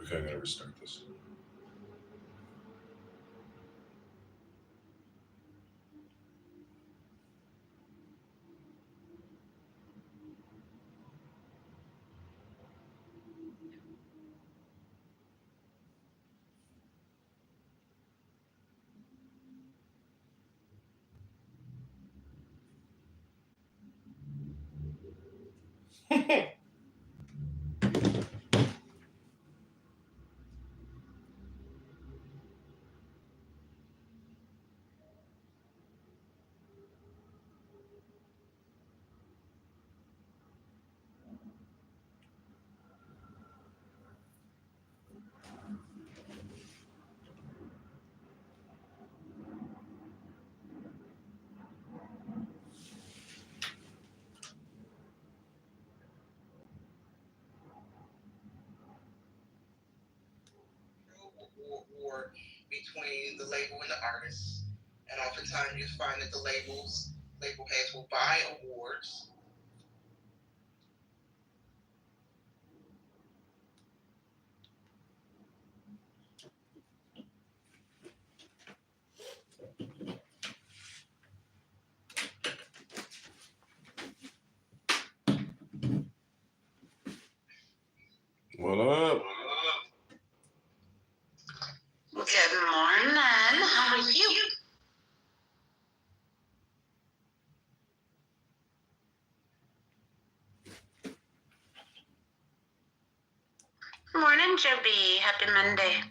Okay, I gotta restart this. War between the label and the artist. And oftentimes you find that the label heads will buy awards. What up? Good morning. How are you? Morning, Joe B. Happy Monday.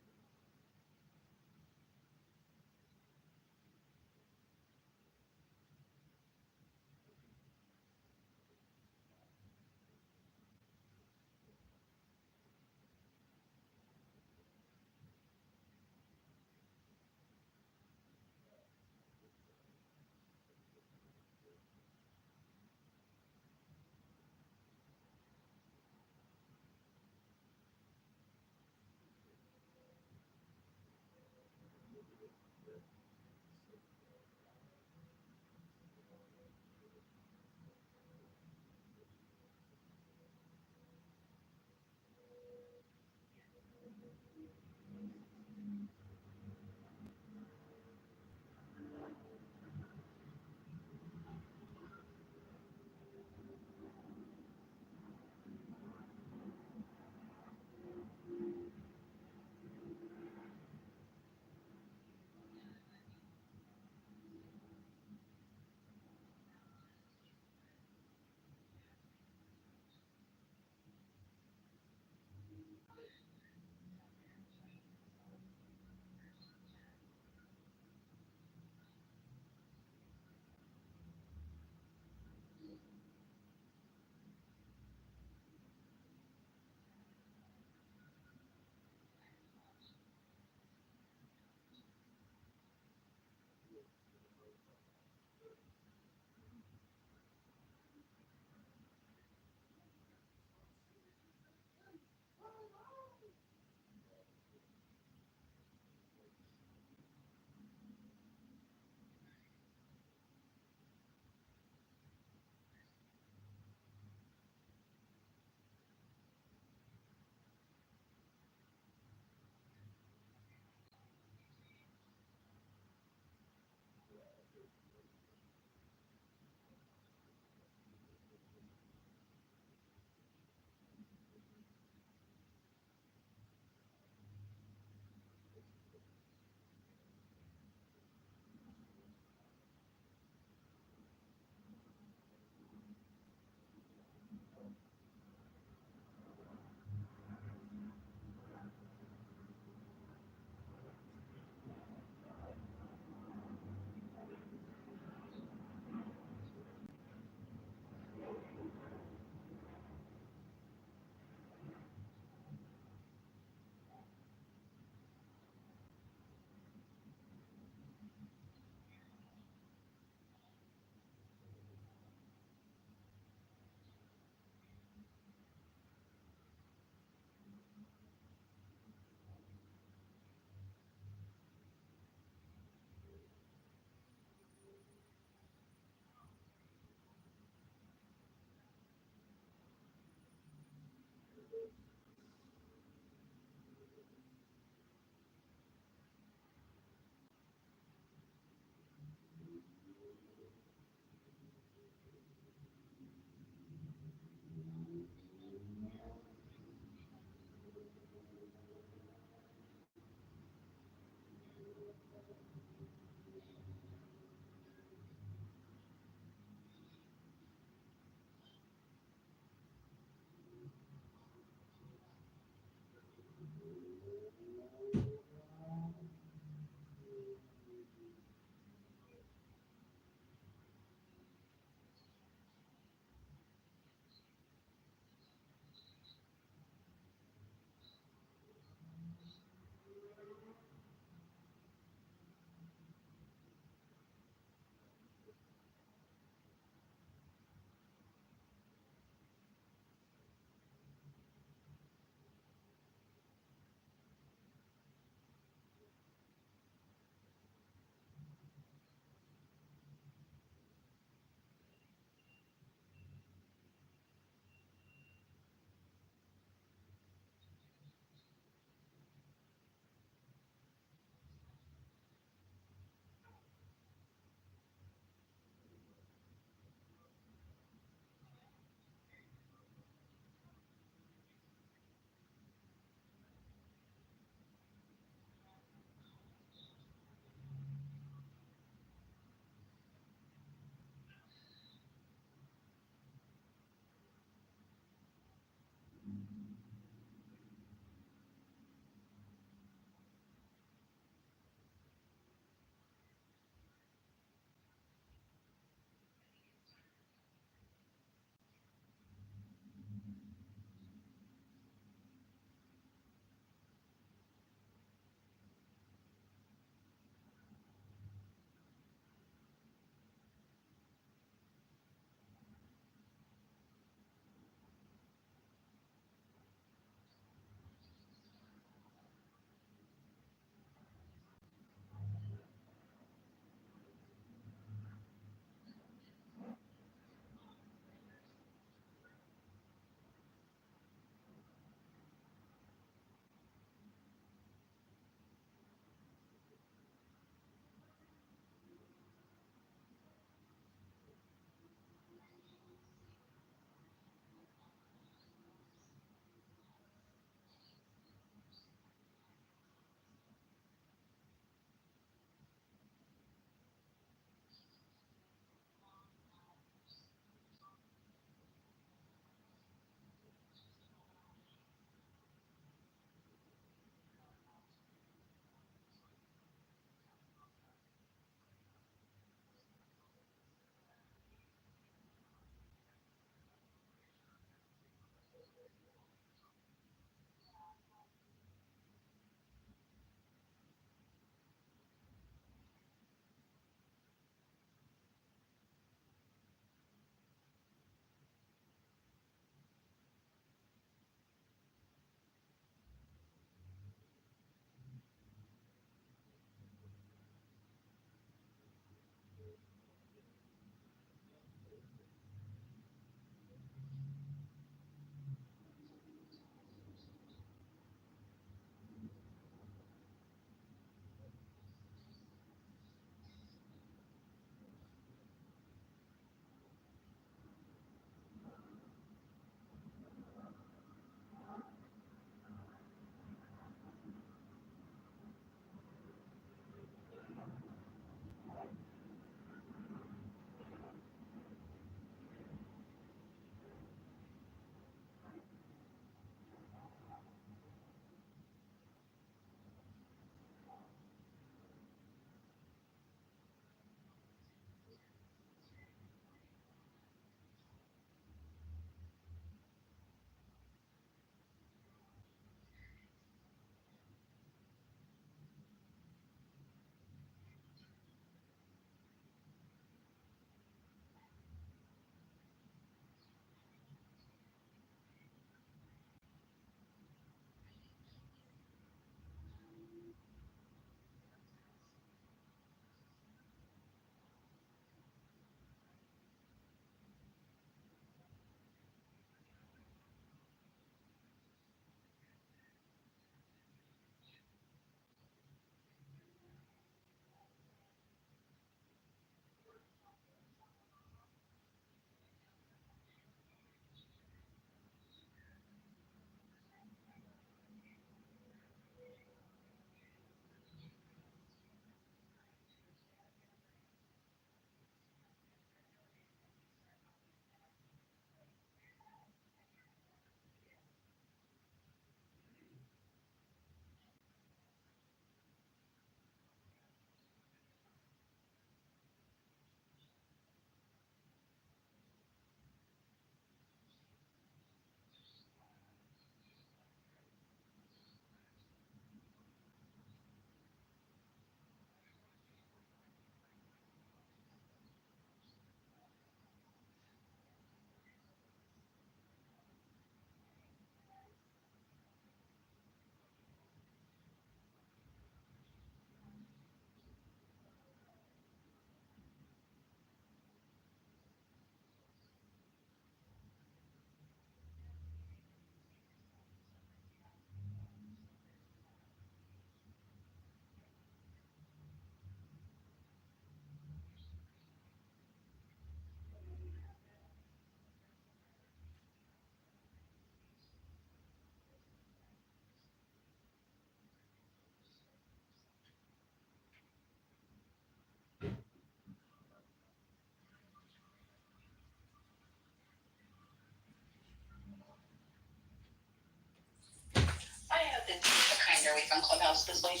week on Clubhouse this week.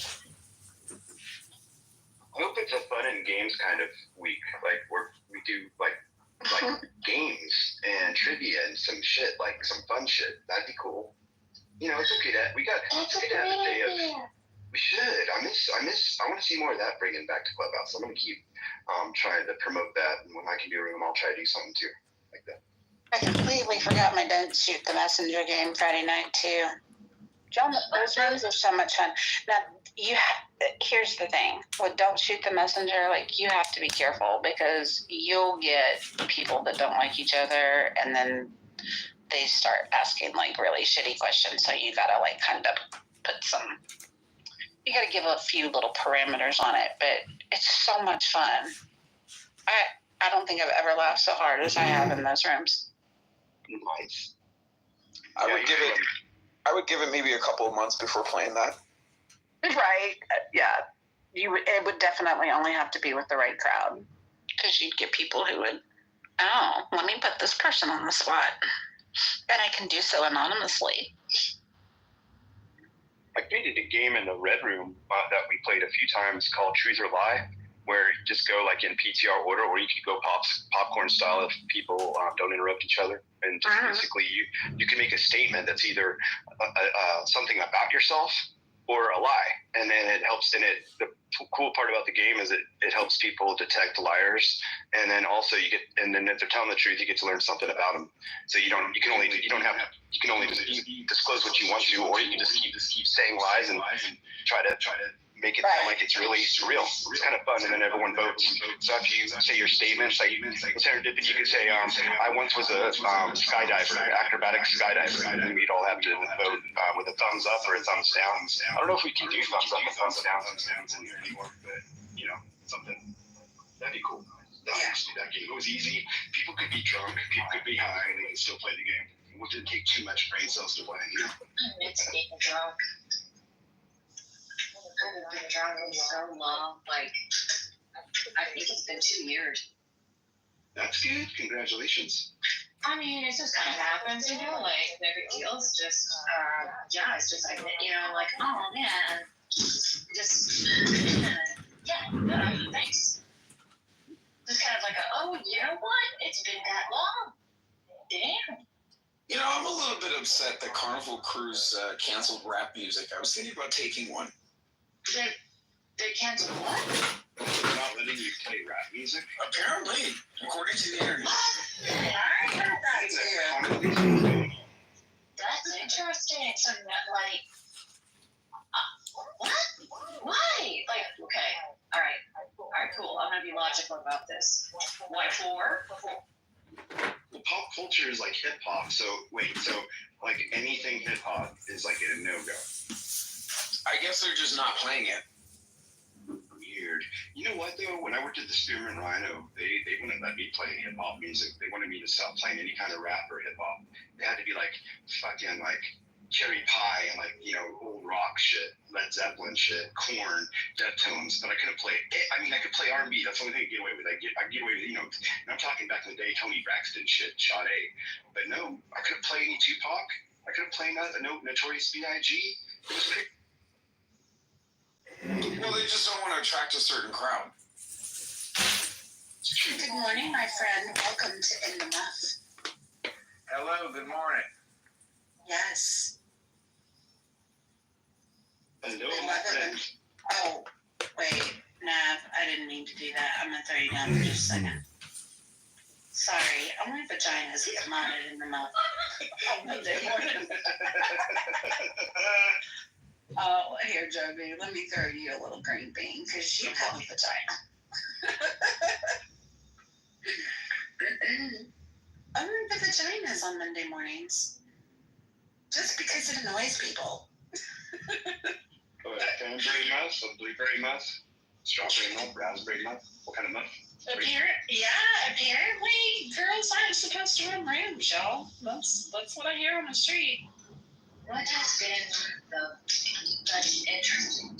I hope it's a fun and games kind of week. Like we do like games and trivia and some shit, like some fun shit. That'd be cool. You know, it's okay that it's okay to have a day of. We should. I want to see more of that bringing back to Clubhouse. I'm gonna keep trying to promote that, and when I can do a room, I'll try to do something too like that. I completely forgot my Don't Shoot the Messenger game Friday night too. John, those rooms are so much fun. Now, here's the thing. With Don't Shoot the Messenger, like, you have to be careful because you'll get people that don't like each other, and then they start asking, like, really shitty questions. So you gotta, like, kind of you gotta give a few little parameters on it, but it's so much fun. I don't think I've ever laughed so hard as I have in those rooms. Nice. I would give it maybe a couple of months before playing that. Right. Yeah. It would definitely only have to be with the right crowd, because you'd get people who would, let me put this person on the spot, and I can do so anonymously. I created a game in the Red Room that we played a few times called Truth or Lie, where you just go like in PTR order, or you could go popcorn style if people don't interrupt each other. And just basically you can make a statement that's either something about yourself or a lie. And then it helps the cool part about the game is it helps people detect liars. And then also and then if they're telling the truth, you get to learn something about them. So you can only disclose what you want to, or you can just keep saying lies and try to make it sound like it's really real. It's kind of fun, and then everyone votes. So after you say your statements, like serendipity, you could say, I once was a skydiver, acrobatic skydiver, and we'd all have to vote with a thumbs up or a thumbs down. I don't know if we can do thumbs up and thumbs down in here anymore, but, something. That'd be cool. Let's do that game. It was easy. People could be drunk, people could be high, and they could still play the game. It didn't take too much brain cells to play, It's getting drunk. I've been drunk for so long. Like, I think it's been 2 years. That's good. Congratulations. I mean, it just kind of happens, like, no big deal. It's just, it's just like, like, oh man, just, thanks. Just kind of like, you know what? It's been that long. Damn. I'm a little bit upset that Carnival Cruise canceled rap music. I was thinking about taking one. They canceled what? They're not letting you play rap music? Apparently, according to the internet. I heard that too. That's interesting. So, like, what? Why? Like, okay. All right, cool. I'm going to be logical about this. Why for? Well, pop culture is like hip hop. So like anything hip hop is like a no-go. I guess they're just not playing it. Weird. You know what though? When I worked at the Spearmint Rhino, they wouldn't let me play hip hop music. They wanted me to stop playing any kind of rap or hip hop. They had to be like fucking like Cherry Pie and like old rock shit, Led Zeppelin shit, Korn, Deftones. But I couldn't play. I mean, I could play R&B. That's the only thing I get away with. I get away with And I'm talking back in the day, Tony Braxton shit, Sade. But no, I couldn't play any Tupac. I couldn't play no Notorious B.I.G. It was crazy. Well, they just don't want to attract a certain crowd. Good morning, my friend. Welcome to In the Muff. Hello, good morning. Yes. Hello, my friend. Oh, wait, Nav, I didn't mean to do that. I'm going to throw you down for just a second. Sorry, my vagina's mounted in the mouth on Monday morning. Oh, here, Joby, let me throw you a little green bean, because you have a vagina. The vaginas on Monday mornings. Just because it annoys people. Cranberry muff, blueberry muff, strawberry muff, raspberry muff. What kind of muff? Apparently, girls aren't supposed to run rooms, y'all. That's what I hear on the street. What has been such interesting?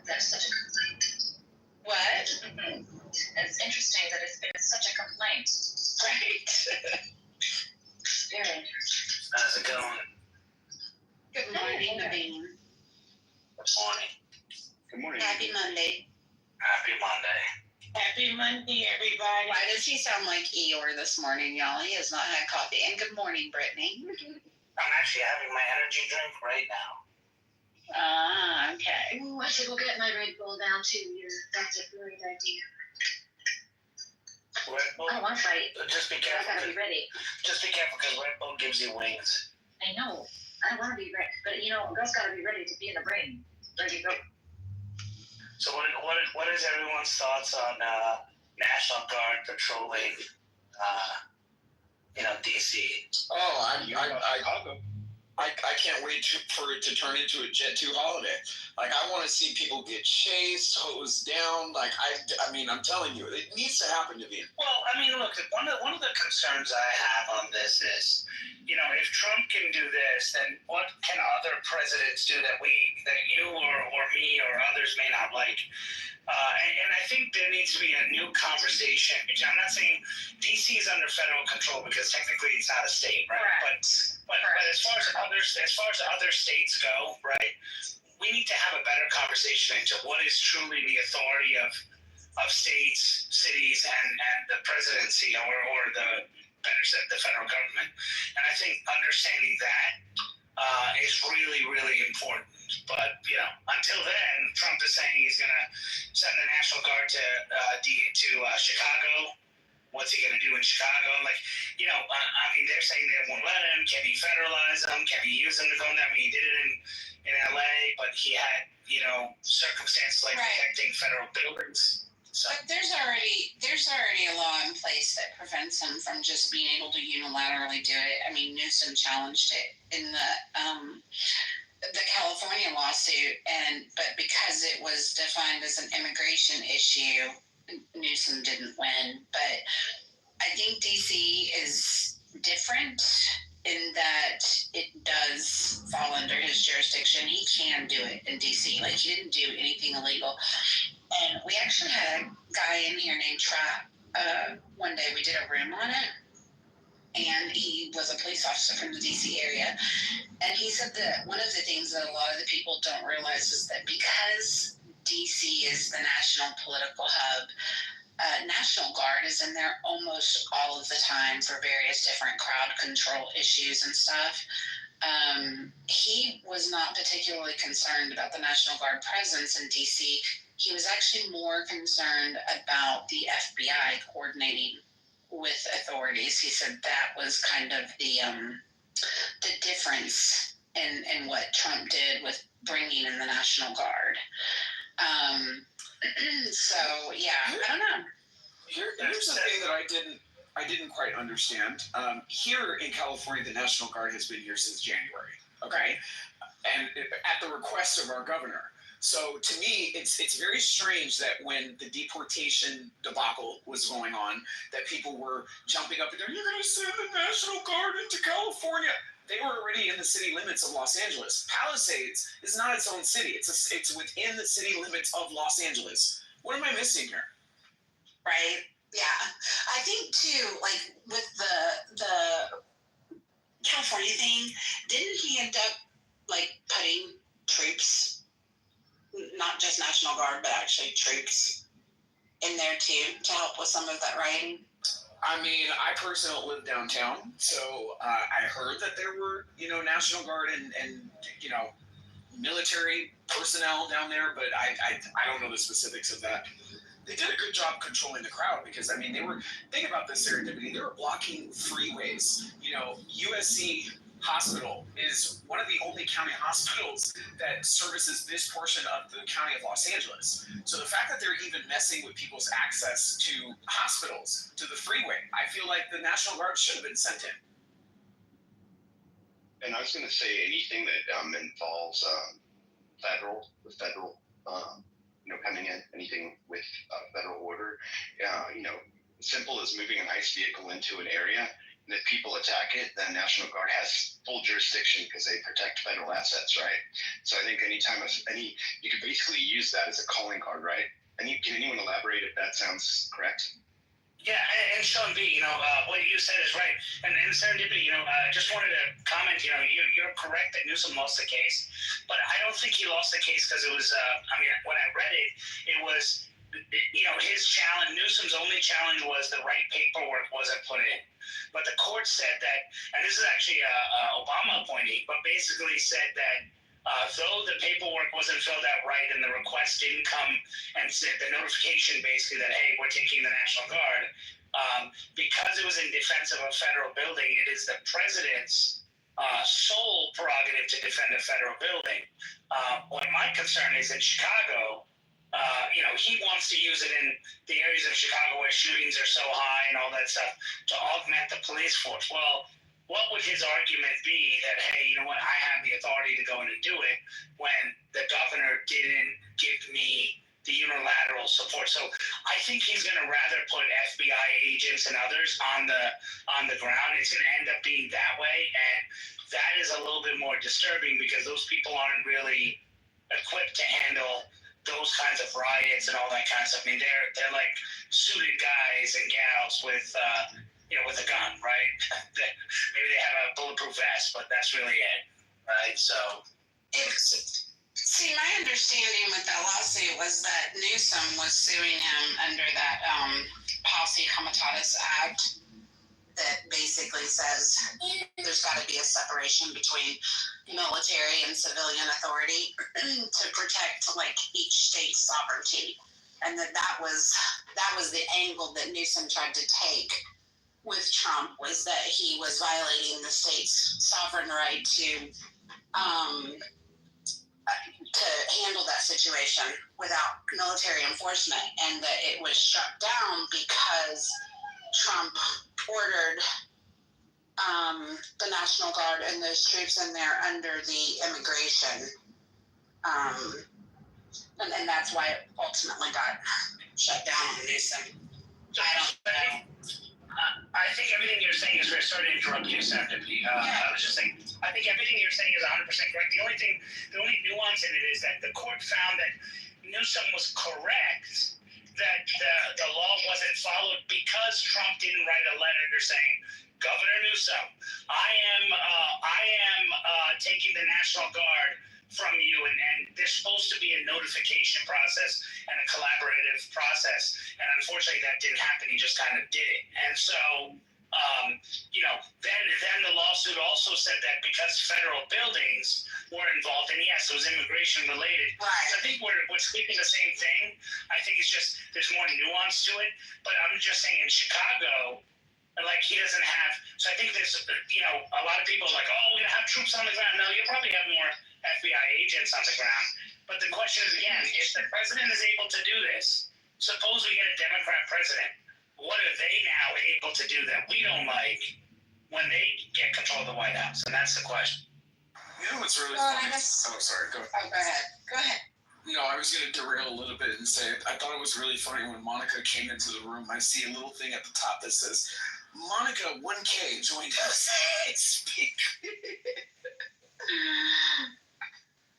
That's such a complaint. What? It's interesting that it's been such a complaint. Right. Very interesting. How's it going? Good morning, Naveen. Good morning. Good morning. Happy Monday. Happy Monday. Happy Monday, everybody. Why does he sound like Eeyore this morning, y'all? He has not had coffee. And good morning, Brittany. I'm actually having my energy drink right now. Ah, okay. Ooh, I should go get my Red Bull now too. That's a great idea. Red Bull? I don't want to fight. Just be I careful. gotta be ready. Just be careful because Red Bull gives you wings. I know. I don't want to be ready, but a girl's gotta be ready to be in the ring. Ready to go. So what is everyone's thoughts on National Guard patrolling, DC? Oh, I can't wait for it to turn into a Jet 2 holiday. Like, I want to see people get chased, hosed down. Like, I mean, I'm telling you, it needs to happen to me. Well, I mean, look, one of the concerns I have on this is, if Trump can do this, then what can other presidents do that you or me or others may not like? And I think there needs to be a new conversation. I'm not saying DC is under federal control because technically it's not a state, right? But as far as other states go, right, we need to have a better conversation into what is truly the authority of states, cities, and the presidency, or the better said, the federal government. And I think understanding that is really, really important. But until then, Trump is saying he's going to send the National Guard to Chicago. What's he going to do in Chicago? I mean, they're saying they won't let him. Can he federalize them? Can he use them to go in there? I mean, he did it in LA, but he had, circumstances like protecting federal buildings. So. But there's already a law in place that prevents him from just being able to unilaterally do it. I mean, Newsom challenged it in the California lawsuit, but because it was defined as an immigration issue, Newsom didn't win. But I think DC is different in that it does fall under his jurisdiction. He can do it in DC. Like, he didn't do anything illegal. And we actually had a guy in here named Trap. One day we did a room on it, and he was a police officer from the DC area. And he said that one of the things that a lot of the people don't realize is that because DC is the national political hub, National Guard is in there almost all of the time for various different crowd control issues and stuff. He was not particularly concerned about the National Guard presence in DC. He was actually more concerned about the FBI coordinating with authorities. He said that was kind of the difference in what Trump did with bringing in the National Guard. So yeah, I don't know. Here's the thing that I didn't quite understand. Here in California, the National Guard has been here since January. Okay, and at the request of our governor. So to me, it's very strange that when the deportation debacle was going on, that people were jumping up and down, "You're going to send the National Guard into California." They were already in the city limits of Los Angeles. Palisades is not its own city. It's within the city limits of Los Angeles. What am I missing here? Right. Yeah. I think too, like with the California thing, didn't he end up like putting troops, not just National Guard, but actually troops in there too to help with some of that rioting? I mean, I personally don't live downtown, so I heard that there were, National Guard and military personnel down there, but I don't know the specifics of that. They did a good job controlling the crowd because, I mean, think about this serendipity. They were blocking freeways. USC Hospital is one of the only county hospitals that services this portion of the county of Los Angeles. So the fact that they're even messing with people's access to hospitals, to the freeway, I feel like the National Guard should have been sent in. And I was going to say anything that involves federal coming in, anything with federal order, simple as moving an ICE vehicle into an area, and if people attack it, then National Guard has full jurisdiction because they protect federal assets, right? So I think you could basically use that as a calling card, right? And can anyone elaborate if that sounds correct? Yeah, and Sean B, what you said is right. And serendipity, I just wanted to comment, you're correct that Newsom lost the case, but I don't think he lost the case because it was, when I read it, it was, his challenge, Newsom's only challenge was the right paperwork wasn't put in. But the court said that, and this is actually Obama appointee, but basically said that though the paperwork wasn't filled out right and the request didn't come and said the notification basically that, hey, we're taking the National Guard, because it was in defense of a federal building, it is the president's sole prerogative to defend a federal building. What my concern is in Chicago, he wants to use it in the areas of Chicago where shootings are so high and all that stuff to augment the police force. Well, what would his argument be that, hey, you know what, I have the authority to go in and do it when the governor didn't give me the unilateral support? So I think he's going to rather put FBI agents and others on the ground. It's going to end up being that way, and that is a little bit more disturbing because those people aren't really equipped to handle those kinds of riots and all that kind of stuff. I mean, they're like suited guys and gals with with a gun, right? Maybe they have a bulletproof vest, but that's really it, right? So, see, my understanding with that lawsuit was that Newsom was suing him under that Posse Comitatus Act that basically says there's got to be a separation between military and civilian authority to protect like each state's sovereignty, and that was the angle that Newsom tried to take with Trump, was that he was violating the state's sovereign right to handle that situation without military enforcement, and that it was shut down because Trump ordered the National Guard and those troops in there under the immigration, and that's why it ultimately got shut down on Newsom. I don't know. I think everything you're saying is, sorry to interrupt you, Serendipity. I was just saying, I think everything you're saying is 100% correct. The only nuance in it is that the court found that Newsom was correct that the law wasn't followed because Trump didn't write a letter saying, Governor Newsom, I am taking the National Guard from you, and there's supposed to be a notification process and a collaborative process, and unfortunately that didn't happen. He just kind of did it, and so then the lawsuit also said that because federal buildings were involved, and yes, it was immigration related. Right. So I think we're speaking the same thing. I think it's just there's more nuance to it, but I'm just saying in Chicago, like he doesn't have. So I think there's a lot of people are like, oh, we don't have troops on the ground. No, you probably have more FBI agents on the ground. But the question is, again, if the president is able to do this, suppose we get a Democrat president, what are they now able to do that we don't like when they get control of the White House? And that's the question. You know what's really Well, funny? I guess. Oh, sorry. Go ahead. Oh, go ahead. No, I was going to derail a little bit and say I thought it was really funny when Monica came into the room. I see a little thing at the top that says, Monica 1K joined us. Speaker.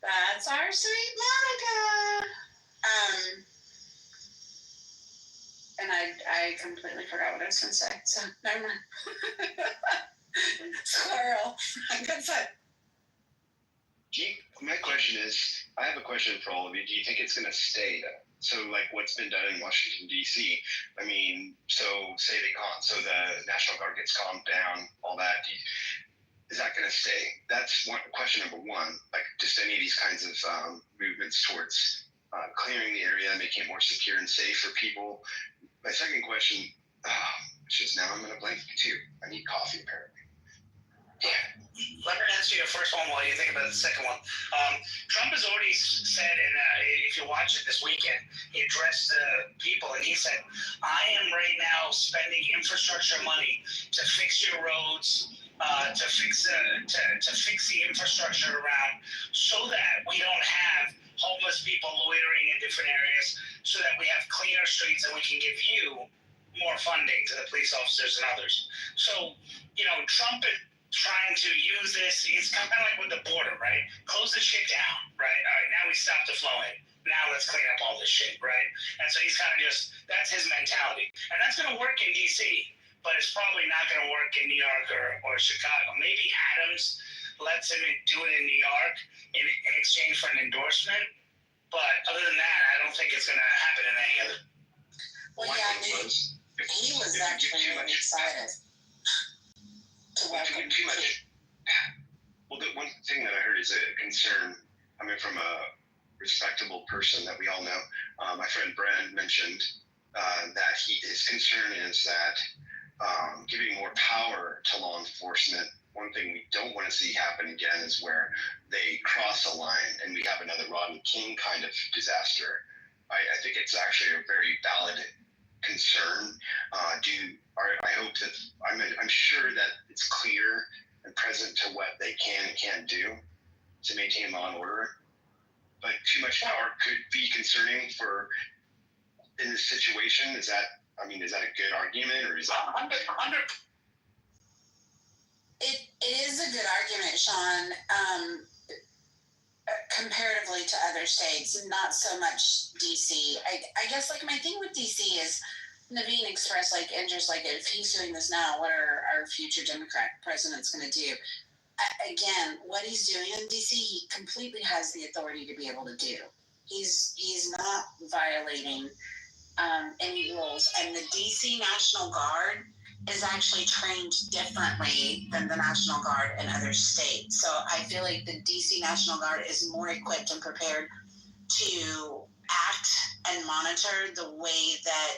That's our sweet Monica. And I completely forgot what I was going to say, so never mind. Squirrel. Good fun. My question is, I have a question for all of you. Do you think it's going to stay though? So like what's been done in Washington, D.C., I mean, so the National Guard gets calmed down, all that. Is that going to stay? That's question number one. Like just any of these kinds of movements towards clearing the area, making it more secure and safe for people. My second question, now I'm going to blank too. I need coffee apparently. Yeah. Let me answer your first one while you think about the second one. Trump has already said, and if you watch it this weekend, he addressed the people and he said, I am right now spending infrastructure money to fix your roads, to fix the infrastructure around so that we don't have homeless people loitering in different areas, so that we have cleaner streets and we can give you more funding to the police officers and others. So, Trump is trying to use this. It's kind of like with the border, right? Close the shit down, right? All right, now we stop the flowing. now let's clean up all this shit, right? And so he's kind of just, that's his mentality. And that's going to work in D.C., but it's probably not going to work in New York or Chicago. Maybe Adams lets him do it in New York in exchange for an endorsement. But other than that, I don't think it's going to happen in any other. Well, yeah, he was actually really excited to welcome too much. Well, the one thing that I heard is a concern coming from a respectable person that we all know. My friend Brent mentioned that his concern is that giving more power to law enforcement, one thing we don't want to see happen again is where they cross a line and we have another Rodney King kind of disaster. I think it's actually a very valid concern. I hope that I'm sure that it's clear and present to what they can and can't do to maintain law and order. But too much power could be concerning in this situation. Is that a good argument, or is that It is a good argument, Sean. Comparatively to other states, not so much DC. I guess like my thing with DC is Naveen expressed like interest, like if he's doing this now, what are our future Democrat presidents going to do? Again, what he's doing in DC, he completely has the authority to be able to do. He's not violating any rules, and the DC National Guard is actually trained differently than the National Guard in other states. So I feel like the DC National Guard is more equipped and prepared to act and monitor the way that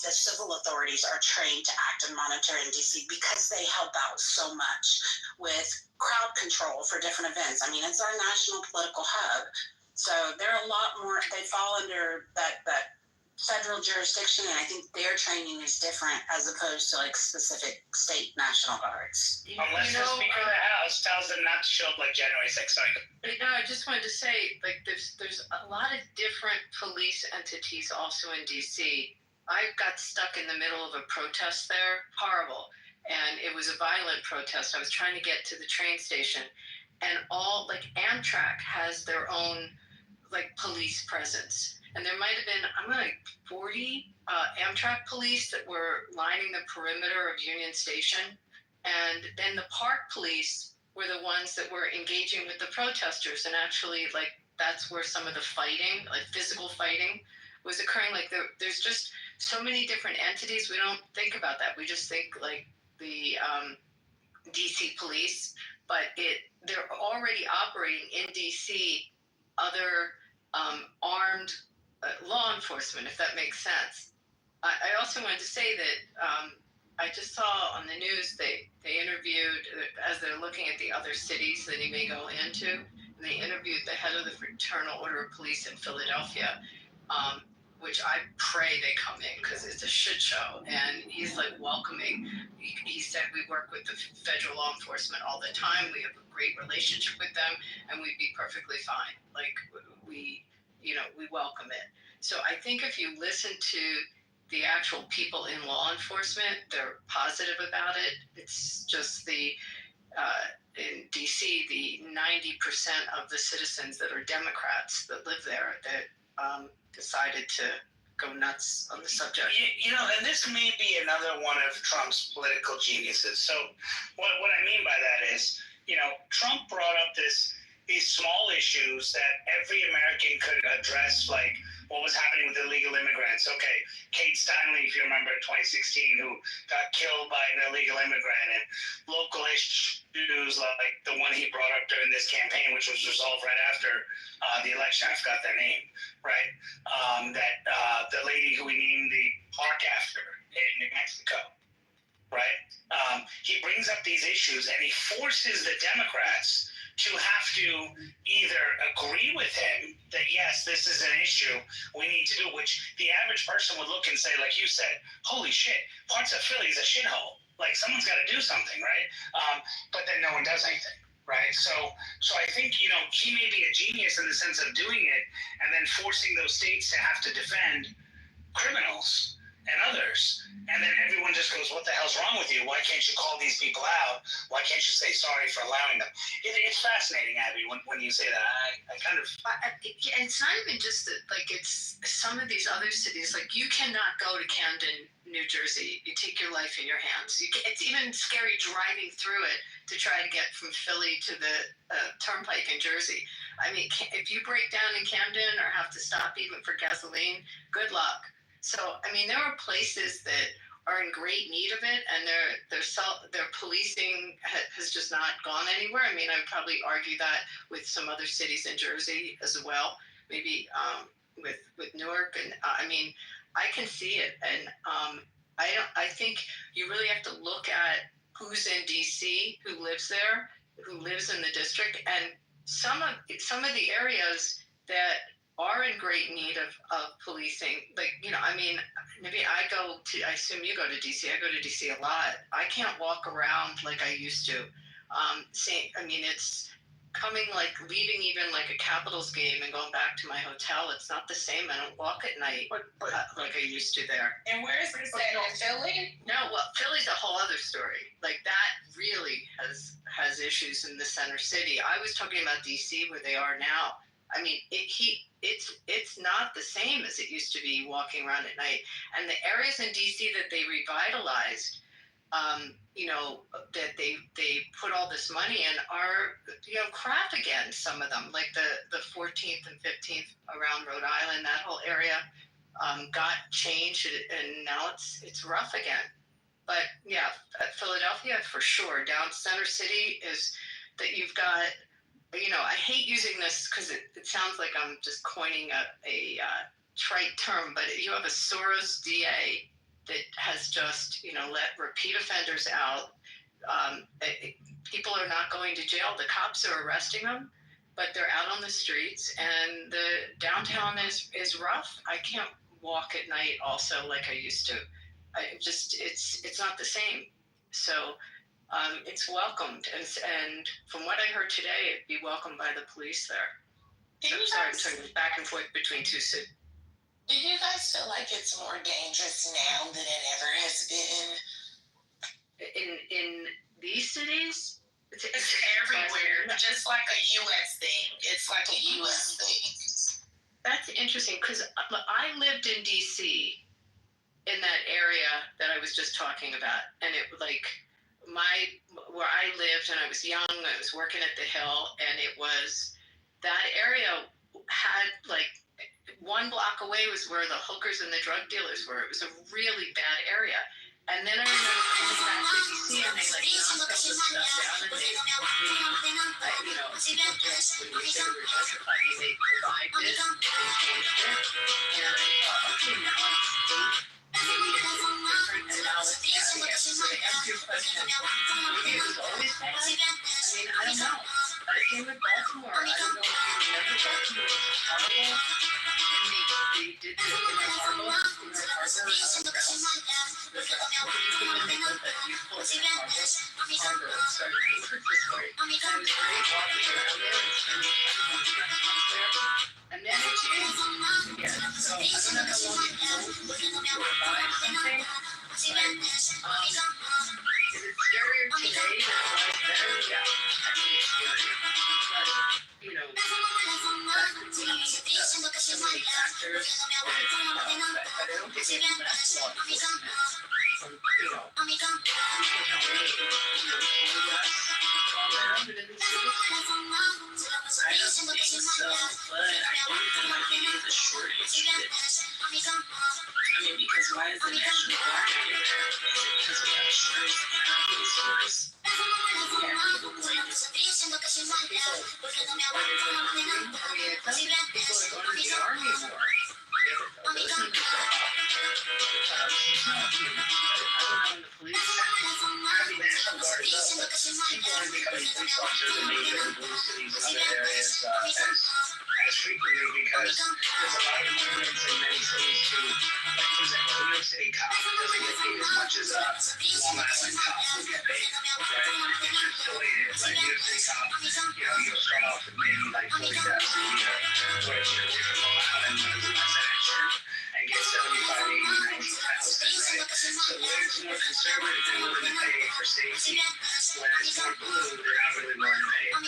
the civil authorities are trained to act and monitor in DC, because they help out so much with crowd control for different events. I mean, it's our national political hub. So they're a lot more, they fall under that federal jurisdiction, and I think their training is different as opposed to like specific state National Guards. Unless the Speaker of the House tells them not to show up like January 6th. I just wanted to say, like, there's a lot of different police entities also in DC. I got stuck in the middle of a protest there, horrible, and it was a violent protest. I was trying to get to the train station, and all, like, Amtrak has their own, like, police presence. And there might have been, 40 Amtrak police that were lining the perimeter of Union Station. And then the park police were the ones that were engaging with the protesters. And actually, like, that's where some of the fighting, like physical fighting, was occurring. Like, there's just so many different entities. We don't think about that. We just think, like, the DC police. But they're already operating in DC other armed law enforcement, if that makes sense. I also wanted to say that I just saw on the news they interviewed, as they're looking at the other cities that he may go into, and they interviewed the head of the Fraternal Order of Police in Philadelphia, which I pray they come in, because it's a shit show, and he's like welcoming. He said, we work with the federal law enforcement all the time, we have a great relationship with them, and we'd be perfectly fine. Like, we welcome it. So I think if you listen to the actual people in law enforcement, they're positive about it. It's just in DC, the 90% of the citizens that are Democrats that live there that decided to go nuts on the subject. And this may be another one of Trump's political geniuses. So what I mean by that is, Trump brought up these small issues that every American could address, like what was happening with illegal immigrants. Okay, Kate Steinle, if you remember, 2016, who got killed by an illegal immigrant, and local issues like the one he brought up during this campaign, which was resolved right after the election. I forgot their name, right? The lady who we named the park after in New Mexico, right? He brings up these issues and he forces the Democrats to have to either agree with him that, yes, this is an issue we need to do, which the average person would look and say, like you said, holy shit, parts of Philly is a shithole. Like, someone's got to do something, right? But then no one does anything, right? So I think, he may be a genius in the sense of doing it and then forcing those states to have to defend criminals. and others. And then everyone just goes, what the hell's wrong with you? Why can't you call these people out? Why can't you say sorry for allowing them? It's fascinating, Abby, when you say that. I kind of... It's not even just that, like, it's some of these other cities, like, you cannot go to Camden, New Jersey. You take your life in your hands. It's even scary driving through it to try to get from Philly to the turnpike in Jersey. I mean, if you break down in Camden or have to stop even for gasoline, good luck. So, I mean, there are places that are in great need of it, and their policing has just not gone anywhere. I mean, I'd probably argue that with some other cities in Jersey as well, maybe with Newark. And I mean, I can see it, and I think you really have to look at who's in DC, who lives there, who lives in the district, and some of the areas that are in great need of policing. Like, you know, I mean, maybe I assume you go to DC. I go to DC a lot. I can't walk around like I used to. I mean, it's coming, like, leaving even like a Capitals game and going back to my hotel. It's not the same. I don't walk at night like I used to there. And where is this at? In Philly? No, well, Philly's a whole other story. Like, that really has issues in the center city. I was talking about DC where they are now. I mean, it's not the same as it used to be walking around at night. And the areas in DC that they revitalized, you know, that they put all this money in are, you know, crap again. Some of them, like the 14th and 15th around Rhode Island, that whole area got changed, and now it's rough again. But yeah, Philadelphia for sure. Down Center City is that you've got. You know, I hate using this because it sounds like I'm just coining a trite term, but you have a Soros DA that has just, you know, let repeat offenders out. People are not going to jail. The cops are arresting them, but they're out on the streets, and the downtown is rough. I can't walk at night also like I used to. It's not the same. So it's welcomed, and from what I heard today, it'd be welcomed by the police there. I'm sorry, back and forth between two cities. Do you guys feel like it's more dangerous now than it ever has been? In these cities, it's everywhere, just like a U.S. thing. It's like a U.S. thing. That's interesting because I lived in D.C. in that area that I was just talking about, and it like. Where I lived, and I was young, I was working at the Hill, and it was, that area had, like, 1 block away was where the hookers and the drug dealers were. It was a really bad area. And then I remember coming back to DC, and they, like, knocked all this stuff down, and they you know, people just, when you say they were justified, they revived it, they changed it, and I thought, okay, now it's maybe it's different, and now it's bad again. So to answer your question, maybe it was always bad. I mean, I don't know. Same with Baltimore. I don't know if you remember Baltimore was horrible, and they did the Inner Harbor route. There's a when they built that beautiful Inner Harbor and started the work this way. And it was great walking around there and spending time on the restaurants there. And then it changed again. So I don't know how long it will revive something. But is it scarier today than it was then? Yeah, I think it's scarier. But, you know, that could be so many factors that I don't think it's best law enforcement. You know, people tell me, you know, less trauma happened in the city. I don't think so, but I think it might be the shortage that, I mean, because why is the National Guard here? Is it because we have a shortage of police force? Yeah, people going to people, I mean, it doesn't mean people are going to the army more. Those numbers are up. Because, I don't know in the police, I mean, National Guard is up, but people aren't becoming police officers in major blue cities and other areas as frequently because there's a lot of movements in many cities to, like, for example, New York City cop doesn't get paid as much as a Long Island cop will get paid, right? It's related. Like, New York City cop, you know, you'll start off with maybe like 40 deaths a year, whereas you're from Long Island, when it's less action, and get 75, 80, 90,000 more conservative, they're willing to pay for safety. When it's more blue, they're not really willing to pay. But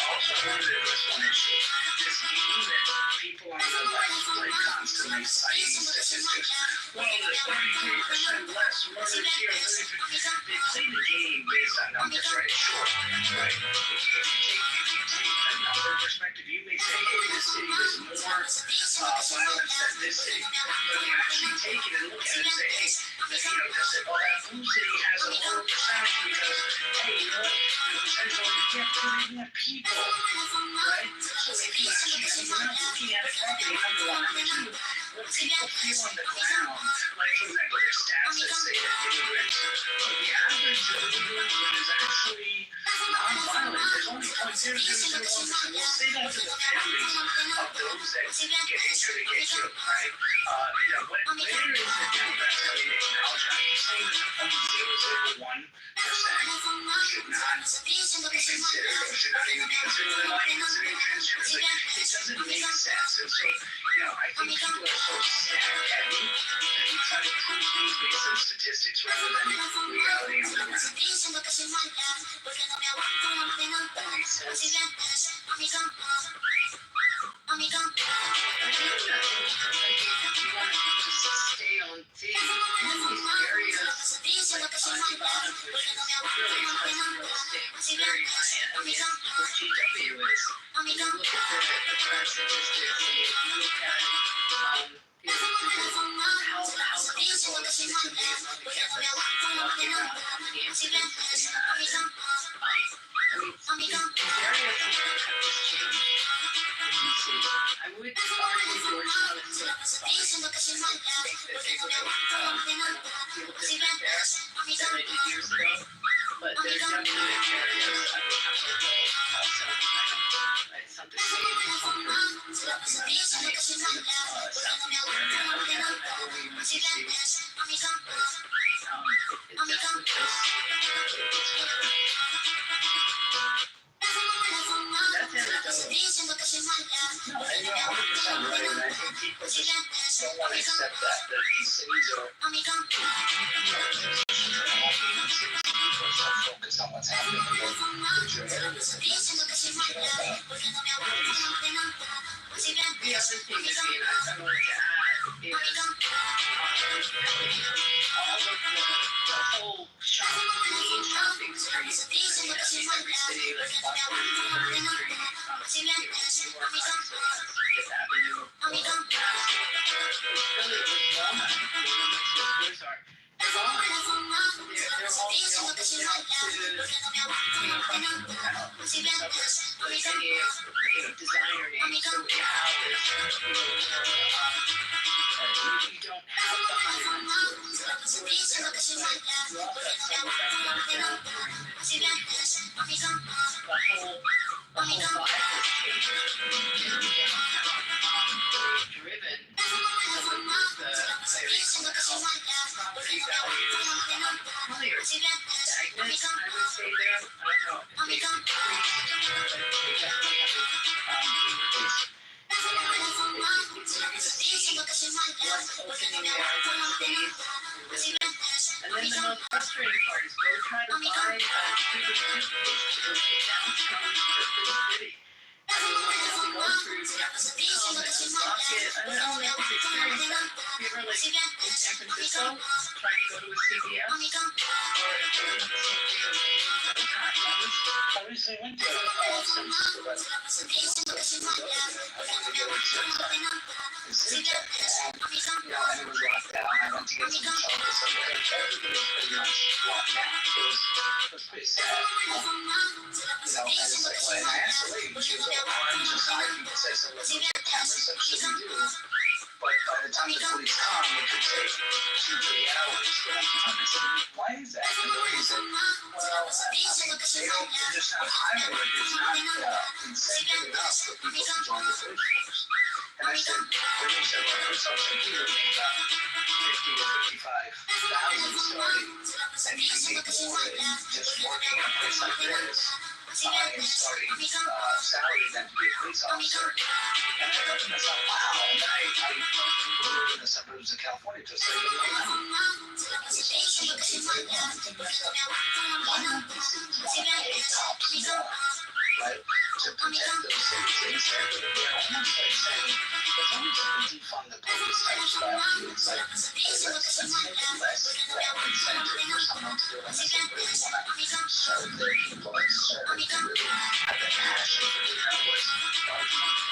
also, I wanted to address one issue. This game that people on the left like constantly citing statistics. Well, there's 33% less murders here. They play the game based on numbers, right? Sure, right? If you take a number perspective, you may say, hey, this city is more violence than this city. But you actually take it and look at it and say, hey, just say, well, that blue city has a lower percentage because, hey, you know what? The percentage only gets because they have people, right? So if you actually, you're not looking at a property number one, number two, what people feel on the ground, like, for example, there's stats that say that immigrants, the average immigrant is actually non-violent. There's only 0.0001%. We'll say that to the families of those that get injured and get killed, right? Where is the Democrats coming to acknowledge? Are you saying that the 0.001% should not be considered or should not even be considered when I'm considering transgender? It doesn't make sense. And so, I think people are so stat-heavy that we try to prove things based on statistics rather than reality on the ground. That makes sense. Stay on these areas like Bond, which is really expensive real estate, very high-end. I mean, it's where GW is. You look at the crime statistics, and you look at how comfortable the citizen is on the campus, walking around, how many incidents they had. These areas have just changed. I would argue Georgetown is still behind. I think that they would have feel different there than they did years ago. But there's definitely areas I would have to go outside. It's something to be comfortable. Southeast area. I would definitely want to see. It's definitely that's anecdotal. No, and you're 100% right, and I think people just don't want to accept that these cities are, musicians are happy in cities, people are so focused on what's happening in your areas, and that's about The other thing is, I wanted to add is the whole main shopping street. I mean, every city, like Boston, New York, Fifth Avenue, it's really Walnut. Those are they're all open out to any designer name. So we have this, you don't have the high-end stores there, but you also have some of that downtown. The whole vibe has changed in downtown, driven some of the property values higher. Stagnant, I would say there. I don't know if they've increased, but they definitely have increased. It's going to see what's opening there, what stays. And then the most frustrating part is go try to buy a tube of toothpaste to go to downtown City. I mean, what you have to go through, you have to come and unlock it. I don't know if you've experienced that. If you ever, like, in San Francisco, trying to go to a CVS, or if you're in the same thing in Cotton. I recently went to San Francisco, but I wanted to go to Showtime and sit there, and it was locked down. I went to get some chocolate, so everything was pretty much locked down. It was pretty sad. And it's like, when I asked the lady, she was like, I'm just sorry, people say so, let's look at the cameras, so shouldn't do. But by the time the police come, it could take 2-3 hours for them to come. I said, why is that? And the lady said, well, they're just not hiring it. It's not incentive enough for people to join the police force. And I said, when they said, well, we're something here, we make about 50 to 55,000 starting, and you can make more than just working in a place like this. starting salary than to be a police officer. And I thought to myself, wow. And then I people who live in the suburbs of California just say, police officers are cheap. And I'm thinking to myself, why don't these cities want to pay cops more, right, to protect those citizens? They're almost like saying, as long as we can defund the police type stuff, it's like, let's make it less incentive for someone to do it unless they really want to serve their people and serve and really have the passion for doing that work.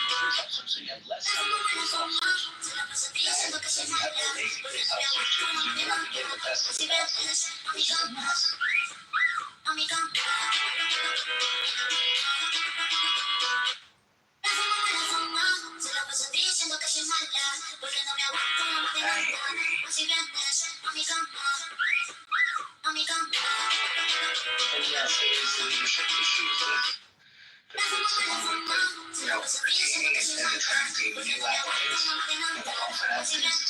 Police officers, so you have less number of police officers. And you have more lazy police officers too, because you may not get the best of the best, which is a mess. And yes, there is leadership issues with the police department, but retaining and attracting new applicants with often applicants.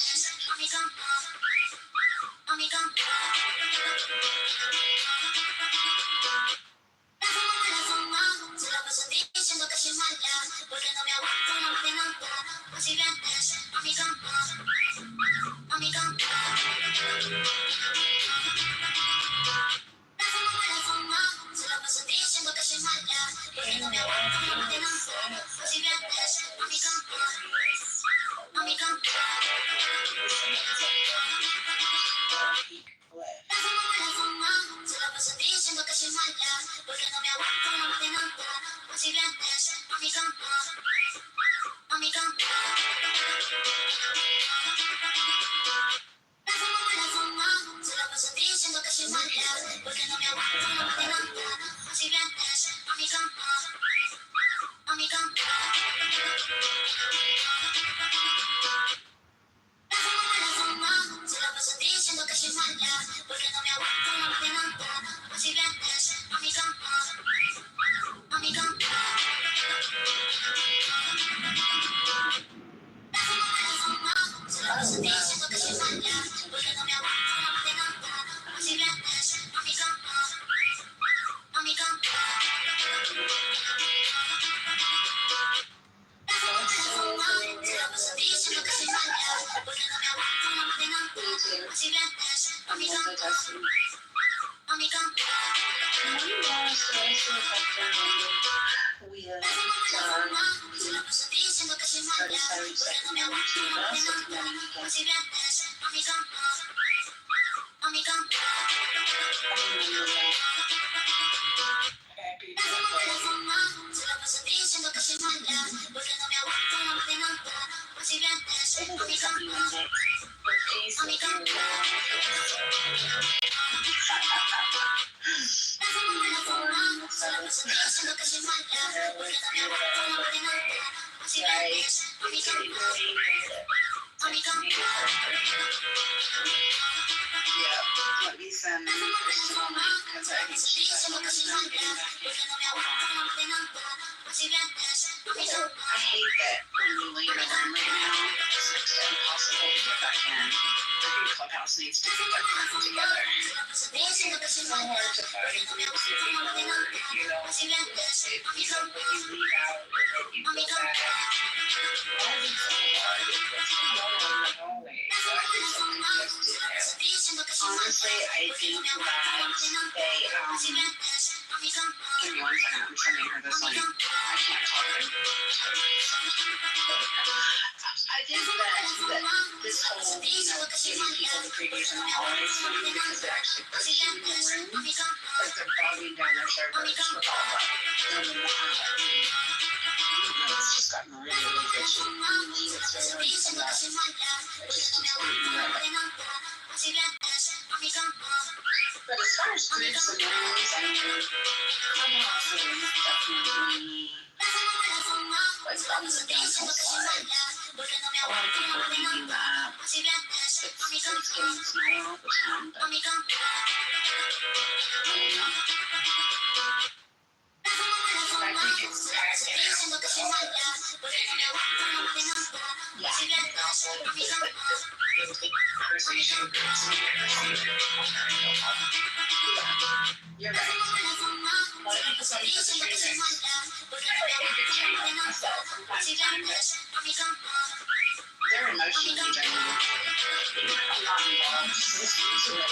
They're emotionally drained. I'm not involved. Listening to it.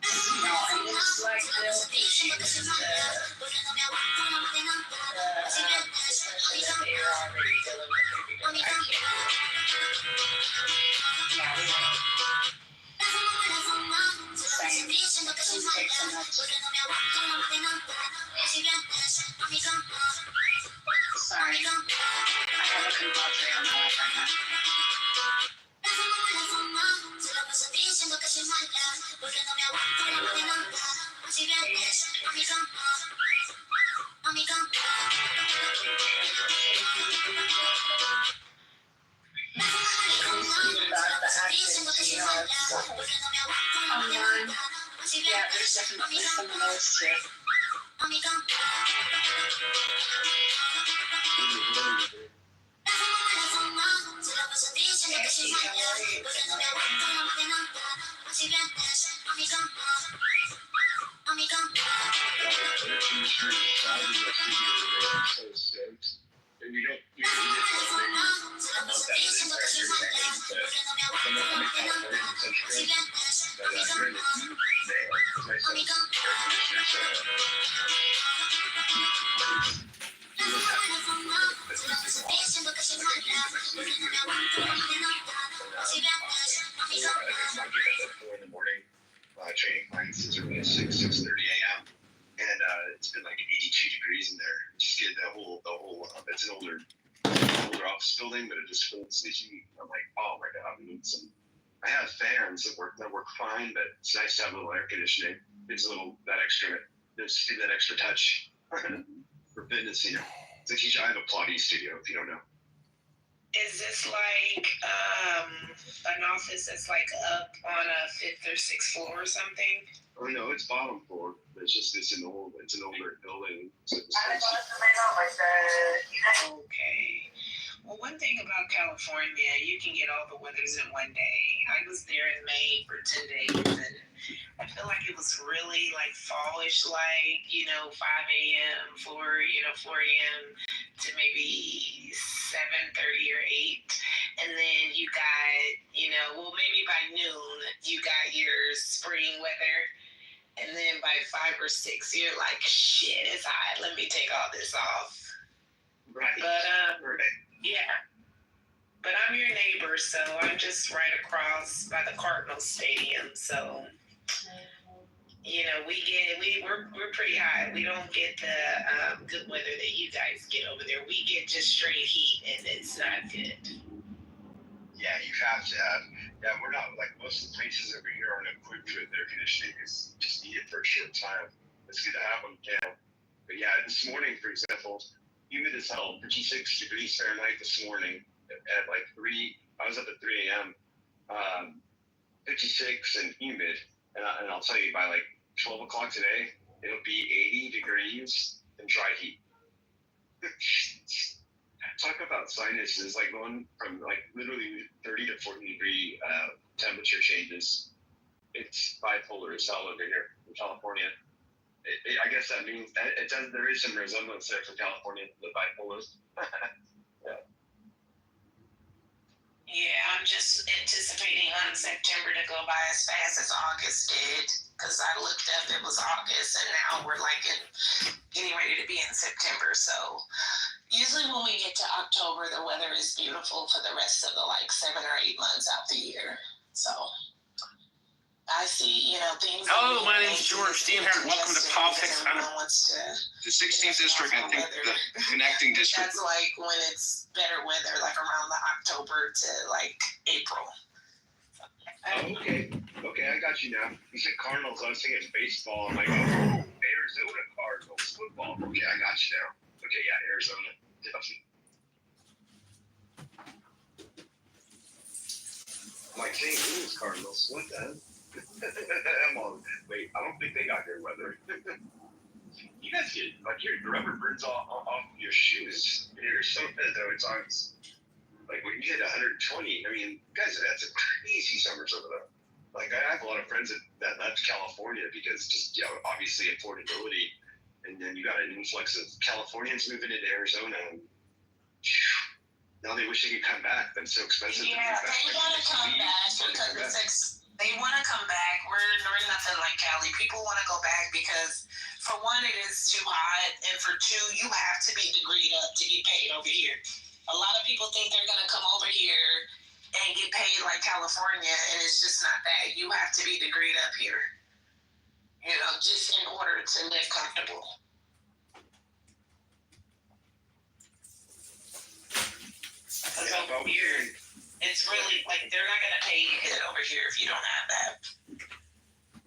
No, and it's like the issues, especially that they are already dealing with it because I can't. Yeah, we know. Same. Things take so much. Sorry. I have a compadre on my life right now. Online. Yeah, there's definitely some of those too. And you don't, you just like maybe a month out of this entire year, but someone from California in such great, but during the heat, they like, my son's air conditioner, so in the morning, training clients as early as 6:30 a.m. And it's been like 82 degrees in there. Just get the whole. It's an older office building, but it just holds the heat. I'm like, oh my god, we need some. I have fans that work fine, but it's nice to have a little air conditioning. Gives a little that extra touch for fitness. You know, it's I have a Pilates studio. If you don't know. Is this like an office that's like up on a 5th or 6th floor or something? Oh no, it's bottom floor. It's an older building. So Okay. Well, one thing about California, you can get all the weathers in one day. I was there in May for 10 days, and I feel like it was really like fallish, like 5 a.m. 4 a.m. to maybe 7:30 or 8, and then you got maybe by noon you got your spring weather. And then by 5 or 6, you're like, shit, it's hot. Let me take all this off. Right. But, yeah. But I'm your neighbor, so I'm just right across by the Cardinals Stadium. So, we're pretty hot. We don't get the good weather that you guys get over there. We get just straight heat, and it's not good. Yeah, you have to have. Yeah, we're not like most of the places over here aren't equipped with air conditioning. It's just needed for a short time. It's good to have them, yeah. But yeah, this morning, for example, humid as hell, 56 degrees Fahrenheit this morning at like 3. I was up at 3 a.m. 56 and humid, and I'll tell you by like 12 o'clock today, it'll be 80 degrees and dry heat. Talk about sinuses, like going from like literally 30 to 40 degree temperature changes. It's bipolar as hell over here in California. I guess that means there is some resemblance there from California to the bipolars. Yeah, I'm just anticipating on September to go by as fast as August did, because I looked up, it was August, and now we're like getting ready to be in September. So usually when we get to October, the weather is beautiful for the rest of the 7 or 8 months out the year. So I see, things. Hello, my name is George Steenhardt. Welcome to Politics. I'm the 16th district, I think the connecting district. That's like when it's better weather, like around the October to April. Okay, I got you now. You said Cardinals, I was thinking baseball. I'm like, Arizona Cardinals football. Okay, I got you now. Okay, yeah, Arizona. I'm like, St. Louis Cardinals, what the? I'm all, wait, I don't think they got good weather. You guys get, your rubber burns off your shoes in Arizona, though, it's honest. Like, when you hit 120, I mean, you guys have had some crazy summers over there. Like, I have a lot of friends that left California because just, obviously affordability. And then you got an influx of Californians moving into Arizona. And now they wish they could come back, but it's so expensive. Yeah, they want to come back because they want to come back. We're nothing like Cali. People want to go back because, for one, it is too hot, and for two, you have to be degreed up to get paid over here. A lot of people think they're going to come over here and get paid like California, and it's just not that. You have to be degreed up here, just in order to live comfortable. Because over here, it's really like they're not going to pay you good over here if you don't have that.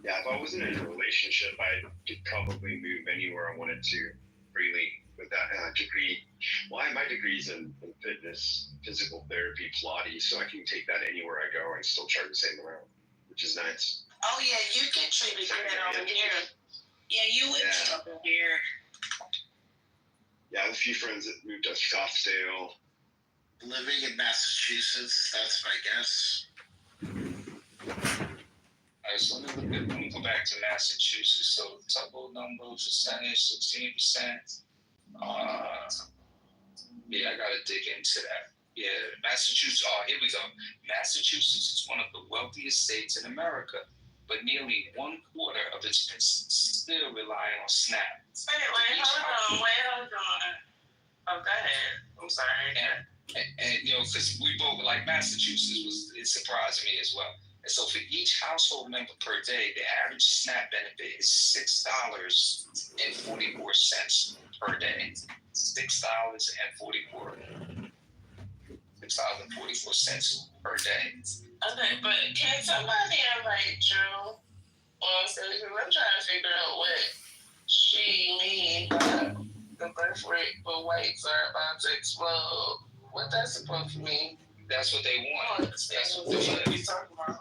Yeah, if I wasn't in a relationship, I could probably move anywhere I wanted to freely with that degree. Well, my degree's in fitness, physical therapy, Pilates, so I can take that anywhere I go and still charge the same amount, which is nice. Oh, yeah, you get treated good over here. Yeah, you would be over here. Yeah, I have a few friends that moved to Scottsdale. Living in Massachusetts, that's my guess. Alright, so let me go back to Massachusetts. So total number percentage, 16%. Yeah, I gotta dig into that. Yeah, Massachusetts. Oh, here we go. Massachusetts is one of the wealthiest states in America, but nearly 1/4 of its still rely on SNAP. Wait, hold on. Oh, go ahead. I'm sorry. And because we both like Massachusetts it surprised me as well. And so for each household member per day, the average SNAP benefit is $6.44 per day. $6.44 per day. Okay, but can somebody invite Drew on stage? Because I'm trying to figure out what she means by the birth rate for whites are about to explode. What that's supposed to mean? That's what they want. That's what they talking about.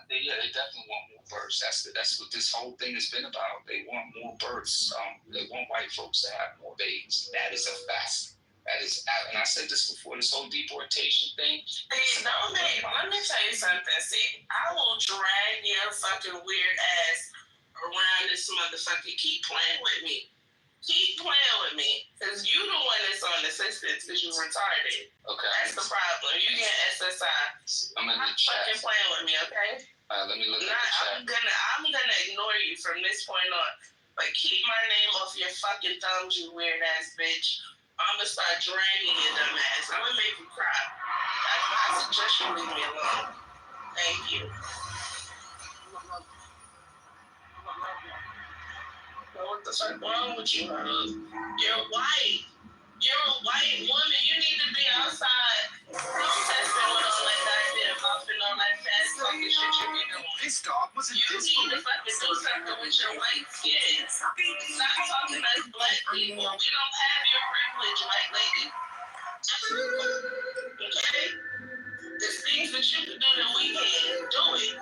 They definitely want more births. That's what this whole thing has been about. They want more births. They want white folks to have more babies. That is a fact. That is, and I said this before. This whole deportation thing. Let me tell you something. See, I will drag your fucking weird ass around this motherfucker. Keep playing with me. Because you the one that's on assistance because you're retarded. Okay. That's the problem. You get SSI. I'm in the chat. Fucking playing with me, okay? Let me look at the chat. I'm gonna ignore you from this point on. But keep my name off your fucking thumbs, you weird ass bitch. I'm gonna start dragging your dumb ass. I'm gonna make you cry. I suggest you leave me alone. Thank you. What the fuck wrong with you, huh? You're white. You're a white woman. You need to be outside protesting with all that goddamn huffing, all that fast talking shit you be doing. This dog wasn't You need to fucking do something with your white skin. Stop talking as black people. We don't have your privilege, white lady. Okay? There's things that you can do that we can't. Do it.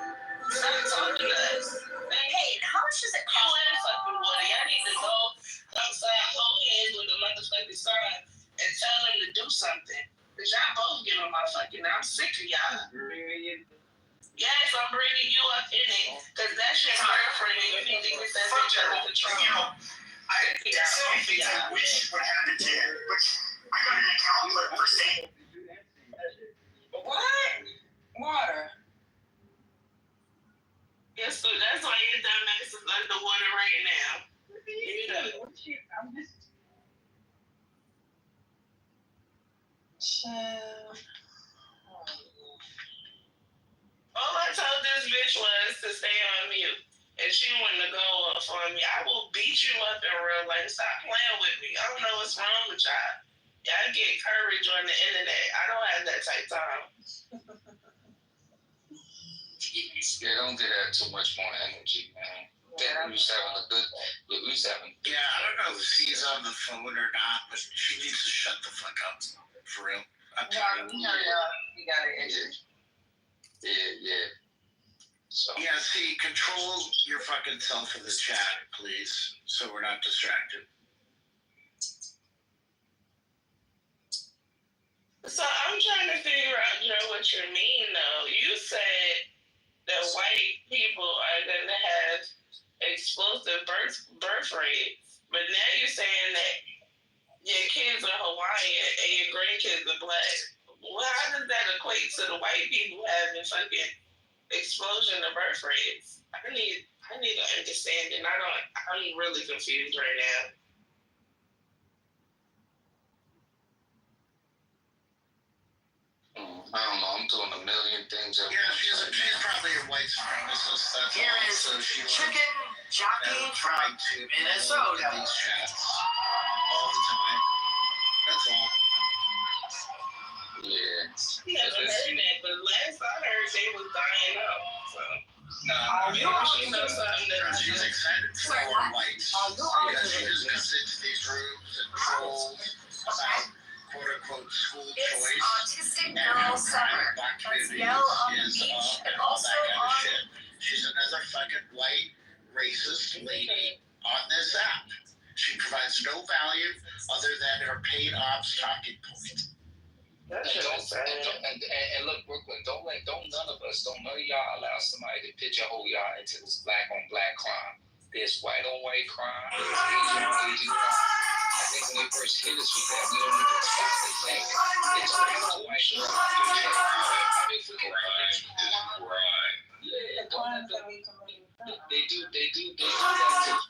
Stop talking to us. Hey, how much does it cost? You and fucking Woody. I need to go outside, hold hands with the motherfucking sign and tell them to do something. Because y'all both get on my fucking, I'm sick of y'all. Yes, I'm bringing you up in it. Because that's your girlfriend and you need to get that bitch under control. There's so many things I wish would happen to him, but I got an account for saying. What? Water. Yes, so that's why your dumb ass is underwater right now. All I told this bitch was to stay on mute. And she wanted to go off on me. I will beat you up in real life. Stop playing with me. I don't know what's wrong with y'all. Y'all get courage on the internet. I don't have that type of time. Yeah, don't get that too much more energy, man. We was having a good. We was having. Yeah, I don't know if she's on the phone or not, but she needs to shut the fuck up. For real. I'm tired. You got it. Yeah. So. Yeah, see, control your fucking self in the chat, please, so we're not distracted. So I'm trying to figure out, what you mean, though. You said that white people are going to have explosive birth rates, But now you're saying that your kids are Hawaiian and your grandkids are black. Well, how does that equate to the white people having fucking explosion of birth rates? I need to understand, and I'm really confused right now. I don't know. I'm doing a million things. Yeah, she's probably a white supremacist. That's Here all. is So she chicken jockey trying from to Minnesota. these chats all the time. That's all. Yeah. Never heard that, but last I heard they was dying out. So. No, She knows something that she's excited for all whites. Yeah, she just comes into these rooms and trolls about quote unquote school choice. Autistic Girl Summer. Let's yell on the beach and also on. She's another fucking white racist lady on this app. She provides no value other than her paid ops talking point. And look, Brooklyn, don't none of y'all allow somebody to pigeonhole y'all into this black on black crime. There's white on white crime, there's Asian on Asian crime. I think when they first hit us with that, we don't even stop to think it's black on white crime. They do that to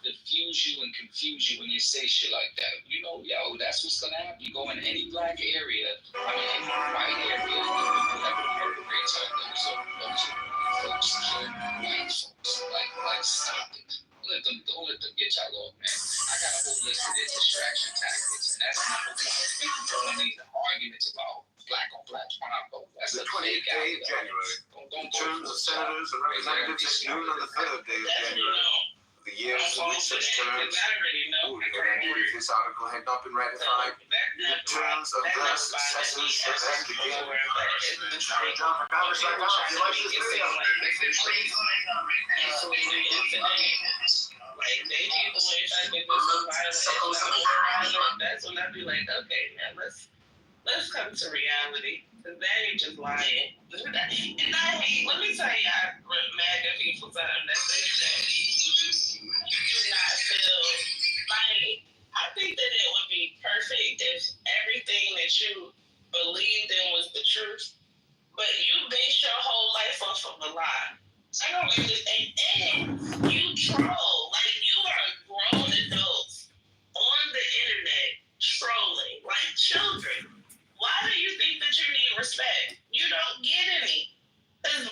diffuse you and confuse you when they say shit like that. You know, yo, that's what's gonna happen. You go in any black area, any white area, whatever the murder rates are, those are folks kill white folks. Like stop it. Don't let them get y'all off, man. I got a whole list of their distraction tactics, and that's not what people throwing these arguments about black on black crime. That's the a 28th day of January. In terms of senators and representatives at noon on the 3rd day of January, the year of such terms, if this article had not been ratified, in terms of their successors have then begun. John, for Congress right now, if you like this video. Like, they need to wait I get this violence. That's when I be like, okay, man, let's come to reality. Because that ain't just lying. And I hate, let me tell you, MAGA people something that say that you do not feel like, I think that it would be perfect if everything that you believed in was the truth, but you base your whole life off of a lie. I don't understand. And you troll. Like, you are grown adults on the internet trolling like children. Why do you think that you need respect? You don't get any. Because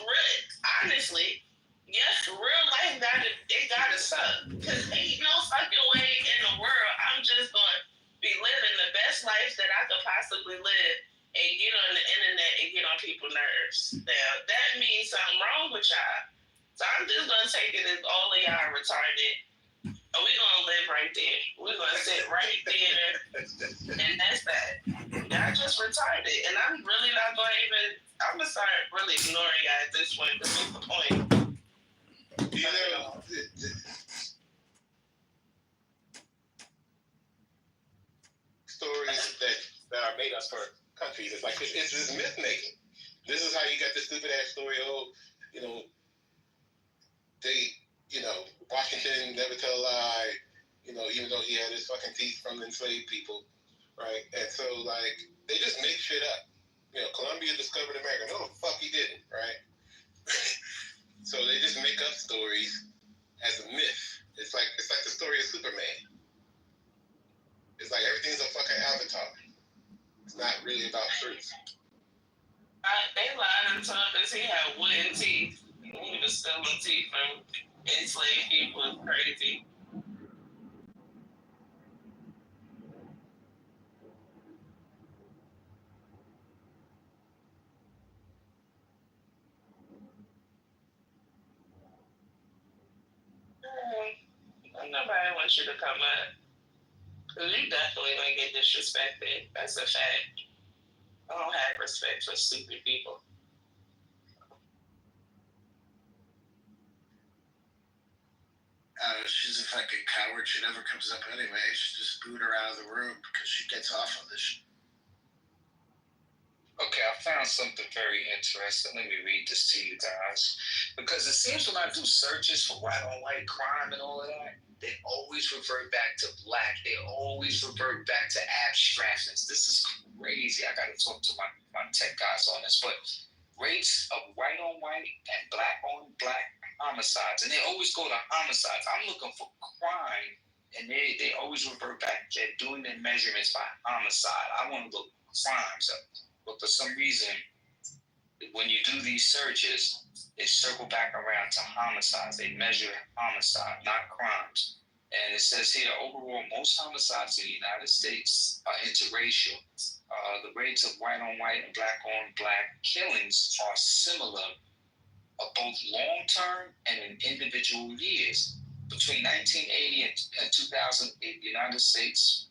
honestly, yes, real life gotta suck. Because ain't no fucking way in the world I'm just gonna be living the best life that I could possibly live and get on the internet and get on people's nerves. Now, that means something wrong with y'all. So I'm just gonna take it as all of y'all are retarded. And we're gonna live right there. We're gonna sit right there. And that's that. Y'all just retarded. And I'm really not I'm gonna start really ignoring y'all at this point. This is the point. You know, stories that are made up for countries. It's like, it's this myth making. This is how you got this stupid ass story. Washington never tell a lie, even though he had his fucking teeth from enslaved people, right? And so, like, they just make shit up. Columbia discovered America. No, the fuck he didn't, right? So they just make up stories as a myth. It's like the story of Superman. It's like everything's a fucking avatar. It's not really about truth. They lied and told us he had wooden teeth. He was stealing teeth from enslaved people. It's crazy. Nobody wants you to come up. Because you definitely gonna get disrespected. That's a fact. I don't have respect for stupid people. She's a fucking coward. She never comes up anyway. She just boot her out of the room because she gets off on this shit. Okay, I found something very interesting. Let me read this to you guys. Because it seems when I do searches for white on white crime and all of that, they always revert back to black. They always revert back to abstractness. This is crazy. I got to talk to my tech guys on this. But rates of white on white and black on black homicides, and they always go to homicides. I'm looking for crime, and they always revert back. They're doing their measurements by homicide. I want to look crimes up. But for some reason, when you do these searches, they circle back around to homicides. They measure homicide, not crimes. And it says here, overall, most homicides in the United States are interracial. The rates of white on white and black on black killings are similar of both long-term and in individual years. Between 1980 and 2008, the United States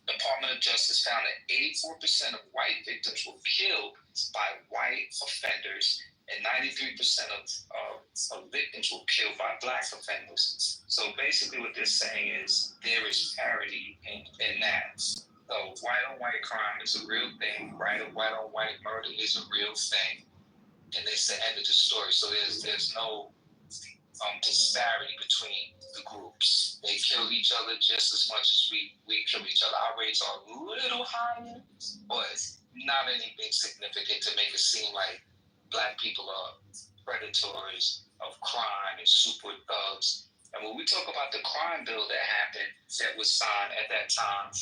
Department of Justice found that 84% of white victims were killed by white offenders, and 93% of victims were killed by black offenders. So basically what they're saying is there is parity in that. So white on white crime is a real thing. White on white murder is a real thing. And it's the end of the story. So there's no disparity between the groups. They kill each other just as much as we kill each other. Our rates are a little higher, but not anything significant to make it seem like black people are predators of crime and super thugs. And when we talk about the crime bill that happened, that was signed at that time,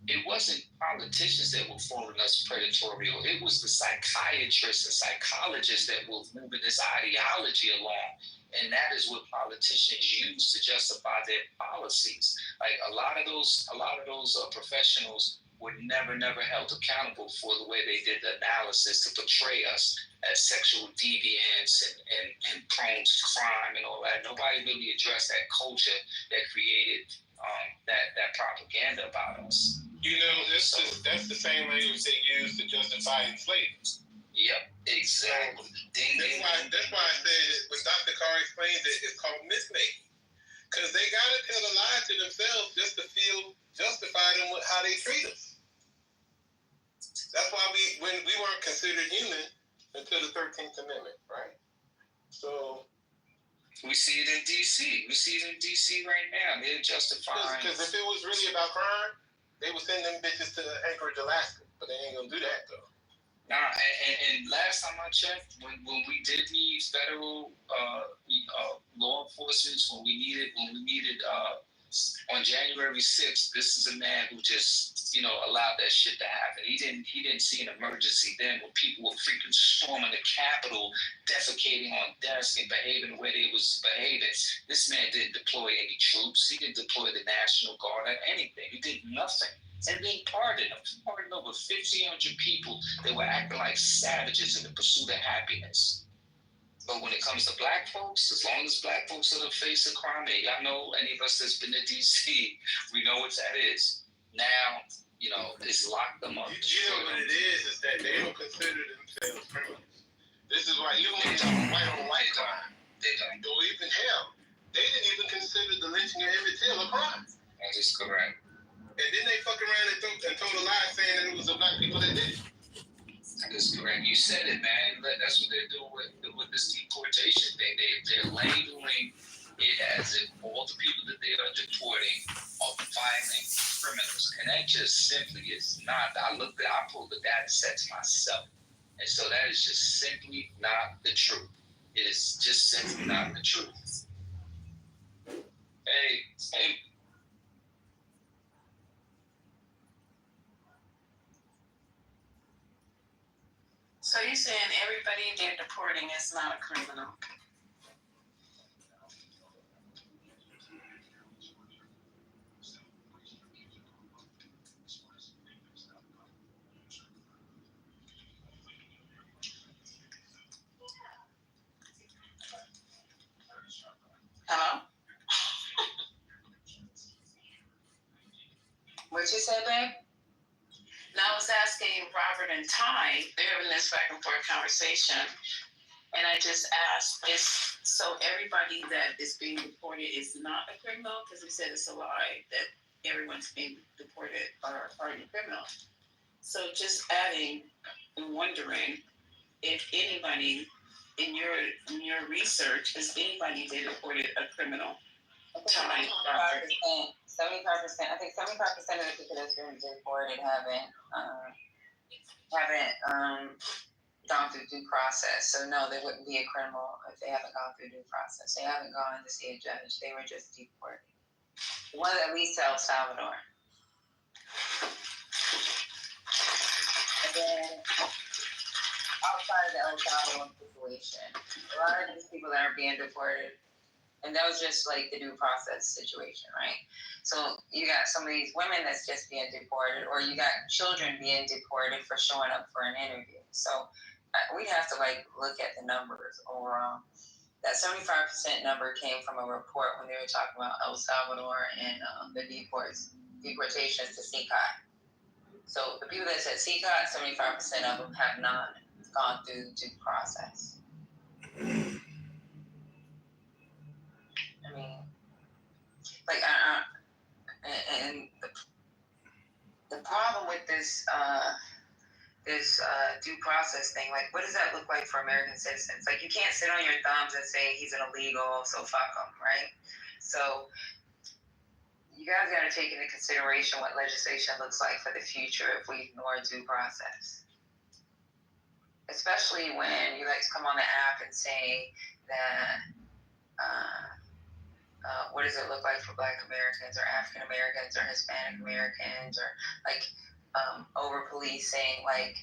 it wasn't politicians that were calling us predatorial. It was the psychiatrists and psychologists that were moving this ideology along. And that is what politicians use to justify their policies. Like a lot of those professionals were never held accountable for the way they did the analysis to portray us as sexual deviants and prone to crime and all that. Nobody really addressed that culture that created that propaganda about us. You know, that's the same language they use to justify enslavement. Yep, exactly. That's why I said when Dr. Carr explains it, it's called mismaking. Because they got to tell a lie to themselves just to feel justified in how they treat us. That's why we weren't considered human until the 13th Amendment, right? So we see it in D.C. We see it in D.C. right now. They're justifying. Because if it was really about crime, they would send them bitches to Anchorage, Alaska. But they ain't gonna do that though. Nah, and last time I checked, when we did need federal law enforcement, when we needed on January 6th, this is a man who just allowed that shit to happen. He didn't see an emergency then when people were freaking storming the Capitol, defecating on desks and behaving the way they was behaving. This man didn't deploy any troops. He didn't deploy the National Guard or anything. He did nothing. And they pardoned him. He pardoned over 1,500 people that were acting like savages in the pursuit of happiness. But when it comes to black folks, as long as black folks are the face of crime, and y'all know any of us that's been to D.C., we know what that is. Now, it's locked them up. You know what it is that they don't consider themselves criminals. This is why even when they talk white on white crime, they don't even hell. They didn't even consider the lynching of Emmett Till a crime. That is correct. And then they fuck around and told a lie saying that it was the black people that did it. That is correct. You said it, man. That's what they're doing with this deportation thing. They're labeling it as if all the people that they are deporting are violent criminals. And that just simply is not. I pulled the data set to myself. And so that is just simply not the truth. It is just simply not the truth. Hey. So you're saying everybody they're deporting is not a criminal? Hello? What you say, babe? Now I was asking Robert and Ty, they're having this back and forth conversation, and I just asked, so everybody that is being deported is not a criminal? Because we said it's a lie that everyone's being deported are a criminal. So just adding and wondering if anybody in your research, is anybody they deported a criminal? tonight. 75%. I think 75% of the people that's been deported haven't gone through due process. So no, they wouldn't be a criminal if they haven't gone through due process. They haven't gone to see a judge. They were just deported. One at least to El Salvador. And then outside of the El Salvador situation, a lot of these people that are being deported, and that was just like the due process situation, right? So you got some of these women that's just being deported, or you got children being deported for showing up for an interview. So we have to like look at the numbers overall. That 75% number came from a report when they were talking about El Salvador and the deportations to CCOT. So the people that's at CCOT, 75% of them have not gone through due process. I mean, like, and the problem with this due process thing, like, what does that look like for American citizens? Like, you can't sit on your thumbs and say he's an illegal, so fuck him, right? So you guys got to take into consideration what legislation looks like for the future if we ignore due process. Especially when you like to come on the app and say that, what does it look like for Black Americans or African Americans or Hispanic Americans, or like over policing? Like,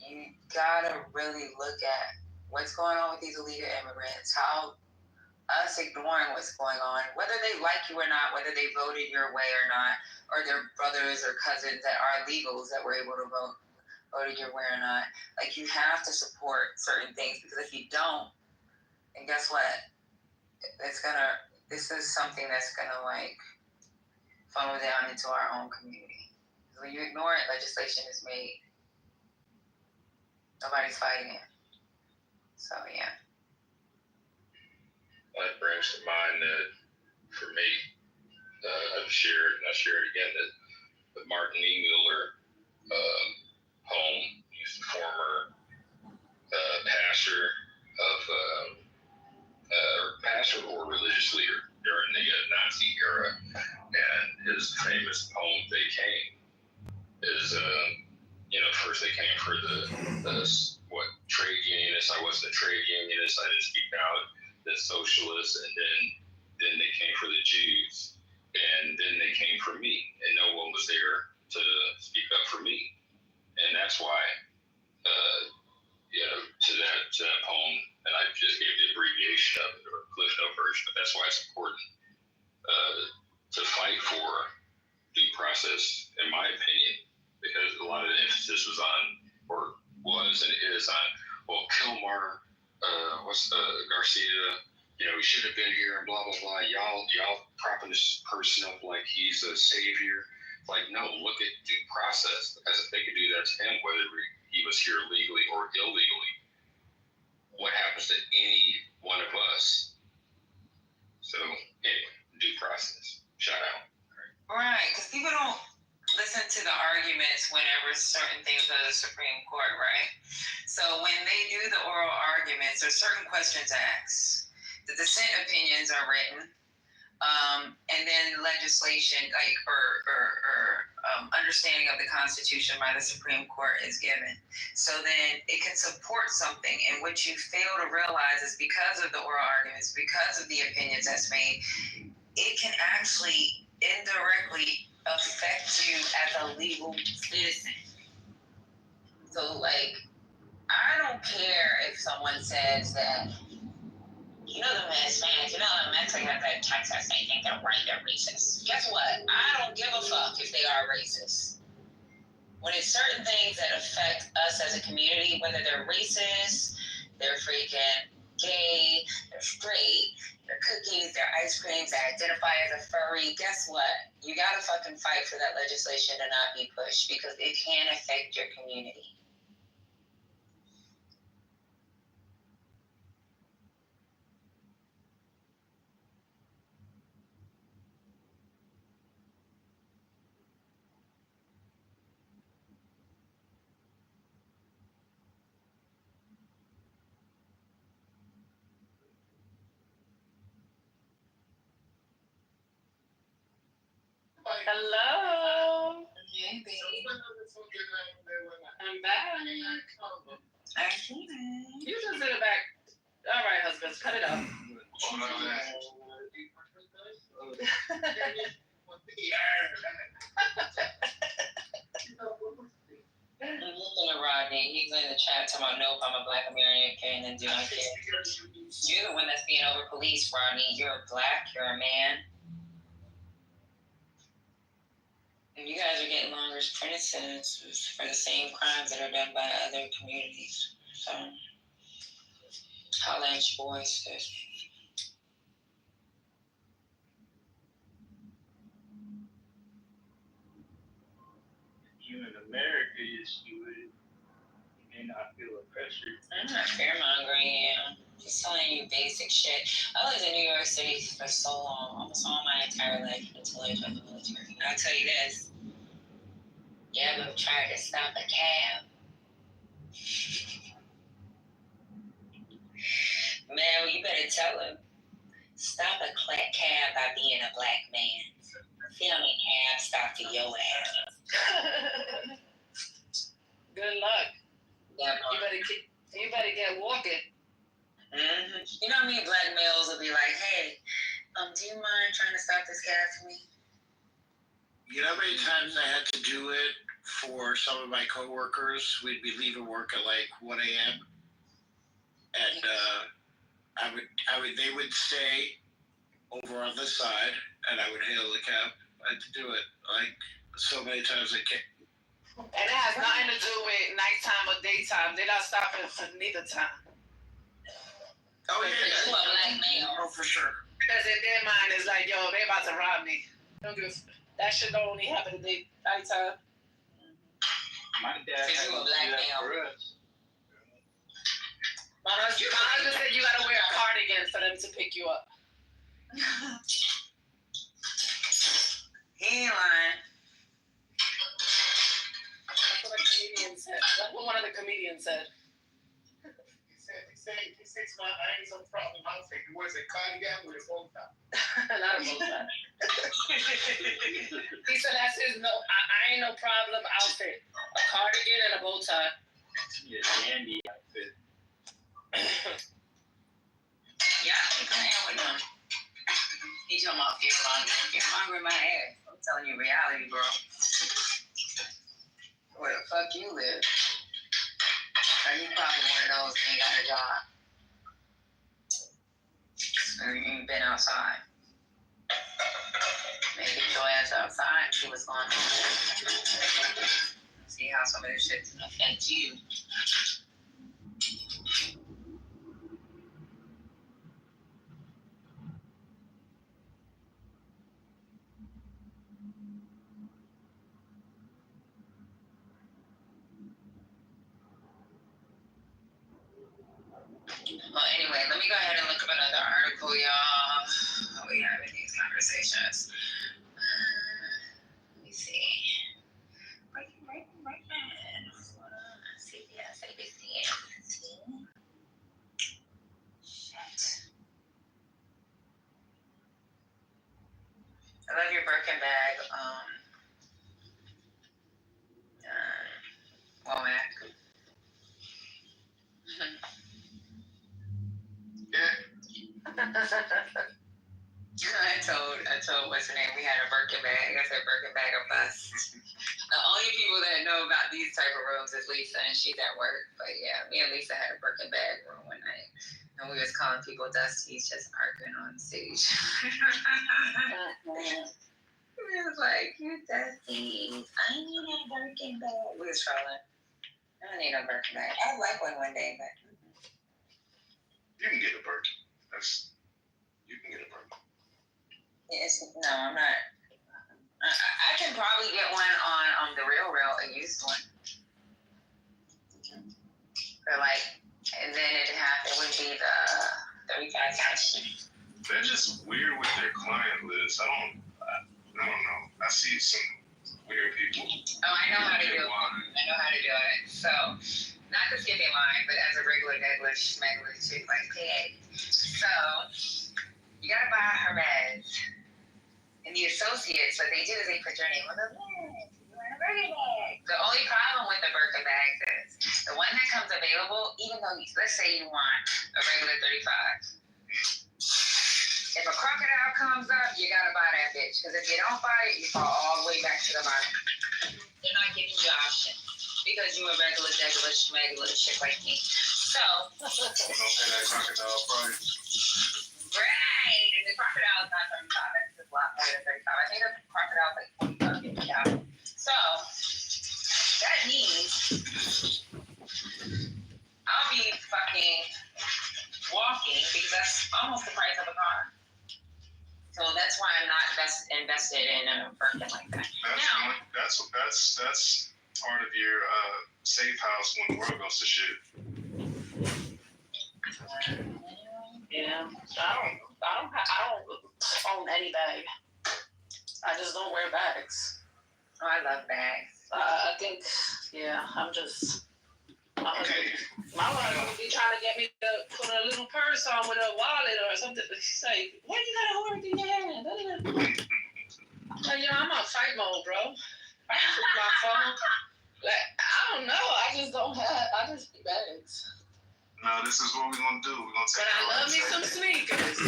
you gotta really look at what's going on with these illegal immigrants, how us ignoring what's going on, whether they like you or not, whether they voted your way or not, or their brothers or cousins that are illegals that were able to voted your way or not. Like, you have to support certain things, because if you don't, and guess what? This is something that's gonna like funnel down into our own community. When you ignore it, legislation is made. Nobody's fighting it. So yeah. That brings to mind that for me, I shared again that the Martin E. Mueller home. He's the former pastor or religious leader during the Nazi era, and his famous poem "They Came" is first they came for the trade unionists. I wasn't a trade unionist. I didn't speak out. The socialists, and then they came for the Jews, and then they came for me, and no one was there to speak up for me, and that's why to that poem, and I just gave the abbreviation of it, or Cliff Note version, but that's why it's important to fight for due process, in my opinion, because a lot of the emphasis was on, or was and is on, well, Kilmar, Garcia, he should have been here and blah, blah, blah. Y'all propping this person up like he's a savior. Like, no, look at due process, because if they could do that to him, whether he was here legally or illegally, what happens to any one of us? So, anyway, due process. Shout out. Right, because people don't listen to the arguments whenever certain things go to the Supreme Court, right? So when they do the oral arguments, there's certain questions asked. The dissent opinions are written, and then legislation, like or understanding of the Constitution by the Supreme Court is given. So then it can support something, and what you fail to realize is because of the oral arguments, because of the opinions that's made, it can actually indirectly affect you as a legal citizen. So, like, I don't care if someone says that, the Hispanics, the Mexicans that Texas, they think they're right, they're racist. Guess what? I don't give a fuck if they are racist. When it's certain things that affect us as a community, whether they're racist, they're freaking gay, they're straight, they're cookies, they're ice creams, they identify as a furry, guess what? You gotta fucking fight for that legislation to not be pushed, because it can affect your community. Hello. Hey, baby. I'm back. I see that. You just sit it back. All right, husbands, cut it up. I'm looking at Rodney. He's in the chat talking about nope, I'm a black American and do not care. You're the one that's being over police, Rodney. You're black, you're a man. And you guys are getting longer prison sentences for the same crimes that are done by other communities. So, holla at your boys, sis. You in America, you may not feel the pressure. I'm not fear-mongering you. Just telling you basic shit. I lived in New York City for so long, almost all my entire life until I joined the military. I'll tell you this. You ever tried to stop a cab? Man, well, you better tell him. Stop a cab by being a black man. If you don't need cab, stop for your ass. Good luck. Yeah, you better get walking. Mm-hmm. You know how many black males will be like, hey, do you mind trying to stop this cab for me? You know how many times I had to do it for some of my coworkers? We'd be leaving work at like 1 a.m. and they would stay over on this side, and I would hail the cab. I had to do it like so many times. And it has nothing to do with nighttime or daytime. They're not stopping for neither time. Oh yeah, You a black male. Oh, for sure. Because in their mind, it's like, yo, they about to rob me. That shit don't only happen at nighttime. My dad had to do that for us. My husband said you gotta wear a cardigan for them to pick you up. He ain't lying. That's what a comedian said. That's what one of the comedians said. He said, I ain't no problem. I'll take it. Was it cardigan with a bow tie? Not a bow tie. He said that's his I ain't no problem outfit. A cardigan and a bow tie. Yeah, dandy outfit. Yeah, I ain't playing with them. He talking about fear-mongering. Fear-mongering my ass. I'm telling you reality, bro. Where the fuck you live? Or you probably one of those that ain't got a job. Or you ain't been outside. Maybe get your ass outside and see what's going on. See how some of this shit can affect you. Well, anyway, let me go ahead and look up another article, y'all. How we having these conversations. Let me see. CBS, ABC, NBC. Shit. I love your Birkin bag. Womack. I told what's her name, we had a Birkin bag. I said Birkin bag of us. The only people that know about these type of rooms is Lisa, and she's at work. But yeah, me and Lisa had a Birkin bag room one night, and we was calling people Dusties, just arguing on stage. We was like, you Dusties, I need a Birkin bag. We was trolling. I don't need no Birkin bag. I'd like one day, but You can get a Birkin. You can get a Birkin. no, I'm not. I can probably get one on the Real, a used one. Or like, and then it wouldn't be the 35,000. They're just weird with their client list. I don't know. I see some weird people. Oh, I know how to do it. So, not to skip in line, but as a regular English chick like PA. So, you gotta buy her meds. And the associates, what they do is they put your name on the bag. The only problem with the Birkin bags is the one that comes available, even though let's say you want a regular 35. If a crocodile comes up, you gotta buy that bitch. Because if you don't buy it, you fall all the way back to the bottom. They're not giving you option because you're a regular, schmegular chick like me. So, We're gonna pay that crocodile price. right, and the crocodile is not 35. That's just a lot more than 35. I think the crocodile is like 45, 50,000. So that means I'll be fucking walking because that's almost the price of a car. So that's why I'm not invested in a Birkin like that. That's part of your safe house when the world goes to shit. Yeah, I don't own any bag. I just don't wear bags. Oh, I love bags. I think, yeah, my wife would be trying to get me to put a little purse on with a wallet or something. She's like, why you gotta hold everything in your hand? Like, I'm on fight mode, bro. I can put my phone. Like, I don't know. I just be bags. No, this is what we're gonna do. We're gonna take. But I love me some sneakers.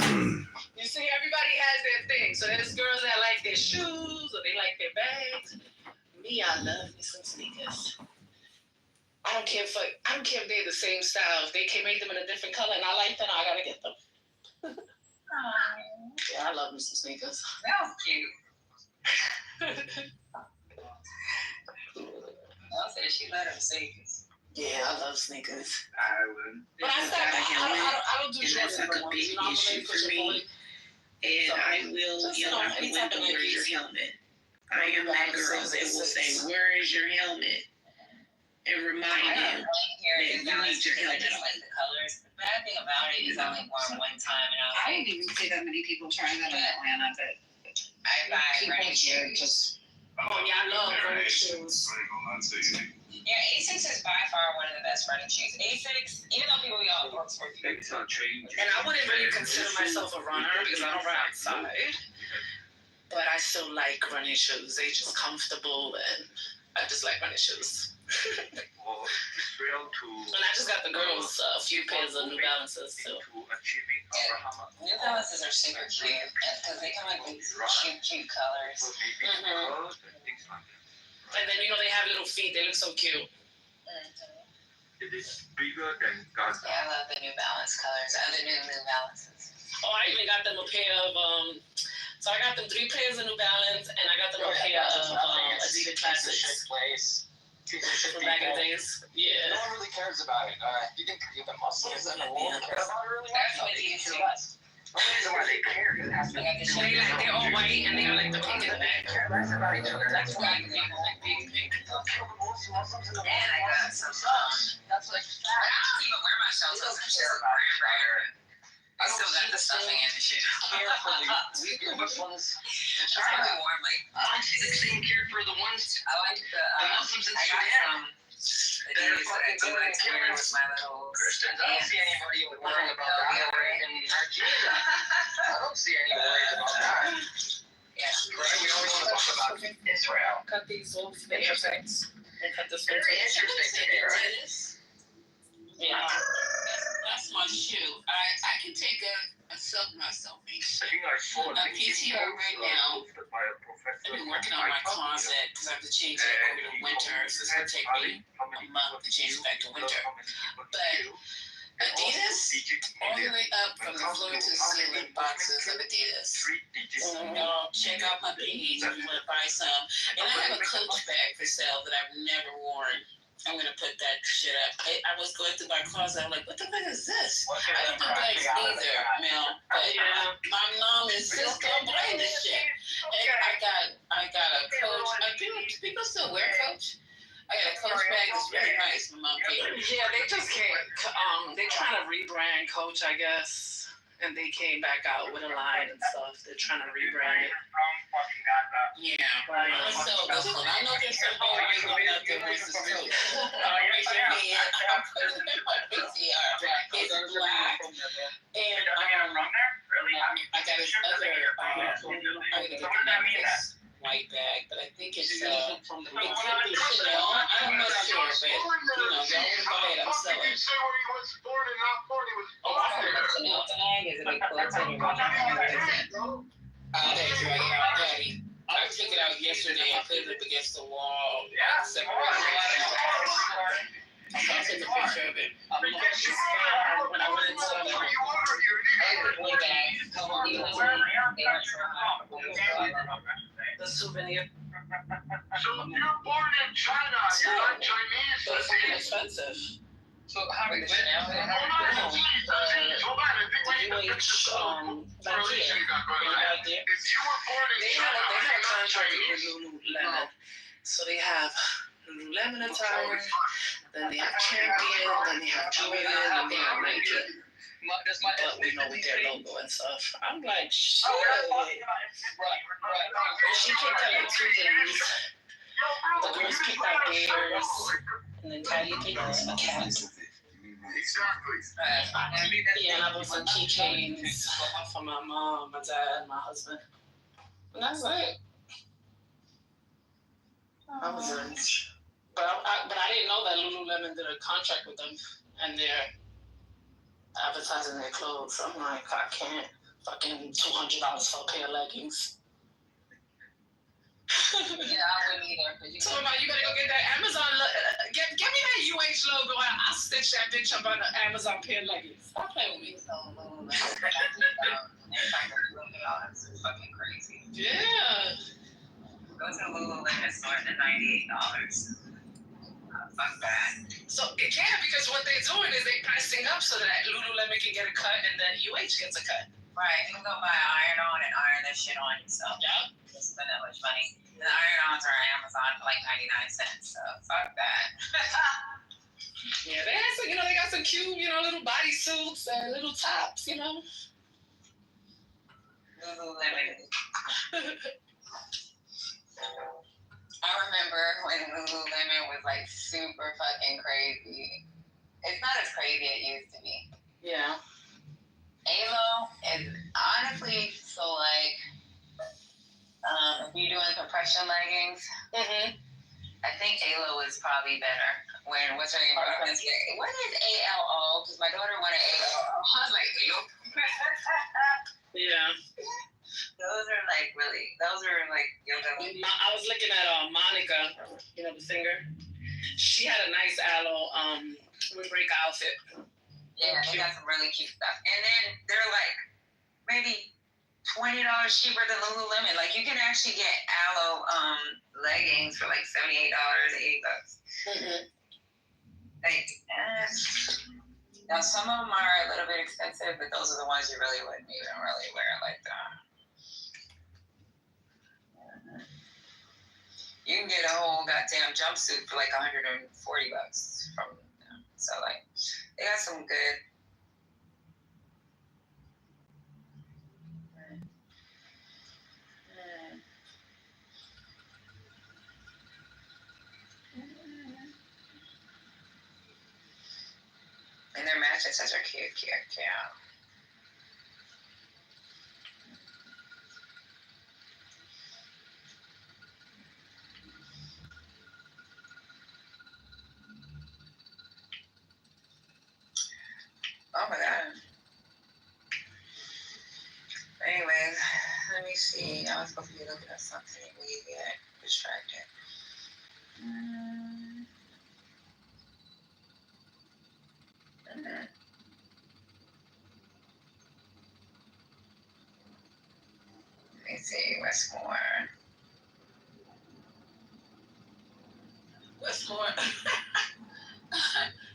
You see, everybody has their thing. So there's girls that like their shoes or they like their bags. Me, I love me some sneakers. I don't care if they're the same style. If they can make them in a different color and I like them, I gotta get them. Yeah, I love me some sneakers. That was cute. I'll say she let her sneakers. Yeah, I love sneakers. I would. But I don't do That's like a big issue for me. And I will yell out the window, where's your helmet? I am that girl that will say, where is your helmet? And remind them that you need your helmet. I just like the colors. The bad thing about it is I only wore them one time, and I didn't even see that many people trying that in Atlanta, but I buy people running here shoes. just. Oh, yeah, I love running shoes. I ain't gonna lie to you. Yeah, Asics is by far one of the best running shoes. Asics, even though people yell at works for you. And I wouldn't really consider myself a runner because I don't run outside. But I still like running shoes. They're just comfortable and I just like running shoes. And I just got the girls a few pairs of New Balances too. New Balances are super cute because they come in these cute colors. Mm-hmm. And then they have little feet. They look so cute. It is bigger than Gaza. Yeah, I love the New Balance colors. The New Balances. Oh, I even got them a pair of so I got them 3 pairs of New Balance and I got them a pair of Adidas Classics. From back in the days. Yeah. No one really cares about it. You think the Muslims and the world care about it really much? That's what Adidas do. The reason why they care is it has to be. They're all white and they got like the pink in the back. That's about each other. That's why they got like big pink. And I got some socks. That's like I don't even wear my shells. I'm just brand. I still got the stuffing in the shoe. Care for the weaker Muslims. I probably wore like. I like the same care for the ones. I like the Muslims in I got Sudan. Adidas that I do like to wear with my little. Christians. I don't see anybody worrying about that in Nigeria. I don't see any worries about that. Yeah. Right? We always want to talk about Israel. Cut these little interesting. And cut this one. Very interesting to me, right? Yeah. That's my shoe. I can take a selfie. I think I saw A PTR right now. I've been working on my closet because I have to change it over to winter. So it's going to take me a month to change it back to winter. But Adidas, all the way up from the floor to the ceiling, boxes of Adidas. Check out my page if you want to buy some. And I have a Coach bag for sale that I've never worn. I'm going to put that shit up. I was going through my closet. I'm like, what the fuck is this? I don't do bags either, Mel. But my mom insists on buying this shit. And I got a Coach. People still wear Coach. I got a Coach bag that's really nice. My mom gave me. Yeah, they just can't. They're trying to rebrand Coach, I guess. And they came back out with a line and stuff. They're trying to rebrand it. Yeah. I'm so this one. I know there's some very going out there versus Coach. Raise your hand. I'm putting it in my PCR. It's black. And I got his other, I gotta get the name of this white bag, but I think it's, it could be Chanel, I'm not sure, but, y'all want to buy it, I'm selling. Oh, I heard a Chanel tag. Is it a quilted or what is it? I had to drag it out, Patty. I took it out yesterday and put it up against the wall. Separated it out. So I took a picture of it. When I went into the souvenir. So you're born in China, you're not Chinese. But it's expensive. So how did Hold on, I think we need to fix the correlation you got going on. If you were born in They China, have a you're not contract with Chinese. Lululemon. So they have Lululemon attire, then they have Champion, then they have Jordan, and they have Nike. But we know with their logo and stuff. I'm like, shit. And she picked out like 2 things. The girls picked out bears, and then Kylie picked out a cat. Yeah, and I bought some keychains for my mom, my dad, my husband. And that's it. I was rich. But I didn't know that Lululemon did a contract with them, and they're advertising their clothes. I'm like, I can't. Fucking $200 for a pair of leggings. Yeah, I wouldn't either. So you better go get that Amazon. Get me that UH logo. I'll stitch that bitch up on the Amazon pair of leggings. Stop playing with me. So Lululemon, they're trying to look it out. It's fucking crazy. Yeah. Go to Lululemon store for $98. Fuck that. So yeah, because what they're doing is they're pricing up so that Lululemon can get a cut and then UH gets a cut. Right, you can go buy iron-on and iron that shit on yourself. Yeah. Just spend that much money. And the iron-ons are on Amazon for like 99 cents, so fuck that. Yeah, they have some, they got some cute, little bodysuits and little tops, Lululemon. I remember when Lululemon was like super fucking crazy. It's not as crazy as it used to be. Yeah. Alo is honestly so like, if you're doing compression leggings, I think Alo is probably better. What's her name? What is ALO? Because my daughter wanted ALO. I was like, Alo? Yeah. Those are like, I was looking at Monica, the singer. She had a nice aloe windbreaker outfit. Yeah, they got some really cute stuff. And then they're like maybe $20 cheaper than Lululemon. Like you can actually get aloe leggings for like $78, $80. Like, now some of them are a little bit expensive, but those are the ones you really wouldn't even really wear like that. You can get a whole goddamn jumpsuit for like $140 from them. So like, they got some good. And their matches are cute. Oh my god. Anyways, let me see. I was supposed to be looking at something. We get distracted. Let me see. Westmore.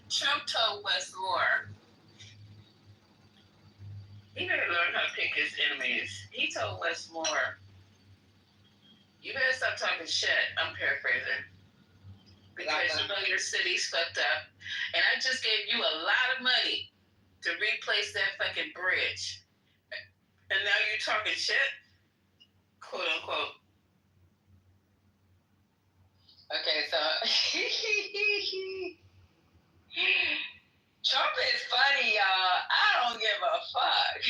Trump told Westmore, he better learn how to pick his enemies. He told Westmore, you better stop talking shit. I'm paraphrasing. Because your city's fucked up. And I just gave you a lot of money to replace that fucking bridge. And now you're talking shit? Quote unquote. Okay, so Trump is funny, y'all. I don't give a fuck.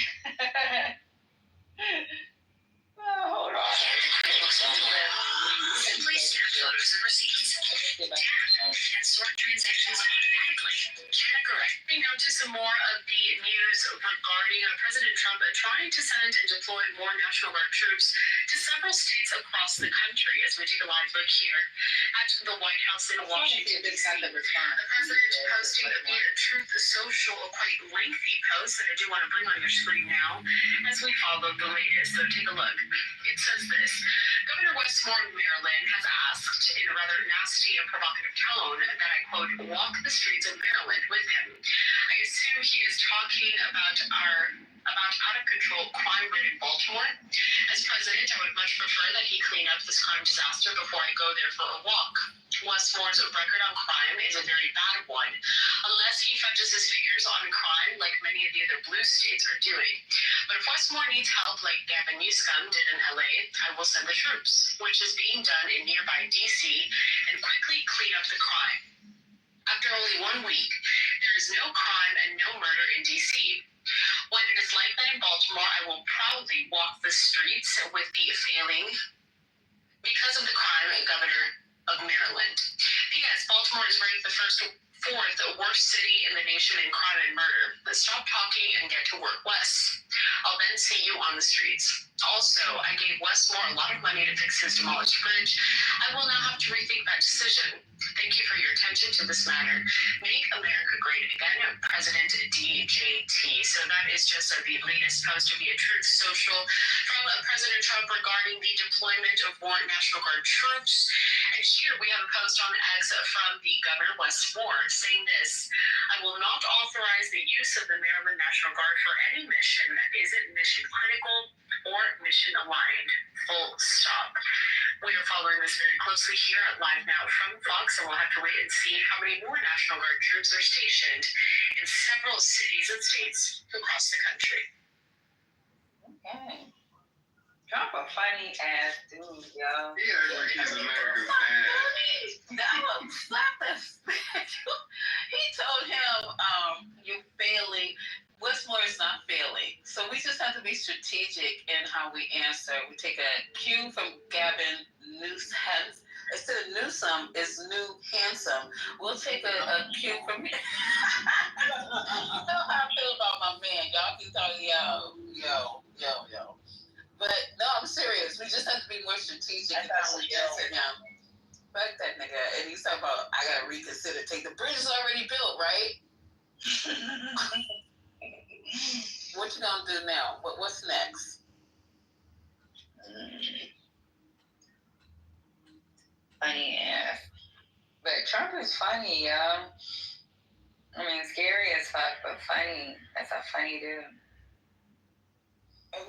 Correct. Now to some more of the news regarding President Trump trying to send and deploy more National Guard troops to several states across the country. As we take a live look here at the White House in Washington, D.C. The president posting via Truth Social a quite lengthy post that I do want to bring on your screen now as we follow the latest. So take a look. It says this: Governor Westmore of Maryland has asked in a rather nasty and provocative tone that I quote, walk the streets of Maryland with him. I assume he is talking about out of control crime rate in Baltimore. As president, I would much prefer that he clean up this crime disaster before I go there for a walk. Westmore's record on crime is a very bad one, unless he fudges his figures on crime like many of the other blue states are doing. But if Westmore needs help like Gavin Newsom did in LA, I will send the troops, which is being done in nearby DC, and quickly clean up the crime. After only 1 week, there is no crime and no murder in DC. When it is like that in Baltimore, I will proudly walk the streets with the failing because of the crime governor of Maryland. P.S. Baltimore is ranked the fourth worst city in the nation in crime and murder. But stop talking and get to work, Wes. I'll then see you on the streets. Also, I gave Westmore a lot of money to fix his demolished bridge. I will now have to rethink that decision. Thank you for your attention to this matter. Make America Great Again, President DJT. So that is just the latest post via Truth Social from President Trump regarding the deployment of more National Guard troops. And here we have a post on X from the Governor Westmore saying this: I will not authorize the use of the Maryland National Guard for any mission that isn't mission critical or mission aligned. Full stop. We are following this very closely here at Live Now from Fox, and we'll have to wait and see how many more National Guard troops are stationed in several cities and states across the country. Okay. Trump a funny ass dude, yo. Yeah, like he's America's dad. No, stop this. He told him, you're failing. Westmore is not failing. So we just have to be strategic in how we answer. We take a cue from Gavin Newsom. Instead of Newsom, it's New Handsome. We'll take a cue from him. You know how I feel about my man. Y'all keep talking, yo. But no, I'm serious. We just have to be more strategic in how we answer him. Fuck that nigga. And he's talking about, I gotta reconsider. The bridge is already built, right? What you gonna do now? What's next? Funny ass. But Trump is funny, yo. I mean, scary as fuck, but funny. That's a funny dude.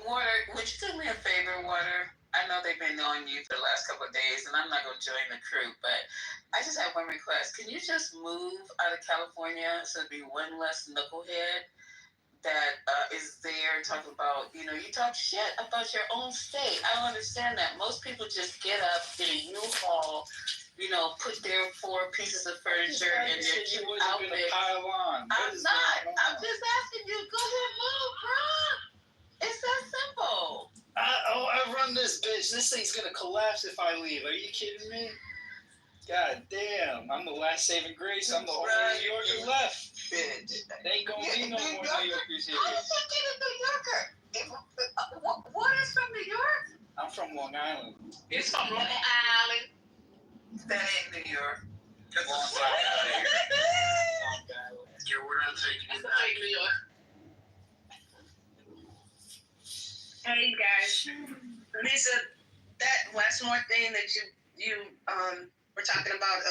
Water, would you do me a favor, Water? I know they've been knowing you for the last couple of days, and I'm not going to join the crew, but I just have one request. Can you just move out of California so there'll be one less knucklehead that is there talking about, you talk shit about your own state. I don't understand that. Most people just get up, get a U-Haul, put their 4 pieces of furniture in their cute outfit. I'm not. I'm just asking you, go ahead, move, bro. It's that simple. I run this bitch. This thing's gonna collapse if I leave. Are you kidding me? God damn. I'm the last saving grace. I'm the only New Yorker left. Bitch. They ain't gonna be no more New Yorkers here. How did you get a New Yorker? What is from New York? I'm from Long Island. It's from Long Island. That ain't New York. Long Island. Yeah, we're not taking it That's a fake New York. Hey guys, Lisa, that Westmore thing that you were talking about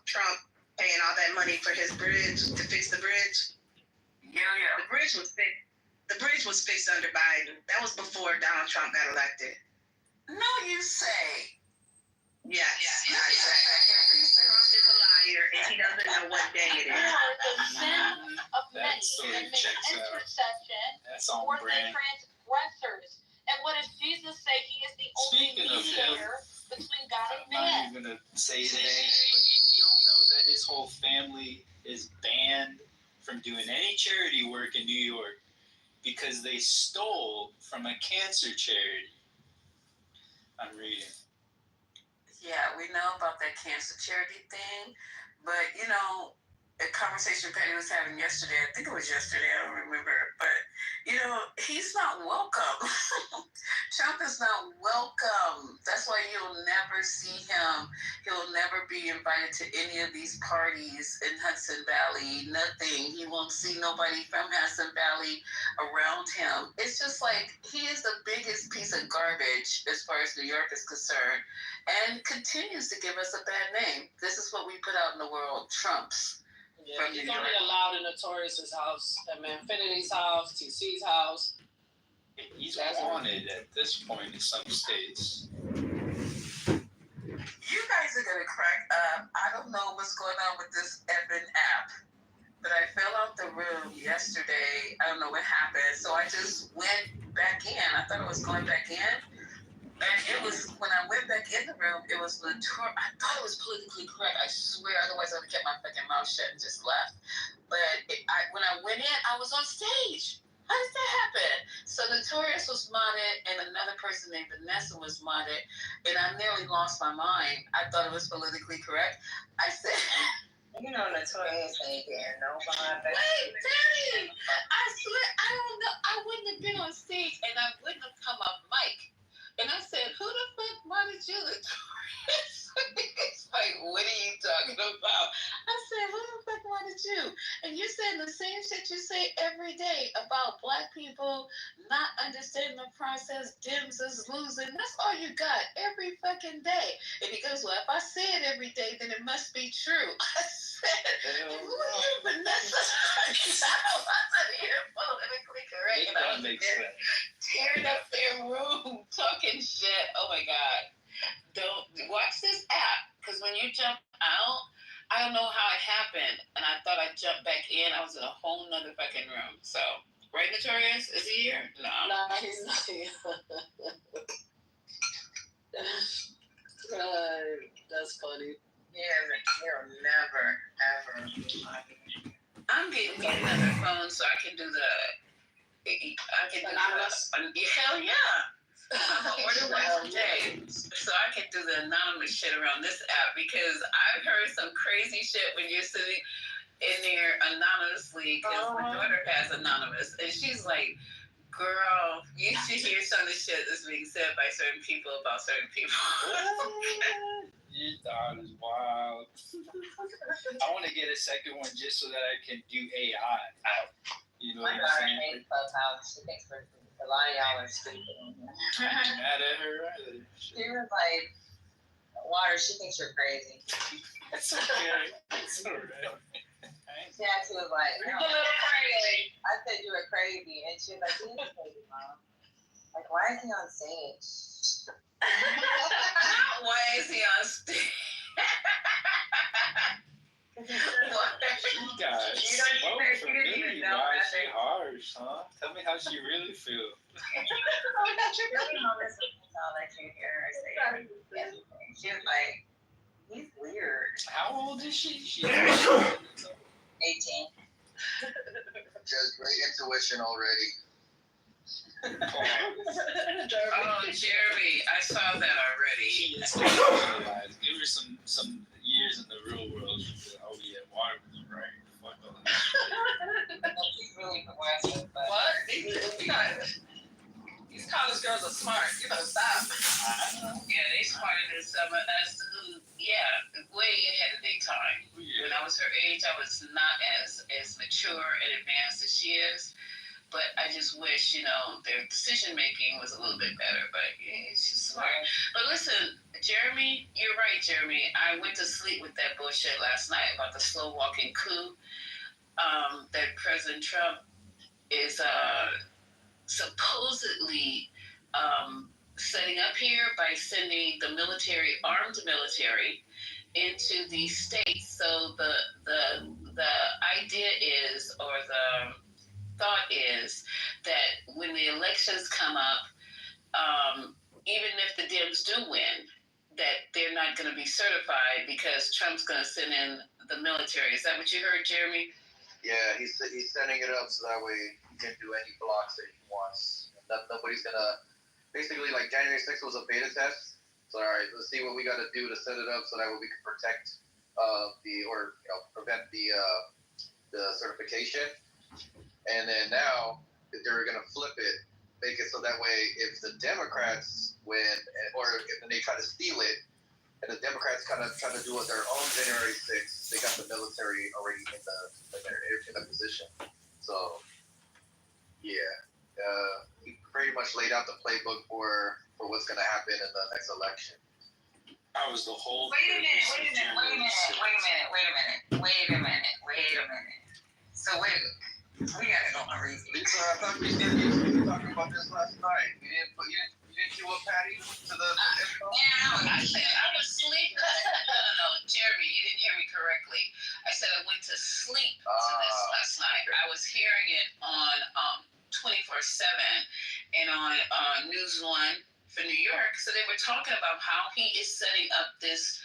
Trump paying all that money for his bridge to fix the bridge. Yeah. The bridge was fixed. The bridge was fixed under Biden. That was before Donald Trump got elected. No, you say. Yes. I say. Trump is a liar, and he doesn't know what day it is. The sin of That many story and make checks out. intercession That's on for the brand. transgressors. And what does Jesus say? He is the only Speaking of mediator between God and I'm not man. even gonna say his name, but you don't know that his whole family is banned from doing any charity work in New York because they stole from a cancer charity. I'm reading. Yeah, we know about that cancer charity thing, but a conversation Patty was having yesterday. I think it was yesterday. I don't remember. But, he's not welcome. Trump is not welcome. That's why you'll never see him. He'll never be invited to any of these parties in Hudson Valley. Nothing. He won't see nobody from Hudson Valley around him. It's just like he is the biggest piece of garbage as far as New York is concerned, and continues to give us a bad name. This is what we put out in the world, Trumps. Yeah, he's only allowed in Notorious's house, Infinity's house, TC's house. He's wanted at this point in some states. You guys are gonna crack up. I don't know what's going on with this effing app, but I fell out the room yesterday. I don't know what happened, so I just went back in. I thought I was going back in. And it was, when I went back in the room, it was I thought it was politically correct. I swear, otherwise I would have kept my fucking mouth shut and just left. But when I went in, I was on stage. How did that happen? So Notorious was modded, and another person named Vanessa was modded, and I nearly lost my mind. I thought it was politically correct. I said... Notorious ain't getting no mod. Wait, Daddy! I swear, I don't know. I wouldn't have been on stage, and I wouldn't have come off mic. And I said, who the fuck modded you, Notorious? It's like, what are you talking about? I said, who the fuck modded you? And you're saying the same shit you say every day about black people not understanding the process, Dems is losing. That's all you got every fucking day. And he goes, well, if I say it every day, then it must be true. I said, who are you, Vanessa? I wasn't here politically correct. And I was there tearing up their room, talking shit. Oh my God. Don't watch this app, because when you jump out, I don't know how it happened, and I thought I jumped back in. I was in a whole nother fucking room. So, right, Notorious? Is he here? No. No, he's not here. That's funny. He'll never, ever. I'm getting me another phone so I can do hell yeah. I'm gonna order one today so I can do the anonymous shit around this app, because I've heard some crazy shit when you're sitting in there anonymously, because my daughter has anonymous, and she's like, girl, you should hear some of the shit that's being said by certain people about certain people. Your daughter's wild. I want to get a second one just so that I can do AI. You know My what I'm daughter saying? hates Clubhouse. She thinks a lot of y'all are stupid. I'm mad at her either. She was like, Water, she thinks you're crazy. It's okay. It's alright. She actually was like, You're a little crazy. I said you were crazy. And she was like, you ain't crazy, Mom. Like, why is he on stage? Why is he on stage? You guys spoke for me. Why is she harsh, huh? Tell me how she really feels. I'll let you hear her say everything. She was like, he's weird. How old is she? She's 18. She has great intuition already. Oh, Jeremy, I saw that already. She is realized. Give her some years in the real world. She'll be like, oh yeah, Water was right. Fuck all that. She's really progressive. But What? These college girls are smart. You better stop. Yeah, they smarter than some of us who, way ahead of their time. When I was her age, I was not as mature and advanced as she is. But I just wish, their decision making was a little bit better. But she's smart. But listen, Jeremy, you're right, Jeremy. I went to sleep with that bullshit last night about the slow walking coup that President Trump is supposedly setting up here by sending the armed military into these states. So the idea is, or the thought is, that when the elections come up, even if the Dems do win, that they're not going to be certified because Trump's going to send in the military. Is that what you heard, Jeremy? Yeah, he's setting it up so that way he can do any blocks that he wants. Nobody's gonna, basically, like January 6th was a beta test. So all right, let's see what we got to do to set it up so that way we can protect prevent the certification, and then now they're gonna flip it, make it so that way if the Democrats win, or if they try to steal it, and the Democrats kind of try to do it their own January 6th, they got the military already in the position. So yeah, he pretty much laid out the playbook for what's gonna happen in the next election. That was the whole. Wait a minute. So wait, we gotta go on reason. Lisa, I thought we were talking about this last night. You didn't queue up Patty to the info? Yeah, I was asleep. No, Jeremy, you didn't hear me correctly. I said I went to sleep to this last night. Okay. I was hearing it on 24/7 and on News One for New York. So they were talking about how he is setting up this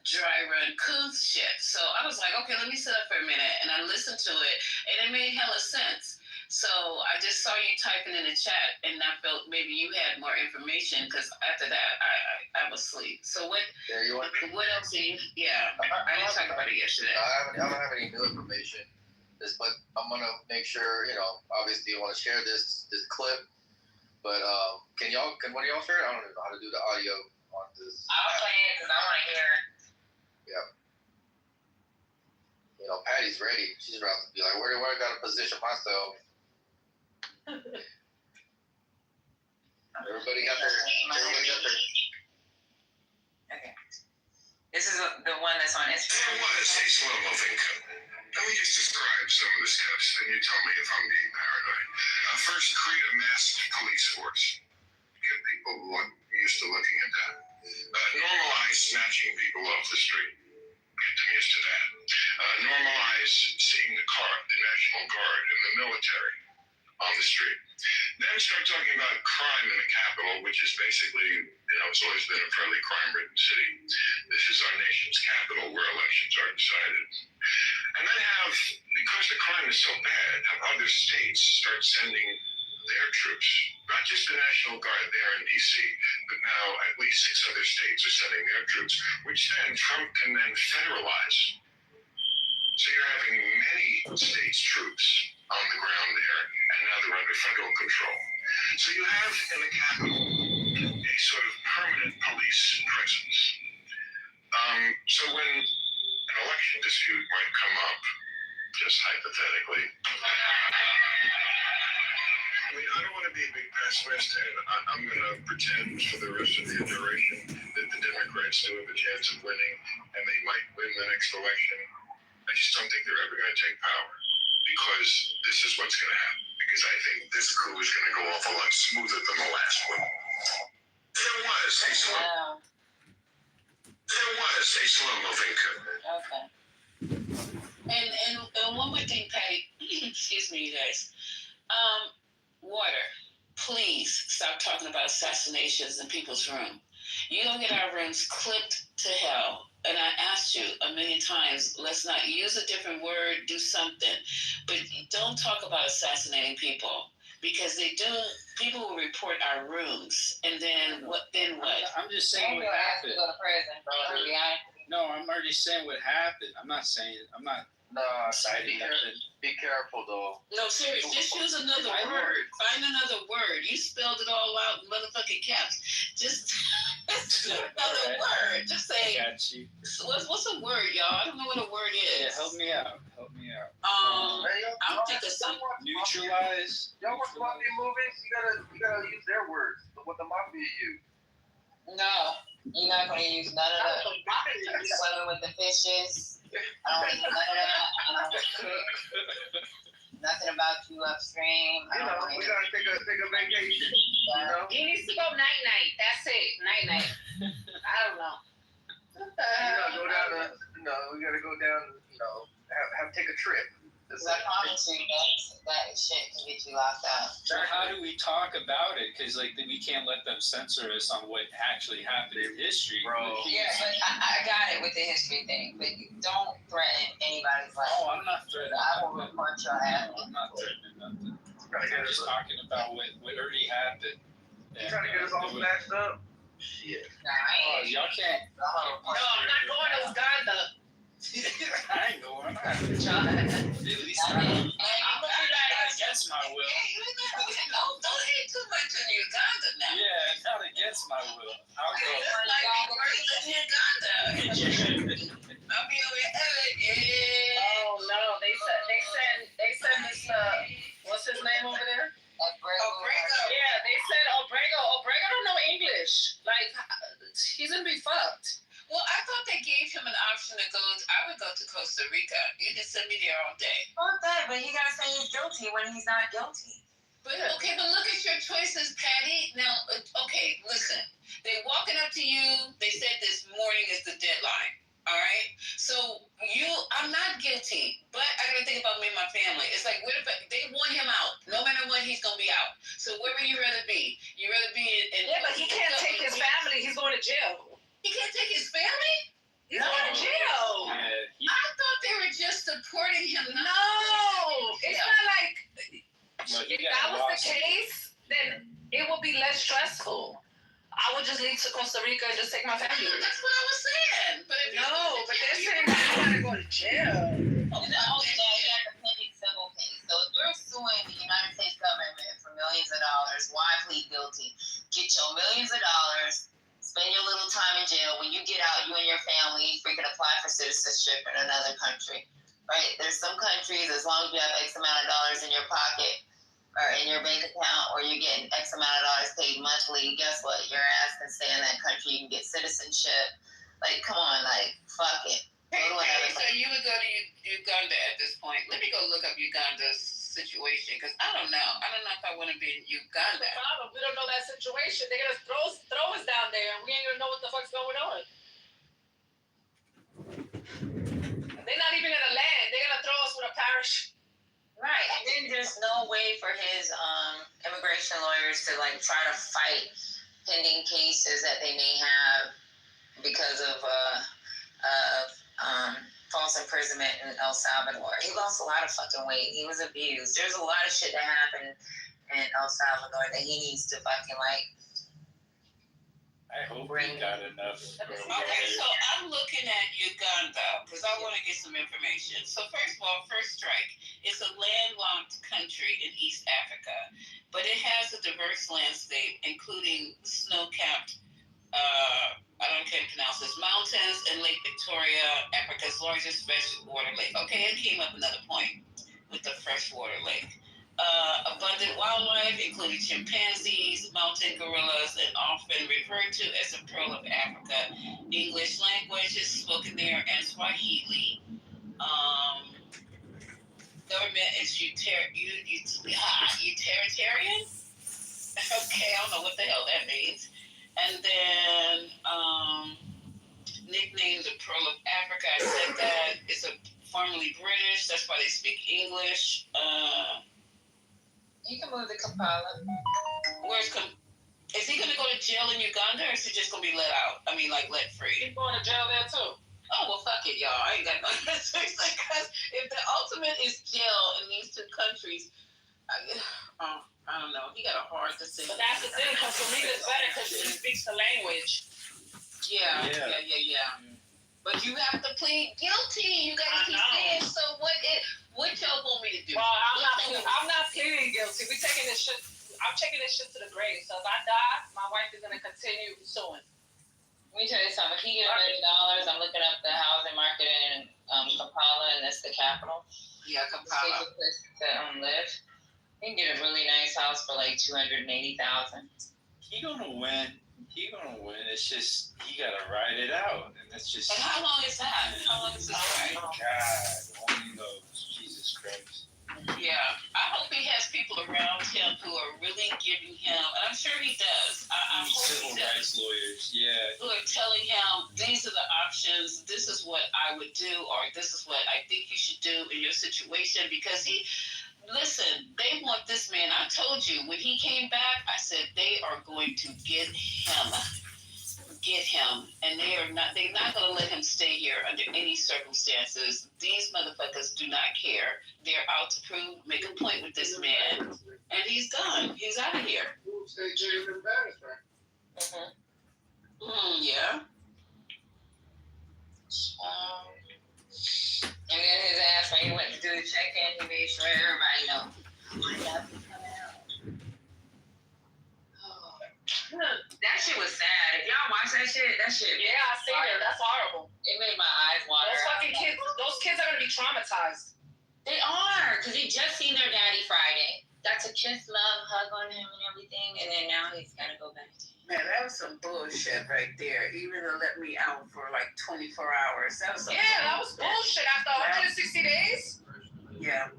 dry run coup shit. So I was like, okay, let me sit up for a minute, and I listened to it, and it made hella sense. So I just saw you typing in the chat, and I felt maybe you had more information, because after that, I was asleep. So what? Yeah, you want? What else? Yeah, I didn't talk about it yesterday. I don't have any new information. But I'm gonna make sure, obviously you want to share this clip. But can one of y'all share it? I don't know how to do the audio on this. I'll play it because I want to hear it. Yeah. Patty's ready. She's about to be like, where I gotta position myself. Everybody got their. Okay. This is the one that's on Instagram. There was a slow-moving coup. Let me just describe some of the steps, and you tell me if I'm being paranoid. First, create a masked police force. Get people used to looking at that. Normalize snatching people off the street. Get them used to that. Normalize seeing the National Guard and the military on the street. Then start talking about crime in the capital, which is basically, it's always been a fairly crime-ridden city. This is our nation's capital where elections are decided. And then because the crime is so bad, have other states start sending their troops, not just the National Guard there in D.C., but now at least 6 other states are sending their troops, which then Trump can then federalize. So you're having many states' troops on the ground there, and now they're under federal control. So you have in the capital a sort of permanent police presence. So when an election dispute might come up, just hypothetically, I don't want to be a big pessimist, and I'm going to pretend for the rest of the duration that the Democrats do have a chance of winning, and they might win the next election. I just don't think they're ever going to take power, because this is what's going to happen. Because I think this coup is going to go off a lot smoother than the last one. There was a slow-moving coup. Okay. And one more thing, Patty. Excuse me, you guys. Water, please stop talking about assassinations in people's room. You don't get our rooms clipped to hell. And I asked you a million times, let's not use a different word, do something. But don't talk about assassinating people, because people will report our rooms. And then what? I'm just saying what happened. Go to prison, bro. No, I'm already saying what happened. I'm not citing nothing. Be careful though. No, seriously, just use another word. Find another word. You spelled it all out in motherfucking caps. Just another word. Just say. Got you. What's a word, y'all? I don't know what a word is. Yeah, help me out. I don't think it's something. Neutralize. Y'all watch mafia movies? You gotta use their words. What the mafia use. No, you're not going to use none of that. Swimming with the fishes. I don't use none of that. Nothing about you upstream. We gotta take a vacation. He needs to go night-night. That's it. Night-night. I don't know. We gotta go down, take a trip. Because I promise you that shit can get you locked up. So how do we talk about it? Because we can't let them censor us on what actually happened in history. Bro. Yeah, but I got it with the history thing. But you don't threaten anybody's life. Oh, I'm not threatening. I will report your ass. I'm not threatening nothing. I'm just talking about what already happened. You trying to get us all smashed up? Shit. Nah, y'all can't. No, I'm not going those guns up. I ain't going. Try. At least I'm not against my will. Don't hate too much in Uganda now. Yeah, not against my will. I'll go. Like worse in Uganda. I'll be over here. Oh no, they send this what's his name over there? Obrego. Yeah, they said Obrego don't know English. Like he's gonna be fucked. Well, I thought they gave him an option to go. I would go to Costa Rica. You can send me there all day. Fuck that, but he gotta say he's guilty when he's not guilty. But okay, but look at your choices, Patty. Now, okay, listen. They walking up to you. They said this morning is the deadline. All right. So I'm not guilty, but I gotta think about me and my family. It's like, what if they want him out? No matter what, he's gonna be out. So where would you rather be? You rather be in? Yeah, but he can't take his family. He's going to jail. He can't take his family? He's going to jail. Yeah, I thought they were just supporting him. No, it's not like if that was the case, then it would be less stressful. I would just leave to Costa Rica and just take my family. That's what I was saying. But But they're saying you gotta go to jail. You have a pending civil case. So if you're suing the United States government for millions of dollars, why plead guilty? Get your millions of dollars, spend your little time in jail. When you get out, you and your family freaking apply for citizenship in another country. Right? There's some countries, as long as you have X amount of dollars in your pocket or in your bank account, or you're getting X amount of dollars paid monthly, guess what? Your ass can stay in that country. You can get citizenship. Like, come on, like, fuck it. Hey, so you would go to Uganda at this point. Let me go look up Uganda's situation, because I don't know. I don't know if I want to be in Uganda. That's the problem. We don't know that situation. They're gonna throw us down there, and we ain't gonna know what the fuck's going on. They're not even gonna land. They're gonna throw us with a parachute. Right, and then there's no way for his immigration lawyers to like try to fight pending cases that they may have because of false imprisonment in El Salvador. He lost a lot of fucking weight. He was abused. There's a lot of shit that happened in El Salvador that he needs to fucking like. I hope he got enough. Okay, so I'm looking at Uganda because I want to get some information. So first of all, first strike, it's a landlocked country in East Africa, but it has a diverse landscape, including snow-capped, I can't pronounce this, mountains and Lake Victoria, Africa's largest freshwater lake. Okay, it came up another point with the freshwater lake. Abundant wildlife, including chimpanzees, mountain gorillas, and often referred to as the Pearl of Africa. English language is spoken there and Swahili. Government is utilitarian? Okay, I don't know what the hell that means. And then nicknamed the Pearl of Africa. I said that it's formerly British. That's why they speak English. You can move to Kampala. Is he going to go to jail in Uganda, or is he just going to be let out? I mean, like, let free? He's going to jail there, too. Oh, well, fuck it, y'all. I ain't got no because if the ultimate is jail in these two countries, I don't know. He got a hard decision. But that's the thing. Costa Rica is better because he speaks the language. Yeah. But you have to plead guilty. You got to keep saying, so what y'all want me to do? Well, I'm not pleading guilty. We taking this shit. I'm taking this shit to the grave. So if I die, my wife is gonna continue suing. Let me tell you something. If he gets $1 million, I'm looking up the housing market in Kampala, and that's the capital. Yeah, Kampala. It's a place to live. You can get a really nice house for like $280,000. He gonna win. It's just he gotta ride it out, and that's just. And how long is that? How long is this ride? God, only knows. Jesus Christ. Yeah, I hope he has people around him who are really giving him, and I'm sure he does. I hope civil he does. rights lawyers, yeah. Who are telling him these are the options. This is what I would do, or this is what I think you should do in your situation, because listen, they want this man. I told you when he came back, I said they are going to get him, and they're not going to let him stay here under any circumstances. These motherfuckers do not care. They're out to make a point with this man, and he's gone. He's out of here. Mm-hmm. Yeah. And then his ass, when he went to do the check-in, he made sure everybody know. My love is coming out. That shit was sad. If y'all watch that shit. Yeah, I seen it. That's horrible. It made my eyes water. Those kids are gonna be traumatized. They are, because he just seen their daddy Friday. Got to kiss, love, hug on him and everything, and then now he's gotta go back. Man, that was some bullshit right there. Even to let me out for like 24 hours. That was some that was bullshit after 160 days. Yeah.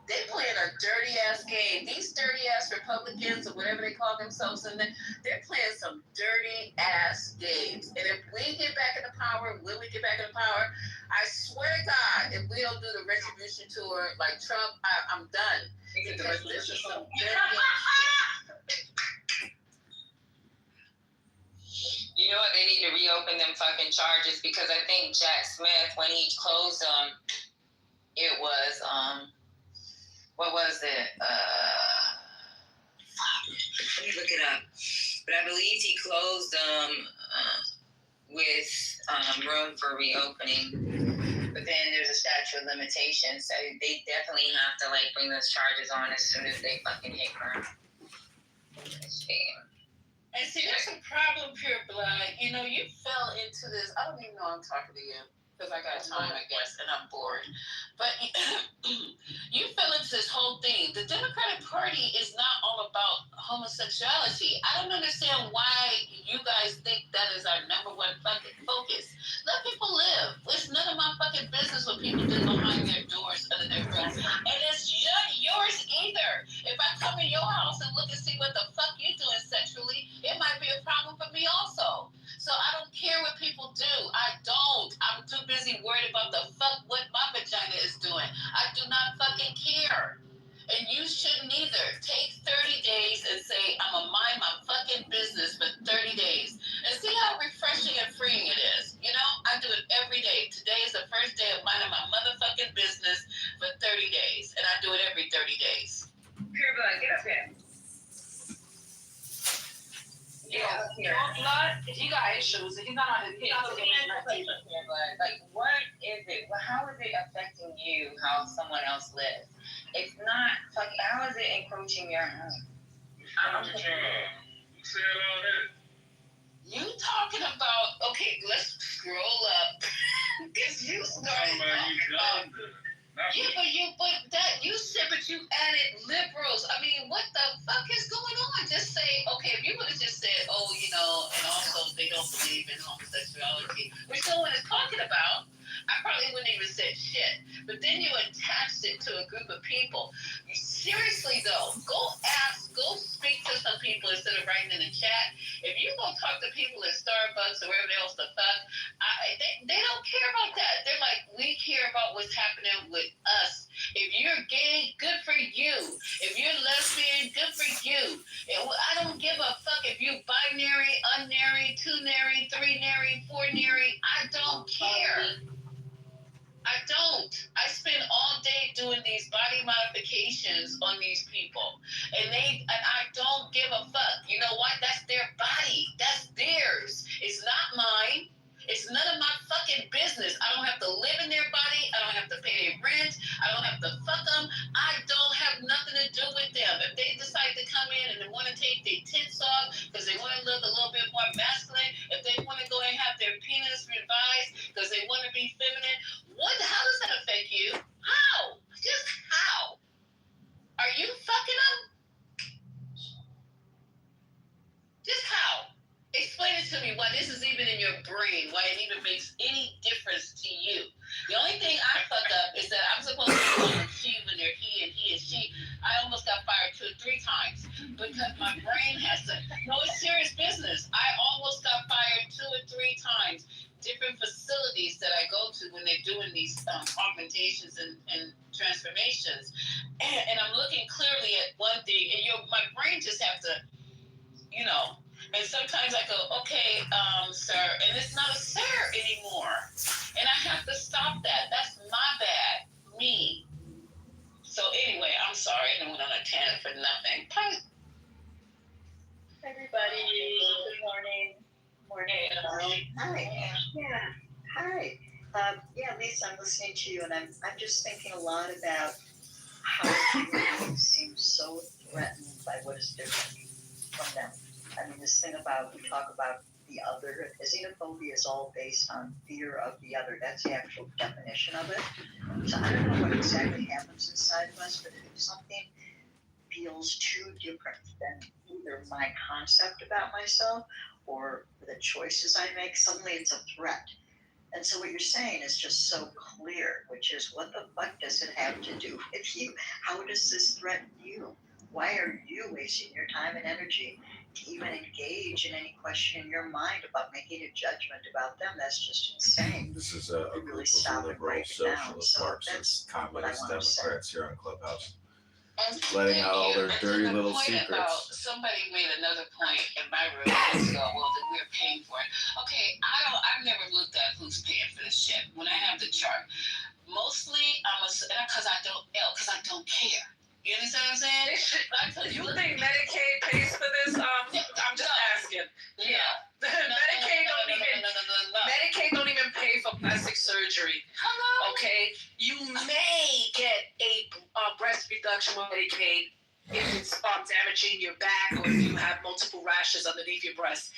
They playing a dirty ass game. These dirty ass Republicans or whatever they call themselves, and they're playing some dirty ass games. And if we get back in the power, when we get back in the power, I swear to God, if we don't do the retribution tour like Trump, I'm done. Because this is some dirty shit. You know what? They need to reopen them fucking charges because I think Jack Smith, when he closed them, it was what was it? Let me look it up. But I believe he closed them with room for reopening. But then there's a statute of limitations, so they definitely have to like bring those charges on as soon as they fucking hit her. And see, there's a problem, Pure Blood. You know, you fell into this. I don't even know I'm talking to you because I got time, I guess, and I'm bored. But you fell into this whole thing. The Democratic Party is not all about homosexuality. I don't understand why you guys think that is our number one fucking focus. Let people live. It's none of my fucking business what people do behind their doors, under their roof. And it's not yours either. If I come in your house and look and see what the fuck you're doing sexually, it might be a problem for me also. So I don't care what people do. I don't. I'm too busy worried about the fuck what my vagina is doing. I do not fucking care. And you shouldn't either. Take 30 days and say, I'm going to mind my fucking business for 30 days. And see how refreshing and freeing it is. You know, I do it every day. Today is the first day of minding my motherfucking business for 30 days. And I do it every 30 days. Pure Blood, get up here. Yeah, blood. He got issues. He's not on his. He's not okay. Like, what is it? How is it affecting you? How someone else lives? It's not. Like, how is it encroaching your home? You said all that. You talking about? Okay, let's scroll up. Because you started talking about. Yeah, but that you said, but you added liberals. I mean, what the fuck is going on? Just say, okay, if you would have just said, oh, you know, and also they don't believe in homosexuality, which no one is talking about, I probably wouldn't even said shit. But then you attached it to a group of people. Seriously though, go speak to some people instead of writing in the chat. If you go talk to people at Starbucks or wherever else the fuck, they don't care about that. They're like, we care about what's happening with us. If you're gay, good for you. If you're lesbian, good for you. I don't give a fuck if you binary, unnary, two-nary, three-nary, four-nary. I don't care. I don't. I spend all day doing these body modifications on these people. And I don't give a fuck. You know what? That's their body. That's theirs. It's not mine. It's none of my fucking business. I don't have to live in their body. I don't have to pay their rent. I don't have to fuck them. I don't have nothing to do with them. If they decide to come in and they want to take their tits off because they want to look a little bit more masculine, if they want to go and have their penis revised because they want to be feminine, how does that affect you? How? Just how? Are you fucking them? Just how? Explain it to me why this is even in your brain, why it even makes any difference to you. The only thing I fuck up is that I'm supposed to call them she when they're he and she. I almost got fired 2 or 3 times because my brain has to. No, it's serious business. I almost got fired 2 or 3 times. Different facilities that I go to when they're doing these augmentations and transformations. And I'm looking clearly at one thing, and my brain just has to, you know. And sometimes I go, okay, sir, and it's not a sir anymore. And I have to stop that. That's my bad. Me. So anyway, I'm sorry. I went on a tangent for nothing. Hi. Everybody, good morning. Morning. Hi. Yeah. Hi. Yeah, Lisa, I'm listening to you, and I'm just thinking a lot about how people seem so threatened by what is different from them. I mean, this thing about, we talk about the other, xenophobia is all based on fear of the other. That's the actual definition of it. So I don't know what exactly happens inside of us, but if something feels too different than either my concept about myself or the choices I make, suddenly it's a threat. And so what you're saying is just so clear, which is, what the fuck does it have to do with you? How does this threaten you? Why are you wasting your time and energy to even engage in any question in your mind about making a judgment about them? That's just insane. This is a group of liberal, socialist, Marxist, communist, Democrats here on Clubhouse, letting out all their dirty little secrets. Somebody made another point in my room years ago. Well, that we're paying for it. Okay, I've never looked at who's paying for this shit. When I have the chart, mostly because I don't care. You understand what I'm saying? You think Medicaid pays for this? I'm just asking. Yeah. Medicaid don't even pay for plastic surgery. Hello. Okay, you may get a breast reduction with Medicaid if it's damaging your back or if you have multiple rashes underneath your breast.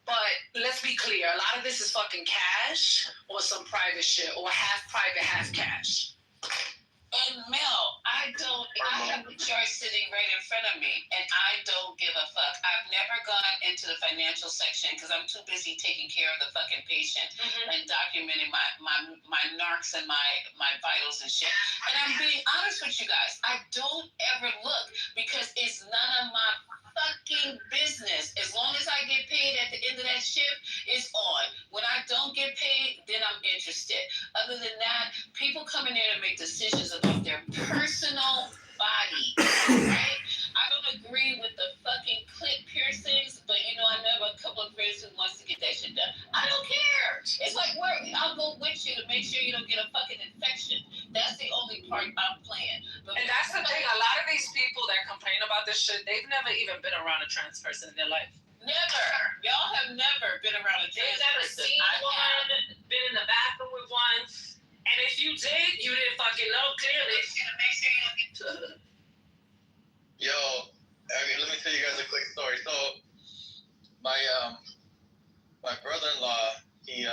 But let's be clear, a lot of this is fucking cash or some private shit, or half private, half cash. And Mel, I have the chart sitting right in front of me, and I don't give a fuck. I've never gone into the financial section because I'm too busy taking care of the fucking patient and documenting my narcs and my vitals and shit. And I'm being honest with you guys, I don't ever look because it's none of my fucking business. As long as I get paid at the end of that shift, it's on. When I don't get paid, then I'm interested. Other than that, people come in there to make decisions about their personal body, right? I don't agree with the fucking clit piercings, but I know a couple of friends who wants to get that shit done. I don't care. It's like, I'll go with you to make sure you don't get a fucking infection. That's the only part I'm playing. And that's the thing, a lot of these people that complain about this shit, they've never even been around a trans person in their life. Never. Y'all have never been around a trans person. They've never seen one, been in the bathroom with one. And if you did, you didn't fucking know, clearly. Make sure you don't get to Yo, okay, let me tell you guys a quick story. So, my brother-in-law, he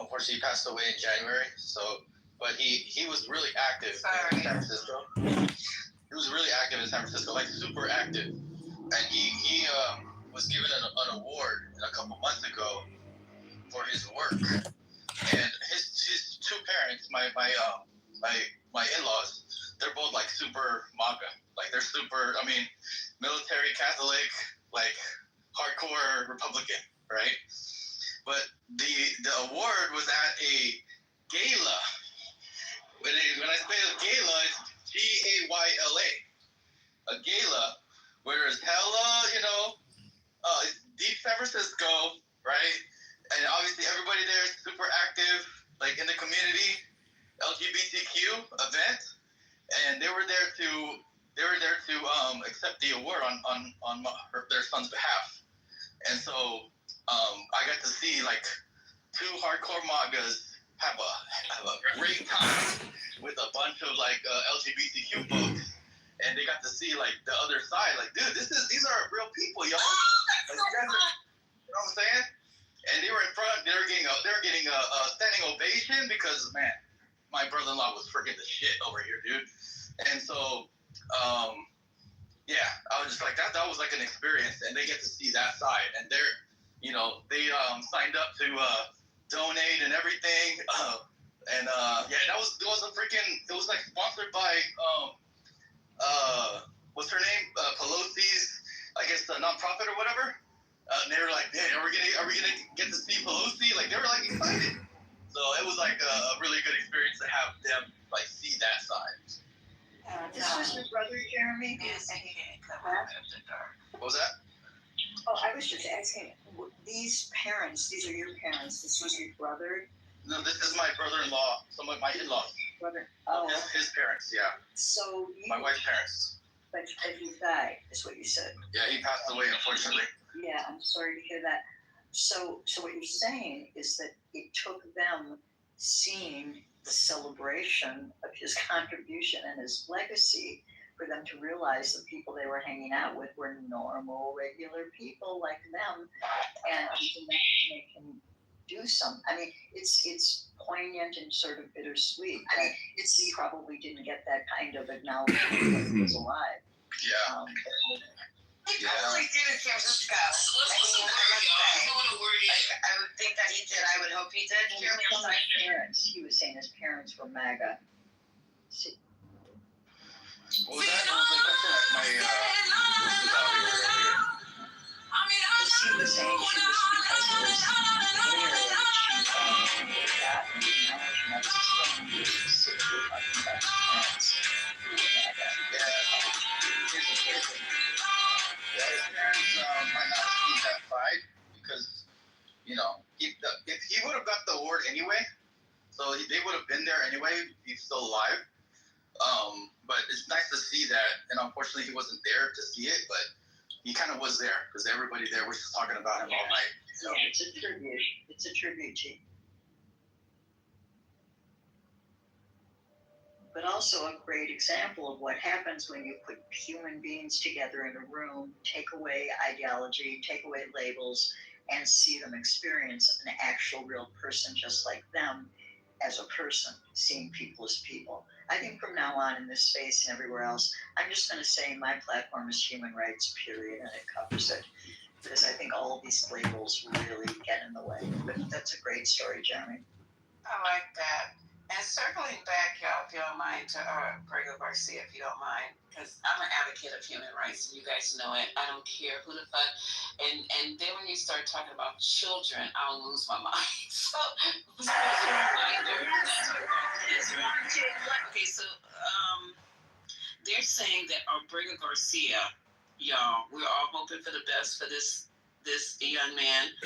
unfortunately passed away in January. So, but he was really active in San Francisco. He was really active in San Francisco, like super active. And he was given an award a couple months ago for his work. And his two parents, my in-laws, they're both like super MAGA. Like they're super, military Catholic, like hardcore Republican, right? But the award was at a gala. When I say a gala, it's GAYLA. A gala where there's hella, deep San Francisco, right? And obviously everybody there is super active, like in the community, LGBTQ event, and they were there to accept the award on their son's behalf. And so I got to see like two hardcore MAGAs have a great time with a bunch of like LGBTQ folks, and they got to see like the other side. Like, dude, these are real people, y'all. Like, you guys are, you know what I'm saying? And they were in front. They were getting a standing ovation because, man, my brother-in-law was freaking the shit over here, dude. And so, yeah, I was just like, that was like an experience, and they get to see that side, and they signed up to donate and everything, and it was like sponsored by what's her name, Pelosi's, I guess, the nonprofit or whatever. And they were like, "Hey, are we gonna get to see Pelosi?" Like they were like excited. So it was like a really good experience to have them like see that side. This was your brother, Jeremy? What was that? Oh, I was just asking, these are your parents, this was your brother? No, this is my brother-in-law, some of my in-laws. Brother, his parents, yeah. So my wife's parents. But he died, is what you said. Yeah, he passed away, unfortunately. Yeah, I'm sorry to hear that. So what you're saying is that it took them seeing the celebration of his contribution and his legacy for them to realize the people they were hanging out with were normal, regular people like them, and to make him do some. I mean, it's poignant and sort of bittersweet. I mean, he probably didn't get that kind of acknowledgement when he was alive. Yeah. I really did in San Francisco. I would think that he did. I would hope he did. He was saying his parents were MAGA. See, What was that? What was the question? My she was saying she was because it was there that she got an acknowledgement from the city talking about his parents who were MAGA. Yeah, his parents might not have seen that fight because, you know, if he would have got the award anyway, so they would have been there anyway if he's still alive. But it's nice to see that, and unfortunately he wasn't there to see it, but he kind of was there because everybody there was just talking about him all night. So. It's a tribute. It's a tribute, G. But also a great example of what happens when you put human beings together in a room, take away ideology, take away labels, and see them experience an actual real person just like them as a person, seeing people as people. I think from now on in this space and everywhere else, I'm just going to say my platform is human rights, period, and it covers it. Because I think all of these labels really get in the way. But that's a great story, Jeremy. I like that. And circling back, y'all, if you don't mind, to Grego Garcia, if you don't mind, because I'm an advocate of human rights, and you guys know it. I don't care who the fuck. And then when you start talking about children, I'll lose my mind. So, just a reminder. Okay, so they're saying that Grego Garcia, y'all, we're all hoping for the best for this young man.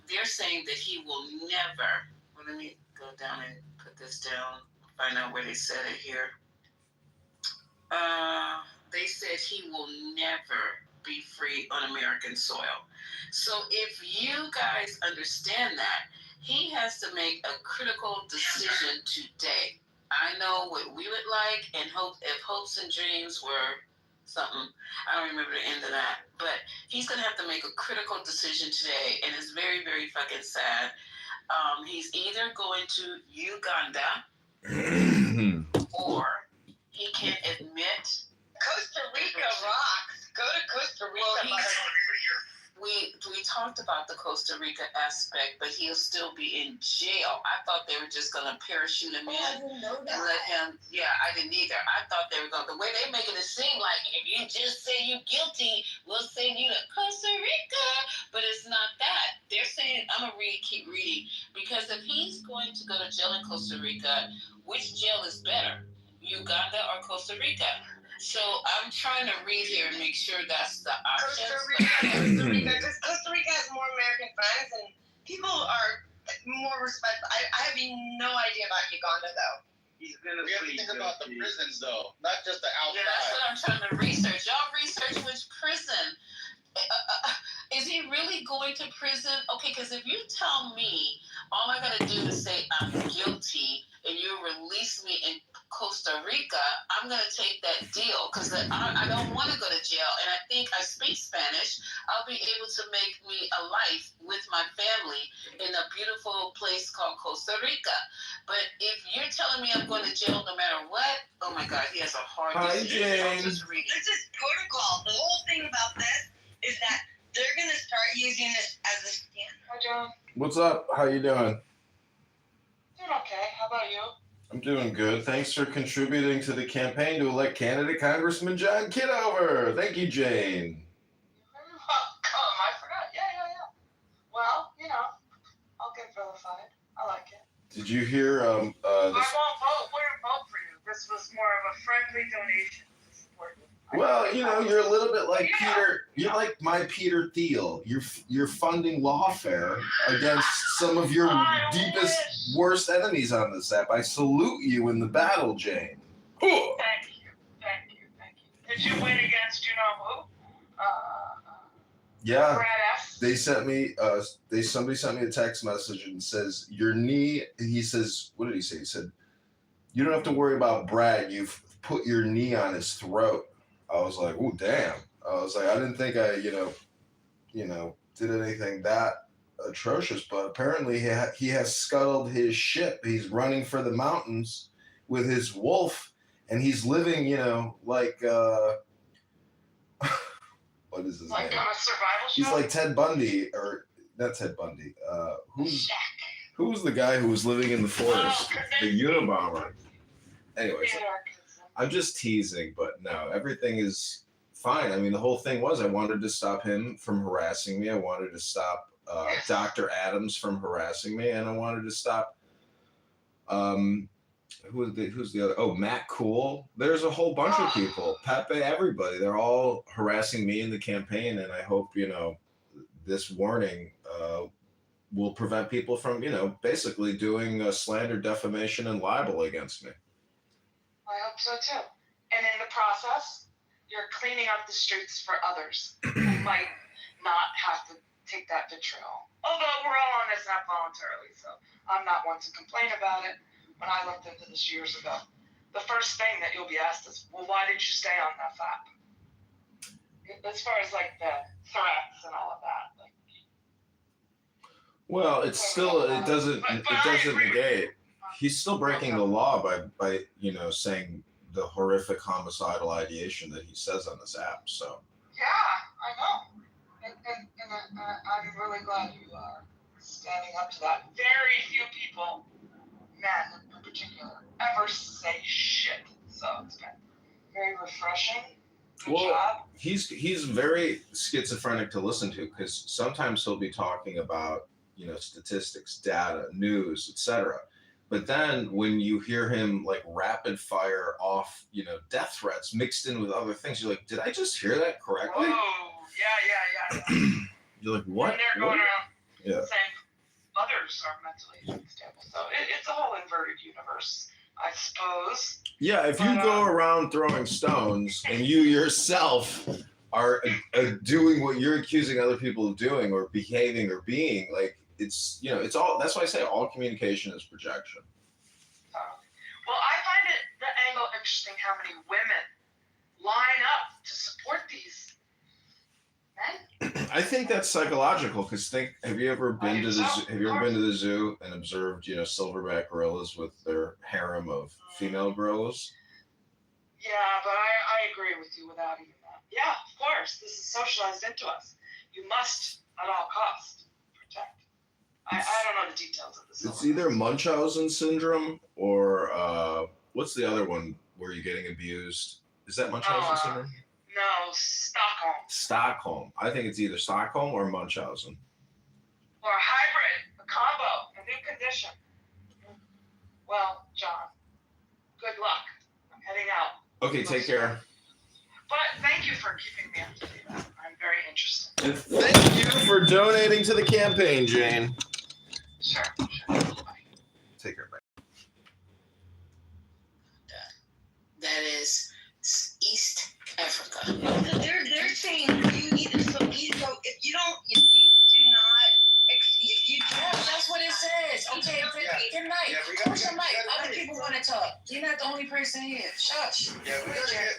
They're saying that he will never. Well, let me go down and put this down, find out where they said it here. They said he will never be free on American soil. So if you guys understand that, he has to make a critical decision today. I know what we would like, and if hopes and dreams were something, I don't remember the end of that, but he's going to have to make a critical decision today, and it's very, very fucking sad. He's either going to Uganda or he can admit Costa Rica rocks. Go to Costa Rica. Well, we talked about the Costa Rica aspect, but he'll still be in jail. I thought they were just going to parachute him in and let him. Yeah, I didn't either. I thought they were going. The way they're making it seem like if you just say you're guilty, we'll send you to Costa Rica. But it's not that. They're saying, I'm going to keep reading, because if he's going to go to jail in Costa Rica, which jail is better, Uganda or Costa Rica? So I'm trying to read here and make sure that's the option. Costa Rica, because Costa Rica has more American friends and people are more respectful. I have no idea about Uganda though. We have to think about the prisons though, not just the outside. Yeah, that's what I'm trying to research. Y'all research which prison. Is he really going to prison? Okay, because if you tell me all I gotta do is say I'm guilty and you release me in Costa Rica, I'm gonna take that deal, because I don't want to go to jail, and I think I speak Spanish. I'll be able to make me a life with my family in a beautiful place called Costa Rica. But if you're telling me I'm going to jail no matter what, oh my God, he has a hard decision. This is protocol. The whole thing about this is that they're gonna start using this as a stand. Hi, John. What's up? How you doing? Doing okay. How about you? I'm doing good. Thanks for contributing to the campaign to elect candidate Congressman John Kitover. Thank you, Jane. I forgot. Yeah. Well, I'll get vilified. I like it. Did you hear? I won't vote. Wouldn't vote for you. This was more of a friendly donation to support you. Well, you're a little bit like Peter. You're like my Peter Thiel. You're funding lawfare against some of your deepest, worst enemies on this app. I salute you in the battle, Jane. Thank you. Did you win against who? Yeah. Brad F. They sent me. Somebody sent me a text message and says your knee. He says, what did he say? He said, you don't have to worry about Brad. You've put your knee on his throat. I was like, oh damn. I was like, I didn't think I, did anything that atrocious, but apparently he has scuttled his ship. He's running for the mountains with his wolf, and he's living, like what is his Like name? on a survival show? He's like Ted Bundy, or not Ted Bundy. Who's the guy who was living in the forest? The Unabomber. Anyways, I'm just teasing, but no, everything is fine. I mean, the whole thing was I wanted to stop him from harassing me. I wanted to stop Dr. Adams from harassing me, and I wanted to stop who's the other? Oh, Matt Cool. There's a whole bunch of people. Pepe, everybody. They're all harassing me in the campaign, and I hope this warning will prevent people from basically doing slander, defamation, and libel against me. I hope so too. And in the process, you're cleaning up the streets for others who might not have to take that vitriol. Although we're all on this app voluntarily, so I'm not one to complain about it. When I looked into this years ago, the first thing that you'll be asked is, well, why did you stay on that app? As far as like the threats and all of that. Well, it doesn't negate. He's still breaking the law by saying the horrific homicidal ideation that he says on this app. So yeah, I know, and I'm really glad you are standing up to that. Very few people, men in particular, ever say shit. So it's been very refreshing. Good job. He's very schizophrenic to listen to, because sometimes he'll be talking about statistics, data, news, etc. But then when you hear him like rapid fire off, death threats mixed in with other things, you're like, did I just hear that correctly? Oh, yeah. You're like, what? And they're going around saying others are mentally unstable. So it's a whole inverted universe, I suppose. Yeah, if you go around throwing stones and you yourself are doing what you're accusing other people of doing or behaving or being, like, it's all, that's why I say all communication is projection. Well, I find the angle interesting how many women line up to support these men. I think that's psychological, because have you ever been to the zoo and observed, silverback gorillas with their harem of female gorillas? Yeah, but I agree with you without even that. Yeah, of course. This is socialized into us. You must, at all costs, protect. I don't know the details of this. It's either Munchausen syndrome or what's the other one where you're getting abused? Is that Munchausen syndrome? No, Stockholm. Stockholm. I think it's either Stockholm or Munchausen. Or a hybrid, a combo, a new condition. Well, John, good luck. I'm heading out. Okay, take care. But thank you for keeping me up to date. I'm very interested. And thank you for donating to the campaign, Jane. Sure. Take care, bye. That is East Africa. They're saying you need to. So if you don't, if you that's what it says. Okay, good night. Close your mic. Other people want to talk. You're not the only person here. Shush. Yeah,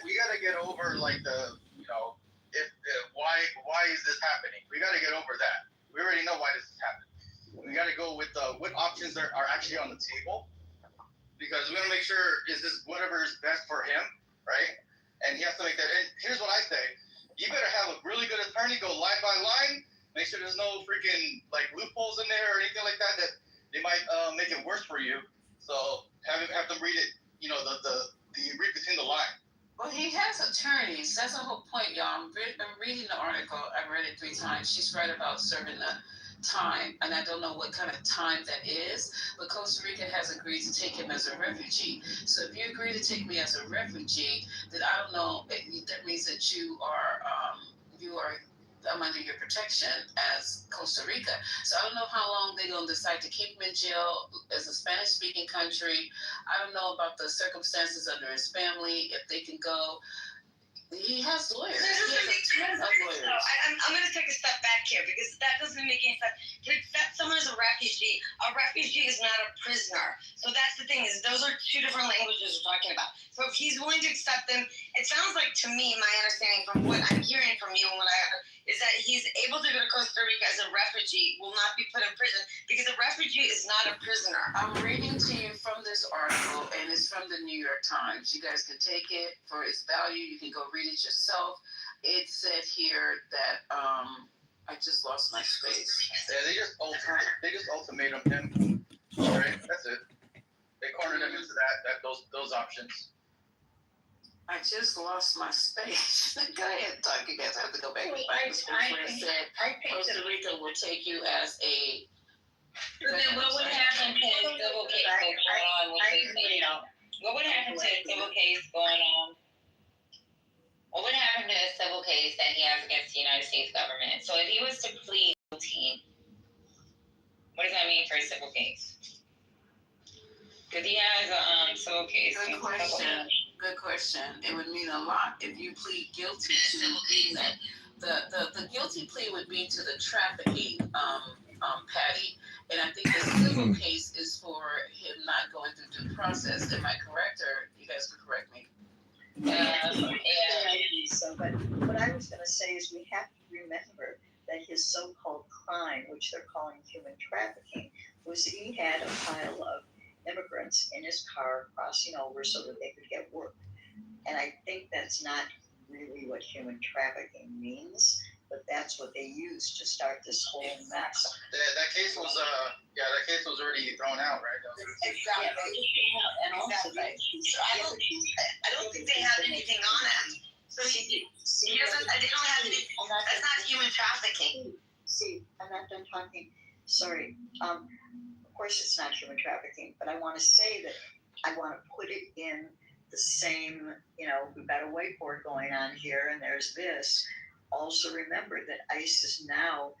we gotta get over like the if why is this happening? We gotta get over that. We already know why this is happening. We gotta go with what options are actually on the table, because we wanna make sure is this whatever is best for him, right? And he has to make that. And here's what I say: you better have a really good attorney, go line by line. Make sure there's no freaking like loopholes in there or anything like that they might make it worse for you. So have them read it, the read between the line. Well, he has attorneys. That's the whole point, y'all. I'm reading the article. I read it 3 times. She's right about serving the time, and I don't know what kind of time that is, but Costa Rica has agreed to take him as a refugee. So if you agree to take me as a refugee, then I don't know. That means that you are I'm under your protection as Costa Rica. So I don't know how long they're going to decide to keep him in jail as a Spanish-speaking country. I don't know about the circumstances under his family, if they can go. He has lawyers. That doesn't make He has sense. lawyers. No, I'm going to take a step back here because that doesn't make any sense. To accept someone as a refugee is not a prisoner. So that's the thing is those are two different languages we're talking about. So if he's willing to accept them, it sounds like to me, my understanding from what I'm hearing from you and what I heard is that he's able to go to Costa Rica as a refugee, will not be put in prison because a refugee is not a prisoner. I'm reading to you from this article, and it's from the New York Times. You guys can take it for its value. You can go read it yourself. It said here that I just lost my space. Yeah, they just ultimatum him. Right, that's it. They cornered him into those options. I just lost my space. Go ahead, talk. You guys have to go back and find the space where it said Costa Rica will take you as a. So then what would happen to a civil case going on with this? What would happen to a civil case going on? What would happen to a civil case that he has against the United States government? So if he was to plead guilty, what does that mean for a civil case? Because he has a civil case. Good question. Good question. It would mean a lot if you plead guilty to that. The guilty plea would be to the trafficking, Patty. And I think the civil case is for him not going through due process. Am I correct, or you guys can correct me? So, but what I was going to say is we have to remember that his so-called crime, which they're calling human trafficking, was that he had a pile of immigrants in his car crossing over so that they could get work. And I think that's not really what human trafficking means, but that's what they used to start this whole mess. That case was already thrown out, right? Exactly. And also, I don't think they have anything on him. So they don't have any. That's not human trafficking. See, I'm not done talking. Sorry. Of course, it's not human trafficking, but I want to say that I want to put it in the same, we've got a whiteboard going on here, and there's this. Also remember that ICE is now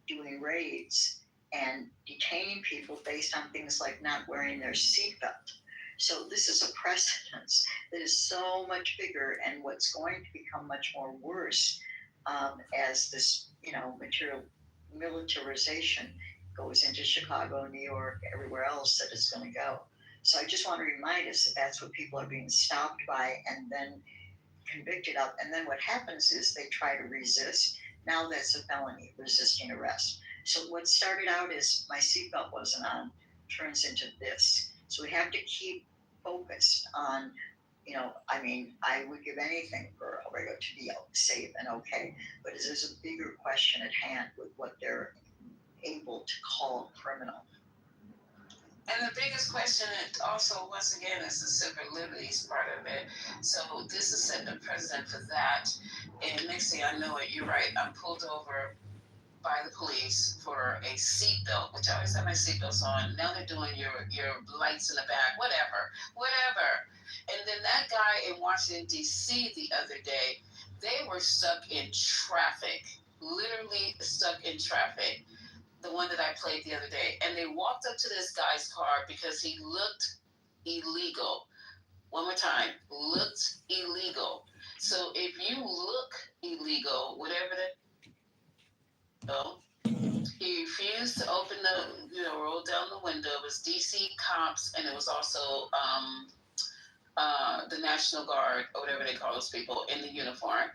doing raids and detaining people based on things like not wearing their seatbelt. So this is a precedence that is so much bigger, and what's going to become much more worse as this, militarization goes into Chicago, New York, everywhere else that it's going to go. So I just want to remind us that that's what people are being stopped by and then convicted of. And then what happens is they try to resist. Now that's a felony, resisting arrest. So what started out as my seatbelt wasn't on turns into this. So we have to keep focused on, I would give anything for Oregon to be safe and okay, but there's a bigger question at hand with what they're able to call criminal. And the biggest question also, once again, is the civil liberties part of it. So this is setting the precedent for that. And next thing I know it, you're right, I'm pulled over by the police for a seatbelt, which I always have my seatbelts on. Now they're doing your lights in the back, whatever. And then that guy in Washington, D.C. the other day, they were stuck in traffic, literally stuck in traffic. The one that I played the other day, and they walked up to this guy's car because he looked illegal. One more time, looked illegal. So if you look illegal, whatever he refused to open roll down the window. It was DC cops, and it was also the National Guard, or whatever they call those people, in the uniform.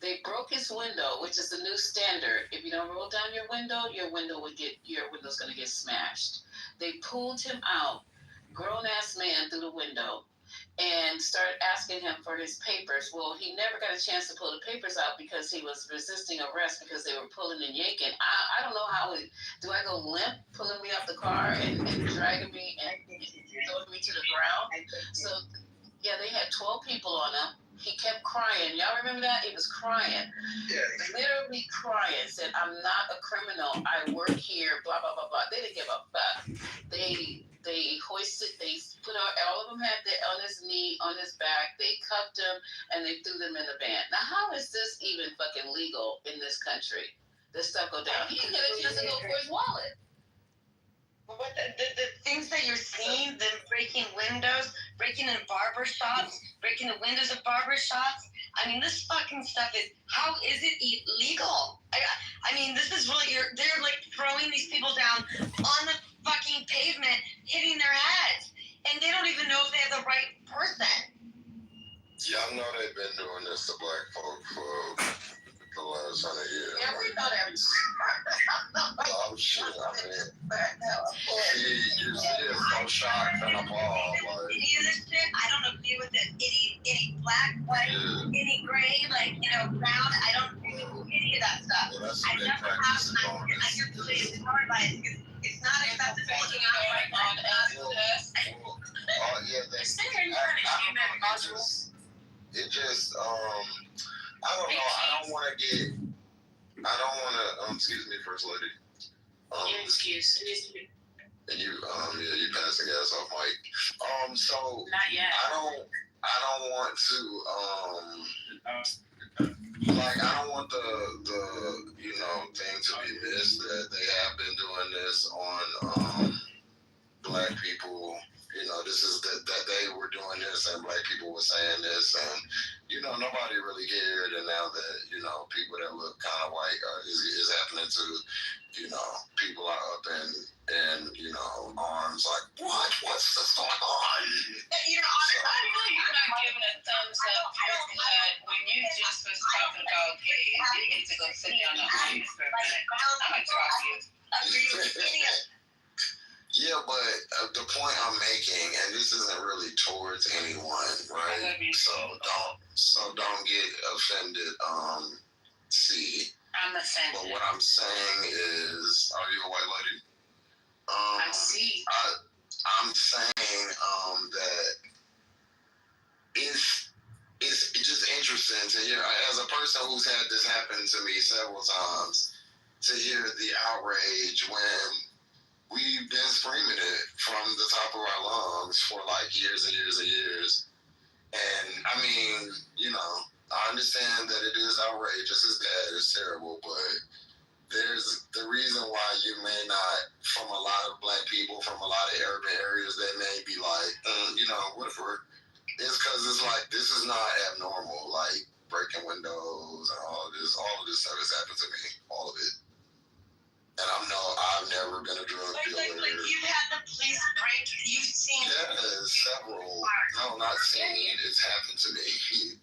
They broke his window, which is the new standard. If you don't roll down your window's going to get smashed. They pulled him out, grown-ass man, through the window, and started asking him for his papers. Well, he never got a chance to pull the papers out because he was resisting arrest because they were pulling and yanking. I don't know how do I go limp, pulling me off the car and dragging me and throwing me to the ground? So, yeah, they had 12 people on him. He kept crying. Y'all remember that? He was crying. Yeah. Literally crying. Said, I'm not a criminal. I work here, blah, blah, blah, blah. They didn't give a fuck. They hoisted, they put all of them had on his knee, on his back. They cuffed him, and they threw them in the van. Now, how is this even fucking legal in this country? This stuff go down. He didn't get a chance to go for his wallet. What the things that you're seeing, them breaking windows, breaking in barber shops, breaking the windows of barber shops. I mean, this fucking stuff is, how is it illegal? I mean, this is really, they're like throwing these people down on the fucking pavement, hitting their heads. And they don't even know if they have the right person. Yeah, I know they've been doing this to black folk for the last 100 years. Yeah, we know that. Oh shit, I mean, you see it's so shocked and appalled. Like, Any of this shit, I don't agree with it. Any black, white, any gray, like, brown, I don't agree with any of that stuff. Yeah, I never have, and I get really hard by it because it's not acceptable. It's not right on us. oh yeah, it just, I don't know. I don't want to, excuse me, First Lady. Excuse. And you, yeah, you passing gas off mic. So Not yet. I don't want to, like, I don't want the thing to be missed that they have been doing this on, black people. This is that they were doing this and black people were saying this, and nobody really cared. And now that people that look kind of white is happening to people are up in arms like, what's going on? Honestly, I know you're not giving a thumbs up, but when you just was talking about gays, you need to go sit down on the street for a minute. I'm gonna drop you. Yeah, but the point I'm making, and this isn't really towards anyone, right? So don't get offended. See. I'm offended. But what I'm saying is, are you a white lady? I see. I'm saying that it's just interesting to hear, as a person who's had this happen to me several times, to hear the outrage when we've been screaming it from the top of our lungs for like years and years and years. And I mean, I understand that it is outrageous, it's bad, it's terrible, but there's the reason why you may not, from a lot of black people, from a lot of urban areas, they may be like, whatever. It's because it's like, this is not abnormal, like breaking windows and all of this stuff has happened to me, all of it. And I've never been a drug dealer. Like you've had the police break, you've seen. Yes, several. No, not seen. It's happened to me.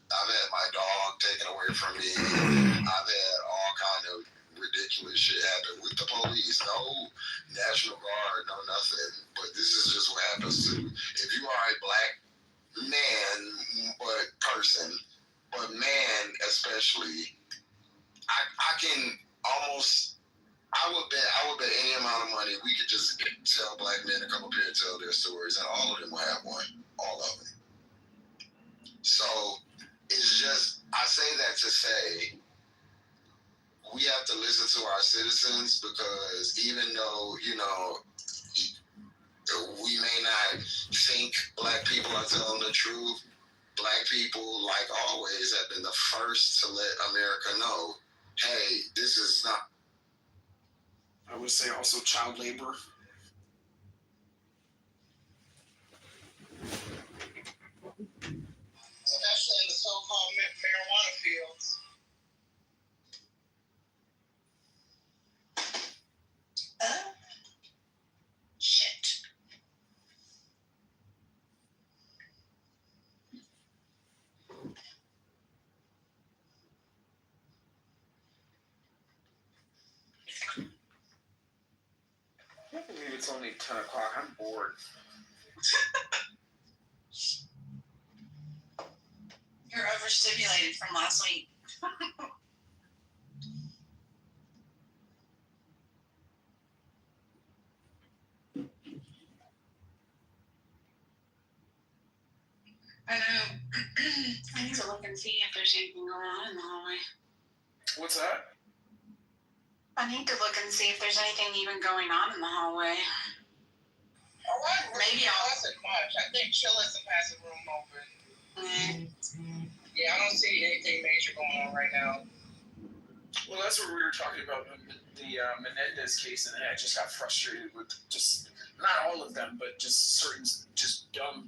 I've had my dog taken away from me. I've had all kind of ridiculous shit happen with the police. No National Guard, no nothing. But this is just what happens to, if you are a black man, but man especially, I can almost, I would bet any amount of money we could just tell black men to come up here and tell their stories, and all of them will have one. All of them. So it's just, I say that to say we have to listen to our citizens, because even though we may not think black people are telling the truth, black people, like always, have been the first to let America know, hey, this is not. I would say also child labor. Especially in the so-called marijuana fields. Shit. I can't believe it's only 10 o'clock. I'm bored. You're overstimulated from last week. I know. I need to look and see if there's anything going on in the hallway. What's that? I need to look and see if there's anything even going on in the hallway. Maybe I wasn't much. I think Chillers has a room open. Yeah, I don't see anything major going on right now. Well, that's what we were talking about Menendez case, and I just got frustrated with just not all of them, but just certain just dumb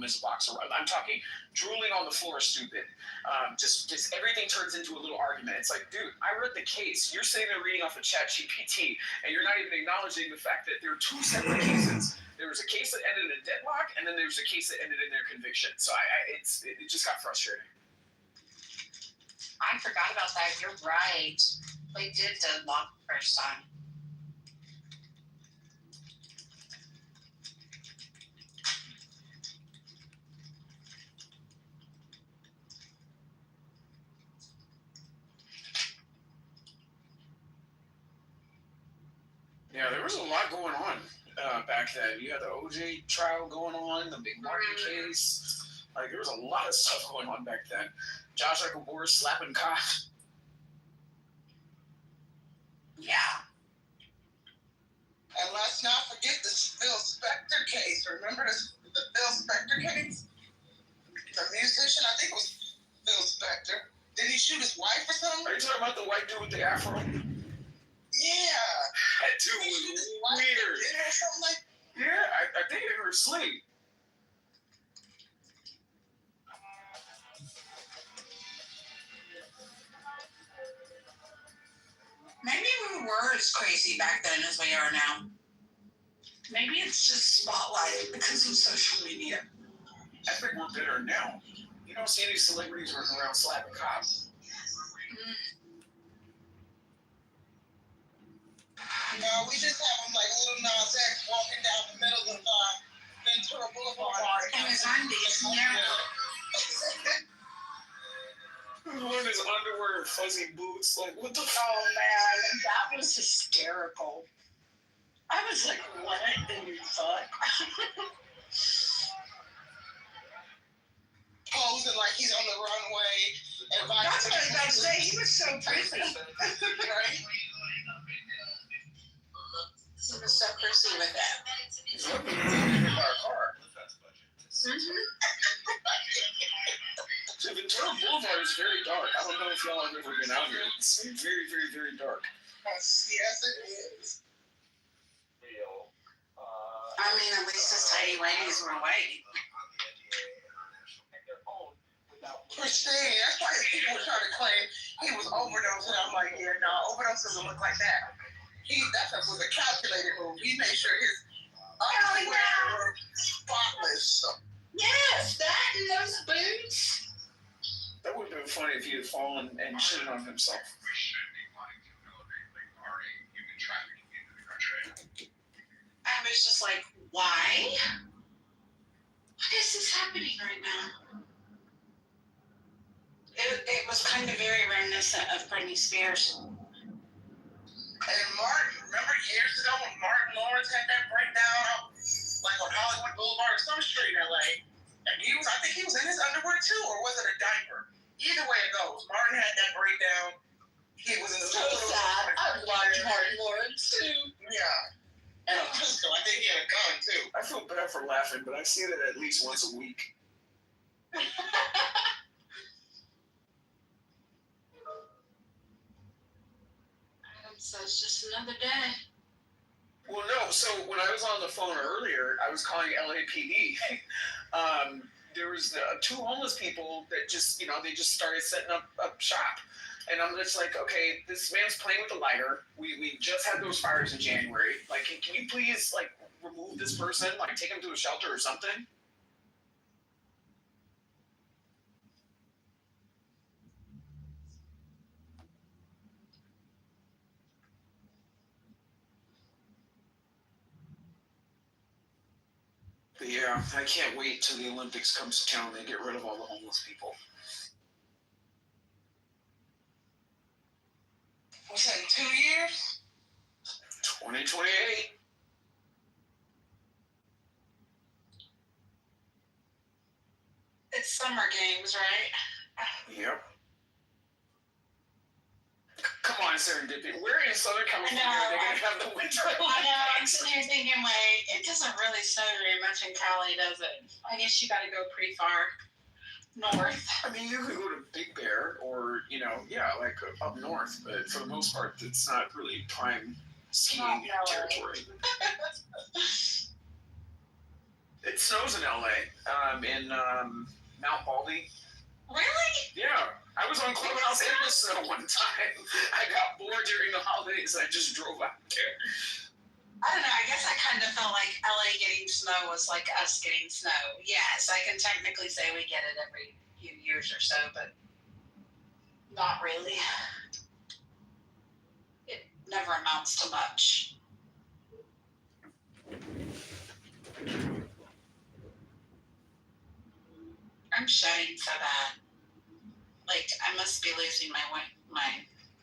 as a box of rice. I'm talking drooling on the floor, stupid. Just everything turns into a little argument. It's like, dude, I read the case. You're sitting there reading off of ChatGPT, and you're not even acknowledging the fact that there are two separate cases. There was a case that ended in a deadlock, and then there was a case that ended in their conviction. So it just got frustrating. I forgot about that. You're right. They did deadlock the first time. Yeah, there was a lot going on back then. You had the OJ trial going on, the Big Martin case. Like, there was a lot of stuff going on back then. Josh Eichelborn slapping cops. Yeah. And let's not forget the Phil Spector case. Remember the Phil Spector case? The musician, I think it was Phil Spector. Did he shoot his wife or something? Are you talking about the white dude with the afro? Yeah. That dude was weird. Or something like that. Yeah, I think they were asleep. Maybe we were as crazy back then as we are now. Maybe it's just spotlighted because of social media. I think we're better now. You don't see any celebrities running around slapping cops. No, we just have them like little Nas X walking down the middle of Ventura Boulevard. And his undies. Yeah. Wearing his underwear and fuzzy boots. Like, what the fuck? Oh, man. That was hysterical. I was like, what in the fuck? Posing like he's on the runway. That's what I was about to say. He was so prissy. Right? He was so prissy with that. He's looking at our car. So Ventura Boulevard is very dark. I don't know if y'all have ever been out here. It's very, very, very dark. Yes, it is. I mean, at least his tidy ladies were white. Pristine. That's why people were trying to claim he was overdosing. I'm like, yeah, no, overdose doesn't look like that. That was a calculated move. He made sure his underwear were spotless. So. Yes, that and those boots. That would have been funny if he had fallen and shitted on himself. I was just like, why? What is this happening right now? It was kind of very reminiscent of Britney Spears. And Martin, remember years ago when Martin Lawrence had that breakdown like on Hollywood Boulevard or some street in LA? And I think he was in his underwear too, or was it a diaper? Either way it goes, Martin had that breakdown. He was in the so sad. I watched Martin Lawrence too. Yeah. And a pistol. I think he had a gun too. I feel bad for laughing, but I see that at least once a week. So it's just another day. Well, no. So when I was on the phone earlier, I was calling LAPD. There was two homeless people that just, they just started setting up shop. And I'm just like, okay, this man's playing with a lighter. We just had those fires in January. Like, can you please, remove this person? Take him to a shelter or something? But yeah, I can't wait till the Olympics comes to town and they get rid of all the homeless people. What's that, 2 years? 2028. It's summer games, right? Yep. Come on, Serendipity. We're in Southern California. They're going to have the winter Olympics. I know. I'm sitting here thinking, wait, it doesn't really snow very much in Cali, does it? I guess you got to go pretty far. North. I mean, you could go to Big Bear or, like up north, but for the most part, it's not really prime skiing territory. It snows in LA, in Mount Baldy. Really? Yeah. I was on Clubhouse in the snow one time. I got bored during the holidays. I just drove out there. I don't know. I guess I kind of felt like LA getting snow was like us getting snow. Yes, I can technically say we get it every few years or so, but not really. It never amounts to much. I'm shedding so bad. Like I must be losing my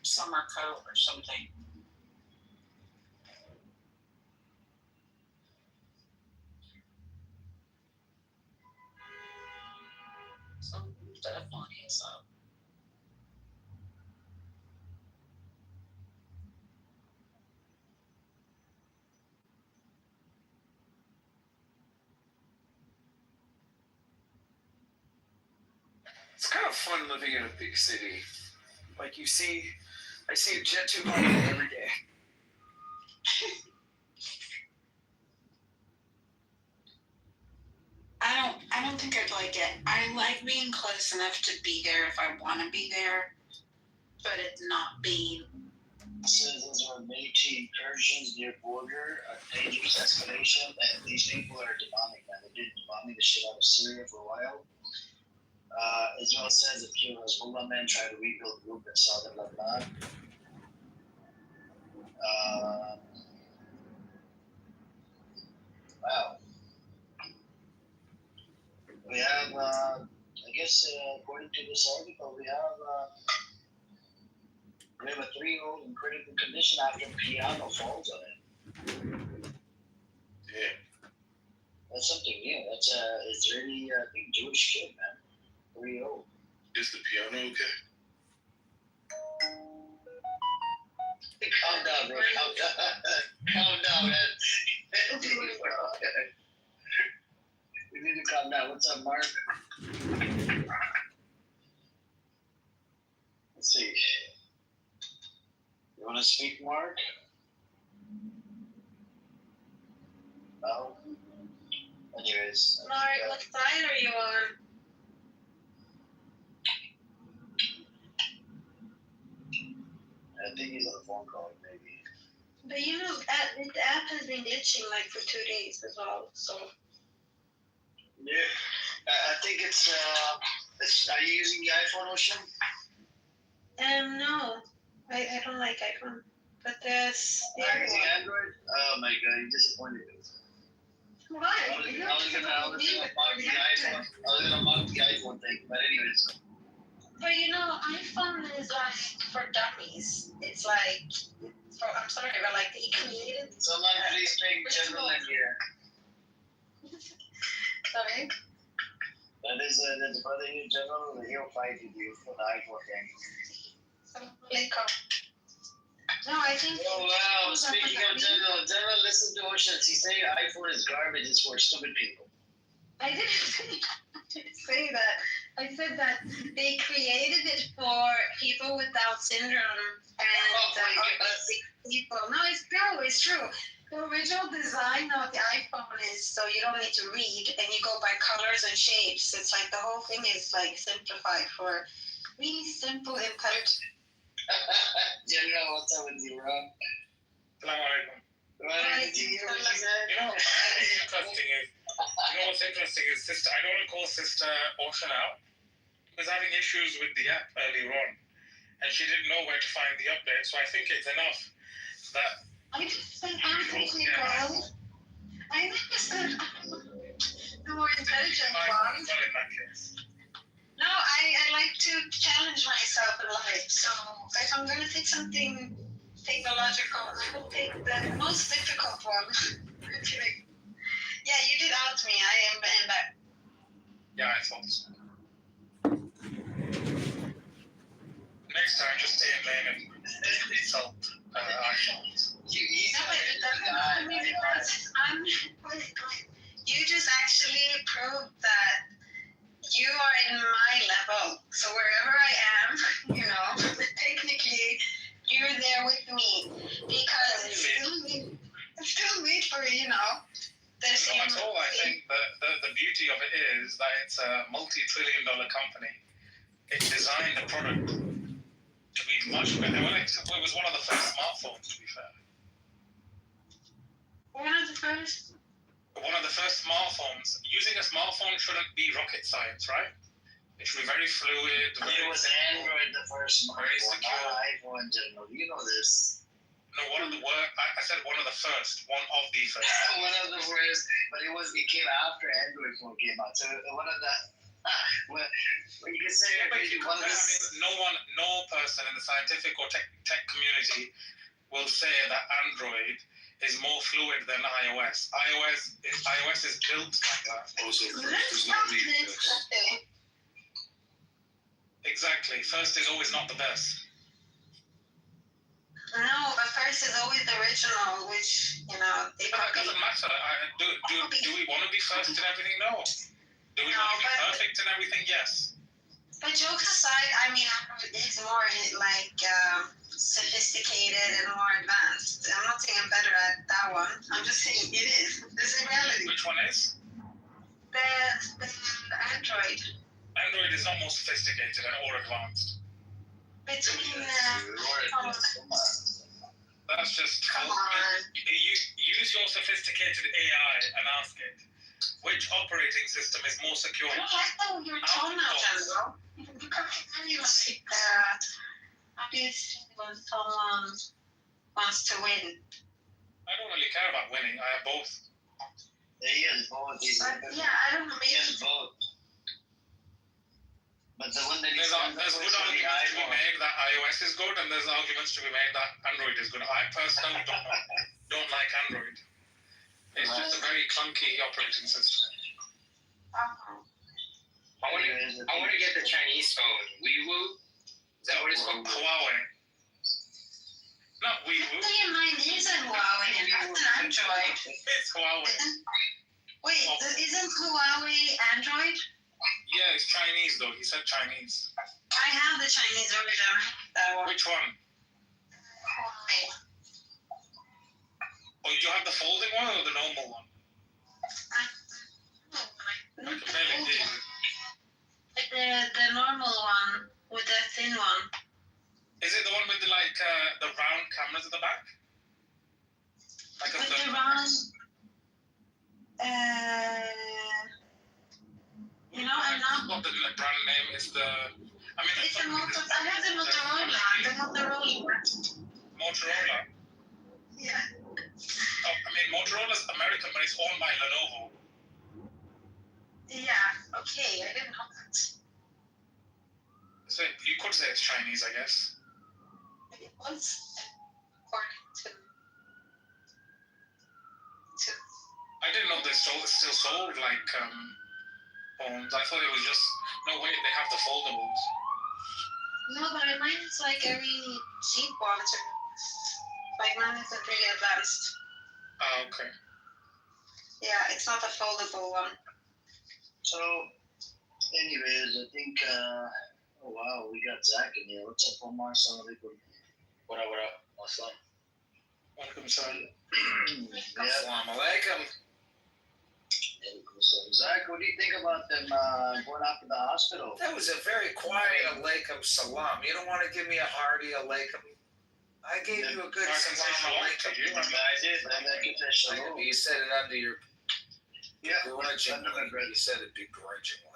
summer coat or something. So definitely so. It's kind of fun living in a big city. Like I see a Jet 200 every day. I don't think I'd like it. I like being close enough to be there if I want to be there, but it not being. Citizens were Meiji incursions near border, a dangerous escalation, and these people are demonic, man. They've been bombing the shit out of Syria for a while. Israel says a few Hezbollah men tried to rebuild group in southern Lebanon. Wow. We have, I guess, according to this article, we have a 3-year-old in critical condition after a piano falls on it. Yeah. That's something new. That's a Israeli, I think, Jewish kid, man. 3-year-old. Is the piano okay? Calm down, bro. Calm down. Calm down, man. We need to calm down. What's up, Mark? Let's see. You want to speak, Mark? No? Anyways. Mark, what side are you on? I think he's on a phone call, maybe. But you know, the app has been glitching like for 2 days as well, so. Yeah. I think it's, are you using the iPhone, Ocean? No. I don't like iPhone. But there's the Are you other using one. Android? Oh my god, you disappointed me. Why? I was gonna mock the iPhone thing, but anyways. But you know, iPhone is like for dummies. It's like, I'm sorry, but like they created. Someone please speak general in here. Sorry? There's a brother here, general, he'll fight with you for the iPhone thing. No, I think. Oh wow, speaking of general, listen to Ocean. He's saying iPhone is garbage, it's for stupid people. I didn't say that. I said that they created it for people with Down syndrome and autistic people. No, it's true. The original design of the iPhone is so you don't need to read and you go by colors and shapes. It's like the whole thing is like simplified for really simple intelligent. General, what's up with you, bro? Did you hear what she said? What's interesting is sister. I don't want to call sister Ocean out. She was having issues with the app earlier on, and she didn't know where to find the update. So I think it's enough that. I just think I'm thinking, girl. I think it's good. The more intelligent one. In that case. No, I like to challenge myself in life. So if I'm going to take something technological, I will take the most difficult one. Yeah, you did out me. I am in that. Yeah, I thought so. Next time, just stay in lane and insult actions. You just actually proved that you are in my So wherever I am, technically, you're there with me because it's still made for, the same. Not at all. I think the beauty of it is that it's a multi-trillion-dollar company. It designed the product to be much better. Well, it was one of the first smartphones, to be fair. One of the first? One of the first smartphones. Using a smartphone shouldn't be rocket science, right? It should be very fluid. It was Android the first smartphone, not iPhone in general. You know this. No, one of the I said one of the first. One of the first. One of the first, but it came after Android phone came out. So one of the well, you can say one of the, no person in the scientific or tech community will say that Android is more fluid than iOS. iOS is built like that. Also, first does not mean best. Exactly. First is always not the best. No, but first is always the original, which, It doesn't matter. Do we want to be first in everything? No. Do we want to be perfect in everything? Yes. But jokes aside, it's more sophisticated and more advanced. I'm not saying I'm better at that one. I'm just saying it is. This is reality. Which one is? The Android. Android is not more sophisticated or advanced. Between that's just use your sophisticated AI and ask it which operating system is more secure. I don't like that your tone now, General. You can't really obviously when someone wants to win. I don't really care about winning. I have both. He has both. I don't know. He has both. But the one that there's good arguments to be made that iOS is good, and there's arguments to be made that Android is good. I personally don't like Android. It's just a very clunky operating system. I want to get the Chinese phone. Weiwu? Is that what it's called? Huawei. Not Weiwu. Mine isn't Huawei. It's an Android. It's Huawei. Wait, isn't Huawei Android? Yeah, it's Chinese though. He said Chinese. I have the Chinese version. That one. Which one? Huawei. Oh, you have the folding one or the normal one? I can barely hear you. The normal one with the thin one. Is it the one with the round cameras at the back? With the round. I'm not. What the brand name is the? I have the Motorola. Motorola. Yeah. Motorola's American, but it's owned by Lenovo. Yeah. Okay, I didn't know that. So you could say it's Chinese, I guess. It was according to. I didn't know they still sold phones. I thought it was just no way they have the foldables. No, but mine is like a really cheap one. Mine isn't really advanced. Oh, okay. Yeah, it's not a foldable one. So, anyways, I think. Oh wow, we got Zach in here. What's up, Omar? What up? Assalam. Welcome, sir. Assalamu alaikum. Zach, what do you think about them going out to the hospital? That was a very quiet alaikum salam. You don't want to give me a hearty alaikum? I gave you a good salam alaikum. I did. You said it under your begrudgingly. You said it begrudgingly.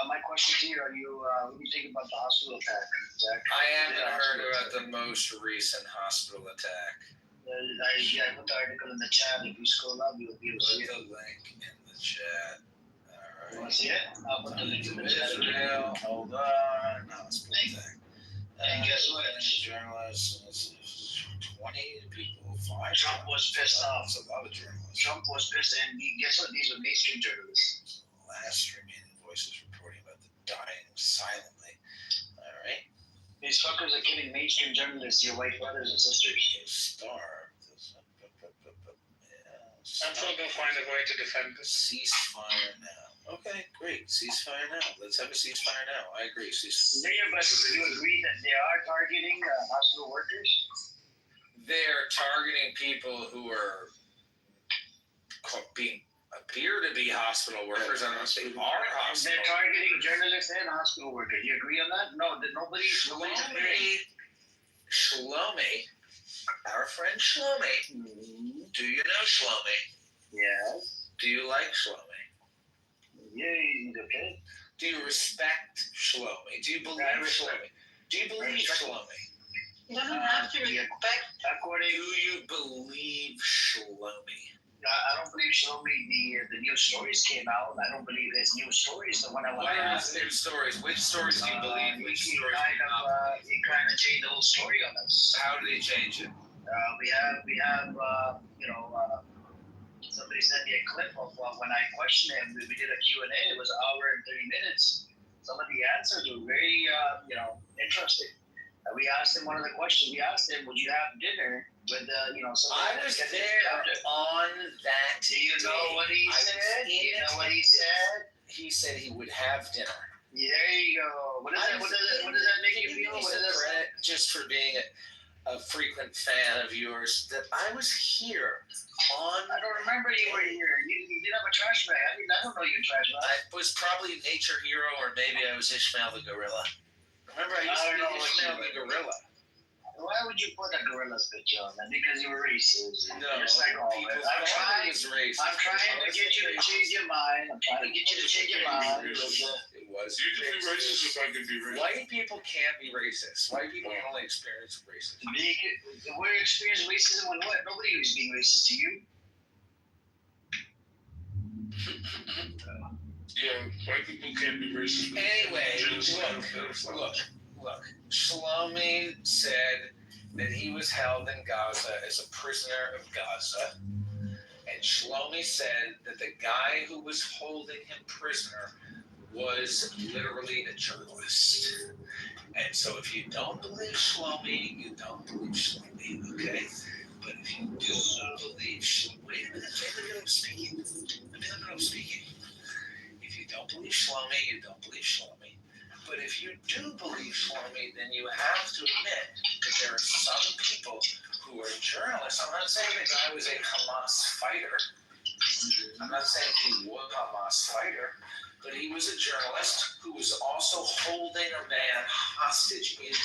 My question to you, what do you think about the hospital attack, Zach? I haven't heard about the most recent hospital attack. I put the article in the chat. If you scroll up, you'll be able to see the link in the chat. Alright. You want to see it? I'll put the link in the chat. Israel, hold on. No, it's thing. And guess what? Journalists, 20 people, 5. Trump was pissed off. That's a lot of journalists. Trump was pissed, and guess what? These are mainstream journalists. Last remaining voices reporting about the dying silently. Alright. These fuckers are killing mainstream journalists, your white brothers and sisters. Starved. I'm sure they'll find a way to defend this. Ceasefire now. Okay, great. Ceasefire now. Let's have a ceasefire now. I agree. Ceasefire. Mayor, but do you agree that they are targeting hospital workers? They're targeting people who are appear to be hospital workers. I don't know if they are hospital. They're targeting journalists and hospital workers. Do you agree on that? No, nobody's agreeing. Shlomi, our friend Shlomi. Do you know Shlomi? Yes. Do you like Shlomi? Yeah, he's okay. Do you respect Shlomi? Do you believe Shlomi? Do you believe Shlomi? You doesn't have to respect. According, do you believe Shlomi? I don't believe Shlomi. The news stories came out. I don't believe his news stories. The one I want to ask. News stories? Which stories do you believe? Which He stories? he kind of changed the whole story on us. How did he change it? We have somebody sent me a clip of when I questioned him. We did a Q&A. It was an hour and 30 minutes. Some of the answers were very interesting. We asked him one of the questions. We asked him, "Would you have dinner with I was there on that. Do you know what he said? Do you know what he said? He said he would have dinner. Yeah, there you go. What does that make you feel? What does that say? Just for being a frequent fan of yours, that I was here on. I don't remember you were here. You didn't have a trash bag. I don't know you're a trash bag. I was probably Nature Hero, or maybe I was Ishmael the Gorilla. Remember, I used to be Ishmael the Gorilla. Why would you put a gorilla's picture on that? Because you were racist. No, just like all of it. I'm trying to get you to change your mind. I'm trying to get you to change your mind. It was. You can be racist if I can be racist. White people can't be racist. White people can only experience racism. We're experiencing racism when what? Nobody was being racist to you. Yeah, white people can't be racist. Anyway, look. Shlomi said that he was held in Gaza as a prisoner of Gaza. And Shlomi said that the guy who was holding him prisoner was literally a journalist. And so if you don't believe Shlomi, you don't believe Shlomi, okay? But if you do believe Shlomi, wait a minute, I'm speaking. If you don't believe Shlomi, you don't believe Shlomi. But if you do believe Shlomi, then you have to admit that there are some people who are journalists. I'm not saying the guy was a Hamas fighter. I'm not saying he was a Hamas fighter, but he was a journalist who was also holding a man hostage in.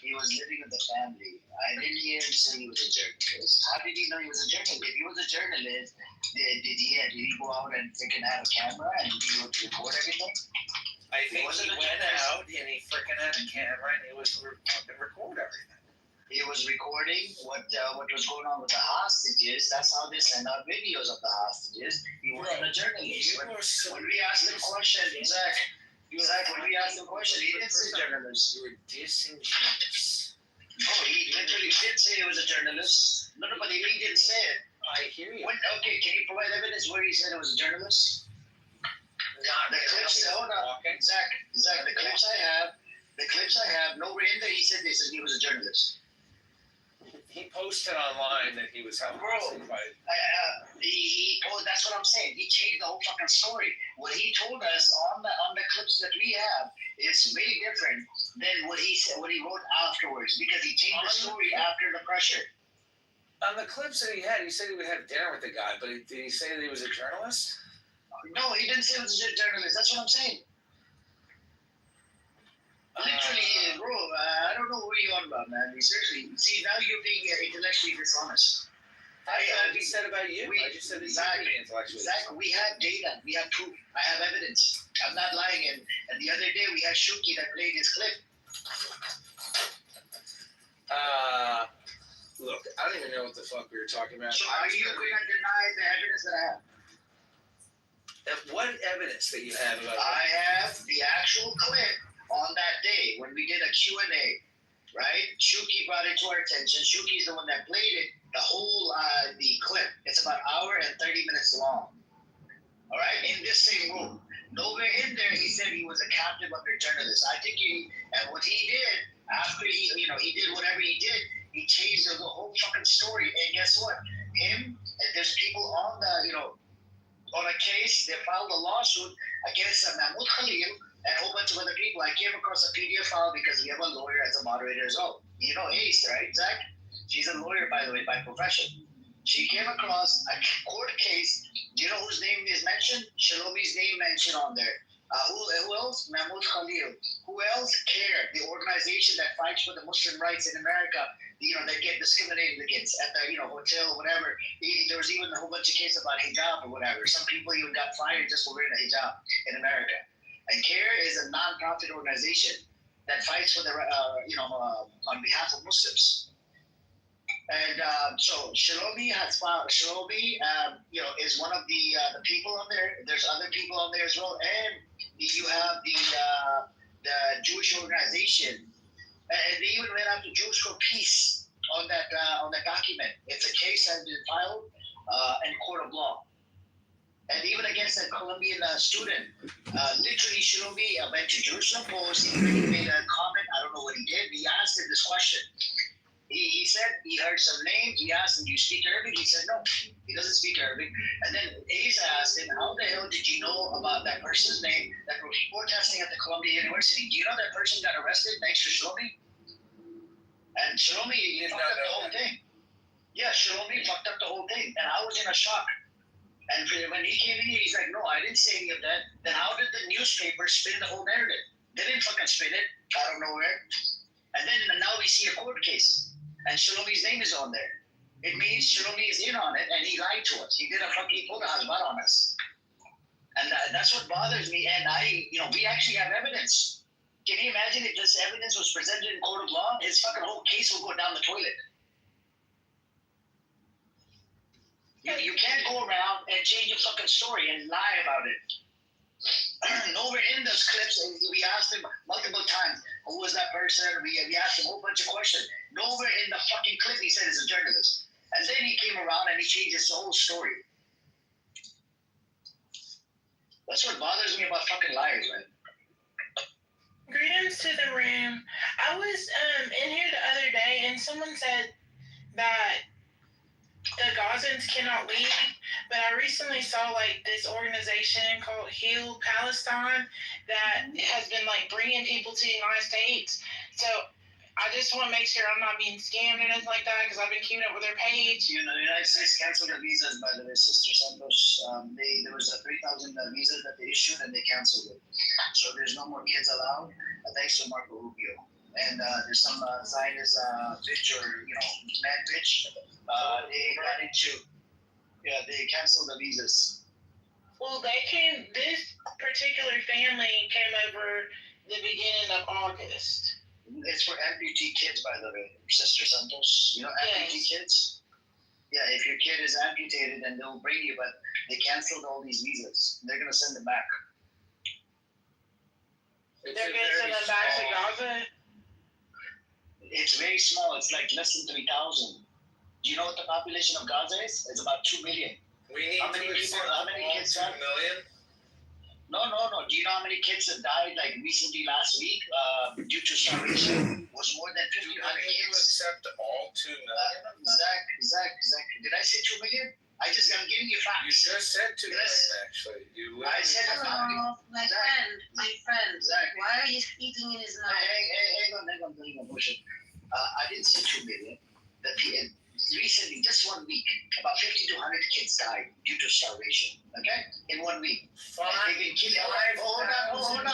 He was living with the family. I didn't hear him say he was a journalist. How did he know he was a journalist? If he was a journalist, did he go out and freaking have a camera and he would record everything? I think he went out and he freaking had a camera and he was fucking record everything. He was recording what was going on with the hostages. That's how they send out videos of the hostages. He wasn't a journalist. When we asked him a question, Zach, when we asked him a question, he didn't say journalist. You were disingenuous. Oh, he literally did say he was a journalist. No, but he didn't say it. I hear you. Okay, can you provide evidence where he said it was a journalist? Not the clips. Hold on, Zach. The clips I have. Nowhere in there he said this, and he was a journalist. He posted online that he was held hostage by. That's what I'm saying. He changed the whole fucking story. What he told us on the clips that we have is way different than what he said, what he wrote afterwards, because he changed the story after the pressure. On the clips that he had, he said he would have dinner with the guy, but did he say that he was a journalist? No, he didn't say he was a journalist. That's what I'm saying. Literally, bro, I don't know what you're on about, man. Seriously, see, now you're being intellectually dishonest. What he said about you? I just said that you're being intellectually dishonest. Zach, we have data. We have proof. I have evidence. I'm not lying. And the other day, we had Shuki that played his clip. Look, I don't even know what the fuck we were talking about. So are you going to deny the evidence that I have? What evidence that you have about I have the actual clip on that day when we did a Q&A, right? Shuki brought it to our attention. Shuki's the one that played it, the whole the clip. It's about an hour and 30 minutes long. All right, in this same room. Nowhere in there he said he was a captive under journalist. I think what he did after he did whatever he did, he changed the whole fucking story. And guess what? him, and there's people on the, on a case. They filed a lawsuit against Mahmoud Khalil and a whole bunch of other people. I came across a PDF file because we have a lawyer as a moderator as well. You know Ace, right, Zach? She's a lawyer, by the way, by profession. She came across a court case. Do you know whose name is mentioned? Shalomi's name mentioned on there. Who else? Mahmoud Khalil. Who else? CARE, the organization that fights for the Muslim rights in America, that get discriminated against at the, hotel or whatever. There was even a whole bunch of cases about hijab or whatever. Some people even got fired just for wearing a hijab in America. And CARE is a non-profit organization that fights for the, on behalf of Muslims. And so Shalomi is one of the people on there. There's other people on there as well, and you have the Jewish organization, and they even went after Jews for Peace on that document. It's a case that has been filed in court of law, and even against that Colombian student. Literally, Shalomi went to Jerusalem Post. He made a comment. I don't know what he did. He asked him this question. He said he heard some names. He asked him, "Do you speak Arabic?" He said, "No, he doesn't speak Arabic." And then Ace asked him, "How the hell did you know about that person's name that was protesting at the Columbia University? Do you know that person got arrested next to Shalomi?" And Shalomi fucked up the whole thing. Yeah, Shalomi fucked up the whole thing, and I was in a shock. And when he came in here, he's like, "No, I didn't say any of that." Then how did the newspaper spin the whole narrative? They didn't fucking spin it out of nowhere. And then now we see a court case. And Shalomi's name is on there. It means Shalomi is in on it, and he lied to us. He did he pulled a halbat on us. And that's what bothers me. And we actually have evidence. Can you imagine if this evidence was presented in court of law? His fucking whole case will go down the toilet. You can't go around and change your fucking story and lie about it. Nowhere in those clips, we asked him multiple times, who was that person? We asked him a whole bunch of questions. Nowhere in the fucking clip he said he's a journalist. And then he came around and he changed his whole story. That's what bothers me about fucking liars, man. Greetings to the room. I was in here the other day and someone said that the Gazans cannot leave, but I recently saw this organization called Heal Palestine that has been bringing people to the United States. So I just want to make sure I'm not being scammed or anything like that because I've been keeping up with their page. The United States canceled their visas, by the way, Sister Santos. There was 3,000 visas that they issued and they canceled it. So there's no more kids allowed, thanks to Marco Rubio. And there's some Zionist bitch or man bitch. They canceled the visas. Well, this particular family came over the beginning of August. It's for amputee kids, by the way, Sister Santos. Amputee kids? Yeah, if your kid is amputated, then they'll bring you, but they canceled all these visas. They're going to send them back. They're going to send them back to Gaza? It's very small. It's less than 3,000. Do you know what the population of Gaza is? It's about 2 million. We need how many kids 2 million? No. Do you know how many kids have died recently last week due to starvation? It was more than 1,500 kids. Do you accept all 2 million? Zach. Did I say 2 million? I'm giving you facts. You just said 2 million, actually. I said hello, my friend. Zach. Why are you speaking in his mouth? Hang on, bullshit. I didn't say 2 million. Recently, just 1 week, about 50 to 100 kids died due to starvation. Okay, in 1 week. Hold on,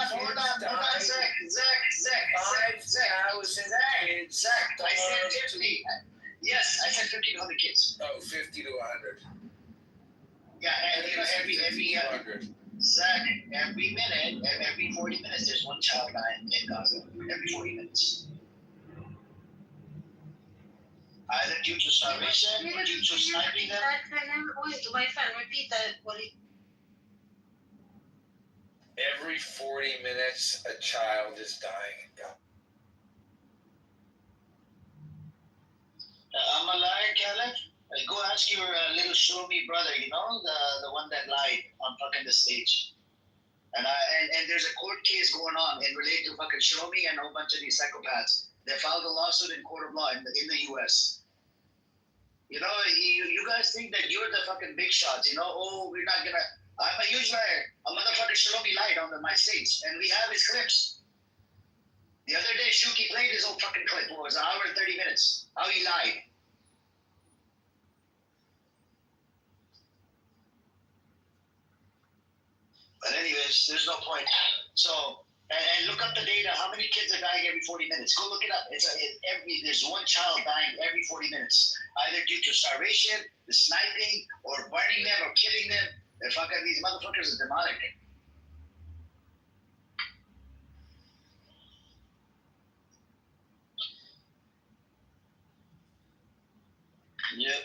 Zach. I said 50. Yes, I said 50 to 100 kids. Oh, 50 to 100. Yeah, and Zach, every minute, every 40 minutes, there's one child dying in Gaza. Every 40 minutes. Either due to starvation or due to sniping them. My friend, repeat that. Every 40 minutes, a child is dying in Gaza. I'm a liar, Caleb. Go ask your little Shlomi brother, the one that lied on fucking the stage. And there's a court case going on in related to fucking Shlomi and a whole bunch of these psychopaths. They filed a lawsuit in court of law in the U.S. You know, you guys think that you're the fucking big shots. You know, oh, we're not gonna. I'm a huge liar. A motherfucker Shalomi lied on my stage, and we have his clips. The other day, Shuki played his own fucking clip. It was an hour and 30 minutes. How he lied. But anyways, there's no point. So, and look up the data. How many kids are dying every 40 minutes? Go look it up. There's one child dying every 40 minutes, either due to starvation, the sniping, or burning them, or killing them. These motherfuckers are demonic. Yep.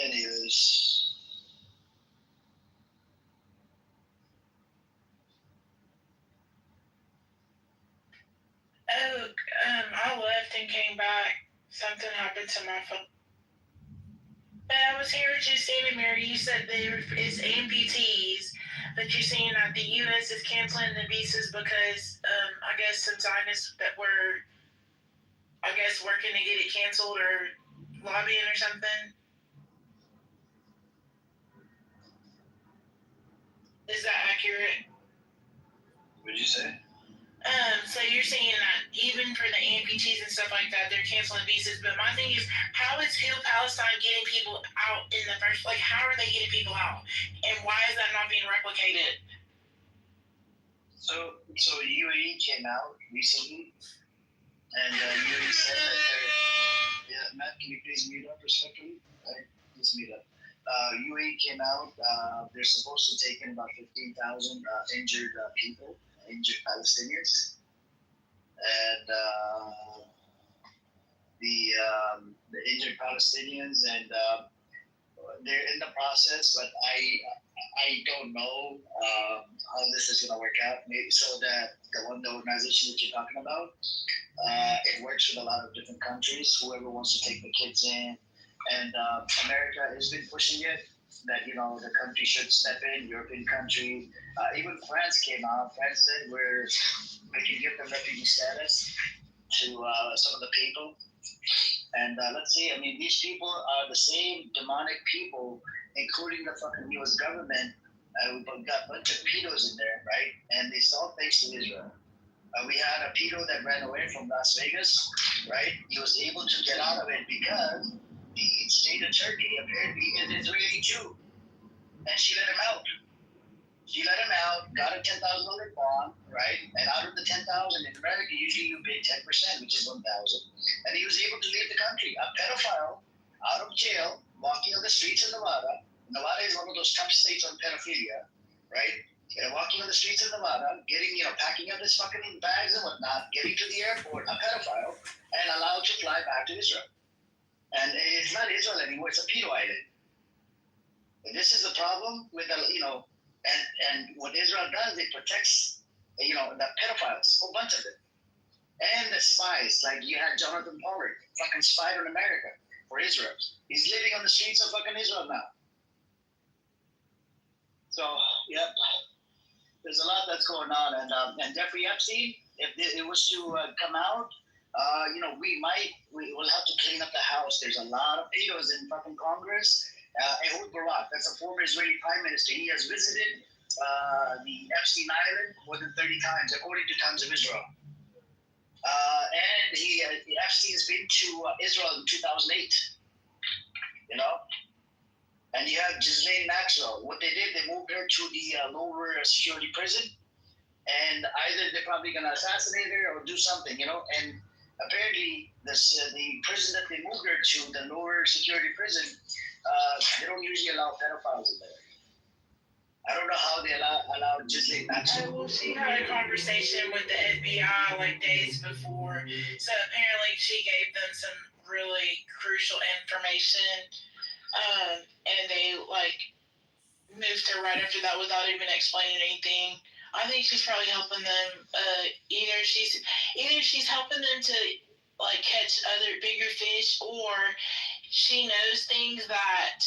Anyways. Oh, I left and came back. Something happened to my phone. But I was here with you, Santa Mary. You said it's amputees, but you're saying that the U.S. is canceling the visas because I guess some Zionists that were, I guess, working to get it canceled or lobbying or something. Is that accurate? What did you say? So you're saying that even for the amputees and stuff like that, they're canceling visas. But my thing is, how is Heal Palestine getting people out in the first? Like, how are they getting people out, and why is that not being replicated? So UAE came out recently, and UAE said that they're. Yeah, Matt, can you please mute up respectfully? Just mute up. UAE came out. They're supposed to take in about 15,000 injured people, injured Palestinians, and the injured Palestinians, and they're in the process. But I don't know how this is going to work out. Maybe so that the organization that you're talking about, it works with a lot of different countries. Whoever wants to take the kids in, and America has been pushing it. That the country should step in. European country, even France came out. France said we can give them refugee status to some of the people. And let's see. I mean, these people are the same demonic people, including the fucking U.S. government. We've got a bunch of pedos in there, right? And it's all thanks to Israel. We had a pedo that ran away from Las Vegas, right? He was able to get out of it because the state of Turkey apparently is an Israeli Jew, and she let him out. She let him out, got a $10,000 bond, right? And out of the $10,000 in America, usually you pay 10%, which is $1,000. And he was able to leave the country. A pedophile out of jail, walking on the streets of Nevada. Nevada is one of those top states on pedophilia, right? And walking on the streets of Nevada, packing up his fucking bags and whatnot, getting to the airport, a pedophile, and allowed to fly back to Israel. And it's not Israel anymore; it's a pedo island. And this is the problem with and what Israel does, it protects, the pedophiles, a whole bunch of them, and the spies. Like you had Jonathan Pollard, fucking spied on America for Israel. He's living on the streets of fucking Israel now. So, yep, there's a lot that's going on, and Jeffrey Epstein, if it was to come out, we will have to clean up the house. There's a lot of pedos in fucking Congress. Ehud Barak, that's a former Israeli prime minister. He has visited the Epstein Island more than 30 times, according to Times of Israel. And Epstein's been to Israel in 2008. And you have Ghislaine Maxwell. What they did, they moved her to the lower security prison, and either they're probably going to assassinate her or do something, And apparently, the prison that they moved her to, the lower security prison, they don't usually allow pedophiles in there. I don't know how they allow Ghislaine Maxwell. Well, she had a conversation with the FBI like days before, so apparently she gave them some really crucial information, and they moved her right after that without even explaining anything. I think she's probably helping them. Either she's helping them to catch other bigger fish, or she knows things that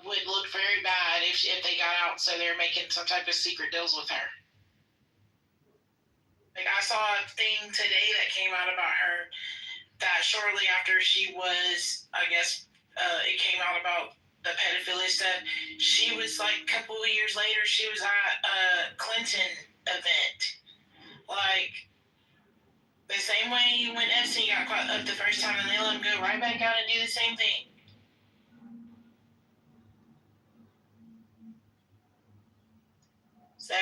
would look very bad if they got out. So they're making some type of secret deals with her. Like I saw a thing today that came out about her that shortly after she was, I guess, it came out about the pedophilia stuff, she was like a couple of years later, she was at a Clinton event. Like, the same way when Epstein got caught up the first time and they let him go right back out and do the same thing. So,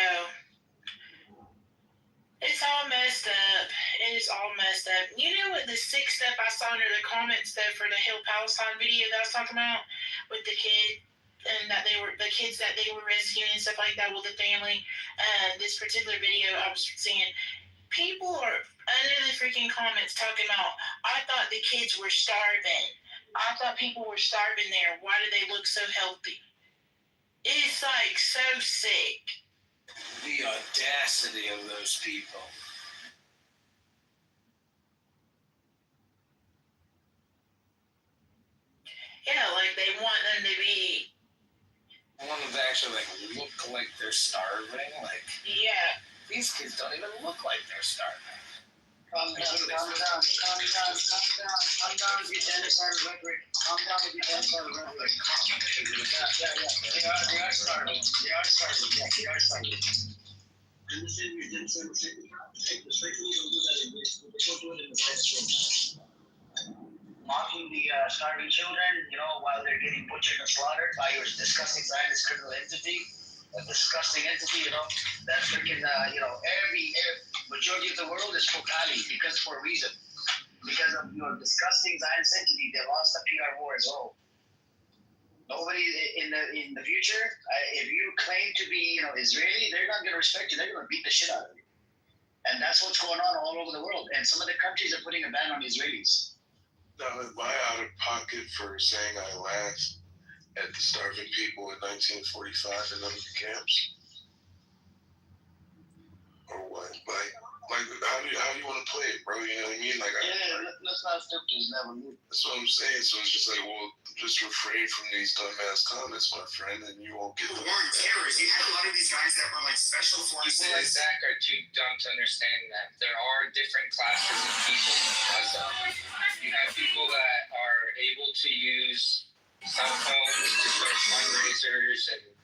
it's all messed up. It is all messed up. You know what the sick stuff I saw under the comments though for the Hill Palestine video that I was talking about with the kid and that they were the kids that they were rescuing and stuff like that with the family. This particular video I was seeing, people are under the freaking comments talking about, I thought the kids were starving. I thought people were starving there. Why do they look so healthy? It's like so sick. The audacity of those people. Yeah, like they want them to be. Want them to actually like look like they're starving. Like, yeah, these kids don't even look like they're starving. Calm down with your genocide rhetoric. Calm down with your genocide rhetoric. Yeah. They are starving. They are starving. Yeah, they are starving. Understand your genocide rhetoric. Respectfully, don't do that in this. Don't do it in the classroom. Mocking the starving children, while they're getting butchered and slaughtered by your disgusting Zionist criminal entity. A disgusting entity, that's freaking, every majority of the world is Fokali because for a reason. Because of your disgusting Zionist entity, they lost the PR war as well. Nobody in the future, if you claim to be, Israeli, they're not going to respect you. They're going to beat the shit out of you. And that's what's going on all over the world. And some of the countries are putting a ban on Israelis. Now, am I out of pocket for saying I laughed at the starving people in 1945 in the camps? Or what? Like how do you want to play it, bro? You know what I mean? Like, let's not step these never move. That's what I'm saying. So it's just like, well, just refrain from these dumbass comments, my friend, and you won't get the war on terrorists. You had a lot of these guys that were like special forces. People like Zach are too dumb to understand that there are different classes of people. You have people that are able to use cell phones to start fundraisers, and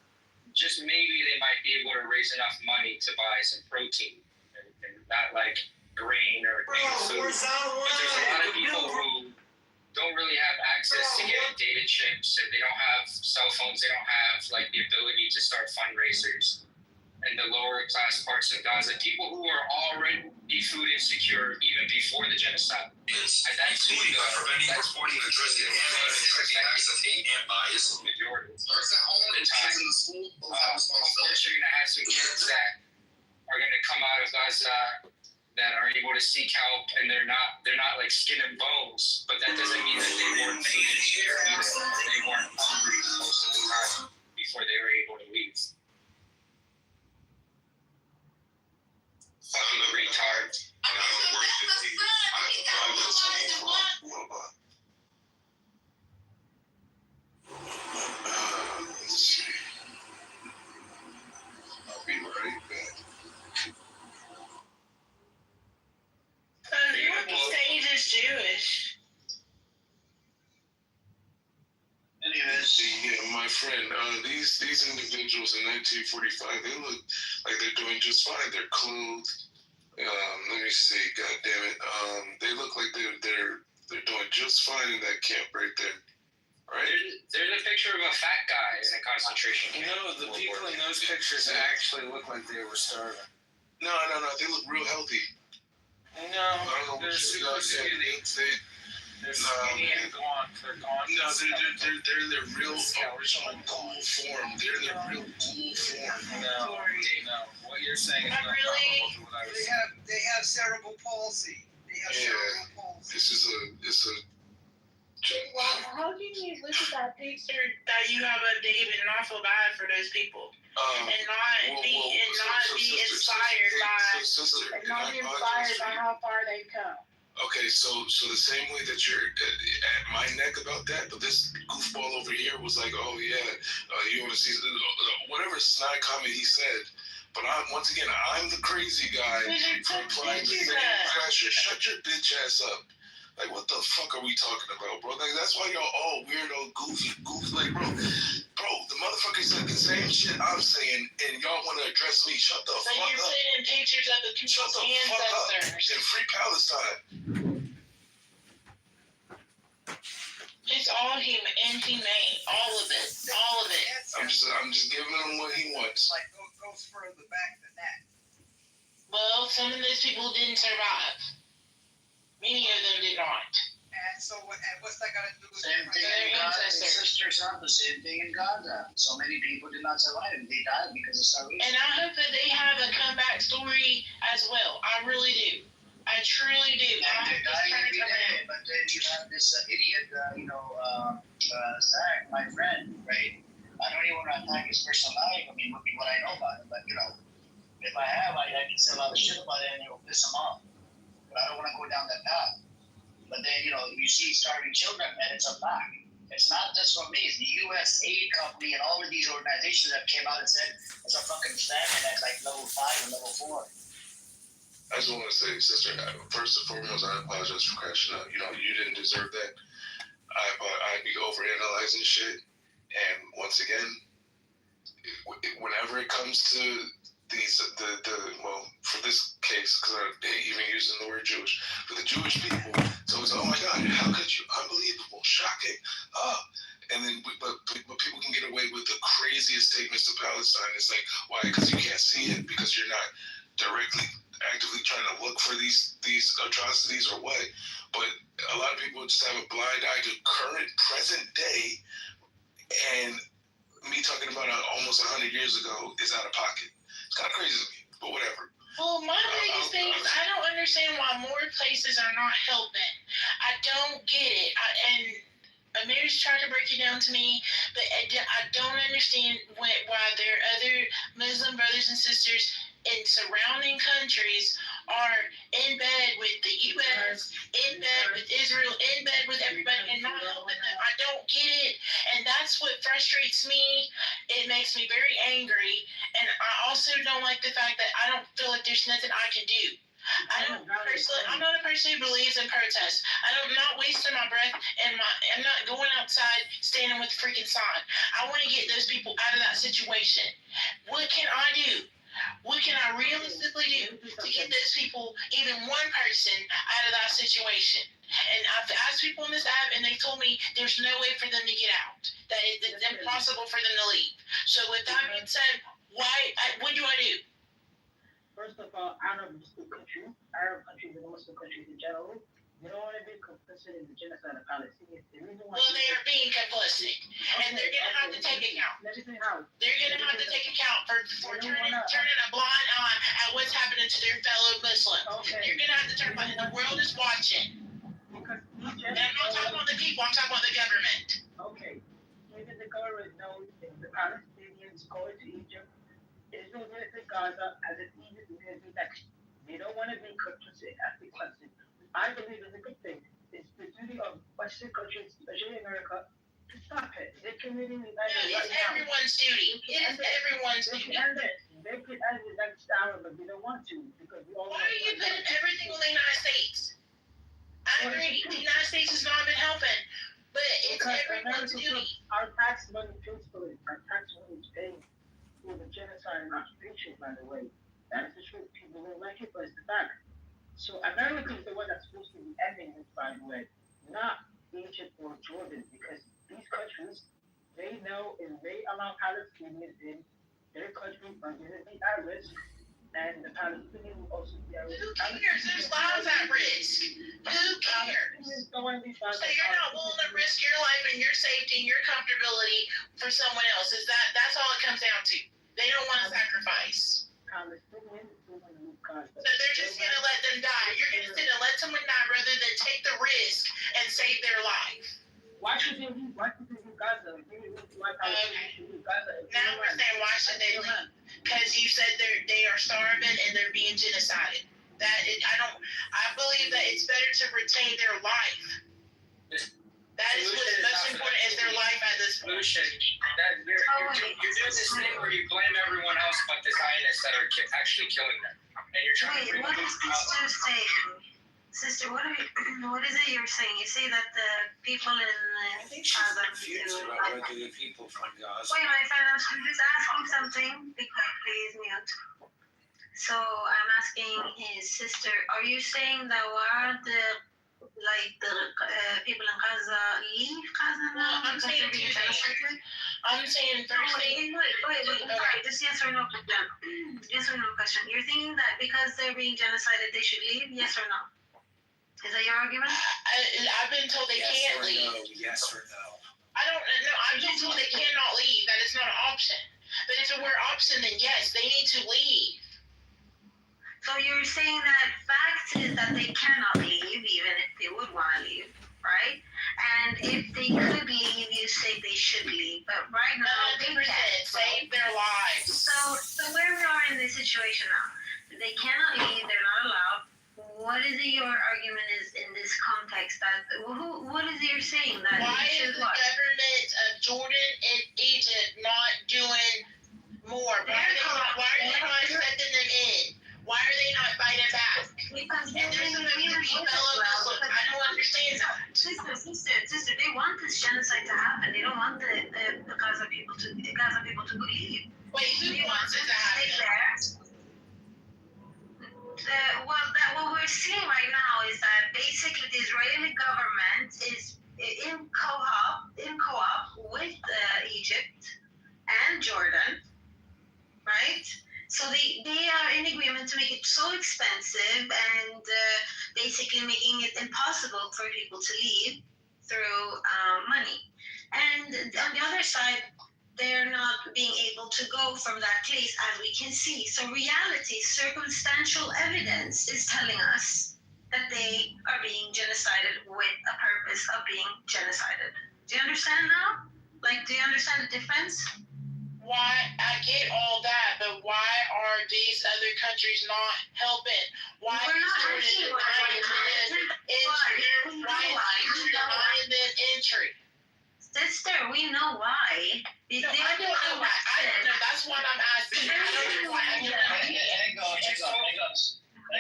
just maybe they might be able to raise enough money to buy some protein and not like grain or food. But there's a lot of people who don't really have access to getting data chips, and they don't have cell phones, they don't have like the ability to start fundraisers. And the lower class parts of Gaza, people who are already food insecure even before the genocide. And that's who preventing reporting, addressing and bias. Majority. Starts at home and kids in the school. Unfortunately, you're gonna have some kids that are gonna come out of Gaza that are able to seek help, and they're not like skin and bones, but that doesn't mean that they weren't food insecure. They weren't hungry most of the time before they were able to leave. Fucking retard. Let's see. I'll be right back. You would say he's just Jewish. Anyways, yeah, my friend, these individuals in 1945, they look like they're doing just fine. They're clothed. Let me see. God damn it. They look like they're doing just fine in that camp right there. Right? There's a picture of a fat guy in a concentration camp. The people in those pictures actually look like they were starving. No. They look real healthy. No, they're super skinny. They're skinny and gaunt. They're gaunt. No, they're in their real original cool form. They're in their real cool form. No. What you're saying is not really. comparable to what I was saying. They have cerebral palsy. It's a. Well, how can you look at that picture that you have of David and not feel bad for those people, and not be inspired by how far they've come? Okay, so the same way that you're at my neck about that, but this goofball over here was like, oh yeah, you want to see whatever snide comment he said. But I'm the crazy guy for applying the same pressure. Shut your bitch ass up. Like, what the fuck are we talking about, bro? Like, that's why y'all all weirdo, goofy. Like, bro, the motherfucker said the same shit I'm saying, and y'all want to address me. Shut the So fuck you're up. putting pictures of the Shut people's the fuck up. ancestors. And free Palestine. It's all inhumane. All of it. All of it. I'm just giving him what he wants. Like, goes further back than that. Well, some of those people didn't survive. Many of them did not. And so, what's that got to do with Same thing in Gaza. Sisters are the same thing in Gaza. So many people did not survive. They died because of starvation. And I hope that they have a comeback story as well. I really do. I truly do. And they die every day. But then you have this idiot, Zach, my friend, right? I don't even want to attack his personal life. I mean, what I know about him. But, if I have, I can say a lot of shit about it and it will piss him off. But I don't want to go down that path. But then, you see starving children and it's a fact. It's not just from me. It's the U.S. aid company and all of these organizations that came out and said it's a fucking famine at like level 5 and level 4. I just want to say, sister, first and foremost, I apologize for crashing out. You didn't deserve that. I'd be overanalyzing shit. And once again, whenever it comes to these, for this case, because I'm even using the word Jewish, for the Jewish people, so it's, oh my God, how could you? Unbelievable, shocking. And then, but people can get away with the craziest statements to Palestine. It's like, why? Because you can't see it, because you're not directly actively trying to look for these atrocities or what. But a lot of people just have a blind eye to current, present day, and me talking about almost 100 years ago is out of pocket. It's kind of crazy to me, but whatever. Well, my biggest thing is I don't understand why more places are not helping. I don't get it. And Amir's tried to break it down to me, but I don't understand why there are other Muslim brothers and sisters in surrounding countries are in bed with the U.S., in bed with Israel, in bed with everybody, and not helping them. I don't get it, and that's what frustrates me. It makes me very angry, and I also don't like the fact that I don't feel like there's nothing I can do. I'm not a person who believes in protest. I'm not wasting my breath and I'm not going outside standing with the freaking sign. I want to get those people out of that situation. What can I do? What can I realistically do to get those people, even one person, out of that situation? And I've asked people on this app, and they told me there's no way for them to get out. That it's impossible for them to leave. So with that being said, what do I do? First of all, Arab countries, and Muslim countries in general, they don't want to be complicit in the genocide of Palestinians. The reason why they are being complicit, and they're going to have to take account. They're going to have to take account for turning a blind eye at what's happening to their fellow Muslims. You're going to have to turn blind. The world is watching. And I'm not talking about the people. I'm talking about the government. Okay. Even the government knows if the Palestinians go to Egypt, Israel will take Gaza as if Egypt is going to be next. They don't want to be complicit. I believe it's a good thing. It's the duty of Western countries, especially America, to stop it. They can really it's everyone's duty. It is everyone's duty. They could end it next hour, but they don't want to because we all. Why are you putting everything on the United States? I agree. The United States has not been helping, but it's everyone's duty. Our tax money pays for it. Our tax money is paying for the genocide and occupation, by the way. That's the truth. People don't like it, but it's the fact. So America is the one that's supposed to be ending this, by the way, not Egypt or Jordan, because these countries, they know if they allow Palestinians in their country, are going to be at risk, and the Palestinians will also be at risk. Who cares? There's lives at risk. Who cares? So you're not willing to risk your life and your safety and your comfortability for someone else. That's all it comes down to. They don't want to sacrifice. So they're just going to let them die. You're going to sit and let someone die rather than take the risk and save their life. Why should they leave? Why should they leave Gaza? Now we're saying why should they leave? Because you said they are starving and they're being genocided. I believe that it's better to retain their life. That is what's most important is their life at this point. You're doing this thing where you blame everyone else but the Zionists that are actually killing them. And you're trying to bring what is this two saying? Sister, what is it you're saying? You say that the people in I think she's Gaza confused do- about whether the people from Gaza. Wait, my friend, I'm just asking something. Be quiet, please, mute. So I'm asking his sister, are you saying that why the people in Gaza leave Gaza now? I'm because saying they're being two things. genocidated? I'm saying first thing. Wait, sorry, just yes or no question. Yes or no question. You're thinking that because they're being genocided, they should leave? Yes or no? Is that your argument? I've been told they can't leave. No, yes or no. I don't know. I've been told they cannot leave. That is not an option. But if it were an option, then yes, they need to leave. So you're saying that fact is that they cannot leave, even if they would want to leave, right? And if they could leave, you say they should leave. But right now, they 100% can't. save their lives. So where we are in this situation now, they cannot leave. They're not allowed. What is it your argument is in this context? That what is it you're saying that Why they is should the what? government of Jordan and Egypt not doing more? Why are they not accepting them in? Why are they not fighting back? Because And there's some of you people I don't understand that. Sister, they want this genocide to happen. They don't want the Gaza people to leave. Wait, who wants it to happen? What we're seeing right now is that basically the Israeli government is in co-op with Egypt and Jordan, right? So they are in agreement to make it so expensive and basically making it impossible for people to leave through money. And on the other side, they're not being able to go from that place, as we can see. So reality, circumstantial evidence is telling us that they are being genocided with a purpose of being genocided. Do you understand now? Do you understand the difference? Why? I get all that, but why are these other countries not helping? Why We're is not Jordan asking denying them entry? Sister, we know why. No, I don't know why. I don't know. That's what I'm asking. I don't know why. Hang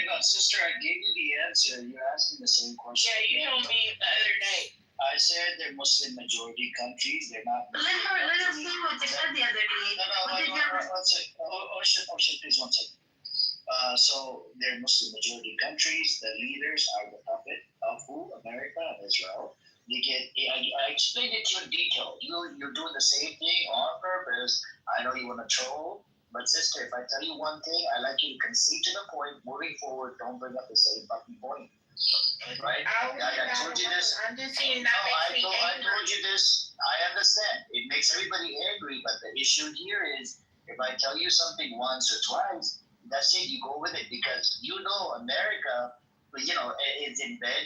on, sister. I gave you the answer. You're asking the same question. Yeah, you told me the other day. I said they're Muslim majority countries. They're not. Let us see what they said the other day. Ocean, please 1 second. So they're Muslim majority countries. The leaders are the puppet of who? America and Israel. I explained it to you in detail. You're doing the same thing on purpose. I know you want to troll, but sister, if I tell you one thing, I like you to concede to the point. Moving forward, don't bring up the same fucking point. Right? I told you this. I'm just saying No, that makes me I angry. told you this. I understand. It makes everybody angry, but the issue here is if I tell you something once or twice, that's it. You go with it because you know America. Is in bed.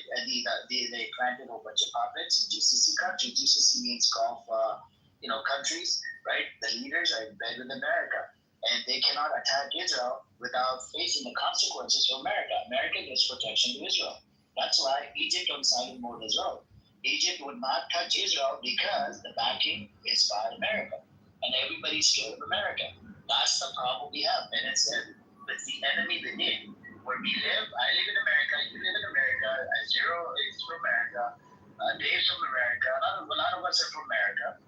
They planted a whole bunch of puppets in GCC countries. GCC means Gulf, countries, right? The leaders are in bed with America, and they cannot attack Israel without facing the consequences for America. America gives protection to Israel. That's why Egypt on side more with Israel. Egypt would not touch Israel because the backing is by America, and everybody's scared of America. That's the problem we have, and it's the enemy within. Where we live, I live in America, you live in America, Zero is from America, Dave's from America, a lot of us are from America,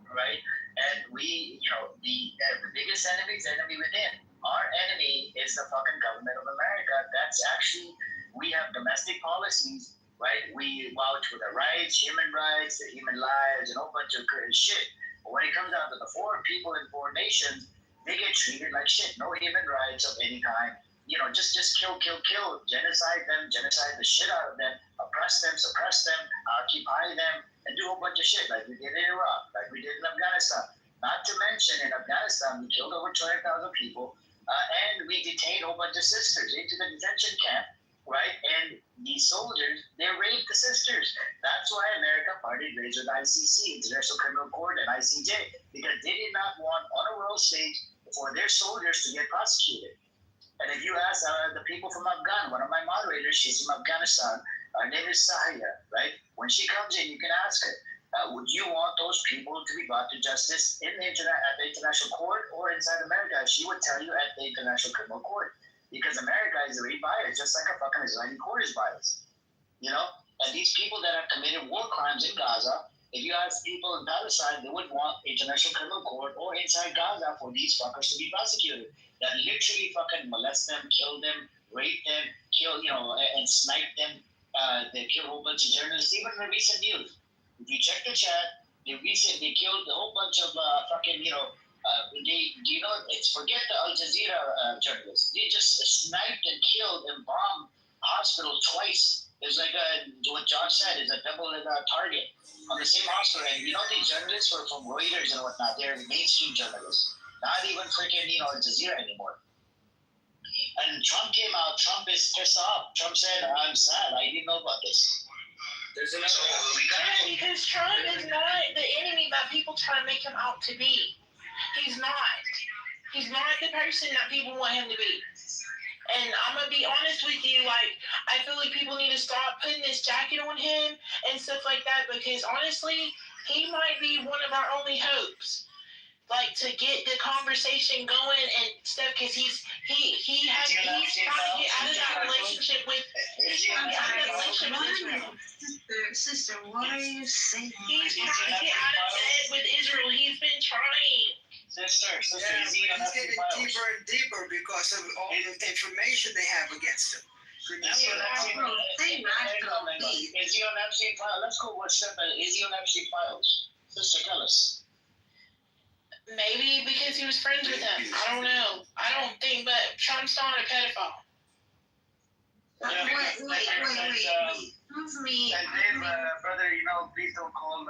right? And we, the biggest enemy is enemy within. Our enemy is the fucking government of America. That's actually, we have domestic policies, right? We vouch for the rights, human rights, the human lives, and a whole bunch of shit. But when it comes down to the foreign people in foreign nations, they get treated like shit. No human rights of any kind. Just kill, genocide them, genocide the shit out of them, oppress them, suppress them, occupy them, and do a whole bunch of shit like we did in Iraq, like we did in Afghanistan. Not to mention in Afghanistan, we killed over 200,000 people, and we detained a whole bunch of sisters into the detention camp, right? And these soldiers, they raped the sisters. That's why America parted ways with ICC, International Criminal Court, and ICJ, because they did not want on a world stage for their soldiers to get prosecuted. And if you ask the people from Afghan, one of my moderators, she's from Afghanistan. Her name is Sahia, right? When she comes in, you can ask her, would you want those people to be brought to justice at the international court or inside America? She would tell you at the International Criminal Court. because America is a rape bias, just like a fucking Israeli court is biased. You know? And these people that have committed war crimes in Gaza, if you ask people in Palestine, they would want International Criminal Court or inside Gaza for these fuckers to be prosecuted. That literally fucking molest them, kill them, rape them, kill, and snipe them. They kill a whole bunch of journalists, even in the recent news. If you check the chat, they killed a whole bunch of forget the Al Jazeera journalists. They just sniped and killed and bombed hospitals twice. It's like what Josh said, is a double target on the same hospital. And these journalists were from Reuters and whatnot. They're mainstream journalists, not even freaking Al Jazeera anymore. And Trump came out. Trump is pissed off. Trump said, "I'm sad. I didn't know about this." There's another. Yeah, because Trump is not the enemy that people try to make him out to be. He's not. He's not the person that people want him to be. And I'm going to be honest with you, I feel like people need to stop putting this jacket on him and stuff like that, because honestly, he might be one of our only hopes, to get the conversation going and stuff, because he's trying to get out of that relationship with Israel. Sister, what are you saying? He's trying to get out of bed with Israel. He's been trying. Sister, Yeah, but he's getting deeper and deeper because of all the information they have against him. Is he on Epstein files? Let's go one step back. Is he on Epstein files? Sister, tell us. Maybe because he was friends with him. I don't know. I don't think, but Trump's not a pedophile. Wait. Move me. And Dave, brother, please don't call,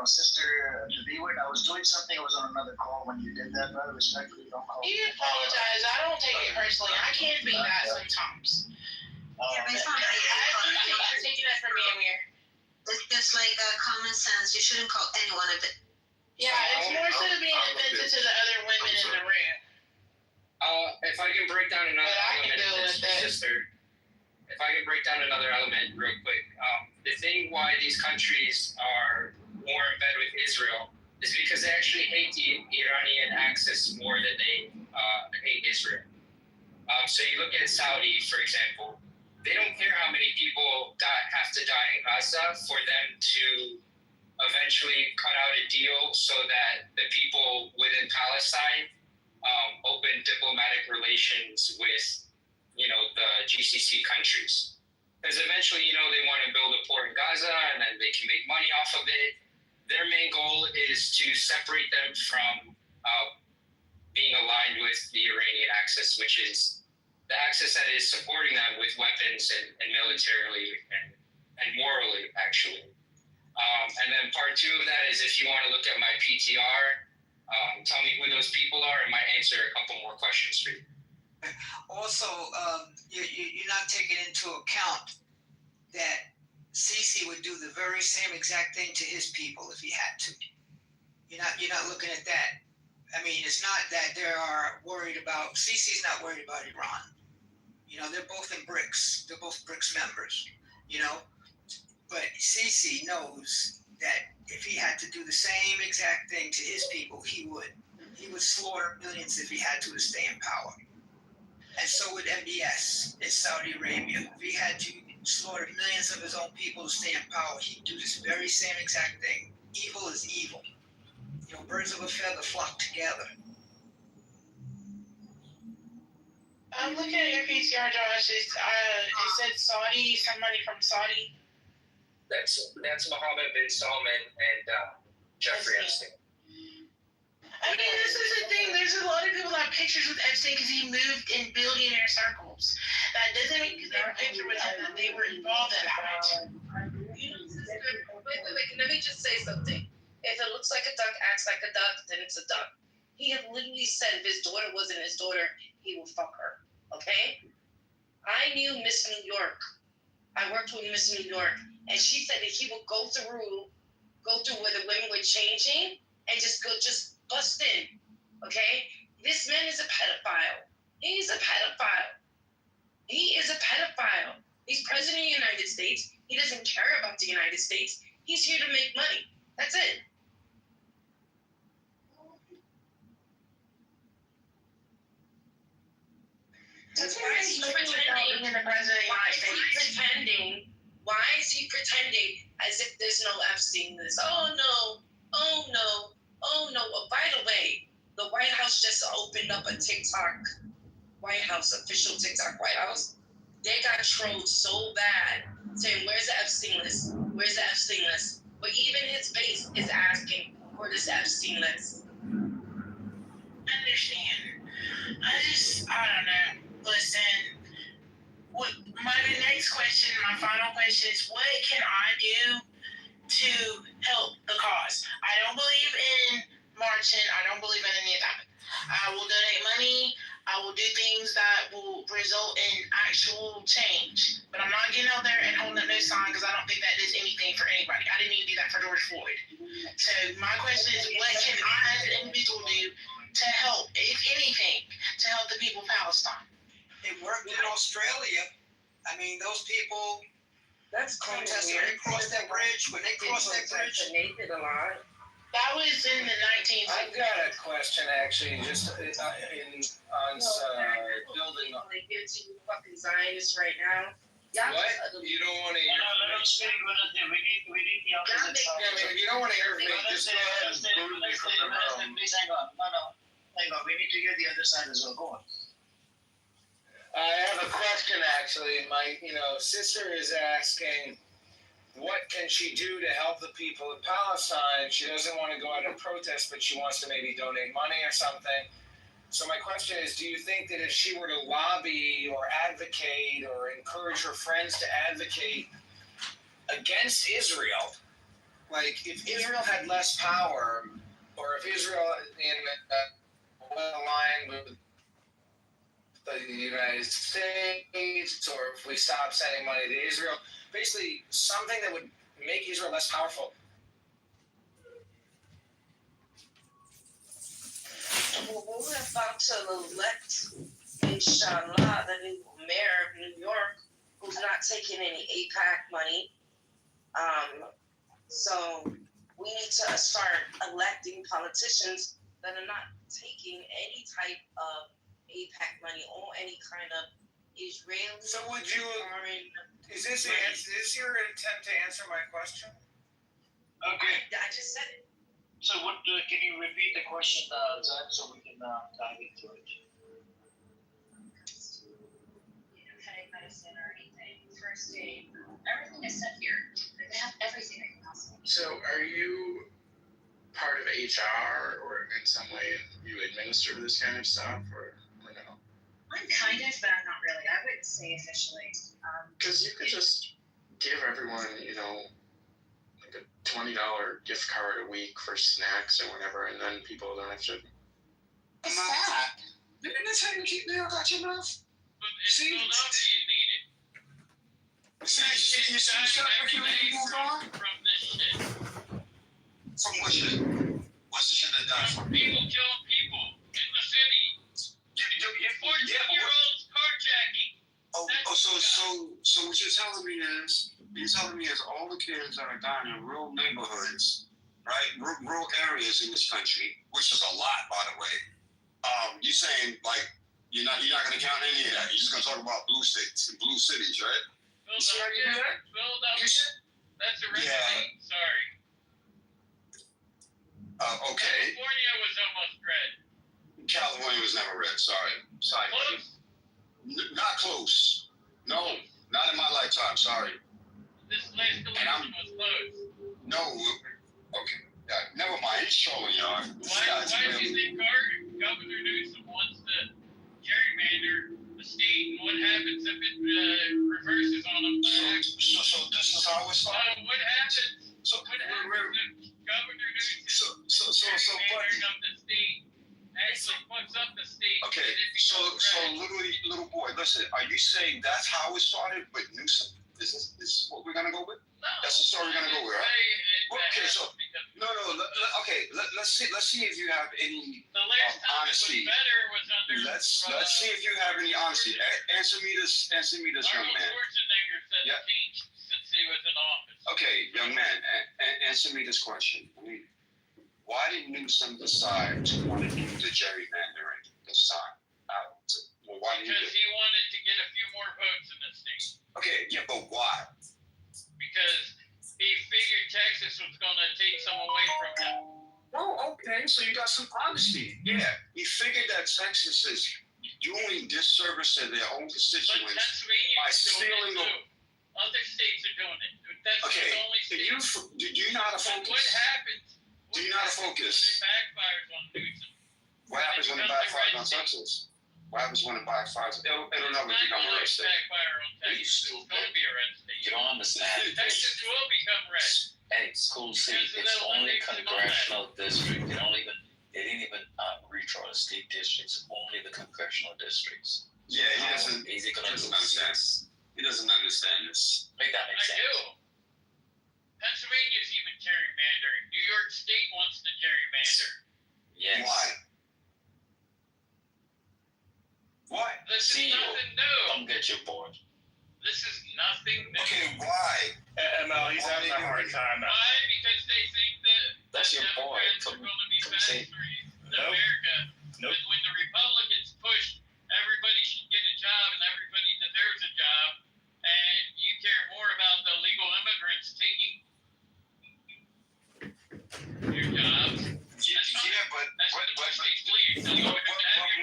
Sister to be with. I was doing something. I was on another call when you did that, brother. Respectfully, don't call. You apologize. I don't take it personally. I can be that sometimes. Yeah, but it's not I'm taking that from me, Amir. It's just like common sense. You shouldn't call anyone a bit. Yeah, it's more so being offensive to the other women in the room. If I can break down another element of this, sister. If I can break down another element real quick, the thing why these countries are more in bed with Israel is because they actually hate the Iranian axis more than they hate Israel. So you look at Saudi, for example, they don't care how many people have to die in Gaza for them to eventually cut out a deal so that the people within Palestine open diplomatic relations with the GCC countries. Because eventually, they want to build a port in Gaza and then they can make money off of it. Their main goal is to separate them from being aligned with the Iranian axis, which is the axis that is supporting them with weapons and militarily and morally, actually. And then part two of that is if you want to look at my PTR, tell me who those people are, and might answer a couple more questions for you. Also, you're not taking into account that Sisi would do the very same exact thing to his people if he had to. You're not looking at that. I mean, it's not that they are worried about. Sisi's not worried about Iran. They're both in BRICS. They're both BRICS members. But Sisi knows that if he had to do the same exact thing to his people, he would. He would slaughter millions if he had to stay in power. And so would MBS in Saudi Arabia. If he had to slaughter millions of his own people to stay in power, he'd do this very same exact thing. Evil is evil. Birds of a feather flock together. I'm looking at your PCR, Josh. It said Saudi, somebody from Saudi. That's Mohammed bin Salman and Jeffrey Epstein. I mean, this is the thing. There's a lot of people that have pictures with Epstein because he moved in billionaire circles. That doesn't mean because they were pictured with him that they were involved in that. Wait. Let me just say something. If it looks like a duck, acts like a duck, then it's a duck. He had literally said if his daughter wasn't his daughter, he would fuck her. Okay? I knew Miss New York. I worked with Miss New York, and she said that he would go through where the women were changing and just bust in. Okay? This man is a pedophile. He's a pedophile. He is a pedophile. He's president of the United States. He doesn't care about the United States. He's here to make money. That's it. Because why is he pretending? In the president of the Why United is he States. pretending? Why is he pretending as if there's no Epstein list? Oh no, oh no, oh no. By the way, the White House just opened up a TikTok. White House, official TikTok White House. They got trolled so bad, saying, "Where's the Epstein list? Where's the Epstein list?" But even his base is asking for this Epstein list. Understand. I don't know. Listen, my next question, my final question is, what can I do to help the cause? I don't believe in marching. I don't believe in any of that. I will donate money. I will do things that will result in actual change. But I'm not getting out there and holding up no sign because I don't think that does anything for anybody. I didn't even do that for George Floyd. So my question is, what can I as an individual do to help, if anything, to help the people of Palestine? It worked in Australia. I mean, those people That's protested when they crossed that bridge. When they crossed that bridge, They did a lot. That was in the 19th. I've got a question actually, just on building. They give to you fucking Zionists right now. Y'all What? just ugly. You don't want to No, hear. no, let them speak. We need the Y'all opposite make side. Yeah, I mean, if you don't want to hear me, just go ahead and boot me from the room. Please hang on. No. Hang on. We need to hear the other side as well. Go on. I have a question actually. My, sister is asking, what can she do to help the people of Palestine? She doesn't want to go out and protest, but she wants to maybe donate money or something. So my question is, do you think that if she were to lobby or advocate or encourage her friends to advocate against Israel, like if Israel had less power, or if Israel aligned with the United States, or if we stop sending money to Israel, basically something that would make Israel less powerful. Well, we're about to elect, inshallah, the new mayor of New York, who's not taking any AIPAC money. So we need to start electing politicians that are not taking any type of AIPAC money or any kind of Israeli. So would you? Is this your attempt to answer my question? Okay. I just said it. So what? Can you repeat the question, Zach, so we can dive into it? Headache medicine or anything, first aid, everything is set here. They have everything they can possibly. So are you part of HR or in some way you administer this kind of stuff or no? I'm kind of, but I'm not really. I wouldn't say officially. Because you could just give everyone, like a $20 gift card a week for snacks or whatever, and then people don't have to. What's that? Didn't this how you keep nail out your mouth? See? You need it. See, you stop if you move on? From this shit. From what shit? What's the shit that died from? People kill people in the city. 14-year-olds carjacking. So what you're telling me is all the kids that are dying in rural neighborhoods, right? Rural areas in this country, which is a lot, by the way. You saying like you're not going to count any of that. You're just going to talk about blue states and blue cities, right? Philadelphia. That's a red state. Sorry. Okay. California was almost red. California was never red. Sorry. Close. Not close. No, not in my lifetime. Sorry. This last election was close. No. Okay. Never mind. He's trolling y'all. Why do you think Governor Newsom wants to gerrymander the state, and what happens if it reverses on them? So this is how it started. What happens? What happens if Governor Newsom gerrymandering up the state? Actually fucks up the state. Okay, so little boy, listen. Are you saying that's how it started with Newsom? Is this what we're gonna go with? No. That's the story we're gonna go with, right? Okay, so no. Okay, let's see if you have any the last time honesty. it was better was under. Let's see if you have any honesty. Answer me this, young Arnold man. Schwarzenegger said Yeah. the change since he was in office. Okay, young man, answer me this question. Why did Newsom decide to want to do the gerrymandering this time? Why did he do Because it? he wanted so you got some honesty. Yeah, he figured that Texas is doing disservice to their own But constituents Pennsylvania by is doing stealing it them. too. Other states are doing it. That's Okay, the only state. do you know how to But focus? what happens? Do you know how to focus? When it backfires on Newsom? What happens when it backfires on Texas? What happens when it backfires? It'll never become a red state. Backfire on Texas. It's going to be a red state. You don't understand. Texas will become red. Hey, school C, it's only congressional district. They didn't even redraw the state districts, only the congressional districts. Yeah, he doesn't understand. He doesn't understand this. Make that make sense. I do. Pennsylvania's even gerrymandering. New York State wants to gerrymander. Yes. Why? This is CEO, nothing new. don't get your board. This is nothing new. Okay, why? ML, he's having a hard time now. Why? Because they think that That's your boy. Democrats are going to be bad say- for America. Nope. When the Republicans push everybody should get a job and everybody deserves a job, and you care more about the illegal immigrants taking your jobs.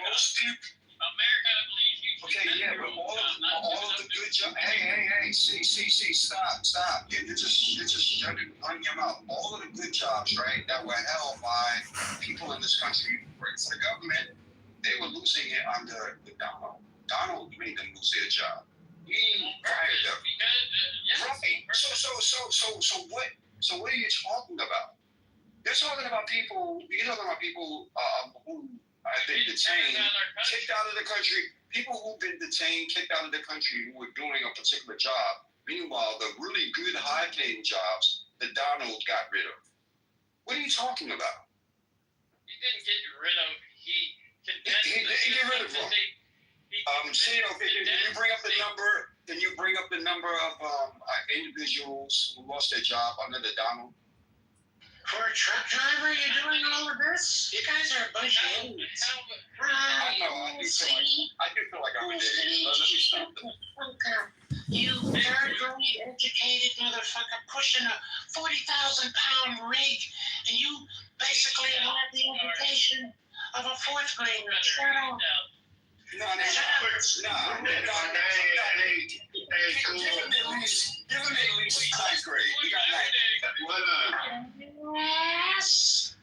Most people. America believes you should Okay, have yeah, your but own all job, not of the good jobs. Hey, see, stop. You're just shutting on your mouth. All of the good jobs, right, that were held by people in this country, working for the government, they were losing it under Donald. Donald made them lose their job. He fired them. Right. So what are you talking about? You're talking about people who have been detained, kicked out of the country, people who've been detained, kicked out of the country who were doing a particular job. Meanwhile, the really good high-paying jobs that Donald got rid of. What are you talking about? He didn't get rid of. He condensed He didn't get rid of them. Can you bring up the number of individuals who lost their job under the Donald? For a truck driver, you're doing all of this? You guys are a bunch of idiots. I know, I do feel like I'm an idiot, but let me stop. You very educated motherfucker pushing a 40,000-pound rig, and you basically have the education of a fourth grader. Shut up. No. Give him at least ninth grade. You got ninth. Yes.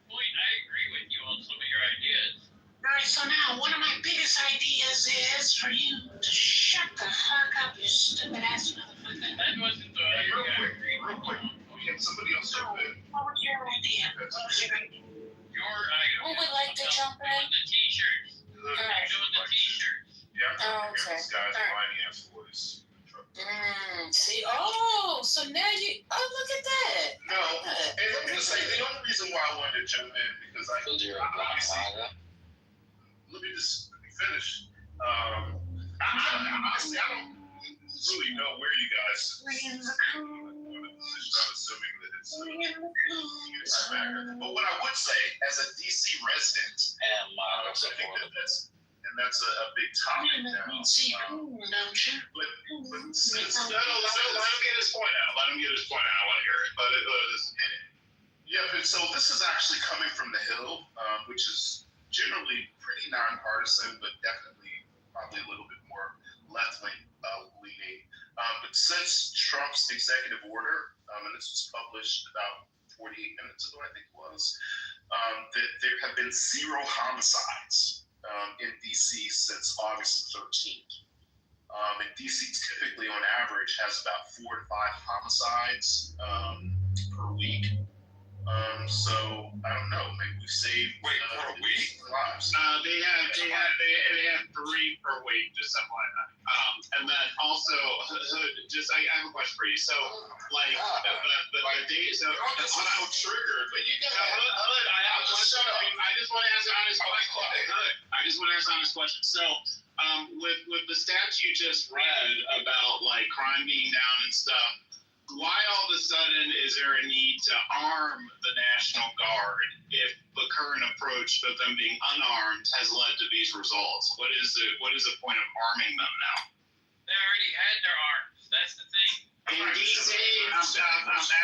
Point, I agree with you on some of your ideas. All right, so now one of my biggest ideas is for you to shut the fuck up, you stupid ass motherfucker. That wasn't the idea I agreed with you on. Somebody else jump in. What was your idea? Your item. Who would like to jump in? Doing the t-shirts. Alright. Doing the t-shirts. Yeah, Oh, okay. these guys Alright. lining up for this truck. See, so now look at that. No, and I'm gonna say the only reason why I wanted to jump in because let me just finish. Honestly, I don't really know where you guys stand on the position. I'm assuming that it's but what I would say, as a DC resident, I think that's a big topic now. Don't you? But since let him get his point out. Let him get his point out. I want to hear it. But so this is actually coming from the Hill, which is generally pretty nonpartisan, but definitely probably a little bit more left-wing leaning. But since Trump's executive order, and this was published about 48 minutes ago, I think it was, that there have been 0 homicides in DC since August 13th. And DC typically, on average, has about 4 to 5 homicides per week. So I don't know. Maybe we saved per week lives. They have 3 per week, just something like that. And then also, Hood, I have a question for you. So, like the days of that's so triggered, but you got Hood, I have a question. I just want to answer honest question. Hood, I just want to answer honest question. So, with the stats you just read about like crime being down and stuff, why all of a sudden is there a need to arm the National Guard if the current approach of them being unarmed has led to these results? What is the point of arming them now? They already had their arms. That's the thing. In DC, I'm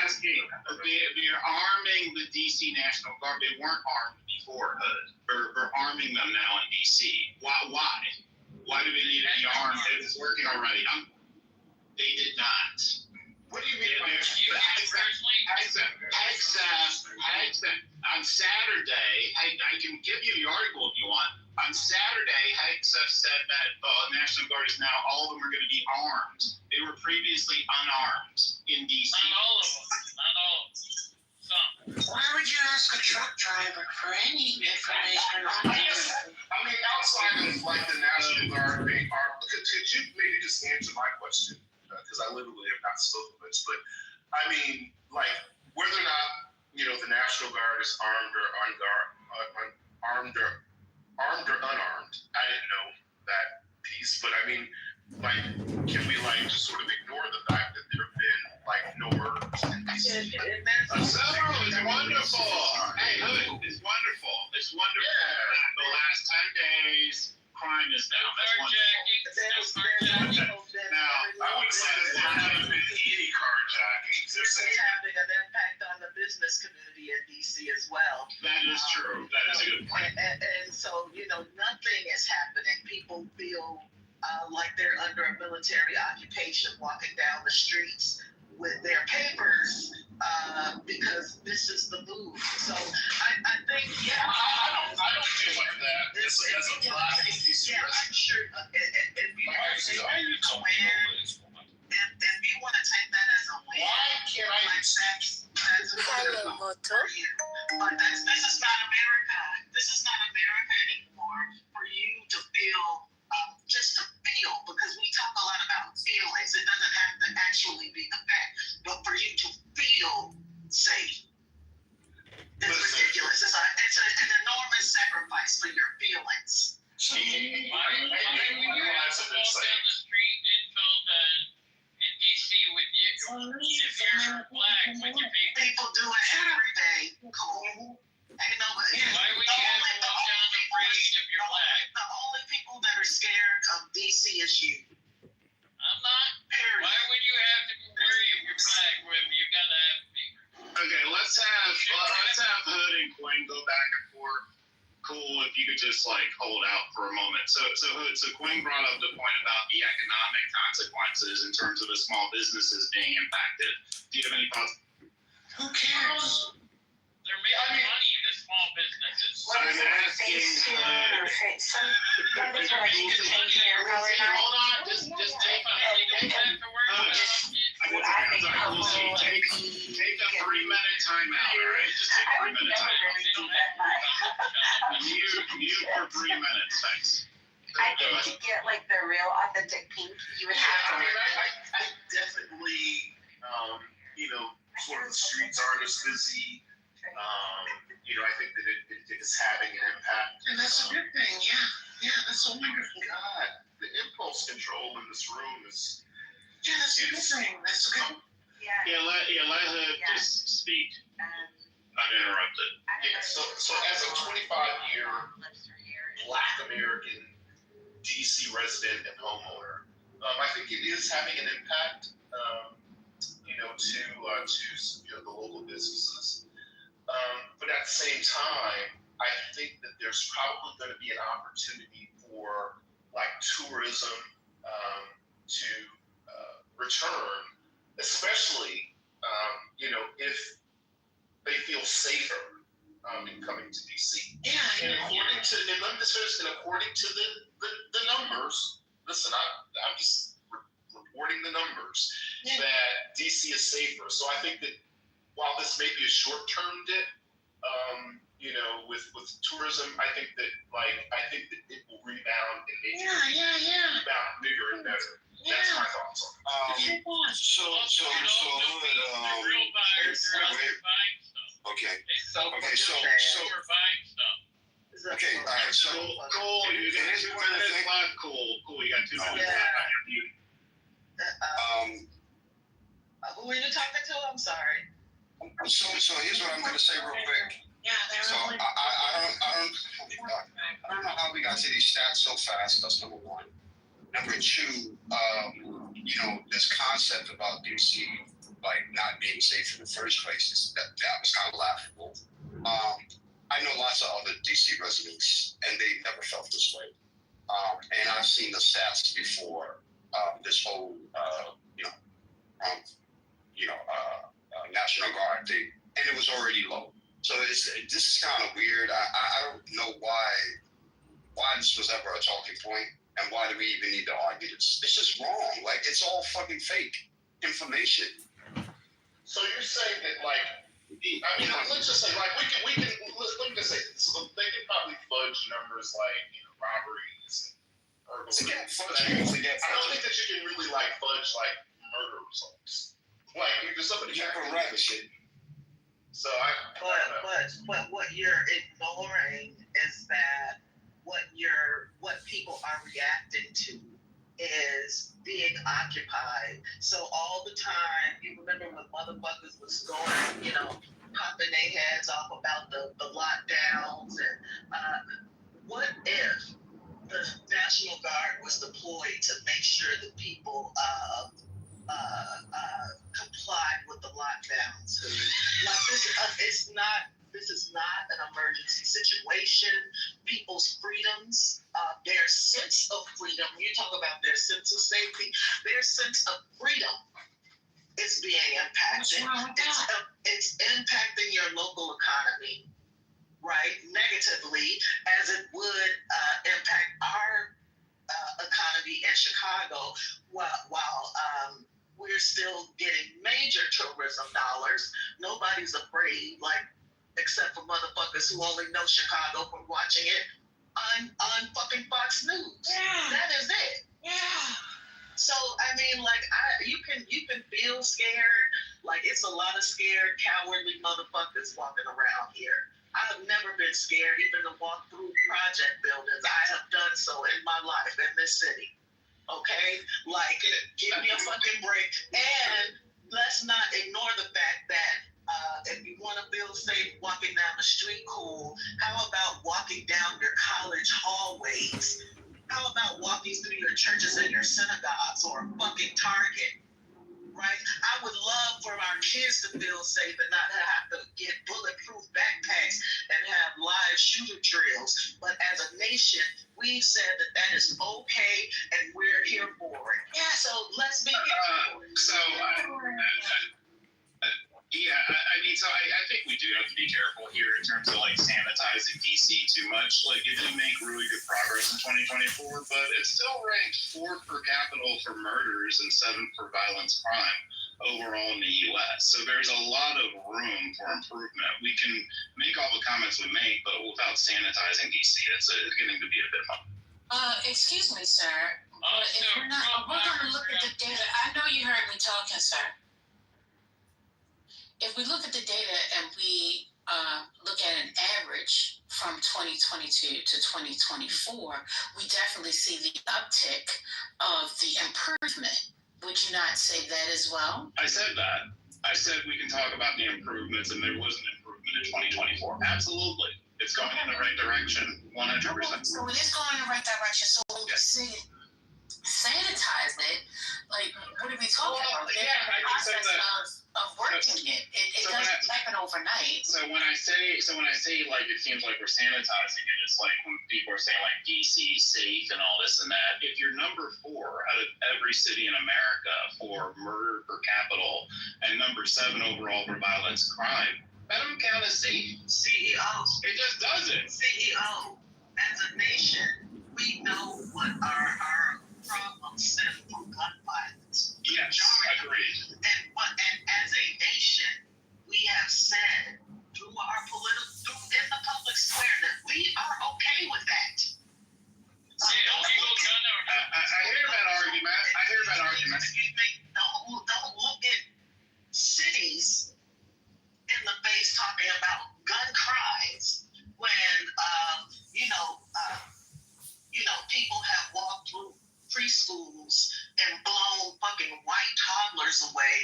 asking, they're arming the DC National Guard. They weren't armed before, We're arming them now in DC. Why? Why do they need to be armed? It's working already. They did not. What do you mean? On Saturday, I can give you the article if you want. On Saturday, HEXF said that National Guard is now, all of them are going to be armed. They were previously unarmed in DC. Not all of them. Not all of them. Some. Why would you ask a truck driver for any information on this? I mean, outside of like the National Guard being armed, could you maybe just answer my question? Because I literally have not spoken much, but I mean, like whether or not the National Guard is armed or unarmed. I didn't know that piece, but I mean, like, can we like just sort of ignore the fact that there have been like no murders in DC? It's wonderful. Hey, Hood, it's wonderful. It's wonderful. Yeah. The last 10 days, crime is down. That's wonderful. Now, I would say that there haven't been any carjackings. This is having an impact on the business community in DC as well. That is true. That is a good point. And so, nothing is happening. People feel like they're under a military occupation walking down the streets with their papers because this is the move. So I think, I don't feel like that. As a black DC resident. I'm sure. If you want to take that as a win, why can't I that's but this is not America. This is not America anymore. For you to feel, just to feel, because we talk a lot about feelings. It doesn't have to actually be the fact, but for you to feel safe. It's ridiculous. It's an enormous sacrifice for your feelings. Why would you have to walk down the street and feel in DC with you if you're black with your people? People do it every day. Cool. Ain't nobody. Why would you have to walk down the street if you're black? The only people that are scared of DC is you. I'm not. Why would you have to be worried if you're black when you gotta have people? Okay, let's have Hood and Quinn go back and forth. Cool, if you could just like hold out for a moment. So Hood, Quinn brought up the point about the economic consequences in terms of the small businesses being impacted. Do you have any thoughts? Who cares? They're making money, the small businesses. I'm asking Hood. Hold on, just take a 3-minute timeout, all right? Just take a 3-minute timeout. Mute for 3 minutes, thanks. I think to get like the real authentic pink, you would have to. I definitely, sort of the streets aren't as busy. I think that it is having an impact. And that's a good thing, yeah, that's so wonderful. God, the impulse control in this room is. Yeah, that's a good thing. That's good. Let Hood just speak. Uninterrupted. Yeah, so as a 25-year Black American DC resident and homeowner, I think it is having an impact, to the local businesses. But at the same time, I think that there's probably going to be an opportunity for like tourism to return, especially if they feel safer in coming to DC. And according to the numbers, listen, I'm just reporting the numbers that DC is safer. So I think that while this may be a short-term dip, with tourism, I think that it will rebound and maybe rebound bigger and better. That's my thoughts on it. Cool. You got 2 minutes left. Cool. You got 2 minutes left on your mute. Who are you talking to? I'm sorry. So here's what I'm going to say real quick. So I don't know how we got to these stats so fast. That's number one. Number two, this concept about DC not being safe in the first place, that was kind of laughable. I know lots of other DC residents, and they never felt this way. And I've seen the stats before this whole, National Guard thing, and it was already low. So this is kind of weird. I don't know why this was ever a talking point, and why do we even need to argue this? It's just wrong. It's all fucking fake information. So you're saying that, let's just say, let me just say, so they can probably fudge numbers robberies and burglaries. I don't think that you can really fudge murder results. There's somebody rather shit. So but what you're ignoring is that what people are reacting to is being occupied. So all the time, you remember when motherfuckers was going, popping their heads off about the lockdowns and what if the National Guard was deployed to make sure that people complied with the lockdowns? This is not an emergency situation. People's freedoms, their sense of freedom, you talk about their sense of safety, their sense of freedom is being impacted. It's impacting your local economy, right, negatively, as it would impact our economy in Chicago, while we're still getting major tourism dollars. Nobody's afraid, except for motherfuckers who only know Chicago from watching it on fucking Fox News. Yeah. That is it. Yeah. So you can feel scared. It's a lot of scared, cowardly motherfuckers walking around here. I have never been scared even to walk through project buildings. I have done so in my life in this city. Okay? Give me a fucking break. And let's not ignore the fact that if you want to feel safe walking down the street, cool. How about walking down your college hallways? How about walking through your churches and your synagogues or a fucking Target? Right? I would love for our kids to feel safe and not have to get bulletproof backpacks and have live shooter drills. But as a nation, we've said that is okay, and we're here for it. Yeah. So let's be here for it. I think we do have to be careful here in terms of sanitizing DC too much. It did make really good progress in 2024, but it's still ranked 4th per capita for murders and 7th for violence crime overall in the U.S. So there's a lot of room for improvement. We can make all the comments we make, but without sanitizing DC, it's getting to be a bit much. Excuse me, sir. If we're going to look at the data, I know you heard me talking, sir. If we look at the data and we look at an average from 2022 to 2024, we definitely see the uptick of the improvement. Would you not say that as well? I said that. I said we can talk about the improvements, and there was an improvement in 2024. Absolutely. It's going in the right direction, 100%. So it is going in the right direction. So when you see sanitize it, what are we talking about? Yeah, I can say that. Of working it doesn't happen overnight. So when I say it seems like we're sanitizing it, it's when people are saying DC safe and all this and that. If you're number 4 out of every city in America for murder per capita and number 7 overall for violence crime, that don't count as safe. CEO. It just doesn't. CEO. As a nation, we know what our problems stem from gun violence. Yes, agreed. And as a nation, we have said through in the public square that we are okay with that. I hear that argument. Excuse me. Don't look at cities in the face talking about gun crimes when people have walked through preschools and blown fucking white toddlers away,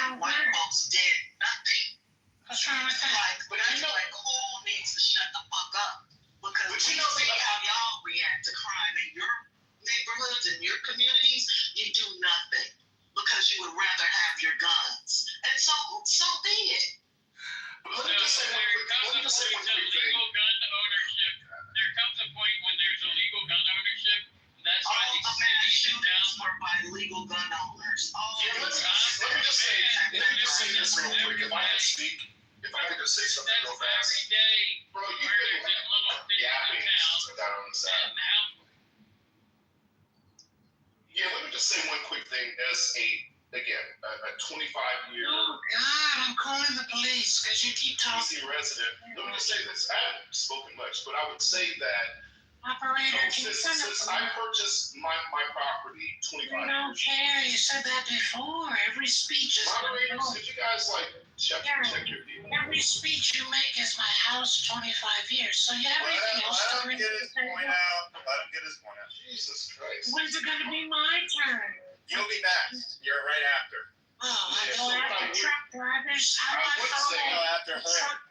and white folks did nothing. What's wrong with that? Who needs to shut the fuck up? Because we see how y'all react to crime in your neighborhoods, in your community. and legal gun owners. Yeah, let me just say this real quick. If I could just say something real fast. Every day, Bro, you've murders been in little cities yapping and towns. since I got on the side. And how Yeah, let me just say one quick thing. As a 25-year Oh God, I'm calling the police because you keep talking. DC resident, let me just say this. I haven't spoken much, but I would say that Operator, can you send since up I purchased my property 25 I don't years care. You said that before. Every speech is moderators, could you guys check your people? Every speech you make is my house 25 years. So you have anything else to bring to the table? Let him get his point out. Jesus Christ. When's it gonna be my turn? You'll be next. You're right after. Oh, I go after truck drivers. How do I follow after a her. truck?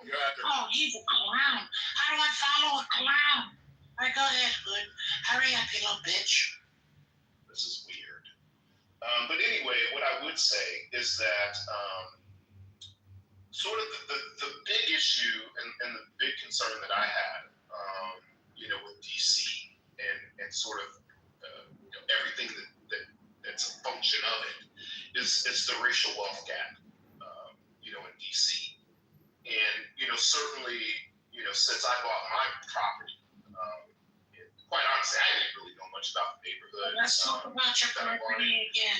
Go after her. Oh, he's a clown. How do I follow a clown? All right, go ahead, Hood. Hurry up, you little bitch. This is weird. But anyway, what I would say is that sort of the big issue and the big concern that I had, with DC and sort of everything that's a function of it is the racial wealth gap, in DC. And, certainly, since I bought my property, quite honestly, I didn't really know much about the neighborhood. Let's talk about your property again.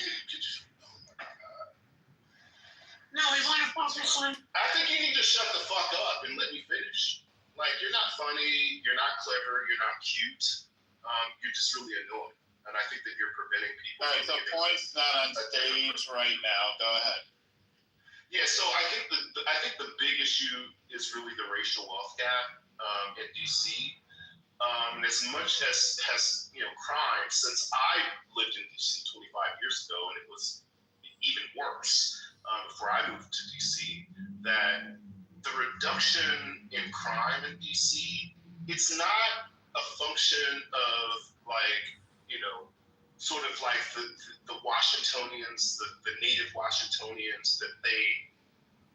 No, we want to focus on. I think you need to shut the fuck up and let me finish. Like, you're not funny, you're not clever, you're not cute. You're just really annoying. And I think that you're preventing people. All right, so point's not on stage right now. Go ahead. Yeah, so I think the big issue is really the racial wealth gap in DC. And as much as crime, since I lived in DC 25 years ago, and it was even worse before I moved to DC, that the reduction in crime in DC, it's not a function of sort of like the Washingtonians, the native Washingtonians, that they,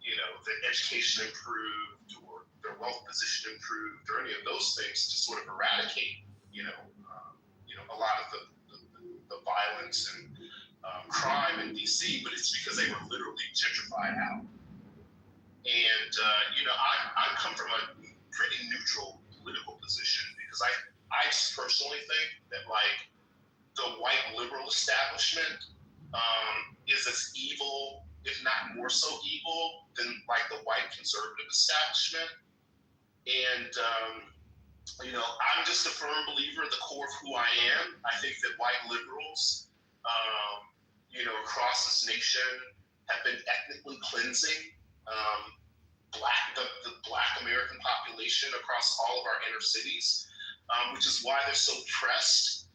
the education improved or their wealth position improved or any of those things to sort of eradicate, a lot of the violence and crime in DC, but it's because they were literally gentrified out. And, I come from a pretty neutral political position because I just personally think that, the white liberal establishment is as evil, if not more so evil, than, the white conservative establishment. And, I'm just a firm believer at the core of who I am. I think that white liberals, across this nation have been ethnically cleansing the Black American population across all of our inner cities, which is why they're so pressed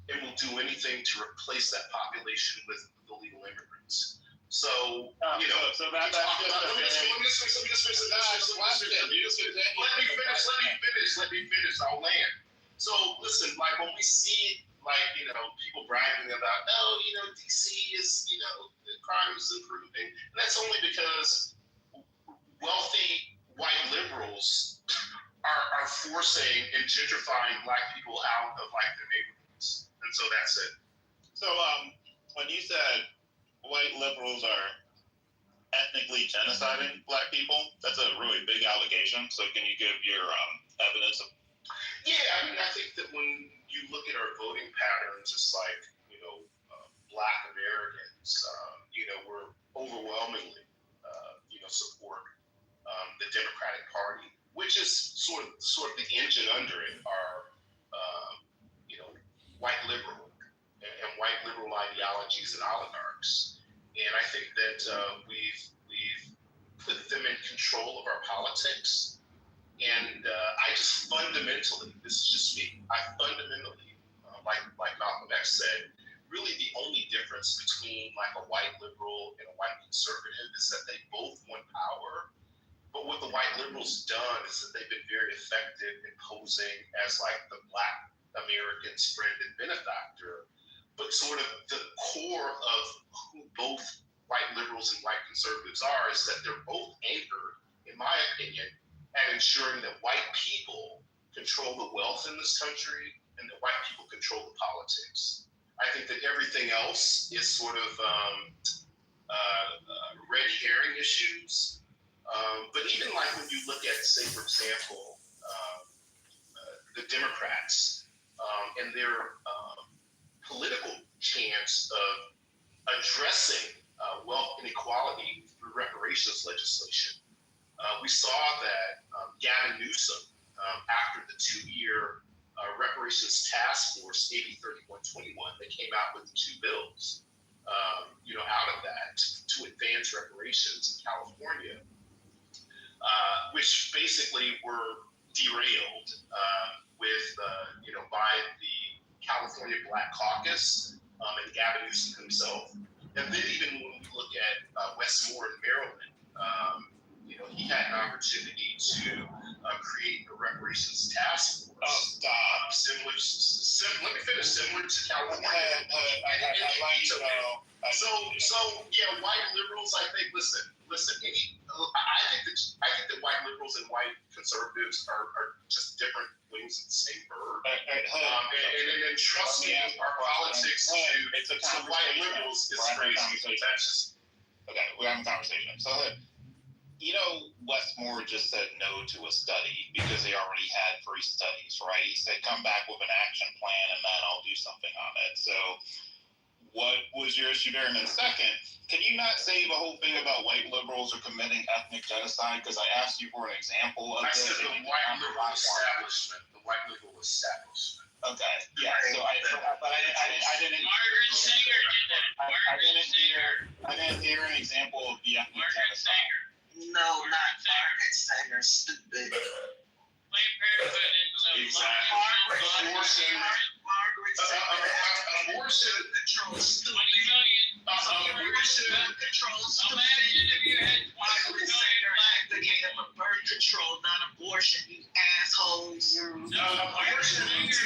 and will do anything to replace that population with illegal immigrants. So, so that's let me finish. I'll land. So listen, when we see people bragging about, DC is, the crime is improving, and that's only because wealthy white liberals are forcing and gentrifying Black people out of their neighborhoods, and so that's it. So when you said white liberals are ethnically genociding Black people, that's a really big allegation. So can you give your evidence of? Yeah, I think that when you look at our voting patterns, it's Black Americans, we're overwhelmingly, support the Democratic Party, which is sort of the engine under it are, white liberal and white liberal ideologies and oligarchs. And I think that we've put them in control of our politics. And I just fundamentally, this is just me, like Malcolm X said, really the only difference between a white liberal and a white conservative is that they both want power. But what the white liberals done is that they've been very effective in posing as the Black American's friend and benefactor. But sort of the core of who both white liberals and white conservatives are is that they're both anchored, in my opinion, at ensuring that white people control the wealth in this country and that white people control the politics. I think that everything else is sort of red herring issues. But even like when you look at, say, for example, the Democrats and their political chance of addressing wealth inequality through reparations legislation. We saw that Gavin Newsom, after the 2-year reparations task force, AB 3121, they came out with 2 bills, out of that to advance reparations in California, which basically were derailed by the California Black Caucus and Gavin Newsom himself. And then even when we look at Westmore in Maryland, he had an opportunity to create a reparations task force. Oh, stop. Let me finish. Similar to California. White liberals. I think. Listen. I think that white liberals and white conservatives are just different wings of the same bird. And trust me, our politics to white liberals is crazy. That's just okay. We're having a conversation. So. Westmore just said no to a study because they already had free studies, right? He said, come back with an action plan and then I'll do something on it. So what was your issue there? And then second, can you not say the whole thing about white liberals are committing ethnic genocide? Because I asked you for an example of this. I said the white liberal establishment. The white liberal establishment. Okay, yeah. So I didn't. Margaret Sanger did that. I didn't hear an example of the ethnic genocide. No, not Margaret Sanger, stupid. Planned Parenthood and Abortion. Margaret Sanger. Abortion. Control, stupid. 20 million. Abortion control, stupid. Imagine if you had 20 Margaret million Sanger black advocated for birth control, not abortion, you assholes. Abortion is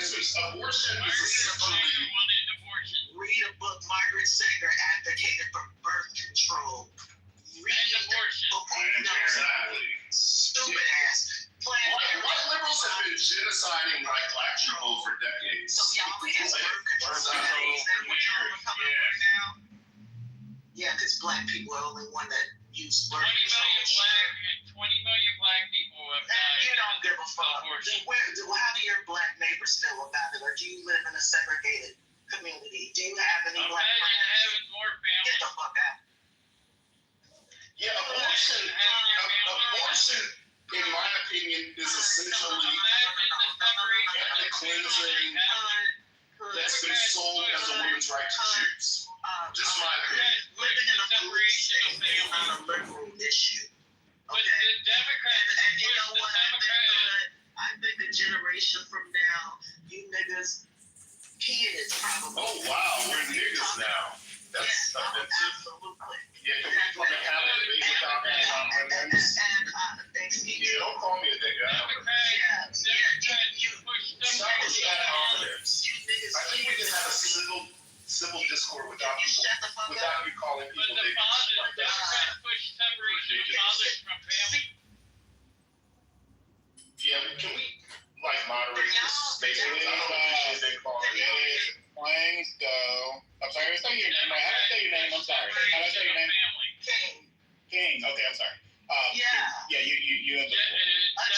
essentially. Read a book. Margaret Sanger advocated for birth control. Read abortion. Exactly. Stupid ass. White liberals have been genociding black people for decades. So y'all against birth control? Is that what y'all are coming for now? Yeah, because black people are the only one that use birth 20 control. million black people have died. You don't give a fuck. How do your black neighbors feel about it? Or do you live in a segregated community? Do you have any black friends? Imagine having more families. Get the fuck out. Yeah, abortion, in my opinion, is essentially ethnic cleansing that's been sold as a woman's right to choose. Just my opinion. Living in a police state is not a liberal issue. But the Democrats, and you know what? I think a generation from now, you niggas, kids probably. Oh wow, we're niggas now. That's absolutely. Yeah, can we fucking have a debate without that? Yeah, don't call me a nigga. Stop with that confidence. I think we can have a civil discourse without you calling people niggas like that. Democrats push separation of fathers from family. Yeah, can we moderate this space? I don't appreciate they calling me. Planes go. I'm sorry, how do I say your name? How do I say your name? I'm sorry. How do I say your name? King. Okay, I'm sorry. Yeah, you have a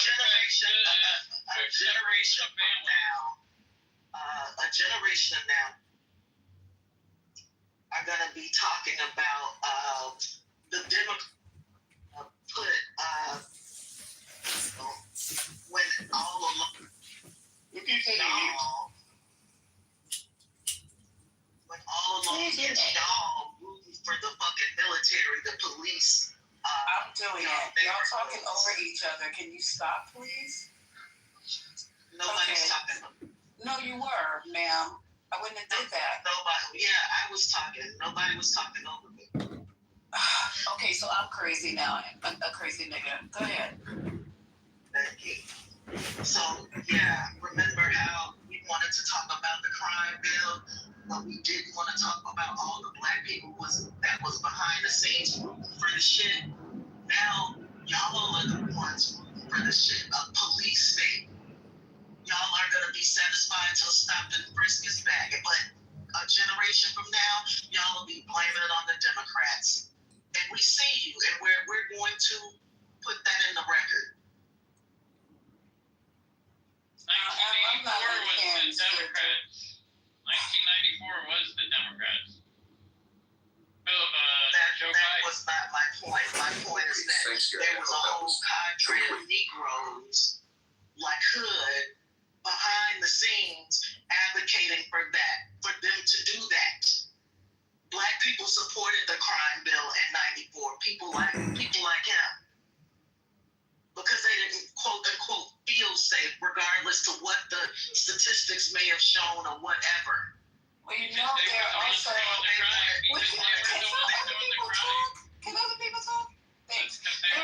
generation of now are gonna be talking about the Democrats when all along. What do you say? When all along y'all rooting for the fucking military, the police. I'm doing it. Y'all talking over each other. Can you stop, please? Nobody's talking. No, you were, ma'am. I wouldn't have did that. Nobody. Yeah, I was talking. Nobody was talking over me. Okay, so I'm crazy now. I'm a crazy nigga. Go ahead. Thank you. So, yeah, remember how we wanted to talk about the crime bill, but we didn't want to talk about all the black people that was behind the scenes rooting for the shit? Now, y'all are the ones rooting for the shit. A police state. Y'all are going to be satisfied to stop the there was a whole cadre of Negroes, like hood, behind the scenes advocating for that, for them to do that. Black people supported the crime bill in '94. People like him, because they didn't quote unquote feel safe, regardless to what the statistics may have shown or whatever. Well, you know, they're also. Can other people talk? Thanks. There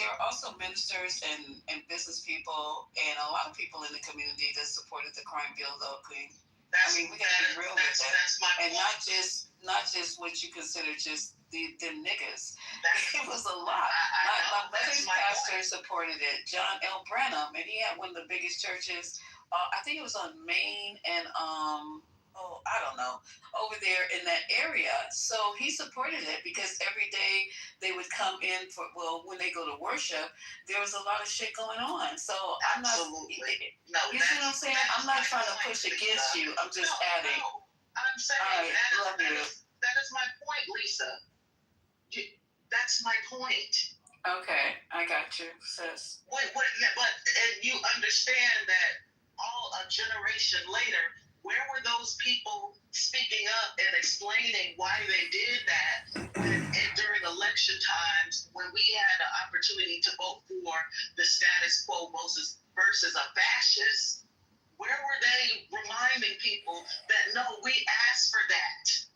are also ministers and business people and a lot of people in the community that supported the crime bill, though, Queen. We gotta be real with that. That's my and point. not just what you consider just them niggas. It was a lot. My brother's pastor supported it, John L. Branham, and he had one of the biggest churches. I think it was on Main and I don't know, over there in that area. So he supported it because every day they would come in when they go to worship, there was a lot of shit going on. So I'm not, you see what I'm saying? I'm not trying to push against you. I'm just adding. I'm saying that is my point, Lisa. That's my point. Okay, I got you, sis. But and you understand that a generation later, where were those people speaking up and explaining why they did that? And during election times, when we had an opportunity to vote for the status quo versus a fascist, where were they reminding people that no, we asked for that?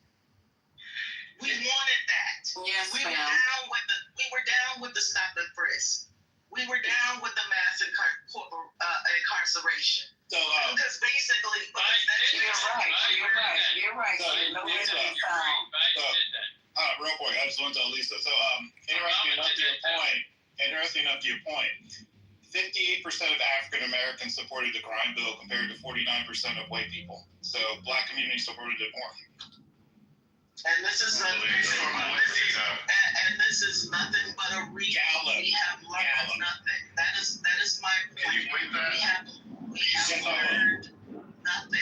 We wanted that. Yes, we were down with the stop and frisk. We were down with the mass incarceration. So, because basically, you're right. Real quick, I just want to tell Lisa. So, interesting enough to your point, 58% of African Americans supported the crime bill compared to 49% of white people. So, black community supported it more. And this is nothing but a recap. We have learned nothing. That is my point. Can you believe that? We have learned nothing.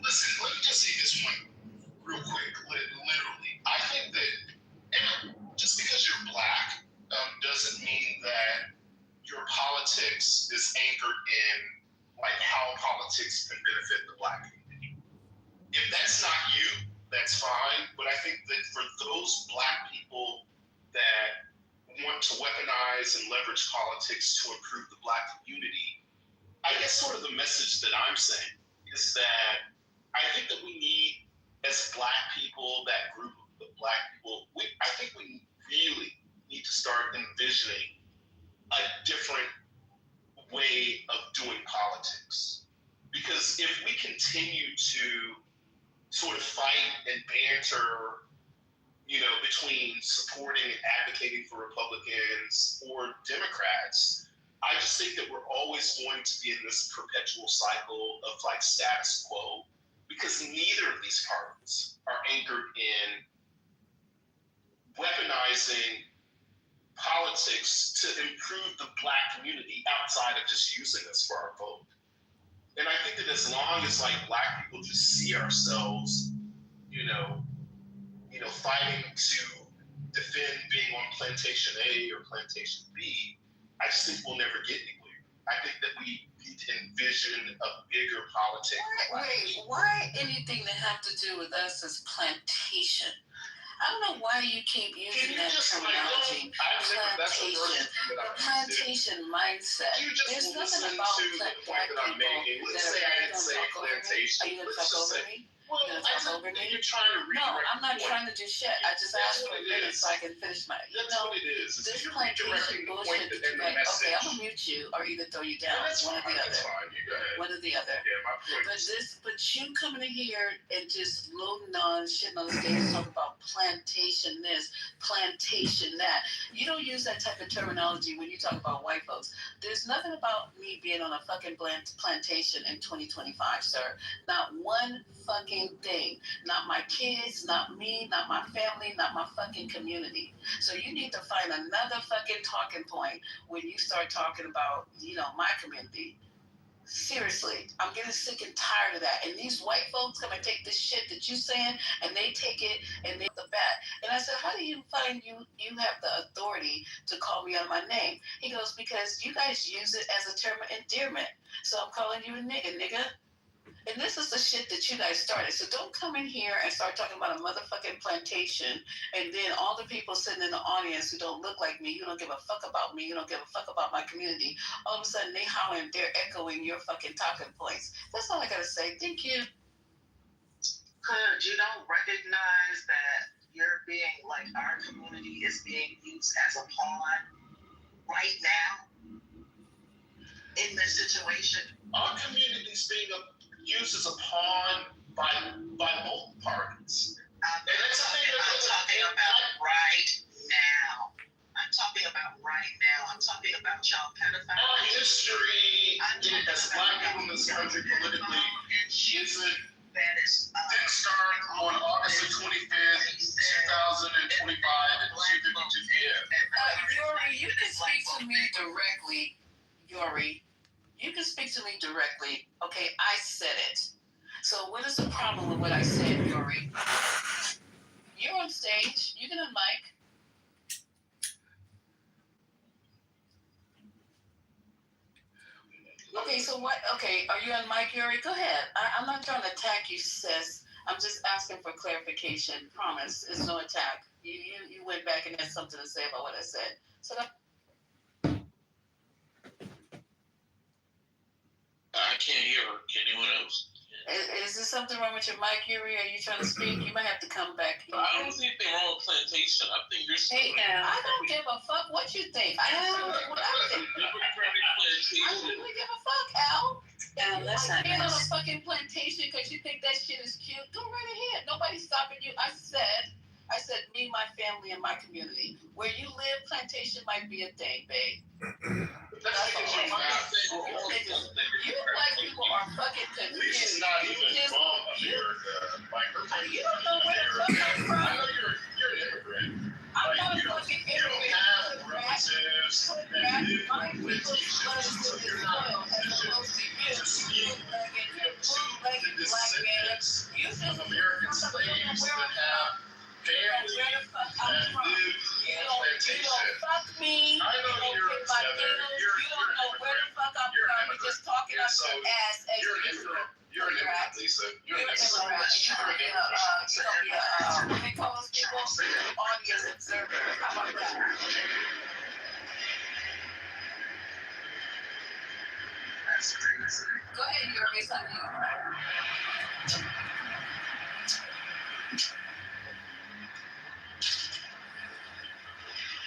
Listen, let me just say this one real quick. Literally, I think that just because you're black doesn't mean that your politics is anchored in like how politics can benefit the black community. If that's not you, that's fine. But I think that for those black people that want to weaponize and leverage politics to improve the black community, I guess sort of the message that I'm saying is that I think that we need, as black people, that group of black people, I think we really need to start envisioning a different way of doing politics. Because if we continue to sort of fight and banter, between supporting and advocating for Republicans or Democrats, I just think that we're always going to be in this perpetual cycle of like status quo, because neither of these parties are anchored in weaponizing politics to improve the black community outside of just using us for our vote. And I think that as long as like black people just see ourselves, fighting to defend being on plantation A or plantation B, I just think we'll never get anywhere. I think that we need to envision a bigger politics. Why anything that have to do with us is plantation? I don't know why you keep using that terminology. Plantation mindset. There's nothing about black people that are going to talk over me. Are you going to talk over me? Well, you're trying to redirect. No, I'm not trying to do shit. I just asked for a minute so I can finish my. That's what it is. This plantation bullshit that you make. Okay, I'm gonna mute you or either throw you down. One or the other. One or the other. Yeah, my point. But you coming in here and just loading on shit on the stage talking about plantation this, plantation that. You don't use that type of terminology when you talk about white folks. There's nothing about me being on a fucking plantation in 2025, sir. Not one fucking thing. Not my kids, not me, not my family, not my fucking community. So you need to find another fucking talking point when you start talking about, my community. Seriously, I'm getting sick and tired of that. And these white folks come and take this shit that you saying, and they take it and they the bat. And I said, how do you find you have the authority to call me out my name? He goes, because you guys use it as a term of endearment. So I'm calling you a nigga. And this is the shit that you guys started. So don't come in here and start talking about a motherfucking plantation, and then all the people sitting in the audience who don't look like me, you don't give a fuck about me, you don't give a fuck about my community. All of a sudden they howling, they're echoing your fucking talking points. That's all I gotta say. Thank you. Cause you don't recognize that you're being like our community is being used as a pawn right now in this situation. Our community is being used as a pawn by both parties. I'm talking about right now. I'm talking about right now. I'm talking about child pedophiles. Our history as black people in this country politically didn't start on August the 25th, 2025 at 2:52 p.m. Yuri, you can speak to me directly. Yuri, you can speak to me directly. Okay, I said it. So what is the problem with what I said, Yuri? You're on stage. You can unmic. Okay, so what? Okay, are you on mic, Yuri? Go ahead. I'm not trying to attack you, sis. I'm just asking for clarification. Promise, it's no attack. You went back and had something to say about what I said. So I can't hear her. Can anyone else? Is there something wrong with your mic, Yuri? Are you trying to speak? You might have to come back. I don't see anything wrong with plantation. I think you're. Hey, I don't give a fuck what you think. I don't know what I think. I don't really give a fuck, Al. That's not being on a nice. fucking plantation because you think that shit is cute. Go right ahead. Nobody's stopping you. I said me, my family, and my community. Where you live, plantation might be a thing, babe. That's all. You black people are fucking confused. It's not even wrong, America. You don't know where the fuck I'm from. I know you're an immigrant. I'm not a fucking You don't immigrant. have relatives that live on plantations, so you're not in a position to speak to the descendants of American slaves that have families that live on plantations. You don't fuck me. I know You you're don't get my Southern. deals. You don't know where the fuck I'm from. You're just talking out your ass as You're an usual. immigrant. You're an immigrant, Lisa. You're an immigrant. What they call those people? Audience observers. How about that? That's crazy. Go ahead, Yuri. Something.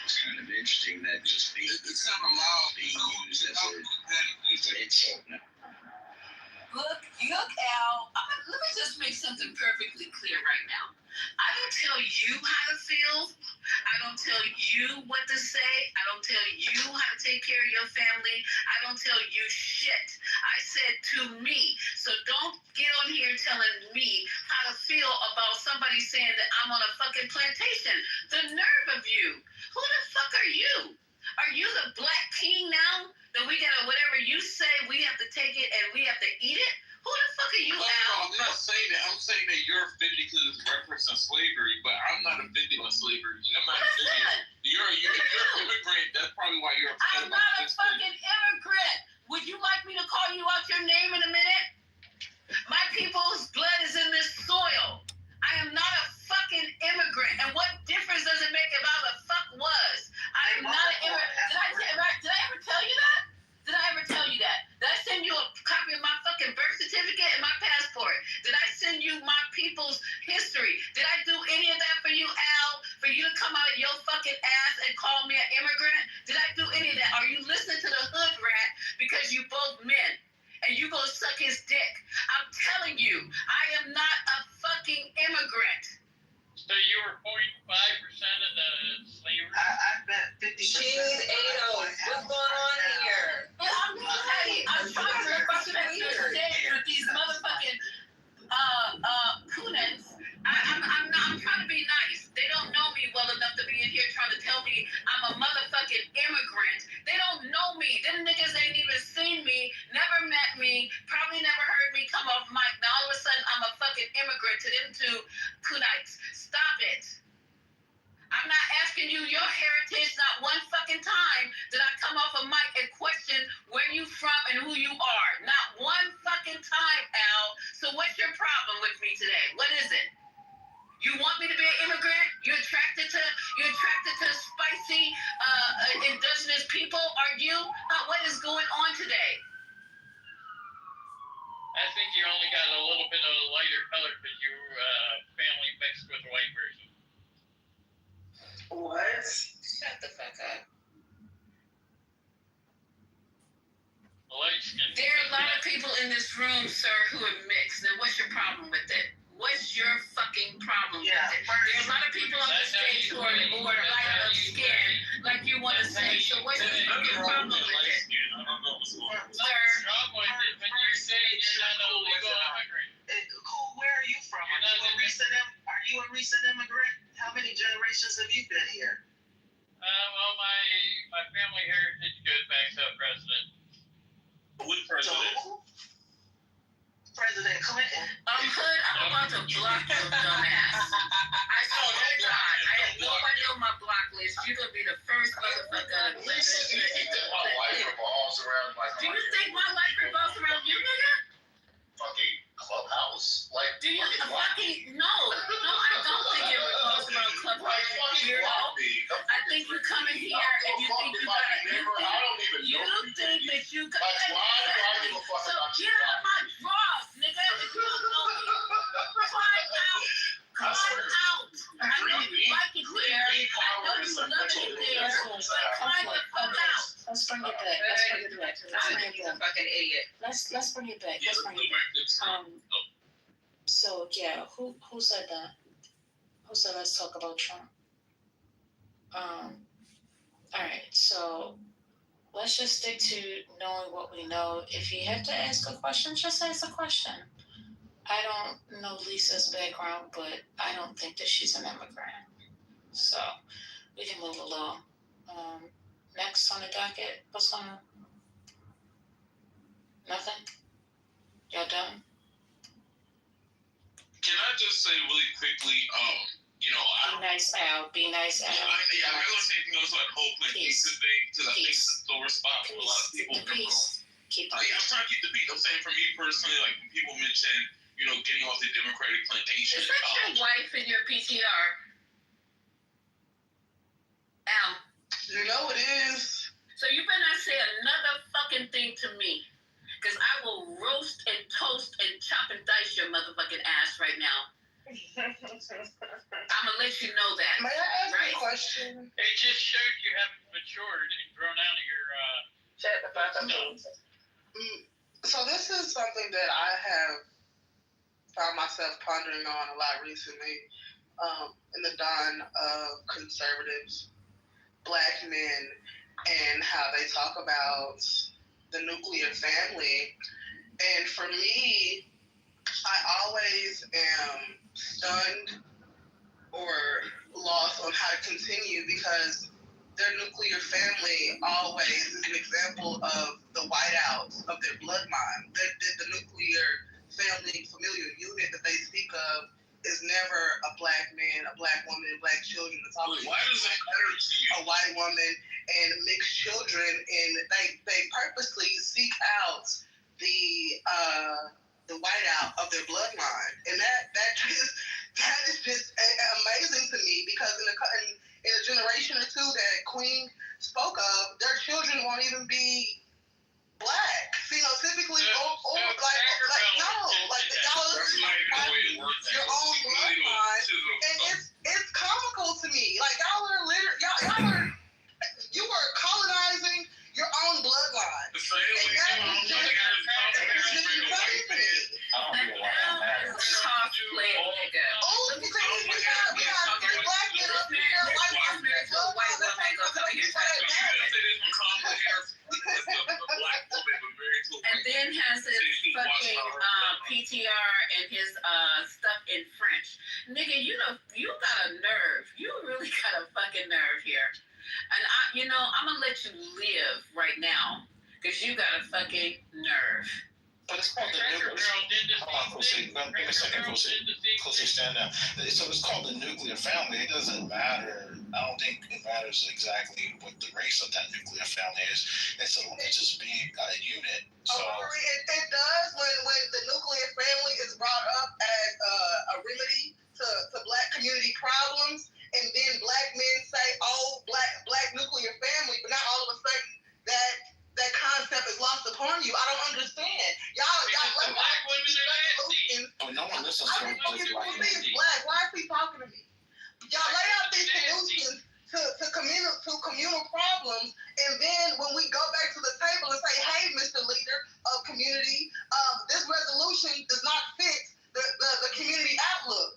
It's kind of interesting that just being used as an insult now. Look, Al, let me just make something perfectly clear right now. I don't tell you how to feel. I don't tell you what to say. I don't tell you how to take care of your family. I don't tell you shit. I said to me. So don't get on here telling me how to feel about somebody saying that I'm on a fucking plantation. The nerve of you. Who the fuck are you? Are you the black king now? That we gotta, whatever you say, we have to take it and we have to eat it? Who the fuck are you, Al? I'm not saying that. I'm saying that you're offended because it's referencing slavery, but I'm not offended by slavery. I'm not offended. You're an immigrant. That's probably why you're I'm upset. not a fucking immigrant. Would you like me to call you out your name in a minute? My people's blood is in this soil. I am not a fucking immigrant. And what difference does it make if I the fuck was? I am not an immigrant. Did I ever tell you that? Did I ever tell you that? Did I send you a copy of my fucking birth certificate and my passport? Did I send you my people's history? Did I do any of that for you, Al? For you to come out of your fucking ass and call me an immigrant? Did I do any of that? Are you listening to the hood rat because you both men? And you go suck his dick. I'm telling you, I am not a fucking immigrant. So you were 45% of the slavery? I bet 50%. Jeez, Ados, what's going on here? I'm trying to represent your stage with these motherfucking coonins. I'm trying to be nice. They don't know me well enough to be in here trying to tell me I'm a motherfucking immigrant. They don't know me. Them niggas ain't even seen me, never met me, to Kunites. Stop it. I'm not asking you your heritage. Not one fucking time did I come off a mic and question where you from and who you are. Not one fucking time, Al. So what's your problem with me today? What is it? You want me to be an immigrant? You're attracted to spicy, indigenous people? Are you? What is going on today? I think you only got a little bit of a lighter color because your family mixed with a white person. What? Shut the fuck up. Light skin. There are a lot of people in this room, sir, who are mixed. Now, what's your problem with it? What's your fucking problem with it? There are a lot of people on the stage who are light of skin, like you want to say. So what's your fucking problem with it? I don't know what's going on. Sir. When you're saying you're not an illegal immigrant. Where are you from? Are you a recent immigrant? How many generations have you been here? Well, my family heritage goes back to a president. Which president? President Clinton. Hood, I'm about to block your dumb ass. I swear to God, I have nobody on my block list. You're gonna be the first motherfucker to listen to it. My life revolves around like. Do you think my life revolves around you, nigga? Fucking clubhouse, like. Do you fucking no? I don't think it revolves around clubhouse. I think you come in here and you think you got think that you got. So get out of my drawers, nigga. If you don't know me, climb out. I know you like it there. I know you love it there. But climb the fuck out. Let's bring it back. He's a fucking idiot. Let's bring it back. So yeah, who said that? Who said let's talk about Trump? All right, so let's just stick to knowing what we know. If you have to ask a question, just ask a question. I don't know Lisa's background, but I don't think that she's an immigrant. So we can move along. Next on the docket, what's going on? Nothing? Y'all done? Can I just say really quickly, Be nice, Al. Be nice, Al. I'm not gonna say anything else about the whole Clinton pizza thing because I think it's a sore spot for a lot of people. The peace. Keep I'm trying to keep the peace. I'm saying for me personally, like when people mention, getting off the Democratic plantation. Is that your wife in your PTR? Al. You know it is. So you better not say another fucking thing to me. Because I will roast and toast and chop and dice your motherfucking ass right now. I'm going to let you know that. May I ask a question? It just shows you haven't matured and grown out of your. Shut the fuck up. So this is something that I have found myself pondering on a lot recently in the dawn of conservatives, black men, and how they talk about the nuclear family. And for me, I always am stunned or lost on how to continue because their nuclear family always is an example of the whiteouts of their bloodline. The nuclear family familial unit that they speak of is never a black man, a black woman, and black children. It's always why does that matter to you? A white woman and mixed children, and they purposely seek out the whiteout of their bloodline, and that is just amazing to me because in a generation or two that Queen spoke of, their children won't even be black, phenotypically, or your own bloodline, and it's comical to me. Like you are colonizing your own bloodline. And that is just insane to me. We got three black men up here, white and then has his fucking PTR and his stuff in French. Nigga, you got a nerve. You really got a fucking nerve here. And I'm gonna let you live right now because you got a fucking nerve. But it's called the Cracker nuclear. Girl did the Hold on, same Kosi. thing. Give me a second, Cracker Girl Kosi. did the same Kosi, stand down. So it's called the nuclear family. It doesn't matter. I don't think it matters exactly what the race of that nuclear family is. It's just being a unit. So. It does when the nuclear family is brought up as a remedy to black community problems, and then black men say, "Oh, black nuclear family," but not all of a sudden that concept is lost upon you. I don't understand. Y'all the black women are nasty. But no one listens to I don't know if you black. Why is he talking to me? Y'all lay out these solutions to communal problems, and then when we go back to the table and say, "Hey, Mr. Leader of Community, this resolution does not fit the community outlook."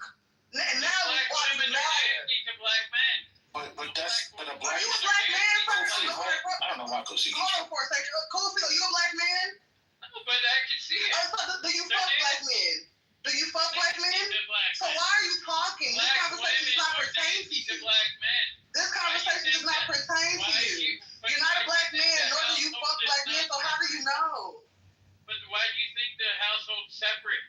And now Black women are nasty to black men. But a black. Are you a black man? I don't know why Kosi. Hold on for a second. Kosi, are you a black man? No, but I can see it. Do you fuck black men? Do you fuck black men? So why are you talking? This conversation does not pertain to you. Black men. This conversation does not pertain to you. You're not a black man, nor do you fuck black men, so how do you know? But why do you think the household's separate?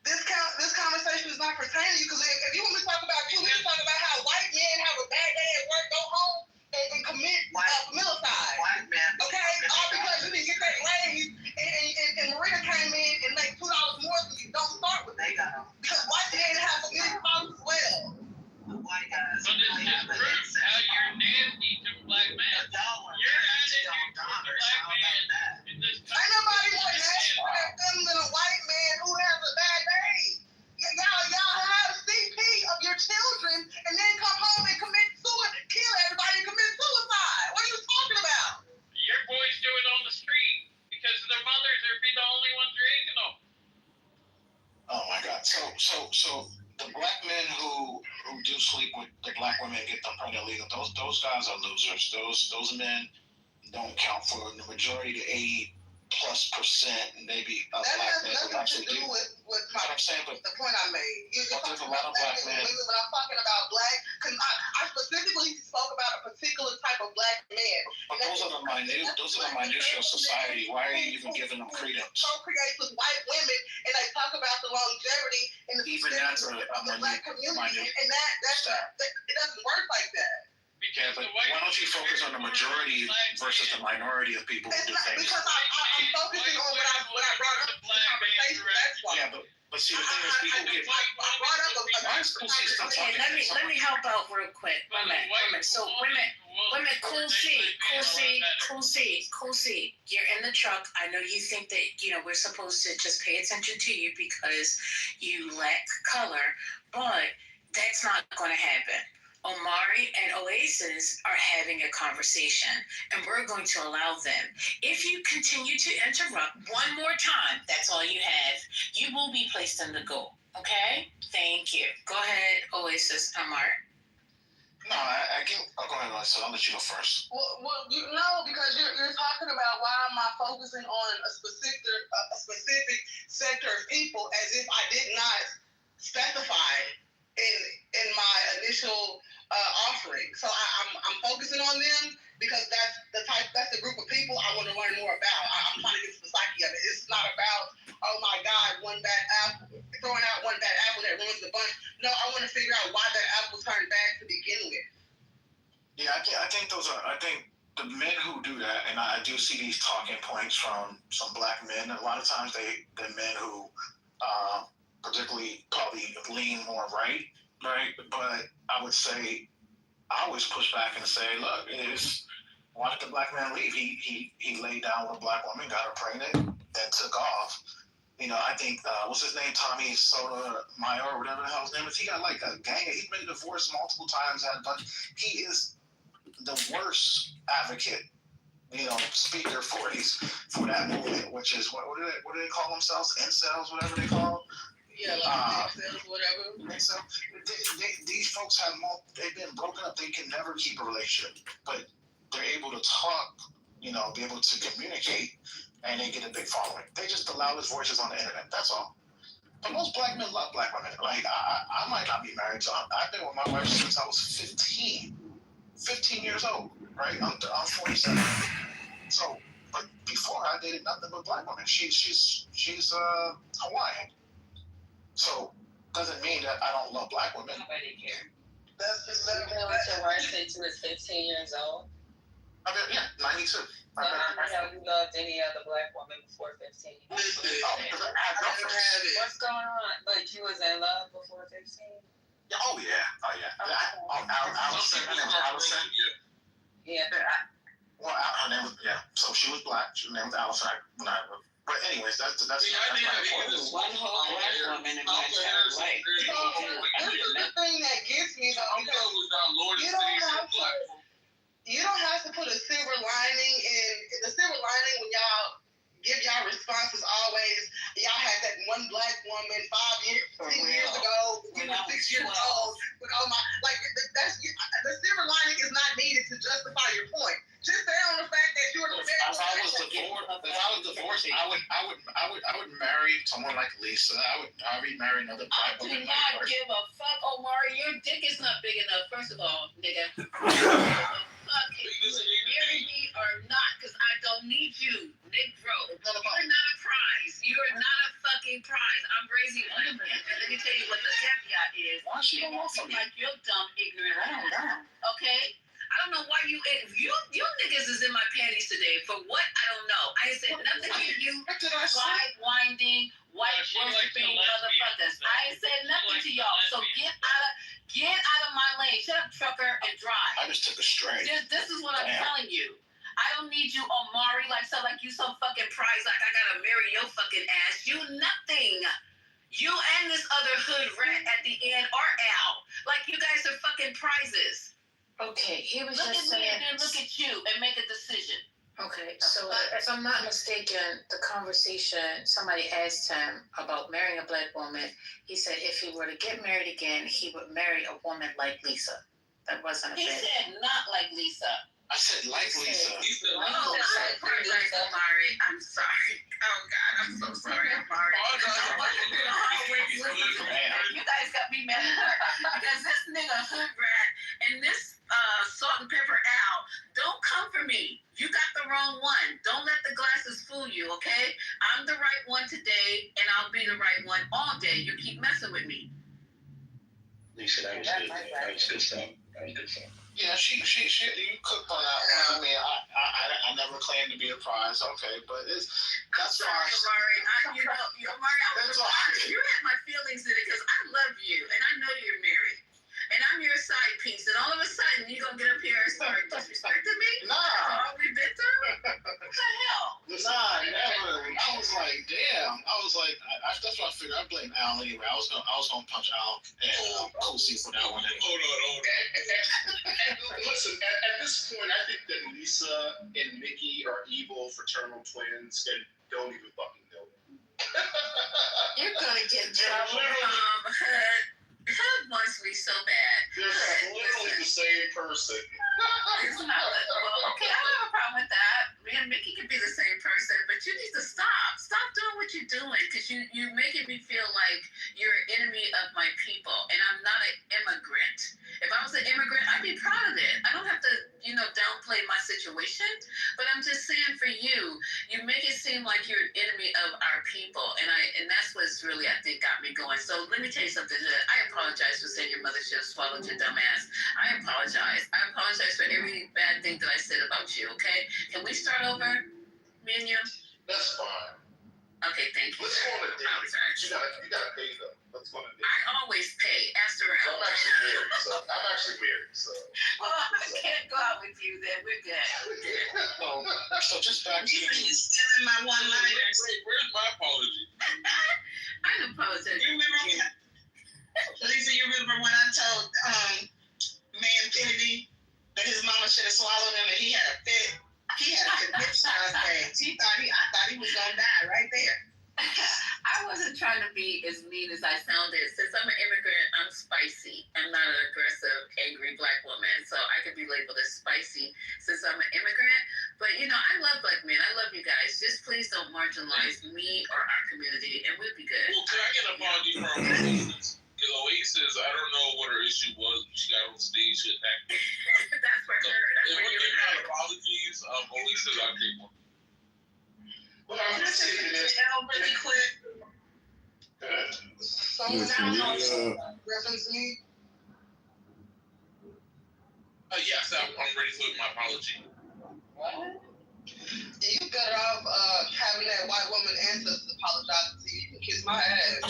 This conversation is not pertaining to you, because if you want to talk about you, we can talk about how white men have a bad day at work, go home, and commit familicide. White men. Okay? All because you didn't get that raise, and Marina came in and make $2 more than you. Don't start with that. Because white men have community problems as well. White guys. So this just proves how you're nasty to black men. Your attitude towards a black man in this country. Ain't nobody more nasty for that feeling than a white man who has a bad day. Y'all have CP of your children and then come home and commit suicide, kill everybody and commit suicide. What are you talking about? Your boys do it on the street because their mothers are be the only ones raising them. Oh my God. So the black men who do sleep with the black women and get them pregnant legal, those guys are losers. Those men don't count for the majority, the 80+%, maybe black men who actually do. With But I'm saying, but the point I made. You're there's talking a lot of about black men. When I'm talking about black, because I specifically spoke about a particular type of black man. But those are the minutiae of society. Why are you even giving them credence? Procreates with white women, and they talk about the longevity and the Even that's a the black community, minute. and that it doesn't work like that. Yeah, but why don't you focus on the majority versus the minority of people who do things? Because I'm focusing on what I brought up in the conversation. That's why. Yeah, but see, the thing is, people get. I brought up Why is Kosi still Okay, talking? let me help out real quick. Wait a minute. So women, cool seat. You're in the truck. I know you think that, we're supposed to just pay attention to you because you lack color, but that's not going to happen. Omari and Oasis are having a conversation, and we're going to allow them. If you continue to interrupt one more time, that's all you have, you will be placed in the go. Okay? Thank you. Go ahead, Oasis, Omari. No, I get. I'll go ahead, so I'll let you go first. Well, because you're talking about why am I focusing on a specific sector of people as if I did not specify in my initial offering. So I'm focusing on them because that's the group of people I want to learn more about. I'm trying to get to the psyche of it. It's not about, oh my God, one bad apple, throwing out one bad apple that ruins the bunch. No, I want to figure out why that apple turned bad to begin with. Yeah, I think the men who do that, and I do see these talking points from some black men. A lot of times the men who particularly probably lean more right? But I would say, I always push back and say, look, why did the black man leave? He laid down with a black woman, got her pregnant, and took off. I think, what's his name? Tommy Sotomayor, or whatever the hell his name is. He got like a gang. He's been divorced multiple times. He is the worst advocate, speaker for that movement, which is, what do they call themselves? Incels, whatever they call. Yeah, like whatever. So these folks they've been broken up. They can never keep a relationship, but they're able to talk, be able to communicate, and they get a big following. They just the loudest voices on the internet. That's all. But most black men love black women. Like, I might not be married, so I've been with my wife since I was 15 years old, right? I'm 47. So, but before I dated nothing but black women. She's Hawaiian, so doesn't mean that I don't love black women. Nobody cares. That's just You know what your wife said you was 15 years old? I mean, yeah, 92. So how many have you loved any other black woman before 15? Because I have girlfriends. What's going on? But you was in love before 15? Oh yeah. Allison. Yeah. Well, her name was So she was black. Her name was Allison. But anyways, that's my point. One whole black woman in my child's life. This is the thing that gets me though. You don't have to put a silver lining in. The silver lining when y'all give y'all responses always, y'all had that one black woman 5 years, 10 years ago, you were 6 years old. With all my, like, that's the silver lining is not needed to justify your point. Just say on the fact that you're the If I was divorced, I would marry someone like Lisa. I would marry another black Do woman. not give a fuck, Omari. Your dick is not big enough. First of all, nigga. Fuck if you marry me or not, because I don't need you, Negro. You're not a prize. You're not a fucking prize. I'm raising one. And let me tell you what the caveat is. Why she don't want something? Like you're dumb, ignorant. Okay? I don't know why you niggas is in my panties today. For what? I don't know. I ain't said nothing to you. Wide winding, white worshiping motherfuckers. I ain't said nothing to y'all. So get out of my lane. Shut up, trucker, and drive. I just took a straight. This is what I'm telling you. I don't need you, Omari, like you some fucking prize. Like I gotta marry your fucking ass. You nothing. You and this other hood rat at the end are out. Like you guys are fucking prizes. Okay, he was Look just at me saying. and then look at you and make a decision. Okay, so if I'm not mistaken, the conversation, somebody asked him about marrying a black woman. He said if he were to get married again, he would marry a woman like Lisa. That wasn't a He bad. said not like Lisa. I said like Lisa. I'm sorry. I'm sorry. Oh God, I'm so sorry, Omari. You guys got me mad because this nigga hood rat and this salt and pepper Al don't come for me. You got the wrong one. Don't let the glasses fool you, okay? I'm the right one today, and I'll be the right one all day. You keep messing with me. Lisa, that was good. That was good stuff. Yeah, she you cooked on that one. I mean, I never claimed to be a prize. Okay, but that's fine. Omari, you had my feelings in it because I love you, and I know you're married. And I'm your side piece, and all of a sudden you're gonna get up here and start disrespecting me? Nah. All we been through? What the hell? Nah, never. I was like, damn. That's what I figured. I blame Al anyway. I was gonna punch Al and Kosi for that one. Hold on. Listen, at this point, I think that Lisa and Mickey are evil fraternal twins and don't even fucking know it. You're gonna get trouble. Hug wants me so bad. They're literally the same person. It's not okay, I don't have a problem with that. Me and Mickey can be the same person, but you need to stop. Stop doing what you're doing because you're making me feel like you're an enemy of my people, and I'm not an immigrant. If I was an immigrant, I'd be proud of it. I don't have to, downplay my situation, but I'm just saying for you make it seem like you're an enemy of our people, and that's what's really, I think, got me going. So let me tell you something. I apologize for saying your mother should have swallowed your dumb ass. I apologize. I apologize for every bad thing that I said about you, okay? Can we start over, me and you? That's fine. Okay, thank you. Let's go on a date. You gotta pay them. Let's go on a date. I always pay. Ask around. I'm actually married, so. Well, I can't go out with you then. We're good. So just back to You're stealing my one-liners. Where's my apology? I apologize. Lisa, you remember when I told Man Kennedy that his mama should have swallowed him and he had a fit? He had a conviction on stage. I thought he was gonna die right there. I wasn't trying to be as mean as I sounded. Since I'm an immigrant, I'm spicy. I'm not an aggressive, angry black woman, so I could be labeled as spicy since I'm an immigrant. But I love black men. I love you guys. Just please don't marginalize me or our community, and we'll be good. Well, can I get an apology from Oasis? Because Oasis, I don't know what her issue was when she got on stage with that. That's for her. That's if for we you. give her apologies, Oasis, I'll take one. Well, I'm just saying it is. Really quick. Someone reference me. Yes, I'm ready for my apology. What? You better off having that white woman ancestors apologize to you. You can kiss my ass.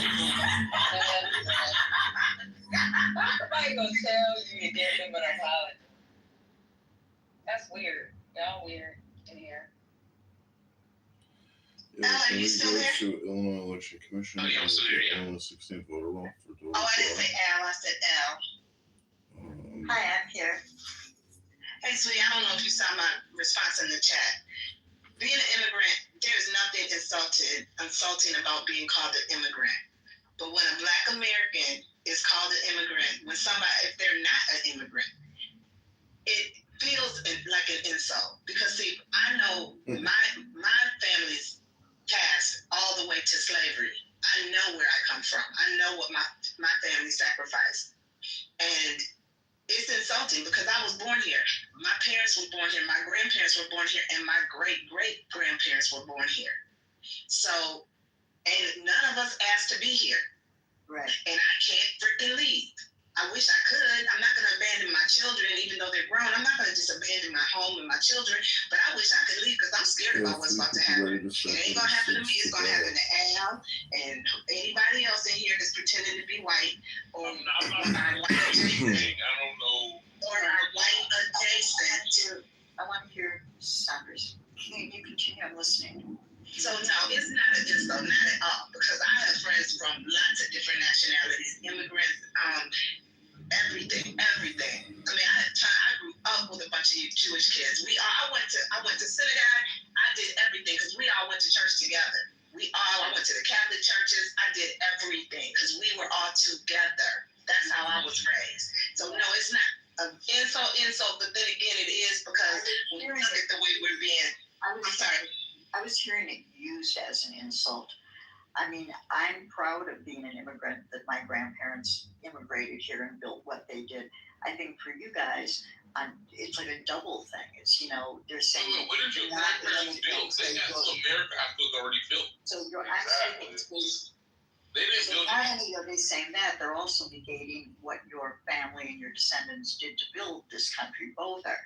Somebody gonna tell you to give them an apology. That's weird. Y'all weird in here. Yeah, can we go to Illinois Election Commission? Oh, yeah, I'm still here, yeah. Illinois 16th voter law for Oh, I didn't say Al, I said L. Hi, I'm here. Hey, sweetie, I don't know if you saw my response in the chat. Being an immigrant, there's nothing insulting about being called an immigrant. But when a Black American is called an immigrant, if they're not an immigrant, it feels like an insult. Because see, I know my family's past all the way to slavery. I know where I come from. I know what my family sacrificed. And it's insulting because I was born here. My parents were born here. My grandparents were born here. And my great-great-grandparents were born here. So, and none of us asked to be here. Right. And I can't freaking leave. I wish I could. I'm not going to abandon my children, even though they're grown. I'm not going to just abandon my home and my children. But I wish I could leave because I'm scared about what's about to happen. It ain't going to happen to me. It's going to happen to Al and anybody else in here that's pretending to be white. Or I'm not white adjacent. I don't know. Or our white adjacent. I want to hear Saunders. Can you continue? I'm listening. So no, it's not an insult, not at all. Because I have friends from lots of different nationalities, immigrants, everything. I mean, I grew up with a bunch of Jewish kids. I went to synagogue. I did everything because we all went to church together. I went to the Catholic churches. I did everything because we were all together. That's how I was raised. So no, it's not an insult, but then again, it is because when you look at the way we're being. I'm sorry. I was hearing it used as an insult. I mean, I'm proud of being an immigrant, that my grandparents immigrated here and built what they did. I think for you guys, it's like a double thing. It's, they're saying... What did your grandparents build? They had some America after already built. So I'm saying they didn't build not only are they saying that, they're also negating what your family and your descendants did to build this country. Both are.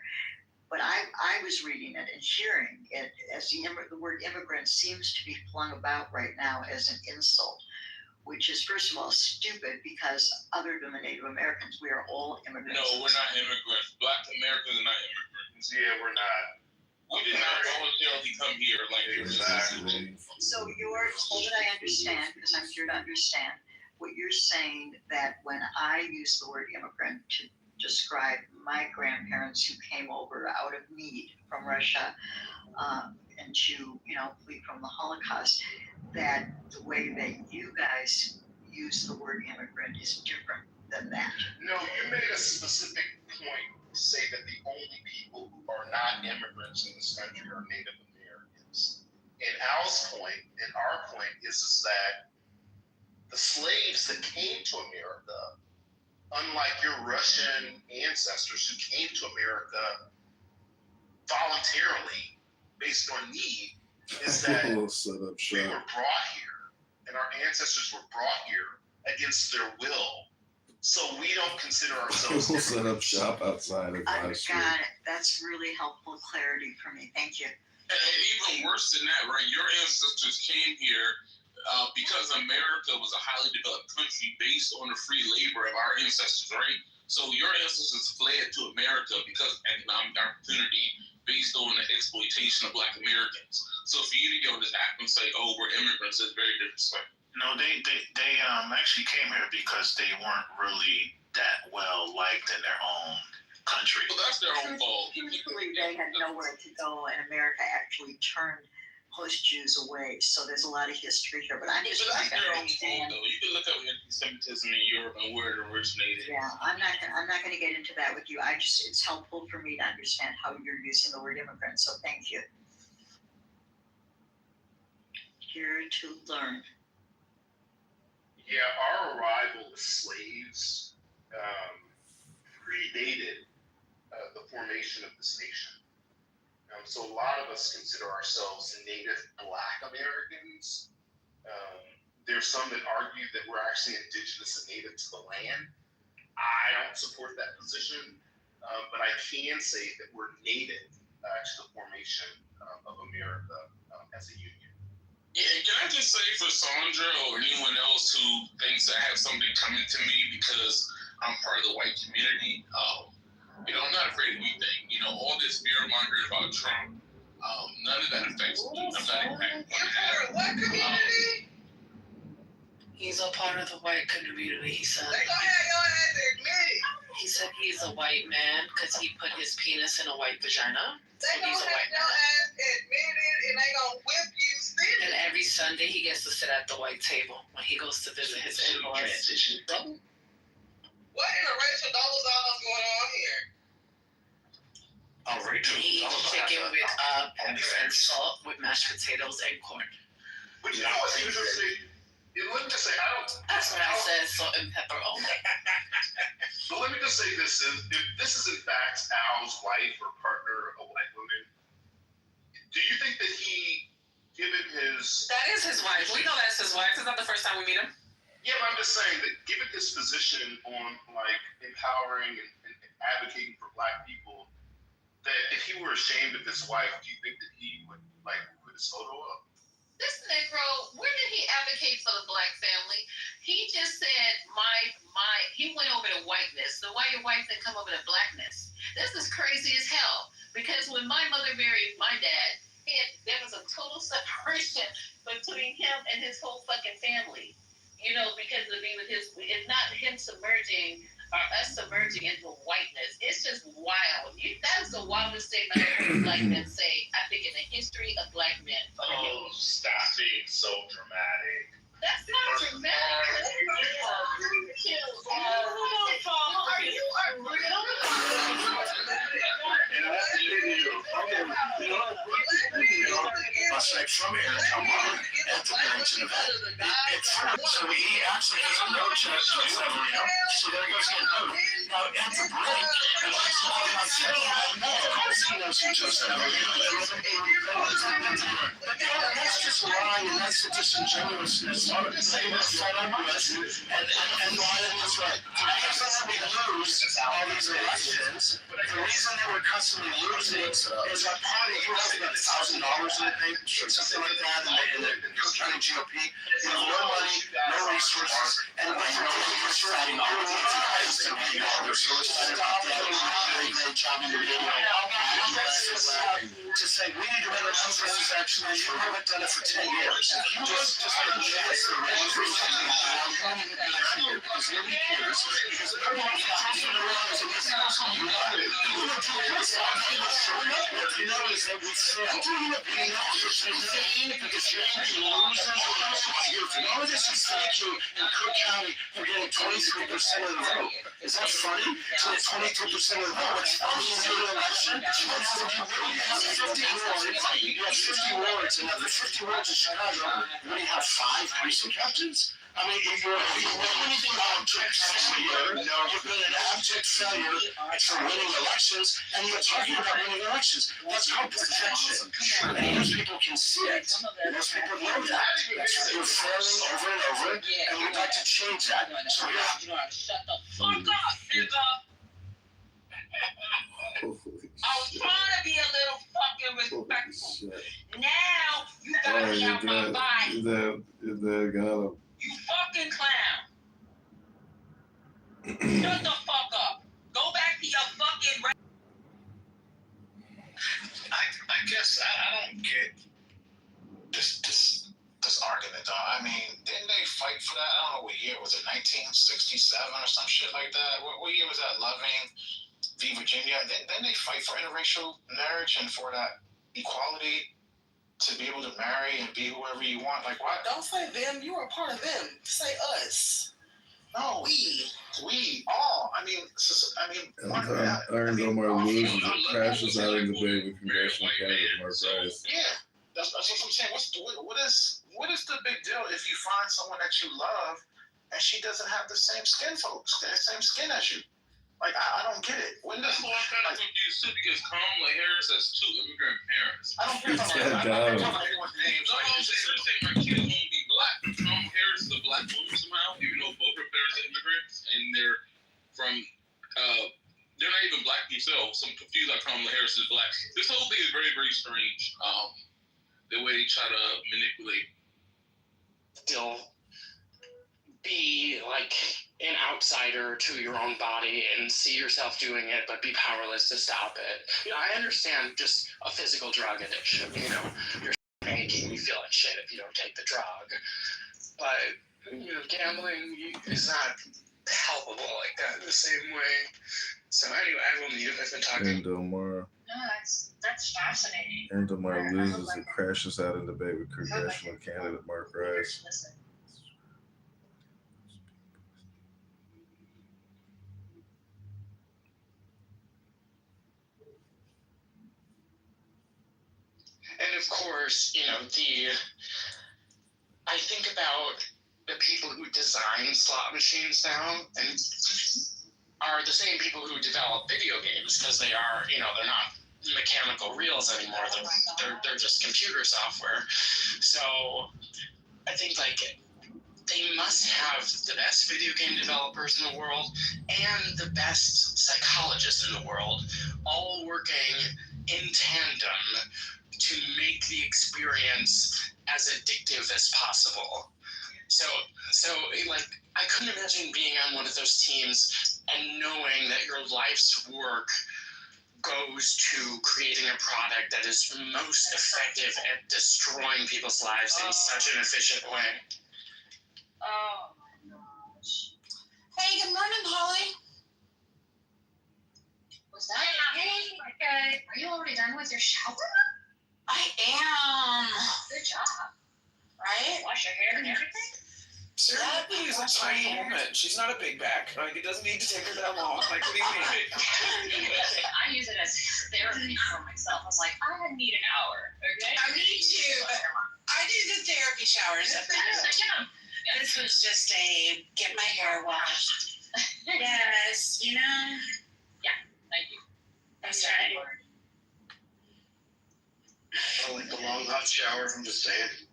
But I was reading it and hearing it as the word immigrant seems to be flung about right now as an insult, which is, first of all, stupid because other than the Native Americans, we are all immigrants. No, we're not immigrants. Black Americans are not immigrants. Yeah, we're not. We did not voluntarily come here like exactly. So so that I understand, because I'm here to understand, what you're saying that when I use the word immigrant to describe my grandparents who came over out of need from Russia and to, flee from the Holocaust, that the way that you guys use the word immigrant is different than that. No, you made a specific point to say that the only people who are not immigrants in this country are Native Americans. And Al's point and our point is that the slaves that came to America, unlike your Russian ancestors who came to America voluntarily based on need, is that we were brought here and our ancestors were brought here against their will. So we don't consider ourselves We'll set up shop outside of I got it. That's really helpful clarity for me. Thank you. And even worse than that, right? Your ancestors came here because America was a highly developed country based on the free labor of our ancestors, right? So your ancestors fled to America because of economic opportunity based on the exploitation of Black Americans. So for you to go to this act and say, "Oh, we're immigrants," is very disrespectful. No, they actually came here because they weren't really that well liked in their own country. Well, that's their own fault. Truthfully, they had nowhere to go, and America actually turned most Jews away. So there's a lot of history here, but I'm just trying to understand. You can look up anti-Semitism in Europe and where it originated. Yeah, I'm not going to get into that with you. It's helpful for me to understand how you're using the word immigrant. So thank you. Here to learn. Yeah, our arrival as slaves predated the formation of this nation. So a lot of us consider ourselves Native Black Americans. There's some that argue that we're actually indigenous and native to the land. I don't support that position, but I can say that we're native to the formation of America as a union. Yeah, can I just say for Sandra or anyone else who thinks I have something coming to me because I'm part of the white community, I'm not afraid of anything. All this fear mongering about Trump, none of that affects me. I'm not impacted by that. What community? He's a part of the white community, he said. They gonna have your ass admit it. He said he's a white man because he put his penis in a white vagina. They gonna have your ass admit it, and they gonna whip you still. And every Sunday he gets to sit at the white table when he goes to visit his in-laws. Transition double? What interracial doubles going on here? Oh, Rachel. He eats chicken with pepper and salt with mashed potatoes and corn. But you know what's interesting? Let me just say, That's what I said, salt and pepper only. But let me just say this: if this is in fact Al's wife or partner, a white woman, do you think that he, given his... That is his wife. We know that's his wife. It's not the first time we meet him. Yeah, but I'm just saying that given his position on empowering and advocating for Black people, that if he were ashamed of his wife, do you think that he would put his photo up? This Negro, where did he advocate for the Black family? He just said he went over to whiteness. So why your wife didn't come over to Blackness? This is crazy as hell. Because when my mother married my dad, there was a total separation between him and his whole fucking family. Because of it's not him submerging or us submerging into whiteness. It's just wild. That is the wildest statement I've heard Black men say, I think, in the history of Black men. Oh, stop being so dramatic. That's not dramatic. It's like from here, come on, at the Barrington event. So he actually has a note to Severino. So there goes the note. Now, at the break, and let's talk about Severino. Of course he knows who Joe Severino is. But that's just lying, and that's the disingenuousness. Saying it's set up with, and lying is right. Because we lose all these elections, the reason that we're constantly losing is our party, you have about $1,000 in the bank, something like that, in the Cook County GOP. You have no money, no resources, and what you're doing is you're adding all of these guys to be younger. So it's stop that very great job in the video. To say we need to run a transaction, and you haven't done it for 10 years. You just had a chance to run through something because nobody cares. Because everyone talks around as a you know is that we fail. We know you're saying because you're losing. All of this is thank you in Cook County for getting 23% of the vote. Is that funny? So 22% of the vote. It's funny in your election. You have 50 wards, and of the 50 wards in Chicago, what do you have, 5 precinct captains? I mean, if you're anything abject failure, you've been an abject failure for winning elections, and you're talking about winning elections. That's called protection. And most people can see it. Most people know that. You're failing over and over, and we'd like to change that. So, yeah. Shut the fuck up, nigga. I was trying to be a little fucking respectful. Now you gotta be out my body. Is that gonna? You fucking clown. Shut the fuck up. Go back to your fucking. I guess I don't get this argument though. I mean, didn't they fight for that? I don't know what year was it, 1967 or some shit like that? What year was that? Loving v. Virginia. Didn't they fight for interracial marriage and for that equality to be able to marry and be whoever you want? Like, why? Don't say them. You are part of them. Say us. No, we all. I mean, Iron Omar loses and crashes out in the bay with congressional candidate Mark Rice. Yeah, that's what I'm saying. What is the big deal if you find someone that you love and she doesn't have the same skin as you? Like, I don't get it. When That's why I'm kind of confused too, because Kamala Harris has 2 immigrant parents. I don't care about anyone's names. No, I'm saying my kids won't be black. Kamala Harris is a black woman somehow, even though both her parents are immigrants, and they're from, they're not even black themselves. So I'm confused how Kamala Harris is black. This whole thing is very, very strange. The way they try to manipulate. Still be like an outsider to your own body and see yourself doing it, but be powerless to stop it. You know, I understand just a physical drug addiction. You know, you're aching, you feel like shit if you don't take the drug. But, you know, gambling is not palpable like that in the same way. So anyway, I will mute. I've been talking. And Omar. No, that's fascinating. And Omar loses and crashes out in debate with congressional candidate Mark Rice. Listen. And of course, you know, I think about the people who design slot machines now and are the same people who develop video games, because they are, you know, they're not mechanical reels anymore. They're just computer software. So I think like they must have the best video game developers in the world and the best psychologists in the world, all working in tandem to make the experience as addictive as possible. So like, I couldn't imagine being on one of those teams and knowing that your life's work goes to creating a product that is most effective at destroying people's lives in such an efficient way. Oh my gosh. Hey, good morning, Holly. Was that hey? Okay. Are you already done with your shower? I am. Good job. Right? Wash your hair and everything? Sarah is a tiny woman. She's not a big back. Like, it doesn't need to take her that long. Like, what do you mean? I use it as therapy for myself. I was like, I need an hour. Okay. I need to. I do the therapy showers. This was just a get my hair washed. Yes, you know. Yeah, thank you. That's right. I like the long hot shower, I'm just saying.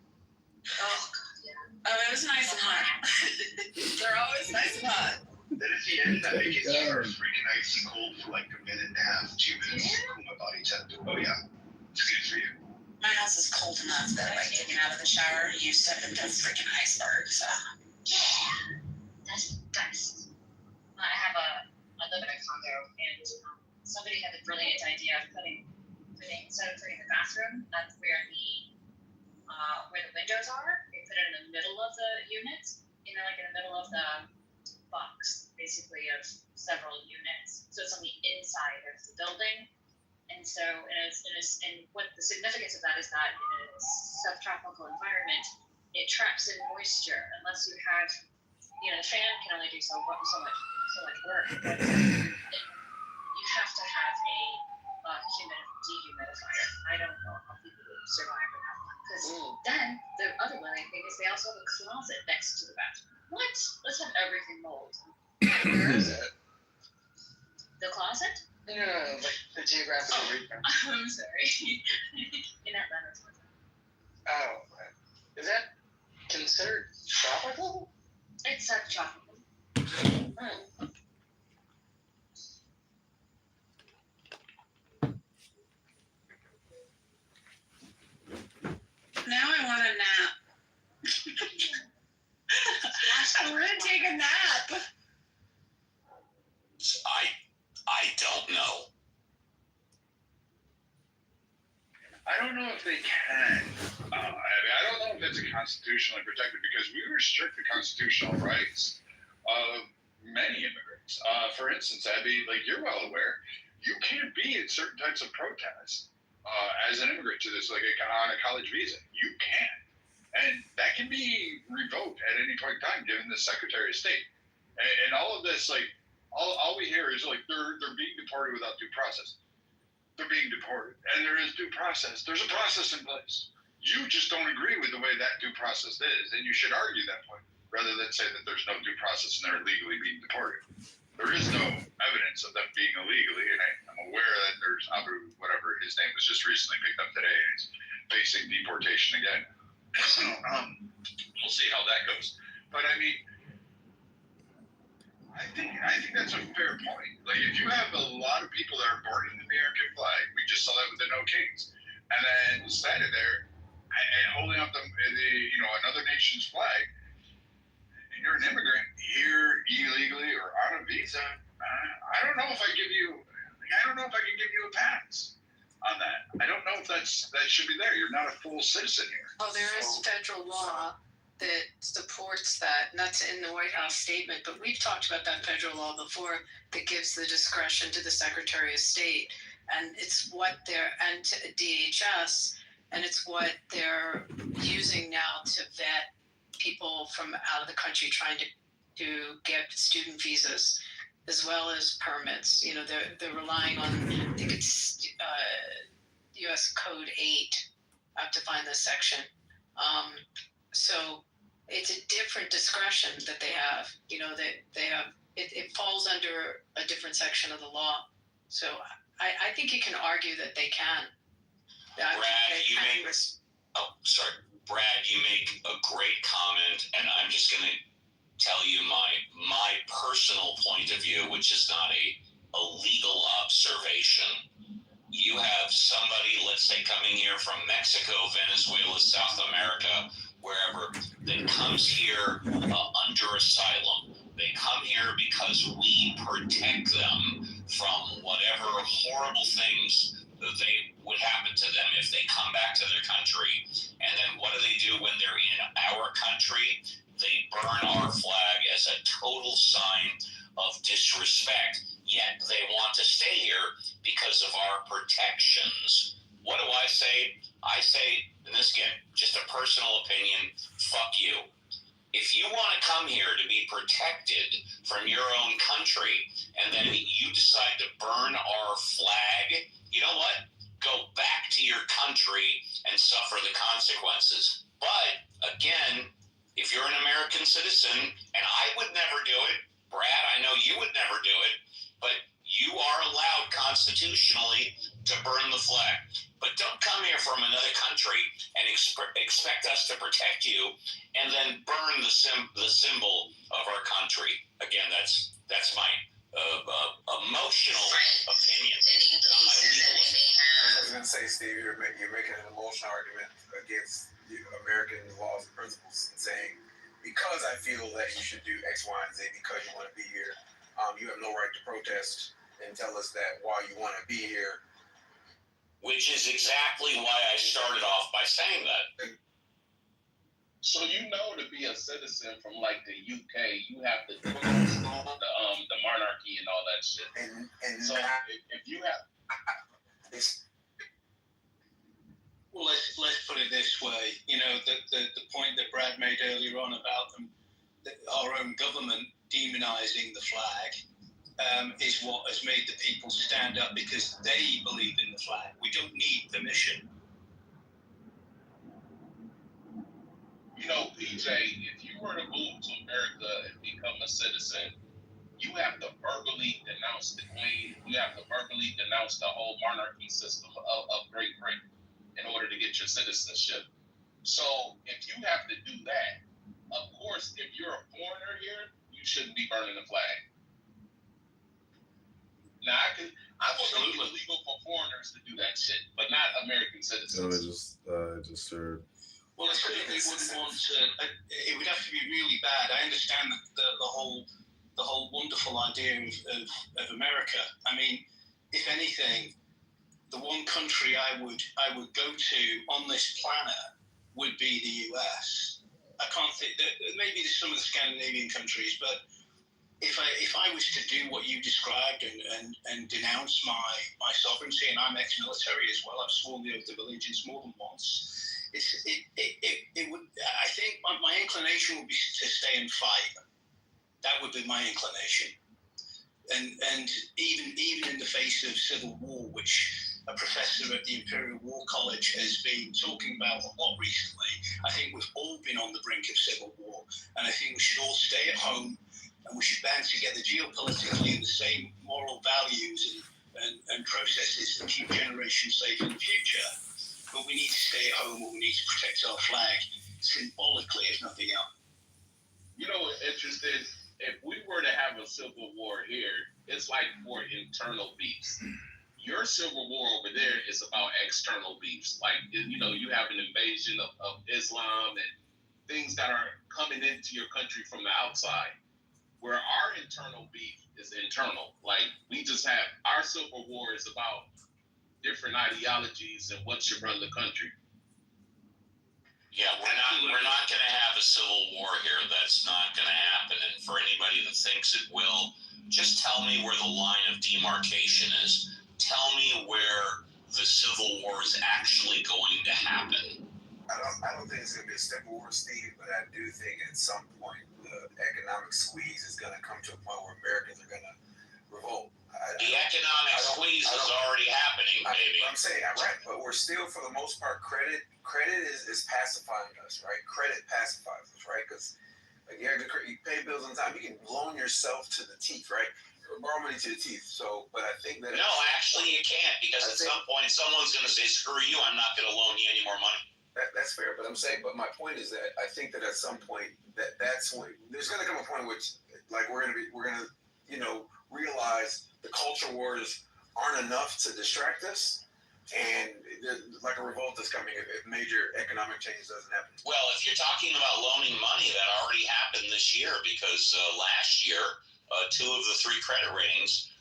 Oh, it was nice and hot. They're always nice and hot. Then at the end, I make it super freaking icy cold for like a minute and a half, 2 minutes to cool my body temperature. Oh yeah, it's good for you. My house is cold enough that like getting out of the shower, you step into a freaking iceberg. So Yeah, that's the best. I live in a condo, and somebody had the brilliant idea of putting instead of putting the bathroom up where the windows are, they put it in the middle of the unit, you know, like in the middle of the box, basically, of several units. So it's on the inside of the building. And so, and what the significance of that is that in a subtropical environment, it traps in moisture unless you have, you know, the fan can only do so much work. But you have to have a dehumidifier. I don't know how people would survive without one. Because then the other one I think is they also have a closet next to the bathroom. What? Let's have everything mold. Where is it? The closet? Yeah, like the geographical region. I'm sorry. In Atlanta, Georgia. Oh, okay. Is that considered tropical? It's subtropical. now I want a nap. I want to take a nap. I don't know. I don't know if they can. I don't know if it's constitutionally protected because we restrict the constitutional rights of many immigrants. For instance, Abby, like you're well aware, you can't be at certain types of protests as an immigrant to this, like on a college visa. You can't. And that can be revoked at any point in time, given the Secretary of State. And all of this, like, all we hear is like they're being deported without due process. They're being deported, and there is due process. There's a process in place. You just don't agree with the way that due process is, and you should argue that point rather than say that there's no due process and they're illegally being deported. there is no evidence of them being illegally, and I'm aware that there's Abu, whatever his name was, just recently picked up today, and he's facing deportation again. We'll see how that goes. But I mean, I think that's a fair point. Like, if you have a lot of people that are born in the American flag, we just saw that with the No Kings, and then standing there and holding up another nation's flag, and you're an immigrant here illegally or on a visa, I don't know if I can give you a pass on that. I don't know if that should be there. You're not a full citizen here. Well, there is federal law that supports that, and that's in the White House statement, but we've talked about that federal law before that gives the discretion to the Secretary of State, and it's what and to DHS, and it's what they're using now to vet people from out of the country trying to get student visas as well as permits. You know, they're relying on, I think it's U.S. Code 8. I have to find this section. So it's a different discretion that they have. You know, they have, it falls under a different section of the law. So I think you can argue that they can. Brad, you make a great comment, and I'm just going to tell you my personal point of view, which is not a legal observation. You have somebody, let's say, coming here from Mexico, Venezuela, South America, wherever, that comes here under asylum. They come here because we protect them from whatever horrible things that they would happen to them if they come back to their country. And then what do when they're in our country? They burn our flag as a total sign of disrespect, yet they want to stay here because of our protections. What do I say? I say, and this again, just a personal opinion, fuck you. If you want to come here to be protected from your own country, and then you decide to burn our flag, you know what? Go back to your country and suffer the consequences. But, again, if you're an American citizen, and I would never do it, Brad, I know you would never do it, but you are allowed constitutionally to burn the flag. But don't come here from another country and expect us to protect you and then burn the symbol of our country. Again, that's my emotional opinion, not my legal opinion. I was going to say, Steve, you're making an emotional argument against the American laws and principles and saying, because I feel that you should do X, Y, and Z because you want to be here, you have no right to protest and tell us that while you want to be here. Which is exactly why I started off by saying that. So to be a citizen from like the UK, you have to do the monarchy and all that shit. And so if you have, well, let's put it this way. You know, the point that Brad made earlier on about our own government demonizing the flag. Is what has made the people stand up because they believe in the flag. We don't need permission. PJ, if you were to move to America and become a citizen, you have to verbally denounce the Queen. You have to verbally denounce the whole monarchy system of Great Britain in order to get your citizenship. So if you have to do that, of course, if you're a foreigner here, you shouldn't be burning the flag. Now, I will make it illegal for foreigners to do that shit, but not American citizens. I just heard. Well, I certainly wouldn't want to. It would have to be really bad. I understand the whole wonderful idea of America. I mean, if anything, the one country I would go to on this planet would be the US. I can't think that maybe there's some of the Scandinavian countries, but if I was to do what you described and denounce my sovereignty, and I'm ex-military as well, I've sworn the oath of allegiance more than once. It would. I think my inclination would be to stay and fight. That would be my inclination. And even in the face of civil war, which a professor at the Imperial War College, has been talking about a lot recently. I think we've all been on the brink of civil war, and I think we should all stay at home, and we should band together geopolitically in the same moral values and processes that keep generations safe in the future. But we need to stay at home, and we need to protect our flag symbolically, if nothing else. You know what's interesting? If we were to have a civil war here, it's like for internal beefs. Your civil war over there is about external beefs. Like, you know, you have an invasion of Islam and things that are coming into your country from the outside. Where our internal beef is internal. Like, we just have, our civil war is about different ideologies and what should run the country. Yeah, we're not going to have a civil war here. That's not going to happen. And for anybody that thinks it will, just tell me where the line of demarcation is. Tell me where the civil war is actually going to happen. I don't think it's going to be a civil war, Steve, but I do think at some point the economic squeeze is going to come to a point where Americans are going to revolt. The economic squeeze is already happening, baby. I'm saying, right, but we're still, for the most part, credit is pacifying us, right? Credit pacifies us, right? Because you pay bills on time, you can loan yourself to the teeth, right? Or borrow money to the teeth. So, but I think that no, actually, you can't, because at some point someone's going to say, "Screw you! I'm not going to loan you any more money." That's fair, but I'm saying, but my point is that I think that at some point that's when there's going to come a point which, like, we're going to realize the culture wars aren't enough to distract us, and like a revolt is coming if major economic change doesn't happen. Well, if you're talking about loaning money, that already happened this year, because last year 2 of the 3 credit ratings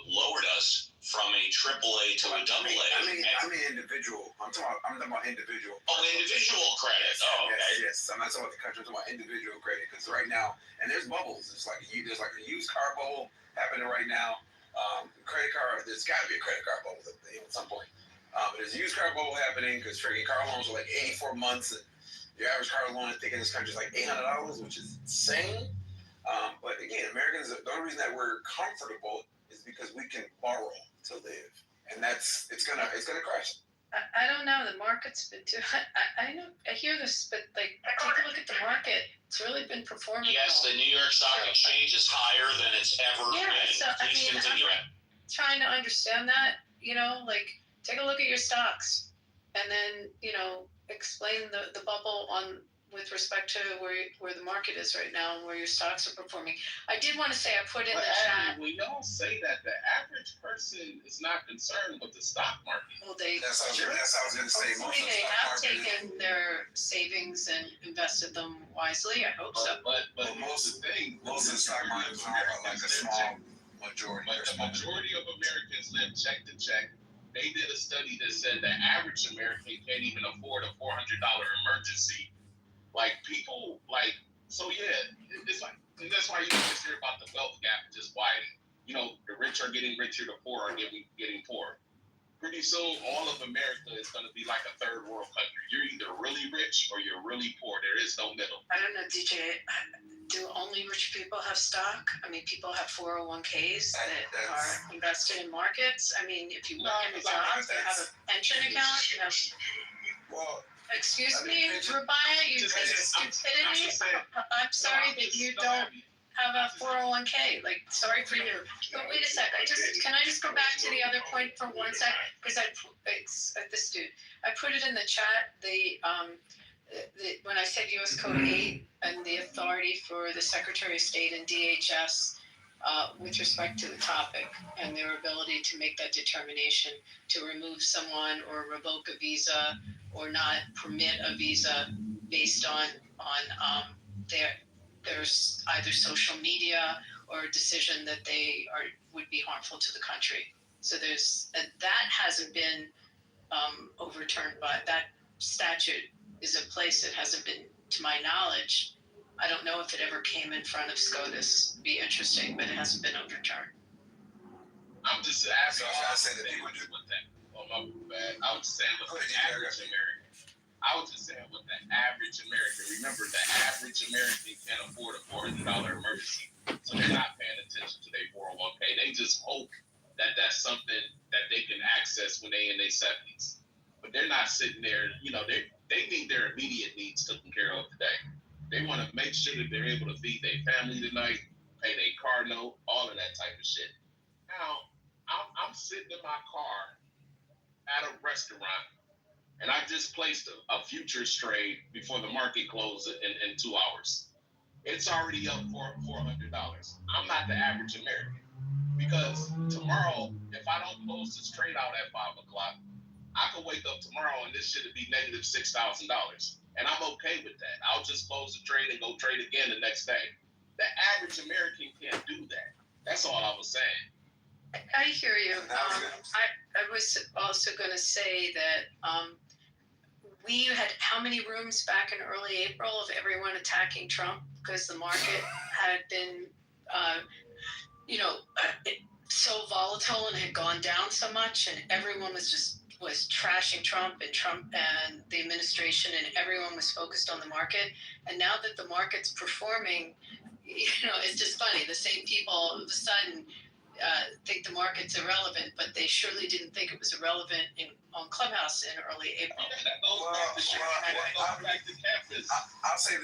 lowered us from a AAA to a AA. I mean individual. I'm talking about individual. Oh, individual credit. Yes. I'm not talking about the country. I'm talking about individual credit, because right now, and there's bubbles. There's like a used car bubble happening right now. Credit card. There's got to be a credit card bubble at some point. But there's a used car bubble happening because freaking car loans are like 84 months. And your average car loan, I think, in this country is like $800, which is insane. But again, Americans, the only reason that we're comfortable is because we can borrow to live, and it's gonna crash. I don't know. The market's been too. I hear this, but like, take a look at the market. It's really been performing. Yes, the New York Stock Exchange is higher than it's ever been. So Please continue. I'm trying to understand that. Like, take a look at your stocks, and then explain the bubble with respect to where the market is right now and where your stocks are performing. I did want to say, I put in the chat. We don't say that the average person is not concerned with the stock market. Well, that's how I was going to say. Hopefully they have taken their savings and invested them wisely. I hope so. But most of the stock market is like a small majority. But the majority of Americans live check to check. They did a study that said the average American can't even afford a $400 emergency. Like, people, like, so yeah, it's like, and that's why you always hear about the wealth gap just widening. The rich are getting richer, the poor are getting poorer. Pretty soon, all of America is going to be like a third world country. You're either really rich or you're really poor. There is no middle. I don't know, DJ. Do only rich people have stock? I mean, people have 401ks that are invested in markets. I mean, if you work in a job, you have a pension account. Well. Excuse me, Rabaya, you think stupidity? I'm sorry that you don't have a 401k. Like, sorry for you. But wait a sec. Can I just go back to the other point for 1 sec? Because this dude, I put it in the chat. When I said U.S. Code 8 and the authority for the Secretary of State and DHS with respect to the topic and their ability to make that determination to remove someone or revoke a visa or not permit a visa based on there's either social media or a decision that they would be harmful to the country. So that hasn't been overturned, but that statute is in place. It hasn't been, to my knowledge. I don't know if it ever came in front of SCOTUS. It'd be interesting, but it hasn't been overturned. I'm just asking. I was just saying with the average American. I was just saying with the average American. Remember, the average American can't afford a $400 emergency, so they're not paying attention to their 401k. They just hope that that's something that they can access when they in their 70s. But they're not sitting there, they need their immediate needs taken care of today. They want to make sure that they're able to feed their family tonight, pay their car note, all of that type of shit. Now, I'm sitting in my car at a restaurant, and I just placed a futures trade before the market closed in 2 hours. It's already up for $400. I'm not the average American, because tomorrow, if I don't close this trade out at 5 o'clock, I could wake up tomorrow and this shit would be negative $6,000. And I'm okay with that. I'll just close the trade and go trade again the next day. The average American can't do that. That's all I was saying. I hear you. I was also going to say that we had how many rooms back in early April of everyone attacking Trump because the market had been, so volatile and had gone down so much, and everyone was trashing Trump and the administration, and everyone was focused on the market. And now that the market's performing, it's just funny. The same people all of a sudden think the market's irrelevant, but they surely didn't think it was irrelevant on Clubhouse in early April. I'll say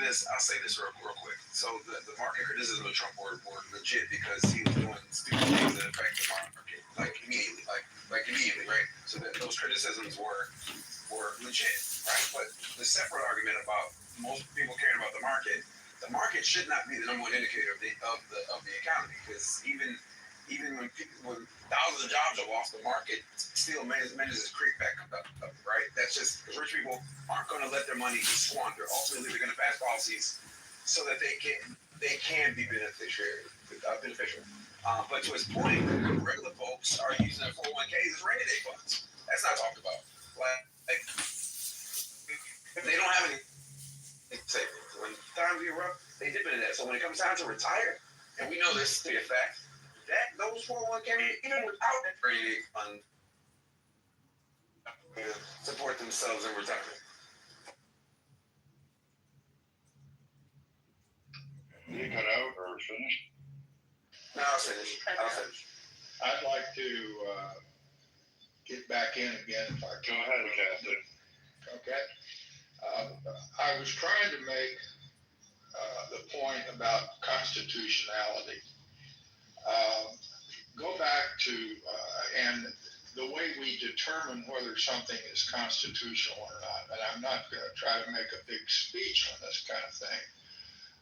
this real quick. So the market criticism of Trump were legit because he was doing stupid things that affect the market, immediately, right? So those criticisms were legit, right? But the separate argument about most people caring about the market should not be the number one indicator of the economy, because even when thousands of jobs are lost, the market still manages to creep back up, right? That's just because rich people aren't going to let their money squander. Ultimately, they're going to pass policies so that they can be beneficial. But to his point, regular folks are using their 401ks as rainy day funds. That's not talked about. Like if they don't have any savings, when times get rough, they dip into that. So when it comes time to retire, and we know this to be a fact, that those 401ks, even without that rainy day fund, support themselves in retirement. You cut out or finished? No, I'll finish. I'd like to get back in again if I can. Go ahead, Captain. Okay. I was trying to make the point about constitutionality. Go back to, and the way we determine whether something is constitutional or not, and I'm not going to try to make a big speech on this kind of thing,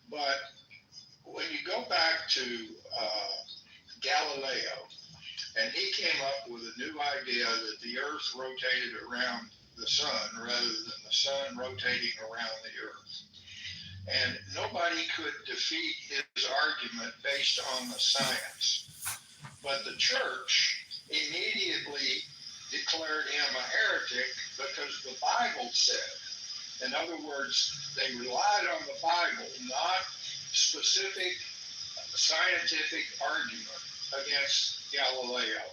but when you go back to Galileo, and he came up with a new idea that the Earth rotated around the sun rather than the sun rotating around the Earth. And nobody could defeat his argument based on the science. But the church immediately declared him a heretic because the Bible said. In other words, they relied on the Bible, not specific scientific argument against Galileo.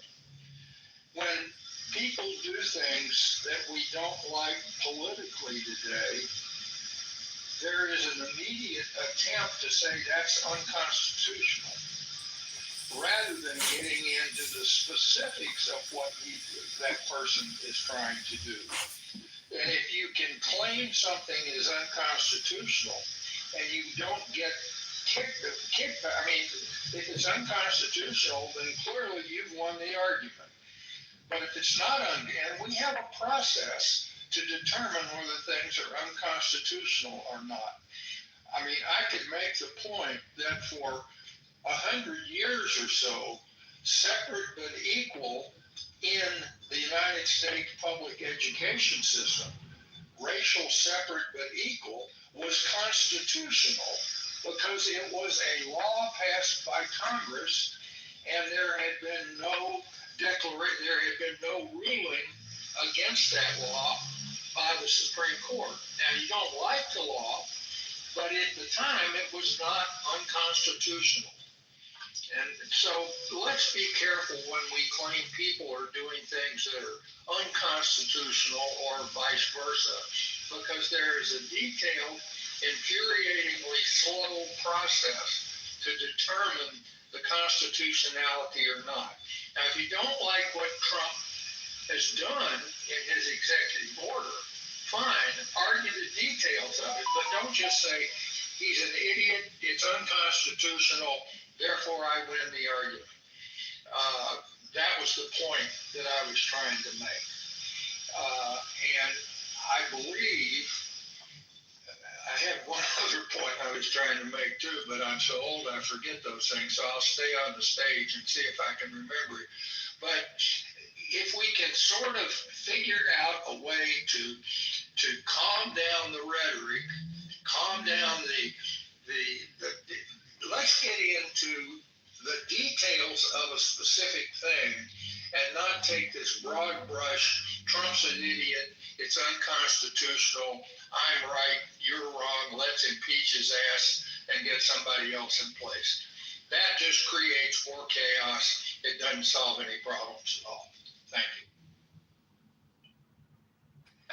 When people do things that we don't like politically today, there is an immediate attempt to say that's unconstitutional, rather than getting into the specifics of what that person is trying to do. And if you can claim something is unconstitutional and you don't get kickback, I mean, if it's unconstitutional, then clearly you've won the argument. But if it's not, and we have a process to determine whether things are unconstitutional or not. I mean, I could make the point that for 100 years or so, separate but equal in the United States public education system, racial separate but equal was constitutional because it was a law passed by Congress, and there had been no ruling against that law by the Supreme Court. Now, you don't like the law, but at the time it was not unconstitutional. And so let's be careful when we claim people are doing things that are unconstitutional or vice versa, because there is a detailed, infuriatingly slow process to determine the constitutionality or not. Now, if you don't like what Trump has done in his executive order, fine, argue the details of it, but don't just say he's an idiot, it's unconstitutional, therefore I win the argument. That was the point that I was trying to make. And I believe, I had one other point I was trying to make too, but I'm so old I forget those things, so I'll stay on the stage and see if I can remember it. But if we can sort of figure out a way to calm down the rhetoric, calm down the let's get into the details of a specific thing and not take this broad brush, Trump's an idiot, it's unconstitutional, I'm right, you're wrong, let's impeach his ass and get somebody else in place. That just creates more chaos. It doesn't solve any problems at all. Thank you.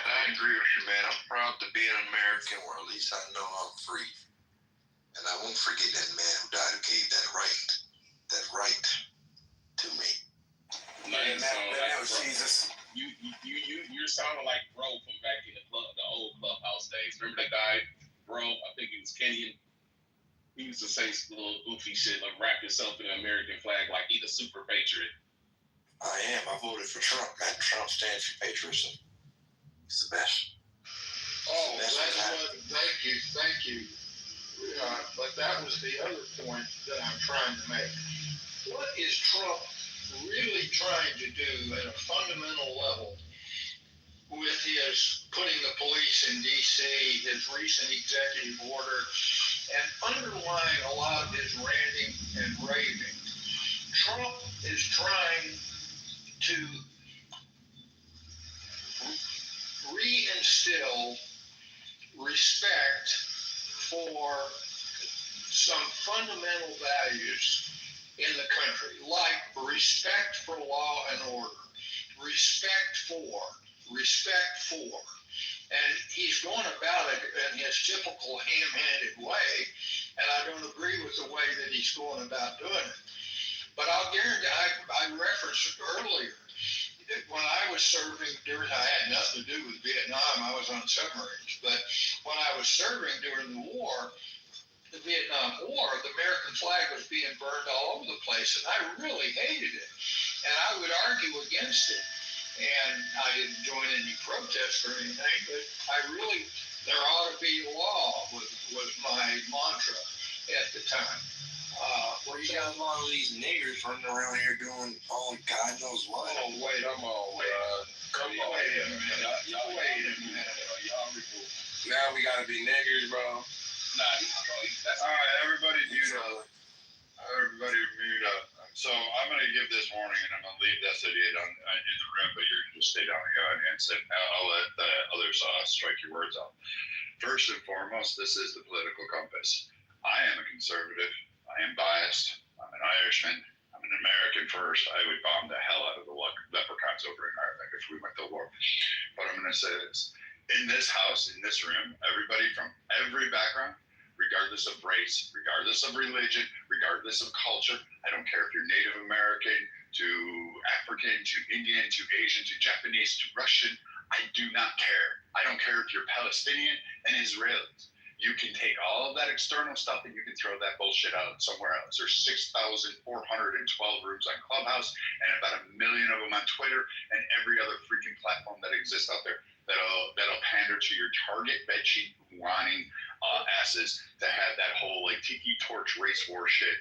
And I agree with you, man. I'm proud to be an American, or at least I know I'm free. And I won't forget that man who died who gave that right to me. Man, that was Jesus. You're sounding like Bro from back in the old clubhouse days. Remember that guy, Bro? I think he was Kenyan. He used to say little goofy shit, like wrap yourself in an American flag like he's a super patriot. I am. I voted for Trump, man. Trump stands for patriotism. He's the best. Oh, that's what. Thank you. But that was the other point that I'm trying to make. What is Trump really trying to do at a fundamental level with his putting the police in D.C., his recent executive order, and underlying a lot of his ranting and raving? Trump is trying to reinstill respect for some fundamental values in the country, like respect for law and order, respect for. And he's going about it in his typical ham-handed way, and I don't agree with the way that he's going about doing it. But I'll guarantee, I referenced it earlier, when I was serving during, I had nothing to do with Vietnam, I was on submarines, but when I was serving during the war, the Vietnam War, the American flag was being burned all over the place, and I really hated it. And I would argue against it. And I didn't join any protests or anything, but there ought to be law was my mantra at the time. Well, you got a lot of these niggers running around here doing all God knows what. Oh, wait, I'm all come on. Wait a minute. Y'all remove. Now we gotta be niggers, bro. Nah, all right, everybody mute up. Everybody mute up. So I'm going to give this warning, and I'm going to leave this idiot in the room, but you're going to stay down in the audience, and I'll let the others strike your words out. First and foremost, this is the political compass. I am a conservative. I am biased. I'm an Irishman. I'm an American first. I would bomb the hell out of the leprechauns over in Ireland if we went to war. But I'm going to say this. In this house, in this room, everybody from every background, regardless of race, regardless of religion, regardless of culture. I don't care if you're Native American, to African, to Indian, to Asian, to Japanese, to Russian. I do not care. I don't care if you're Palestinian and Israelis. You can take all of that external stuff and you can throw that bullshit out somewhere else. There's 6,412 rooms on Clubhouse and about 1 million of them on Twitter and every other freaking platform that exists out there that'll pander to your target bedsheet wanting asses to have that whole like tiki torch race war shit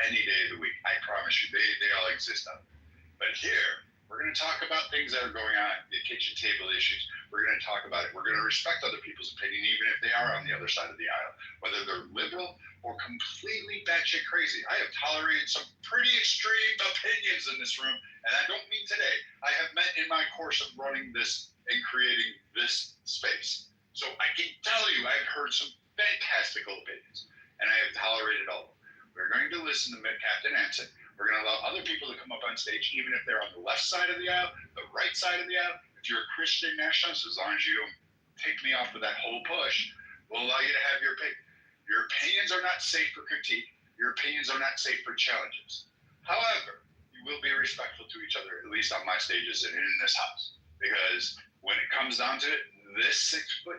any day of the week. I promise you, they all exist out there. But here, we're going to talk about things that are going on, the kitchen table issues. We're going to talk about it. We're going to respect other people's opinion, even if they are on the other side of the aisle, whether they're liberal or completely batshit crazy. I have tolerated some pretty extreme opinions in this room, and I don't mean today. I have met in my course of running this and creating this space. So I can tell you, I've heard some fantastical opinions, and I have tolerated all of them. We're going to listen to Captain Anson. We're going to allow other people to come up on stage, even if they're on the left side of the aisle, the right side of the aisle. If you're a Christian nationalist, as long as you don't take me off of that whole push, we'll allow you to have your opinion. Your opinions are not safe for critique. Your opinions are not safe for challenges. However, you will be respectful to each other, at least on my stages and in this house. Because when it comes down to it, this 6'2"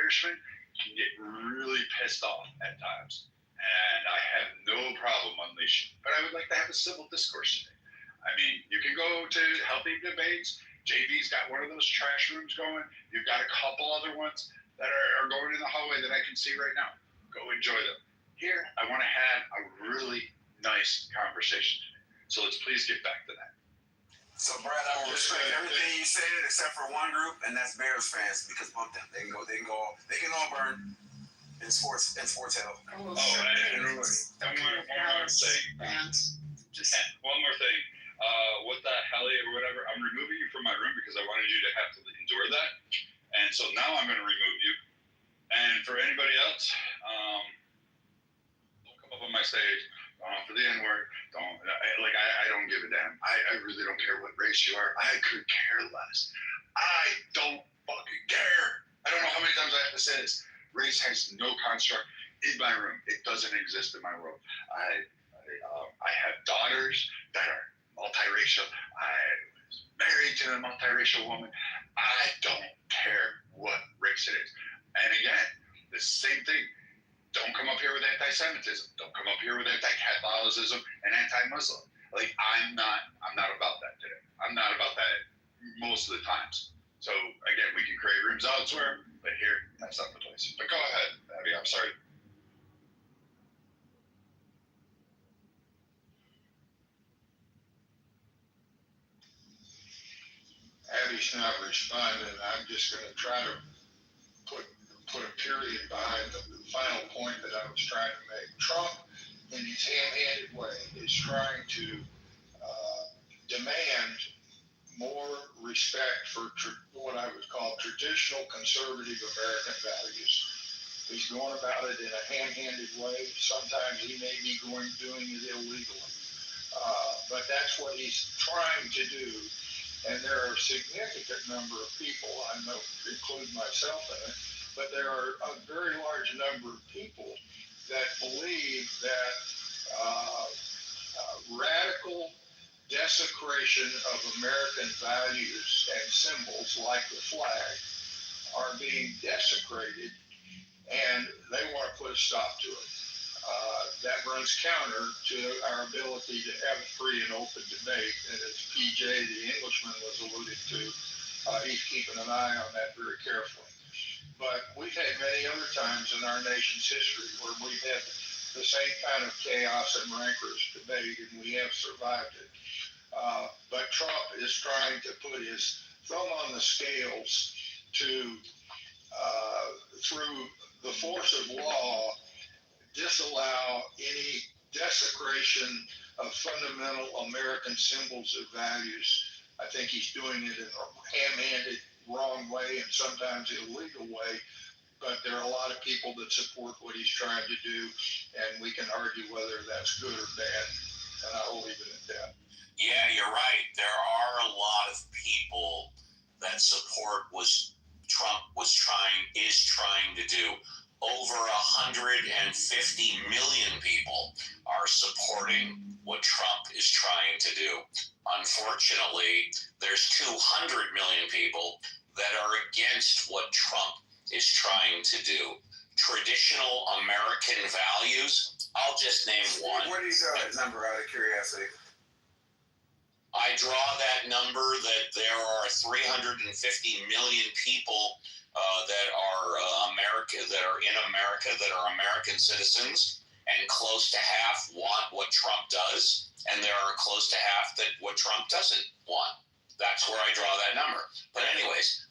Irishman can get really pissed off at times. And I have no problem unleashing. But I would like to have a civil discourse today. I mean, you can go to healthy debates. JB's got one of those trash rooms going. You've got a couple other ones that are going in the hallway that I can see right now. Go enjoy them. Here, I want to have a really nice conversation today. So let's please get back to that. So, Brad, I will respect everything you said except for one group, and that's Bears fans, because bump them. They can all burn in sports hell. And one more thing. One more thing. With that heli or whatever, I'm removing you from my room because I wanted you to have to endure that. And so now I'm going to remove you. And for anybody else, don't come up on my stage. For the N-word, I don't give a damn. I really don't care what race you are. I could care less. I don't fucking care. I don't know how many times I have to say this. Race has no construct in my room. It doesn't exist in my world. I have daughters that are multiracial. I was married to a multiracial woman. I don't care what race it is. And again, the same thing. Don't come up here with anti-Semitism. Don't come up here with anti-Catholicism and anti-Muslim. I'm not about that today. I'm not about that most of the times. So again, we can create rooms elsewhere, but here, that's not the place. But go ahead, Abby. I'm sorry. Abby's not responding. I'm just going to try to put a period behind the final point that I was trying to make. Trump, in his ham-handed way, is trying to demand more respect for what I would call traditional conservative American values. He's going about it in a ham-handed way. Sometimes he may be doing it illegally. But that's what he's trying to do. And there are a significant number of people, I know, include myself in it, but there are a very large number of people that believe that radical desecration of American values and symbols like the flag are being desecrated, and they want to put a stop to it. That runs counter to our ability to have a free and open debate, and as PJ, the Englishman, was alluding to, he's keeping an eye on that very carefully. But we've had many other times in our nation's history where we've had the same kind of chaos and rancorous debate, and we have survived it. But Trump is trying to put his thumb on the scales to, through the force of law, disallow any desecration of fundamental American symbols and values. I think he's doing it in a ham-handed, wrong way and sometimes illegal way, but there are a lot of people that support what he's trying to do, and we can argue whether that's good or bad, and I'll leave it at that. Yeah, you're right. There are a lot of people that support what Trump is trying to do. Over 150 million people are supporting what Trump is trying to do. Unfortunately, there's 200 million people that are against what Trump is trying to do. Traditional American values, I'll just name one. Where do you draw that number out of curiosity? I draw that number that there are 350 million people that are in America, that are American citizens, and close to half want what Trump does, and there are close to half that what Trump doesn't want. That's where I draw that number. But anyways,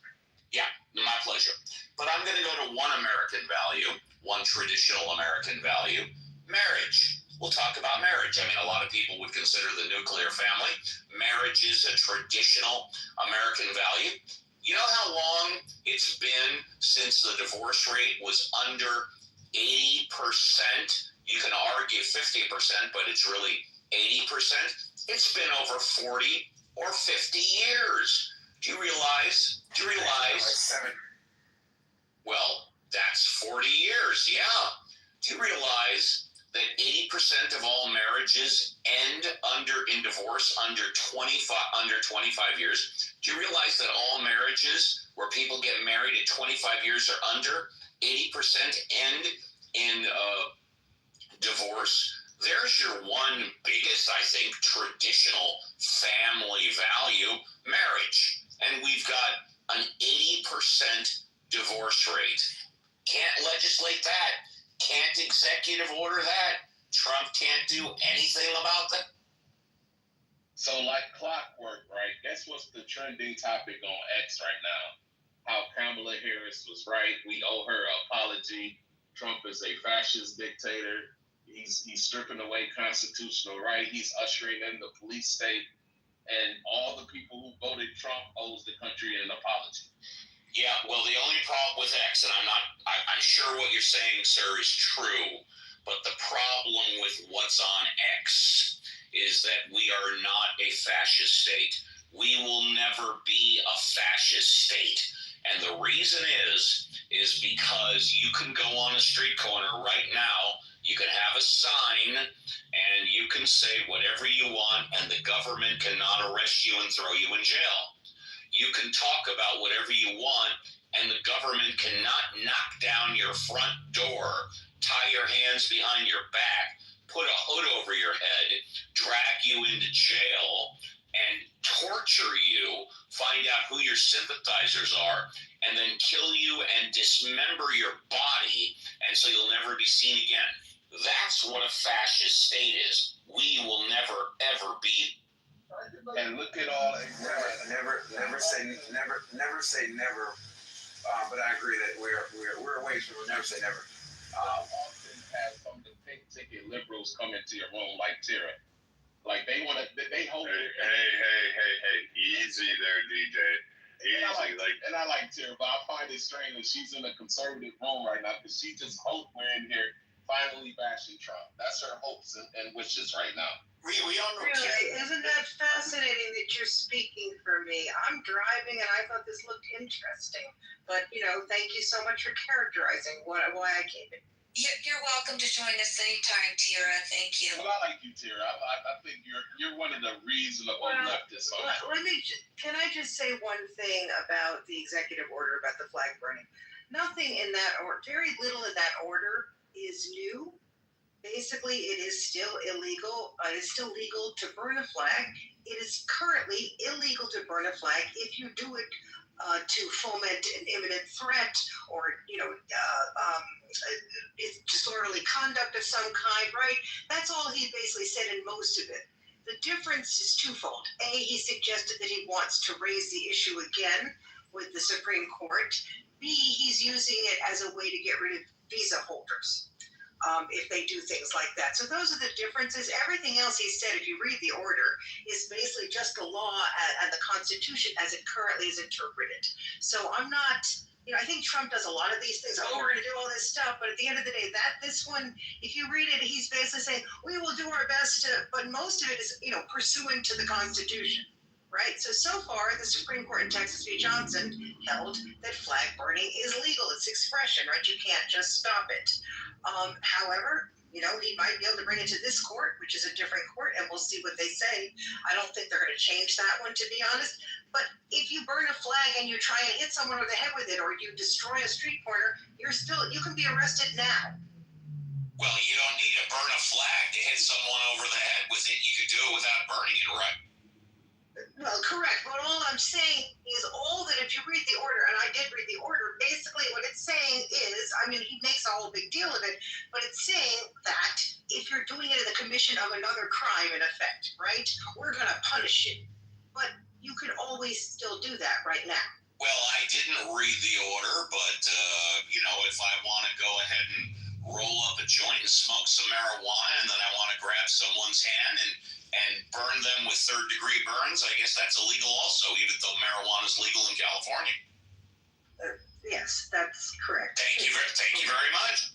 yeah, my pleasure. But I'm going to go to one American value, one traditional American value, marriage. We'll talk about marriage. I mean, a lot of people would consider the nuclear family. Marriage is a traditional American value. You know how long it's been since the divorce rate was under 80%? You can argue 50%, but it's really 80%. It's been over 40 or 50 years. Do you realize? Like 7. Well, that's 40 years, yeah. Do you realize that 80% of all marriages end in divorce under 25 years. Do you realize that all marriages where people get married at 25 years or under, 80% end in divorce? There's your one biggest, I think, traditional family value, marriage. And we've got an 80% divorce rate. Can't legislate that. Can't executive order that. Trump can't do anything about that. So like clockwork, right? Guess what's the trending topic on X right now? How Kamala Harris was right. We owe her an apology. Trump is a fascist dictator. He's stripping away constitutional right. He's ushering in the police state. And all the people who voted Trump owes the country an apology. Yeah, well, the only problem with X, and I'm sure what you're saying, sir, is true, but the problem with what's on X is that we are not a fascist state. We will never be a fascist state. And the reason is because you can go on a street corner right now, you can have a sign, and you can say whatever you want, and the government cannot arrest you and throw you in jail. You can talk about whatever you want, and the government cannot knock down your front door, tie your hands behind your back, put a hood over your head, drag you into jail, and torture you, find out who your sympathizers are, and then kill you and dismember your body, and so you'll never be seen again. That's what a fascist state is. We will never, ever be. And look at all. Never say never. But I agree that we're ways from never say never. Often have some of the pink ticket liberals come into your room like Tara. Like they want to, they hope. Hey, easy there, DJ. Easy, and I like Tara, but I find it strange that she's in a conservative room right now because she just hopes we're in here finally bashing Trump. That's her hopes and wishes right now. We all know. Really, isn't that fascinating that you're speaking for me? I'm driving and I thought this looked interesting, but thank you so much for characterizing why I came in. You're welcome to join us anytime, Tira. Thank you. Well, I like you, Tira. I think you're one of the reasonable leftists. Can I just say one thing about the executive order about the flag burning? Nothing in that order, very little in that order is new. Basically, it is still illegal. It is still legal to burn a flag. It is currently illegal to burn a flag if you do it to foment an imminent threat or disorderly conduct of some kind, right? That's all he basically said in most of it. The difference is twofold. A, he suggested that he wants to raise the issue again with the Supreme Court. B, he's using it as a way to get rid of visa holders. If they do things like that. So those are the differences. Everything else he said, if you read the order, is basically just the law and the Constitution as it currently is interpreted. So I'm not, I think Trump does a lot of these things. We're going to do all this stuff. But at the end of the day, this one, if you read it, he's basically saying, we will do our best to, but most of it is, pursuant to the Constitution. Right? So far, the Supreme Court in Texas v. Johnson held that flag burning is legal. It's expression, right? You can't just stop it. However, he might be able to bring it to this court, which is a different court, and we'll see what they say. I don't think they're going to change that one, to be honest. But if you burn a flag and you try and hit someone over the head with it, or you destroy a street corner, you can be arrested now. Well, you don't need to burn a flag to hit someone over the head with it. You could do it without burning it, right? Well, correct. But all I'm saying is that if you read the order, and I did read the order, basically what it's saying is, he makes a whole big deal of it, but it's saying that if you're doing it in the commission of another crime, in effect, right, we're going to punish you. But you can always still do that right now. Well, I didn't read the order, but, if I want to go ahead and roll up a joint and smoke some marijuana, and then I want to grab someone's hand and burn them with third-degree burns, I guess that's illegal also, even though marijuana is legal in California. Yes, that's correct. Thank you very much.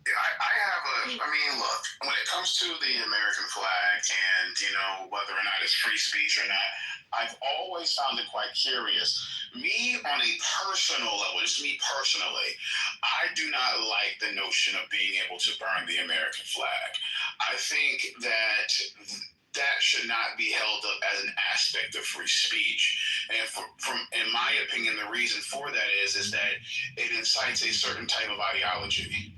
Look, when it comes to the American flag and, whether or not it's free speech or not, I've always found it quite curious. me on a personal level, just me personally, I do not like the notion of being able to burn the American flag. I think that should not be held up as an aspect of free speech. And from in my opinion, the reason for that is that it incites a certain type of ideology.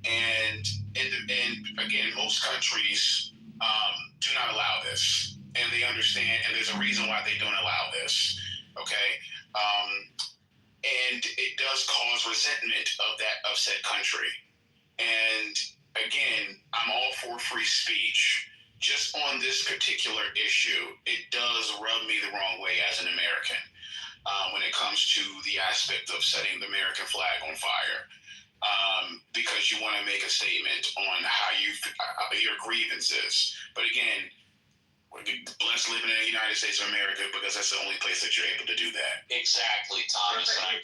And again, most countries do not allow this, and they understand, and there's a reason why they don't allow this. Okay, and it does cause resentment of said country. And again, I'm all for free speech. Just on this particular issue, it does rub me the wrong way as an American when it comes to the aspect of setting the American flag on fire. Because you want to make a statement on how your grievances. But again, we're blessed living in the United States of America because that's the only place that you're able to do that. Exactly, Thomas. And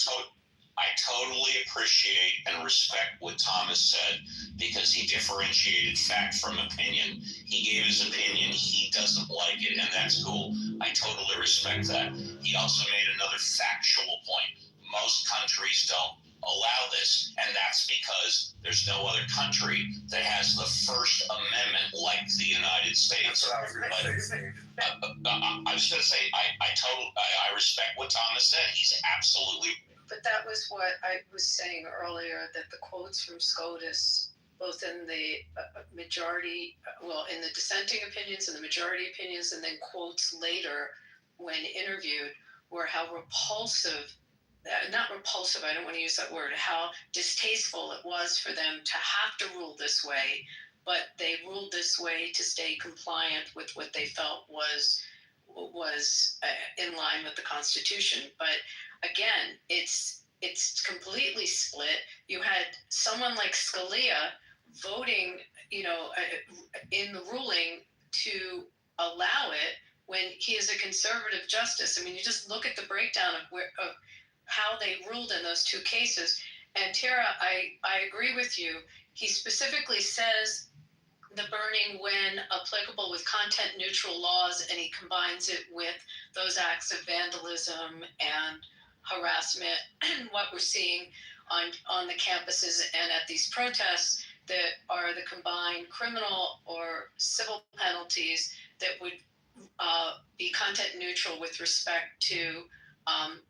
I totally appreciate and respect what Thomas said because he differentiated fact from opinion. He gave his opinion. He doesn't like it, and that's cool. I totally respect that. He also made another factual point. Most countries don't allow this, and that's because there's no other country that has the First Amendment like the United States. That's what I was going to say. I was going to say, I respect what Thomas said. He's absolutely. But that was what I was saying earlier, that the quotes from SCOTUS, both in the majority, in the dissenting opinions and the majority opinions, and then quotes later when interviewed, were how repulsive, not repulsive, I don't want to use that word, how distasteful it was for them to have to rule this way, but they ruled this way to stay compliant with what they felt was in line with the Constitution. But again, it's completely split. You had someone like Scalia voting, in the ruling to allow it when he is a conservative justice. I mean, you just look at the breakdown of how they ruled in those two cases. And Tara, I agree with you. He specifically says the burning when applicable with content neutral laws, and he combines it with those acts of vandalism and harassment, what we're seeing on the campuses and at these protests that are the combined criminal or civil penalties that would be content neutral with respect to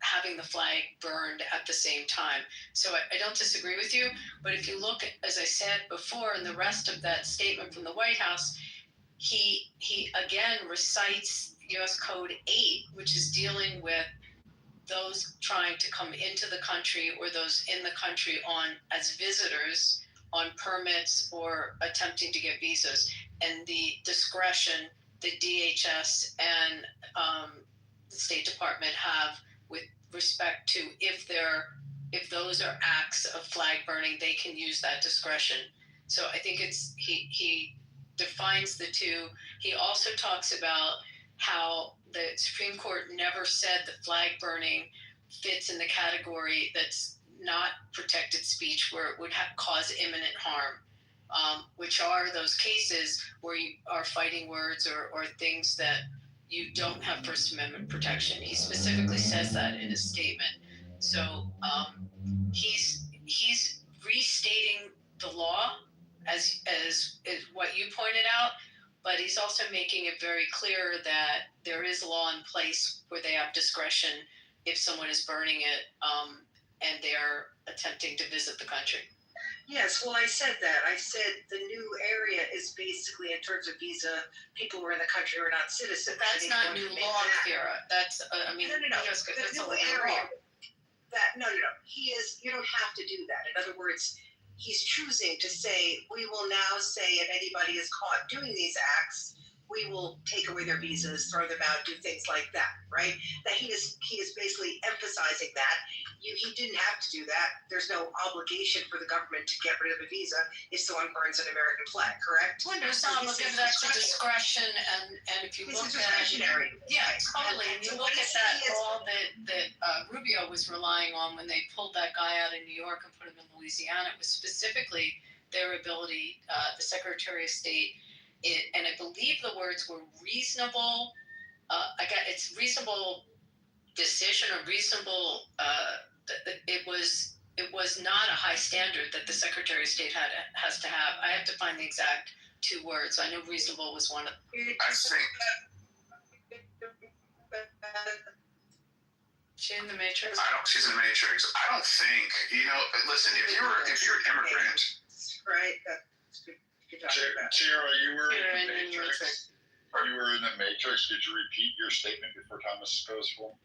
having the flag burned at the same time. So I don't disagree with you, but if you look, as I said before, in the rest of that statement from the White House, he again recites U.S. Code 8, which is dealing with those trying to come into the country or those in the country as visitors on permits or attempting to get visas, and the discretion the DHS and the State Department have with respect to if those are acts of flag burning, they can use that discretion. So I think he defines the two. He also talks about how the Supreme Court never said that flag burning fits in the category that's not protected speech where it would cause imminent harm, which are those cases where you are fighting words or things that you don't have First Amendment protection. He specifically says that in his statement. So he's restating the law as what you pointed out, but he's also making it very clear that there is law in place where they have discretion if someone is burning it and they're attempting to visit the country. Yes, well, I said that. I said the new area is basically, in terms of visa, people who are in the country who are not citizens. But that's not new law, Kira. That's, No. that's The a new area. No. He is. You don't have to do that. In other words, he's choosing to say, we will now say if anybody is caught doing these acts, we will take away their visas, throw them out, do things like that, right? That he is basically emphasizing that. He didn't have to do that. There's no obligation for the government to get rid of a visa if someone burns an American flag, correct? Well, there's not looking at the discretion, and if you look at discretionary. Yeah, totally. And you look at that law that Rubio was relying on when they pulled that guy out of New York and put him in Louisiana, it was specifically their ability, the Secretary of State, and I believe the words were reasonable. It's reasonable decision, a reasonable, it was not a high standard that the Secretary of State has to have. I have to find the exact 2 words. I know reasonable was one of them. I think. She in the Matrix? She's in the Matrix. I don't think, listen, if you're an immigrant. Right. Tara, you were in the Matrix. You were in the Matrix. Did you repeat your statement before Thomas goes full?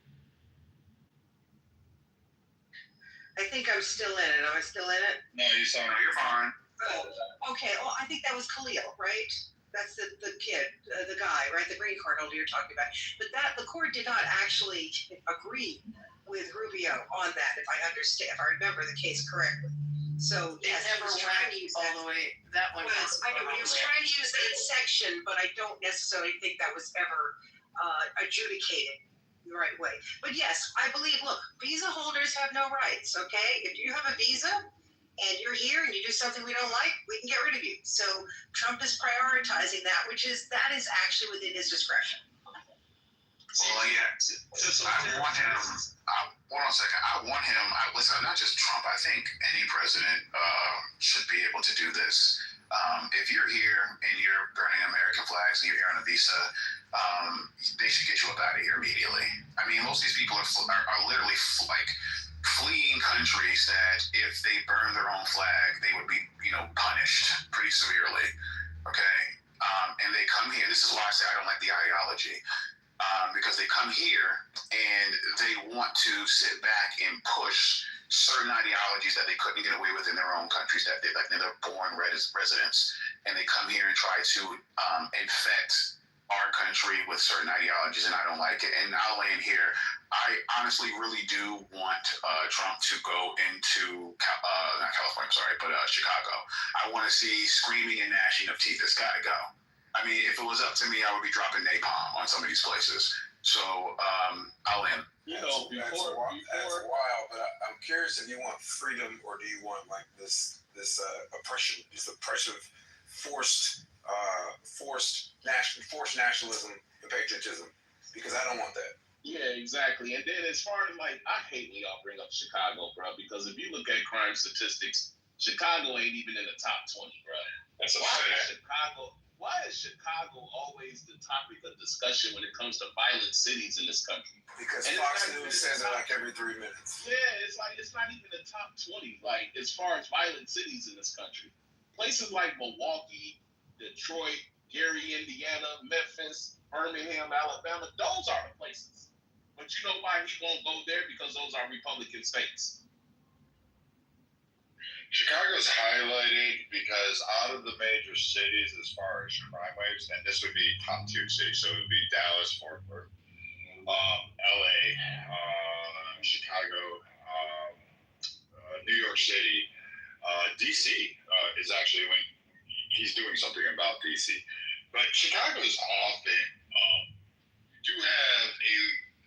I think I'm still in it. Am I still in it? No, you're fine. Oh, okay. Well, I think that was Khalil, right? That's the kid, the guy, right? The green card holder you're talking about. But the court did not actually agree with Rubio on that, if I remember the case correctly. So it never went all the way. That one. Well, I know he was trying to use that section, but I don't necessarily think that was ever adjudicated the right way. But yes, I believe. Look, visa holders have no rights. Okay, if you have a visa and you're here and you do something we don't like, we can get rid of you. So Trump is prioritizing that, that is actually within his discretion. Well, yeah. I want him. Hold on a second. I want him. Listen, not just Trump. I think any president should be able to do this. If you're here and you're burning American flags and you're here on a visa, they should get you up out of here immediately. I mean, most of these people are literally fleeing countries that if they burn their own flag, they would be, punished pretty severely. Okay, and they come here. This is why I say I don't like the ideology. Because they come here and they want to sit back and push certain ideologies that they couldn't get away with in their own countries, that they're born residents, and they come here and try to infect our country with certain ideologies, and I don't like it. And I'll land here. I honestly really do want Trump to go into not California, sorry, but Chicago. I want to see screaming and gnashing of teeth. It's got to go. I mean, if it was up to me, I would be dropping napalm on some of these places. So I'll end. That's wild, but I'm curious if you want freedom or do you want this oppression, this oppressive, forced nationalism and patriotism? Because I don't want that. Yeah, exactly. And then as far as I hate when y'all bring up Chicago, bro, because if you look at crime statistics, Chicago ain't even in the top 20, bro. That's a fact. Why is Chicago always the topic of discussion when it comes to violent cities in this country? Because Fox News says it every 3 minutes. Yeah, it's not even the top 20, as far as violent cities in this country. Places like Milwaukee, Detroit, Gary, Indiana, Memphis, Birmingham, Alabama, those are the places. But you know why he won't go there? Because those are Republican states. Chicago's highlighted because out of the major cities, as far as crime waves, and this would be top tier cities, so it would be Dallas, Fort Worth, LA, Chicago, New York City, DC is actually when he's doing something about DC. But Chicago is often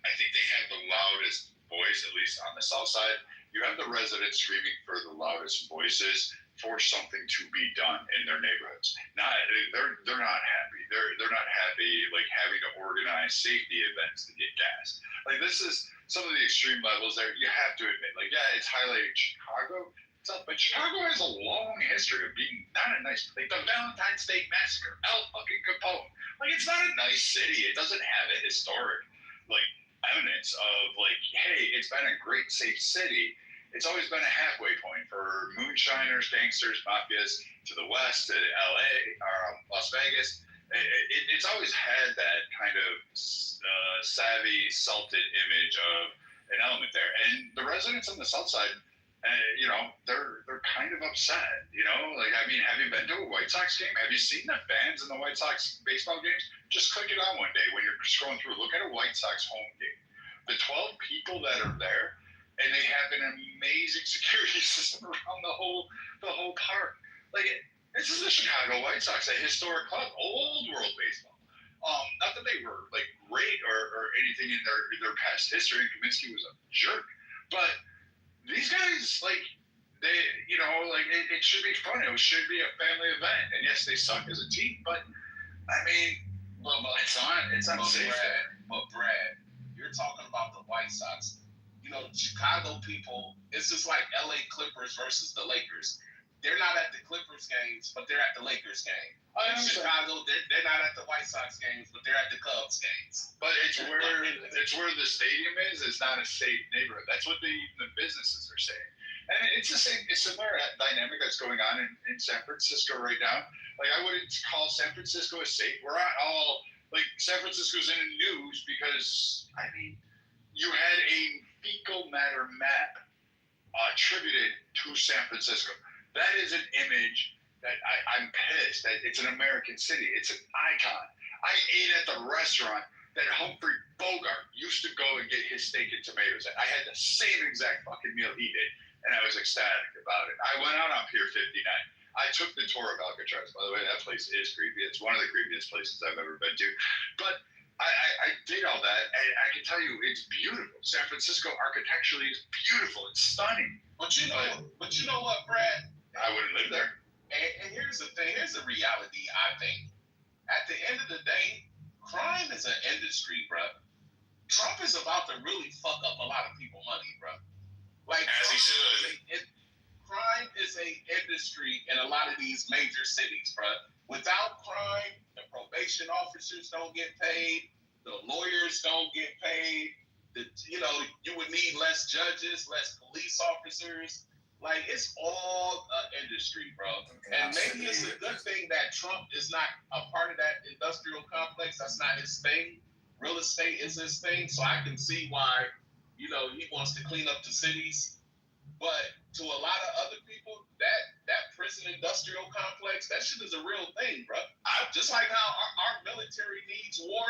I think they have the loudest voice, at least on the south side. You have the residents screaming for the loudest voices for something to be done in their neighborhoods. They're not happy. They're not happy having to organize safety events to get gas. This is some of the extreme levels there. You have to admit, it's highlighting Chicago, but Chicago has a long history of being not a nice. The Valentine's Day Massacre, El fucking Capone. It's not a nice city. It doesn't have a historic evidence of hey, it's been a great safe city. It's always been a halfway point for moonshiners, gangsters, mafias to the west, to LA, Las Vegas. It's always had that kind of savvy, salted image of an element there. And the residents on the south side, they're kind of upset. Have you been to a White Sox game? Have you seen the fans in the White Sox baseball games? Just click it on one day when you're scrolling through. Look at a White Sox home game. The 12 people that are there, and they have an amazing security system around the whole park. This is the Chicago White Sox, a historic club, old world baseball. Not that they were great or anything in their past history. Kaminsky was a jerk, but these guys it should be fun. It should be a family event. And yes, they suck as a team, but it's unsafe. But Brad, you're we're talking about the White Sox, you know, Chicago people, it's just like LA Clippers versus the Lakers. They're not at the Clippers games, but they're at the Lakers game. In Chicago, they're not at the White Sox games, but they're at the Cubs games. But it's where the stadium is. It's not a safe neighborhood. That's what the businesses are saying. And it's the same. It's similar dynamic that's going on in San Francisco right now. Like, I wouldn't call San Francisco as safe. We're not all like San Francisco's in the news because, I mean, you had a fecal matter map attributed to San Francisco. That is an image that I'm pissed that it's an American city. It's an icon. I ate at the restaurant that Humphrey Bogart used to go and get his steak and tomatoes at. I had the same exact fucking meal he did, and I was ecstatic about it. I went out on Pier 59. I took the tour of Alcatraz. By the way, that place is creepy. It's one of the creepiest places I've ever been to. But I did all that, and I can tell you it's beautiful. San Francisco architecturally is beautiful. It's stunning. But you know what, Brad? I wouldn't live there. And here's the thing. Here's the reality, I think. At the end of the day, crime is an industry, bro. Trump is about to really fuck up a lot of people money, bro. Like, as he should. Crime is a industry in a lot of these major cities, bro. Without crime, the probation officers don't get paid. The lawyers don't get paid. You would need less judges, less police officers. Like, it's all an industry, bro. And maybe it's a good thing that Trump is not a part of that industrial complex. That's not his thing. Real estate is his thing. So I can see why, he wants to clean up the cities. But to a lot of other people, that prison industrial complex, that shit is a real thing, bro. Just like how our military needs war,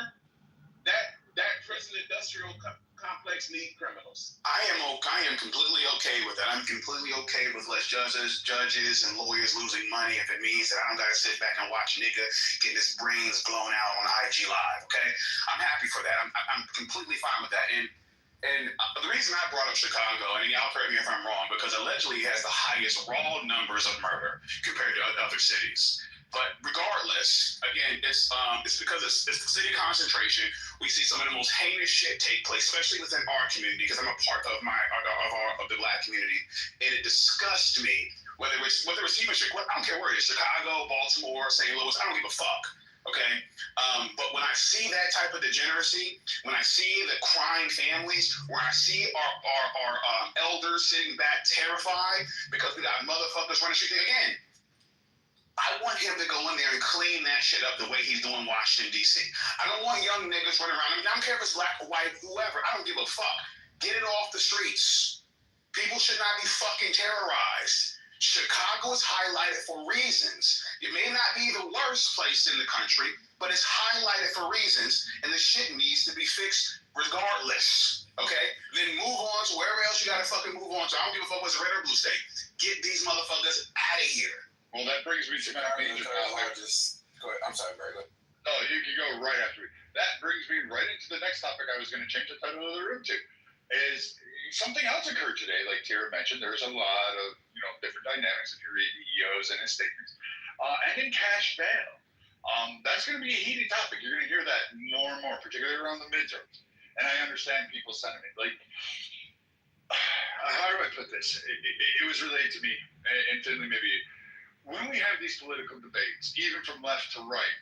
that prison industrial complex need criminals. I am completely okay with that. I'm completely okay with less judges and lawyers losing money if it means that I don't gotta sit back and watch nigga getting his brains blown out on IG Live. Okay, I'm happy for that. I'm completely fine with that. And the reason I brought up Chicago, and y'all correct me if I'm wrong, because allegedly it has the highest raw numbers of murder compared to other cities. But regardless, again, it's because it's the city concentration. We see some of the most heinous shit take place, especially within our community, because I'm a part of the Black community, and it disgusts me. Whether it's even I don't care where it is, Chicago, Baltimore, St. Louis, I don't give a fuck. Okay, but when I see that type of degeneracy, when I see the crying families, where I see our elders sitting back terrified because we got motherfuckers running shit again. I want him to go in there and clean that shit up the way he's doing Washington, D.C. I don't want young niggas running around. I mean, I don't care if it's black or white, whoever. I don't give a fuck. Get it off the streets. People should not be fucking terrorized. Chicago is highlighted for reasons. It may not be the worst place in the country, but it's highlighted for reasons, and the shit needs to be fixed regardless. Okay? Then move on to wherever else you gotta fucking move on to. I don't give a fuck what's red or blue state. Get these motherfuckers out of here. Well, that brings me to my major topic. Go ahead. I'm sorry, Barry. No, you can go right after me. That brings me right into the next topic I was going to change the title of the room to. Is something else occurred today, like Tara mentioned. There's a lot of different dynamics if you read EOs and his statements. And in cash bail, that's going to be a heated topic. You're going to hear that more and more, particularly around the midterms. And I understand people's sentiment. Like, how do I put this? It was relayed to me, and Finley maybe. When we have these political debates, even from left to right,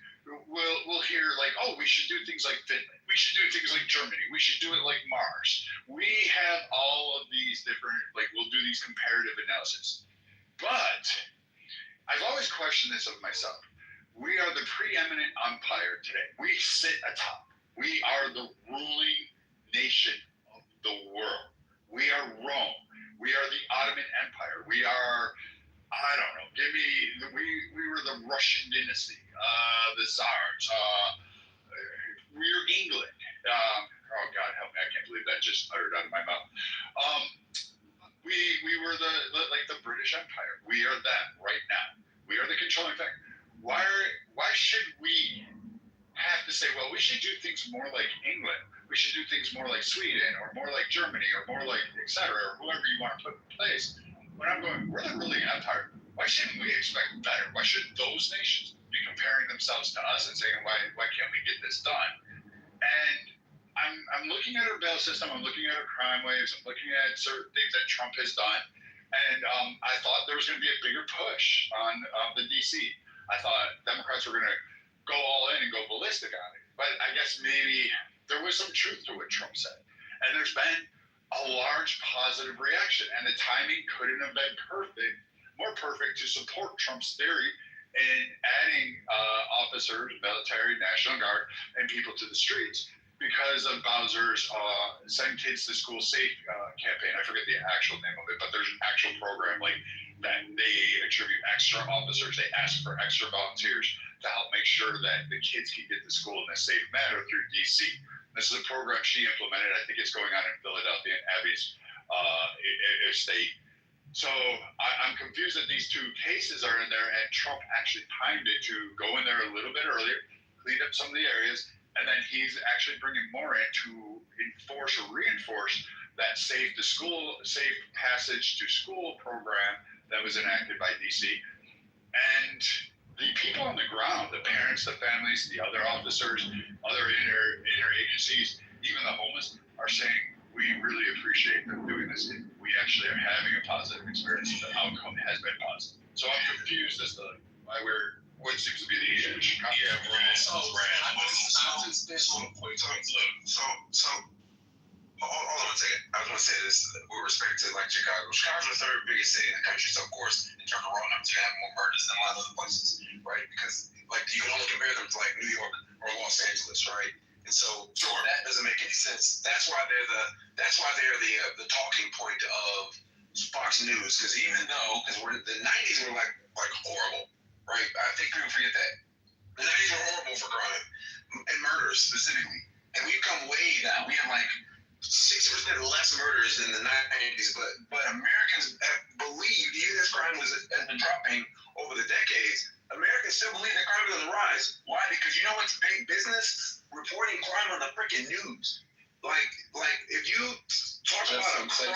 we'll hear like, oh, we should do things like Finland. We should do things like Germany. We should do it like Mars. We have all of these different, we'll do these comparative analysis. But I've always questioned this of myself. We are the preeminent umpire today. We sit atop. We are the ruling nation of the world. We are Rome. We are the Ottoman Empire. We are... I don't know. We were the Russian dynasty, the Tsars. We were England. Oh God, help me! I can't believe that just uttered out of my mouth. We were the British Empire. We are that right now. We are the controlling factor. Why should we have to say, well, we should do things more like England. We should do things more like Sweden, or more like Germany, or more like etc., or whoever you want to put in place. When I'm going, we're the ruling empire. Why shouldn't we expect better? Why shouldn't those nations be comparing themselves to us and saying, why can't we get this done? And I'm looking at our bail system. I'm looking at our crime waves. I'm looking at certain things that Trump has done, and I thought there was going to be a bigger push on the DC. I thought Democrats were going to go all in and go ballistic on it, but I guess maybe there was some truth to what Trump said, and there's been a large positive reaction, and the timing couldn't have been more perfect to support Trump's theory in adding officers, military, National Guard, and people to the streets because of Bowser's Send Kids to School Safe campaign. I forget the actual name of it, but there's an actual program like that. They attribute extra officers. They ask for extra volunteers to help make sure that the kids can get to school in a safe manner through DC. This is a program she implemented. I think it's going on in Philadelphia and Abby's estate. So I'm confused that these two cases are in there, and Trump actually timed it to go in there a little bit earlier, clean up some of the areas, and then he's actually bringing more in to enforce or reinforce that safe passage to school program that was enacted by DC. And the people on the ground, the parents, the families, the other officers, other interagencies, even the homeless, are saying, we really appreciate them doing this. We actually are having a positive experience. The outcome has been positive. So I'm confused as to why we're what seems to be the issue. Yeah, Brad. So hold on a second. I was going to say this with respect to like Chicago. Chicago's the third biggest city in the country, so of course, in terms of raw numbers, you have more murders than a lot of other places, right? Because like you can only compare them to like New York or Los Angeles, right? And so that doesn't make any sense. That's why they're the talking point of Fox News, because even though the 90s were like horrible, right? I think people forget that. The 90s were horrible for crime and murders specifically, and we've come way down. We have like 60% less murders than the 90s, but Americans have believed, even as crime has been dropping over the decades, Americans still believe that crime is on the rise. Why? Because you know what's big business? Reporting crime on the freaking news. Like if you talk about a crime,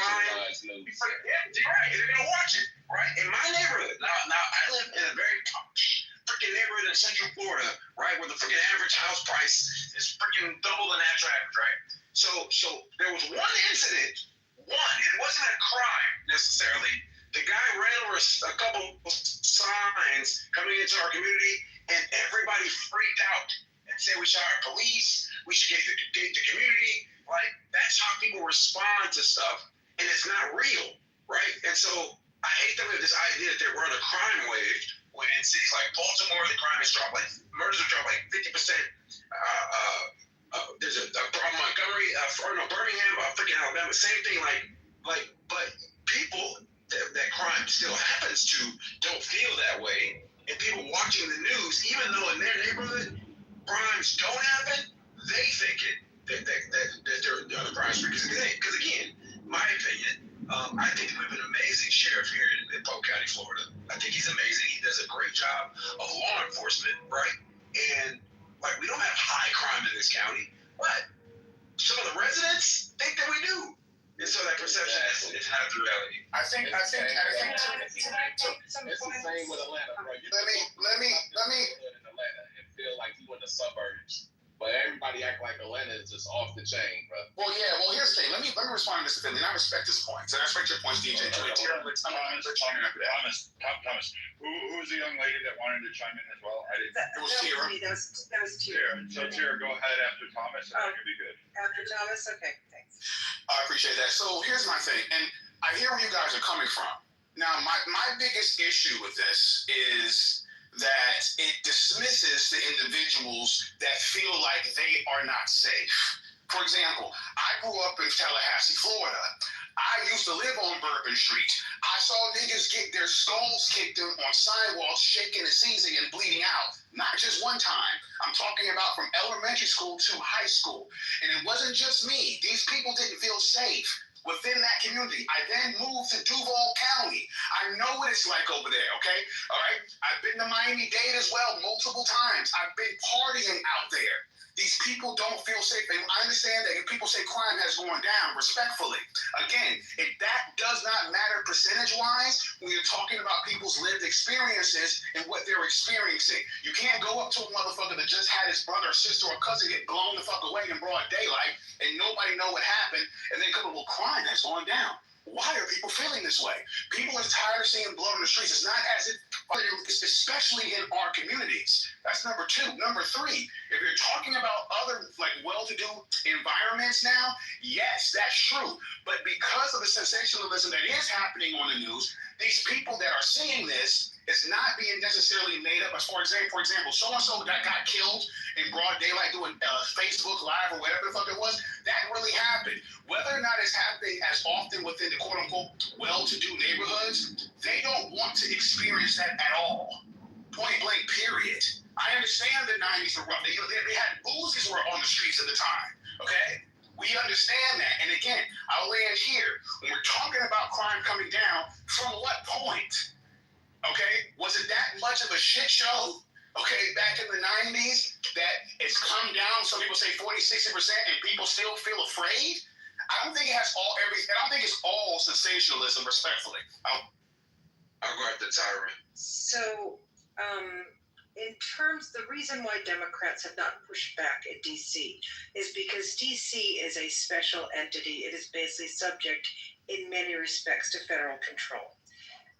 you're right, they're gonna watch it, right? In my neighborhood, now I live in a very freaking neighborhood in Central Florida, right, where the freaking average house price is freaking double the natural average, right? So there was one incident, it wasn't a crime necessarily. The guy ran over a couple of signs coming into our community, and everybody freaked out and said we should hire police, we should get the community. Like, that's how people respond to stuff, and it's not real, right? And so I hate that we have this idea that we're on a crime wave when in cities like Baltimore, the crime has dropped, like murders have dropped like 50%. There's a problem in Montgomery, Birmingham, freaking Alabama, same thing. But people that crime still happens to don't feel that way, and people watching the news, even though in their neighborhood crimes don't happen, they think that they're on the crime street. Because again, my opinion, I think we have an amazing sheriff here in Polk County, Florida. I think he's amazing. He does a great job of law enforcement, right? And like, we don't have high crime in this county, but some of the residents think that we do. And so that perception is half the reality. I think it's the same with Atlanta, right? Let me in Atlanta and feel like you in the suburbs. But everybody act like Atlanta is just off the chain, bro. Well, here's the thing. Let me respond to this, Philly. And I respect this point. So I respect your points, DJ. Thomas, who was the young lady that wanted to chime in as well? That was Tira. That was Tira. So Tira, go ahead after Thomas, and it'll be good. After Thomas? Okay, thanks. I appreciate that. So here's my thing. And I hear where you guys are coming from. Now, my biggest issue with this is that it dismisses the individuals that feel like they are not safe. For example, I grew up in Tallahassee, Florida. I used to live on Bourbon Street. I saw niggas get their skulls kicked in on sidewalks, shaking and seizing and bleeding out. Not just one time. I'm talking about from elementary school to high school. And it wasn't just me. These people didn't feel safe within that community. I then moved to Duval County. I know what it's like over there, okay? All right? I've been to Miami-Dade as well multiple times. I've been partying out there. These people don't feel safe. And I understand that if people say crime has gone down, respectfully, again, if that does not matter percentage-wise, when you're talking about people's lived experiences and what they're experiencing, you can't go up to a motherfucker that just had his brother or sister or cousin get blown the fuck away in broad daylight and nobody know what happened, and then come up, well, crime has gone down. Why are people feeling this way? People are tired of seeing blood on the streets. It's not as if, especially in our communities. That's number two. Number three, if you're talking about other like well-to-do environments now, yes, that's true. But because of the sensationalism that is happening on the news, these people that are seeing this is not being necessarily made up. As for example, so-and-so that got killed in broad daylight doing Facebook Live or whatever the fuck it was, that really happened. Whether or not it's happening as often within the quote-unquote well-to-do neighborhoods, they don't want to experience that at all. Point blank, period. I understand the 90s were rough. They had Uzis were on the streets at the time, okay? We understand that. And again, I'll land here. When we're talking about crime coming down, from what point? Okay, was it that much of a shit show, okay, back in the 90s that it's come down, some people say 40, 60%, and people still feel afraid? I don't think it has I don't think it's all sensationalism, respectfully. I'll go after Tyron. So, in terms, the reason why Democrats have not pushed back in DC is because DC is a special entity. It is basically subject in many respects to federal control.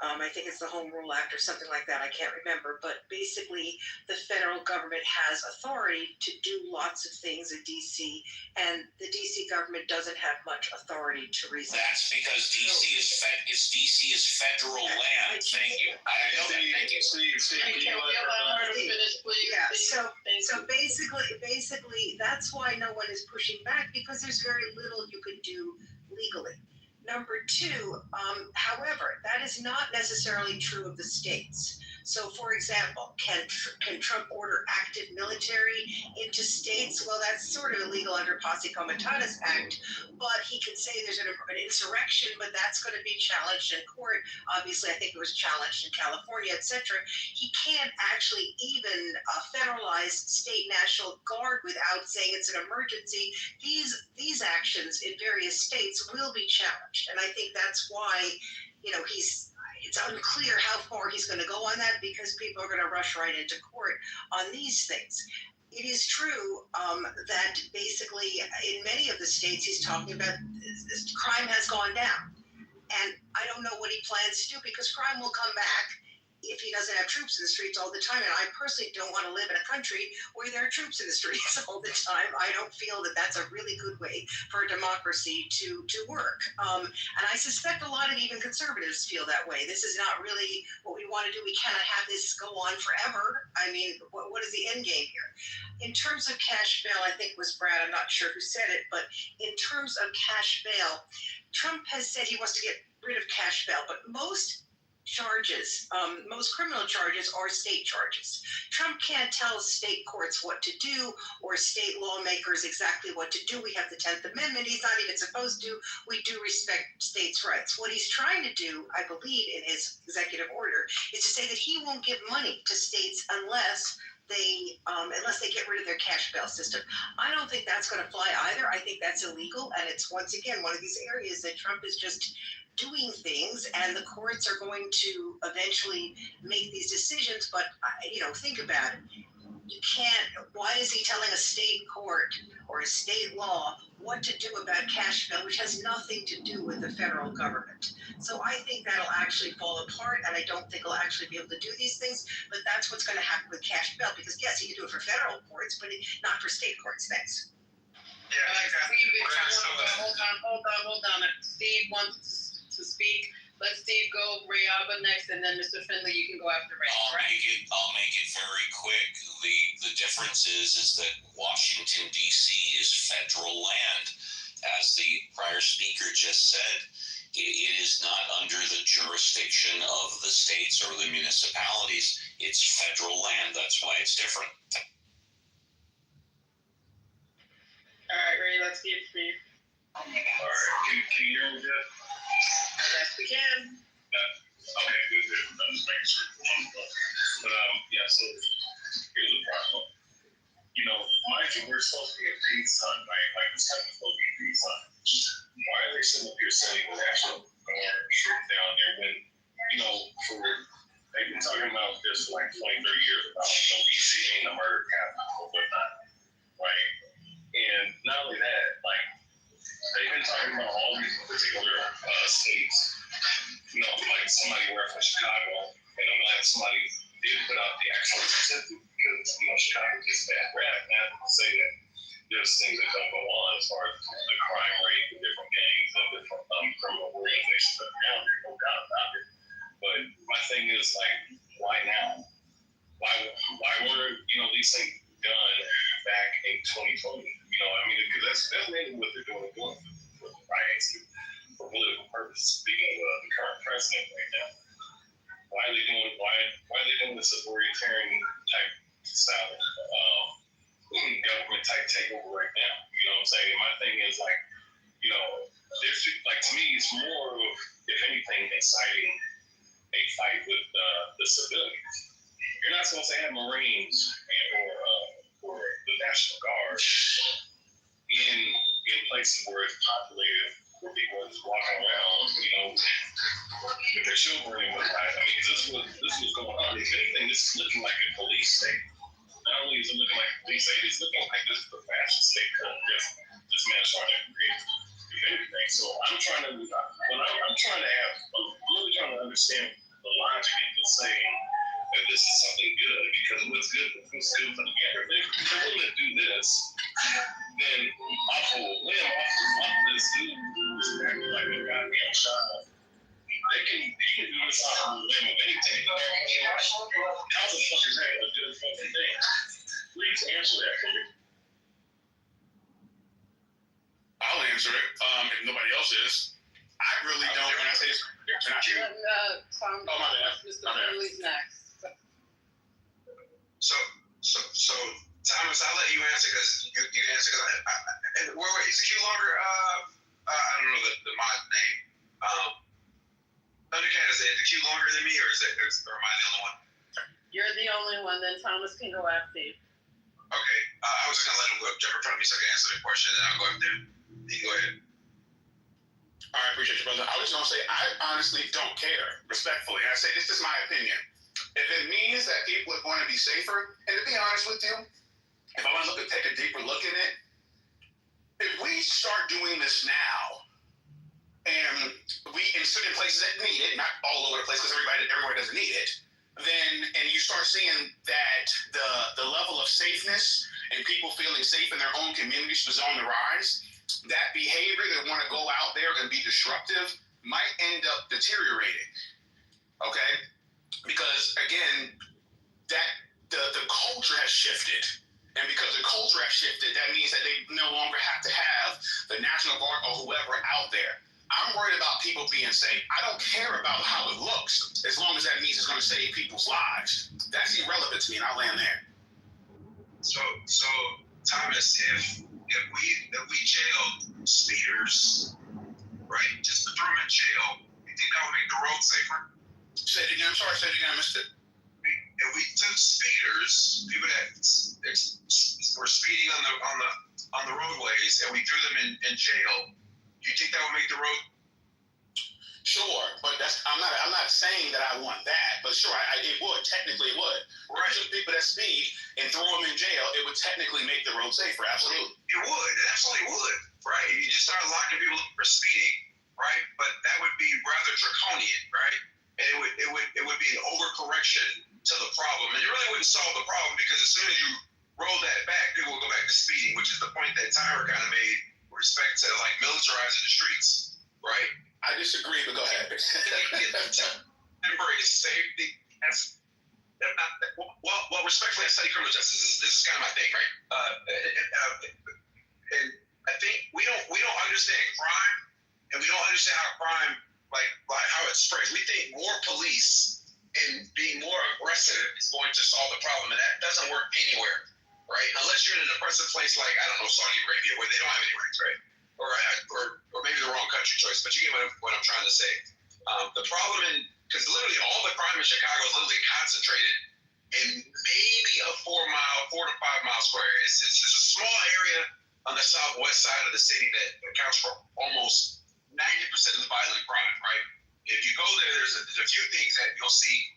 I think it's the Home Rule Act or something like that. I can't remember. But basically, the federal government has authority to do lots of things in D.C., and the D.C. government doesn't have much authority to resist. That's because DC is federal land. Thank you. I know that. Thank you. Yeah. So basically, that's why no one is pushing back, because there's very little you can do legally. Number two, however, that is not necessarily true of the states. So, for example, can Trump order active military into states? Well, that's sort of illegal under Posse Comitatus Act, but he can say there's an insurrection, but that's going to be challenged in court. Obviously, I think it was challenged in California, etc. He can't actually even federalize state National Guard without saying it's an emergency. These actions in various states will be challenged, and I think that's why, it's unclear how far he's going to go on that, because people are going to rush right into court on these things. It is true that basically in many of the states he's talking about, crime has gone down. And I don't know what he plans to do, because crime will come back if he doesn't have troops in the streets all the time. And I personally don't want to live in a country where there are troops in the streets all the time. I don't feel that that's a really good way for a democracy to work. And I suspect a lot of even conservatives feel that way. This is not really what we want to do. We cannot have this go on forever. I mean, what is the end game here? In terms of cash bail, I think it was Brad, I'm not sure who said it, but in terms of cash bail, Trump has said he wants to get rid of cash bail, but most criminal charges are state charges. Trump can't tell state courts what to do or state lawmakers exactly what to do. We have the 10th Amendment. He's not even supposed to. We do respect states' rights. What he's trying to do, I believe, in his executive order, is to say that he won't give money to states unless they get rid of their cash bail system. I don't think that's going to fly either. I think that's illegal, and it's once again one of these areas that Trump is just doing things, and the courts are going to eventually make these decisions. But think about it. You can't. Why is he telling a state court or a state law what to do about cash bail, which has nothing to do with the federal government? So I think that'll actually fall apart, and I don't think he'll actually be able to do these things. But that's what's going to happen with cash bail, because yes, he can do it for federal courts, but not for state courts. Thanks. Hold on. Steve wants to speak. Let Steve go, Ray Abba next, and then Mr. Finley, you can go after Ray. I'll make it very quick. The difference is that Washington, D.C. is federal land. As the prior speaker just said, it is not under the jurisdiction of the states or the municipalities. It's federal land. That's why it's different. All right, Ray, let's see it for you. All right, can you hear me, Jeff? Yes, we can. Okay, good. I'm just making sure. But so here's the problem. mind you, we're supposed to be in peace time, right? Like this time is supposed to be peace time. Why are they sitting up here saying that actual shit down there when, they've been talking about this for like 20, 30 years about DC being the murder capital or whatnot, right? And not only that, like they've been talking about all these particular states, like somebody from Chicago, and I'm glad somebody did put out the actual statistic because Chicago gets bad rap. Not to say that there's things that don't go on as far as the crime rate, the different gangs, and different criminal organizations that are down there, no doubt about it. But my thing is like, why now? Why were these things done back in 2020? Because that's mainly what they're doing for the riots for political purposes. Speaking of the current president right now, why are they doing this authoritarian type style government type takeover right now? You know what I'm saying? And my thing is like, there's like to me, it's more of, if anything, inciting a fight with the civilians. You're not supposed to have Marines or the National Guard in places where it's populated, where people are just walking around, with their children and whatnot. This was going on. If anything, this is looking like a police state. Not only is it looking like a police state, it's looking like this is a fashion state. This man's trying to create, if anything. So I'm really trying to understand the logic into saying that this is something good, because what's good for the gander. If they're willing to do this, then off this dude who's acting like a goddamn child, he can do this off of limb of anything. How the fuck is that a good fucking thing? Please answer that for me. I'll answer it. If nobody else is, I really don't. When I say this, Tom, my bad. Mr. Finley's next. So Thomas, I'll let you answer because you answer. Wait, is the queue longer? I don't know the mod name. Thundercat, is the queue longer than me, or am I the only one? You're the only one. Then Thomas can go after you. Okay, I was just gonna let him jump in front of me so I can answer the question, and then I'll go up there. You can go ahead. All right, appreciate you, brother. I was gonna say I honestly don't care, respectfully. I say this is my opinion. If it means that people are going to be safer, and to be honest with you, if I want to take a deeper look at it, if we start doing this now, and we in certain places that need it, not all over the place because everywhere doesn't need it, and you start seeing that the level of safeness and people feeling safe in their own communities is on the rise, that behavior that want to go out there and be disruptive might end up deteriorating. Okay? Because again, that the culture has shifted. And because the culture has shifted, that means that they no longer have to have the National Guard or whoever out there. I'm worried about people being safe. I don't care about how it looks, as long as that means it's going to save people's lives. That's irrelevant to me, and I'll land there. So Thomas, if we jailed speeders, right, just to throw them in jail, you think that would make the road safer? Say it again. I'm sorry, say it again. I missed it. If we took speeders, people that were speeding on the roadways, and we threw them in jail, do you think that would make the road? Sure, but I'm not saying that I want that, but sure, it would. Technically, it would. Right. Took people that speed and throw them in jail, it would technically make the road safer. Absolutely. It would. It absolutely would. Right. You just start locking people up for speeding, right? But that would be rather draconian, right? And it would be an overcorrection to the problem, and it really wouldn't solve the problem because as soon as you roll that back, people will go back to speeding, which is the point that Tyler kind of made with respect to like militarizing the streets, right? I disagree, but go ahead. Temporary safety. Well, respectfully, I study criminal justice. This is kind of my thing, right? And I think we don't understand crime, and we don't understand how crime, like how it spreads. We think more police and being more aggressive is going to solve the problem, and that doesn't work anywhere, right? Unless you're in an oppressive place like, I don't know, Saudi Arabia, where they don't have any rights, right? Or maybe the wrong country choice, but you get what I'm trying to say. The problem because literally all the crime in Chicago is literally concentrated in maybe a 4 to 5 mile square. It's just a on the southwest side of the city that accounts for almost 90% of the violent crime, right? If you go there, there's a few things that you'll see.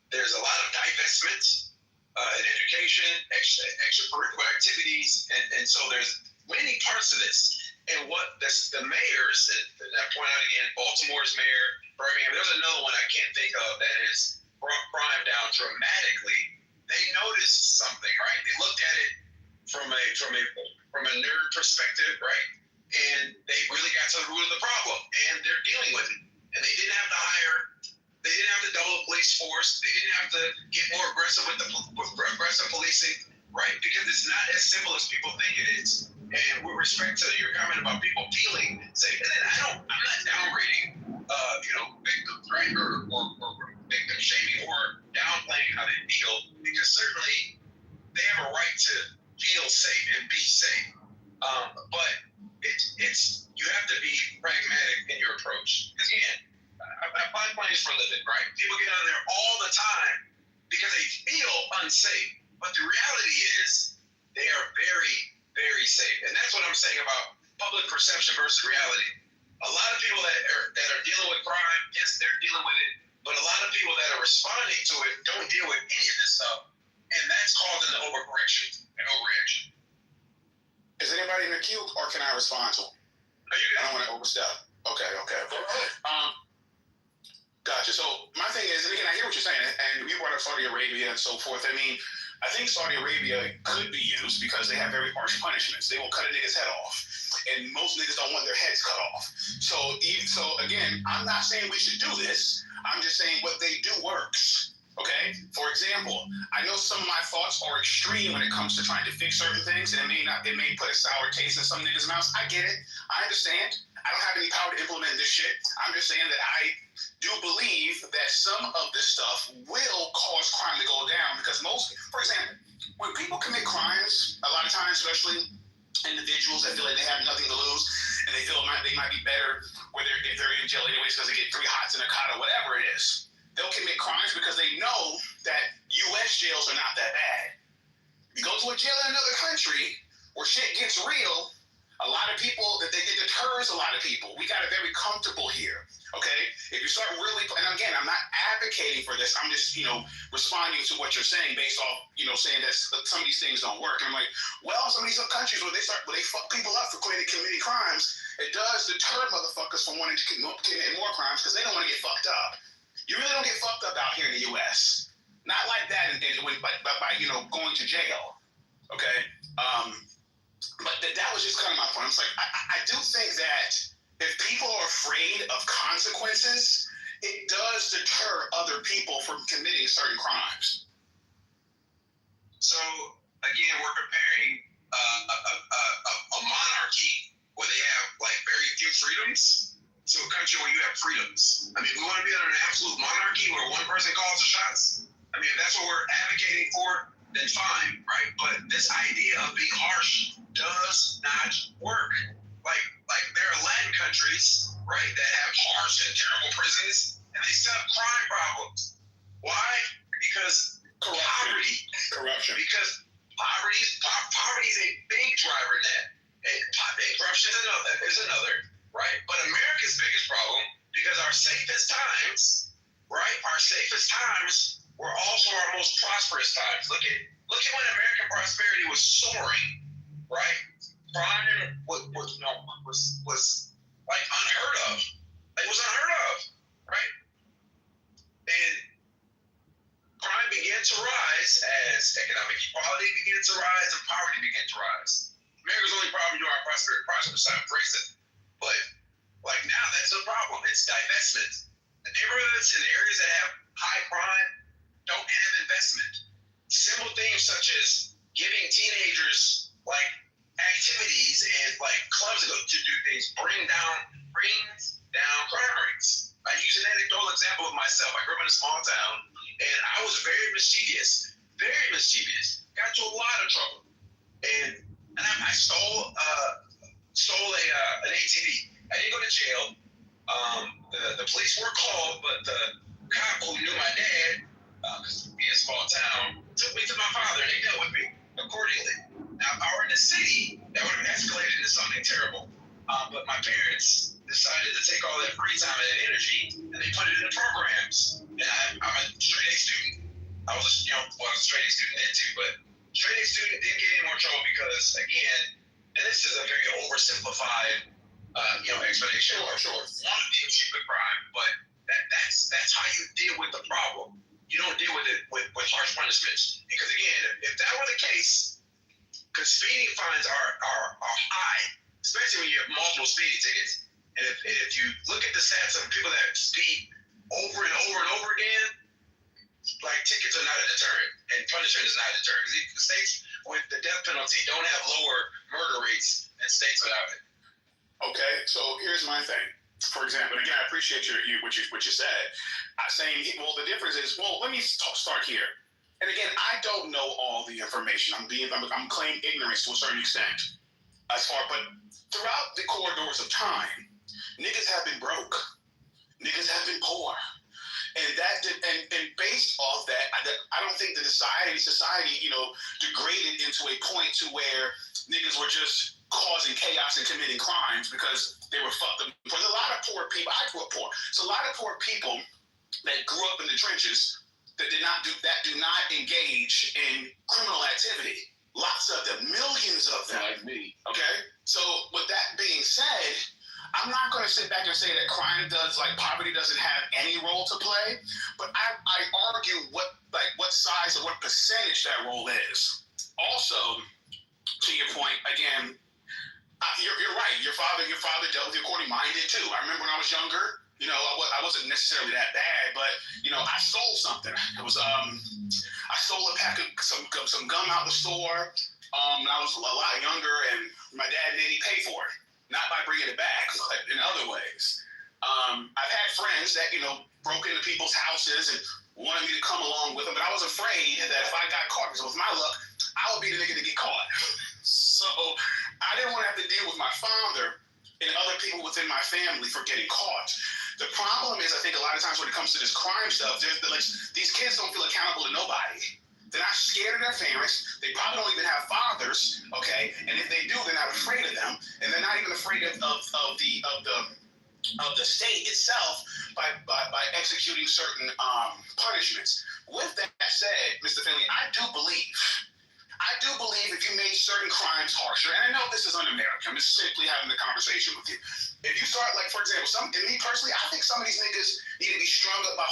There's a lot of divestment in education, extracurricular activities, and so there's many parts of this. And what the mayors, and I point out again, Baltimore's mayor, Birmingham, there's another one I can't think of that has brought crime down dramatically. They noticed something, right? They looked at it from a nerd perspective, right? And they really got to the root of the problem, and they're dealing with it. And they didn't have to double the police force. They didn't have to get more aggressive with aggressive policing, right? Because it's not as simple as people think it is. And with respect to your comment about people feeling safe, and I'm not downgrading, victims, right, or victim shaming or downplaying how they feel, because certainly they have a right to feel safe and be safe. But it's you have to be pragmatic in your approach. Because again, I fly planes for a living, right? People get on there all the time because they feel unsafe. But the reality is they are very, very safe. And that's what I'm saying about public perception versus reality. A lot of people that are dealing with crime, yes, they're dealing with it. But a lot of people that are responding to it don't deal with any of this stuff. And that's causing the overcorrection and overreaction. Is anybody in the queue, or can I respond to them? No, you I don't want to overstep. Okay. Gotcha. So my thing is, and again, I hear what you're saying, and we brought up Saudi Arabia and so forth. I mean, I think Saudi Arabia could be used because they have very harsh punishments. They will cut a nigga's head off, and most niggas don't want their heads cut off. So again, I'm not saying we should do this. I'm just saying what they do works. Okay? For example, I know some of my thoughts are extreme when it comes to trying to fix certain things, and it may put a sour taste in some niggas' mouths. I get it. I understand. I don't have any power to implement this shit. I'm just saying that I do believe that some of this stuff will cause crime to go down, because for example, when people commit crimes, a lot of times, especially individuals that feel like they have nothing to lose, and they feel they might be better if they're in jail anyways because they get 3 hots and a cot or whatever it is. They'll commit crimes because they know that U.S. jails are not that bad. You go to a jail in another country where shit gets real, a lot of people, it deters a lot of people. We got it very comfortable here, okay? If you start really, and again, I'm not advocating for this. I'm just, responding to what you're saying based off, saying that some of these things don't work. And I'm like, well, some of these countries where they fuck people up for committing crimes, it does deter motherfuckers from wanting to commit more crimes because they don't want to get fucked up. You really don't get fucked up out here in the U.S. Not like that by going to jail, okay? But that was just kind of my point. It's like, I do think that if people are afraid of consequences, it does deter other people from committing certain crimes. So, again, we're comparing a monarchy where they have, very few freedoms to a country where you have freedoms. I mean, we want to be under an absolute monarchy where one person calls the shots. I mean, if that's what we're advocating for, then fine, right? But this idea of being harsh does not work. Like there are Latin countries, right, that have harsh and terrible prisons, and they still have crime problems. Why? Because corruption. Because poverty is a big driver in that. And corruption is another, right? But America's biggest problem, because our safest times, right? Our safest times were also our most prosperous times. Look at when American prosperity was soaring, right? Crime was unheard of. It was unheard of, right? And crime began to rise as economic equality began to rise and poverty began to rise. America's only problem during our prosperous time, racism. But now that's the problem. It's divestment. The neighborhoods and the areas that have high crime don't have investment. Simple things such as giving teenagers activities and clubs to go to do things brings down crime rates. I use an anecdotal example of myself. I grew up in a small town, and I was very mischievous. Got into a lot of trouble, and I stole an ATV. I didn't go to jail. The police were called, but the cop who knew my dad, because we in a small town, took me to my father, and they dealt with me accordingly. Now, if I were in the city, that would have my parents decided to take all that free time and that energy and they put it into programs. And I'm a straight A student. I was a straight A student then too, but straight A student didn't get any more trouble because, again, and this is a very oversimplified, explanation. Sure. One of the issues with crime, but that's how you deal with the problem. You don't deal with it with harsh punishments. Because again, if that were the case, because speeding fines are high, especially when you have multiple speeding tickets. And if you look at the stats of people that speed over and over and over again, like tickets are not a deterrent and punishment is not a deterrent. Because states with the death penalty don't have lower murder rates than states without it. Okay, so here's my thing. For example, again, I appreciate what you said. I'm saying, well, the difference is, let me start here. And again, I don't know all the information. I'm claiming ignorance to a certain extent. But throughout the corridors of time, niggas have been broke. Niggas have been poor. And based off that, I don't think the society, degraded into a point to where niggas were just causing chaos and committing crimes because they were fucked up. There's a lot of poor people. I grew up poor. So a lot of poor people that grew up in the trenches that do not engage in criminal activity. Lots of them, millions of them. Like me. Okay? So with that being said, I'm not going to sit back and say that poverty doesn't have any role to play, but I argue what size or what percentage that role is. Also, to your point, again, you're right. Your father dealt with your according. Mine did too. I remember when I was younger, I wasn't necessarily that bad, but I stole something. It was I stole a pack of some gum out the store. I was a lot younger, and my dad didn't pay for it. Not by bringing it back, but in other ways. I've had friends that, broke into people's houses and wanted me to come along with them, but I was afraid that if I got caught, because with my luck, I would be the nigga to get caught. So I didn't want to have to deal with my father and other people within my family for getting caught. The problem is, I think a lot of times when it comes to this crime stuff, these kids don't feel accountable to nobody. They're not scared of their parents. They probably don't even have fathers, okay? And if they do, they're not afraid of them, and they're not even afraid of the state itself by executing certain punishments. With that said, Mr. Finley, I do believe if you made certain crimes harsher, and I know this is un-American, I'm just simply having a conversation with you. If you start, for example, me personally, I think some of these niggas need to be strung up by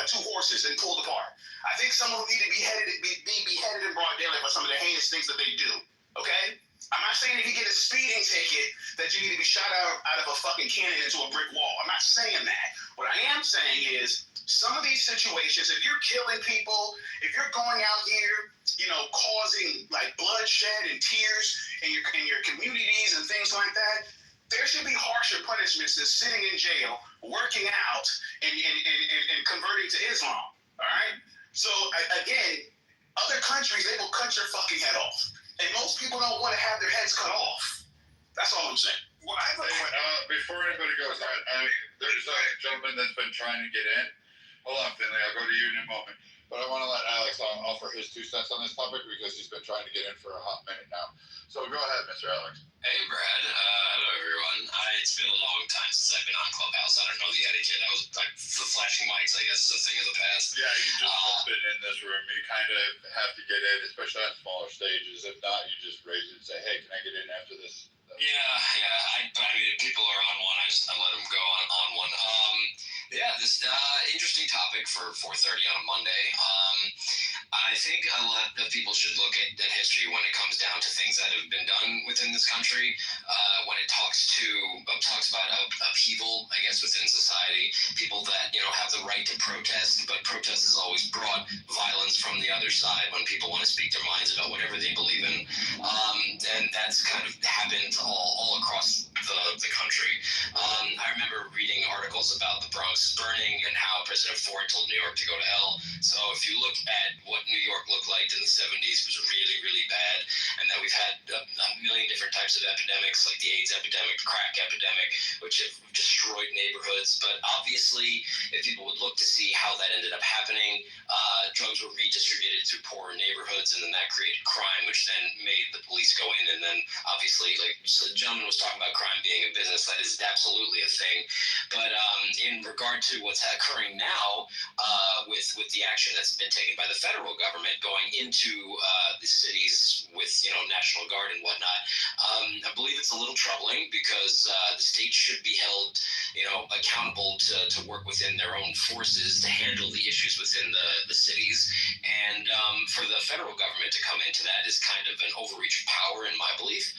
two horses and pulled apart. I think some of them need to be beheaded in broad daylight for some of the heinous things that they do, okay? I'm not saying if you get a speeding ticket that you need to be shot out of a fucking cannon into a brick wall. I'm not saying that. What I am saying is some of these situations, if you're killing people, if you're going out here, causing bloodshed and tears in your communities and things like that, there should be harsher punishments than sitting in jail, working out, and converting to Islam. All right? So again, other countries, they will cut your fucking head off. And most people don't want to have their heads cut off. That's all I'm saying. Well, before anybody goes, there's a gentleman that's been trying to get in. Hold on, Finley. I'll go to you in a moment. But I want to let Alex offer his 2 cents on this topic because he's been trying to get in for a hot minute now. So go ahead, Mr. Alex. Hey, Brad. Hello, everyone. It's been a long time since I've been on Clubhouse. I don't know the etiquette. I was the flashing mics, I guess, is a thing of the past. Yeah, you just been in this room. You kind of have to get in, especially on smaller stages. If not, you just raise it and say, hey, can I get in after this? Yeah. I mean, if people are on one, I let them go on one. This interesting topic for 4:30 on a Monday. I think a lot of people should look at history when it comes down to things that have been done within this country. When it talks about upheaval, I guess, within society, people that have the right to protest, but protest has always brought violence from the other side when people want to speak their minds about whatever they believe in, and that's kind of happened all across the country. I remember reading articles about the Bronx burning and how President Ford told New York to go to hell. So if you look at what New York looked like in the 70s, it was really, really bad, and that we've had a million different types of epidemics, like the AIDS epidemic, the crack epidemic, which have destroyed neighborhoods. But obviously, if people would look to see how that ended up happening, drugs were redistributed through poorer neighborhoods, and then that created crime, which then made the police go in, and then obviously, like the gentleman was talking about crime crime being a business, that is absolutely a thing. But in regard to what's occurring now, with the action that's been taken by the federal government going into the cities with National Guard and whatnot, I believe it's a little troubling because the state should be held accountable to work within their own forces to handle the issues within the cities, and for the federal government to come into that is kind of an overreach of power in my belief.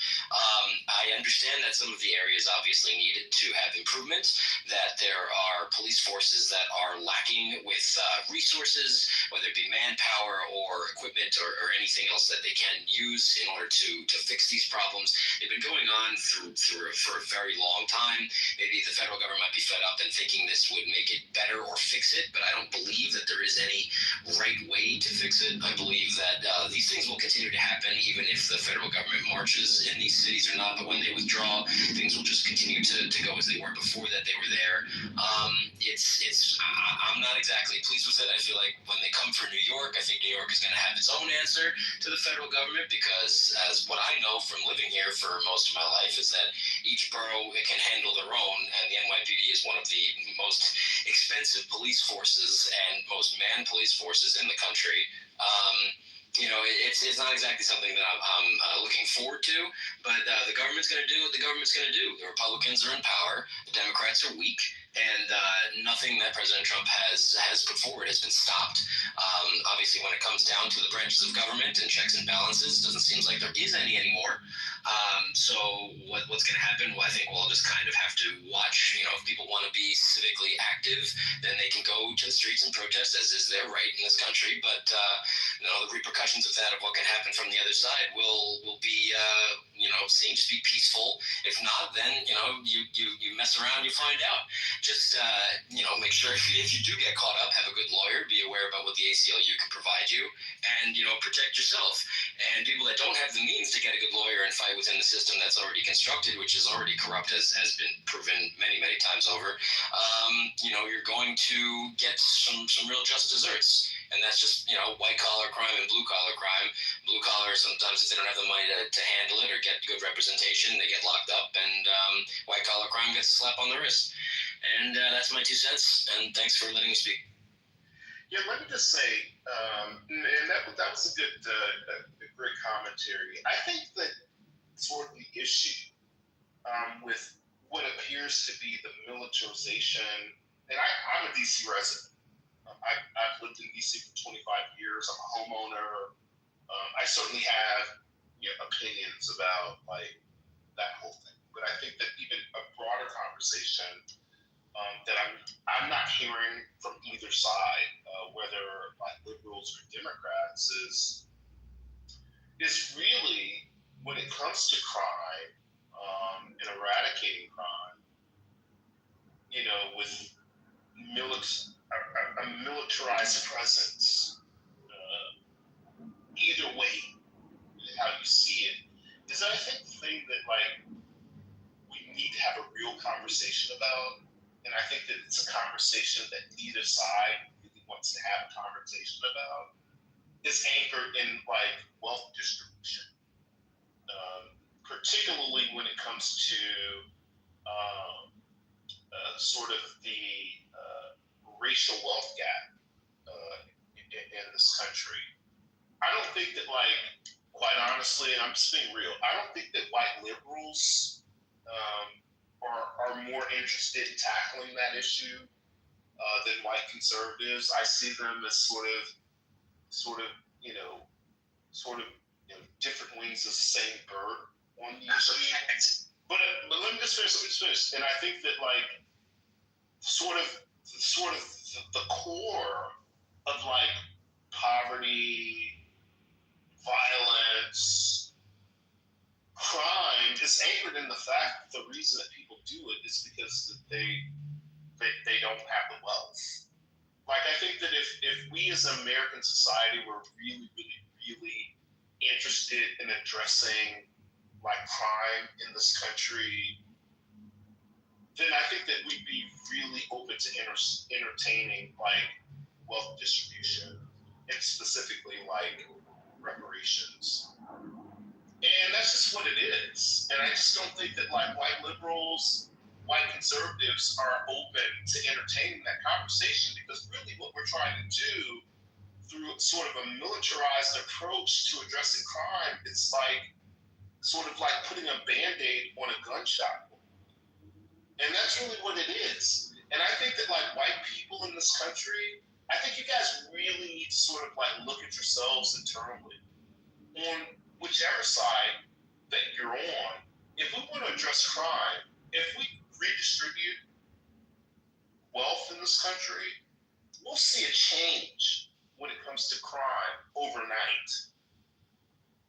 I understand that some of the areas obviously needed to have improvement, that there are police forces that are lacking with resources, whether it be manpower or equipment or anything else that they can use in order to fix these problems. They've been going on for a very long time. Maybe the federal government might be fed up and thinking this would make it better or fix it, but I don't believe that there is any right way to fix it. I believe that these things will continue to happen even if the federal government marches in these cities or not, but when they withdraw, things will just continue to go as they were before that they were there. I'm not exactly pleased with it. I feel like when they come for New York, I think New York is going to have its own answer to the federal government, because as what I know from living here for most of my life is that each borough can handle their own, and the NYPD is one of the most expensive police forces and most manned police forces in the country. It's not exactly something that I'm looking forward to, but the government's going to do what the government's going to do. The Republicans are in power, the Democrats are weak, and nothing that President Trump has put forward has been stopped. Obviously, when it comes down to the branches of government and checks and balances, it doesn't seem like there is any anymore. So what's going to happen? Well, I think we'll just kind of have to watch. If people want to be civically active, then they can go to the streets and protest, as is their right in this country. But the repercussions of that, of what can happen from the other side, will be seen to be peaceful. If not, then you mess around, you find out. Just make sure if you do get caught up, have a good lawyer. Be aware about what the ACLU can provide you, and protect yourself. And people that don't have the means to get a good lawyer and fight within the system that's already constructed, which is already corrupt, as has been proven many times over, you're going to get some real just desserts. And that's just, white collar crime and blue collar crime. Blue collar, sometimes if they don't have the money to handle it or get good representation, they get locked up, and white collar crime gets a slap on the wrist. And that's my 2 cents, and thanks for letting me speak. Yeah, let me just say, and that was a great commentary. I think that sort of the issue with what appears to be the militarization, and I'm a DC resident. I've lived in DC for 25 years. I'm a homeowner. I certainly have opinions about that whole thing. But I think that even a broader conversation that I'm not hearing from either side, whether liberals or Democrats, is really when it comes to crime and eradicating crime, with a militarized presence, either way, how you see it, is that I think the thing that we need to have a real conversation about, and I think that it's a conversation that neither side really wants to have a conversation about, is anchored in wealth distribution, particularly when it comes to sort of the racial wealth gap in this country. I don't think that, quite honestly, and I'm just being real, I don't think that white liberals are more interested in tackling that issue than white conservatives. I see them as sort of different wings of the same bird on the issue. But let me just finish. And I think that sort of the core of poverty, violence, crime is anchored in the fact that the reason that people do it is because they don't have the wealth. I think that if we as an American society were really interested in addressing crime in this country, then I think that we'd be really open to entertaining wealth distribution, and specifically reparations. And that's just what it is. And I just don't think that like white liberals, white conservatives are open to entertaining that conversation, because really what we're trying to do through sort of a militarized approach to addressing crime, it's like sort of like putting a Band-Aid on a gunshot wound. And that's really what it is. And I think that like white people in this country, I think you guys really need to sort of like look at yourselves internally on whichever side that you're on. If we want to address crime, if we redistribute wealth in this country, we'll see a change when it comes to crime overnight.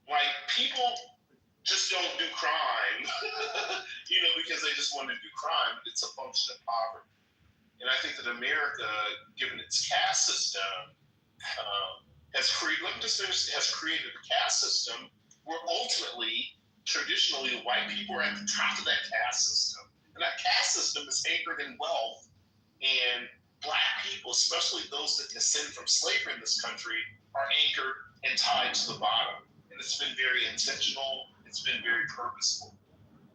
Like, people just don't do crime, because they just want to do crime. It's a function of poverty. And I think that America, given its caste system, has created a caste system where ultimately, traditionally, white people are at the top of that caste system. And that caste system is anchored in wealth. And black people, especially those that descend from slavery in this country, are anchored and tied to the bottom. And it's been very intentional. It's been very purposeful.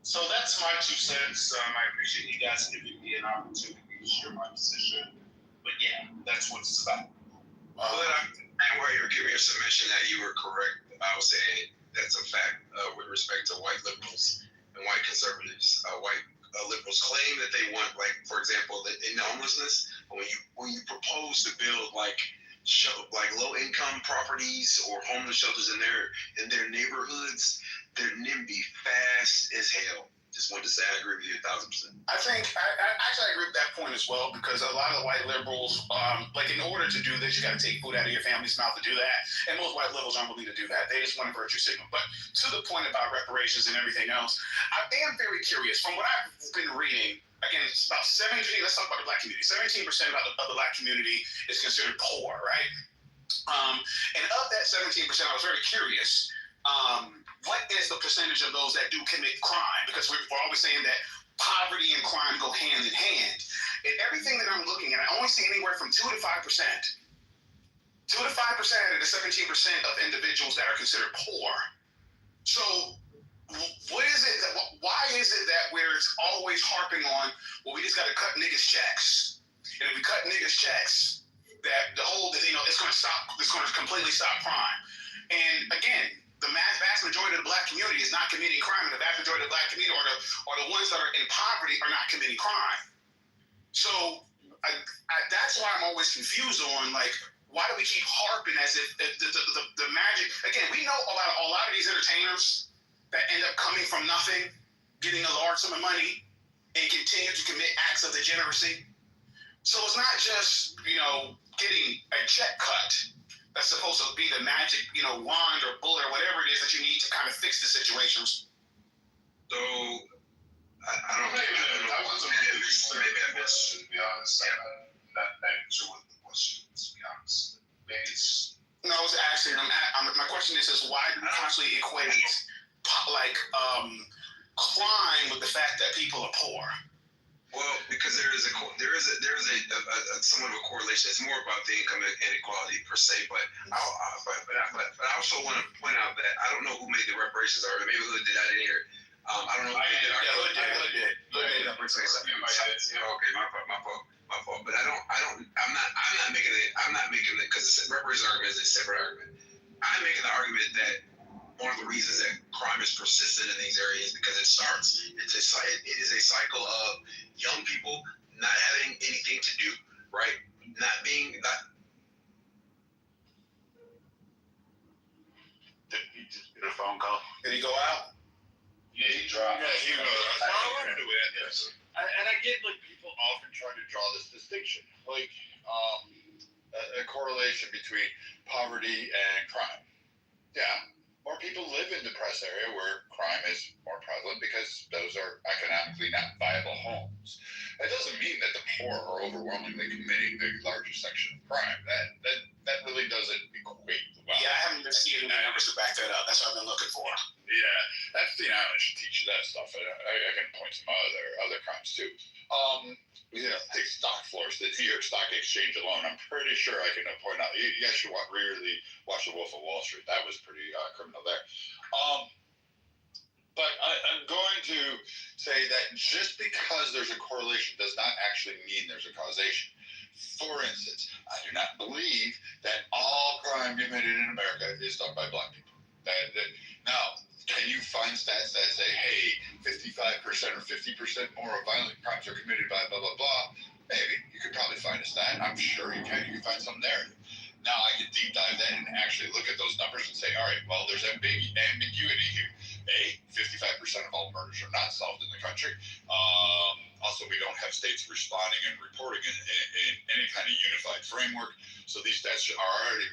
So that's my 2 cents. I appreciate you guys giving me an opportunity to share my position. But yeah, that's what it's about. And while you're giving your submission that you were correct, I would say that's a fact with respect to white liberals and white conservatives. White liberals claim that they want, like, for example, in homelessness, when you propose to build like low-income properties or homeless shelters in their neighborhoods, they're NIMBY fast as hell. Just wanted to say I agree with you 1,000%. I think I actually agree with that point as well, because a lot of the white liberals, like, in order to do this, you got to take food out of your family's mouth to do that. And most white liberals aren't willing to do that. They just want a virtue signal. But to the point about reparations and everything else, I am very curious. From what I've been reading, again, it's about 17. Let's talk about the black community. 17% of the black community is considered poor, right? And of that 17%, I was very curious. What is the percentage of those that do commit crime? Because we're always saying that poverty and crime go hand in hand. And everything that I'm looking at, I only see anywhere from 2 to 5%. 2 to 5% of the 17% of individuals that are considered poor. So what is it why is it that we're always harping on, well, we just got to cut niggas checks? And if we cut niggas checks, that the whole, it's going to completely stop crime. And again, the vast majority of the black community is not committing crime, and the vast majority of the black community or the ones that are in poverty are not committing crime. So that's why I'm always confused on, like, why do we keep harping as if the magic? Again, we know about a lot of these entertainers that end up coming from nothing, getting a large sum of money, and continue to commit acts of degeneracy. So it's not just, getting a check cut that's supposed to be the magic, wand or bullet or whatever it is that you need to kind of fix the situations. So, I don't know. That wasn't maybe I missed, to be honest. Not sure what the question is, to be honest. Maybe it's... No, I was asking, my question is why do we constantly equate, crime with the fact that people are poor? Well, because there is a somewhat of a correlation. It's more about the income inequality per se, but I also want to point out that I don't know who made the reparations argument. Maybe Hood did. I didn't hear it. I don't know. Hood did. Okay, my fault. But I'm not making it because the reparations argument is a separate argument. I'm making the argument that one of the reasons that crime is persistent in these areas because it is a cycle of young people not having anything to do, right? Did he get a phone call? Did he go out? Yeah, he dropped. Yeah, he goes. I wanted to end this. And I get, like, people often try to draw this distinction, like a correlation between poverty and crime. Yeah. More people live in depressed area where crime is more prevalent because those are economically not viable homes. That doesn't mean that the poor are overwhelmingly committing the largest section of crime. That really doesn't equate well. Yeah, I haven't been seeing the numbers to back that up. That's what I've been looking for. Yeah, that's the I should teach you that stuff. I can point some other crimes too. Take stock floors, the New York Stock Exchange alone. I'm pretty sure I can point out. You guys should really watch The Wolf of Wall Street. That was pretty criminal there. But I'm going to say that just because there's a correlation does not actually mean there's a causation. For instance, I do not believe that all crime committed in America is done by black people. Now, can you find stats that say, hey, 55% or 50% more of violent crimes are committed by blah, blah, blah? Maybe. You could probably find a stat. I'm sure you can. You can find some narrative. Now I can deep dive that and actually look at those numbers and say, all right, well, there's ambiguity here. 55% of all murders are not solved in the country. Also, we don't have states responding and reporting in any kind of unified framework. So these stats are already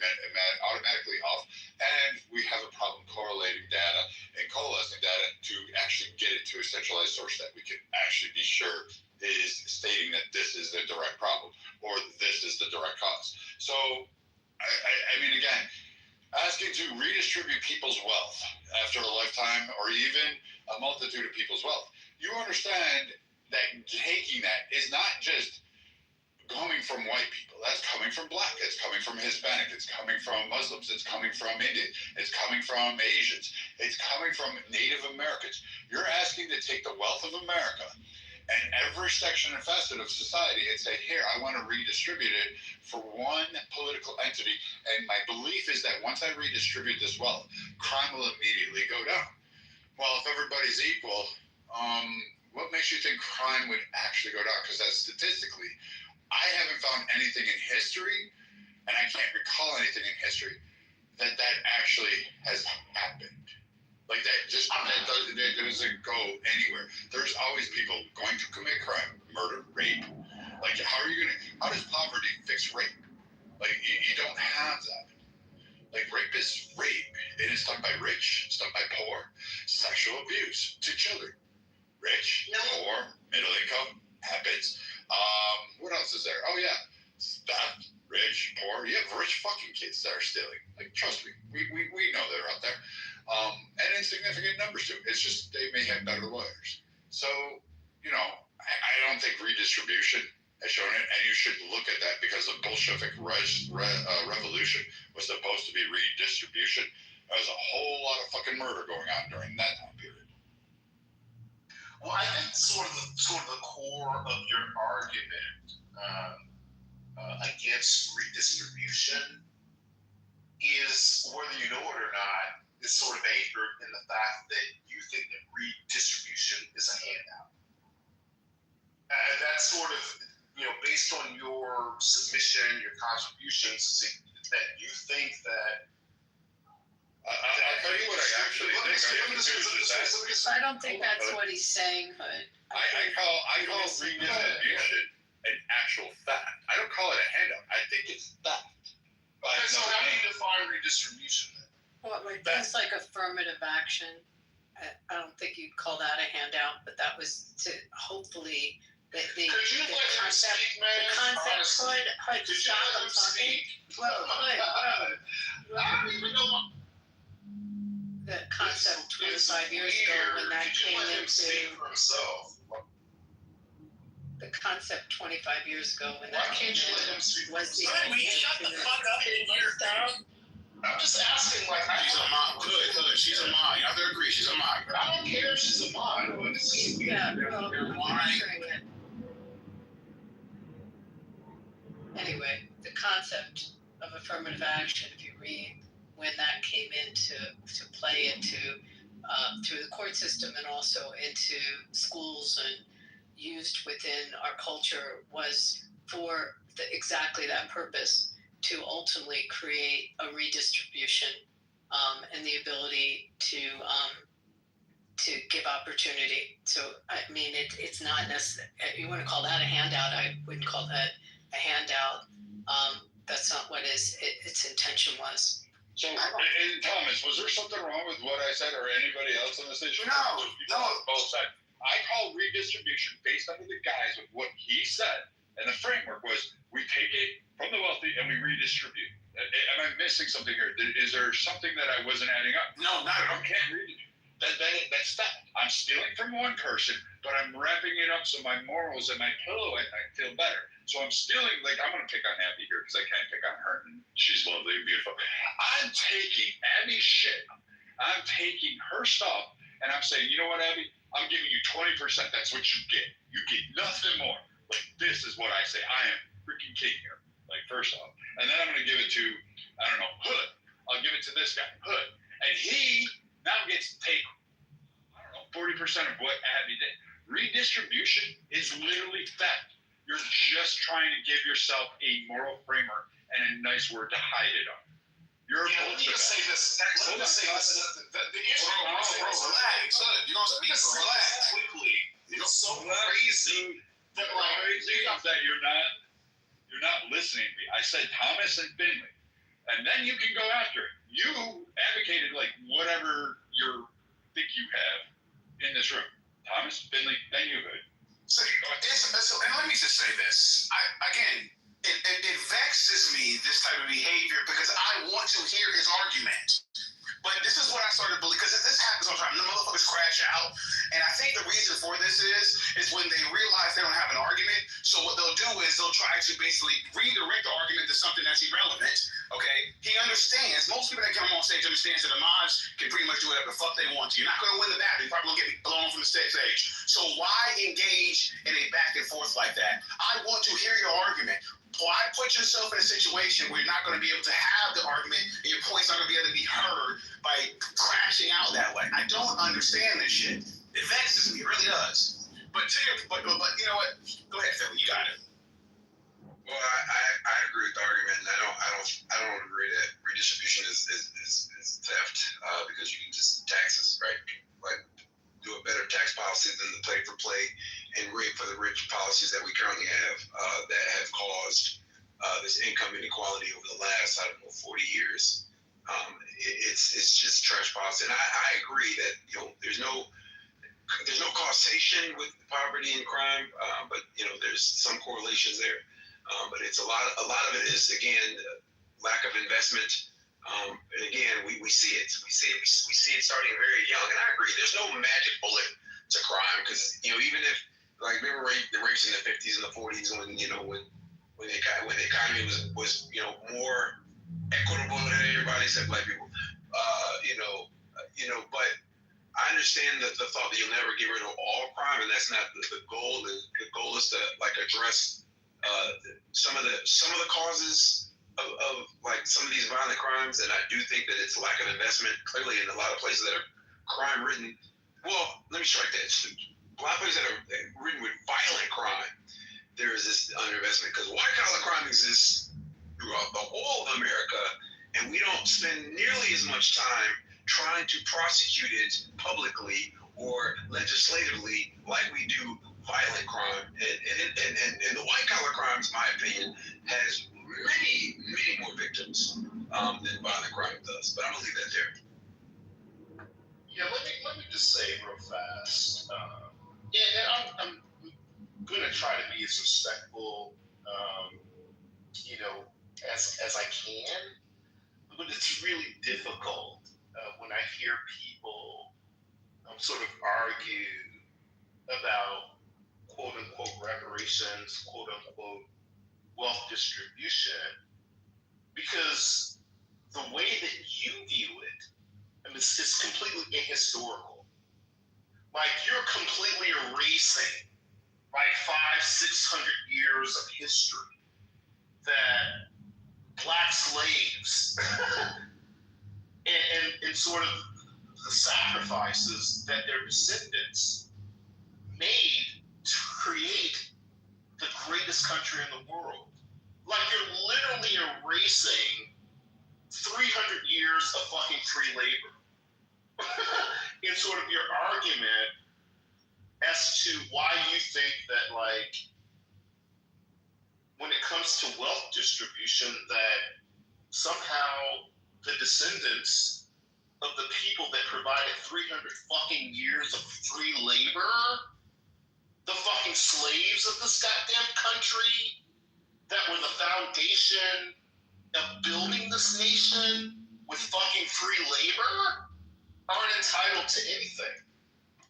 automatically off. And we have a problem correlating data and coalescing data to actually get it to a centralized source that we can actually be sure is stating that this is the direct problem or this is the direct cause. So, I mean, again, asking to redistribute people's wealth after a lifetime or even a multitude of people's wealth, you understand that taking that is not just coming from white people. That's coming from black. It's coming from Hispanic. It's coming from Muslims. It's coming from Indian. It's coming from Asians. It's coming from Native Americans. You're asking to take the wealth of America and every section and facet of society and say, here, I want to redistribute it for one political entity. And my belief is that once I redistribute this wealth, crime will immediately go down. Well, if everybody's equal, what makes you think crime would actually go down? Because that's statistically, I haven't found anything in history, and I can't recall anything in history, that actually has happened. Like that doesn't go anywhere. There's always people going to commit crime, murder, rape. Like how does poverty fix rape? Like you don't have that. Like rape is rape. It is done by rich, it's done by poor. Sexual abuse to children. Rich, poor, middle income, happens. What else is there? Oh yeah. Theft, rich, poor. You have rich fucking kids that are stealing. Like trust me, we know they're out there. And in significant numbers too. It's just they may have better lawyers. So, I don't think redistribution has shown it, and you should look at that because the Bolshevik revolution was supposed to be redistribution. There was a whole lot of fucking murder going on during that time period. Well, I think sort of the core of your argument against redistribution is, whether you know it or not, is sort of anchored in the fact that you think that redistribution is a handout. And that's sort of, based on your submission, your contributions, that you think that. I'll tell you what I actually think. I don't think that's what he's saying, but. I call redistribution an actual fact. I don't call it a handout. I think it's fact. Okay, so how do you define redistribution then? Well, that's like affirmative action. I don't think you'd call that a handout, but that was to hopefully the concept. The concept could stop them talking. Well, I don't even know. The concept 25 years ago when that came into. The concept 25 years ago when that came in was the. Will you shut the fuck up and let her down? I'm just asking, like, she's a mom. Good. She's a mom. You have to agree, she's a mom. I don't care if she's a mom. Yeah, well, anyway, the concept of affirmative action, if you read when that came into play through the court system and also into schools and used within our culture, was for exactly that purpose. To ultimately create a redistribution and the ability to give opportunity. So I mean, it's not necessarily. You want to call that a handout? I wouldn't call that a handout. That's not what its intention was. So, and Thomas, was there something wrong with what I said or anybody else on this issue? No. Both sides. I call redistribution based under the guise of what he said, and the framework was we take it from the wealthy and we redistribute. Am I missing something here? Is there something that I wasn't adding up? No, not at all. I can't read it. That's that. I'm stealing from one person, but I'm wrapping it up so my morals and my pillow, I feel better. So I'm stealing, like, I'm going to pick on Abby here because I can't pick on her. And she's lovely and beautiful. I'm taking Abby's shit. I'm taking her stuff and I'm saying, you know what, Abby? I'm giving you 20%. That's what you get. You get nothing more. Like, this is what I say. I am freaking king here. Like, first off. And then I'm going to give it to, I don't know, Hood. I'll give it to this guy, Hood. And he now gets to take, I don't know, 40% of what Abby did. Redistribution is literally theft. You're just trying to give yourself a moral framework and a nice word to hide it on. Let me just say this. Let me just say this. The issue. Relax. You know, let me just relax quickly. It's so crazy that that you're not listening to me. I said Thomas and Finley, and then you can go after it. You advocated like whatever you think you have in this room. Thomas, Finley, then you could. So, and let me just say this. It vexes me, this type of behavior, because I want to hear his argument. But this is what I started to believe, because this happens all the time. The motherfuckers crash out. And I think the reason for this is when they realize they don't have an argument. So what they'll do is they'll try to basically redirect the argument to something that's irrelevant. Okay? He understands. Most people that come on stage understands that the mods can pretty much do whatever the fuck they want to. You're not going to win the battle. You're probably going to get blown from the stage. So why engage in a back and forth like that? I want to hear your argument. Why put yourself in a situation where you're not going to be able to have the argument and your point's not going to be able to be heard by crashing out that way? I don't understand this shit. It vexes me. It really does. But you know what? Go ahead, Phil. You got it. Well, I agree with the argument, and I don't agree that redistribution is theft because you can just taxes, right? Like do a better tax policy than the play for play and rig for the rich policies that we currently have that have caused this income inequality over the last 40 years. It's just trash policy, and I agree that there's no causation with poverty and crime, but there's some correlations there. But it's a lot of it is again lack of investment. And again, we see it. We see it starting very young. And I agree. There's no magic bullet to crime because even if remember the race in the 50s and the 40s when the economy was more equitable than everybody except black people. But I understand that the thought that you'll never get rid of all crime, and that's not the goal. The goal is to address some of the causes of some of these violent crimes, and I do think that it's lack of investment clearly in a lot of places that are crime ridden. Well, let me strike that. A lot of places that are ridden with violent crime, there is this underinvestment because white collar crime exists throughout the whole of America, and we don't spend nearly as much time trying to prosecute it publicly or legislatively like we do violent crime. And the white collar crimes, in my opinion, has many, many more victims than violent crime does. But I'm gonna leave that there. Yeah, let me just say real fast. And I'm gonna try to be as respectful, as I can. But it's really difficult when I hear people sort of argue about quote unquote reparations, quote unquote wealth distribution, because the way that you view it, it's completely ahistorical. Like you're completely erasing 500-600 years of history that black slaves and sort of the sacrifices that their descendants made to create the greatest country in the world. Like you're literally erasing 300 years of fucking free labor in sort of your argument as to why you think that when it comes to wealth distribution that somehow the descendants of the people that provided 300 fucking years of free labor, the fucking slaves of this goddamn country that were the foundation of building this nation with fucking free labor, aren't entitled to anything.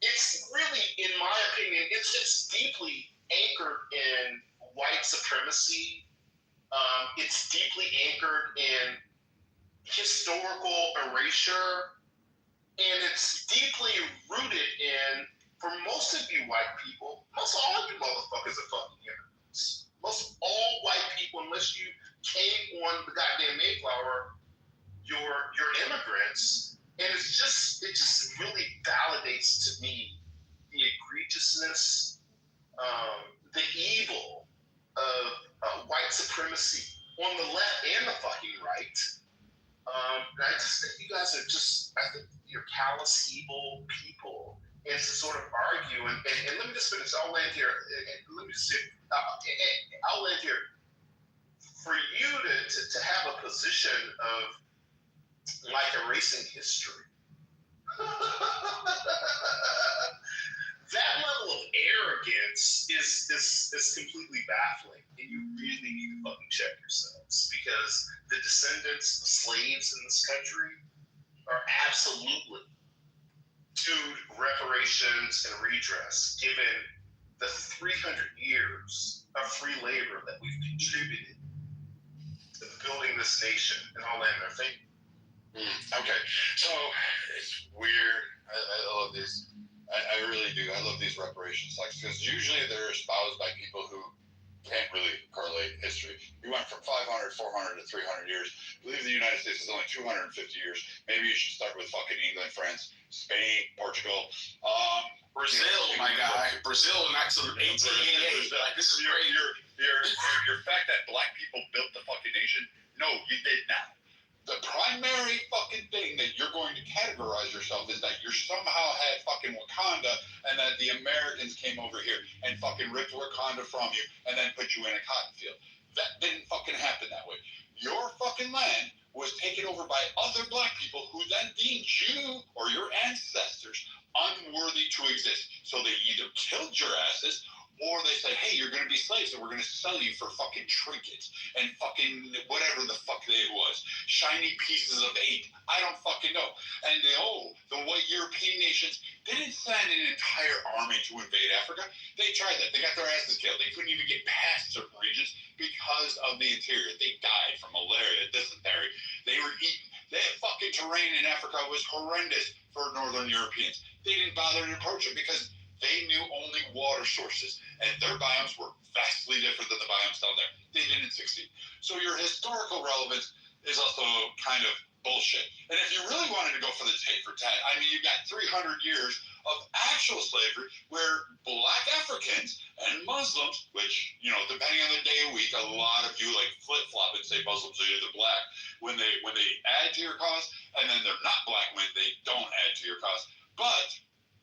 It's really, in my opinion, it's deeply anchored in white supremacy. It's deeply anchored in historical erasure, and it's deeply rooted in, for most of you white people, most all you motherfuckers are fucking immigrants. Most all white people, unless you came on the goddamn Mayflower, you're immigrants. And it just really validates to me the egregiousness, the evil of white supremacy on the left and the fucking right. And I just think you guys are I think you're callous, evil people. And to sort of argue, and let me just finish, I'll land here, and let me just say, I'll land here. For you to have a position of like erasing history, that level of arrogance is completely baffling, and you really need to fucking check yourselves, because the descendants of slaves in this country are absolutely due reparations and redress, given the 300 years of free labor that we've contributed to building this nation. And I'll land there. Thank you. Okay, so it's weird. I love these. I really do. I love these reparations, because usually they're espoused by people who can't really correlate history. You went from 500, 400 to 300 years. I believe the United States is only 250 years. Maybe you should start with fucking England, France, Spain, Portugal. Brazil, my guy. Brazil in 1888. Like, this is great. Your fact that black people built the fucking nation, no, you did not. The primary fucking thing that you're going to categorize yourself is that you somehow had fucking Wakanda, and that the Americans came over here and fucking ripped Wakanda from you and then put you in a cotton field. That didn't fucking happen that way. Your fucking land was taken over by other black people who then deemed you or your ancestors unworthy to exist. So they either killed your asses, or they said, hey, you're going to be slaves, and we're going to sell you for fucking trinkets and fucking whatever the fuck it was. Shiny pieces of 8. I don't fucking know. And the white European nations didn't send an entire army to invade Africa. They tried that. They got their asses killed. They couldn't even get past certain regions because of the interior. They died from malaria, dysentery. They were eaten. The fucking terrain in Africa was horrendous for Northern Europeans. They didn't bother to approach it because they knew only water sources, and their biomes were vastly different than the biomes down there. They didn't succeed. So your historical relevance is also kind of bullshit. And if you really wanted to go for the tit for tat, I mean, you got 300 years of actual slavery where black Africans and Muslims, which, depending on the day of week, a lot of you like flip-flop and say Muslims are either black when they add to your cause, and then they're not black when they don't add to your cause. But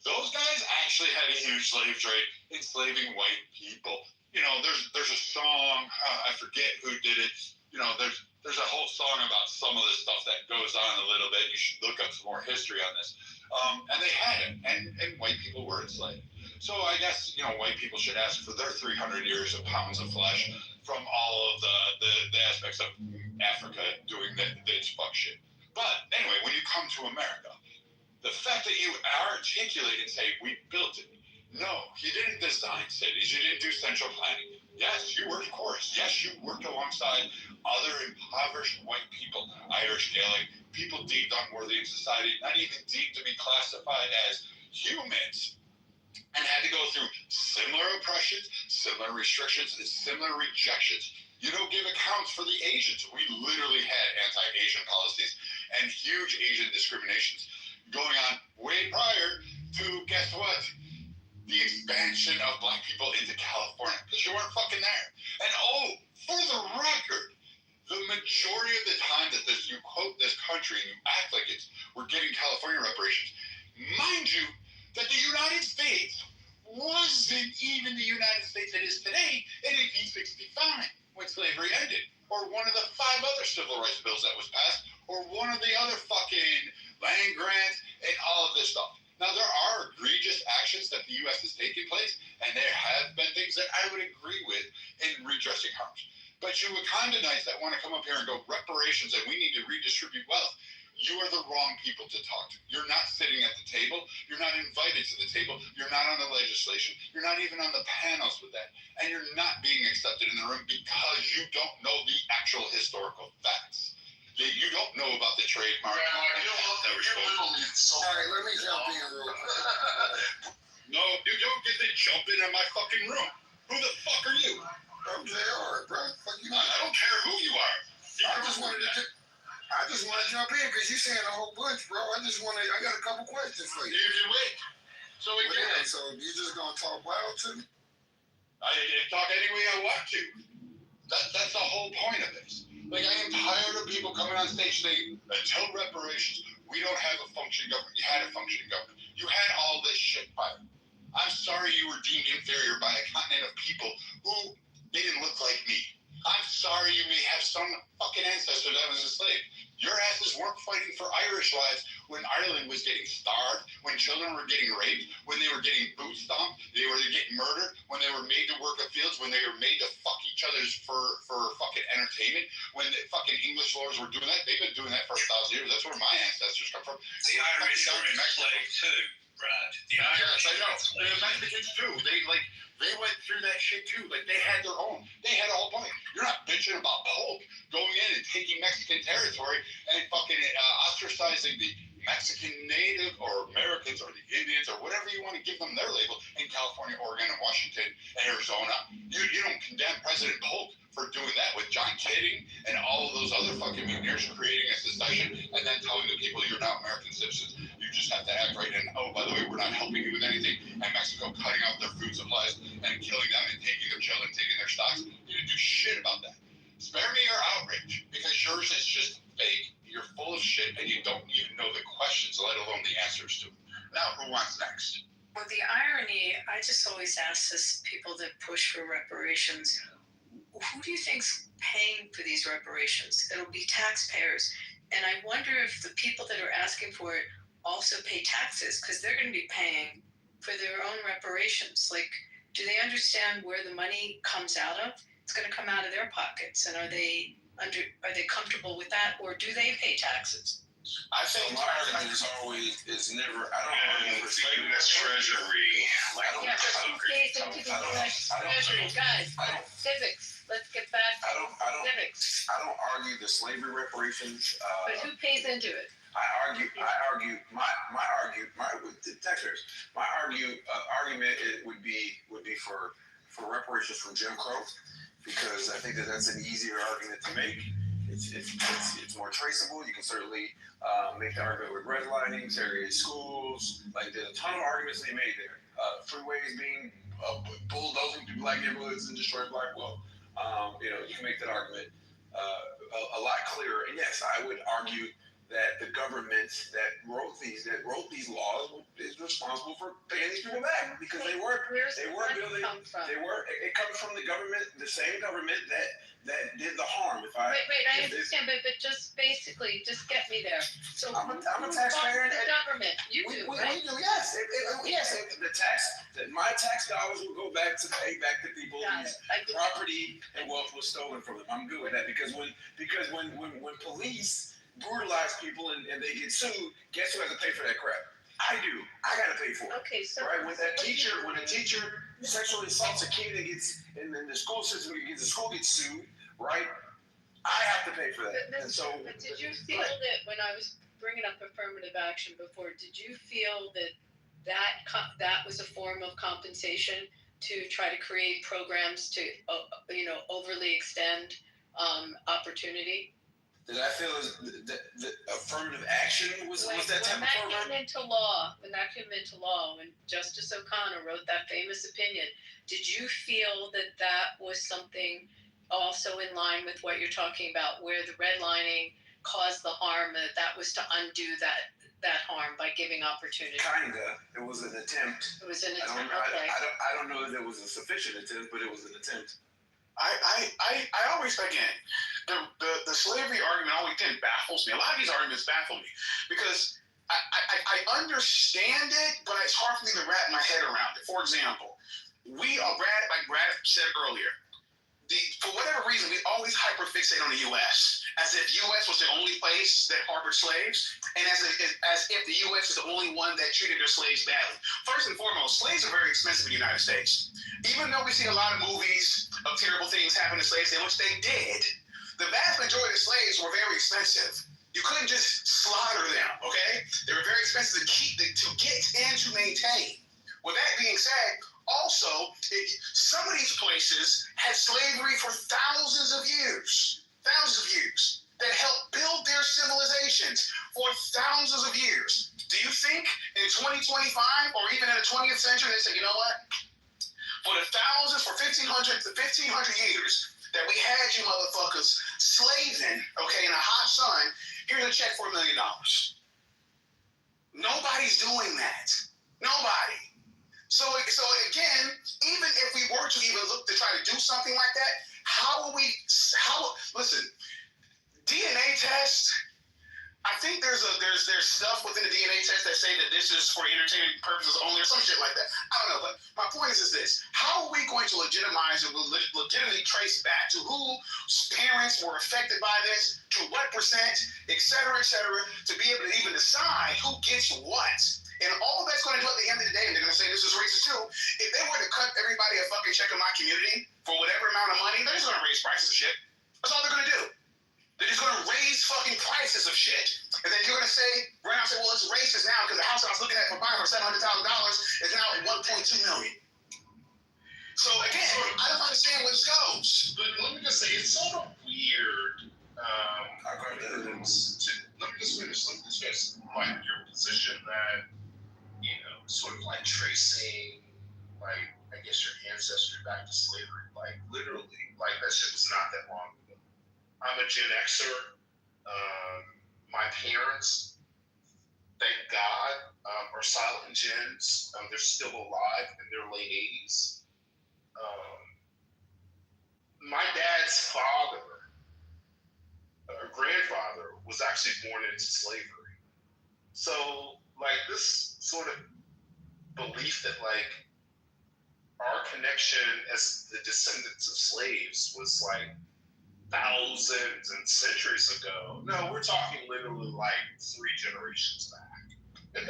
those guys actually had a huge slave trade enslaving white people. There's a song, I forget who did it. There's a whole song about some of this stuff that goes on a little bit. You should look up some more history on this. And they had it, and white people were enslaved. So I guess, white people should ask for their 300 years of pounds of flesh from all of the aspects of Africa doing this fuck shit. But anyway, when you come to America, the fact that you articulate and say, we built it. No, you didn't design cities. You didn't do central planning. Yes, you worked, of course. Yes, you worked alongside other impoverished white people, Irish, Gaelic, people deemed unworthy in society, not even deemed to be classified as humans, and had to go through similar oppressions, similar restrictions, and similar rejections. You don't give accounts for the Asians. We literally had anti-Asian policies and huge Asian discriminations going on way prior to, guess what? The expansion of black people into California, because you weren't fucking there. And for the record, the majority of the time that you quote this country and you act like we're giving California reparations, mind you, that the United States wasn't even the United States it is today in 1865 when slavery ended, or one of the 5 other civil rights bills that was passed, or one of the other fucking land grants and all of this stuff. Now, there are egregious actions that the U.S. has taken place, and there have been things that I would agree with in redressing harms. But you Wakandites that want to come up here and go reparations and we need to redistribute wealth, you are the wrong people to talk to. You're not sitting at the table. You're not invited to the table. You're not on the legislation. You're not even on the panels with that. And you're not being accepted in the room because you don't know the actual historical facts. You don't know about the trademark. All right, let me jump in real quick. No, you don't get to jump in my fucking room. Who the fuck are you? I'm JR, bro. Fuck you. I don't care who you are. I just want to jump in because you're saying a whole bunch, bro. I got a couple questions for you. You can wait. So we can. Yeah, so you just gonna talk wild to me? I talk any way I want to. That's the whole point of this. Like, I am tired of people coming on stage saying, until reparations, we don't have a functioning government. You had a functioning government. You had all this shit fired. I'm sorry you were deemed inferior by a continent of people who didn't look like me. I'm sorry you may have some fucking ancestor that was a slave. Your asses weren't fighting for Irish lives when Ireland was getting starved, when children were getting raped, when they were getting boot stomped, they were getting murdered, when they were made to work the fields, when they were made to fuck each other's for fucking entertainment, when the fucking English lords were doing that. They've been doing that for 1,000 years. That's where my ancestors come from. The Irish were enslaved too, Brad. The Irish. Yes, I know. The Mexicans too. They went through that shit too. Like, they had their own. They had a whole point. You're not bitching about Polk going in and taking Mexican territory and fucking ostracizing the Mexican native or Americans or the Indians or whatever you want to give them their label in California, Oregon, and Washington, and Arizona. You don't condemn President Polk for doing that with John Kidding and all of those other fucking mutineers creating a secession and then telling the people you're now American citizens. You just have to act right. And oh, by the way, we're not helping you with anything. And Mexico cutting out their food supplies and killing them and taking their children, taking their stocks. You didn't do shit about that. Spare me your outrage, because yours is just fake. You're full of shit, and you don't even know the questions, let alone the answers to them. Now, who wants next? Well, the irony, I just always ask this people that push for reparations, who do you think's paying for these reparations? It'll be taxpayers. And I wonder if the people that are asking for it also pay taxes, because they're going to be paying for their own reparations. Like, do they understand where the money comes out of? It's going to come out of their pockets. And are they comfortable with that, or do they pay taxes? I think my argument is never. I don't argue for slavery. That's treasury. Yeah, but who pays into the U.S. Treasury, guys? Civics. Let's get back to civics. I don't argue the slavery reparations. But who pays into it? My argument would be for reparations from Jim Crow, because I think that's an easier argument to make. It's more traceable. You can certainly make the argument with redlining, segregated schools. Like, there's a ton of arguments they made there. Freeways being bulldozing through black neighborhoods and destroying black wealth. You can make that argument a lot clearer. And yes, I would argue that the government that wrote these laws is responsible for paying these people back, because they weren't building. It comes from the government, the same government that did the harm. Wait, I understand, but just basically, just get me there. So I'm a taxpayer. The government, you do, right? We do, yes. My tax dollars will go back to pay back to people whose property and wealth was stolen from them. I'm good with that, because when police brutalize people and they get sued, guess who has to pay for that crap? I do. I gotta pay for it. Okay, so right, when a teacher sexually assaults a kid and then the school system the school gets sued, right? I have to pay for that. But did you feel that when I was bringing up affirmative action before, did you feel that was a form of compensation to try to create programs to overly extend opportunity? Did I feel the affirmative action was that type of program? When that came into law, when Justice O'Connor wrote that famous opinion, did you feel that was something also in line with what you're talking about, where the redlining caused the harm, that was to undo that harm by giving opportunity? Kinda. It was an attempt. It was an attempt. I don't know if it was a sufficient attempt, but it was an attempt. I always, again, the slavery argument always baffles me. A lot of these arguments baffle me, because I understand it, but it's hard for me to wrap my head around it. For example, like Brad said earlier, for whatever reason, we always hyperfixate on the U.S. as if U.S. was the only place that harbored slaves, and as if the U.S. is the only one that treated their slaves badly. First and foremost, slaves are very expensive in the United States. Even though we see a lot of movies of terrible things happen to slaves, in which they did, The vast majority of slaves were very expensive. You couldn't just slaughter them, okay? They were very expensive to get and to maintain. With that being said, also, some of these places had slavery for thousands of years, that helped build their civilizations for thousands of years. Do you think in 2025 or even in the 20th century, they said, you know what? For the thousands, for 1500 years that we had you motherfuckers slaving, okay, in a hot sun, here's a check for $1 million. Nobody's doing that. Nobody. So again, even if we were to even look to try to do something like that, listen, DNA test, I think there's stuff within the DNA test that say that this is for entertainment purposes only or some shit like that. I don't know, but my point is this. How are we going to legitimize or legitimately trace back to whose parents were affected by this, to what percent, et cetera, to be able to even decide who gets what? And all that's going to do at the end of the day, and they're going to say this is racist too, if they were to cut everybody a fucking check in my community for whatever amount of money, they're just going to raise prices of shit. That's all they're going to do. They're just going to raise fucking prices of shit. And then you're going to say, right now, well, it's racist now because the house I was looking at for buying for $700,000 is now at $1.2 million. So again, I don't understand where this goes. But let me just say, it's sort of weird. Let me just finish. Like your position that, you know, sort of like tracing, like, I guess your ancestry back to slavery. Like literally, like that shit was not that long ago. I'm a Gen Xer. My parents, thank God, are silent gens. They're still alive in their late 80s. My dad's father, or grandfather, was actually born into slavery. So, like, this sort of belief that, like, our connection as the descendants of slaves was, like, thousands and centuries ago. No, we're talking literally like 3 generations back.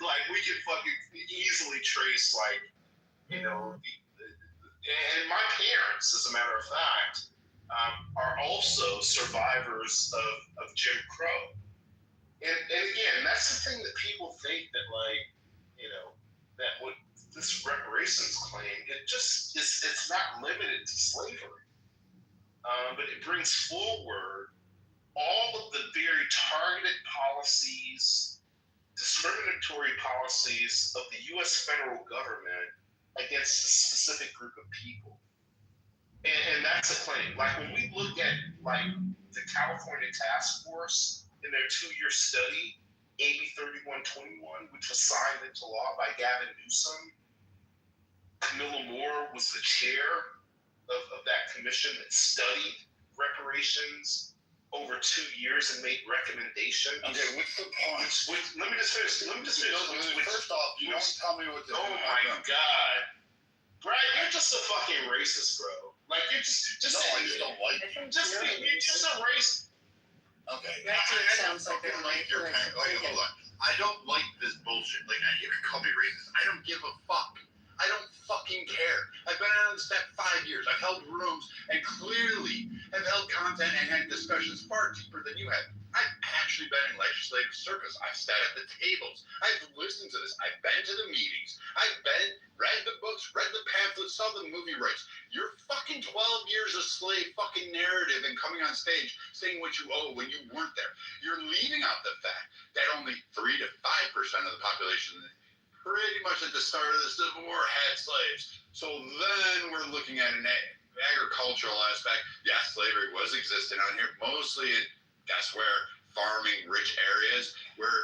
Like we can fucking easily trace, like, you know, and my parents, as a matter of fact, are also survivors of Jim Crow. And again, that's the thing that people think that, like, you know, that what this reparations claim, it's not limited to slavery. But it brings forward all of the very targeted policies, discriminatory policies of the U.S. federal government against a specific group of people. And that's a claim. Like when we look at like the California Task Force in their 2-year study, AB 3121, which was signed into law by Gavin Newsom, Camilla Moore was the chair of that commission that studied reparations over 2 years and made recommendations. Okay, what's the point? Let me just finish. First off, you don't tell me what to do. Oh my God. Brad, you're just a fucking racist, bro. Like, you're just no, I just don't like it. You're just a racist. Okay. That's what it sounds like. Hold on. I don't like this bullshit. Like, you can call me racist. I don't give a fuck. I don't fucking care. I've been on the step 5 years. I've held rooms and clearly have held content and had discussions far deeper than you have. I've actually been in legislative circus. I've sat at the tables. I've listened to this. I've been to the meetings. Read the books, read the pamphlets, saw the movie rights. Your fucking 12 years of slave fucking narrative and coming on stage saying what you owe when you weren't there. You're leaving out the fact that only 3 to 5% of the population pretty much at the start of the Civil War had slaves. So then we're looking at an agricultural aspect. Yeah, slavery was existing on here, mostly in, guess where, farming, rich areas where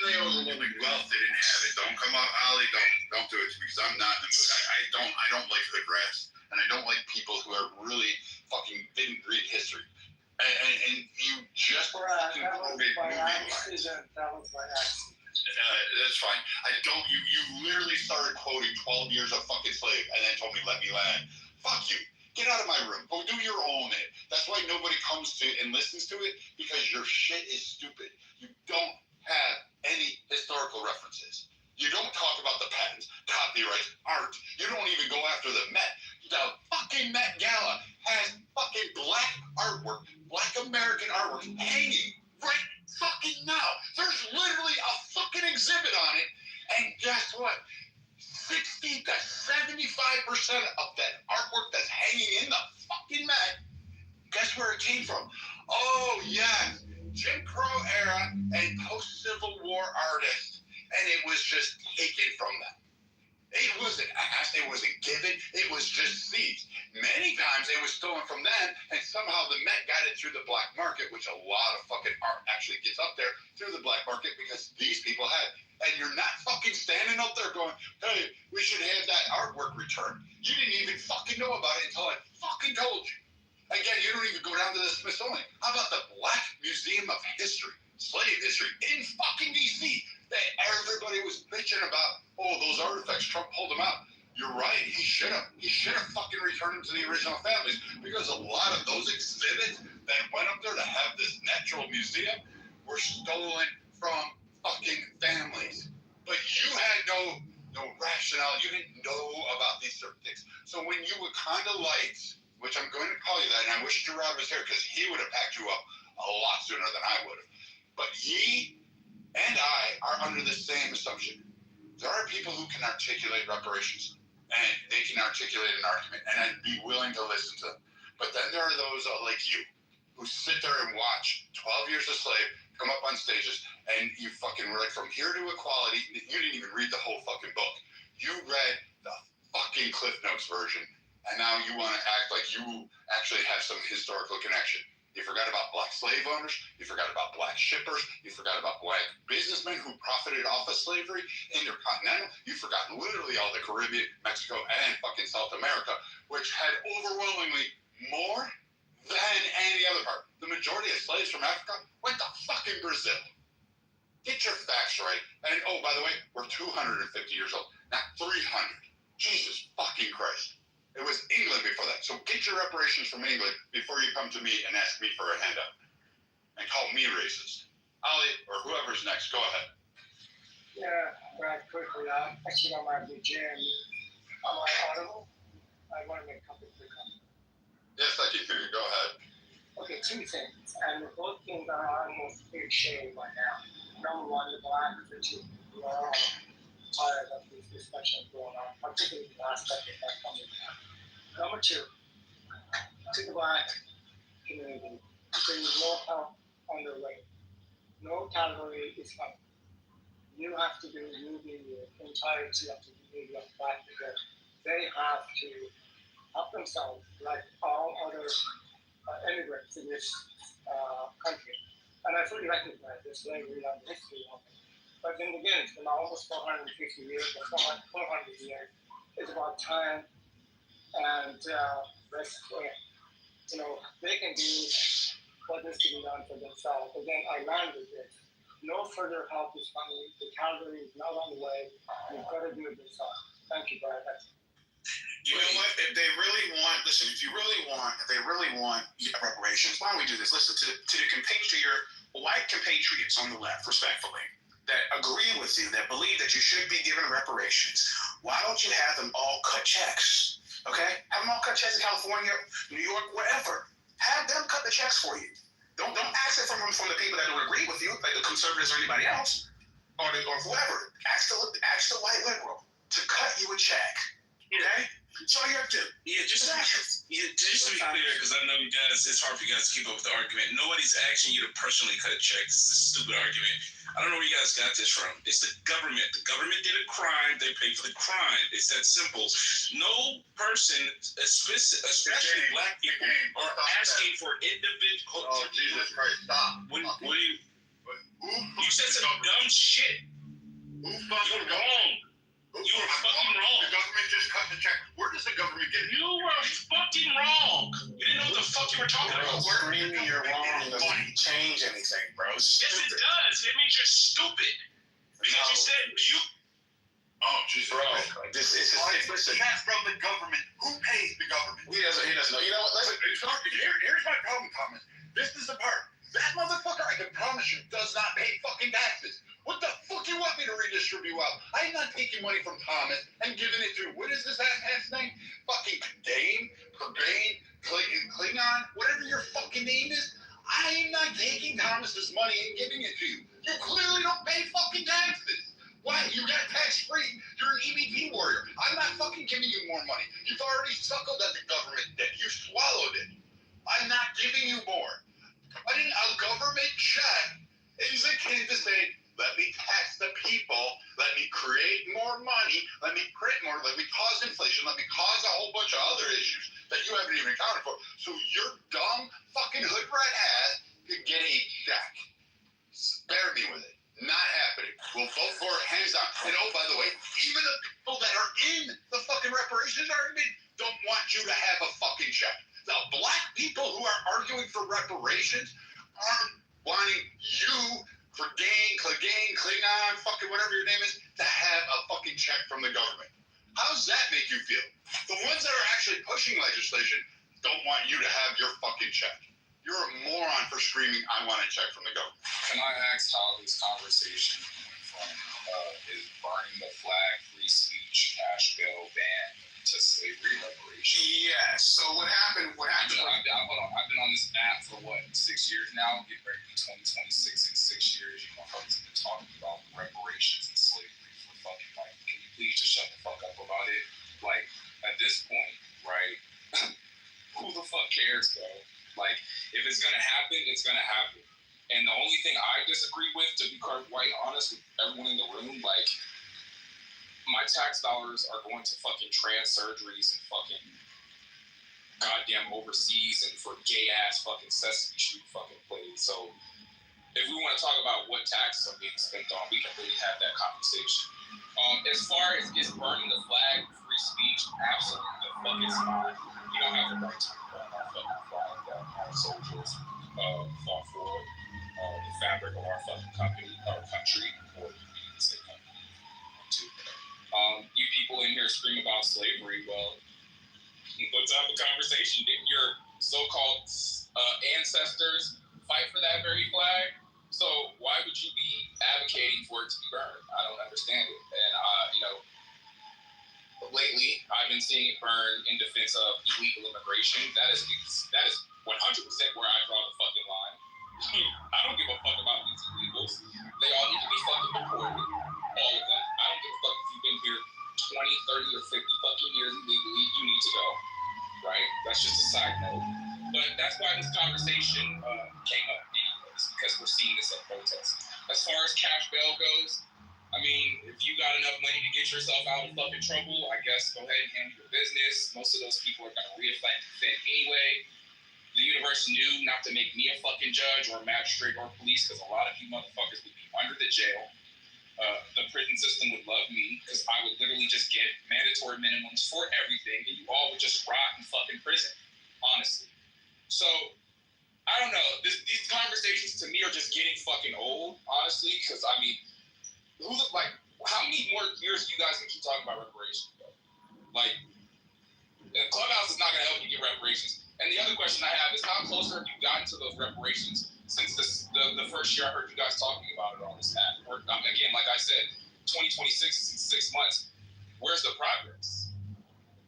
the overwhelming wealth they didn't have it. Don't come out, Ollie, don't do it because I'm not in the mood. I don't like hood rats, and I don't like people who are really fucking didn't read history. And you just quoted movie lines. That was my accent. That's fine. You literally started quoting 12 years of fucking slave and then told me, let me land. Fuck you. Get out of my room. Go do your own it. That's why nobody comes to and listens to it, because your shit is stupid. You don't have any historical references. You don't talk about the patents, copyrights, art. You don't even go after the Met. The fucking Met Gala has fucking black artwork, Black American artwork, hanging right fucking now. There's literally a fucking exhibit on it, and guess what? 60 to 75% of that artwork that's hanging in the fucking Met, guess where it came from? Oh, yes, Jim Crow era and post-Civil War artists, and it was just taken from them. It wasn't asked, it wasn't given, it was just seized. Many times it was stolen from them, and somehow the Met got it through the black market, which a lot of fucking art actually gets up there through the black market because these people had it. And you're not fucking standing up there going, hey, we should have that artwork returned. You didn't even fucking know about it until I fucking told you. Again, you don't even go down to the Smithsonian. How about the Black Museum of History, slave history in fucking D.C. that everybody was bitching about? Oh, those artifacts, Trump pulled them out. You're right, he should have. He should have fucking returned them to the original families because a lot of those exhibits that went up there to have this natural museum were stolen from fucking families. But you had no rationale. You didn't know about these certain things. So when you were kind of lights, which I'm going to call you that, and I wish Gerard was here because he would have packed you up a lot sooner than I would have. But ye and I are under the same assumption. There are people who can articulate reparations, and they can articulate an argument, and I'd be willing to listen to them. But then there are those like you, who sit there and watch 12 Years a Slave come up on stages, and you fucking were like, from here to equality, you didn't even read the whole fucking book. You read the fucking Cliff Notes version, and now you want to act like you actually have some historical connection. You forgot about black slave owners. You forgot about black shippers. You forgot about black businessmen who profited off of slavery intercontinental. You forgot literally all the Caribbean, Mexico, and fucking South America, which had overwhelmingly more than any other part. The majority of slaves from Africa went to fucking Brazil. Get your facts right. And oh, by the way, we're 250 years old, not 300. Jesus fucking Christ. It was England before that. So get your reparations from England before you come to me and ask me for a handout. And call me racist. Ali, or whoever's next, go ahead. Yeah, Brad, quickly, actually on my Jim, am I audible? I want to make a couple of quick comments. Yes, I can hear you. Go ahead. Okay, two things. And both things are almost cliche by now. Number one, the black, the two, we are all tired of this discussion going on, particularly the aspect of that coming down. Number two, to the black community, there is no help on the way. No category is coming. You have to do the entirety of the community of black because they have to help themselves like all other immigrants in this country. And I fully recognize this slavery and the history of it. But then again, it's been almost 450 years, or 400 years. It's about time and they can do what is to be done for themselves. Again, I land with this. No further help is coming. The Calgary is not on the way. You've got to do it yourself. Thank you, Brad. You know what? If they really want reparations, why don't we do this? Listen, to your white compatriots on the left, respectfully, that agree with you, that believe that you should be given reparations, why don't you have them all cut checks? Okay? Have them all cut checks in California, New York, wherever. Have them cut the checks for you. Don't ask it from the people that don't agree with you, like the conservatives or anybody else, or whoever. Ask the white liberal to cut you a check. Okay? That's all you have to do. Yeah, just to be clear, because I know you guys, it's hard for you guys to keep up with the argument. Nobody's asking you to personally cut a check. It's a stupid argument. I don't know where you guys got this from. It's the government. The government did a crime. They paid for the crime. It's that simple. No person, especially black people, are asking for individual. Oh, Jesus Christ, stop. You said some dumb shit. Who fucking wrong? You were fucking wrong. The government just cut the check. Where does the government get it? You were fucking wrong. You didn't know what the fuck you were talking about. Screaming you're wrong doesn't change anything, bro. Yes, it does. It means you're stupid. Because you said you. Oh, Jesus. Bro, this is listen. That's from the government. Who pays the government? He doesn't know. You know what? Listen. Here's my problem, Thomas. This is the part. That motherfucker, I can promise you, does not pay fucking taxes. What the fuck you want me to redistribute out? I'm not taking money from Thomas and giving it to, what is this ass name? Fucking Purgain? Klingon, whatever your fucking name is, I am not taking Thomas's money and giving it to you. You clearly don't pay fucking taxes. Why? You got tax-free. You're an EBT warrior. I'm not fucking giving you more money. You've already suckled at the government dick. You swallowed it. I'm not giving you more. A government check is akin to saying, let me tax the people, let me create more money, let me print more, let me cause inflation, let me cause a whole bunch of other issues that you haven't even accounted for. So your dumb fucking hood rat ass can get a check. Spare me with it. Not happening. We'll vote for it hands down. And oh, by the way, even the people that are in the fucking reparations argument don't want you to have a fucking check. The black people who are arguing for reparations aren't wanting you for Klingon, fucking whatever your name is, to have a fucking check from the government. How does that make you feel? The ones that are actually pushing legislation don't want you to have your fucking check. You're a moron for screaming, I want a check from the government. Can I ask how this conversation went from is burning the flag, free speech, cash bail ban to slavery reparations? Yes. So what happened? I've been on this app for 6 years now. Get ready for 2026 in 6 years. You motherfuckers have been talking about reparations and slavery for fucking can you please just shut the fuck up about it? Like at this point, right? Who the fuck cares, bro? Like, if it's gonna happen, it's gonna happen. And the only thing I disagree with, to be quite honest with everyone in the room, like, my tax dollars are going to fucking trans surgeries and fucking goddamn overseas and for gay ass fucking Sesame Street fucking plays. So, if we want to talk about what taxes are being spent on, we can really have that conversation. As far as is burning the flag, free speech, absolutely the fuck it's not. You don't have the right to burn our fucking flag that our soldiers fought for, the fabric of our fucking country, or the same country. You people in here scream about slavery. Well, let's have a conversation. Didn't your so-called ancestors fight for that very flag? So why would you be advocating for it to be burned? I don't understand it. And lately I've been seeing it burn in defense of illegal immigration. That is 100% where I draw the fucking line. I don't give a fuck about these illegals. They all need to be fucking deported. All of them. I don't give a fuck if you've been here 20, 30, or 50 fucking years illegally. You need to go. Right? That's just a side note. But that's why this conversation came up anyways, because we're seeing this at protests. As far as cash bail goes, I mean, if you got enough money to get yourself out of fucking trouble, I guess go ahead and handle your business. Most of those people are going to reoffend anyway. The universe knew not to make me a fucking judge or a magistrate or police because a lot of you motherfuckers would be under the jail. The prison system would love me because I would literally just get mandatory minimums for everything and you all would just rot in fucking prison, honestly. So, I don't know. These conversations to me are just getting fucking old, honestly, because I mean, how many more years do you guys can keep talking about reparations? Like, Clubhouse is not going to help you get reparations. And the other question I have is, how closer have you gotten to those reparations since the first year I heard you guys talking about it on this app? Again, like I said, 2026 is in 6 months. Where's the progress?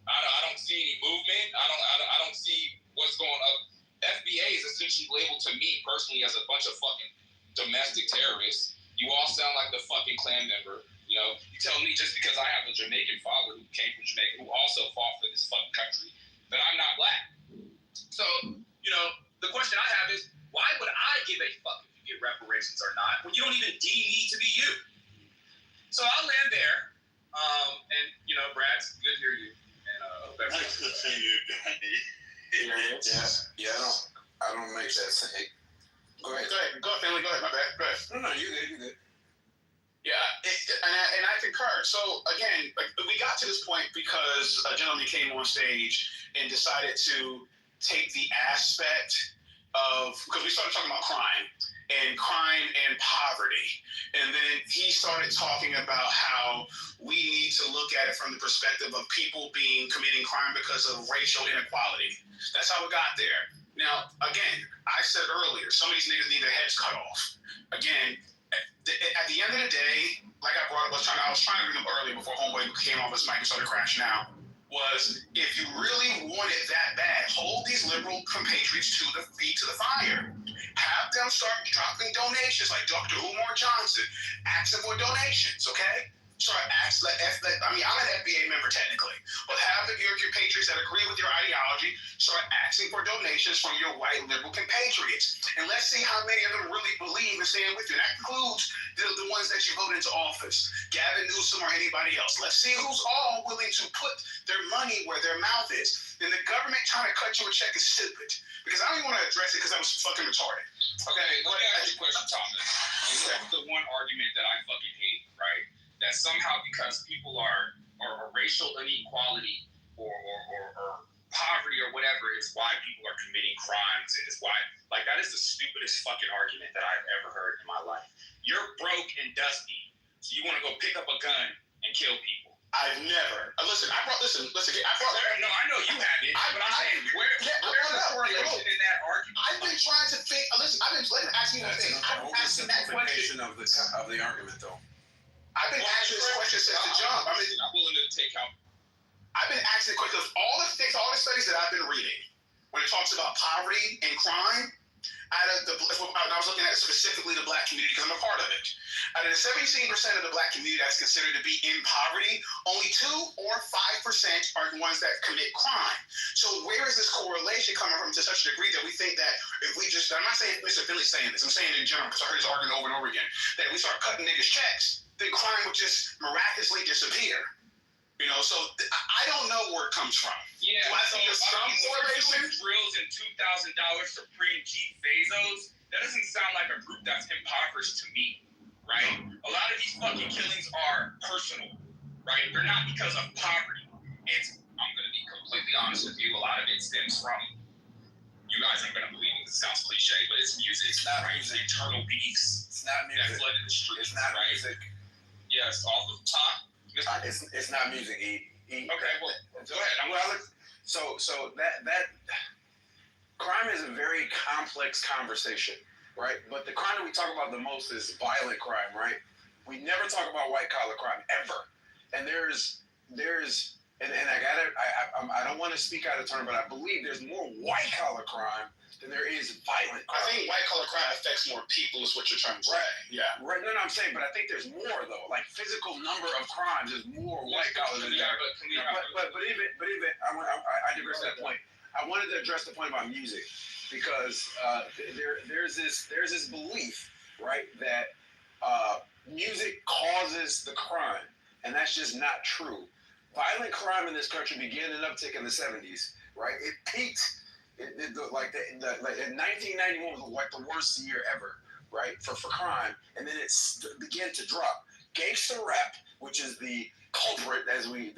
I don't see any movement. I don't see what's going on. FBA is essentially labeled to me personally as a bunch of fucking domestic terrorists. You all sound like the fucking Klan member. You know, you tell me just because I have a Jamaican father who came from Jamaica who also fought for this fucking country that I'm not black. So, the question I have is, why would I give a fuck if you get reparations or not when you don't even deem me to be you? So I'll land there. Brad, it's good to hear you. And hope everything's good. Nice to see you, Danny. Yeah. I don't make that same. Go ahead, family. Go ahead. My bad. Go ahead. No, you good. Yeah, and I concur. So again, we got to this point because a gentleman came on stage and decided to take the aspect of, because we started talking about crime and poverty, and then he started talking about how we need to look at it from the perspective of people committing crime because of racial inequality. That's how it got there. Now, again, I said earlier, some of these niggas need their heads cut off. Again, at the end of the day, like I was trying to bring up earlier before homeboy came off his mic and started crashing out. was, if you really want it that bad, hold these liberal compatriots to the feet to the fire. Have them start dropping donations like Dr. Umar Johnson. Ask them for donations, okay? Start asking, I'm an FBA member technically, but have your compatriots that agree with your ideology start asking for donations from your white liberal compatriots. And let's see how many of them really believe and stand with you. And that includes the ones that you voted into office, Gavin Newsom or anybody else. Let's see who's all willing to put their money where their mouth is. Then the government trying to cut you a check is stupid. Because I don't even want to address it because I was fucking retarded. Okay, let me ask you a question, Thomas. And that's the one argument that I fucking hate, right? That somehow because people are racial inequality or poverty or whatever is why people are committing crimes. It is why, like, that is the stupidest fucking argument that I've ever heard in my life. You're broke and dusty, so you want to go pick up a gun and kill people. I've never. Listen. I brought. No, I know you haven't. But I'm saying, where's the correlation in that argument? I've been trying to think. Listen, I've been asking you a thing. I've been asking that question of the argument, though. I've been asking this question since the jump. I'm willing to take out. I've been asking the question of all the studies that I've been reading, when it talks about poverty and crime, I was looking at specifically the black community because I'm a part of it. Out of the 17% of the black community that's considered to be in poverty, only 2 or 5% are the ones that commit crime. So where is this correlation coming from to such a degree that we think that if we just, I'm not saying Mr. Finley's saying this, I'm saying in general because I heard his argument over and over again, that if we start cutting niggas checks, then crime would just miraculously disappear. You know, so I don't know where it comes from. Yeah, do I think there's some correlation? Drills and $2,000 Supreme Jeep Bezos, that doesn't sound like a group that's impoverished to me, right? A lot of these fucking killings are personal, right? They're not because of poverty. I'm going to be completely honest with you, a lot of it stems from, you guys ain't going to believe me, this sounds cliche, but it's music. It's not music. Internal beefs. It's not music. That flooded the streets. It's not right? music. Yes, off the top. It's not music. Okay, well, go ahead. So that crime is a very complex conversation, right? But the crime that we talk about the most is violent crime, right? We never talk about white collar crime ever. And there's I don't want to speak out of turn, but I believe there's more white collar crime than there is violent crime. I think white collar crime affects more people is what you're trying to say. Yeah. Right. No, I'm saying, but I think there's more though. Like physical number of crimes is more white collar than the other. But even I digress to that point. I wanted to address the point about music because there's this belief, right, that music causes the crime, and that's just not true. Violent crime in this country began an uptick in the 70s, right? It peaked. In 1991 was like the worst year ever, right, for crime, and then it began to drop. Gangster rap, which is the culprit, as we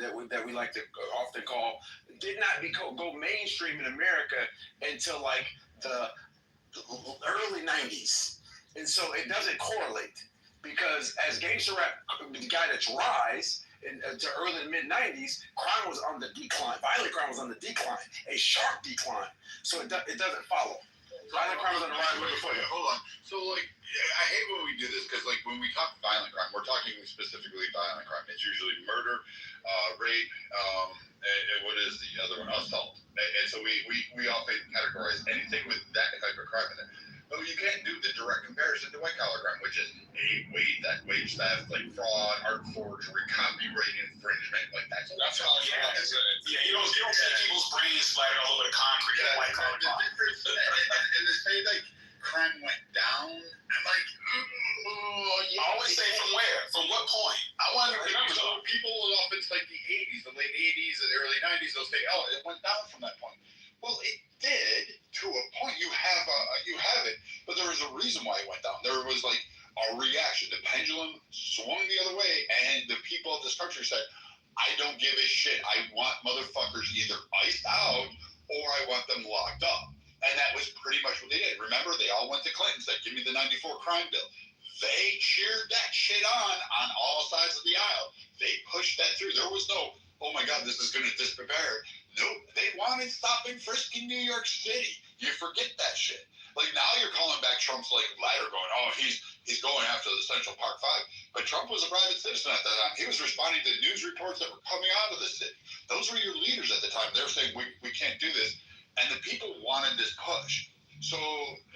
like to often call, did not go mainstream in America until like the early 90s, and so it doesn't correlate because as gangster rap began its rise to early to mid 90s, crime was on the decline. Violent crime was on the decline, a sharp decline. So it doesn't follow. Violent crime was on the rise. Hold on. So like, I hate when we do this because like when we talk violent crime, we're talking specifically violent crime. It's usually murder, rape, and what is the other one? Assault. And so we often categorize anything with that type of crime in it. But you can't do the direct comparison to white collar crime, which is wage theft, like fraud, art forgery, copyright infringement, like that's all. Yeah, you don't see people's brains splattered all over the concrete. Yeah, white collar crime. And they say like crime went down. I'm like, I always say from where? From what point? I want to remember though. People will often like the 80s, the late 80s, and the early 90s. They'll say, oh, it went down from that point. Well, it did to a point. You have it, but there was a reason why it went down. There was like a reaction. The pendulum swung the other way, and the people of this country said, I don't give a shit. I want motherfuckers either iced out or I want them locked up. And that was pretty much what they did. Remember, they all went to Clinton, said, give me the 94 crime bill. They cheered that shit on all sides of the aisle. They pushed that through. There was no, oh my God, this is going to disprepare. Nope, they wanted stop and frisk in New York City. You forget that shit. Like now you're calling back Trump's like ladder going, oh, he's going after the Central Park 5. But Trump was a private citizen at that time. He was responding to news reports that were coming out of the city. Those were your leaders at the time. They were saying we can't do this, and the people wanted this push. So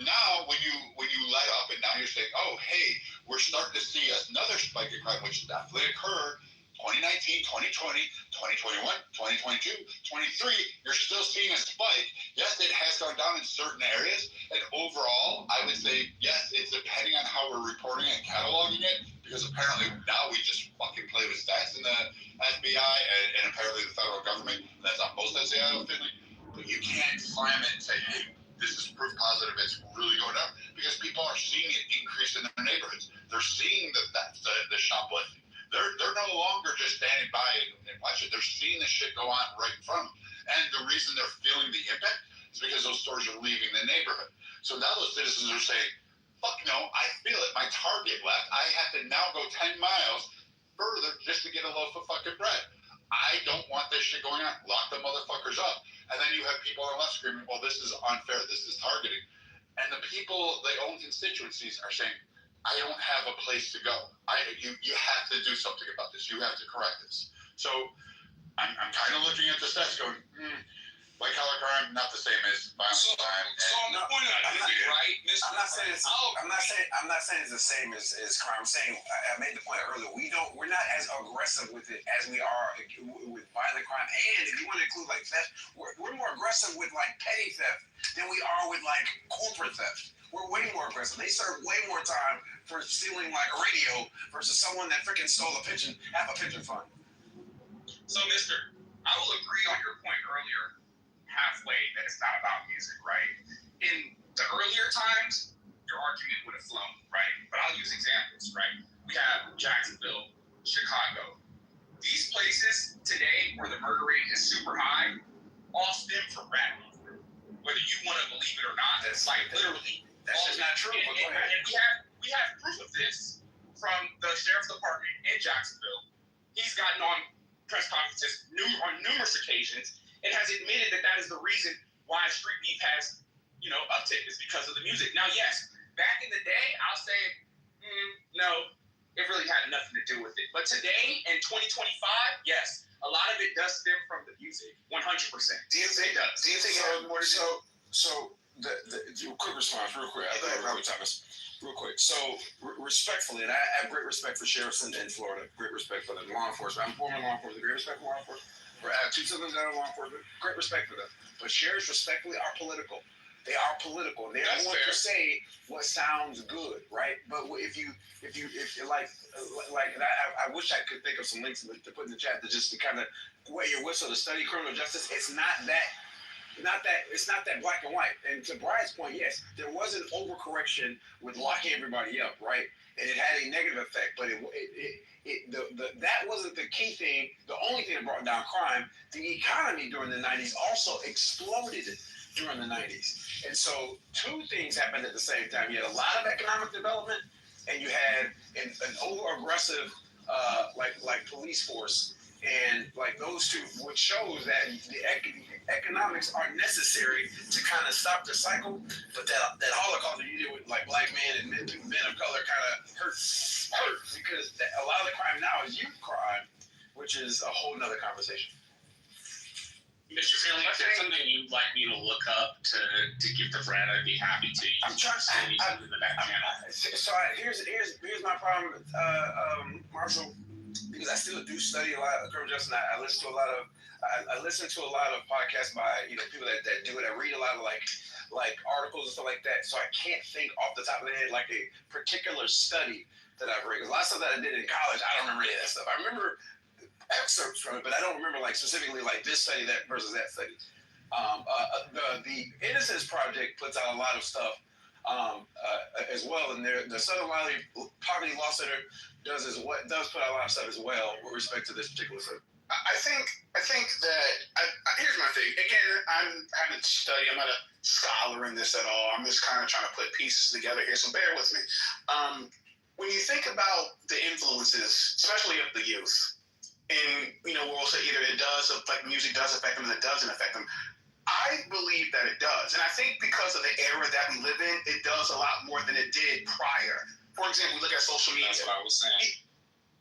now when you let up and now you're saying, oh hey, we're starting to see another spike in crime, which definitely occurred 2019, 2020, 2021, 2022, 23, you're still seeing a spike. Yes, it has gone down in certain areas, and overall, I would say, yes, it's depending on how we're reporting and cataloging it, because apparently now we just fucking play with stats in the FBI and apparently the federal government. That's on both sides of the aisle, Finley. But you can't slam it and say, hey, this is proof positive, it's really going up, because people are seeing it increase in their neighborhoods. They're seeing the theft, the shoplifting. They're no longer just standing by and watching. They're seeing the shit go on right in front of them. And the reason they're feeling the impact is because those stores are leaving the neighborhood. So now those citizens are saying, fuck no, I feel it. My Target left. I have to now go 10 miles further just to get a loaf of fucking bread. I don't want this shit going on. Lock the motherfuckers up. And then you have people on the left screaming, well, this is unfair. This is targeting. And the people, their own constituencies are saying, I don't have a place to go. You have to do something about this. You have to correct this. So I'm kind of looking at the stats going, white collar crime, not the same as violent crime. So on the point of right, Mr. I'm not saying it's the same as crime. I'm saying I made the point earlier. We're not as aggressive with it as we are with violent crime. And if you want to include like theft, we're more aggressive with like petty theft than we are with like corporate theft. We're way more aggressive. They serve way more time for stealing like a radio versus someone that freaking stole half a pension fund. So, mister, I will agree on your point earlier, halfway, that it's not about music, right? In the earlier times, your argument would have flown, right? But I'll use examples, right? We have Jacksonville, Chicago. These places today where the murder rate is super high all stem from rap music. Whether you want to believe it or not, it's like literally. That's just not true. And we have proof of this from the sheriff's department in Jacksonville. He's gotten on press conferences on numerous occasions and has admitted that is the reason why street beef has, uptick, is because of the music. Now, yes, back in the day, I'll say, no, it really had nothing to do with it. But today, in 2025, yes, a lot of it does stem from the music, 100%. Do you think it has more to do? So the quick response, real quick. Thomas. Real quick. So respectfully, and I have great respect for sheriffs in Florida. Great respect for the law enforcement. I'm former law enforcement. Great respect for law enforcement. I have two siblings that are law enforcement. Great respect for them. But sheriffs, respectfully, are political. They are political. They're going to say what sounds good, right? But if you I wish I could think of some links to put in the chat to kind of wet your whistle to study criminal justice. It's not that black and white. And to Brian's point, yes, there was an overcorrection with locking everybody up, right? And it had a negative effect, but that wasn't the key thing. The only thing that brought down crime. The economy during the 90s also exploded during the 90s. And so two things happened at the same time. You had a lot of economic development, and you had an over-aggressive like police force. And like those two, which shows that the economics are necessary to kind of stop the cycle, but that Holocaust that you did with like black men and men of color kind of hurt because a lot of the crime now is youth crime, which is a whole nother conversation. Mr. Finley, if there's something you'd like me to look up to give the Brad, I'd be happy to. I'm trying to send you something in the back channel. So here's my problem, Marshall. Because I still do study a lot of criminal justice. I listen to a lot of podcasts by people that do it. I read a lot of like articles and stuff like that. So I can't think off the top of the head like a particular study that I've read. Because a lot of stuff that I did in college, I don't remember any of that stuff. I remember excerpts from it, but I don't remember like specifically like this study that versus that study. The Innocence Project puts out a lot of stuff as well, and the Southern Valley Poverty Law Center does put out a lot of stuff as well with respect to this particular study. I think that here's my thing. Again, I haven't studied. I'm not a scholar in this at all. I'm just kind of trying to put pieces together here. So bear with me. When you think about the influences, especially of the youth, and we'll say either it does affect music, does affect them, and it doesn't affect them. I believe that it does. And I think because of the era that we live in, it does a lot more than it did prior. For example, we look at social media. That's what I was saying.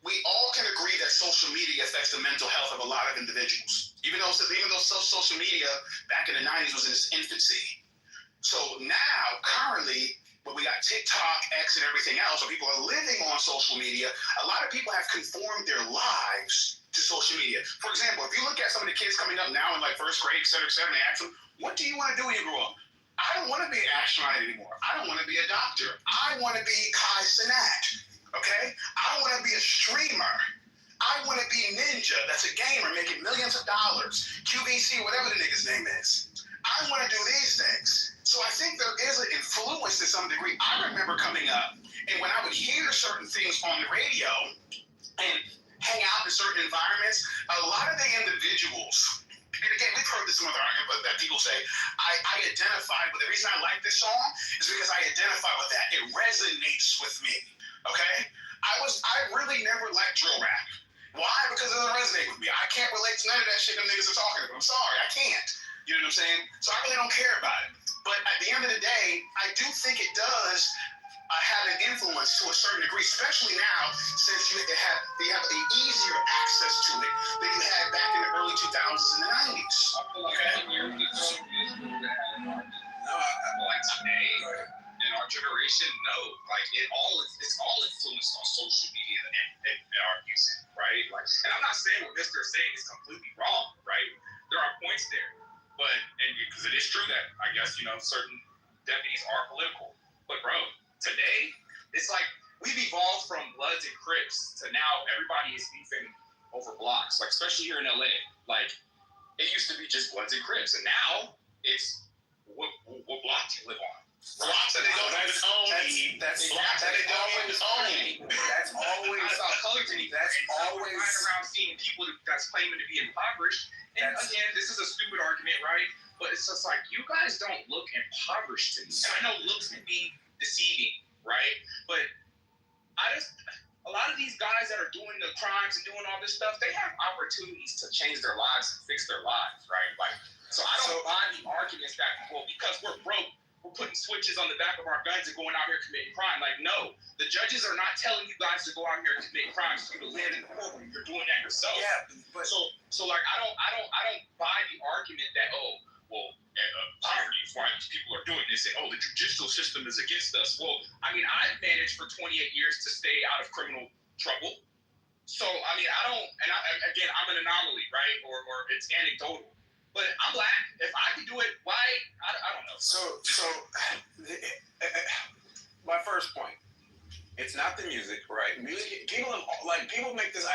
We all can agree that social media affects the mental health of a lot of individuals. Even though social media back in the 90s was in its infancy. So now, currently, when we got TikTok, X, and everything else, where people are living on social media, a lot of people have conformed their lives to social media. For example, if you look at some of the kids coming up now in like first grade, et cetera, and they ask them, what do you want to do when you grow up? I don't want to be an astronaut anymore. I don't want to be a doctor. I want to be Kai Cenat, okay? I want to be a streamer. I want to be a ninja that's a gamer making millions of dollars, QVC, whatever the nigga's name is. I want to do these things. So I think there is an influence to some degree. I remember coming up, and when I would hear certain things on the radio and hang out in certain environments, a lot of the individuals, and again, we've heard this in other arguments that people say, I identify with, the reason I like this song is because I identify with that. It resonates with me, okay? I really never liked drill rap. Why? Because it doesn't resonate with me. I can't relate to none of that shit them niggas are talking about. I'm sorry, I can't. You know what I'm saying? So I really don't care about it. But at the end of the day, I do think it does have an influence to a certain degree, especially now since you have an easier access to it than you had back in the early 2000s and the 90s. I feel like like today in our generation, no, like it's all influenced on social media and our music, right? Like, and I'm not saying what Mr. is saying is completely wrong, right? There are points there, but because it is true that I guess certain deputies are political, but bro, today it's like we've evolved from Bloods and Crips to now everybody is beefing over blocks, like especially here in LA. Like it used to be just Bloods and Crips, and now it's what block do you live on? Blocks that they don't even own. That's blocks that they don't even own. That's always That's always around seeing people that's claiming to be impoverished. And again, this is a stupid argument, right? But it's just like you guys don't look impoverished to me. And I know looks can be deceiving, right? But a lot of these guys that are doing the crimes and doing all this stuff, they have opportunities to change their lives and fix their lives, right? Like, so I don't buy the arguments that, well, because we're broke, we're putting switches on the back of our guns and going out here committing crime. Like, no, the judges are not telling you guys to go out here and commit crimes for you to live in the courtroom. You're doing that yourself. Yeah, but so like I don't buy the argument that poverty is why people are doing this, and the judicial system is against us. Well, I mean, I've managed for 28 years to stay out of criminal trouble. So I mean, again, I'm an anomaly, right? Or it's anecdotal. But I'm black. If I could do it, why? I don't know. So my first point, it's not the music, right? Music, people make this,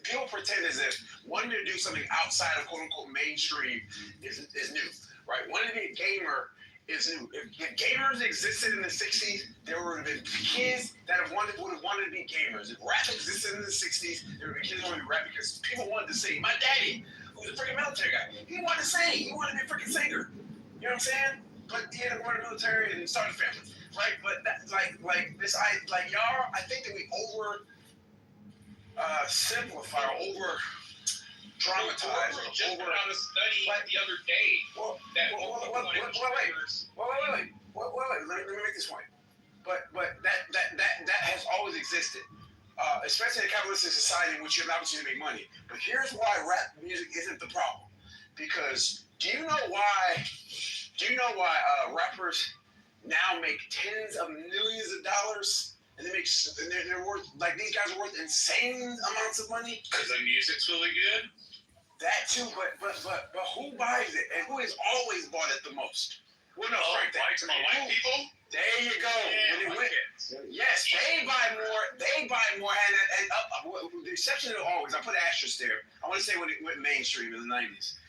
people pretend as if wanting to do something outside of quote unquote mainstream is new, right? Wanting to be a gamer is new. If gamers existed in the 60s, there would have been kids that would have wanted to be gamers. If rap existed in the 60s, there would have been kids that wanted to be rap because people wanted to sing. My daddy, who's a freaking military guy, he wanted to sing. He wanted to be a freaking singer. You know what I'm saying? But he had to go to the military and start a family, right? But that's like y'all, I think that we simplify or over dramatize. We were just about to study the other day. Wait. Let me make this point. But that has always existed, especially in a capitalistic society in which you have an opportunity to make money. But here's why rap music isn't the problem. Because do you know why rappers now make tens of millions of dollars? And they're worth, like, these guys are worth insane amounts of money. Because the music's really good? That too, but who buys it? And who has always bought it the most? Well, no, right there. White people? There you go. Yes, they buy more. And the exception to always, I put an asterisk there. I want to say when it went mainstream in the 90s,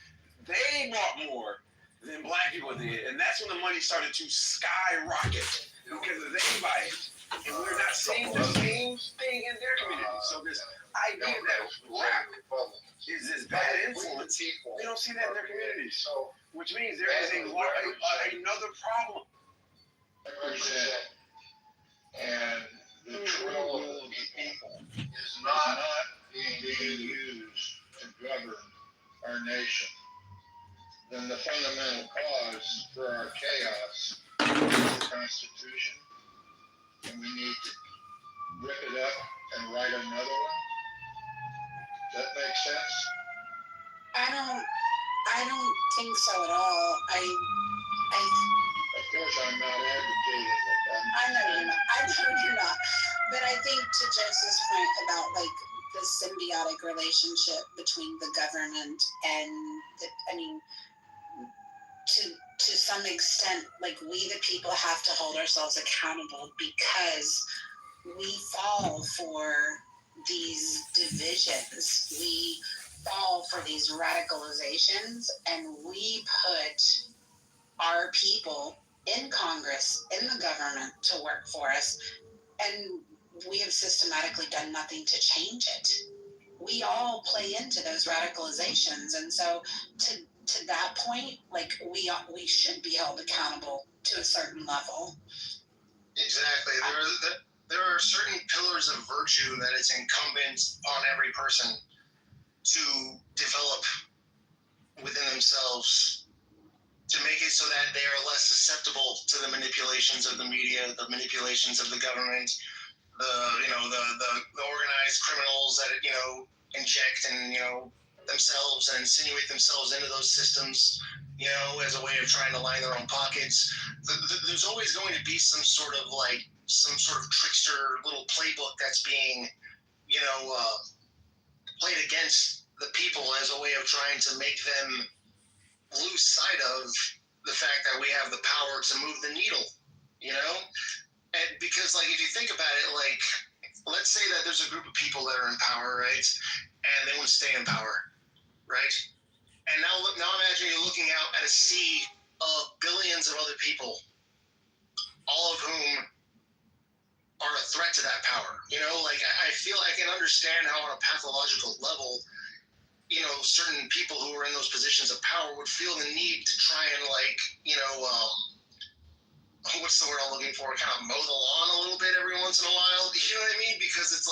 they bought more than black people did. And that's when the money started to skyrocket because they buy it. And we're not seeing the same thing in their community. So this idea that rap is this bad influence, we don't see that in their communities. Which means there is another problem. And the trill of the people is not being used to govern our nation. Then the fundamental cause for our chaos is the Constitution. And we need to rip it up and write another one. Does that make sense? I don't I don't think so at all. I Of course, I'm not advocating it. I know you're not. I know you're not. But I think to Joseph's point about like the symbiotic relationship between the government and to some extent, like we the people have to hold ourselves accountable because we fall for these divisions. We fall for these radicalizations, and we put our people in Congress, in the government, to work for us, and we have systematically done nothing to change it. We all play into those radicalizations, and so to that point, like we should be held accountable to a certain level. Exactly. There are certain pillars of virtue that it's incumbent on every person to develop within themselves to make it so that they are less susceptible to the manipulations of the media, the manipulations of the government, the organized criminals that inject and themselves and insinuate themselves into those systems, as a way of trying to line their own pockets. There's always going to be some sort of trickster little playbook that's being played against the people as a way of trying to make them lose sight of the fact that we have the power to move the needle, and because if you think about it, let's say that there's a group of people that are in power, right, and they want to stay in power, right, and now imagine you're looking out at a sea of billions of other people, all of whom are a threat to that power. I feel I can understand how on a pathological level, certain people who are in those positions of power would feel the need to try and what's the word I'm looking for? Kind of mow the lawn a little bit every once in a while. You know what I mean? Because it's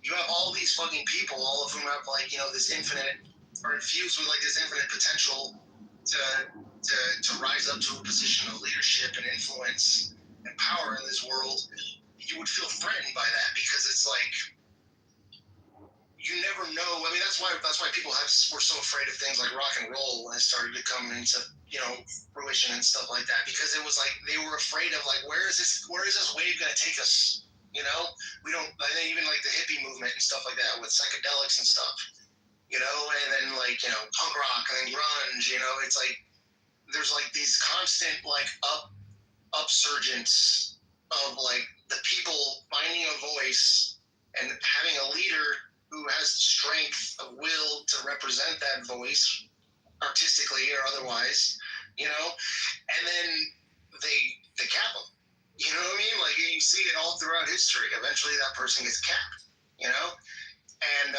you have all these fucking people, all of whom have this infinite, or infused with this infinite potential to rise up to a position of leadership and influence and power in this world. You would feel threatened by that because it's you never know. I mean, that's why people were so afraid of things like rock and roll when it started to come into fruition and stuff like that, because it was they were afraid of where is this wave going to take us? We don't. I think even the hippie movement and stuff like that with psychedelics and stuff, and then punk rock and grunge. It's there's these constant upsurgence of the people finding a voice and having a leader who has the strength of will to represent that voice artistically or otherwise, and then they cap them. You know what I mean? You see it all throughout history. Eventually that person gets capped, and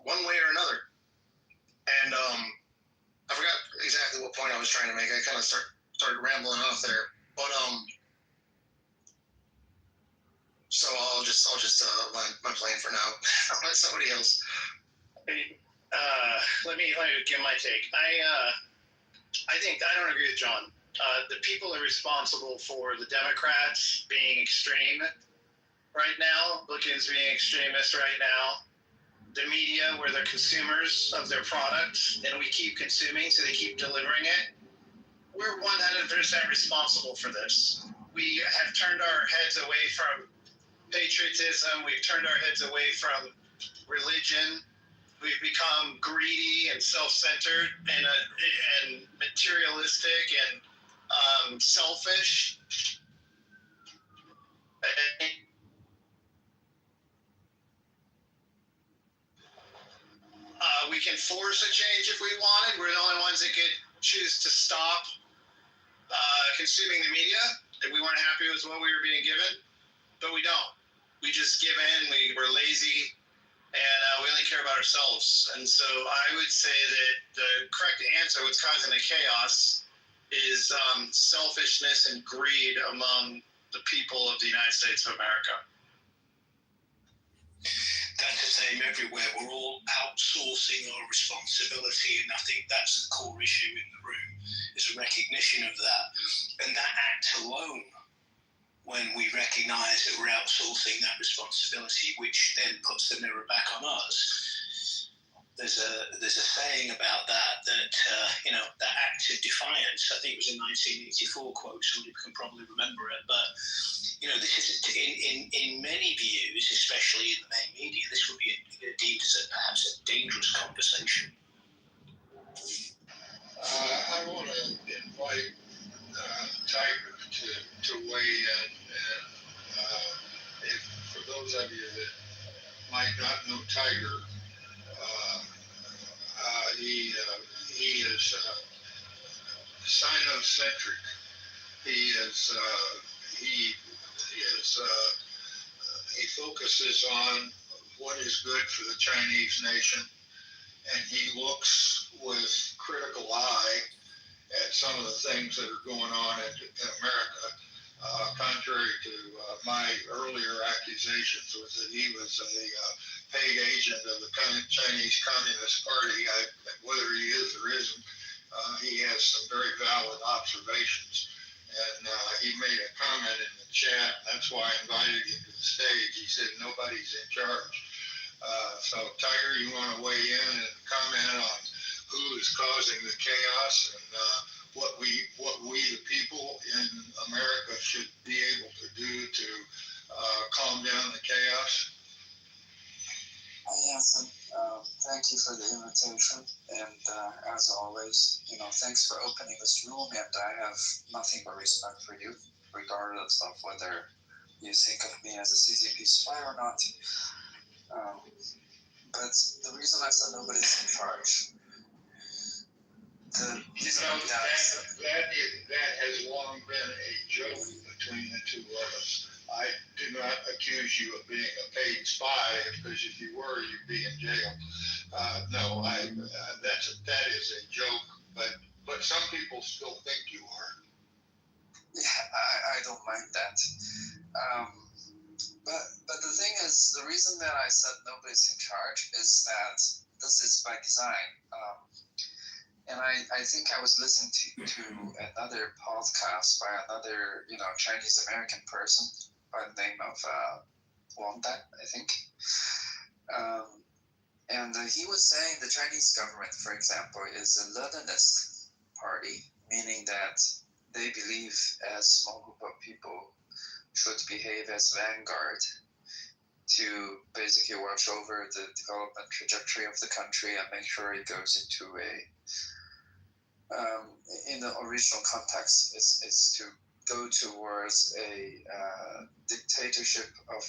one way or another. And I forgot exactly what point I was trying to make. I kind of started rambling off there, but so I'll just land my plane for now. I'll let somebody else. Let me give my take. I think I don't agree with John. The people are responsible for the Democrats being extreme right now, Republicans being extremist right now. The media, where they're consumers of their product, and we keep consuming, so they keep delivering it. We're 100% responsible for this. We have turned our heads away from patriotism. We've turned our heads away from religion. We've become greedy and self-centered and materialistic and selfish. We can force a change if we wanted. We're the only ones that could choose to stop consuming the media if we weren't happy with what we were being given. But we don't. We just give in. We're lazy, and we only care about ourselves. And so I would say that the correct answer, what's causing the chaos, is selfishness and greed among the people of the United States of America. That's the same everywhere. We're all outsourcing our responsibility, and I think that's the core issue in the room, is a recognition of that. And that act alone, when we recognize that we're outsourcing that responsibility, which then puts the mirror back on us, there's a saying about that that act of defiance. I think it was a 1984 quote. Somebody can probably remember it, but this is in many views, especially in the main media, this would be deemed as perhaps a dangerous conversation. I want to invite Tiger to weigh in, and if for those of you that might not know Tiger, he is sinocentric. He focuses on what is good for the Chinese nation, and he looks with critical eye at some of the things that are going on in America. Contrary to my earlier accusations, was that he was a paid agent of the Chinese Communist Party. Whether he is or isn't, he has some very valid observations. And he made a comment in the chat. That's why I invited him to the stage. He said nobody's in charge. So Tiger, you want to weigh in and comment on who is causing the chaos and what we the people in America should be able to do to calm down the chaos? Hi, Anson. Thank you for the invitation, and as always, thanks for opening this room, and I have nothing but respect for you, regardless of whether you think of me as a CCP spy or not. But the reason I said nobody's in charge, that has long been a joke between the two of us. I do not accuse you of being a paid spy, because if you were, you'd be in jail. That is a joke, but some people still think you are. Yeah, I don't mind that. But the thing is, the reason that I said nobody's in charge is that this is by design. And I think I was listening to another podcast by another, Chinese American person by the name of Wang Dan, I think. And he was saying the Chinese government, for example, is a Leninist party, meaning that they believe a small group of people should behave as vanguard to basically watch over the development trajectory of the country and make sure it goes into in the original context, it's to go towards a dictatorship of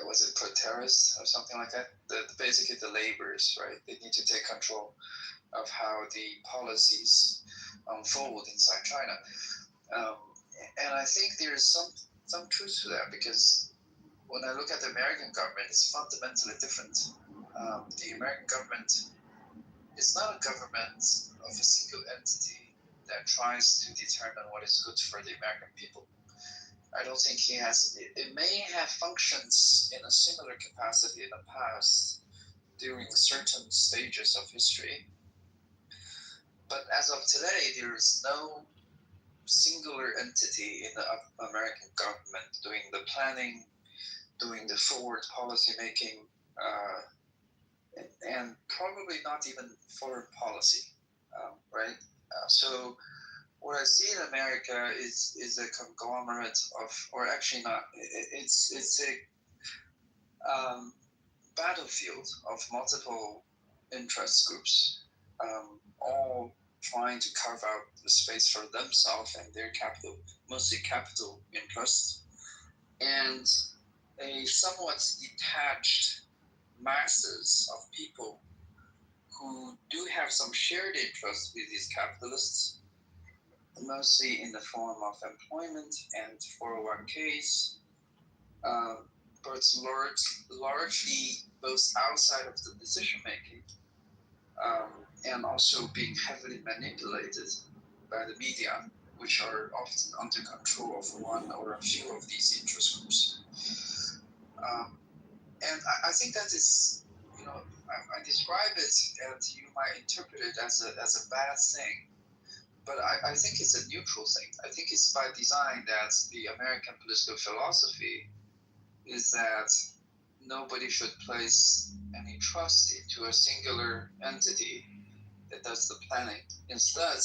was it proletariats or something like that? Basically the laborers, right? They need to take control of how the policies unfold inside China. And I think there is some truth to that, because when I look at the American government, it's fundamentally different. The American government is not a government of a single entity that tries to determine what is good for the American people. I don't think he has. It may have functions in a similar capacity in the past during certain stages of history, but as of today, there is no singular entity in the American government doing the planning, doing the forward policy making, and probably not even foreign policy, right? So what I see in America is a conglomerate of, or actually not, it's a battlefield of multiple interest groups, all trying to carve out the space for themselves and their capital, mostly capital interests, and a somewhat detached masses of people who do have some shared interests with these capitalists, mostly in the form of employment and 401ks, but it's largely both outside of the decision making and also being heavily manipulated by the media, which are often under control of one or a few of these interest groups. And I think that is, I describe it, and you might interpret it as a bad thing, but I think it's a neutral thing. I think it's by design that the American political philosophy is that nobody should place any trust into a singular entity that does the planning. Instead,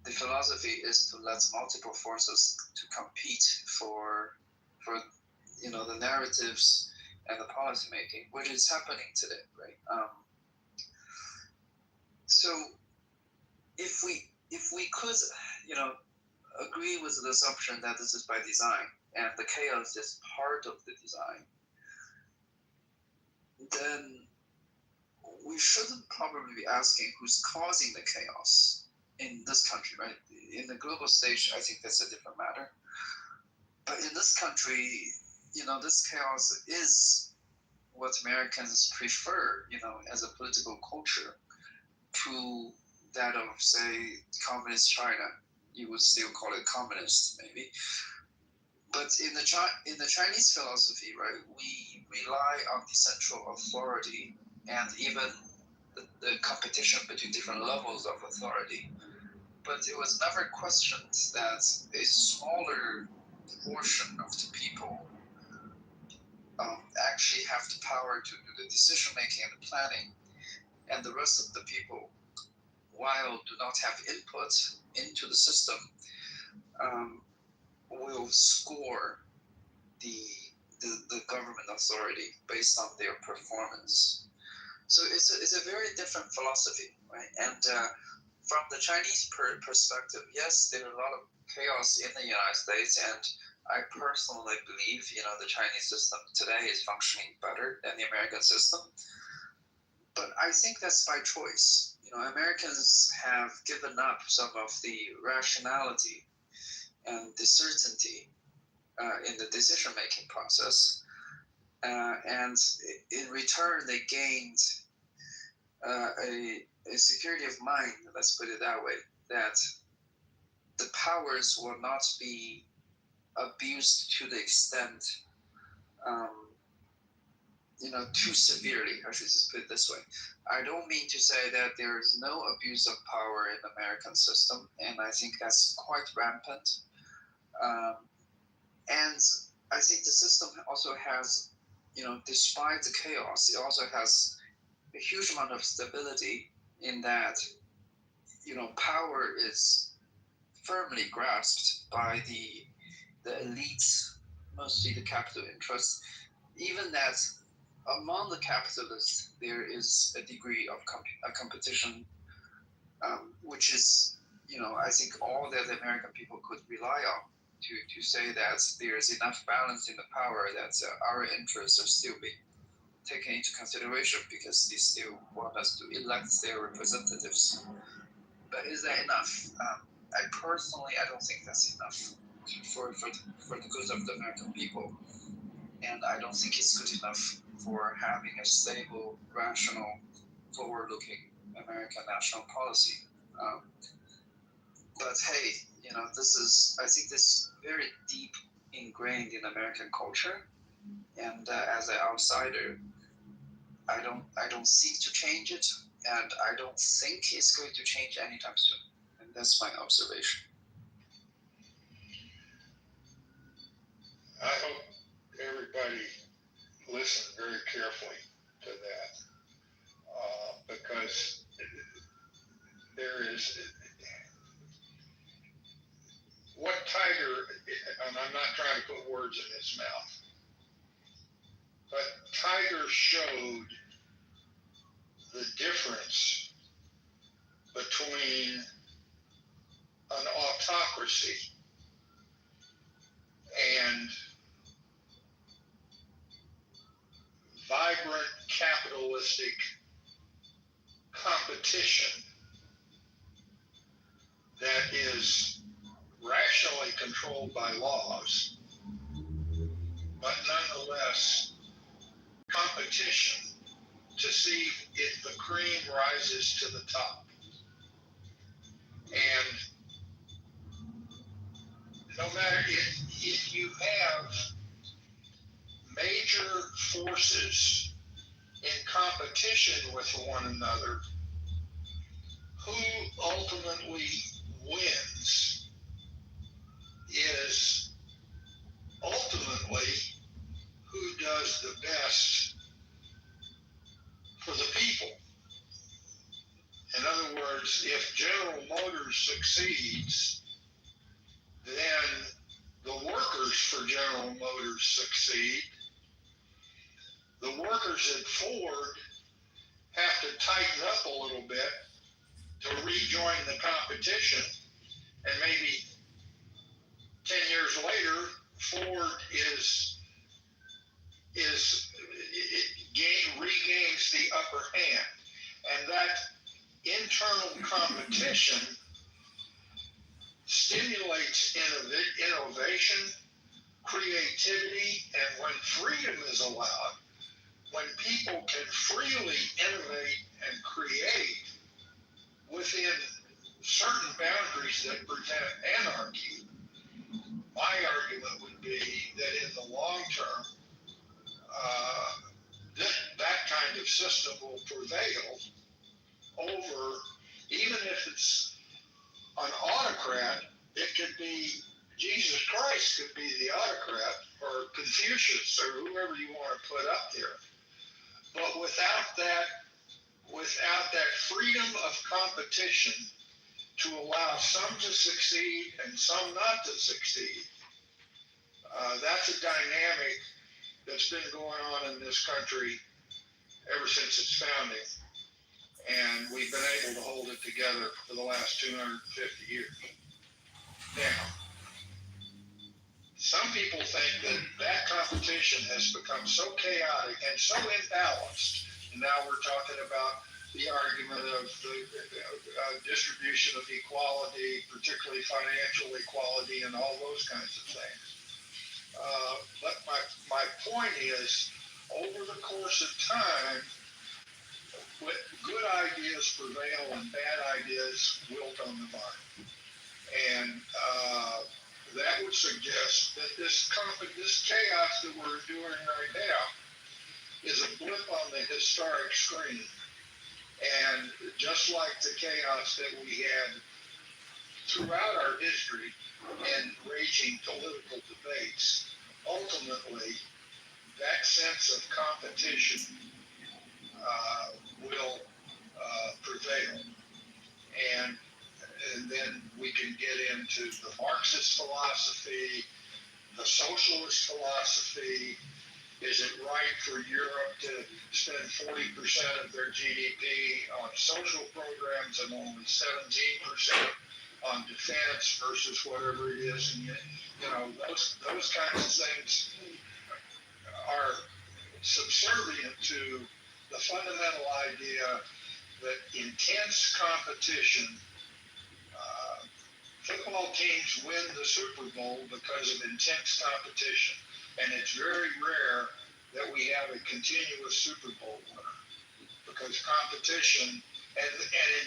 the philosophy is to let multiple forces to compete for the narratives and the policy making, which is happening today, right? So if we could, agree with the assumption that this is by design and the chaos is part of the design, then we shouldn't probably be asking who's causing the chaos in this country, right? In the global stage, I think that's a different matter. But in this country, this chaos is what Americans prefer, as a political culture to that of, say, communist China. You would still call it communist, maybe. But in the Chinese philosophy, right, we rely on the central authority and even the competition between different levels of authority. But it was never questioned that a smaller portion of the people actually have the power to do the decision making and the planning, and the rest of the people, while do not have input into the system, will score the government authority based on their performance. So it's a very different philosophy, right? And from the Chinese perspective, yes, there are a lot of chaos in the United States, and I personally believe, the Chinese system today is functioning better than the American system. But I think that's by choice. Americans have given up some of the rationality and the certainty in the decision-making process, and in return, they gained a security of mind. Let's put it that way. That the powers will not be abused to the extent, too severely. I should just put it this way. I don't mean to say that there is no abuse of power in the American system, and I think that's quite rampant. And I think the system also has, despite the chaos, it also has a huge amount of stability in that, power is firmly grasped by the elites, mostly the capital interests. Even that among the capitalists, there is a degree of competition, which is, I think all that the American people could rely on to say that there's enough balance in the power that our interests are still being taken into consideration because they still want us to elect their representatives. But is that enough? I don't think that's enough for the good of the American people. And I don't think it's good enough for having a stable, rational, forward-looking American national policy. But hey, I think this is very deep ingrained in American culture. And as an outsider, I don't seek to change it, and I don't think it's going to change anytime soon. And that's my observation. I hope everybody listened very carefully to that, because there is what Tiger, and I'm not trying to put words in his mouth, but Tiger showed the difference between an autocracy and vibrant capitalistic competition that is rationally controlled by laws, but nonetheless competition to see if the cream rises to the top. And no matter if you have major forces in competition with one another, who ultimately wins is ultimately who does the best words, if General Motors succeeds, then the workers for General Motors succeed. The workers at Ford have to tighten up a little bit to rejoin the competition, and maybe 10 years later, Ford regains the upper hand, and that internal competition stimulates innovation, creativity, and when freedom is allowed, when people can freely innovate and create within certain boundaries that prevent anarchy, my argument would be that in the long term, that kind of system will prevail over, even if it's an autocrat, it could be Jesus Christ could be the autocrat, or Confucius, or whoever you want to put up there. But without that freedom of competition to allow some to succeed and some not to succeed, that's a dynamic that's been going on in this country ever since its founding. And we've been able to hold it together for the last 250 years. Now, some people think that competition has become so chaotic and so imbalanced, and now we're talking about the argument of the distribution of equality, particularly financial equality and all those kinds of things. But my point is, over the course of time, good ideas prevail and bad ideas wilt on the vine. And that would suggest that this chaos that we're doing right now is a blip on the historic screen. And just like the chaos that we had throughout our history in raging political debates, ultimately that sense of competition will prevail. And then we can get into the Marxist philosophy, the socialist philosophy. Is it right for Europe to spend 40% of their GDP on social programs and only 17% on defense versus whatever it is? And those kinds of things are subservient to the fundamental idea that intense competition. Football teams win the Super Bowl because of intense competition, and it's very rare that we have a continuous Super Bowl winner because competition, and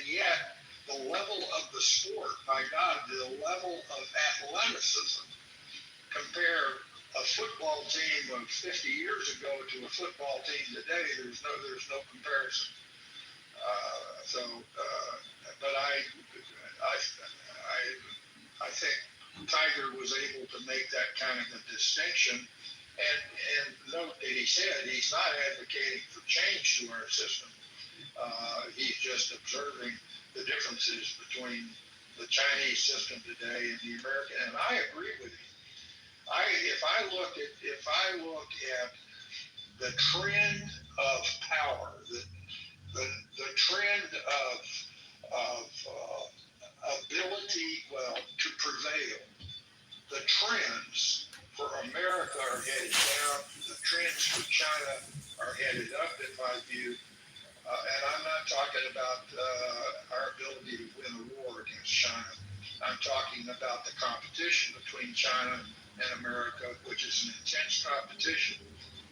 yet the level of the sport, my God, the level of athleticism, compare a football team of 50 years ago to a football team today, there's no comparison. But I think Tiger was able to make that kind of a distinction, and note that he said he's not advocating for change to our system. He's just observing the differences between the Chinese system today and the American, and I agree with him. If I look at the trend of power, the trend of ability, to prevail, the trends for America are headed down. The trends for China are headed up, in my view. And I'm not talking about our ability to win a war against China. I'm talking about the competition between China and America, which is an intense competition.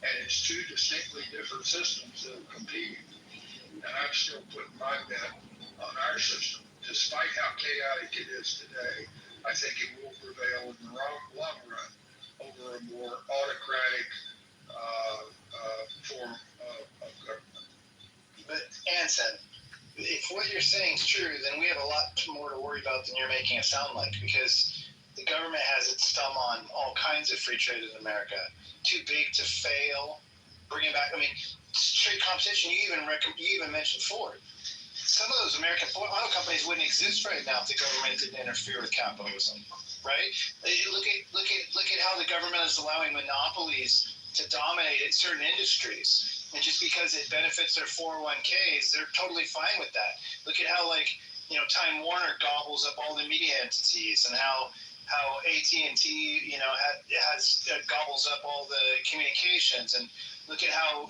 And it's two distinctly different systems that are competing. And I'm still putting my bet on our system. Despite how chaotic it is today, I think it will prevail in the long run over a more autocratic form of government. But Anson, if what you're saying is true, then we have a lot more to worry about than you're making it sound like, because the government has its thumb on all kinds of free trade in America. Too big to fail, bringing back, straight competition. You even mentioned Ford. some of those American oil companies wouldn't exist right now if the government didn't interfere with capitalism, right? Look at how the government is allowing monopolies to dominate certain industries, and just because it benefits their 401ks, they're totally fine with that. Look at how Time Warner gobbles up all the media entities, and how AT&T has gobbles up all the communications, and look at how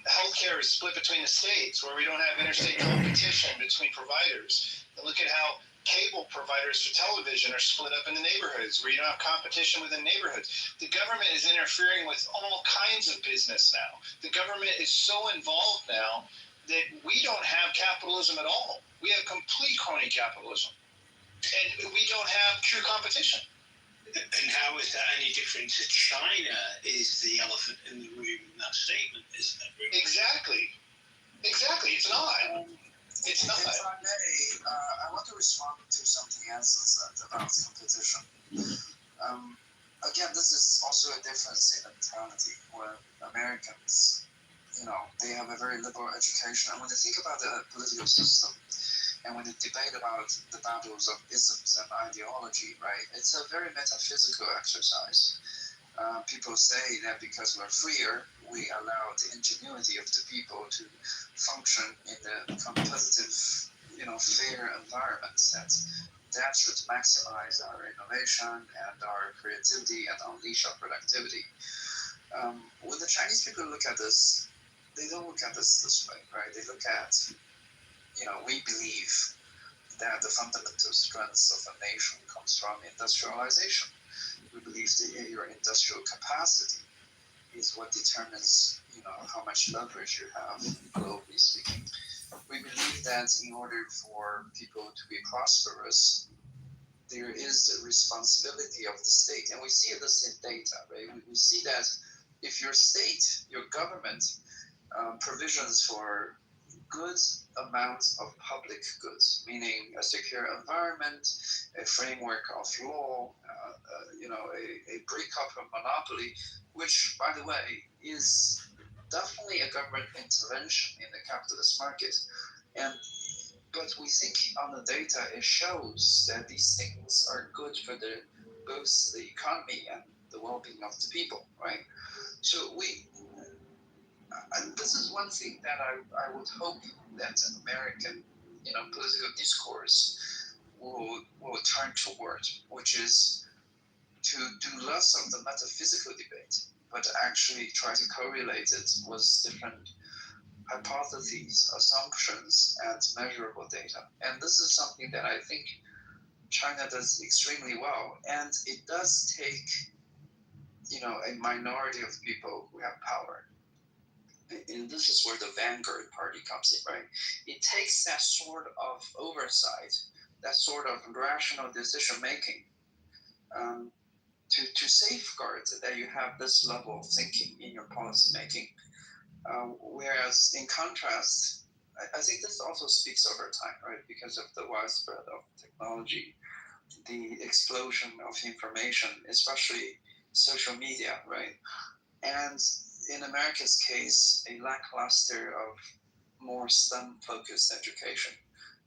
healthcare is split between the states, where we don't have interstate competition between providers. And look at how cable providers for television are split up in the neighborhoods, where you don't have competition within neighborhoods. The government is interfering with all kinds of business now. The government is so involved now that we don't have capitalism at all. We have complete crony capitalism, and we don't have true competition. And how is that any different to China? Is the elephant in the room in that statement, isn't it? Really? Exactly. It's not. It's not. If I may, I want to respond to something Anson said about competition. Again, this is also a difference in mentality, where Americans, they have a very liberal education. And when they think about the political system, and when they debate about the battles of isms and ideology, right, it's a very metaphysical exercise. People say that because we're freer, we allow the ingenuity of the people to function in the competitive, fair environment. That should maximize our innovation and our creativity and unleash our productivity. When the Chinese people look at this, they don't look at this way, right? They look at, we believe that the fundamental strengths of a nation comes from industrialization. We believe that your industrial capacity is what determines, how much leverage you have, globally speaking. We believe that in order for people to be prosperous, there is a responsibility of the state. And we see this in data, right? We see that if your state, your government, provisions for good amount of public goods, meaning a secure environment, a framework of law, a breakup of monopoly, which, by the way, is definitely a government intervention in the capitalist market. But we think on the data, it shows that these things are good for both the economy and the well-being of the people, right? So this is one thing that I would hope that American, political discourse will turn toward, which is to do less of the metaphysical debate, but actually try to correlate it with different hypotheses, assumptions, and measurable data. And this is something that I think China does extremely well. And it does take, a minority of people who have power. And this is where the Vanguard Party comes in, right? It takes that sort of oversight, that sort of rational decision-making, to safeguard that you have this level of thinking in your policy making. Whereas in contrast, I think this also speaks over time, right? Because of the widespread of technology, the explosion of information, especially social media, right? And in America's case, a lackluster of more STEM-focused education.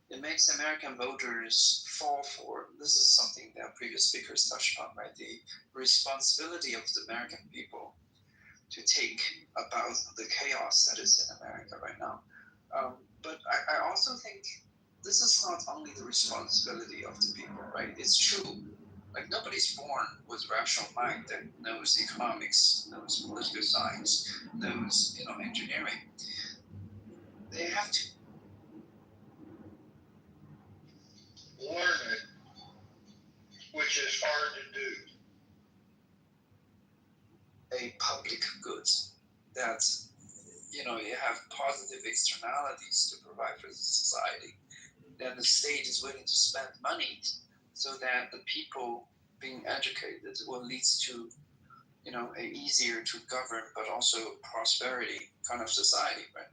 It makes American voters fall for, this is something that previous speakers touched on, right? The responsibility of the American people to take about the chaos that is in America right now. But I also think this is not only the responsibility of the people, right? It's true. Like, nobody's born with rational mind that knows economics, knows political science, knows, engineering. They have to learn it, which is hard to do. A public good that, you have positive externalities to provide for the society, then the state is willing to spend money so that the people being educated will lead to, a easier to govern but also prosperity kind of society, right?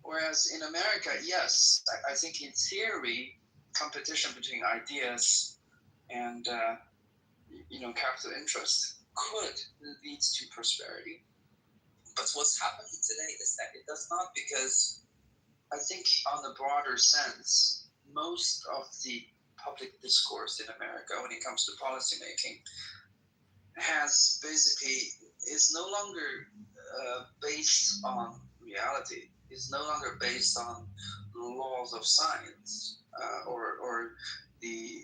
Whereas in America, yes, I think in theory, competition between ideas and capital interest could lead to prosperity. But what's happening today is that it does not, because I think on the broader sense, most of the public discourse in America when it comes to policymaking is no longer based on reality. Is no longer based on laws of science or the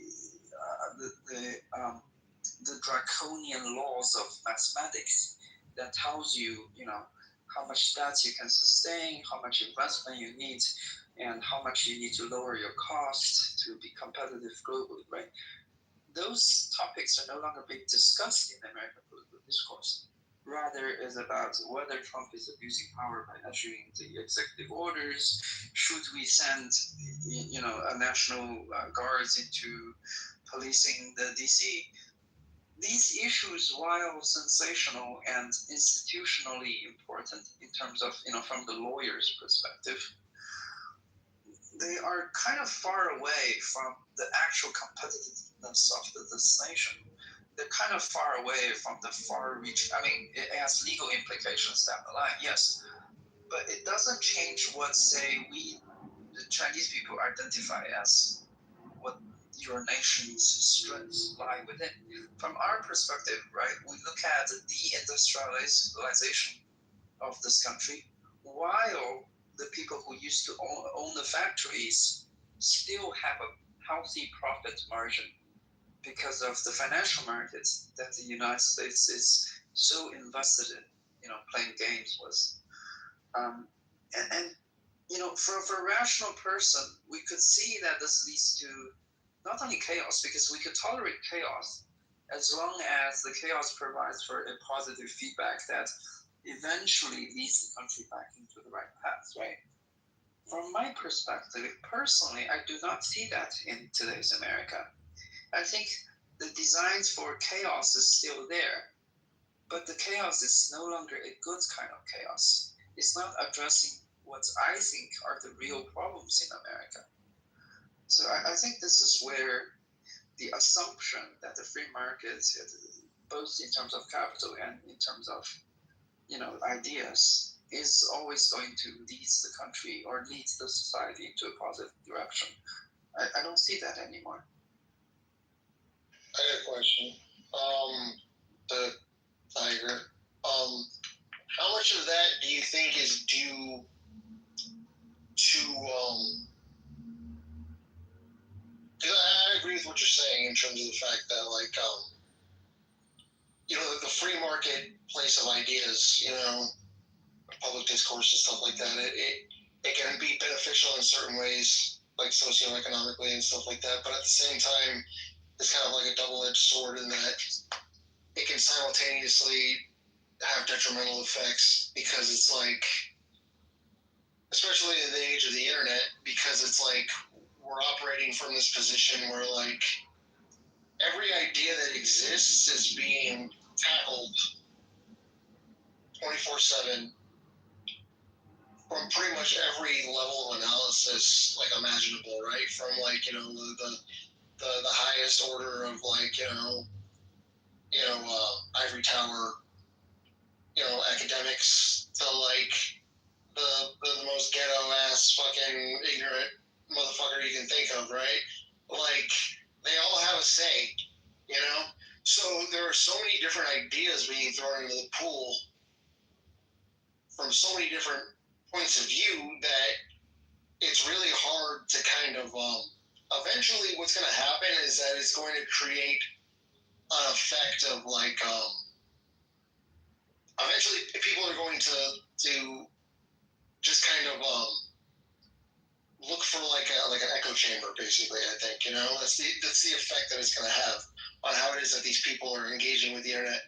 draconian laws of mathematics that tells you, how much stats you can sustain, how much investment you need, and how much you need to lower your cost to be competitive globally, right? Those topics are no longer being discussed in American political discourse. Rather, is about whether Trump is abusing power by issuing the executive orders. Should we send, a national guards into policing the DC? These issues, while sensational and institutionally important in terms of, from the lawyer's perspective, they are kind of far away from the actual competitiveness of this nation. They're kind of far away from the far-reaching. I mean, it has legal implications down the line, yes, but it doesn't change what, say, we, the Chinese people, identify as what your nation's strengths lie within. From our perspective, right, we look at the deindustrialization of this country, while the people who used to own the factories still have a healthy profit margin because of the financial markets that the United States is so invested in, playing games with. For a rational person, we could see that this leads to not only chaos, because we could tolerate chaos as long as the chaos provides for a positive feedback that eventually leads the country back into the right path, right? From my perspective, personally, I do not see that in today's America. I think the designs for chaos is still there, but the chaos is no longer a good kind of chaos. It's not addressing what I think are the real problems in America. So I think this is where the assumption that the free market, both in terms of capital and in terms of, ideas, is always going to lead the country or lead the society into a positive direction. I don't see that anymore. I got a question. The Tiger. How much of that do you think is due to because I agree with what you're saying in terms of the fact that the free marketplace of ideas, public discourse and stuff like that, it can be beneficial in certain ways, like socioeconomically and stuff like that, but at the same time it's kind of like a double-edged sword in that it can simultaneously have detrimental effects, because it's like, especially in the age of the internet, because it's like we're operating from this position where like every idea that exists is being tackled 24/7 from pretty much every level of analysis like imaginable, right? From like the highest order of like ivory tower academics to like the most ghetto ass fucking ignorant motherfucker you can think of, right? Like they all have a say, so there are so many different ideas being thrown into the pool from so many different points of view that it's really hard to kind of eventually what's going to happen is that it's going to create an effect of like eventually people are going to just kind of look for like an echo chamber, basically. I think that's the effect that it's going to have on how it is that these people are engaging with the internet,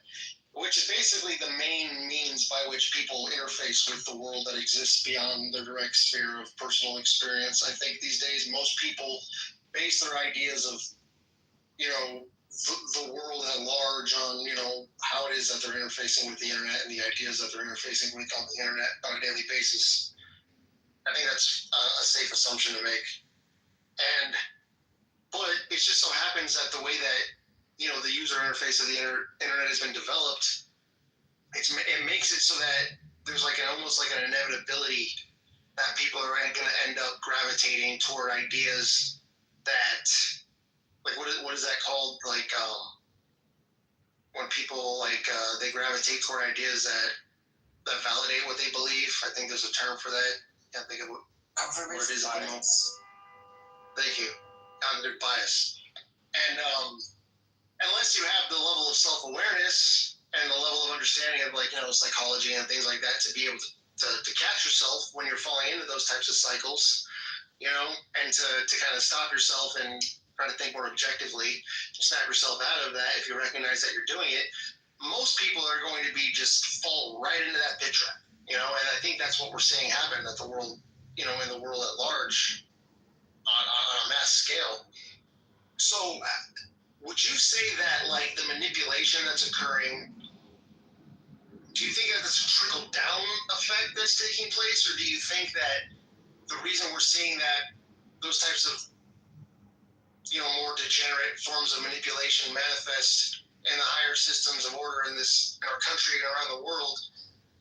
which is basically the main means by which people interface with the world that exists beyond their direct sphere of personal experience. I think these days most people base their ideas of the world at large on how it is that they're interfacing with the internet and the ideas that they're interfacing with on the internet on a daily basis. I think that's a safe assumption to make. But it just so happens that the way that the user interface of the internet has been developed, it makes it so that there's like almost like an inevitability that people are going to end up gravitating toward ideas that, like, what is that called? Like, when people, like, they gravitate toward ideas that validate what they believe. I think there's a term for that. I can't think of what it is at the moment. Thank you. Cognitive bias. And unless you have the level of self-awareness and the level of understanding of, like, psychology and things like that to be able to catch yourself when you're falling into those types of cycles, and to kind of stop yourself and try to think more objectively, snap yourself out of that if you recognize that you're doing it, most people are going to be just fall right into that pit trap, and I think that's what we're seeing happen at the world, in the world at large on a mass scale. So would you say that, like, the manipulation that's occurring, do you think that that's a trickle-down effect that's taking place, or do you think that the reason we're seeing those types of, more degenerate forms of manipulation manifest in the higher systems of order in our country and around the world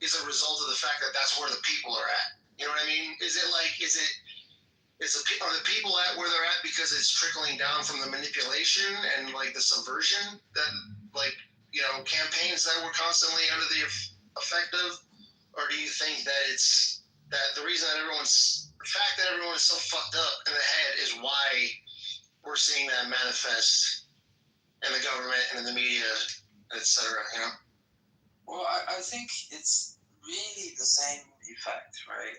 is a result of the fact that that's where the people are at? You know what I mean? Are the people at where they're at because it's trickling down from the manipulation and, like, the subversion that, like, campaigns that we're constantly under the effect of? Or do you think that it's that the reason that the fact that everyone is so fucked up in the head is why we're seeing that manifest in the government and in the media, etc., Well, I think it's really the same effect, right?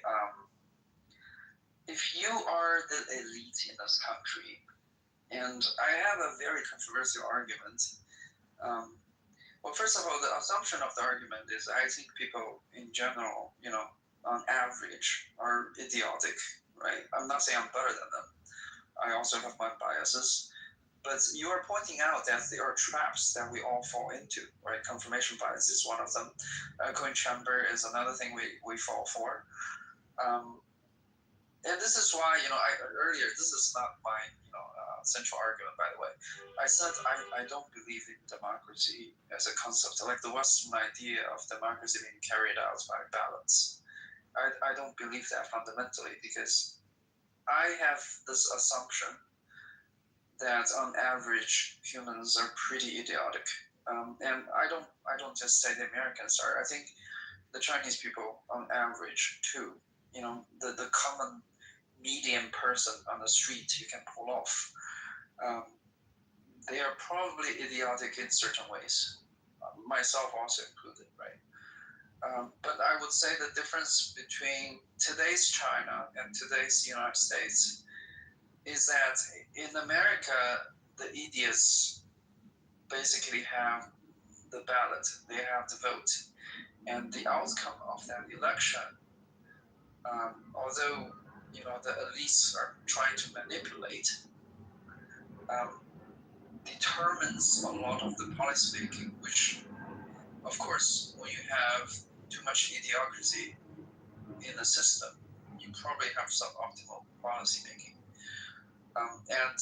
If you are the elite in this country, and I have a very controversial argument. Well, first of all, the assumption of the argument is I think people in general, on average, are idiotic, right? I'm not saying I'm better than them. I also have my biases. But you are pointing out that there are traps that we all fall into, right? Confirmation bias is one of them. Echoing chamber is another thing we fall for. And this is why, earlier, this is not my, central argument, by the way. I said I don't believe in democracy as a concept, like the Western idea of democracy being carried out by ballots. I don't believe that fundamentally, because I have this assumption that on average humans are pretty idiotic, and I don't just say the Americans are. I think the Chinese people on average too. The common medium person on the street you can pull off. They are probably idiotic in certain ways, myself also included, right? But I would say the difference between today's China and today's United States is that in America, the idiots basically have the ballot, they have the vote, and the outcome of that election, although the elites are trying to manipulate, determines a lot of the policy making, which, of course, when you have too much idiocracy in the system, you probably have suboptimal policy making. And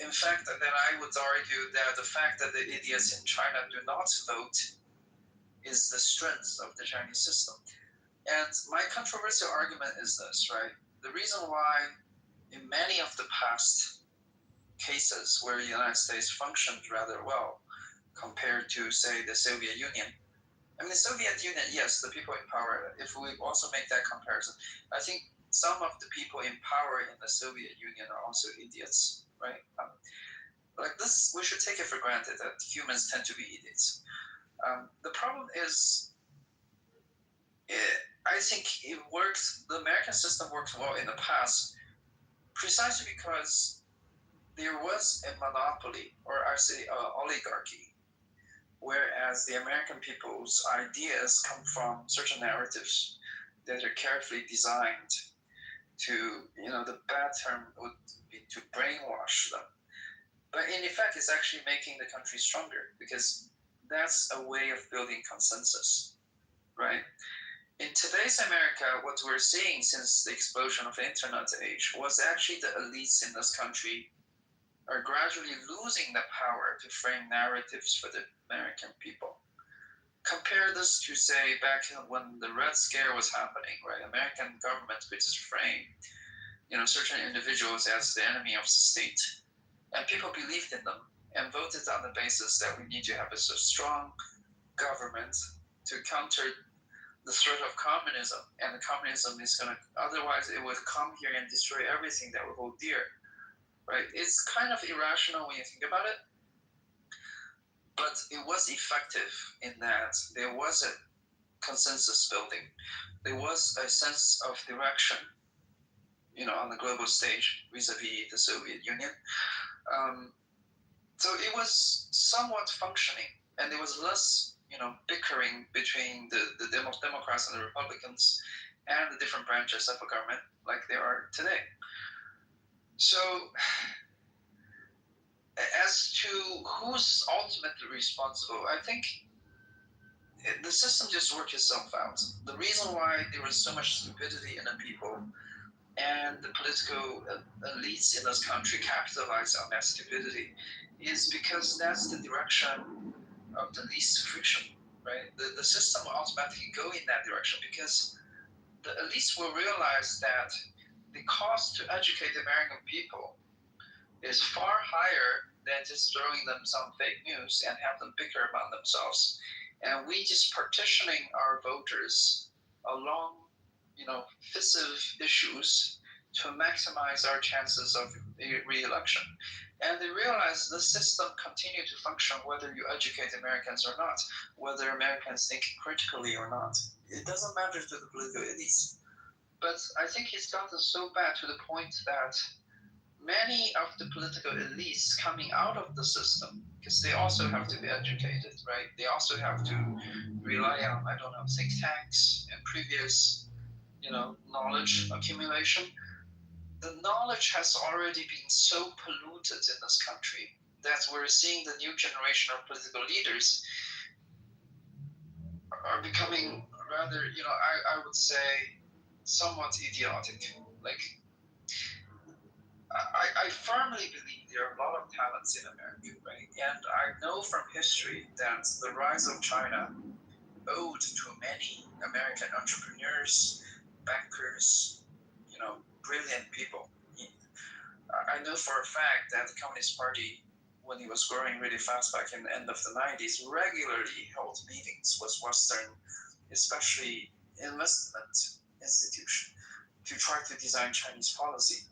in fact, then I would argue that the fact that the idiots in China do not vote is the strength of the Chinese system. And my controversial argument is this, right? The reason why in many of the past cases where the United States functioned rather well compared to, say, the Soviet Union. I mean, the Soviet Union, yes, the people in power, if we also make that comparison, I think some of the people in power in the Soviet Union are also idiots, right? Like this, we should take it for granted that humans tend to be idiots. The problem is, I think it worked, the American system worked well in the past precisely because there was a monopoly, or I say oligarchy, whereas the American people's ideas come from certain narratives that are carefully designed to, the bad term would be to brainwash them. But in effect, it's actually making the country stronger, because that's a way of building consensus, right? In today's America, what we're seeing since the explosion of the internet age was actually the elites in this country are gradually losing the power to frame narratives for the American people. compare this to, say, back when the Red Scare was happening, right? American government could just frame, certain individuals as the enemy of the state, and people believed in them and voted on the basis that we need to have a strong government to counter the threat of communism, and the communism is going to, otherwise it would come here and destroy everything that we hold dear, right? It's kind of irrational when you think about it, but it was effective in that there was a consensus building. There was a sense of direction, on the global stage vis-a-vis the Soviet Union. So it was somewhat functioning, and there was less, bickering between the Democrats and the Republicans and the different branches of the government like there are today. So as to who's ultimately responsible, I think the system just worked itself out. The reason why there was so much stupidity in the people and the political elites in this country capitalized on that stupidity is because that's the direction of the least friction, right? The system will automatically go in that direction because the elites will realize that the cost to educate the American people is far higher than just throwing them some fake news and have them bicker among themselves. And we just partitioning our voters along, fissile issues to maximize our chances of re-election. And they realize the system continue to function whether you educate Americans or not, whether Americans think critically or not. It doesn't matter to the political elites. But I think it's gotten so bad to the point that many of the political elites coming out of the system, because they also have to be educated, right? They also have to rely on, think tanks and previous, knowledge accumulation. The knowledge has already been so polluted in this country that we're seeing the new generation of political leaders are becoming rather, I would say, somewhat idiotic. Like, I firmly believe there are a lot of talents in America, right? And I know from history that the rise of China owed to many American entrepreneurs, bankers, brilliant people. I know for a fact that the Communist Party, when it was growing really fast back in the end of the 90s, regularly held meetings with Western, especially investment institutions, to try to design Chinese policy.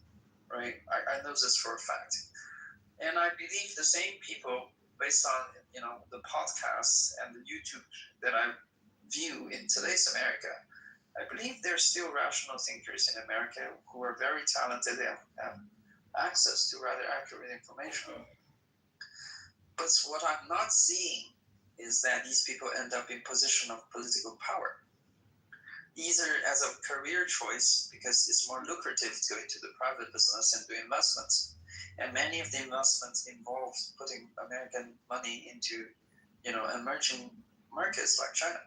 Right, I know this for a fact, and I believe the same people, based on the podcasts and the YouTube that I view in today's America, I believe there's still rational thinkers in America who are very talented and have access to rather accurate information. But what I'm not seeing is that these people end up in position of political power, either as a career choice because it's more lucrative to go into the private business and do investments. And many of the investments involve putting American money into, emerging markets like China.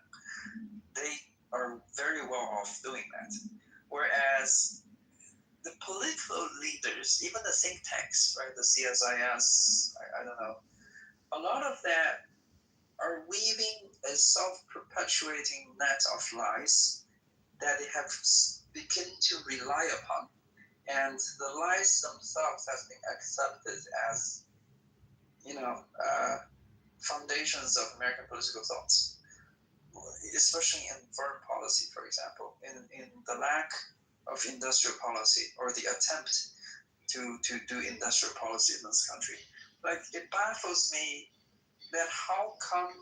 They are very well off doing that. Whereas the political leaders, even the think tanks, right, the CSIS, I don't know, a lot of that are weaving a self-perpetuating net of lies that they have begun to rely upon, and the lies themselves has been accepted as, foundations of American political thoughts, especially in foreign policy, for example, in the lack of industrial policy or the attempt to do industrial policy in this country. Like, it baffles me that how come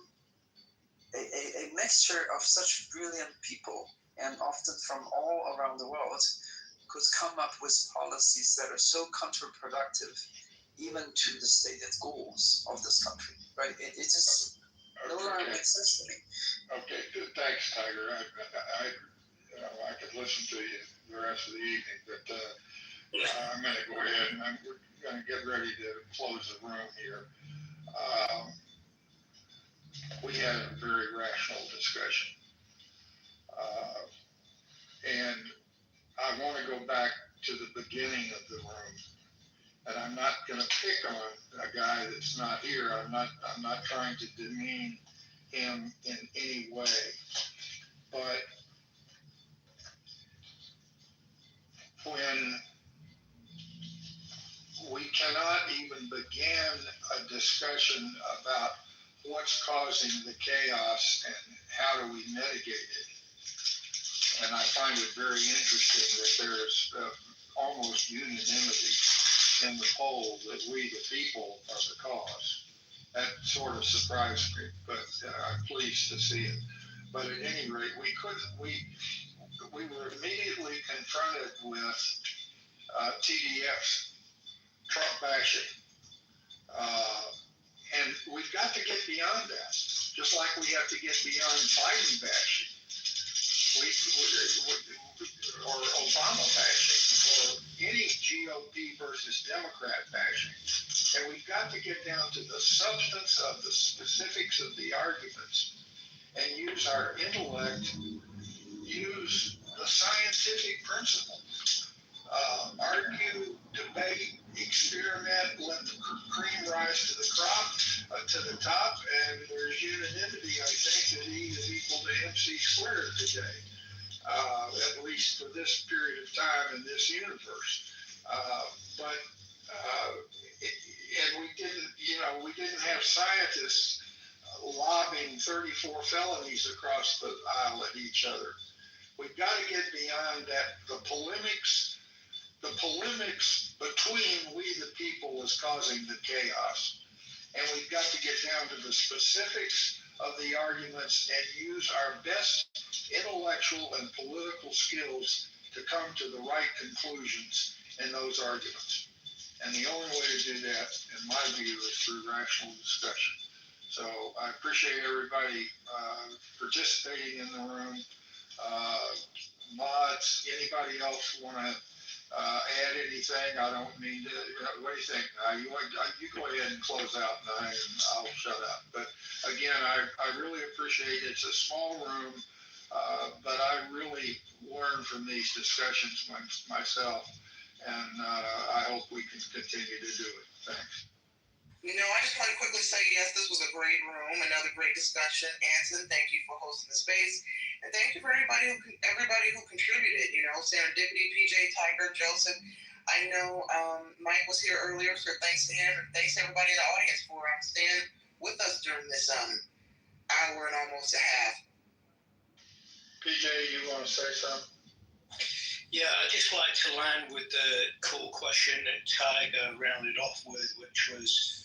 a mixture of such brilliant people, and often from all around the world, could come up with policies that are so counterproductive even to the stated goals of this country, right? It just no longer makes sense to me. Okay, thanks, Tiger. I could listen to you the rest of the evening, but I'm going to go ahead and we're going to get ready to close the room here. We had a very rational discussion. And I want to go back to the beginning of the room. And I'm not going to pick on a guy that's not here. I'm not trying to demean him in any way. But when we cannot even begin a discussion about what's causing the chaos and how do we mitigate it. And I find it very interesting that there's almost unanimity in the poll that we, the people, are the cause. That sort of surprised me, but I'm pleased to see it. But at any rate, we were immediately confronted with TDF, Trump bashing. And we've got to get beyond that, just like we have to get beyond Biden bashing, or Obama bashing, or any GOP versus Democrat bashing. And we've got to get down to the substance of the specifics of the arguments and use our intellect, use the scientific principle. Argue, debate, experiment, let the cream rise to the top, and there's unanimity, I think, that E is equal to MC squared today, at least for this period of time in this universe. And we didn't have scientists lobbing 34 felonies across the aisle at each other. We've got to get beyond that. The polemics between we the people is causing the chaos. And we've got to get down to the specifics of the arguments and use our best intellectual and political skills to come to the right conclusions in those arguments. And the only way to do that, in my view, is through rational discussion. So I appreciate everybody participating in the room. Mods, anybody else want to add anything? I don't mean to. What do you think? You go ahead and close out, and I'll shut up. But again, I really appreciate it. It's a small room, but I really learn from these discussions myself, and I hope we can continue to do it. Thanks. I just want to quickly say, yes, this was a great room, another great discussion. Anson, thank you for hosting the space. And thank you for everybody who contributed, Serendipity, PJ, Tiger, Joseph. I know Mike was here earlier, so thanks to him. And thanks to everybody in the audience for staying with us during this hour and almost a half. PJ, you want to say something? Yeah, I'd just like to land with the core question that Tiger rounded off with, which was,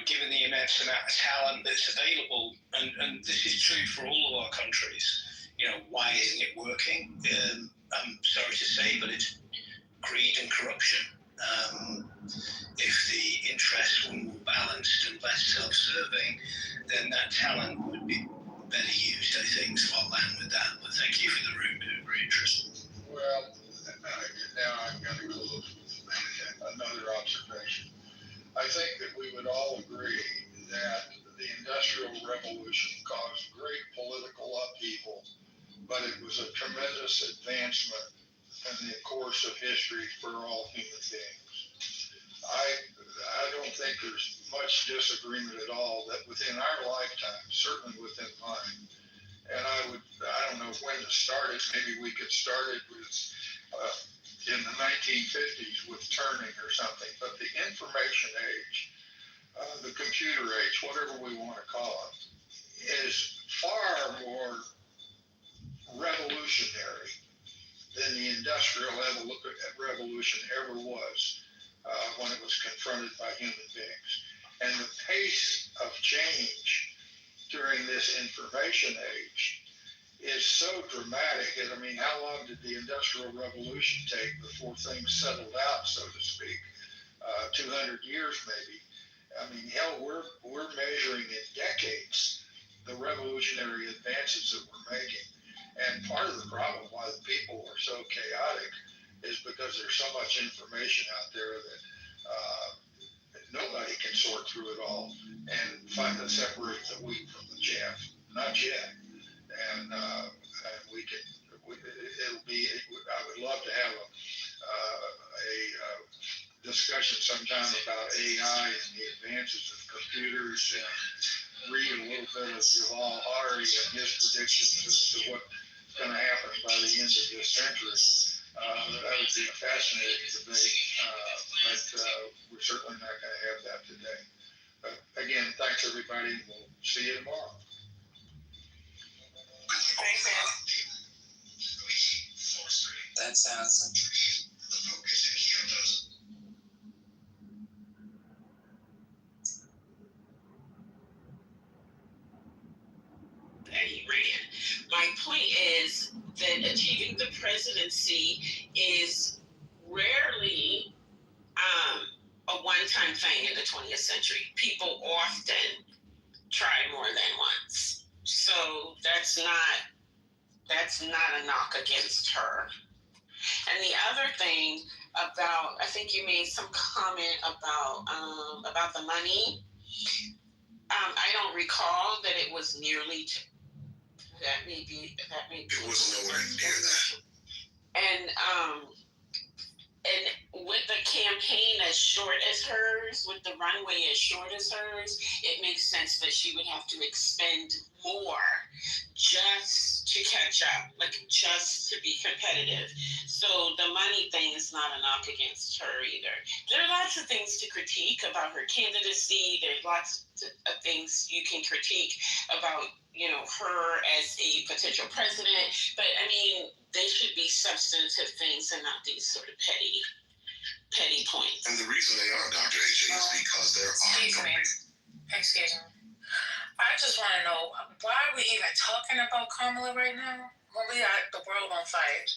given the immense amount of talent that's available, and this is true for all of our countries, why isn't it working? I'm sorry to say, but it's greed and corruption. If the interests were more balanced and less self-serving, then that talent would be better used, I think. So I'll land with that. But thank you for the room. It was very interesting. Well, now I'm going to close with another observation. I think that we would all agree that the Industrial Revolution caused great political upheaval, but it was a tremendous advancement in the course of history for all human beings. I don't think there's much disagreement at all that within our lifetime, certainly within mine, and I don't know when to start it. Maybe we could start it with in the 1950s with Turning or something. But the information age, the computer age, whatever we want to call it, is far more revolutionary than the Industrial Revolution ever was when it was confronted by human beings. And the pace of change during this information age is so dramatic. And I mean, how long did the Industrial Revolution take before things settled out, so to speak? 200 years maybe. I mean, hell, we're measuring in decades the revolutionary advances that we're making. And part of the problem why the people are so chaotic is because there's so much information out there that nobody can sort through it all and separate the wheat from the chaff. Not yet. And we can. It'll be. I would love to have a discussion sometime about AI and the advances of computers and read a little bit of Yuval Harari and his predictions as to what's going to happen by the end of this century. That would be a fascinating debate, but we're certainly not going to have that today. But again, thanks everybody. We'll see you tomorrow. Thanks, Allison. My point is that achieving the presidency is rarely a one-time thing in the 20th century. People often try more than once. So that's not a knock against her. And the other thing about, I think you made some comment about the money. I don't recall that it was nearly. That may be. It was nowhere near that. And with the campaign as short as hers, with the runway as short as hers, it makes sense that she would have to expend more just to catch up, like just to be competitive. So the money thing is not a knock against her either. There are lots of things to critique about her candidacy. There's lots of things you can critique about, her as a potential president. But I mean, they should be substantive things and not these sort of petty points. And the reason they are, Dr. AJ, is because there are Excuse me. I just want to know, why are we even talking about Kamala right now when we got the world on fire?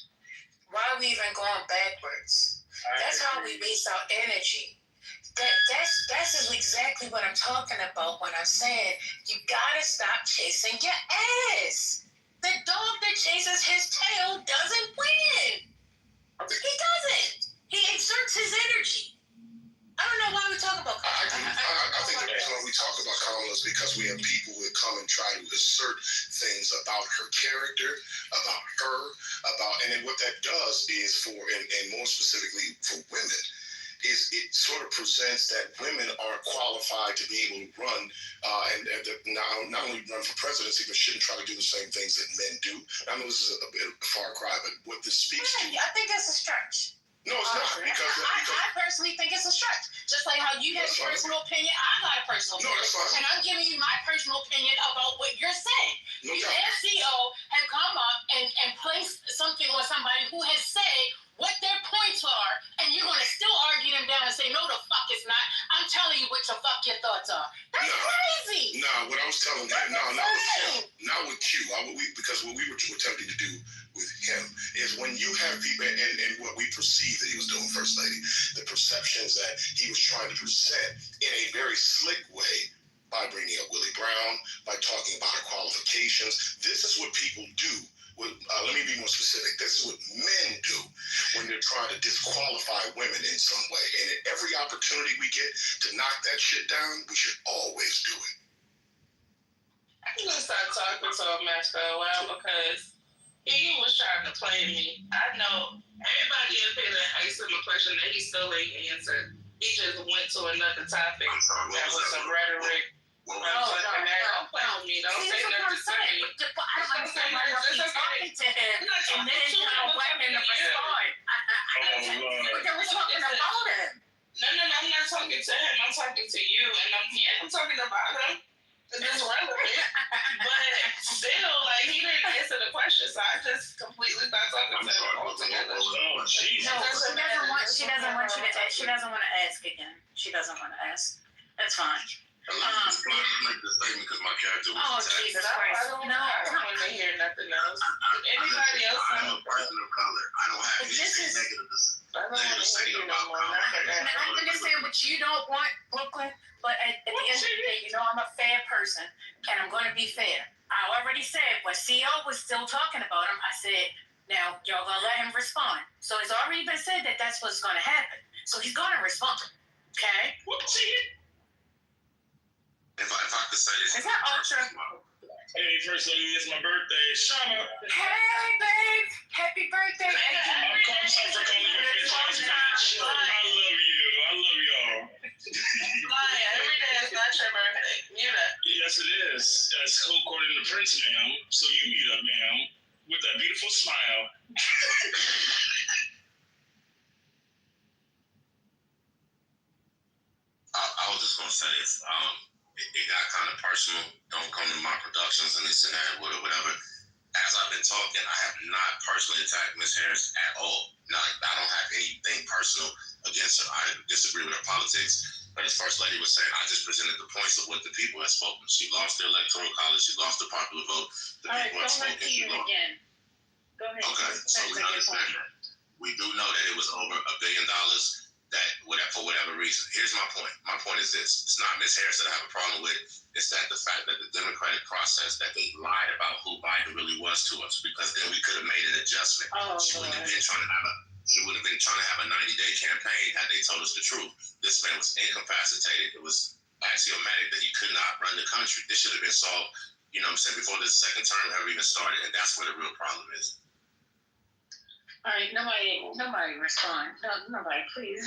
Why are we even going backwards? That's how we waste our energy. That's exactly what I'm talking about when I'm saying you gotta stop chasing your ass. The dog that chases his tail doesn't win. He doesn't. He exerts his energy. I don't know why we talk about Kamala. I think the reason why we talk about Kamala is because we have people who come and try to assert things about her character, about her, and then what that does is and more specifically for women, is it sort of presents that women are qualified to be able to run and not only run for presidency, but shouldn't try to do the same things that men do. I know this is a bit of a far cry, but what this speaks to... I think that's a stretch. No, it's not. Because I personally think it's a stretch. Just like how you have a personal opinion, I got a personal opinion. No, that's fine. And I'm giving you my personal opinion about what you're saying. No the doubt. SCO have come up and placed something on somebody who has said what their points are, and you're going to still argue them down and say, no, the fuck it's not. I'm telling you what the fuck your thoughts are. That's crazy. No, what I was telling him, not with Q, because what we were attempting to do with him is when you have people, and what we perceive that he was doing, First Lady, the perceptions that he was trying to present in a very slick way by bringing up Willie Brown, by talking about her qualifications. This is what people do. Let me be more specific. This is what men do when they're trying to disqualify women in some way. And at every opportunity we get to knock that shit down, we should always do it. I'm going to start talking to him after a while because he was trying to play me. I know everybody up here that asked him a question that he still ain't answered. He just went to another topic. That was some rhetoric. Don't play with me. Don't say nothing to me. I don't understand why y'all keep talking to him and then y'all want him to respond. We're talking about him. No, I'm not talking to him. I'm talking to you. And I'm talking about him. It's relevant. But still, he didn't answer the question, so I just completely stopped talking to him altogether. No, she doesn't want you to ask. She doesn't want to ask again. She doesn't want to ask. That's fine. I'm make the statement because my character was attacked. Jesus Christ. I don't want to hear nothing else. Anybody else? I'm a person of color. I don't have anything negative to say about Kamala. I understand what you don't want, Brooklyn, but at the end of the day, I'm a fair person, and I'm going to be fair. I already said, when CO was still talking about him, I said, now, y'all going to let him respond. So it's already been said that that's what's going to happen. So he's going to respond, okay? If I could say this. Is that Ultra? Hey, First Lady, it's my birthday. Shama. Hey, babe. Happy birthday. I'm calling for bitch. I love you. I love y'all. Every day is not your birthday. You know. Yes, it is. say this. It got kind of personal. Don't come to my productions and this and that, whatever. As I've been talking, I have not personally attacked Ms. Harris at all. Not, I don't have anything personal against her. I disagree with her politics. But as First Lady was saying, I just presented the points of what the people have spoken. She lost the electoral college. She lost the popular vote. The people have spoken. She lost. Again. Go ahead. Okay, so we understand that. We do know that it was over $1 billion that for whatever reason. Here's my point. My point is this. It's not Ms. Harris that I have a problem with. It's that the fact that the Democratic process, that they lied about who Biden really was to us, because then we could have made an adjustment. She wouldn't have been trying to have a 90-day campaign had they told us the truth. This man was incapacitated. It was axiomatic that he could not run the country. This should have been solved, you know what I'm saying, before the second term ever even started, and that's where the real problem is. All right, nobody respond. No, nobody, please.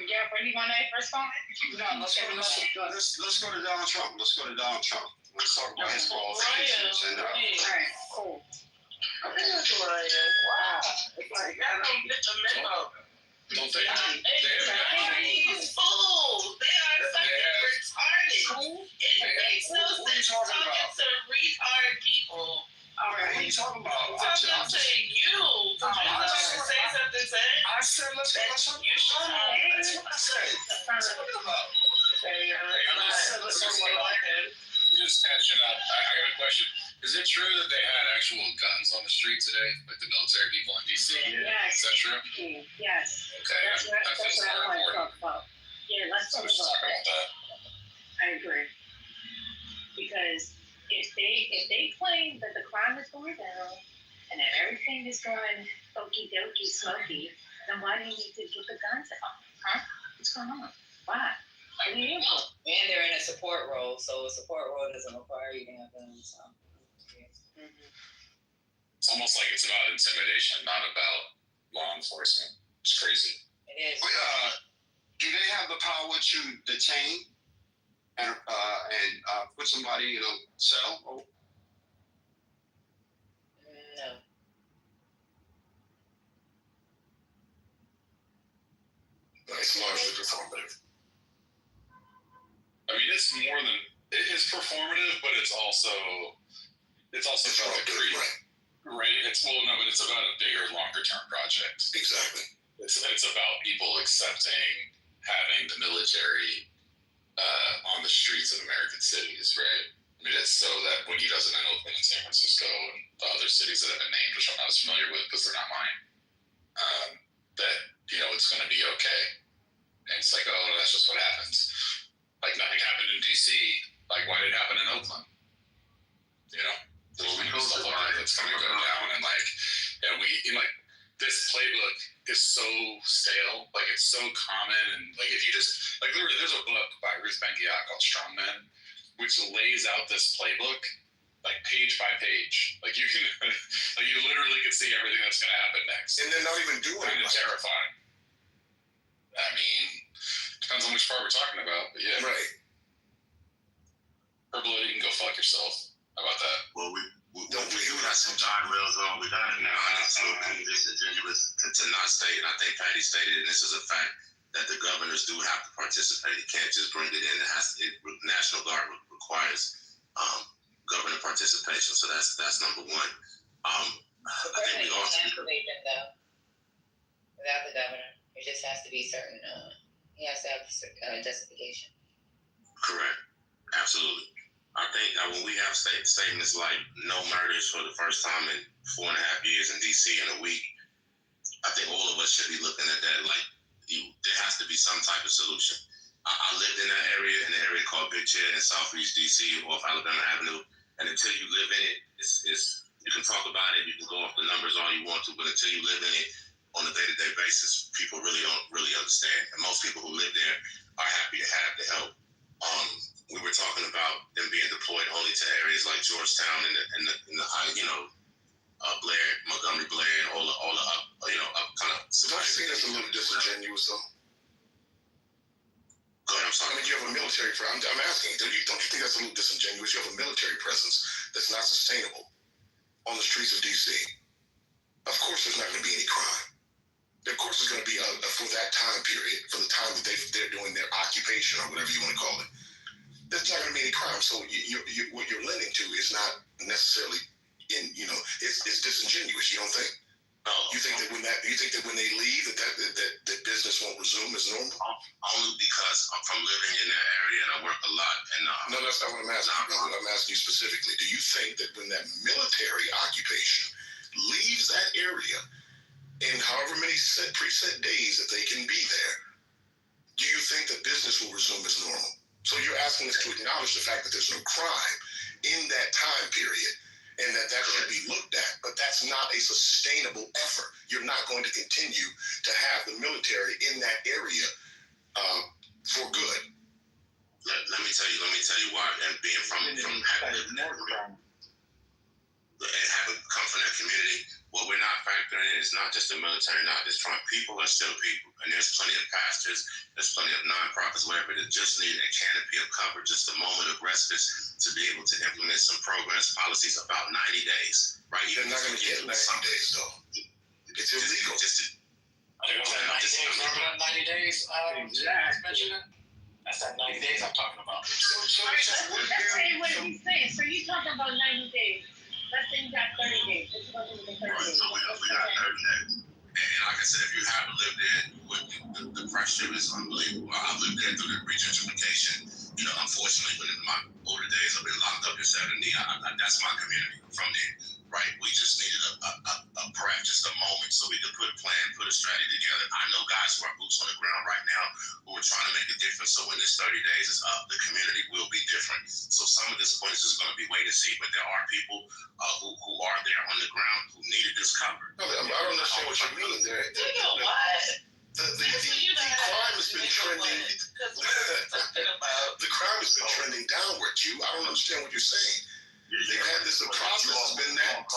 Yeah, where do you want to respond? No, let's go to Donald Trump. Let's talk about his qualifications. All right, cool. Wow. It's like, I don't get the memo. Don't they? These fools, they are fucking retarded. It makes no sense talking to retarded people. All right, what are you talking about? I'm talking to you. Did you say something, Zach? I said, let's go. You shut up. That's what I said. What are you talking about? Just catching up. I got a question. Is it true that they had actual guns on the street today, like the military people in D.C.? Yes. Is that true? Yes. Okay. That's what I want to talk about. Yeah, let's talk about that. I agree. Because if they claim that the crime is going down and that everything is going okie dokie smoky, then why do you need to get the guns out? Huh? What's going on? Why? What do you need for? And they're in a support role, so a support role doesn't require you to have guns. So. It's almost like it's about intimidation, not about law enforcement. It's crazy. It is. Do they have the power to detain and put somebody in a cell? No. It's largely performative. I mean, it's more than it's performative, but it's also about the creed, right? It's but it's about a bigger, longer term project. Exactly. It's about people accepting having the military on the streets of American cities, right? I mean, it's so that when he does it in Oakland and San Francisco and the other cities that have been named, which I'm not as familiar with because they're not mine, that, you know, it's going to be okay. And it's like, oh, that's just what happens. Like, nothing happened in D.C. Like, why did it happen in Oakland? You know? There's stuff like that that's going to go down. And, like, this playbook is so stale. Like, it's so common. And, like, if you just, like, there's a book by Ruth Ben-Ghiat called Strongmen, which lays out this playbook, like, page by page. Like, you can, like, you literally can see everything that's going to happen next. And they're not even doing it. It's terrifying. I mean, depends on which part we're talking about, but yeah. Right. Herbal, you can go fuck yourself. How about that? Well, we got some guardrails on. We got it now. It's so disingenuous to not state, and I think Patty stated, and this is a fact, that the governors do have to participate. You can't just bring it in. National Guard requires governor participation, so that's number one. I think we also activate them though, without the governor. It just has to be certain. He has to have justification. Correct. Absolutely. I think when we have statements like no murders for the first time in 4.5 years in D.C. in a week, I think all of us should be looking at that like there has to be some type of solution. I lived in that area, in the area called Big Chair in Southeast D.C. off Alabama Avenue, and until you live in it, it's you can talk about it, you can go off the numbers all you want to, but until you live in it on a day-to-day basis, people really don't really understand. And most people who live there are happy to have the help. We were talking about them being deployed only to areas like Georgetown and the high, Blair, Montgomery Blair, and all the up, up kind of. Don't you think that's a little disingenuous, though? Go ahead, I'm sorry. I mean, you have a military. I'm asking. Don't you think that's a little disingenuous? You have a military presence that's not sustainable on the streets of D.C. Of course, there's not going to be any crime. Of course, there's going to be for that time period, for the time that they're doing their occupation or whatever you want to call it. there's not going to be any crime. So what you're lending to is not necessarily it's disingenuous. You don't think? No. You think that when they leave, that business won't resume as normal? Only because I'm from living in that area and I work a lot. And no, that's not what I'm asking you, brother. I'm asking you specifically. Do you think that when that military occupation leaves that area in however many preset days that they can be there, do you think that business will resume as normal? So you're asking us to acknowledge the fact that there's no crime in that time period and that should be looked at, but that's not a sustainable effort. You're not going to continue to have the military in that area for good. Let me tell you why. And being from having lived in that community, and having come from that community, what we're not factoring in is not just the military, not just Trump. People are still people, and there's plenty of pastors, there's plenty of nonprofits, whatever, that just need a canopy of cover, just a moment of respite to be able to implement some programs, policies about 90 days, right? They're not going to get 90 days, though. It's illegal. Are they going to have 90 days? Remember that 90 days? Mentioned it? That's that 90 days I'm talking about. That's what he's saying. So you're talking about 90 days. Let's say you got 30 days. Let's go into the 30 days. So we got 30 days. And like I said, if you haven't lived there, the pressure is unbelievable. I've lived there through the regentrification. Unfortunately, when in my older days, I've been locked up in 70. That's my community. I'm from there, right? We just needed a breath, just a moment, so we could put a plan, put a strategy together. I know guys who are boots on the ground right now who are trying to make a difference. So when this 30 days is up, the community will be different. So some of this point is just going to be wait and see, but there are people who are there on the ground who needed this cover. No, I don't understand what you mean there. The crime has been trending. The crime has been trending downward. I don't understand what you're saying. They've had this process has been that.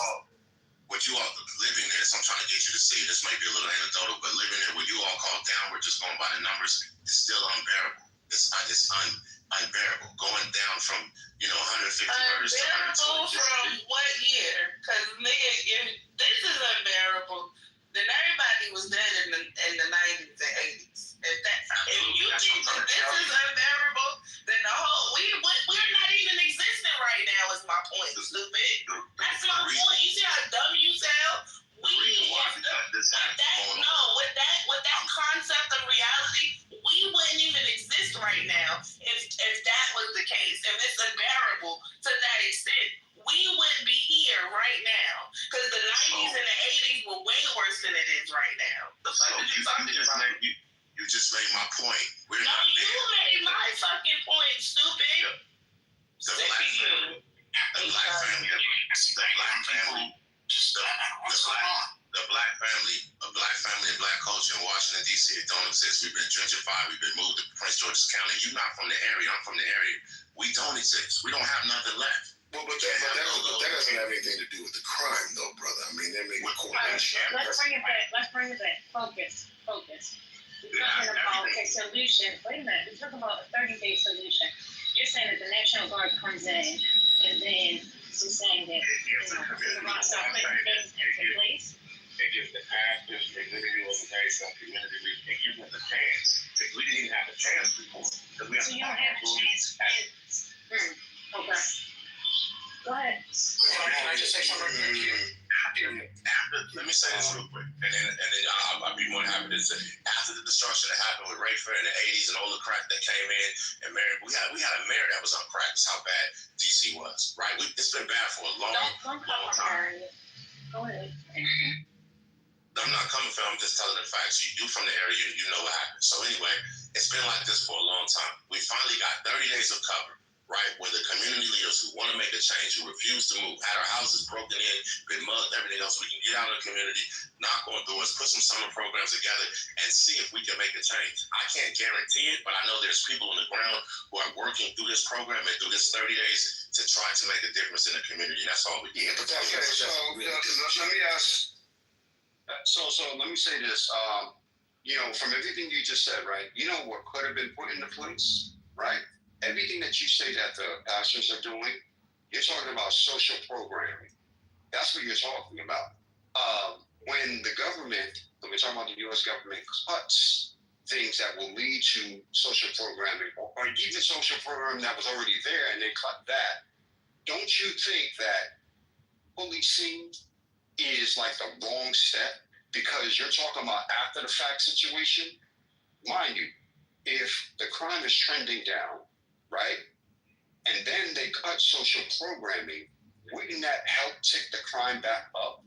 What you all living there, so I'm trying to get you to see. This might be a little anecdotal, but living there, what you all call downward, just going by the numbers, is still unbearable. It's unbearable. Going down from 150 murders to 120. From what year? Because nigga, if this is unbearable, then everybody was dead in the 90s and 80s. If you think that this is unbearable, then the whole we're not even existing right now. Is my point, stupid. That's my point. You see how dumb you sound? With that concept of reality, we wouldn't even exist right now if that was the case. If it's unbearable to that extent, we wouldn't be here right now. Because the 90s and the 80s were way worse than it is right now. The fuck did you talking about? You just made my point. You made my fucking point, stupid. The black family, and black culture in Washington, D.C., it don't exist. We've been gentrified. We've been moved to Prince George's County. You're not from the area. I'm from the area. We don't exist. We don't have nothing left. Well, but that doesn't have anything to do with the crime, though, brother. I mean, they're making a correlation. Let's bring it back. Focus. We're talking about a solution. Wait a minute. We're talking about a 30-day solution. You're saying that the National Guard comes in, and then you're saying that the rocks are putting things into place. It gives the pastors, the community organization, community, it gives us a chance. Because we didn't even have a chance before. So you don't have a chance. Okay. Go ahead. Can I just say something real quick? Let me say this real quick, and then I'll be more than happy to say. After the destruction that happened with Rayford in the 80s and all the crack that came in, and we had a mayor that was on crack. That's how bad DC was, right? It's been bad for a long time. Go ahead. I'm not coming from. I'm just telling the facts. You from the area, you know what happened. So anyway, it's been like this for a long time. We finally got 30 days of cover, right? Where the community leaders who want to make a change, who refuse to move, had our houses broken in, been mugged, everything else. We can get out of the community, knock on doors, put some summer programs together, and see if we can make a change. I can't guarantee it, but I know there's people on the ground who are working through this program and through this 30 days to try to make a difference in the community. That's all we do. Yeah, but let me ask. So let me say this. From everything you just said, right? You know what could have been put into place, right? Everything that you say that the pastors are doing, you're talking about social programming. That's what you're talking about. When the government, when we're talking about the U.S. government, cuts things that will lead to social programming, or even social programming that was already there, and they cut that. Don't you think that policing is like the wrong step? Because you're talking about after the fact situation. Mind you, if the crime is trending down, right, and then they cut social programming, wouldn't that help tick the crime back up?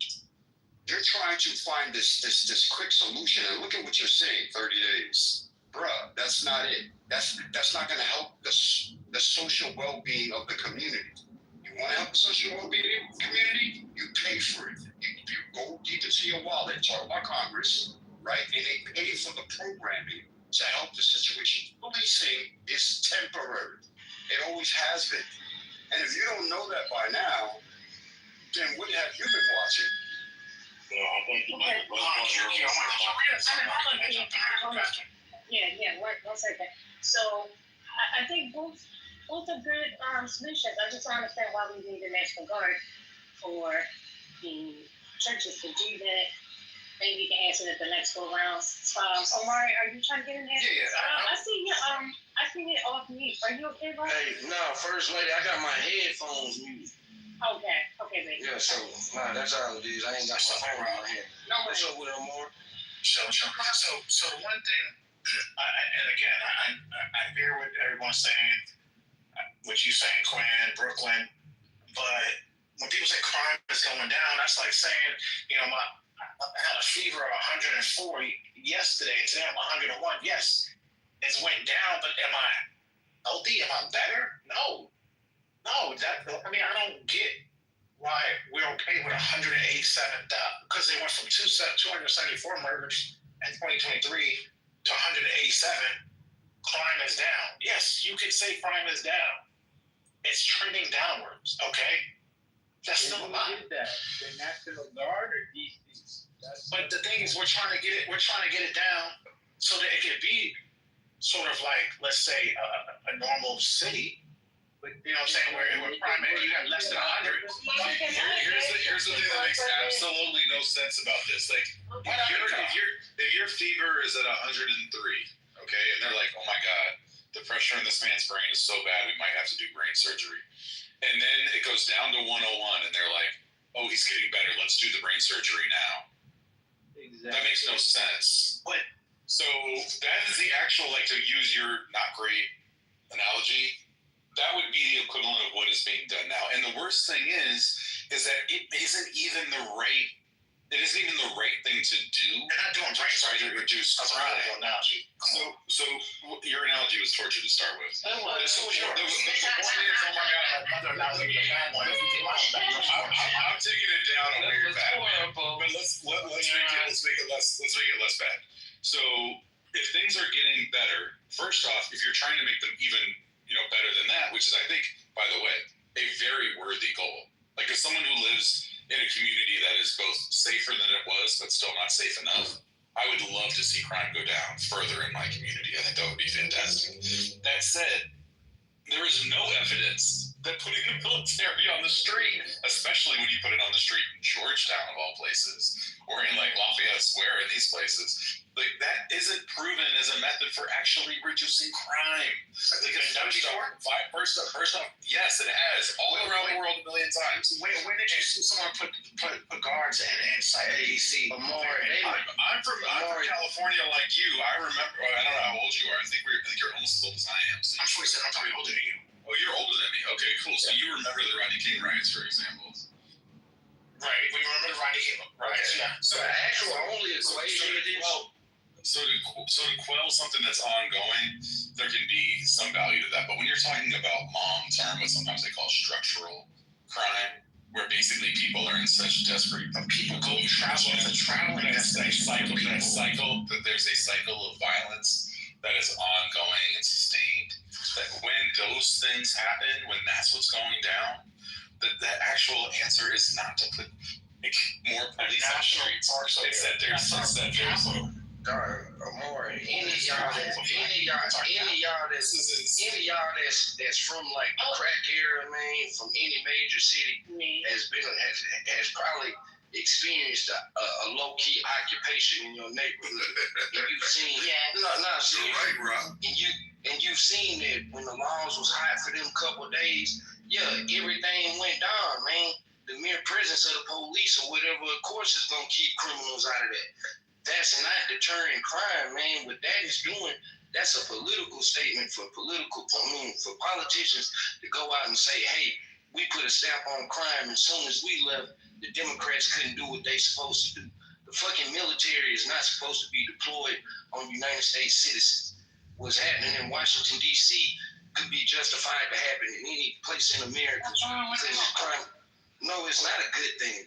You're trying to find this quick solution, and look at what you're saying, 30 days. Bruh, that's not it. That's not going to help the social well-being of the community. You want to help the social well-being of the community? You pay for it. You go deep into your wallet, talk about Congress, right? And they pay for the programming to help the situation. Policing is temporary. It always has been. And if you don't know that by now, then what have you been watching? Yeah, one second. So I think both are good solutions. I just don't understand why we need the National Guard for the churches to do that. Maybe you can answer it the next go round. Omari, are you trying to get in there? Yeah. I see you. I see it off mute. Are you okay, bro? Hey, no, First Lady, I got my headphones muted. Okay, baby. Yeah, so that's all it is. I ain't got my phone in my hand. No, what's up with Omar? So the one thing, and again, I hear what everyone's saying, what you saying, Quinn, Brooklyn, but when people say crime is going down, that's like saying, I had a fever of 104 yesterday, today I'm 101. Yes, it's went down, but am I healthy? Am I better? No, I don't get why we're okay with 187 because they went from 274 murders in 2023 to 187. Crime is down. Yes, you could say crime is down. It's trending downwards. Okay, that's still a lot. The National Guard or DC? But the thing is, we're trying to get it down so that it could be sort of like, let's say, a normal city. You know what I'm saying? Where crime, you got less than 100. Here's the thing that makes absolutely no sense about this. Like, if your fever is at 103, okay, and they're like, oh my God, the pressure in this man's brain is so bad, we might have to do brain surgery. And then it goes down to 101, and they're like, oh, he's getting better, let's do the brain surgery now. Exactly. That makes no sense. So that is the actual, like, to use your not great analogy, that would be the equivalent of what is being done now. And the worst thing is that it isn't even the right thing to do. They're not doing brain surgery to reduce crime. So your analogy was torture to start with. The point is, oh my God, I'm taking it down a weird bad. But let's make it less bad. So if things are getting better, first off, if you're trying to make them even better than that, which is, I think, by the way, a very worthy goal. Like, as someone who lives in a community that is both safer than it was, but still not safe enough, I would love to see crime go down further in my community. I think that would be fantastic. That said, there is no evidence that putting the military on the street, especially when you put it on the street in Georgetown of all places, or in like Lafayette Square in these places, like that isn't proven as a method for actually reducing crime. Like, first off, yes, it has all around the world a million times. When did you see someone put guards inside the DC? I'm from California, like you. I remember. I don't know how old you are. I think you're almost as old as I am. So I'm 47. I'm probably older than you. Oh, you're older than me. Okay, cool. So you remember the Rodney King riots, for example? Right. We remember the Rodney King riots. Okay. Yeah. So the actual only equation So to quell something that's ongoing, there can be some value to that. But when you're talking about long-term, what sometimes they call structural crime, where basically people are in such desperate, people go traveling, that there's a cycle of violence that is ongoing and sustained. That when those things happen, when that's what's going down, the actual answer is not to put more police on streets. It's that there's more any of y'all that's from like the crack area, man, from any major city has probably experienced a low-key occupation in your neighborhood, and you've seen, You're right, Rob. and you've seen that when the laws was hot for them couple of days, everything went down, man. The mere presence of the police or whatever, of course, is gonna keep criminals out of that. That's not deterring crime, man. What that is doing, that's a political statement for politicians to go out and say, hey, we put a stamp on crime, and as soon as we left, the Democrats couldn't do what they supposed to do. The fucking military is not supposed to be deployed on United States citizens. What's happening in Washington, D.C. could be justified to happen in any place in America. Because it's crime. No, it's not a good thing.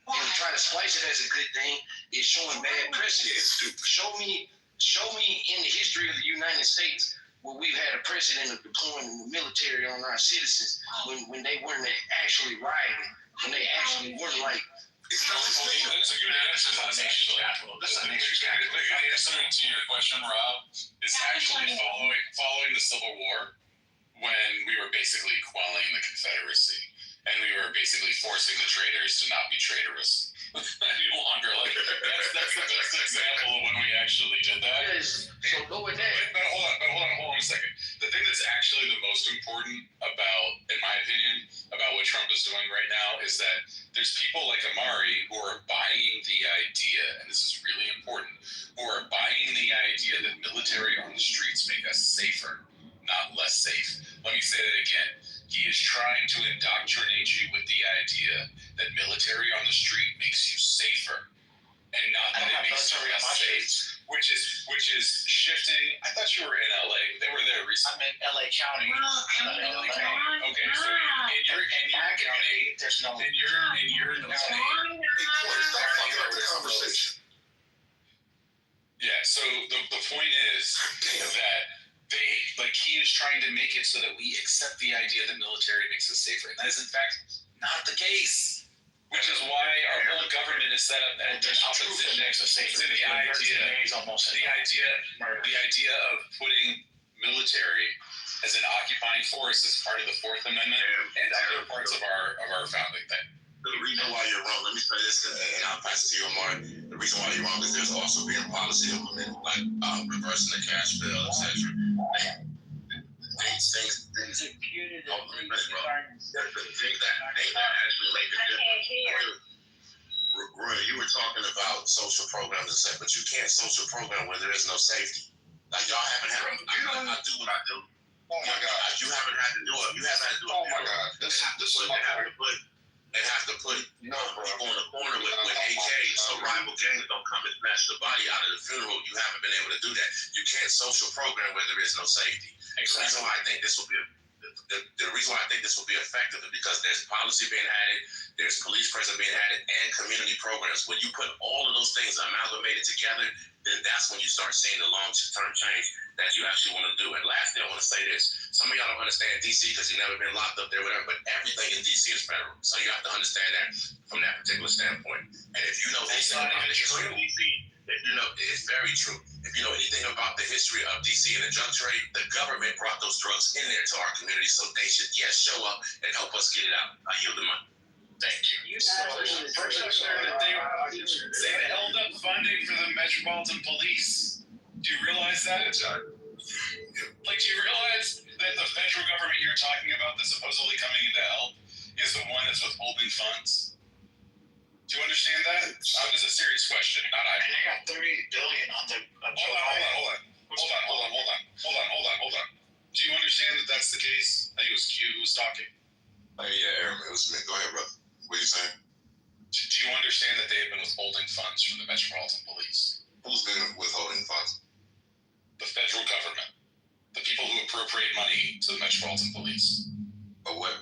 And try to splice it as a good thing is showing bad precedent. Show me in the history of the United States where we've had a precedent of deploying the military on our citizens when they weren't actually rioting, when they actually weren't like. It's a good answer. That's actually the answer to your question, Rob, is actually following the Civil War, when we were basically quelling the Confederacy, and we were basically forcing the traitors to not be traitorous any longer. Like that's the best example of when we actually did that. Yes. So go with that. But hold on a second. The thing that's actually the most important about, in my opinion, about what Trump is doing right now is that there's people like Amari who are buying the idea, and this is really important, who are buying the idea that military on the streets make us safer, not less safe. Let me say that again. He is trying to indoctrinate you with the idea that military on the street makes you safer, and not that it makes you less safe. Which is shifting. I thought you were in LA. They were there recently. I'm in LA County. LA County. Okay, so in your county, there's no. In your county. Conversation. Yeah. So the point is that he is trying to make it so that we accept the idea that military makes us safer. And that is in fact not the case. Which is why our whole government is set up in opposition to the idea of putting military as an occupying force as part of the Fourth Amendment and other parts of our founding thing. The reason why you're wrong, let me say this, and I'll pass it to you, Omar. The reason why you're wrong is there's also being policy implemented, like reversing the cash bill, etc. Things imputed that actually make a difference. Roy, you were talking about social programs and stuff, but you can't social program where there is no safety. Like y'all haven't had. I do what I do. Oh my God! You haven't had to do it. You haven't had to do it. Oh my God! This is my point. They have to put people in the corner with AKs so rival gangs don't come and snatch the body out of the funeral. You haven't been able to do that. You can't social program where there is no safety. Exactly. The reason why I think this will be effective is because there's policy being added, there's police presence being added, and community programs. When you put all of those things amalgamated together, then that's when you start seeing the long-term change that you actually want to do. And lastly, I want to say this. Some of y'all don't understand D.C. because you've never been locked up there, whatever, but everything in D.C. is federal. So you have to understand that from that particular standpoint. And if you know anything about the history of D.C., if you know, it's very true. If you know anything about the history of D.C. and the drug trade, the government brought those drugs in there to our community, so they should, show up and help us get it out. I yield the mic. Thank you. First I heard that they held up funding for the Metropolitan Police. Do you realize that? Like, do you realize that the federal government you're talking about that's supposedly coming in to help is the one that's withholding funds? Do you understand that? This is a serious question, not I. And they got $30 billion on the. Hold on. Do you understand that that's the case? I think it was Q who was talking. Yeah, it was me. Go ahead, brother. What are you saying? Do you understand that they have been withholding funds from the Metropolitan Police? Who's been withholding funds? The federal government. The people who appropriate money to the Metropolitan Police. On what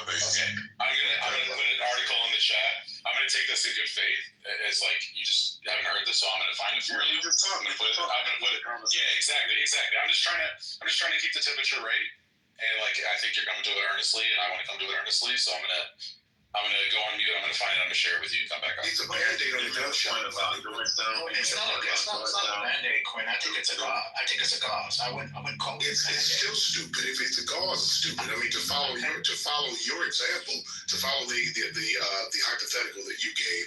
basis? Okay, I'm gonna put an article in the chat. I'm gonna take this in good faith. It's like you just haven't heard this, so I'm gonna find it for you. I'm gonna put it. Yeah, exactly. I'm just trying to keep the temperature right, and like I think you're coming to it earnestly, and I want to come to it earnestly, so I'm gonna I'm going to go on mute. I'm going to find it. I'm going to share it with you. Come back up. It's a band-aid on the gunshot. It's not a band-aid, Quinn. I think it's a gauze. I wouldn't call it. It's still stupid. If it's a gauze, it's stupid. I mean, to follow your example, to follow the hypothetical that you gave,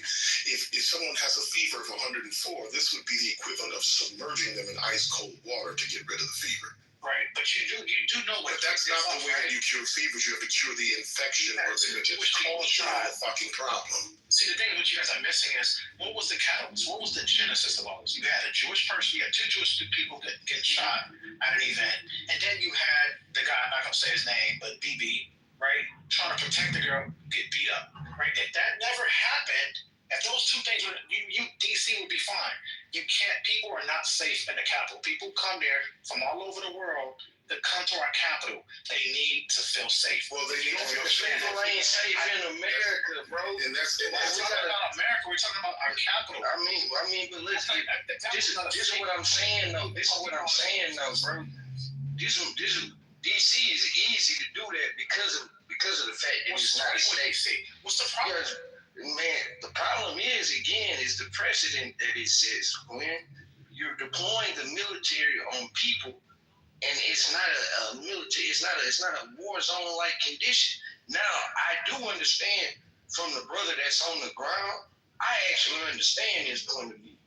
if someone has a fever of 104, this would be the equivalent of submerging them in ice cold water to get rid of the fever. Right, but you do know what. But that's not the way that you cure fevers. You have to cure the infection or the fucking problem. See, the thing that you guys are missing is what was the catalyst? What was the genesis of all this? You had a Jewish person. You had 2 Jewish people get shot at an event, and then you had the guy. I'm not gonna say his name, but BB, right, trying to protect the girl, get beat up. Right, if that never happened. If those 2 things were, DC would be fine. You can't. People are not safe in the capital. People come there from all over the world to come to our capital. They need to feel safe. Well, they need to feel safe. People ain't safe in America, bro. And that's we're talking about America. We're talking about our capital. I mean, but listen. This is what I'm saying, though. This is what I'm saying, though, bro. DC is easy to do that because of the fact that it's not safe. What's the problem? Man, the problem is the precedent that it says when you're deploying the military on people, and it's not a military, it's not a war zone like condition. Now, I do understand from the brother that's on the ground. I actually understand his point of view.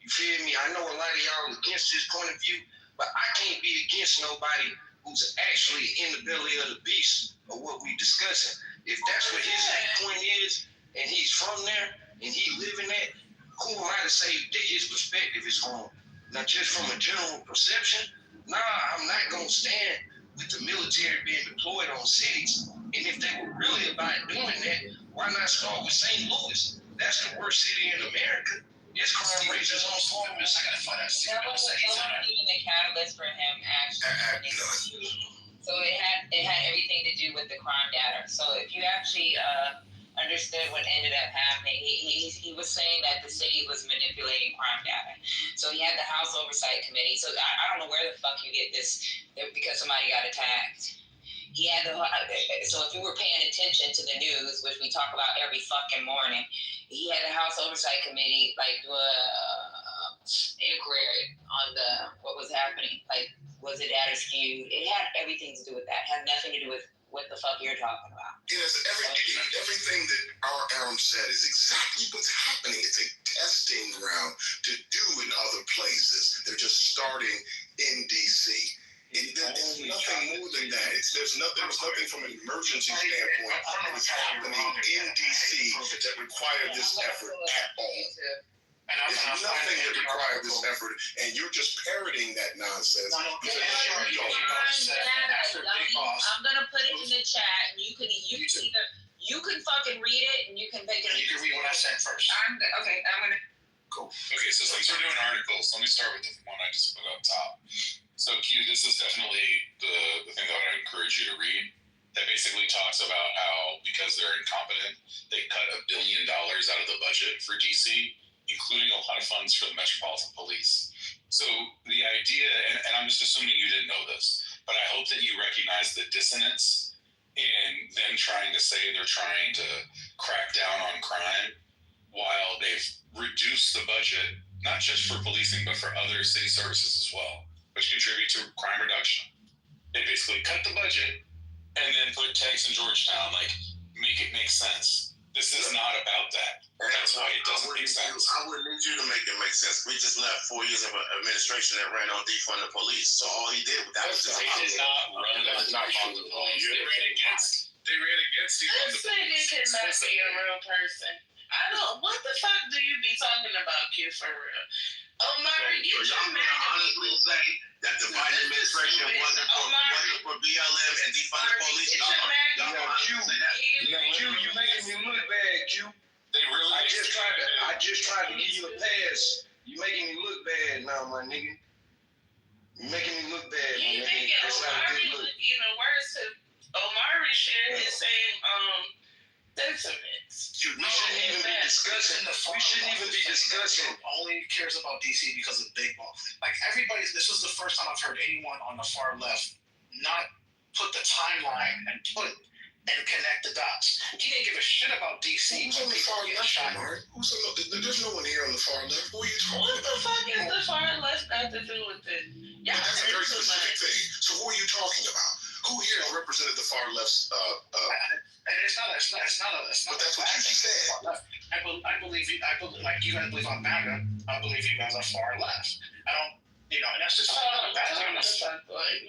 You feel me? I know a lot of y'all against his point of view, but I can't be against nobody who's actually in the belly of the beast of what we discussing. If that's what his point is, and he's from there, and he living that, who am I to say that his perspective is wrong? Now, just from a general perception, I'm not going to stand with the military being deployed on cities. And if they were really about doing that, why not start with St. Louis? That's the worst city in America. It's crime rates is on slow. I gotta find out. That wasn't even the catalyst for him actually. So it had everything to do with the crime data. So if you actually understood what ended up happening, he was saying that the city was manipulating crime data. So he had the House Oversight Committee. So I don't know where the fuck you get this because somebody got attacked. He had so if you were paying attention to the news, which we talk about every fucking morning, he had the House Oversight Committee do a inquiry on what was happening. Like, was the data skewed? It had everything to do with that. It had nothing to do with what the fuck you're talking about. Yes, everything that our Aaron said is exactly what's happening. It's a testing ground to do in other places. They're just starting in DC. There's nothing more than that. There's nothing from an emergency standpoint that is happening in DC that require this effort at all. There's nothing that requires this effort, and you're just parroting that nonsense. I'm gonna put it in the chat, and you can fucking read it, and you can make it. You can read what I said first. I'm gonna. Cool. Okay, so since we're doing articles, let me start with the one I just put up top. So Q, this is definitely the thing that I encourage you to read. That basically talks about how because they're incompetent, they cut $1 billion out of the budget for DC, including a lot of funds for the Metropolitan Police. So the idea, and I'm just assuming you didn't know this, but I hope that you recognize the dissonance in them trying to say they're trying to crack down on crime while they've reduced the budget, not just for policing, but for other city services as well, which contribute to crime reduction. They basically cut the budget and then put tanks in Georgetown, make it make sense. This is not about that. That's why it doesn't make sense. I wouldn't need you to make it make sense. We just left 4 years of an administration that ran on defund the police. So all he did that was just They did not run defund the police. They ran against defund the police. This nigga cannot be a real person. I don't. What the fuck do you be talking about, Q, for real? Omari, get your man. Honestly say that the Biden administration wasn't for BLM and defund the police. Q, you making me look bad, Q. They really. I just tried to give you a pass. You making me look bad now, my nigga. You making me look bad, You man. thinking That's not a Omari good look. look even worse if Omari shared his same sentiments. We shouldn't even be discussing. We shouldn't even be discussing. Only cares about DC because of Big Ball. This was the first time I've heard anyone on the far left not put the timeline and put and connect the dots. He didn't give a shit about DC. Who's on the far left, Mark? There's no one here on the far left. Who are you talking What the about? fuck is the far left got to do with it? Yeah, That's a very specific thing. So who are you talking about? Who here represented the far left's? And it's not. But that's what you said. I believe like you guys believe I'm MAGA. I believe you guys are far left. I don't. And that's just not a bad thing.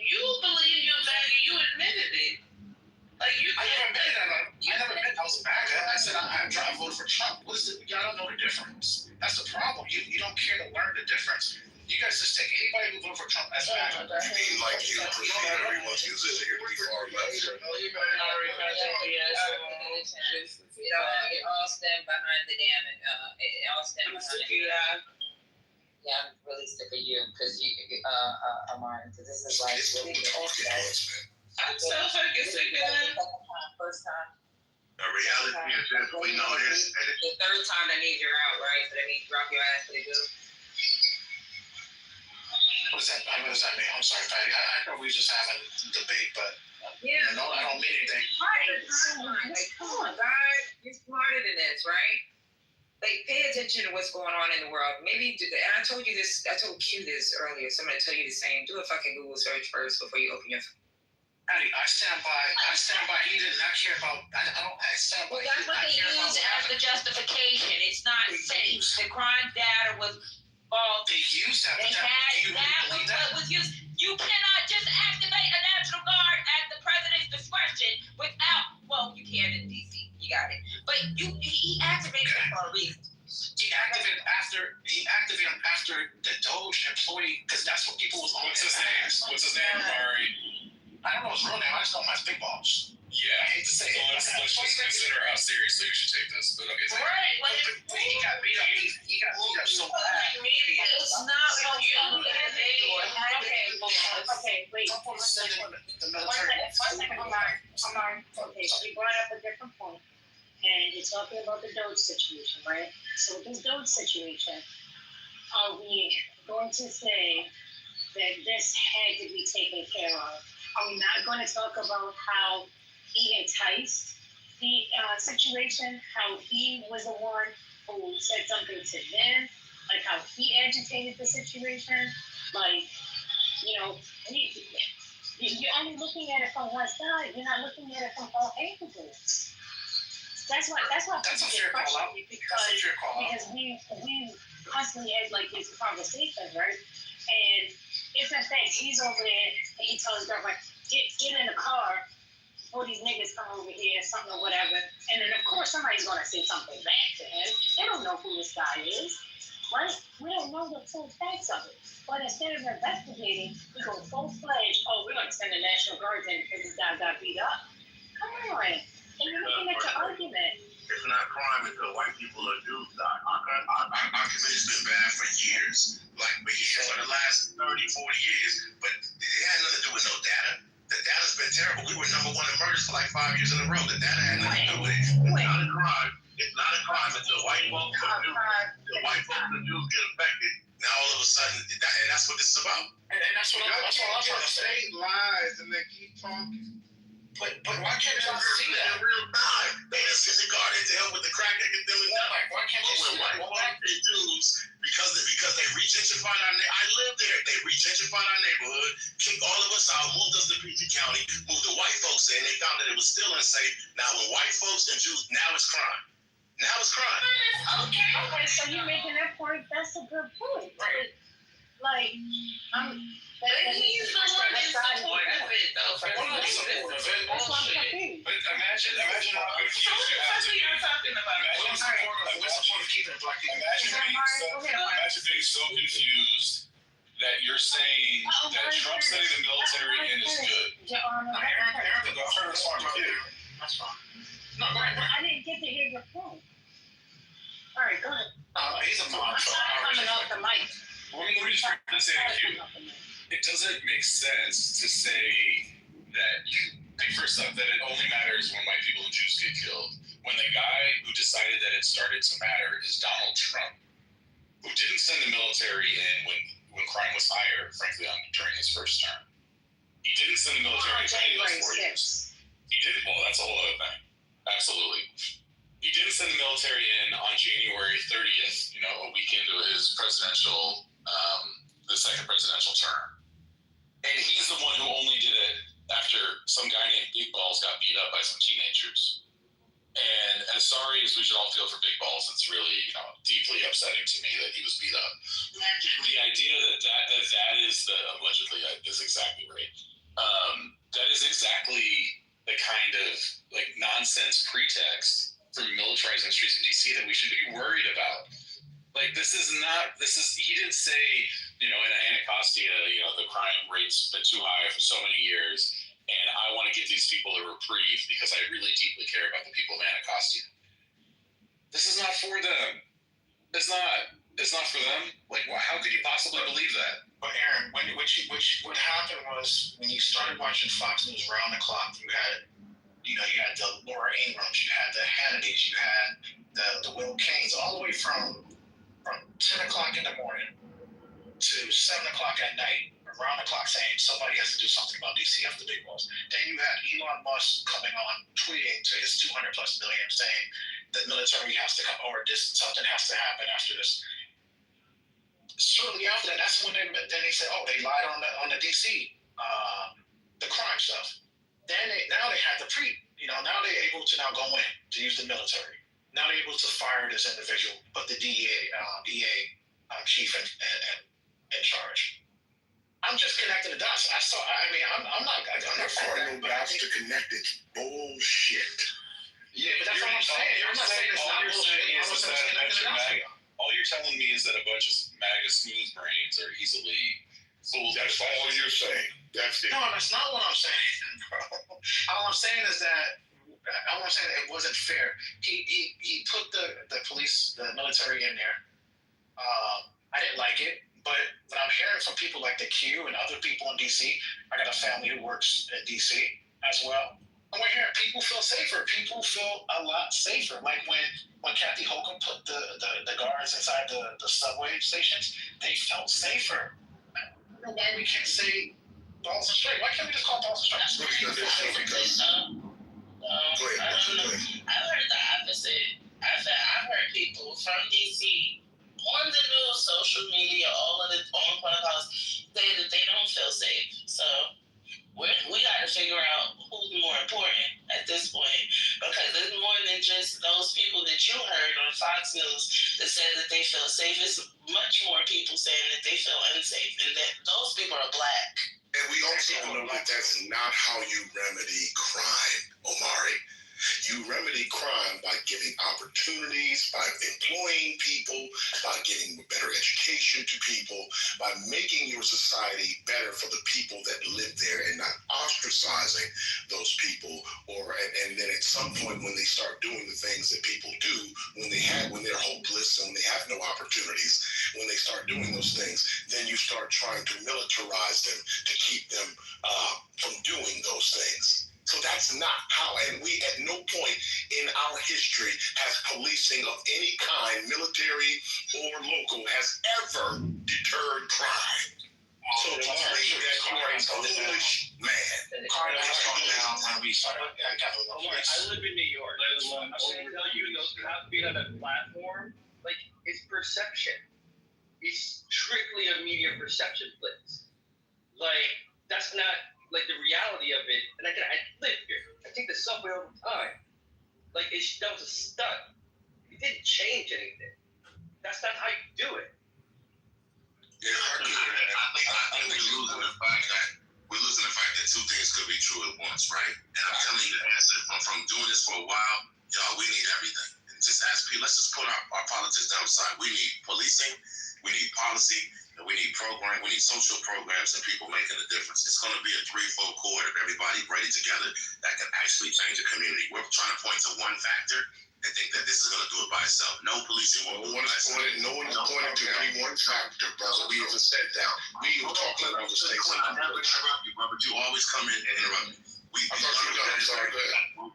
You believe you're MAGA. You admitted it. Like I never admitted I was a MAGA. I said I voted for Trump. What is it? Y'all don't know the difference. That's the problem. You don't care to learn the difference. You guys just take anybody who voted for Trump as MAGA. You mean like you perceive everyone's position here to be far left? It all stemmed behind the damn, and it all stemmed behind the Yeah, I'm really sick of you because Amari, because this is like It's what we're talking about, man. I'm so fucking sick of it. First time. The reality is that we know this. The third time that means you're out, right? So that means drop your ass pretty good. What does that mean? I'm sorry, Patty. I know we just having a debate, but yeah, no, I don't mean anything. Right. Like, come on, guys. You're smarter than this, right? Like, pay attention to what's going on in the world. Maybe, and I told you this, I told Q this earlier, so I'm going to tell you the same. Do a fucking Google search first before you open your phone. Patty, I stand by Eden, and I care about, I stand by Eden. That's what they use as the justification. It's not safe. The crime data was false. They used that. That was used. You cannot just activate a National Guard at the president's discretion without, well, you can in DC. You got it. But he activated it for a reason. He activated him after the Doge employee, because that's what people was on. What's his name? What's his name, Mari? I don't know his real name. I just know him as Big Boss. Yeah. I hate to say it. Let's just consider how seriously we should take this. But okay. Right. Like, he got beat up. He got beat up so bad. It's not what you Okay, wait. One second, Amari. Okay, so you brought up a different point, and you're talking about the Doge situation, right? So with this Doge situation, are we going to say that this had to be taken care of? Are we not going to talk about how he enticed the situation, how he was the one who said something to them, like how he agitated the situation? Like, you're only looking at it from one side. You're not looking at it from all angles. That's why people get frustrated because we constantly have like these conversations, right? And if in fact he's over there and he tells his girlfriend, get in the car before these niggas come over here, something or whatever, and then of course somebody's gonna say something back to him. They don't know who this guy is, right? We don't know the full facts of it. But instead of investigating, we go full-fledged, we're gonna send the National Guard in because this guy got beat up. Come on. And you're looking at your argument. It's not crime until white people are duped. Our committee's been bad for years. Like, we're here for the last 30, 40 years. But it had nothing to do with no data. The data's been terrible. We were #1 in murders for like 5 years in a row. The data had nothing to do with it. It's not a crime. It's not a crime until white folks are duped. The white folks are duped get affected. Now all of a sudden, and that's what this is about. And that's what I'm trying to say. Lies and they keep talking. But why can't y'all see that? In real time. They just get the guard in to help with the crack epidemic. Why can't you see that? They dudes because they re-gentrified our I live there. They re-gentrified our neighborhood, kicked all of us out, moved us to PG County, moved the white folks in. They found that it was still unsafe. Now when white folks and Jews, now it's crime. Now it's crime. Okay, so you're making that point. That's a good point. Right. Like, But he's the one in support of it, though. That's why I'm confused. But imagine how confused you have to be. Imagine being so confused that you're saying that Trump sending the military in is good. That's fine. No, go ahead. I didn't get to hear your point. All right, go ahead. He's a monster. Coming off the mic. Let me just say to you. It doesn't make sense to say that, first off, that it only matters when white people and Jews get killed. When the guy who decided that it started to matter is Donald Trump, who didn't send the military in when crime was higher, frankly, during his first term. He didn't send the military in any of those 4 years. He didn't. Well, that's a whole other term. And he's the one who only did it after some guy named Big Balls got beat up by some teenagers. And as sorry as we should all feel for Big Balls, it's really, deeply upsetting to me that he was beat up. The idea that is the allegedly is exactly right. That is exactly the kind of nonsense pretext for militarizing the streets of DC that we should be worried about. He didn't say, in Anacostia, the crime rate's been too high for so many years, and I want to give these people a reprieve because I really deeply care about the people of Anacostia. This is not for them. It's not for them. How could you possibly believe that? But Aaron, what happened was when you started watching Fox News around the clock, you had the Laura Ingrams, you had the Hannitys, you had the Will Canes, all the way from 10 o'clock in the morning to 7 o'clock at night, around the clock saying somebody has to do something about DC after Big Balls. Then you had Elon Musk coming on, tweeting to his 200+ million, saying the military has to come, or something has to happen after this. Shortly after that, that's when they said, they lied on the DC, the crime stuff. Now they had now they're able to now go in to use the military. Now they're able to fire this individual, but the EA chief in charge. I'm just connecting the dots. I'm not for no dots to connect it. Bullshit. Yeah, but that's what I'm saying. I'm not saying it's not bullshit. All you're telling me is that a bunch of MAGA smooth brains are easily fooled. That's all you're saying. That's it. No, that's not what I'm saying, bro. All I'm saying is that it wasn't fair. He put the police, the military in there. I didn't like it, but what I'm hearing from people like the Q and other people in DC, I got a family who works in DC as well. And we're hearing people feel safer. People feel a lot safer. Like when Kathy Hochul put the guards inside the subway stations, they felt safer. I don't know why we can't say balls and straight. Why can't we just call balls and straight? I heard the opposite. I've heard people from DC on the news, social media, all of it on Clubhouse say that they don't feel safe. So we got to figure out who's more important at this point, because it's more than just those people that you heard on Fox News that said that they feel safe. It's much more people saying that they feel unsafe, and that those people are black. And we also know that that's not how you remedy crime, Omari. You remedy crime by giving opportunities, by employing people, by giving better education to people, by making your society better for the people that live there and not ostracizing those people. And then at some point when they start doing the things that people do, when they're hopeless and when they have no opportunities, when they start doing those things, then you start trying to militarize them to keep them from doing those things. So that's not how, and we at no point in our history has policing of any kind, military or local, has ever deterred crime. So to believe that you are a foolish man. I live in New York. I'm going to tell you, those cops being on a platform, it's perception. It's strictly a media perception blitz. That's not the reality of it. And I live here. I take the subway all the time. That was a stunt. It didn't change anything. That's not how you do it. Yeah, I think we're losing the fact that two things could be true at once, right? And I'm telling you the answer from doing this for a while, y'all, we need everything. And just ask people, let's just put our politics down aside. We need policing, we need policy, and we need we need social programs and people making a difference. It's going to be a threefold cord of everybody ready together that can actually change a community. We're trying to point to one factor and think that this is going to do it by itself. No policing won't do it by itself. No one is pointing to any one factor, brother. We have said that. We are talking about the states. I'm not going to interrupt you, brother. You always come in and interrupt me. I thought you were done. I'm sorry. Go ahead.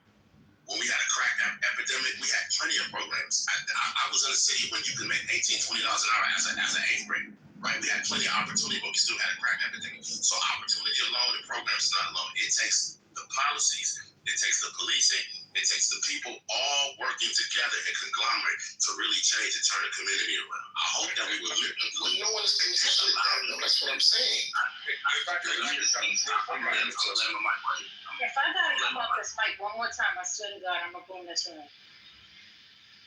When we had a crack epidemic, we had plenty of programs. I was in a city when you could make $18, $20 an hour as an 8th grader. Right, we had plenty of opportunity, but we still had a crack epidemic. So opportunity alone and programs is not alone. It takes the policies, it takes the policing, it takes the people all working together and conglomerate to really change and turn the community around. I hope that we will live. Well, no one is contesting that, though. That's what I'm saying. If I gotta come off this mic one more time, I swear to God, I'm gonna boom this room.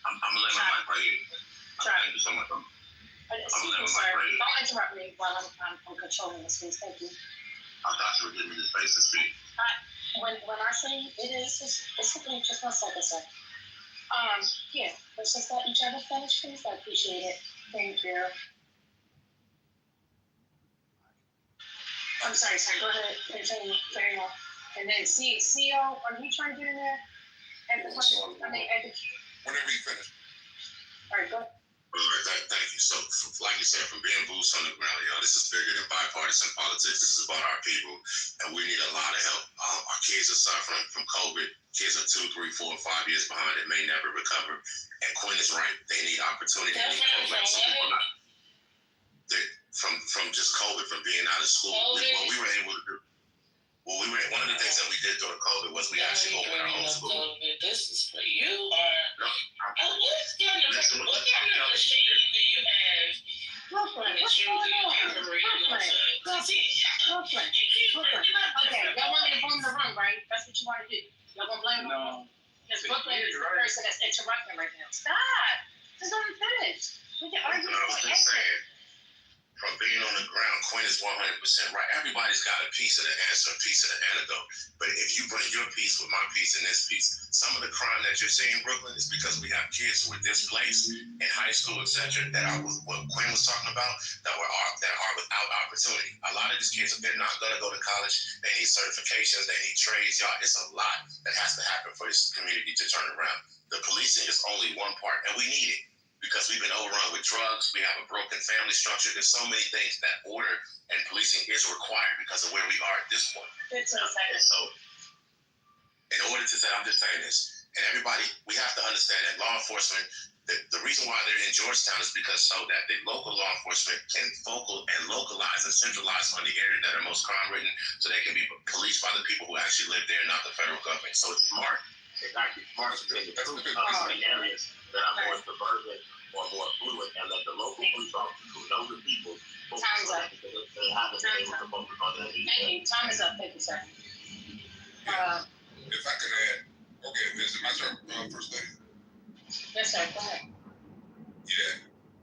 I'm gonna let my mic right here. Thank you so much. Excuse me, sir. Don't interrupt me while I'm controlling the space. Thank you. I thought you would give me the space to speak. When I say it is, it's simply just 1 second, sir. Here, let's just let each other finish, please. I appreciate it. Thank you. I'm sorry, sir. Go ahead. Continue. Very well. And then CEO, are you trying to get in there? Whenever you finish. All right, go ahead. All right, thank you. So, like you said, from being boots on the ground, this is bigger than bipartisan politics. This is about our people, and we need a lot of help. Our kids are suffering from COVID. Kids are 2, 3, 4, 5 years behind and may never recover. And Quinn is right. They need opportunity. They need programs. From just COVID, from being out of school. What we were able to do. Well, one of the things that we did during COVID was we actually opened our own school. This is for you, or what kind of machine do you have? Brooklyn, what's going on? Brooklyn. Okay, y'all want me to boom the room, right? That's what you want to do. Y'all gonna blame me? No. Because Brooklyn is the person that's interrupting right now. Stop. Just let me finish. We can argue. I was just saying. From being on the ground, Quinn is 100% right. Everybody's got a piece of the answer, a piece of the antidote. But if you bring your piece with my piece and this piece, some of the crime that you're seeing in Brooklyn is because we have kids who are displaced in high school, etc. That are what Quinn was talking about, that are without opportunity. A lot of these kids, they're not going to go to college. They need certifications. They need trades. Y'all, it's a lot that has to happen for this community to turn around. The policing is only one part, and we need it. Because we've been overrun with drugs, we have a broken family structure. There's so many things that order and policing is required because of where we are at this point. So, in order to say, I'm just saying this, and everybody, we have to understand that law enforcement, the reason why they're in Georgetown is because so that the local law enforcement can localize and centralize on the areas that are most crime-ridden, so they can be policed by the people who actually live there, not the federal government. So it's smart. It's actually smart to bring the troops in areas that are more suburban or more affluent, and let the local police officers who know the people Time's up. They haven't been able to focus on that. Thank you. Time is up. Thank you, sir. If I could add, okay, this is my turn, First Lady. Yes, sir. Go ahead. Yeah,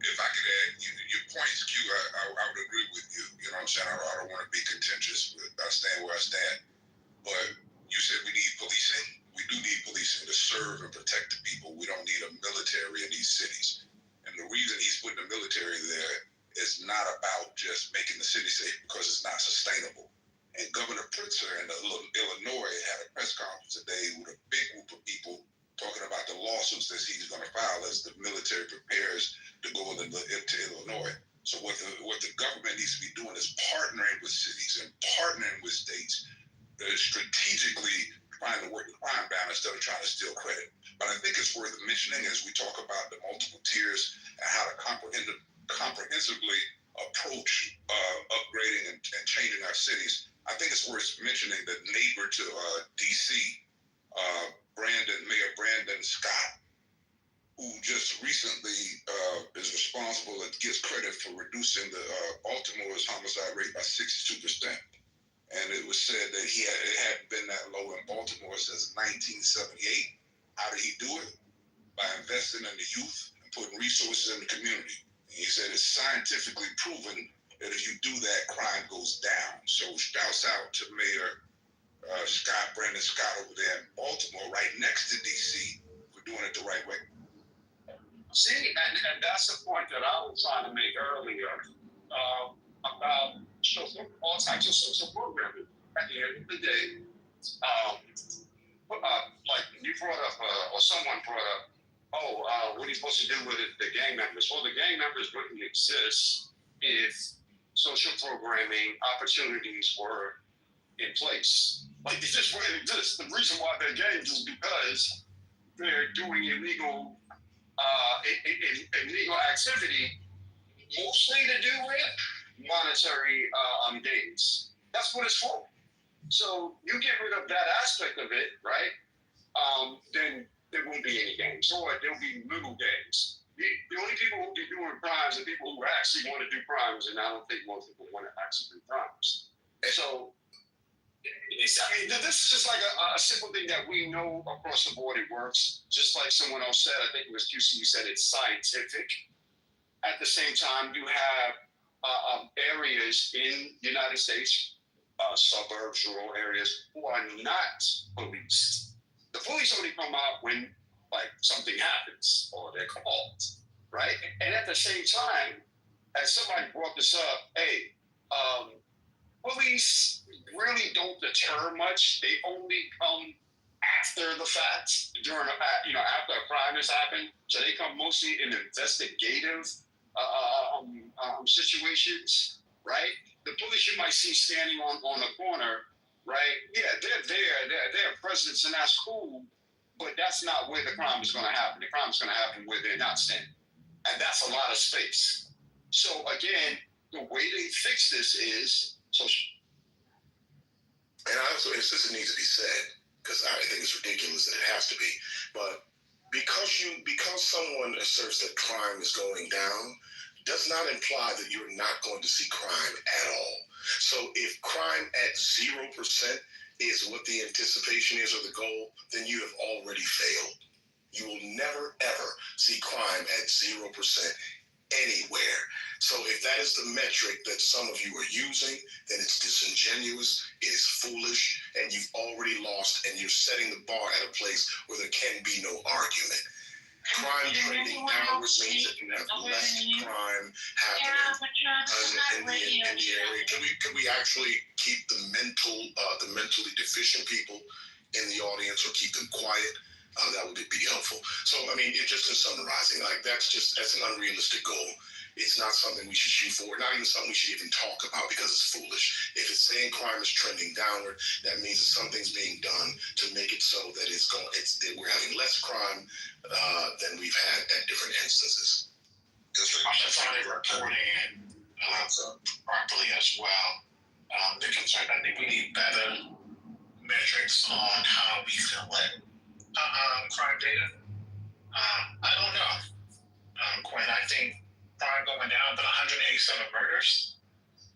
if I could add, your points, Q, I would agree with you. You know what I'm saying? I don't want to be contentious, but I stand where I stand. But you said we need policing. We do need policing to serve and protect the people. We don't need a military in these cities. And the reason he's putting the military there is not about just making the city safe, because it's not sustainable. And Governor Pritzker in Illinois had a press conference today with a big group of people talking about the lawsuits that he's going to file as the military prepares to go into Illinois. So what the government needs to be doing is partnering with cities and partnering with states, strategically trying to work the crime balance instead of trying to steal credit. But I think it's worth mentioning as we talk about the multiple tiers and how to comprehensively approach upgrading and changing our cities. I think it's worth mentioning the neighbor to D.C., Mayor Brandon Scott, who just recently is responsible and gets credit for reducing the Baltimore's homicide rate by 62%. And it was said that it hadn't been that low in Baltimore since 1978. How did he do it? By investing in the youth and putting resources in the community. And he said it's scientifically proven that if you do that, crime goes down. So shouts out to Mayor Brandon Scott over there in Baltimore, right next to D.C., for doing it the right way. See, and that's the point that I was trying to make earlier about all types of social programming. At the end of the day, like you brought up, or someone brought up, what are you supposed to do with the gang members? Well, the gang members wouldn't exist if social programming opportunities were in place. Like, they just wouldn't exist. The reason why they're gangs is because they're doing illegal activity, mostly to do with monetary gains. That's what it's for. So you get rid of that aspect of it, right? Then there won't be any games, or there'll be little games. The only people who be doing crimes are people who actually want to do crimes, and I don't think most people want to actually do crimes. So, this is just like a simple thing that we know across the board it works. Just like someone else said, I think it was QC who said it's scientific. At the same time, you have areas in the United States, suburbs, rural areas, who are not policed. The police only come out when like something happens or they're called, right? And at the same time, as somebody brought this up, hey, police really don't deter much. They only come after the fact, during after a crime has happened. So they come mostly in investigative situations, right? The police you might see standing on a corner, right? Yeah, they're there. They're presence, and that's cool. But that's not where the crime is going to happen. The crime is going to happen where they're not standing, and that's a lot of space. So again, the way they fix this is so. And I also insist it needs to be said because I think it's ridiculous that it has to be. But because someone asserts that crime is going down, does not imply that you're not going to see crime at all. So if crime at 0% is what the anticipation is or the goal, then you have already failed. You will never, ever see crime at 0% anywhere. So if that is the metric that some of you are using, then it's disingenuous, it is foolish, and you've already lost, and you're setting the bar at a place where there can be no argument. Crime trending downwards means that you have less crime happening in the area. Can we actually keep the mentally deficient people in the audience or keep them quiet? That would be helpful. So, I mean, just in summarizing, like that's an unrealistic goal. It's not something we should shoot for, not even something we should even talk about because it's foolish. If it's saying crime is trending downward, that means that something's being done to make it so that we're having less crime than we've had at different instances. I'm definitely reporting properly as well. The concern, I think we need better metrics on how we collect crime data. I don't know, Quinn. I think crime going down, but 187 murders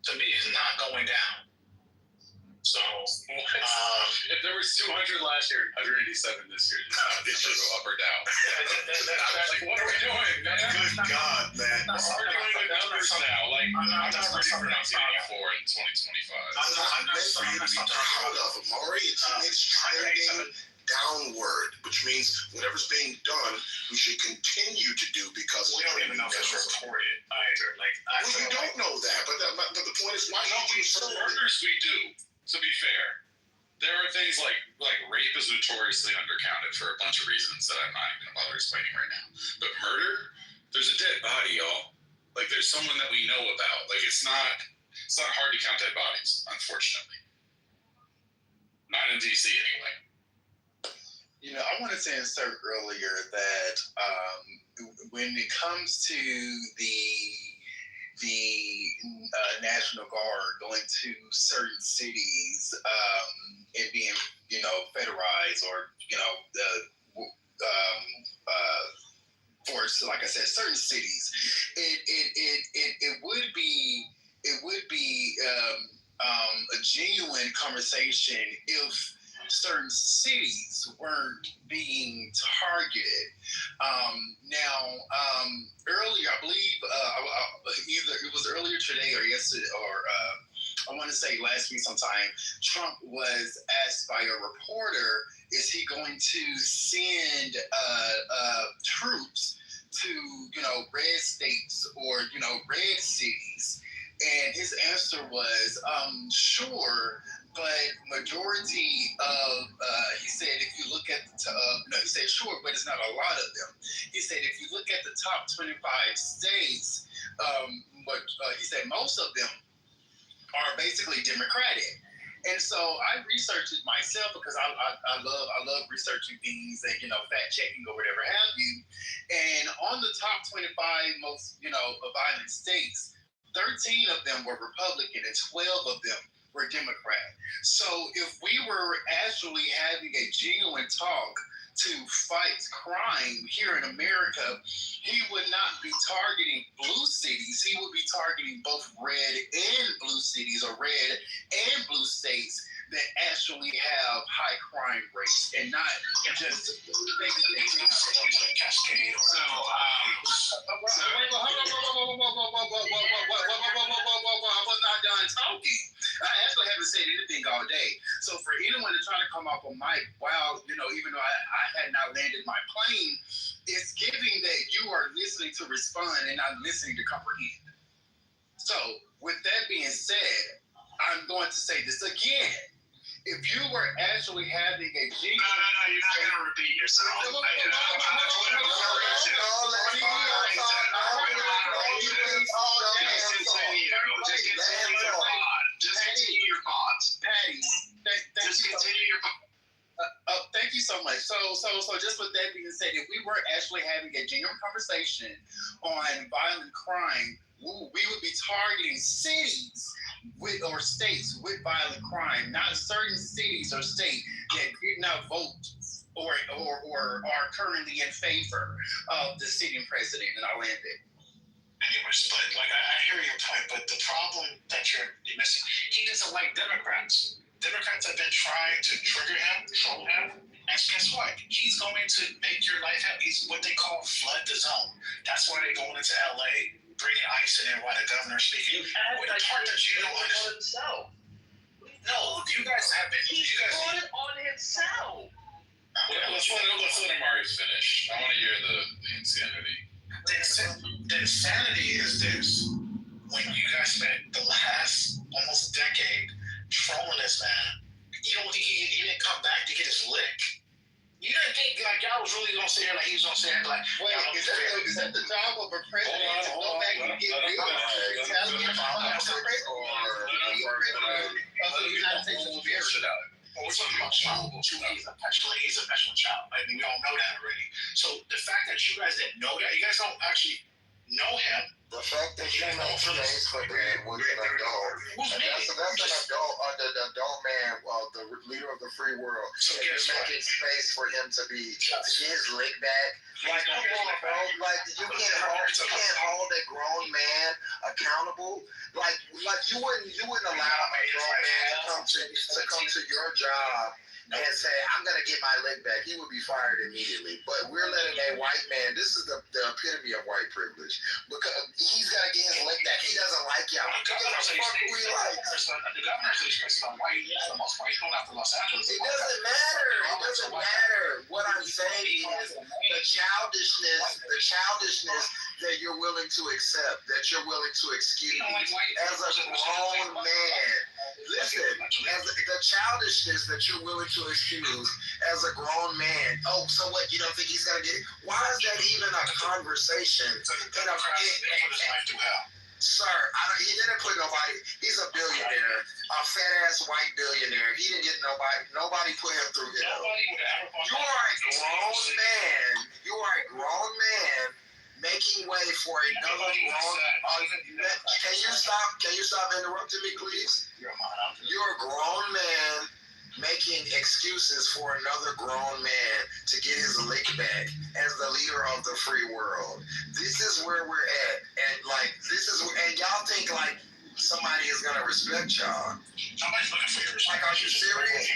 to me is not going down. So if there was 200 last year, 187 this year, it's just go up or down. Like, what are we doing, man? Good God, man. We're arguing with numbers now. Like, I'm not ready for 1984 in 2025. I'm not for you to be proud of, Amari. It's trending downward, which means whatever's being done, we should continue to do because we don't even know if it's reported either. You don't know that, but the point is, why don't you? For murders, we do. To be fair, there are things like rape is notoriously undercounted for a bunch of reasons that I'm not even going to bother explaining right now. But murder, there's a dead body, y'all. Like there's someone that we know about. Like it's not hard to count dead bodies, unfortunately. Not in DC anyway. I wanted to insert earlier that when it comes to the National Guard going to certain cities and being, federalized or, forced, like I said, certain cities, it would be a genuine conversation if certain cities weren't being targeted. Earlier, I believe, either it was earlier today or yesterday, or I want to say last week sometime, Trump was asked by a reporter, is he going to send troops to, red states or, red cities? And his answer was, sure, but majority of, he said, if you look at he said, sure, but it's not a lot of them. He said, if you look at the top 25 states, he said most of them are basically Democratic. And so I researched it myself because I love researching things and, fact checking or whatever have you. And on the top 25 most, violent states, 13 of them were Republican and 12 of them were Democrat. So if we were actually having a genuine talk to fight crime here in America, he would not be targeting blue cities. He would be targeting both red and blue cities, or red and blue states that actually have high crime rates, and not just Cascade. I was not done talking. I actually haven't said anything all day. So for anyone to try to come off of my even though I had not landed my plane, it's giving that you are listening to respond and not listening to comprehend. So with that being said, I'm going to say this again. If you were actually having a genuine... No, you're not going to repeat yourself. Just continue your thoughts. Patty, thank you so much. So just with that being said, if we were actually having a genuine conversation on violent crime, we would be targeting cities or states with violent crime, not certain cities or states that did not vote or are currently in favor of the sitting president. And I'll end it. Anyways, but like I hear your point, but the problem that you're missing, he doesn't like Democrats. Democrats have been trying to trigger him, troll him, and guess what? He's going to make your life hell. He's what they call flood the zone. That's why they're going into LA, bringing ICE in there while the governor's speaking. With the part that you don't understand. No, you guys have been. He brought it on himself. Let's let Amari's finish. I want to hear the insanity. The insanity is this: when you guys spent the last almost decade trolling this man, you don't think he didn't come back to get his lick? You didn't think like y'all was really gonna sit here like he was gonna sit here like, wait, is that the job of a president to go back and get licked? We're talking about child. He's a petulant child. I mean, we all know that already. So the fact that you guys didn't know that, you guys don't actually know him. The fact that you know face for that was an adult. That's an adult, the adult man, the leader of the free world. So and you're making space for him to get his leg back. Like, come on, bro. Like, you can't hold a grown man accountable. Like you wouldn't allow a grown man to come to your job and say, I'm going to get my leg back. He would be fired immediately. But we're letting a white man, this is the epitome of white privilege, because he's got to get his leg back. He doesn't like y'all. The governor says he's on white. He's the most white going out to Los Angeles. It doesn't matter. It doesn't matter. What I'm saying is the childishness that you're willing to accept, that you're willing to excuse as a grown man. Listen, as the childishness that you're willing to excuse as a grown man. Oh, so what? You don't think he's gonna get it? Why is that even a conversation? Sir, he didn't put nobody. He's a billionaire, a fat ass white billionaire. He didn't get nobody put him through hell. You are a grown man. You are a grown man making way for another grown. Can you stop interrupting me, please? You're a grown man making excuses for another grown man to get his lick back as the leader of the free world. This is where we're at, and y'all think like somebody is gonna respect y'all. Somebody's looking for your respect. Like, are you serious?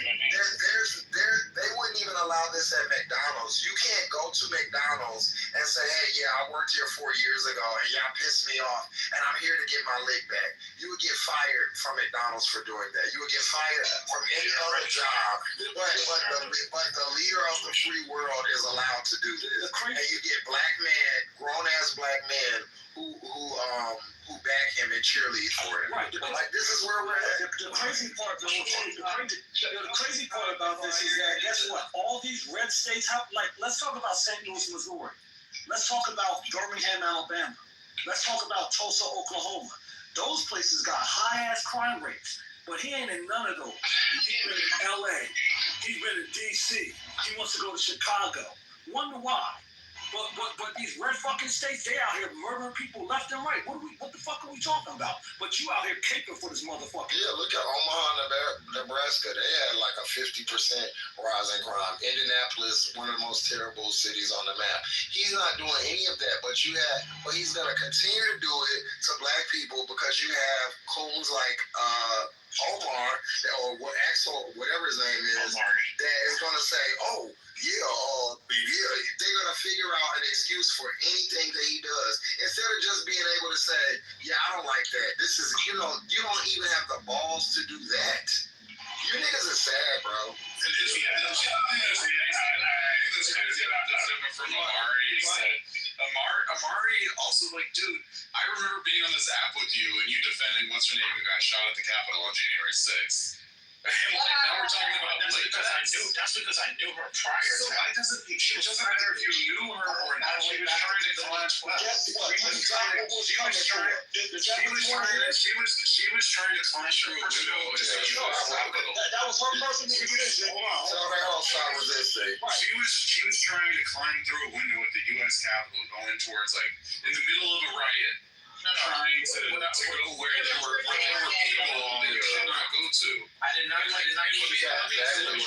They wouldn't even allow this at McDonald's. You can't go to McDonald's and say, hey, yeah, I worked here 4 years ago and y'all pissed me off and I'm here to get my lick back. You would get fired from McDonald's for doing that. You would get fired from any other job. But the leader of the free world is allowed to do this. And you get black men, grown-ass black men who back him and cheerlead for him. Right. Like, this is where we're at. The crazy part, the crazy part about this is that, guess what? All these red states have, let's talk about St. Louis, Missouri. Let's talk about Birmingham, Alabama. Let's talk about Tulsa, Oklahoma. Those places got high-ass crime rates, but he ain't in none of those. He's been in L.A. He's been in D.C. He wants to go to Chicago. Wonder why? But these red fucking states, they out here murdering people left and right. What the fuck are we talking about? But you out here caping for this motherfucker. Yeah, look at Omaha and Nebraska, they had like a 50% rise in crime. Indianapolis, one of the most terrible cities on the map. He's not doing any of that, but he's gonna continue to do it to black people because you have coons like Omar or whatever his name is, that is gonna say, oh yeah, they're gonna figure out an excuse for anything that he does instead of just being able to say, yeah, I don't like that. This is, you don't even have the balls to do that. You niggas are sad, bro. From Amari is that Amari also, like, dude, I remember being on this app with you and you defending what's her name who got shot at the Capitol on January 6th. And like, now we're talking about that's because I knew her prior. So it doesn't matter if you knew her or not. She was trying to climb. Guess what? She was trying to climb through a window. That was her personal decision. So they all start resisting. She was trying to climb through a window at the U.S. Capitol, going towards, like, in the middle of a riot. Trying to go where there were people that you should not go to. I did not use that. Let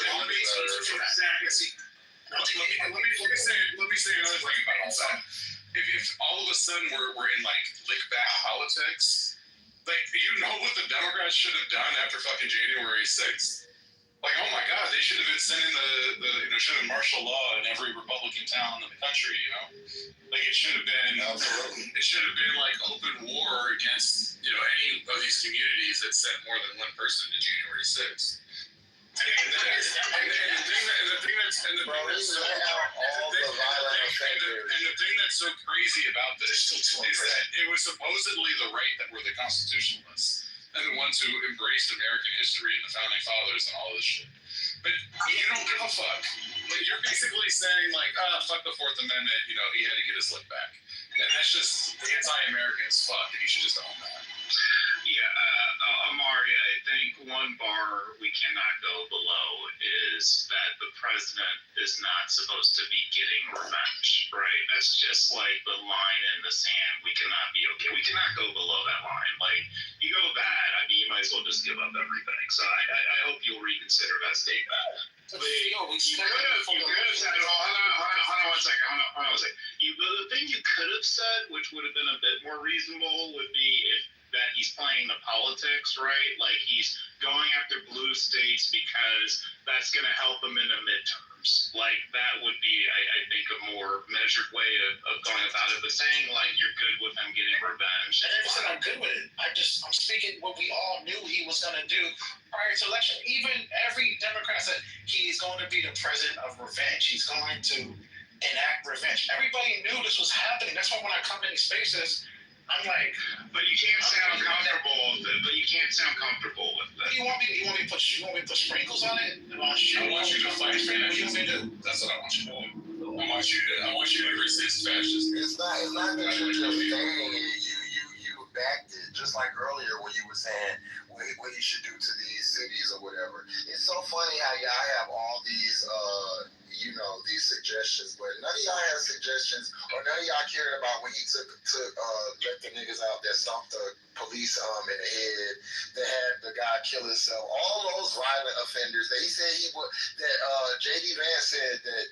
me say another thing about that. If all of a sudden we're in like lick back politics, like, you know what the Democrats should have done after fucking January 6th? Like, oh my God, they should have been sending should have been martial law in every Republican town in the country, you know? Like, it should have been like open war against, any of these communities that sent more than one person to January 6th. The thing that's so crazy about this is that it was supposedly the right that were the constitutionalists and the ones who embraced American history and the founding fathers and all this shit. But you don't give a fuck. Like, you're basically saying, like, fuck the Fourth Amendment, he had to get his lick back. And that's just anti-American as fuck, and you should just own that. Yeah, Amari, I think one bar we cannot go below is that the president is not supposed to be getting revenge, right? That's just like the line in the sand. We cannot be okay. We cannot go below that line. Like, you go bad, you might as well just give up everything. So I hope you'll reconsider that statement. Hold on one second. The thing you could have said, which would have been a bit more reasonable, would be if that he's playing the politics, right? Like, he's going after blue states because that's going to help him in the midterms. Like, that would be, I think, a more measured way of going about it. But saying, like, you're good with him getting revenge. I never said I'm good with it. I'm speaking what we all knew he was going to do prior to election. Even every Democrat said he's going to be the president of revenge. He's going to enact revenge. Everybody knew this was happening. That's why when I come in these spaces, I'm like, but you can't sound comfortable with it. But you can't sound comfortable with it. You want me to put sprinkles on it? I want you to fight fascism. That's what I want you to do. I want you to resist fascism. It's not that you're just saying it. You backed it. Just like earlier when you were saying what you should do to these cities or whatever. It's so funny how y'all have all these these suggestions, but none of y'all have suggestions, or none of y'all cared about when he took let the niggas out that stomped the police in the head, that had the guy kill himself. All those violent offenders that he said J.D. Vance said that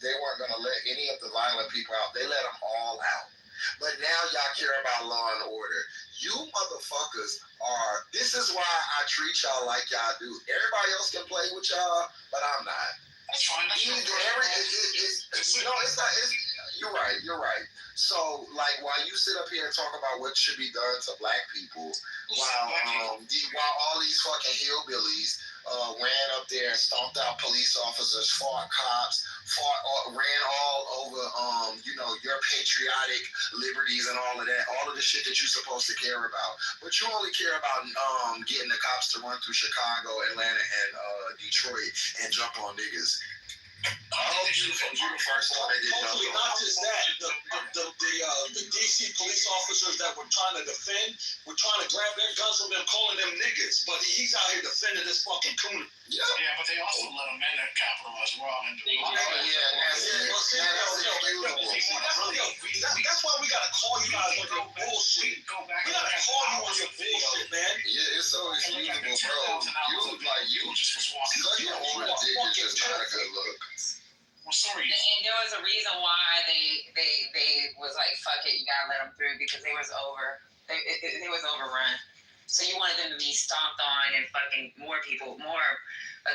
they weren't going to let any of the violent people out. They let them all out. But now y'all care about law and order. You motherfuckers are. This is why I treat y'all like y'all do. Everybody else can play with y'all, but I'm not. That's fine. You're right. So, like, while you sit up here and talk about what should be done to black people, while all these fucking hillbillies ran up there and stomped out police officers, fought cops, ran all over, your patriotic liberties and all of that, all of the shit that you're supposed to care about. But you only care about getting the cops to run through Chicago, Atlanta, and Detroit and jump on niggas. I hope you the first one that did jump on. Not just that, the DC police officers that were trying to defend were trying to grab their guns from them, calling them niggas. But he's out here defending this fucking coon. Yeah, but they also let him in at Capitol as well. That's why we gotta call you guys on your bullshit. We gotta call you on your bullshit, man. Yeah, it's so excusable, bro. You look like you just was was overrun. So you wanted them to be stomped on and fucking more of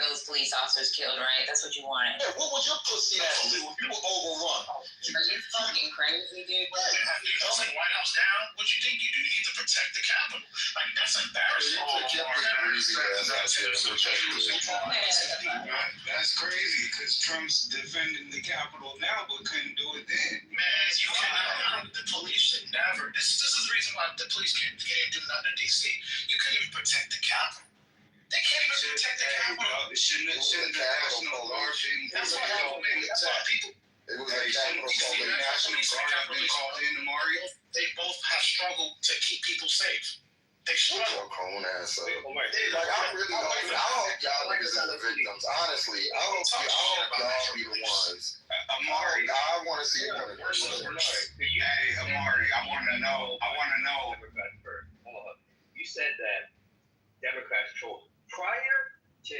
those police officers killed, right? That's what you wanted. Yeah, what was your pussy ass do if you were overrun? Are you fucking crazy, dude? Have you taken the White House down? What you think you do? You need to protect the Capitol. Like, that's embarrassing. That's crazy because Trump's defending the Capitol now, but couldn't do it then. Man, you cannot. The police should never. This is the reason why the police can't do nothing in D.C. You couldn't even protect the Capitol. They can't even protect the Capitol. Shouldn't the National Guard been? That's what happened. That's why people. It was like Capitol Police. National Guard have been called in to Mario. They both have struggled to keep people safe. They struggle. Cone ass up. Like, I really don't. I hope y'all niggas are the victims. Honestly, I hope y'all be the ones. Amari, I want to see it. Hey, Amari, I want to know. Hold on. You said that Democrats trolled prior to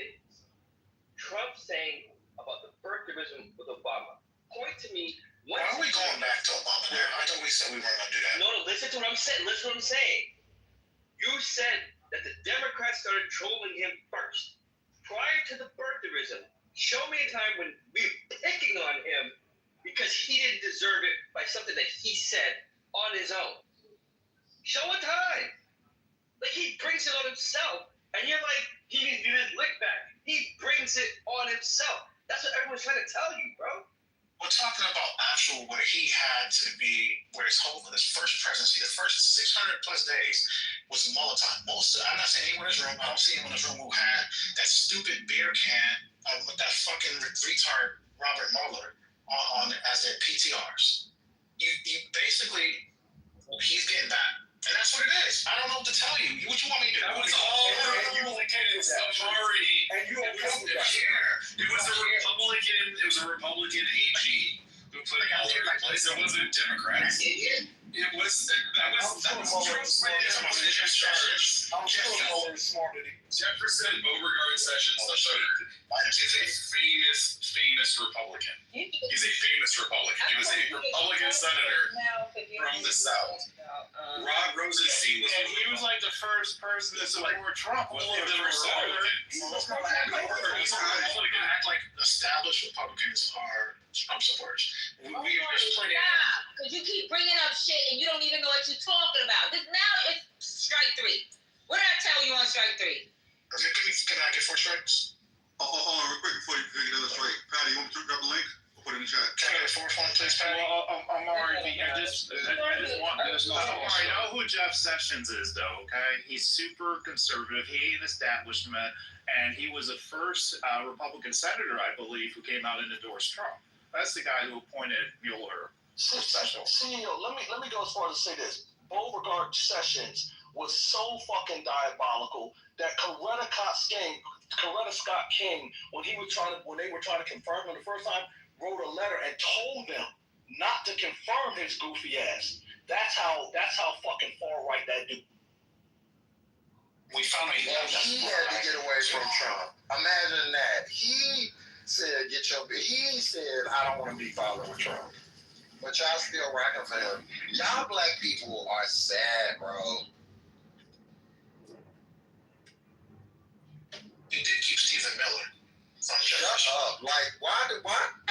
Trump saying about the birtherism with Obama. Point to me. Why are we going back to Obama there? I thought we said we weren't going to do that. No, listen to what I'm saying. Listen to what I'm saying. You said that the Democrats started trolling him first. Prior to the birtherism, show me a time when we were picking on him because he didn't deserve it by something that he said on his own. Show a time. Like, he brings it on himself, and you're like, he needs to do this lick back. He brings it on himself. That's what everyone's trying to tell you, bro. We're talking about actual where he had to be, where his first presidency, the first 600 plus days was Molotov. I'm not saying anyone in this room, I don't see anyone in this room who had that stupid beer can with that fucking retard Robert Mueller on as their PTRs. You basically, he's getting that. And that's what it is. I don't know what to tell you. What you want me to do? That was all Republican Amari. And you it was a Republican AG who put it all over the place. It wasn't Democrats. It was Trump's Jefferson Beauregard Sessions III is a famous Republican. He's a famous Republican. He was a Republican senator from the South. Rod Rosenstein was and he was like the first person to support Trump. One of the first Republicans act like established Republicans are Trump supporters. We are just playing. Because you keep bringing up shit and you don't even know what you're talking about. Now it's strike three. What did I tell you on strike three? Can I get 4 strikes? Hold on real quick before you get another strike. Patty, you want me to grab the link? Put it in the chat. Can I get a 4th one, please, Patty? Well, Amari, I know who Jeff Sessions is, though, okay? He's super conservative. He ain't establishment, and he was the first Republican senator, I believe, who came out and endorsed Trump. That's the guy who appointed Mueller. Special. Let me go as far as to say this. Beauregard Sessions was so fucking diabolical that Coretta Scott King, when they were trying to confirm him the first time, wrote a letter and told them not to confirm his goofy ass. That's how fucking far right that dude. We found out he had to get away from Trump. Imagine that. He said, he said, I don't want to be following with Trump. But y'all still rocking for him. Y'all black people are sad, bro. You did keep Stephen Miller. Shut up. Like, why?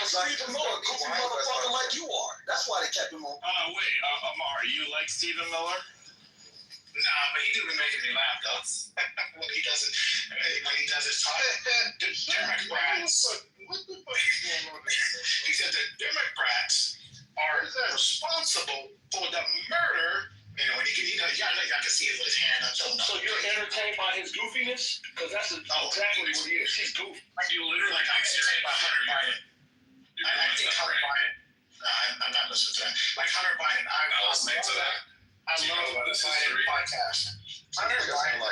Stephen Miller, goofy motherfucker like you are. That's why they kept him on. Wait, Amari, you like Stephen Miller? Nah, but he do be making me laugh, though. when he does his talk. The Democrats. What the fuck is going on? He said the Democrats are responsible for the murder. When y'all can see it with his hand up. So you're entertained by his goofiness? Because that's exactly what he is. He's goofy. You literally like entertained by Hunter Biden. I think Hunter Biden. I'm not listening to that. Like Hunter Biden, I'm listening to that. I love the Biden podcast. Hunter Biden,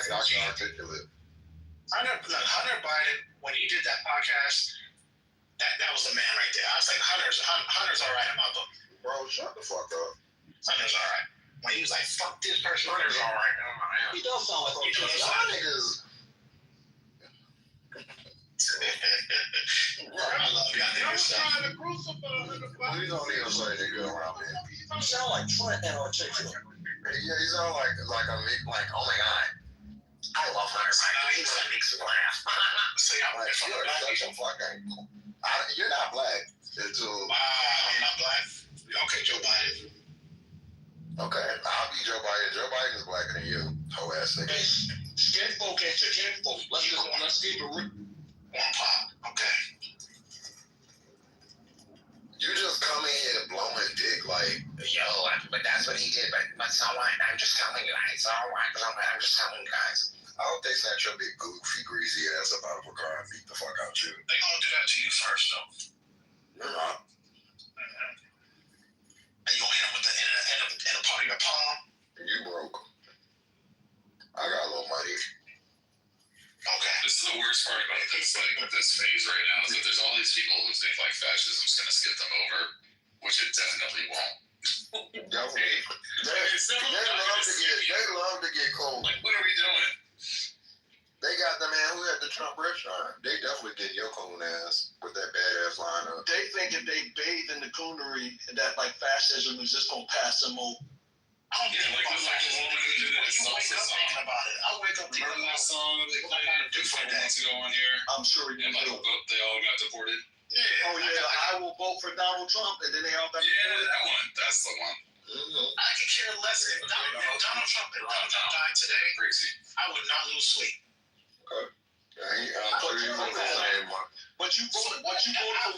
Hunter Biden, when he did that podcast, that was the man right there. I was like, Hunter's all right in my book. Bro, shut the fuck up. Hunter's all right. When he was like, fuck this person, Hunter's all right. He does sound like y'all niggas. I love y'all niggas. Trying to crucify Hunter Biden. We don't even say nigga around here. You sound like Trent and articulate. He's all like oh my God, I love Hunter Biden. He makes me laugh. See, I'm like, you're not black. I'm not black. Okay, Joe Biden. Okay, I'll be Joe Biden. Joe Biden is blacker than you, hoe ass nigga. Skin folk ain't your kin folk. Let's keep it real. One pop. Okay. You just come in here blowing dick like, yo, but that's what he did. But so what? I'm just telling you guys. All right, but I'm just telling you guys. I hope they snatch your big goofy greasy ass up out of a car and beat the fuck out you. They gonna do that to you first, though. You're not. And you gonna hit him with in a part of your palm. You broke. I got a little money. Okay. This is the worst part about this, this phase right now, is that there's all these people who think fascism's gonna skip them over, which it definitely won't. Definitely. They love to get cold. Like, what are we doing? They got the man who had the Trump restaurant. They definitely get your coon ass with that badass lineup. They think if they bathe in the coonery, that fascism is just gonna pass them over. I don't get it. There's like a woman who did that salsa song. Thinking about it. I wake up thinking about that song that they played a couple months ago on here. I'm sure you do. They all got deported. Yeah. Oh yeah. I will vote for Donald Trump, and then they all got. Yeah, that one. That's the one. I could care less if Donald Trump died today. Crazy. I would not lose sleep. Okay. But you voted for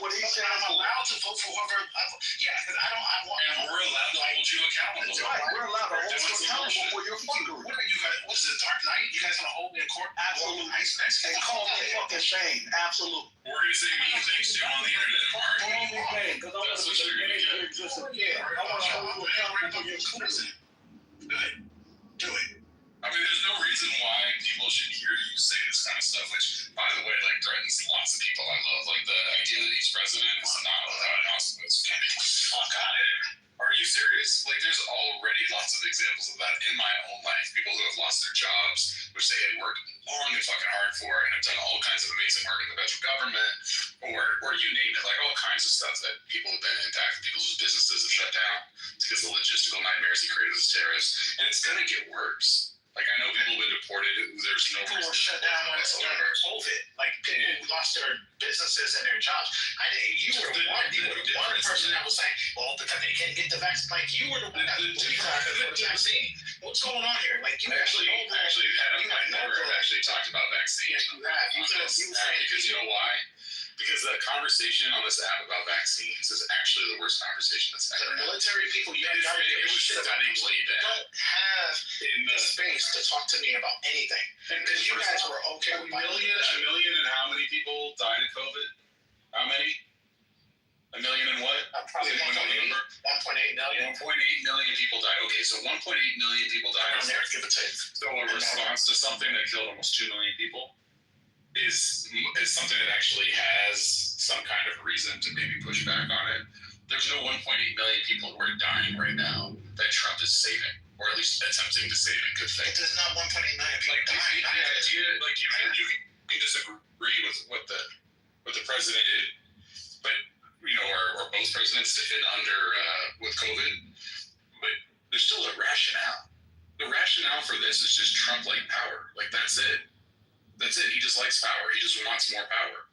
what he said. I'm allowed to vote for whoever. Because I want. And we're allowed to hold you accountable. Right. We're allowed to hold you accountable for your fuckery. What are you guys? What is it? Dark Night? You guys gonna hold me in court? Absolutely. And call me fucking Shane. Absolutely. We're gonna say mean things to you on the internet, Mark. Call me Shane, because I'm gonna be here just again. I want to hold you accountable for your fuckery. Good. Do it. I mean, there's no reason why people should hear you say this kind of stuff, which, by the way, threatens lots of people I love. Like, the idea that he's president is not without consequence. Get the fuck out of here. Are you serious? There's already lots of examples of that in my own life. People who have lost their jobs, which they had worked long and fucking hard for, and have done all kinds of amazing work in the federal government, or you name it, all kinds of stuff that people have been impacted. People's businesses have shut down because of the logistical nightmares he created as terrorists. And it's going to get worse. I know people have been deported. There's no people reason were shut down when COVID. People who lost their businesses and their jobs. You were the one person that was saying, well, because they can't get the vaccine. You were the one that was for the vaccine. What's going on here? You actually never actually talked about vaccines. Yes, you have. Because you know why? Because the conversation on this app about vaccines is actually the worst conversation that's ever happened. The military people, you don't have in the space to talk to me about anything. Because you guys were okay with a million and how many people died of COVID? How many? A million and what? Probably 1.8 million. 1.8 million people died. Okay, so 1.8 million people died. Give or take. So a response to something that killed almost 2 million people is something that actually has some kind of reason to maybe push back on it. There's no 1.8 million people who are dying right now that Trump is saving, or at least attempting to save in good faith. There's not 1.8 million people dying. You can disagree with what the president did, but or both presidents did under with COVID, but there's still a rationale. The rationale for this is just Trump-like power. That's it. That's it. He just likes power. He just wants more power.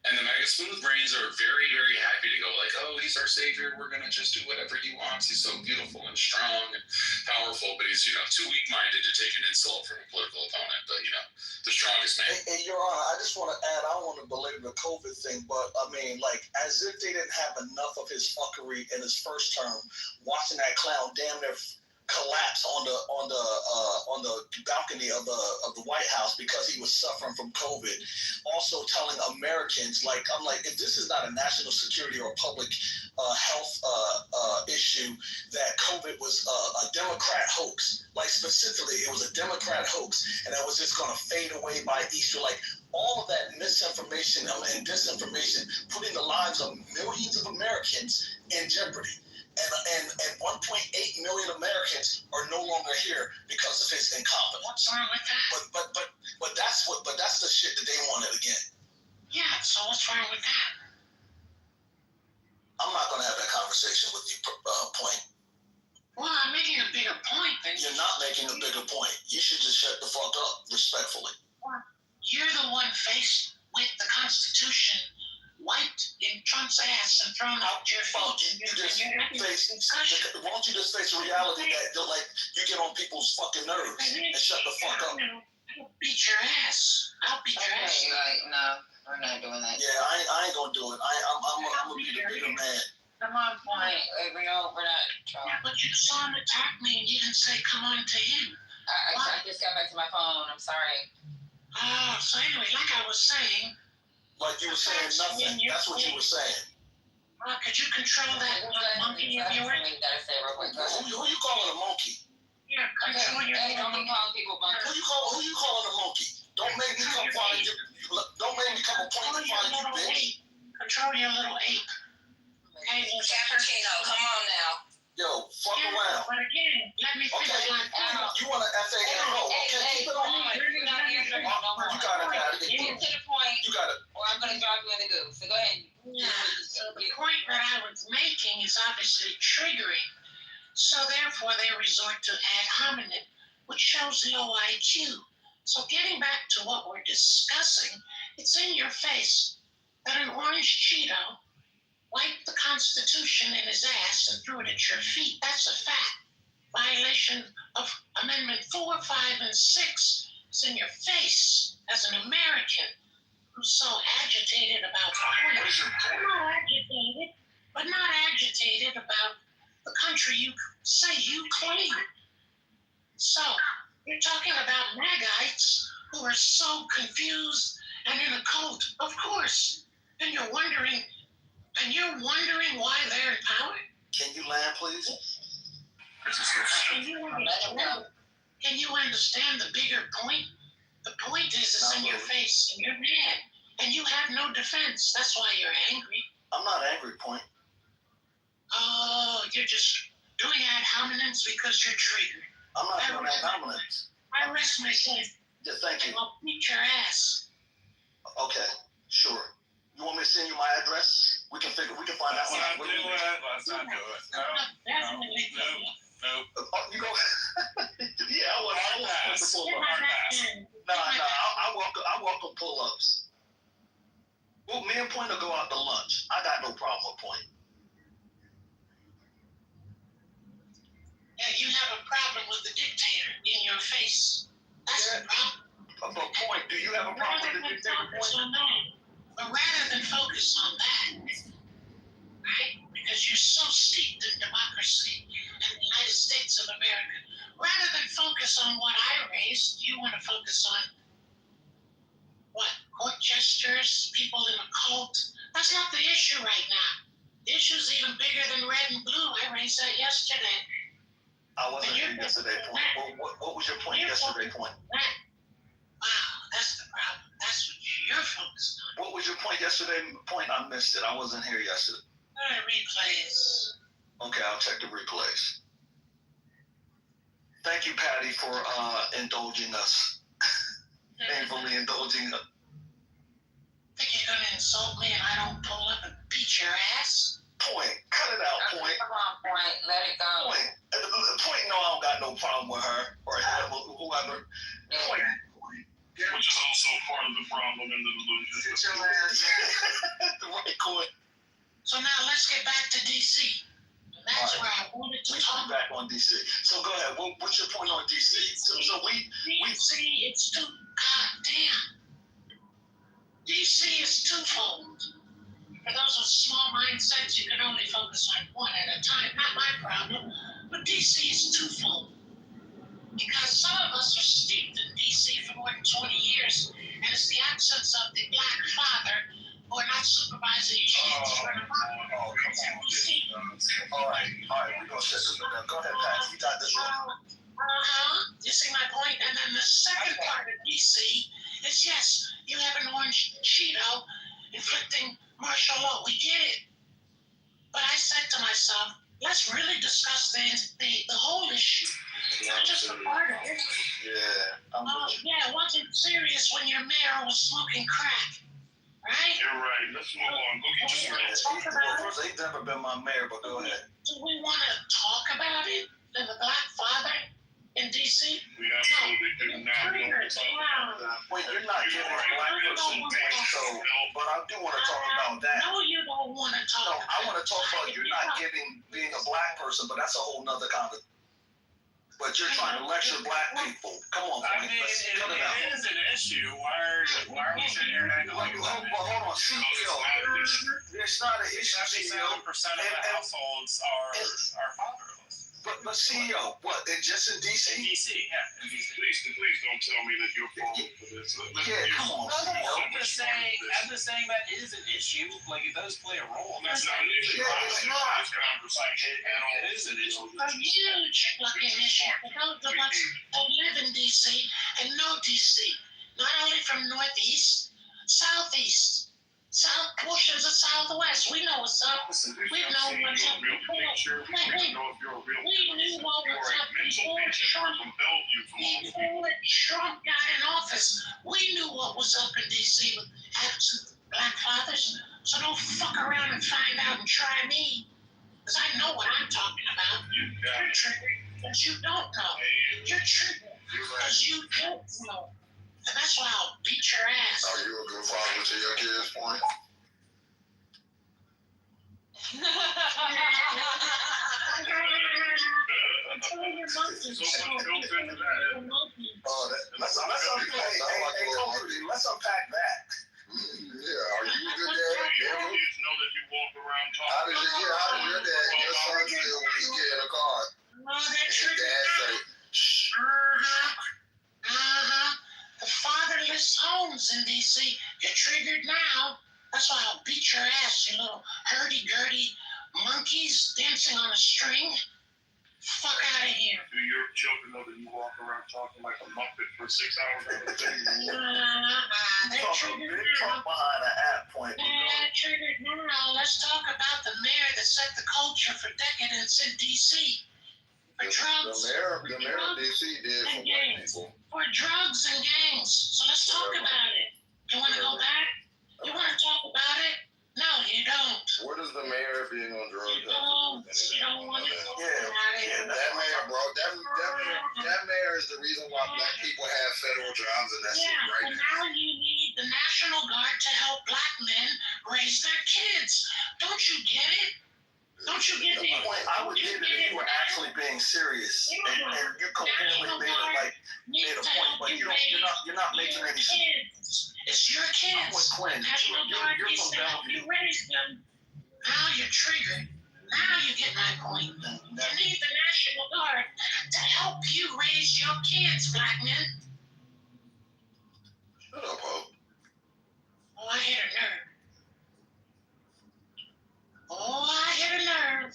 And the MAGA smooth brains are very, very happy to go oh, he's our savior. We're going to just do whatever he wants. He's so beautiful and strong and powerful, but he's, too weak-minded to take an insult from a political opponent. But, the strongest man. And Your Honor, I just want to add, I don't want to belabor the COVID thing, but as if they didn't have enough of his fuckery in his first term, watching that clown damn near collapse on the balcony of the White House because he was suffering from COVID. Also telling Americans, if this is not a national security or public health issue, that COVID was a Democrat hoax. Specifically, it was a Democrat hoax, and that was just going to fade away by Easter. All of that misinformation and disinformation, putting the lives of millions of Americans in jeopardy. And 1.8 million Americans are no longer here because of his incompetence. What's wrong with that? But that's the shit that they wanted again. Yeah. So what's wrong with that? I'm not going to have that conversation with you. Point. Well, I'm making a bigger point than You're not making a bigger point. You should just shut the fuck up, respectfully. You're the one faced with the Constitution wiped in Trump's ass and thrown out your feet. Why don't you just face the reality that like you get on people's fucking nerves and shut the fuck up? I'll beat your ass. I'll beat your ass. Like, no, we're not doing that. Yeah, I ain't gonna do it. I'm gonna be the bigger man. Come on, point. We're not trying. Yeah, but you saw him attack me and you didn't say come on to him. I just got back to my phone. I'm sorry. Oh, so anyway, like I was saying. Like you were saying nothing. That's what you were saying. Could you control that monkey of yours? Who you calling a monkey? Yeah, control your don't be calling people monkeys. Who you calling a monkey? Don't make me come find you. Don't make me come a point to find you, bitch. Control your little ape. Hey, Cappuccino, come on now. Yo, fuck around. But again, let me finish my You want to FANO? Okay, keep it on. You're not answering no more. You got it. Get to the point. You got it. Or I'm going to drop you in the goo. So go ahead. Yeah, so the point that I was making is obviously triggering. So therefore, they resort to ad hominem, which shows low IQ. So getting back to what we're discussing, it's in your face that an orange Cheeto wiped the Constitution in his ass and threw it at your feet. That's a fact. Violation of Amendment 4, 5, and 6 is in your face as an American who's so agitated about not agitated about the country you say you claim. So you're talking about MAGites who are so confused and in a cult, of course, and you're wondering why they're in power? Can you land, please? Can you understand the bigger point? The point is it's in your face and you're mad and you have no defense. That's why you're angry. I'm not angry, point. Oh, you're just doing ad hominems because you're triggered. I'm not doing ad hominems. I rest my case. Yeah, thank you. I'll beat your ass. Okay, sure. You want me to send you my address? We can find that one out. Let's not do it. No. You go. Yeah, I want to pull ups. No, I welcome pull-ups. Well, me and Point will go out to lunch. I got no problem with Point. Yeah, you have a problem with the dictator in your face. That's the problem. But Point, do you have a problem with the dictator? But rather than focus on that, right? Because you're so steeped in democracy and the United States of America, rather than focus on what I raised, you want to focus on what? Court gestures, people in a cult. That's not the issue right now. The issue is even bigger than red and blue. I raised that yesterday. I wasn't here yesterday, Point. What was your point yesterday, Point? Wow, that's the problem. That's what you're focused on. What was your point yesterday? Point, I missed it. I wasn't here yesterday. Replays. Okay, I'll check the replays. Thank you, Patty, for indulging us. Painfully indulging us. Think you're gonna insult me and I don't pull up and beat your ass? Point, cut it out, Point. Come on, Point, let it go. Point, no, I don't got no problem with her or him or whoever. Point. Which is also part of the problem in the delusion. Right, Coy. So now let's get back to DC. And that's where I wanted to talk. Back on DC. So go ahead. What's your point on DC? So we it's too goddamn. DC is twofold. For those with small mindsets, you can only focus on one at a time. Not my problem, but DC is twofold. Because some of us are steeped in DC for more than 20 years, and it's the absence of the black father or not supervising kids for the mother. Oh, come on. All right, we're going to set this down. Go ahead, Pat. You got this one. You see my point? And then the second part of DC is, yes, you have an orange Cheeto inflicting martial law. We get it. But I said to myself, let's really discuss the whole issue. Not just a part of it. Yeah. Yeah, it wasn't serious when your mayor was smoking crack. Right? You're right. Let's move on. Go get your Well, first, he's never been my mayor, but go ahead. Do we want to talk about it? than the black father in D.C.? We absolutely do not want to talk about that. Wait, you're not giving a black person so, but I do want to talk about that. No, you don't want to talk. No, I want to talk about you're not giving being a black person, but that's a whole nother conversation. But you're trying to lecture black people. Come on, I mean, it is an issue. Why are we sitting here acting like it's not an issue? Hold on, CEO. It's not an issue, CEO. 77% of the households are fatherless. But CEO, what? Just in DC? In DC, yeah. In DC. Please don't tell me that you're falling for this. Yeah, come on. I'm just saying that is an issue. Like, it does play a role. That's not an issue. It's not. It is an issue. A huge fucking issue for those of us that live in D.C. and know D.C. Not only from Northeast, Southeast, South portions of Southwest. We know what's up. We know what's up before. We knew what was up before Trump got in office. We knew what was up in D.C. with absent black fathers. So don't fuck around and find out and try me. Because I know what I'm talking about. You're triggered because you don't know. You're triggered because you don't know. And that's why I'll beat your ass. Are you a good father to your kids, point? Let's unpack that. Yeah, are you a good dad? Your kids know that you walk around talking. How did your dad, your son feel when he get in a car? And dad say, shh. The fatherless homes in D.C. You're triggered now. That's why I'll beat your ass, you little hurdy-gurdy monkeys dancing on a string. Fuck out of here. Do your children know that you walk around talking like a muppet for 6 hours out of the day? They're triggered now. Behind an app point. They're triggered now. Let's talk about the mayor that set the culture for decadence in D.C. For drugs. The mayor of D.C. did for white people. For drugs and gangs. So let's talk about it. You want to go back? You want to talk about it? No, you don't. What is the mayor being on drugs? You don't want to talk about it. That mayor, bro. That mayor is the reason why black people have federal jobs and that's it right and now. now you need the National Guard to help black men raise their kids. Don't you get it? Don't you get it? I would get it if you were actually being serious, and you coherently made a point, but you're not making any sense. It's your kids. I'm with Quinn. National Guard You're needs from to help you Bellevue. raise them. Now you're triggered. Now you get my point. You need the National Guard to help you raise your kids, black men. Shut up, Hope. Oh, I hit a nerve. Oh, I hit a nerve.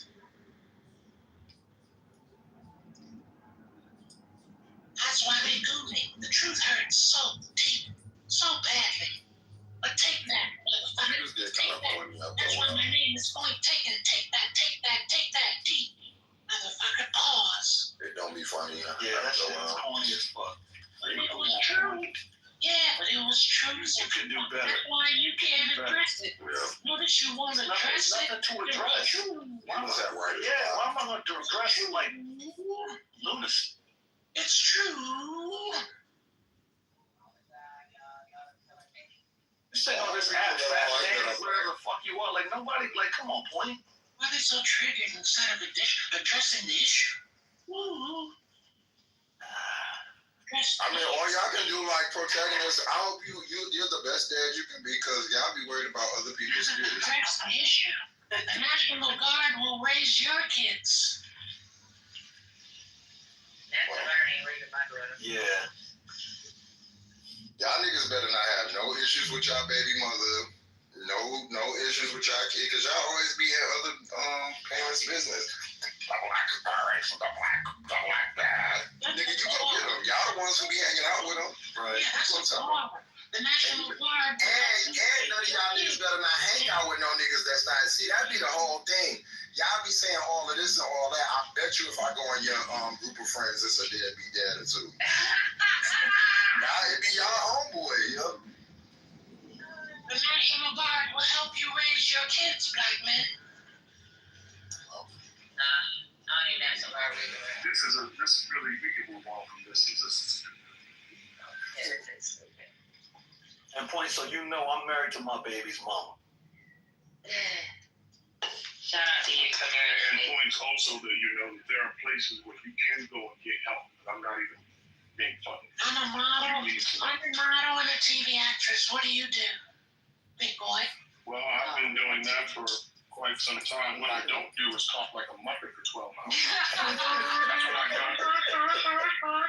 That's why they do me. The truth hurts so deep, so badly. But take that, motherfucker. You just get Take kind of that. pulling me up. That's why my name is Point Taken. Take that deep. Motherfucker, pause. It don't be funny. Yeah, that shit is corny as fuck. But it was true. Yeah, but it was true. You can do better. That's why you can't address it. Notice you won't address it. Nothing to address. Why was that right? Yeah, why am I going to address it like lunacy? It's true. You say all this ass fat man, whatever the fuck you are. Like, nobody, like, come on, Point. Why are they so triggered instead of addressing the issue? I mean, all y'all can do like protagonists. I hope you're the best dad you can be because y'all be worried about other people's kids. Address the issue. The National Guard will raise your kids. That's a learning rate of my brother. Yeah. Y'all niggas better not have no issues with y'all baby mother. No issues with y'all kid because y'all always be in other parents' business. The black parents, the black dad. Nigga, you go get them. Y'all the ones who be hanging out with them. Right. Yeah, that's what's wrong. The National Guard. And none of y'all niggas better not hang out with no niggas that's not. See, that'd be the whole thing. Y'all be saying all of this and all that. I bet you if I go in your group of friends, it's a deadbeat dad or two. It be y'all homeboy, yo. The National Guard will help you raise your kids, black men. Nah, I don't need National Guard. This is really, we can move on from this. And point, so you know I'm married to my baby's mama. Shout out to you for marriage. And points also that there are places where you can go and get help. I'm not even being funny. I'm a model. I'm a model and a TV actress. What do you do, big boy? Well, I've been doing that for quite some time. What I don't do is talk like a muppet for 12 hours. That's what I got. My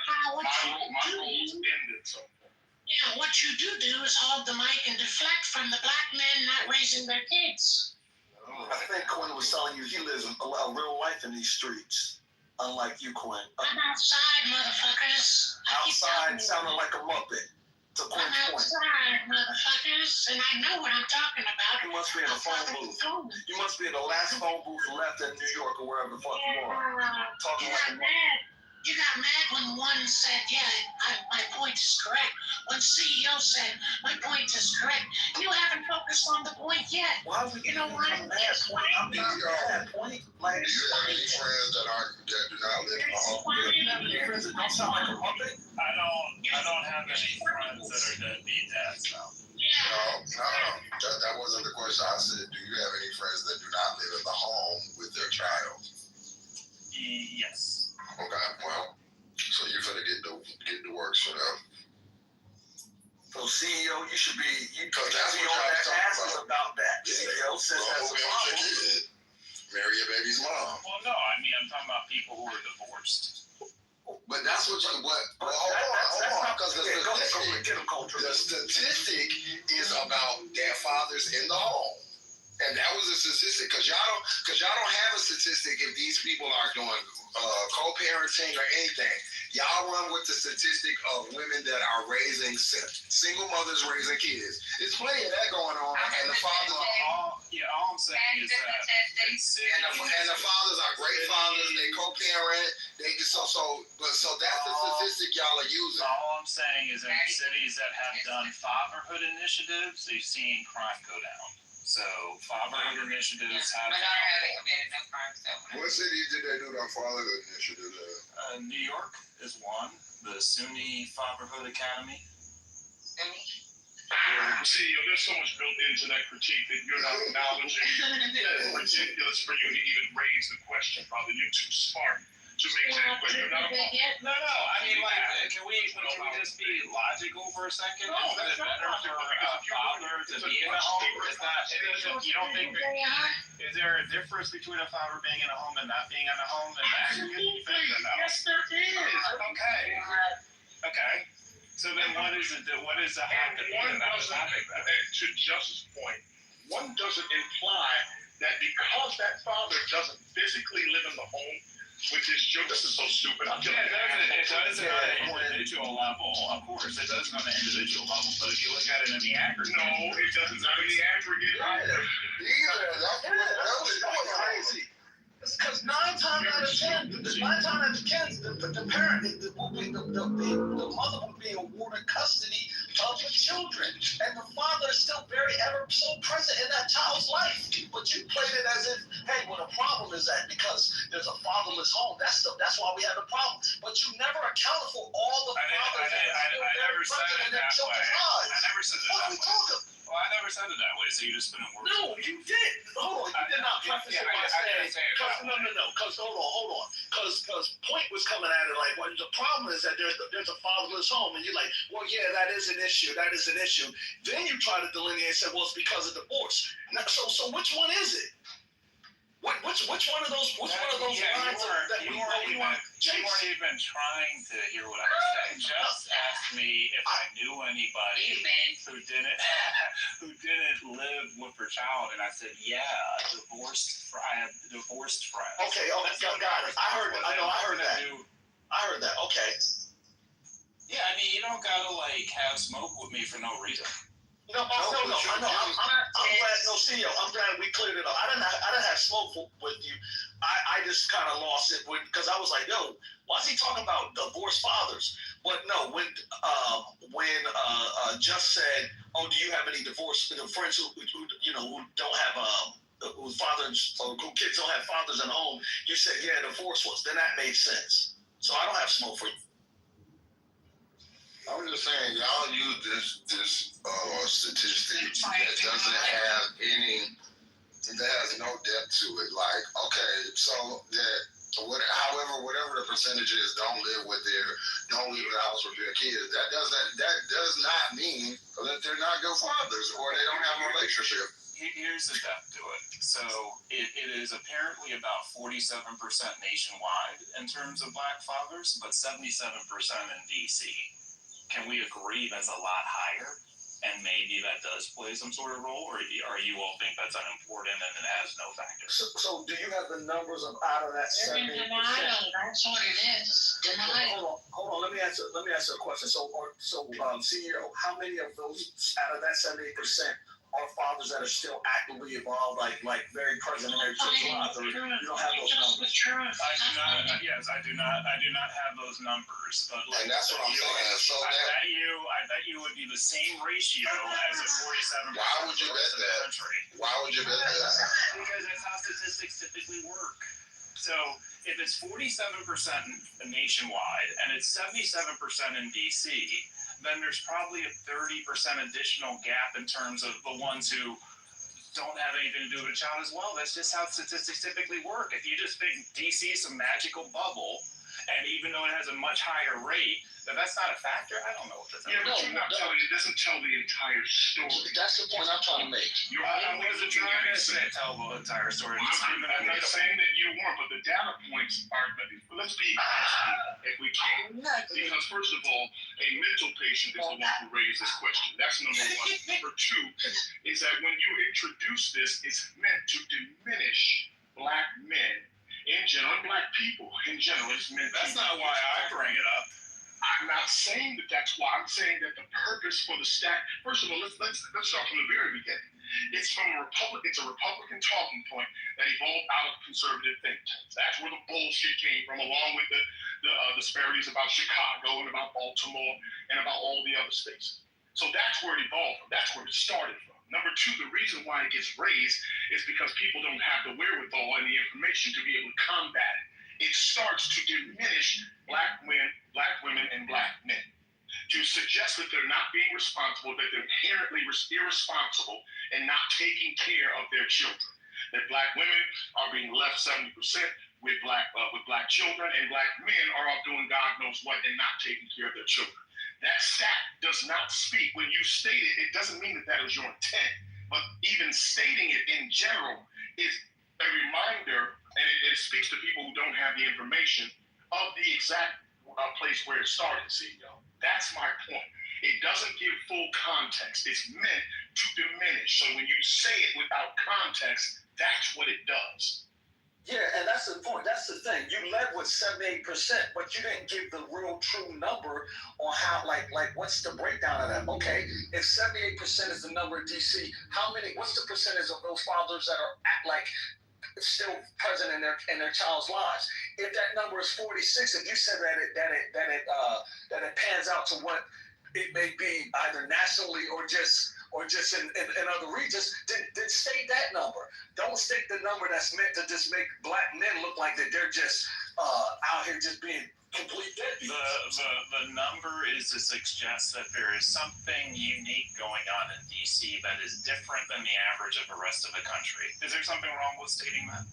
role's ended so far. Yeah, what you do is hold the mic and deflect from the black men not raising their kids. I think Quinn was telling you he lives a real life in these streets, unlike you, Quinn. I'm outside, motherfuckers. Outside sounding like a muppet. To Quinn's I'm point. outside, motherfuckers, and I know what I'm talking about. You must be in a phone booth. You must be in the last phone booth left in New York or wherever the fuck you are. Talking like a muppet. You got mad when one said, my point is correct. When CEO said, my point is correct. You haven't focused on the point yet. Why would you know what? I'm not mad point. Like, Do you have any friends that do not live in the home? Do you have any friends that don't sound like a muppet? I don't have any friends that are deadbeat dads now. No. That wasn't the question. I said, do you have any friends that do not live in the home with their child? Yes. Okay, well, so you're gonna get the works for them. So CEO, you should be, because that's what y'all talking about that. CEO says that's a problem. Marry your baby's mom. Well, no, I mean, I'm talking about people who are divorced. But that's what hold on, because the statistic is about their fathers in the home. And that was a statistic, because y'all don't have a statistic if these people are doing co-parenting or anything. Y'all run with the statistic of women that are raising single mothers raising kids. There's plenty of that going on, and the fathers all I'm saying is that and the fathers are great fathers. They co-parent. They just so that's the statistic y'all are using. All I'm saying is in cities that have done fatherhood initiatives, they've seen crime go down. So fatherhood initiatives have. My daughter hasn't committed no crime, so. What cities did they do that fatherhood initiative? New York is one. The SUNY Fatherhood Academy. See, there's so much built into that critique that you're not acknowledging. It's ridiculous for you to even raise the question. Probably you're too smart to raise that question. No. I mean, can we just be logical for a second? No, is it better for a father to be in the home? You don't think? Is there a difference between a father being in a home and not being in a home? Yes, there is. Okay. So then, what is it? What is the have to be about the topic? To Justice's point, one doesn't imply that because that father doesn't physically live in the home, which is this is so stupid. It does on an individual level, of course. It does on an individual level, but if you look at it in the aggregate, no, it doesn't. Not in the aggregate either. That was crazy. Because 9 times out of 10, the parent, the mother would be awarded custody of the children, and the father is still ever so present in that child's life. But you played it as if, hey, well, the problem is that because there's a fatherless home, that's why we have a problem. But you never accounted for all the fathers that are still very present in their children's lives. I never said it that way. Well, I never said it that way, so you just spin it words. No, you did. Hold on, you did not preface it by saying. No. Because hold on. Because Point was coming at it like, well, the problem is that there's a fatherless home, and you're like, well, yeah, that is an issue. Then you try to delineate and say, well, it's because of divorce. Now, so which one is it? Which one of those lines that we want to You weren't even trying to hear what I was saying. Just asked me if I knew anybody who didn't live with her child, and I said, yeah, I have divorced friends. Okay, got it. I heard that. Okay. Yeah, I mean, you don't gotta have smoke with me for no reason. No. I'm glad. No, CEO. I'm glad we cleared it up. I didn't have smoke with you. I just kind of lost it because I was like, yo, why is he talking about divorced fathers? But no, when Just said, oh, do you have any divorced friends who don't have whose fathers or who kids don't have fathers at home? You said, yeah, divorce was. Then that made sense. So I don't have smoke for you. I was just saying, y'all use this statistic that doesn't have any, that has no depth to it. Like, okay, so that whatever the percentage is, don't leave in the house with their kids. That does not mean that they're not good fathers or they don't have a relationship. Here's the depth to it. So it is apparently about 47% nationwide in terms of black fathers, but 77% in DC. Can we agree that's a lot higher? And maybe that does play some sort of role, or you all think that's unimportant and it has no factor? So do you have the numbers of out of that 78%? That's what it is. Denial. Hold on. Let me answer a question. So CEO, how many of those out of that 78% are fathers that are still actively involved, like very present in their children's lives? Or you don't have those numbers? I do not have those numbers. But and that's what I'm saying. So I bet you would be the same ratio as a 47%. Why would you bet that? Why would you bet that? Because that's how statistics typically work. So if it's 47% nationwide and it's 77% in DC, then there's probably a 30% additional gap in terms of the ones who don't have anything to do with a child as well. That's just how statistics typically work. If you just think DC is a magical bubble, and even though it has a much higher rate, that's not a factor. I don't know what that's. Yeah, but you're not telling. It doesn't tell the entire story. That's the point I'm trying to make. I wasn't trying to tell the entire story. I'm not saying that you weren't, but the data points are. Let's be honest, if we can. Because first of all, a mental patient is the one who raised this question. That's number one. Number two is that when you introduce this, it's meant to diminish black men in general, black people in general. It's meant. That's not why I bring it up. I'm not saying that that's why. I'm saying that the purpose for the stat. First of all, let's start from the very beginning. It's a Republican talking point that evolved out of conservative think tanks. That's where the bullshit came from, along with the disparities about Chicago and about Baltimore and about all the other states. So that's where it evolved from. That's where it started from. Number two, the reason why it gets raised is because people don't have the wherewithal and the information to be able to combat it. It starts to diminish black women, and black men. To suggest that they're not being responsible, that they're inherently irresponsible and not taking care of their children. That black women are being left 70% with black children, and black men are off doing God knows what and not taking care of their children. That stat does not speak. When you state it, it doesn't mean that is your intent. But even stating it in general is a reminder, and it speaks to people who don't have the information of the exact place where it started, CEO. That's my point. It doesn't give full context. It's meant to diminish. So when you say it without context, that's what it does. Yeah, and that's the point. That's the thing. You led with 78%, but you didn't give the real true number on how, like what's the breakdown of that? Okay, if 78% is the number in DC, what's the percentage of those fathers that are still present in their child's lives? If that number is 46, if you said that it pans out to what it may be either nationally or just in other regions, then state that number. Don't state the number that's meant to just make black men look like that they're just out here just being complete deadbeats. The number is to suggest that there is something unique going on in DC that is different than the average of the rest of the country. Is there something wrong with stating that?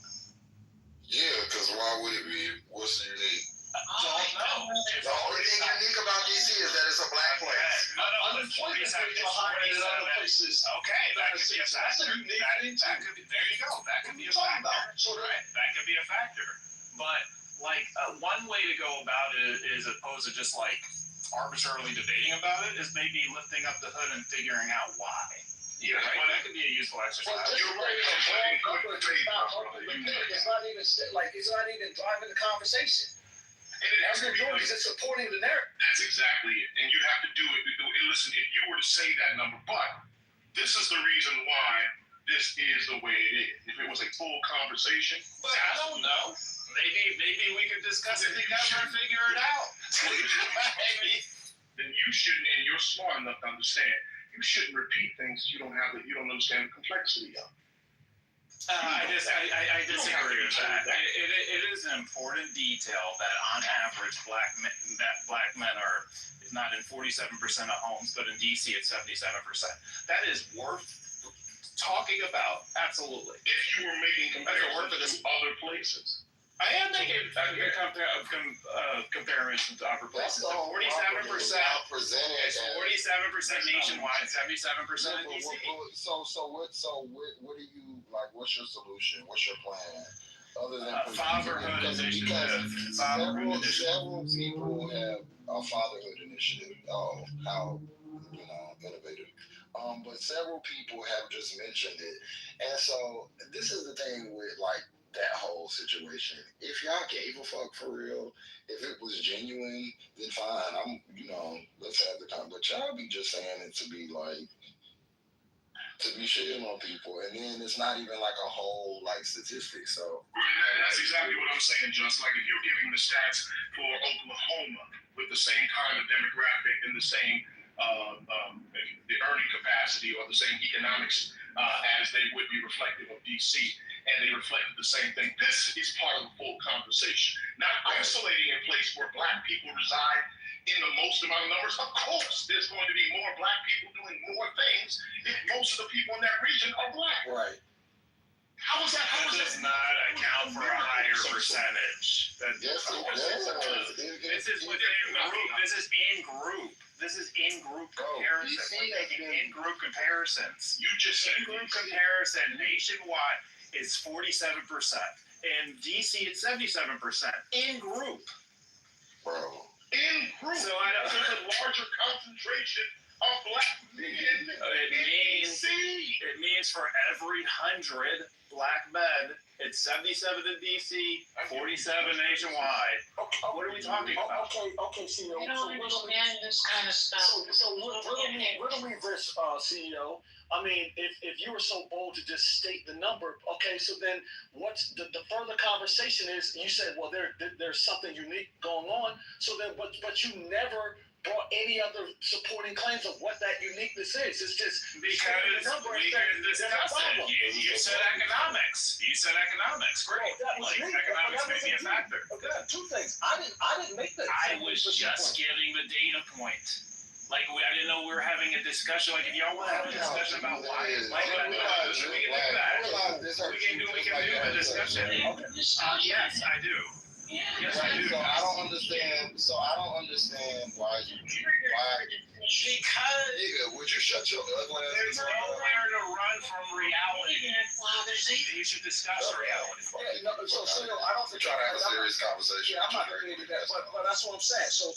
Yeah, because why would it be? What's unique? I don't know. The only thing unique about DC is that it's a black place. No, unemployment rates are higher than other places. Okay, that could be a factor. There you go. That could be a factor. That could be a factor. But one way to go about it is, opposed to just arbitrarily debating about it, is maybe lifting up the hood and figuring out why. Yeah, right. Well, that could be a useful exercise. Well, you're right. It's not even driving the conversation. And it has to be it's supporting the narrative. That's exactly it. And you have to do it. And listen, if you were to say that number, but this is the reason why this is the way it is. If it was a full conversation, but I don't know. Maybe we could discuss it together and figure it out. Then you shouldn't, and you're smart enough to understand, you shouldn't repeat things you don't understand the complexity of. I disagree with that. It is an important detail that on average black men are not in 47% of homes, but in DC it's 77%. That is worth talking about. Absolutely. If you were making comparisons to other places. I am making comparison to other places. 47%. It's 47% nationwide, 77% in DC. So what do you like? What's your solution? What's your plan? Other than fatherhood initiative. Several people have a fatherhood initiative. Oh, how innovative. But several people have just mentioned it, and so this is the thing with like that whole situation. If y'all gave a fuck for real, if it was genuine, then fine. Let's have the time. But y'all be just saying it to be like, to be shitting on people, and then it's not even like a whole like statistic. So that's exactly what I'm saying, just like if you're giving the stats for Oklahoma with the same kind of demographic and the same the earning capacity or the same economics as they would be reflective of DC, and they reflected the same thing. This is part of the full conversation, not isolating a place where black people reside in the most amount of numbers. Of course, there's going to be more black people doing more things if most of the people in that region are black. Right. How is that? That does not account for a higher percentage. This is within group. This is in group. This is in-group comparison. We're taking in-group comparisons. You just said in-group comparison nationwide is 47%. In DC, it's 77%. In-group. Bro. In-group. So there's a larger concentration of black men. It means for every 100 black men, it's 77 in DC, 47 nationwide. What are we talking about? Okay, CEO. You don't understand this kind of stuff. So riddle me this, CEO. I mean, if you were so bold to just state the number, okay, so then what's the further conversation is, you said, well, there's something unique going on, so then, but you never brought any other supporting claims of what that uniqueness is. It's just because we can discuss it. You said economics. Great. Economics may be a factor. Okay, two things. I didn't make that. I was just giving the data point. Like, I didn't know we were having a discussion. Like, if y'all want to have a discussion about why it's like that, we can do that. We can do the discussion. Yes, I do. Yes, I do. So I don't understand why. Because nigga, would you shut your ugly ass? There's nowhere to run from reality. You should discuss reality. So I don't think trying to have a serious conversation. Yeah, I'm not going to do that, but that's what I'm saying. So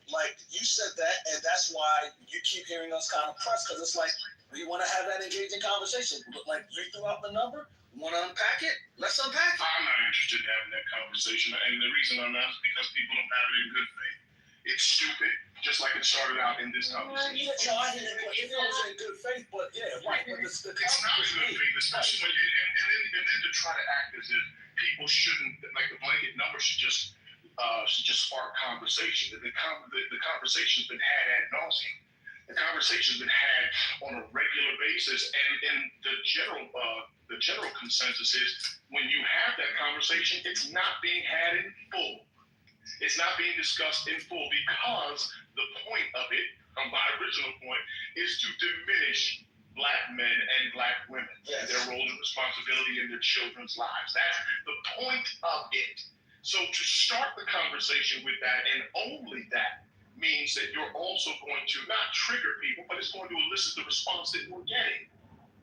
like you said that, and that's why you keep hearing us kind of press, because it's like we want to have that engaging conversation. Like you threw out the number. Want to unpack it? Let's unpack it. I'm not interested in having that conversation, and the reason I'm not is because people don't have it in good faith. It's stupid, just like it started out in this conversation. It was in good faith, but yeah, right. But it's not in good faith, especially and then to try to act as if people shouldn't, like the blanket number should just spark conversation. The conversation's been had ad nauseum. The conversation's been had on a regular basis, and the general consensus is when you have that conversation, it's not being had in full. It's not being discussed in full because the point of it, my original point, is to diminish black men and black women and their roles and responsibility in their children's lives. That's the point of it. So to start the conversation with that, and only that, means that you're also going to not trigger people, but it's going to elicit the response that we're getting.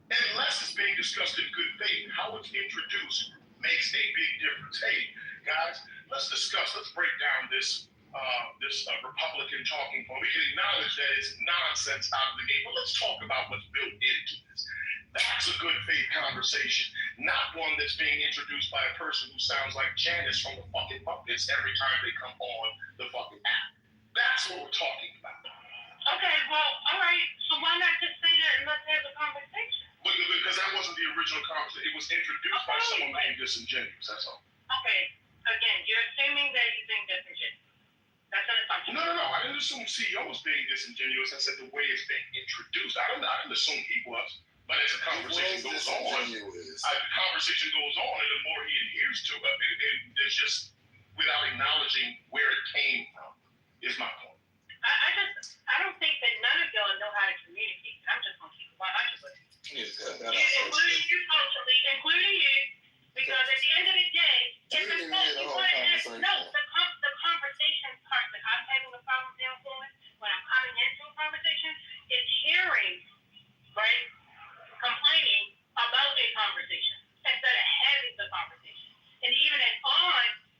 Unless it's being discussed in good faith, how it's introduced makes a big difference. Hey, guys, let's break down this Republican talking point. We can acknowledge that it's nonsense out of the gate, but let's talk about what's built into this. That's a good faith conversation, not one that's being introduced by a person who sounds like Janice from the fucking Muppets every time they come on the fucking app. That's what we're talking about. Okay, well, all right. So why not just say that and let's have the conversation? Because that wasn't the original conversation. It was introduced by someone being disingenuous. That's all. Okay. Again, you're assuming that he's being disingenuous. That's an assumption. No. I didn't assume CEO was being disingenuous. I said the way it's being introduced. I didn't assume he was. But as the conversation goes on, the conversation goes on, and the more he adheres to it, there's just without acknowledging where it came from. Is my point. I don't think that none of y'all know how to communicate. I'm just gonna keep it 100 with you. Including you culturally, including you, because at the end of the day, it's important. The conversation part that I'm having a problem now with when I'm coming into a conversation is hearing, right, complaining about a conversation instead of having the conversation. And even as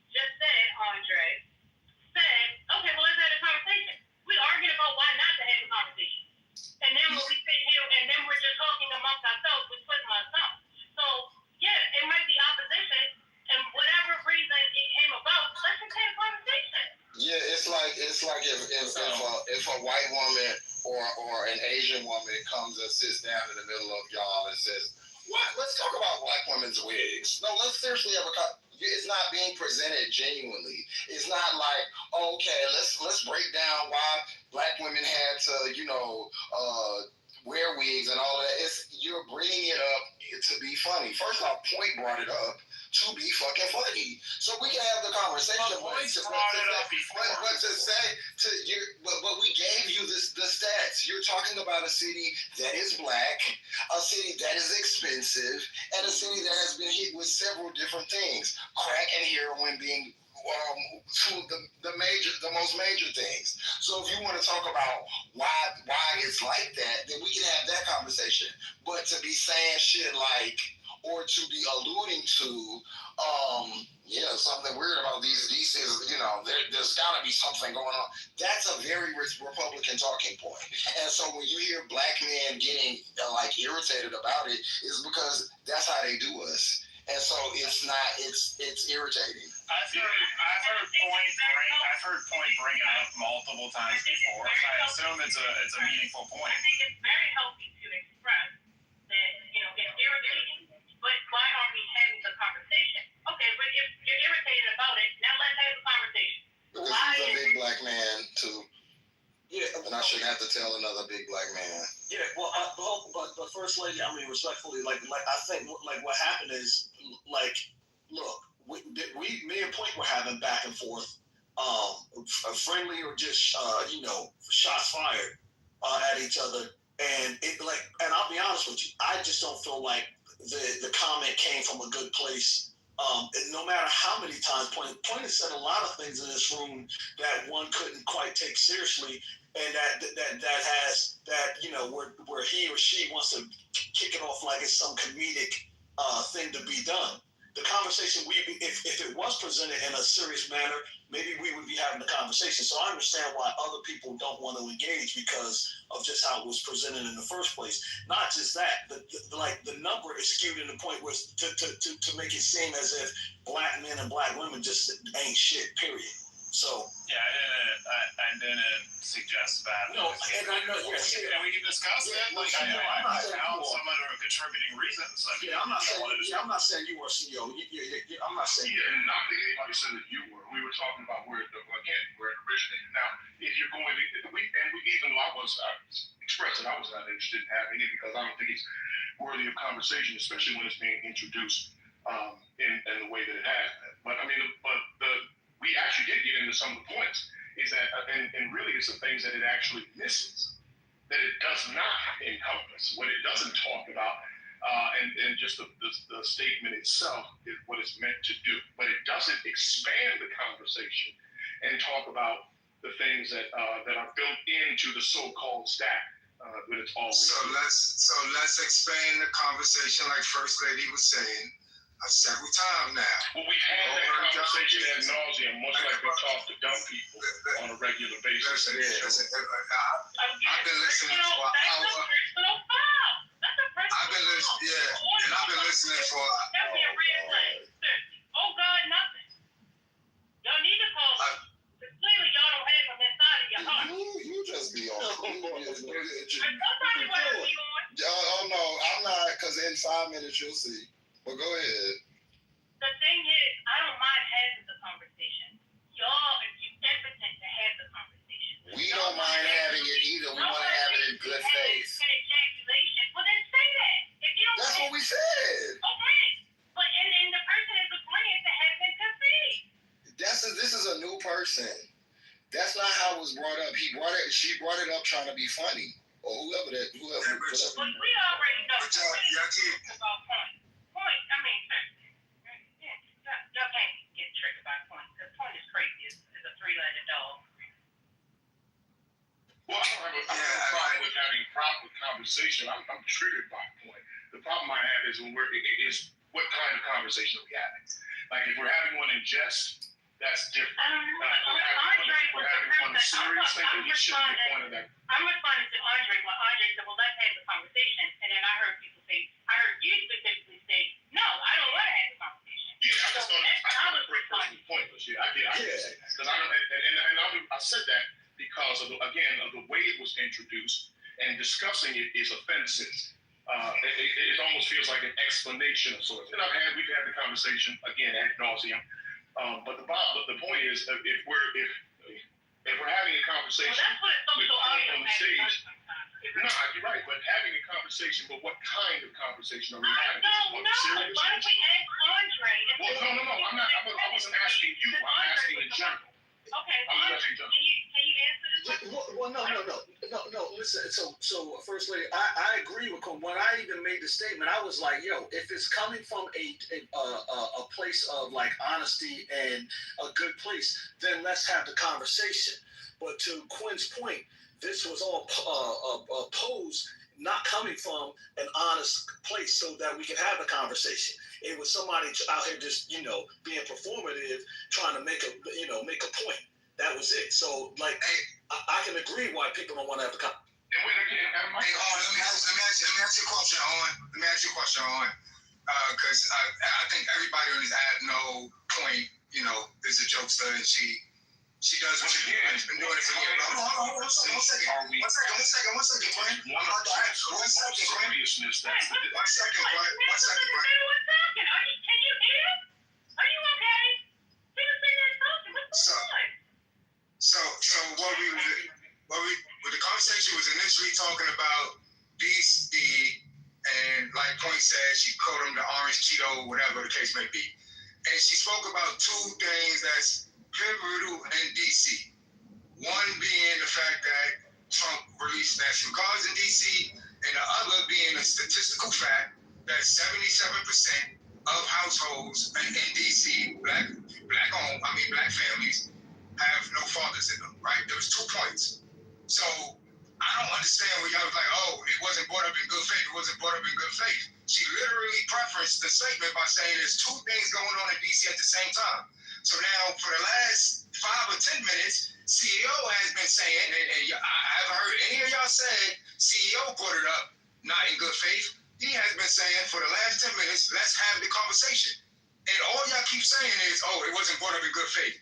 just said, Andre said, okay, well, let's have a conversation. We arguing about why not to have a conversation. And then when we sit here and then we're just talking amongst ourselves, we're twisting our thumbs. So, yeah, it might be opposition, and whatever reason it came about, let's just have a conversation. Yeah, it's like if a white woman or an Asian woman comes and sits down in the middle of y'all and says, "What? Let's talk about black women's wigs." No, let's seriously have it's not being presented genuinely. It's not like, okay, let's break down why black women had to, wear wigs and all that. You're bringing it up to be funny. First off, Point brought it up to be fucking funny, so we can have the conversation. But we gave you the stats. You're talking about a city that is black, a city that is expensive, and a city that has been hit with several different things. Crack and heroin being two of the most major things. So if you want to talk about why it's like that, then we can have that conversation. But to be saying shit like, or to be alluding to, something weird about these is, there's got to be something going on. That's a very Republican talking point. And so when you hear black men getting irritated about it, is because that's how they do us. And so it's irritating. I've heard Point bring it up multiple times before. So I assume it's a meaningful point. I think it's very healthy to express that, it's irritating, but why aren't we having the conversation? Okay, but if you're irritated about it, now let's have a conversation. Because he's a big black man too. Yeah, and I shouldn't have to tell another big black man. Yeah, well, but First Lady, I mean, respectfully, I think what happened is, look, me and Point were having back and forth, friendly or just shots fired at each other, and and I'll be honest with you, I just don't feel like the comment came from a good place. No matter how many times Point has said a lot of things in this room that one couldn't quite take seriously, and that has where he or she wants to kick it off like it's some comedic thing to be done. The conversation if it was presented in a serious manner, maybe we would be having a conversation. So I understand why other people don't want to engage because of just how it was presented in the first place. Not just that, the number is skewed in the point where to make it seem as if black men and black women just ain't shit, period. So yeah, I didn't suggest that. No, and I know. Yes, and we can discuss it. I found some other contributing reasons. I'm not saying you were CEO. I'm not saying. Yeah, not that anybody said that you were. We were talking about where it originated. Now, if you're going to, even though I was expressing I was not interested in having it because I don't think it's worthy of conversation, especially when it's being introduced in the way that it has. But I mean, we actually did get into some of the points. Is that and really it's the things that it actually misses, that it does not encompass, what it doesn't talk about, and just the statement itself is what it's meant to do, but it doesn't expand the conversation and talk about the things that are built into the so-called stack. When it's always so let's expand the conversation like First Lady was saying. Several times now. Well, we've had that conversation ad nauseum, much like we talk to dumb people on a regular basis. Listen, I've been listening for an hour. I've been listening for. That'd be a red flag. Oh God, nothing. Y'all need to call them. Clearly, y'all don't have them inside of your heart. You just be on. Somebody want to be on. Oh no, I'm not. Because in 5 minutes you'll see. Well, go ahead. The thing is, I don't mind having the conversation. Y'all are too impotent to have the conversation. We don't mind having it either. We want to have it in good faith. An ejaculation. Well, then say that. If you don't. That's what we said. Okay. she brought it up trying to be funny, or whoever. But we already know. About point. Point. I mean, y'all can't get triggered by point. Because point is crazy. It's a three-legged dog. Well, I don't have a problem with having proper conversation. I'm triggered by point. The problem I have is is what kind of conversation are we having? Like if we're having one in jest, that's different. If we're having one serious thing, then he shouldn't be the point of that. I'm responding to Andre when Andre said, well, let's have the conversation. And then I heard people say, I heard you specifically say, no, I don't want to have the conversation. Yeah, I just thought it was pointless. Yeah, I get it. Because I said that because of the way it was introduced, and discussing it is offensive. It almost feels like an explanation of sorts. And we've had the conversation again ad nauseum. But the point is, if we're having a conversation, well, that's what social audio on the stage. No, you're right. But having a conversation, but what kind of conversation are we having? No. Why don't we ask Andre? Well, no. I wasn't asking you. I'm asking in general. Okay. Can you answer this? Well, no. Listen, so First Lady, I agree with him. When I even made the statement, I was like, yo, if it's coming from a place of like honesty and a good place, then let's have the conversation. But to Quinn's point, this was all posed not coming from an honest place so that we could have a conversation. It was somebody out here just, being performative, trying to make a point. That was it. So, like, I can agree why people don't want to have the conversation. Let me ask you a question on, because I think everybody on this app know Point, is a jokester, and she does what she does. She's been doing it for years. Hold on. One second, Point. One second, Point. One second, Point. Can you hear? Are you okay? He was sitting there talking. What's going on? So what the conversation was initially talking about DC, and like Point said, she called him the orange Cheeto, whatever the case may be. And she spoke about two things that's pivotal in DC. One being the fact that Trump released National Guards in DC, and the other being a statistical fact that 77% of households in DC, black families, have no fathers in them, right? There was 2 points. So I don't understand when y'all was like, oh, it wasn't brought up in good faith. She literally prefaced the statement by saying there's 2 things going on in DC at the same time. So now for the last 5 or 10 minutes, CEO has been saying, and I haven't heard any of y'all say CEO brought it up, not in good faith. He has been saying for the last 10 minutes, let's have the conversation. And all y'all keep saying is, oh, it wasn't brought up in good faith.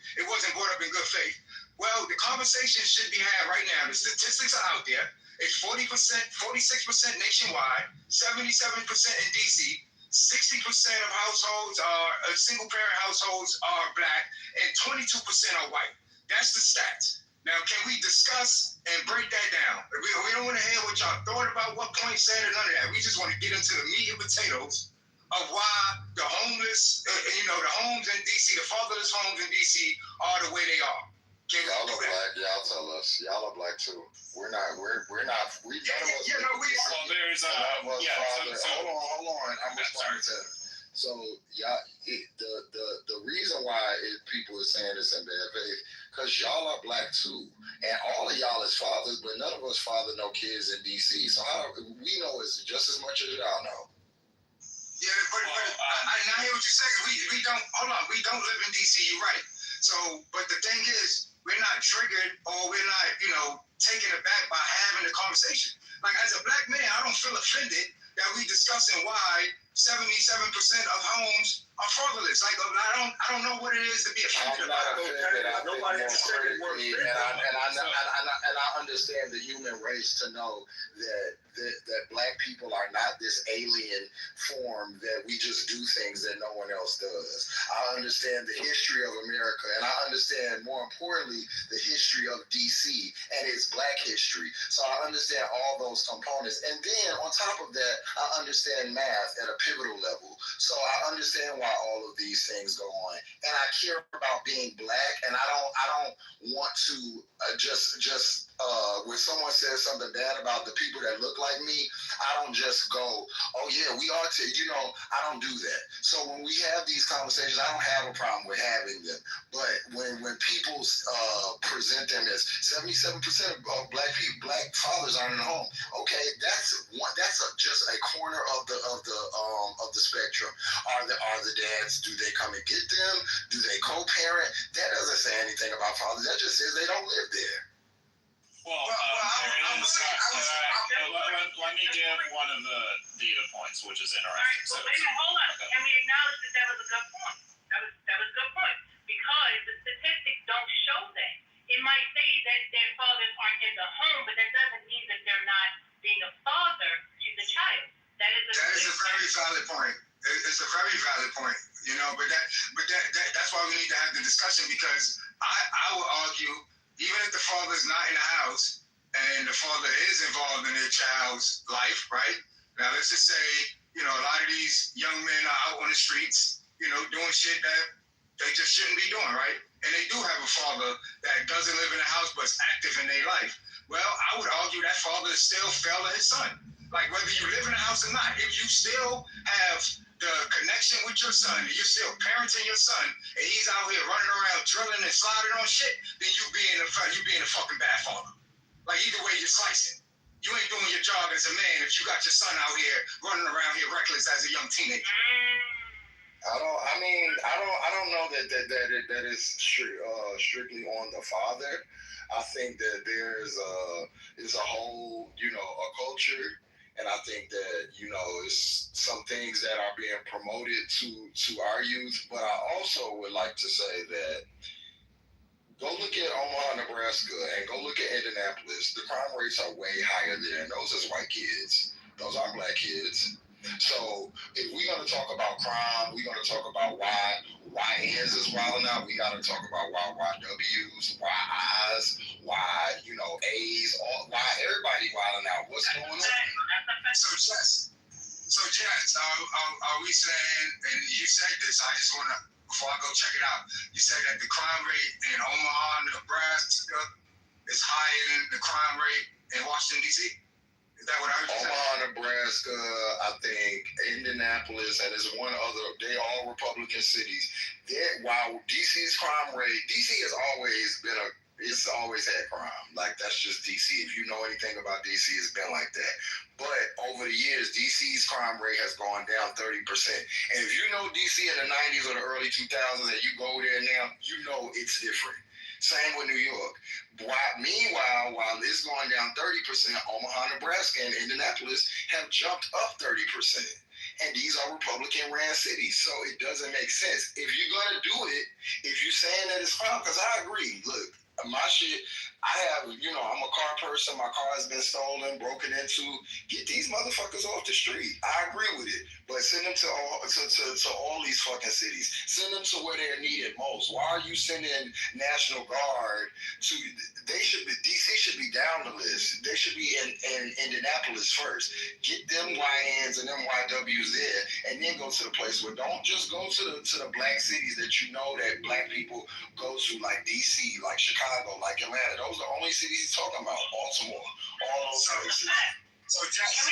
Well, the conversation should be had right now. The statistics are out there. It's 40%, 46% nationwide, 77% in DC, 60% of households are single-parent households are black, and 22% are white. That's the stats. Now, can we discuss and break that down? We don't want to hear what y'all thought about what Point said or none of that. We just want to get into the meat and potatoes of why the homeless, the homes in DC, the fatherless homes in DC are the way they are. Y'all are black. Y'all tell us. Y'all are black too. We're not. We none of us. Hold on. I'm responding to that. So y'all, the reason why people are saying this in bad faith, because y'all are black too, and all of y'all is fathers, but none of us father no kids in DC. So how we know it's just as much as y'all know. Yeah, but I hear what you're saying. We don't. Hold on. We don't live in DC. You're right. So, but the thing is, we're not triggered or we're not, taken aback by having the conversation. Like, as a black man, I don't feel offended that we discussing why 77% of homes are fatherless. Like, I don't know what it is to be offended about. Nobody has said it was and I understand the human race to know that black people are not this alien form that we just do things that no one else does. I understand the history of America, and I understand, more importantly, the history of DC and its black history. So I understand all those components. And then on top of that, I understand math at a pivotal level. So I understand why all of these things go on, and I care about being black, and I don't want to when someone says something bad about the people that look like me, I don't just go, oh yeah, we are I don't do that. So when we have these conversations, I don't have a problem with having them. But when people present them as 77% of black fathers aren't in the home, okay, that's just a corner of the spectrum. Are the dads? Do they come and get them? Do they co-parent? That doesn't say anything about fathers. That just says they don't live there. Well, let me give one of the data points, which is interesting. All right, so wait a minute, hold on. And we acknowledge that was a good point. That was a good point. Because the statistics don't show that. It might say that their fathers aren't in the home, but that doesn't mean that they're not being a father to the child. That is a very valid point. It's a very valid point. But that's why we need to have the discussion, because I would argue, even if the father's not in the house and the father is involved in their child's life, right? Now, let's just say, a lot of these young men are out on the streets, doing shit that they just shouldn't be doing, right? And they do have a father that doesn't live in the house but is active in their life. Well, I would argue that father is still failing his son. Like, whether you live in the house or not, if you still have the connection with your son, you're still parenting your son, and he's out here running around drilling and sliding on shit, then you being a fucking bad father. Like, either way you slice it, you ain't doing your job as a man if you got your son out here running around here reckless as a young teenager. I don't know that is strictly on the father. I think that there's a whole a culture. And I think that, it's some things that are being promoted to our youth. But I also would like to say that go look at Omaha, Nebraska, and go look at Indianapolis. The crime rates are way higher there. And those is white kids. Those aren't black kids. So if we're going to talk about crime, we're going to talk about why YNs is wilding out. We got to talk about why YWs, why I's, why, A's, why everybody wilding out. What's going on? So Jess, are we saying, and you said this, I just want to, before I go check it out, you said that the crime rate in Omaha, Nebraska is higher than the crime rate in Washington, D.C.? Is that what I heard you say? Omaha, Nebraska, I think Indianapolis, and there's one other, they all Republican cities. While DC's crime rate, DC has always been it's always had crime. Like, that's just DC. If you know anything about DC, it's been like that. But over the years, DC's crime rate has gone down 30%. And if you know DC in the 90s or the early 2000s and you go there now, you know it's different. Same with New York. Meanwhile, while it's going down 30%, Omaha, Nebraska, and Indianapolis have jumped up 30%. And these are Republican-ran cities, so it doesn't make sense. If you're going to do it, if you're saying that it's fine, because I agree, look, my shit, I'm a car person. My car has been stolen, broken into. Get these motherfuckers off the street. I agree with it. But send them to all these fucking cities. Send them to where they're needed most. Why are you sending National Guard to, DC should be down the list. They should be in Indianapolis first. Get them YNs and them YWs there, and then go to the place where, don't just go to the black cities that you know that black people go to, like DC, like Chicago, like Atlanta. Those are the only cities he's talking about. Baltimore, all those places. So Jess, Pro,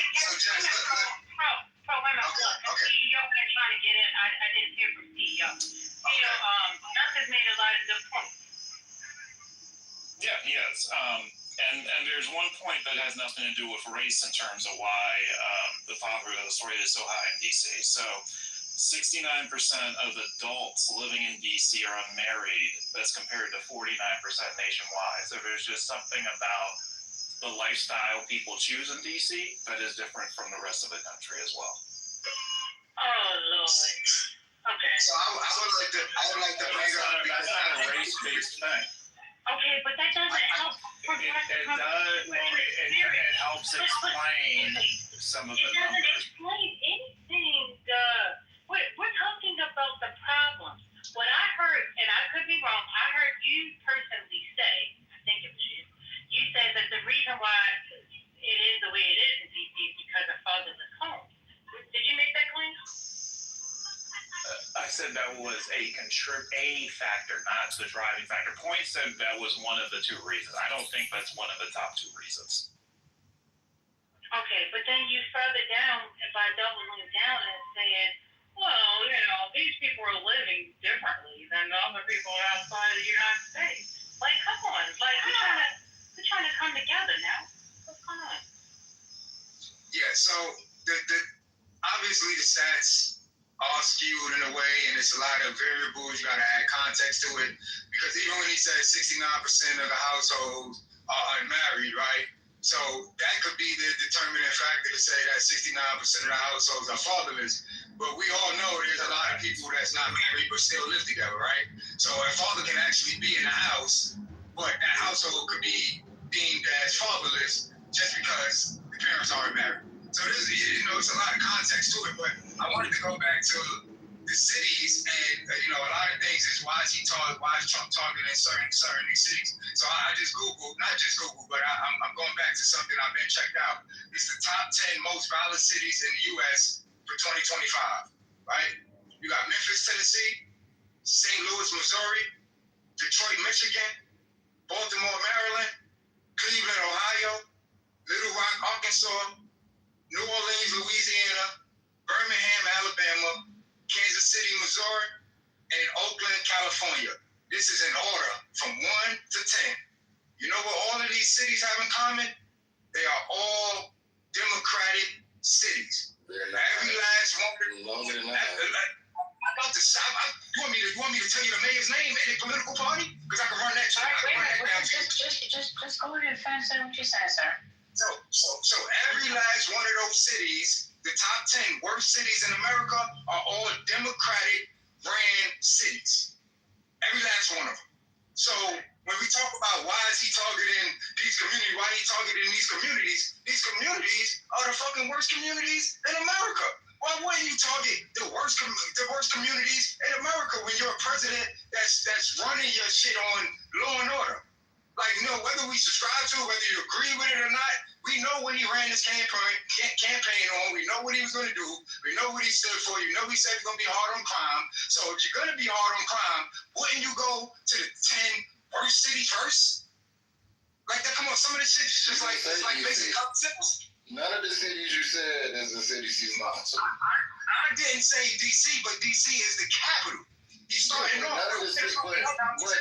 wait a minute. Okay. CEO been trying to get in. I didn't hear from CEO. Gus has made a lot of good points. Yeah, he has. And there's one point that has nothing to do with race in terms of why the fatherhood rate is so high in DC. So 69% of adults living in DC are unmarried. That's compared to 49% nationwide. So there's just something about the lifestyle people choose in DC that is different from the rest of the country as well. Oh, Lord. Okay. So I would like to bring up, that's not a race-based thing. Okay, but that doesn't help. It helps explain some of the numbers. It doesn't explain anything. We're talking about the problem. What I heard, and I could be wrong, I heard you personally say, I think it was you said that the reason why it is the way it is in DC is because the father's at home. Did you make that claim? said that was a factor, not the driving factor. Point said that was one of the two reasons. I don't think that's one of the top two reasons. Okay, but then you further down by doubling down and saying, well, you know, these people are living differently than the other people outside of the United States. Like, come on, like we're trying to come together now. What's going on? Yeah, so the obviously the stats are skewed in a way, and it's a lot of variables. You got to add context to it, because even when he says 69% of the households are unmarried, right? So that could be the determining factor to say that 69% of the households are fatherless. But we all know there's a lot of people that's not married but still live together, right? So a father can actually be in a house, but that household could be deemed as fatherless just because the parents aren't married. So there's, it's a lot of context to it. But I wanted to go back to the cities, and a lot of things is why is Trump targeting certain these cities? So I just Googled, not just Googled, but I'm going back to something I've been checked out. It's the top 10 most violent cities in the U.S. for 2025, right? You got Memphis, Tennessee, St. Louis, Missouri, Detroit, Michigan, Baltimore, Maryland, Cleveland, Ohio, Little Rock, Arkansas, New Orleans, Louisiana, Birmingham, Alabama, Kansas City, Missouri, and Oakland, California. This is in order from 1 to 10. You know what all of these cities have in common? They are all Democratic cities. Every last one. Longer than that. You want me to tell you the mayor's name and their political party? Because I can run that. Just go ahead and finish saying what you said, sir. So every last one of those cities, the top 10 worst cities in America, are all Democratic ran cities. Every last one of them. So when we talk about why is he targeting these communities, why is he targeting these communities are the fucking worst communities in America. Why wouldn't you target the worst communities in America when you're a president that's running your shit on law and order? Like, whether we subscribe to it, whether you agree with it or not, we know when he ran this campaign on, we know what he was going to do, we know what he stood for, he said he's going to be hard on crime. So if you're going to be hard on crime, wouldn't you go to the 10 worst cities first? Like, that, come on, some of this shit is just like basic concepts. None of the cities you said is the city he's not. I didn't say DC, but DC is the capital. He's starting off.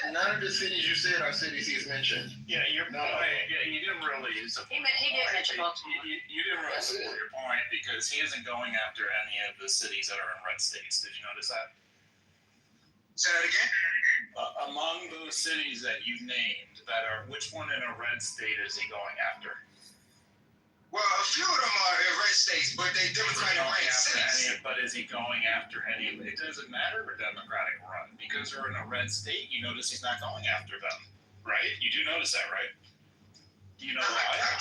None of the cities you said are cities he's mentioned. Yeah, your point. Yeah, you didn't really use the. He did mention Baltimore. You didn't really support your point because he isn't going after any of the cities that are in red states. Did you notice that? Say that again. Among those cities that you named, which one in a red state is he going after? Well, a few of them are in red states, but they Democratic ran cities. But is he going after any of it? It doesn't matter if Democratic run. Because they're in a red state, you notice he's not going after them. Right? You do notice that, right? Do you know why? I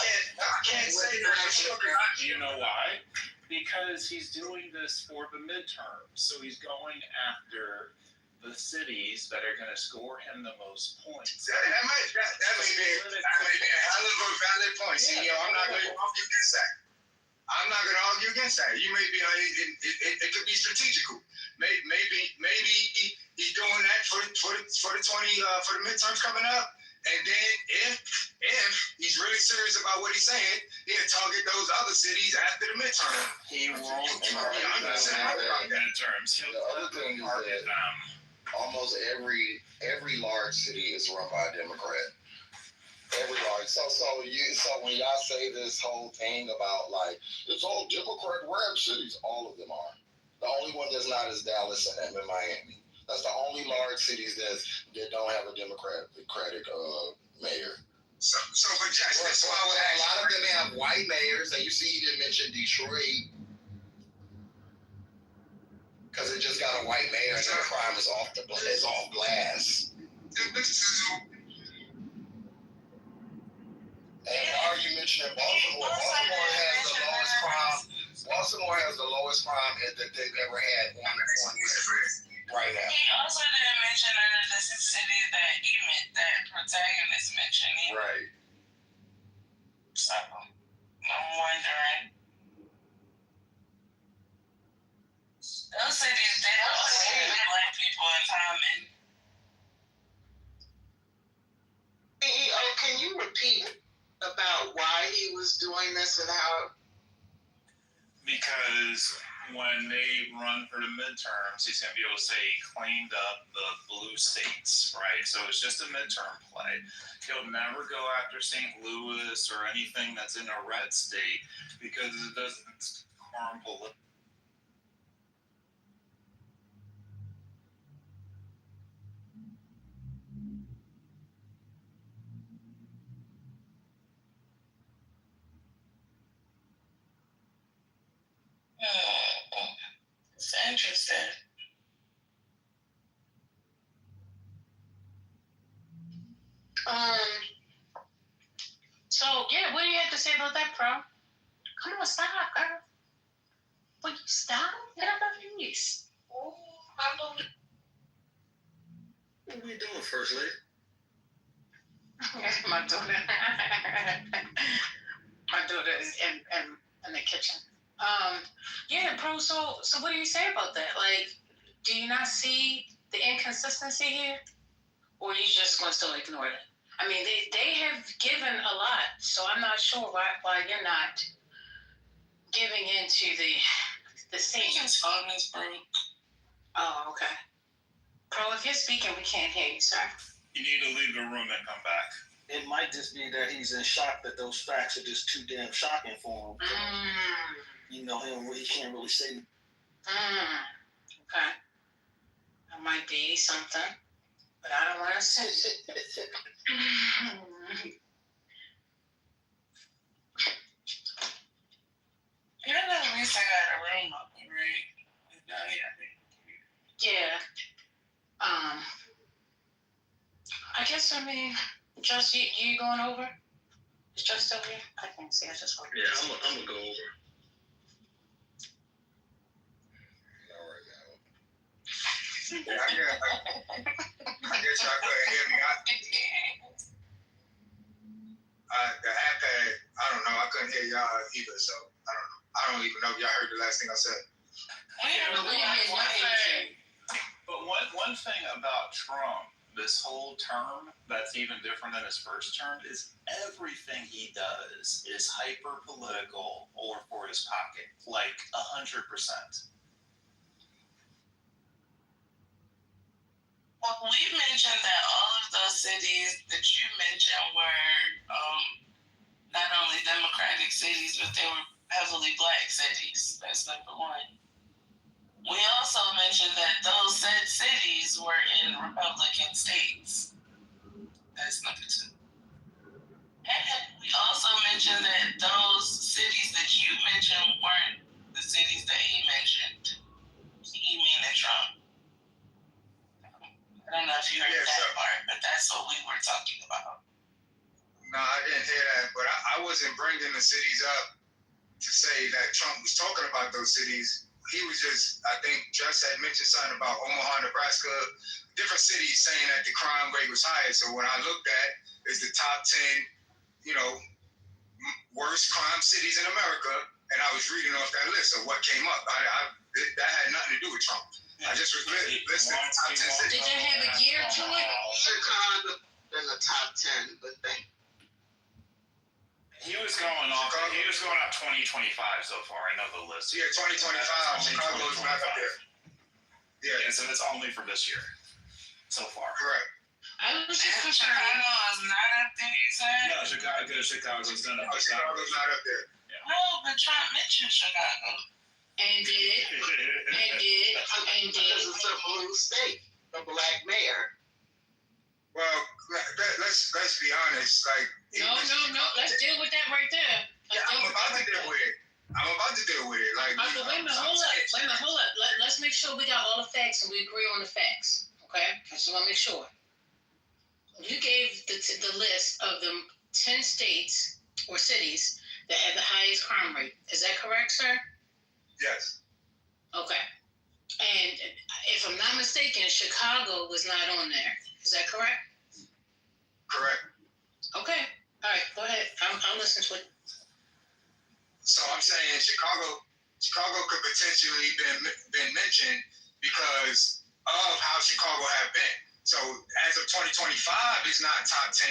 can't say that for sure. Do you know why? Because he's doing this for the midterms. So he's going after the cities that are going to score him the most points. That may be a hell of a valid point. See, I'm not going to argue against that. I'm not going to argue against that. You may be, it could be strategical. Maybe he's doing that for the midterms coming up. And then if he's really serious about what he's saying, he'll target those other cities after the midterm. He won't target midterms. The other thing is that almost every large city is run by a Democrat. Every large. So when y'all say this whole thing about like it's all Democrat ran cities, all of them are. The only one that's not is Dallas and Miami. That's the only large cities that don't have a Democratic mayor. So but Jackson, that's why a lot of them have white mayors, and you see he didn't mention Detroit because it just got a white mayor and the crime is off glass. And are you mentioning Baltimore? Baltimore has the lowest crime that they've ever had on right now. He also didn't mention none of the cities that protagonist mentioned either. Right. So I'm wondering. Those cities, they don't asking how. Because when they run for the midterms, he's going to be able to say he claimed up the blue states, right? So it's just a midterm play. He'll never go after St. Louis or anything that's in a red state because it doesn't harm political. It's interesting. So yeah, what do you have to say about that, Pro? Come on, stop, girl. Will you stop? Get up off your knees. Oh, What are we doing, First Lady? my daughter. My daughter is in the kitchen. Yeah, Pro. So what do you say about that? Like, do you not see the inconsistency here, or are you just going to still ignore it? I mean, they have given a lot, so I'm not sure why you're not giving into the same. phone is broke. Oh, okay. Pro, if you're speaking, we can't hear you, sir. You need to leave the room and come back. It might just be that he's in shock that those facts are just too damn shocking for him. You know him, he can't really say. Okay. That might be something, but I don't want to say it. You know, at least I got a room up, right? Yeah. I guess, Just, you going over? Is Just still here? I can't see. I just want to. Yeah, I'm gonna go over. Yeah, I guess y'all couldn't hear me. The iPad, I don't know. I couldn't hear y'all either, so I don't know. I don't even know if y'all heard the last thing I said. But one thing about Trump, this whole term that's even different than his first term, is everything he does is hyper political or for his pocket, like 100%. Well, we mentioned that all of those cities that you mentioned were not only Democratic cities, but they were heavily Black cities. That's number one. We also mentioned that those said cities were in Republican states. That's number two. And we also mentioned that those cities that you mentioned weren't the cities that he mentioned. He meaning Trump. I don't know if you heard that part, but that's what we were talking about. No, I didn't hear that, but I wasn't bringing the cities up to say that Trump was talking about those cities. He was just, I think, just had mentioned something about Omaha, Nebraska, different cities saying that the crime rate was higher. So when I looked at is the top 10, worst crime cities in America, and I was reading off that list of what came up. That had nothing to do with Trump. I just was listening to top 10 cities. Did they have a gear to it? Chicago in the top 10, but He was going off 2025 so far. I know the list. Yeah, 2025. Chicago's back up there. Yeah, so that's only for this year so far. Correct. I was just concerned. Chicago is not up there, you said? No, Chicago's done it. Chicago's not up there. Yeah. Oh, but Trump mentioned Chicago. And did. because it's a blue state, a Black mayor. Well, let's be honest. Like, No. Let's deal with that right there. I'm about to deal with it. Like, wait a minute, hold up. Let's make sure we got all the facts and we agree on the facts. Okay? I just want to make sure. You gave the list of the 10 states or cities that have the highest crime rate. Is that correct, sir? Yes. Okay. And if I'm not mistaken, Chicago was not on there. Is that correct? Correct. Okay. All right. Go ahead. I'll listen to it. So I'm saying Chicago could potentially been mentioned because of how Chicago have been. So as of 2025, it's not top 10,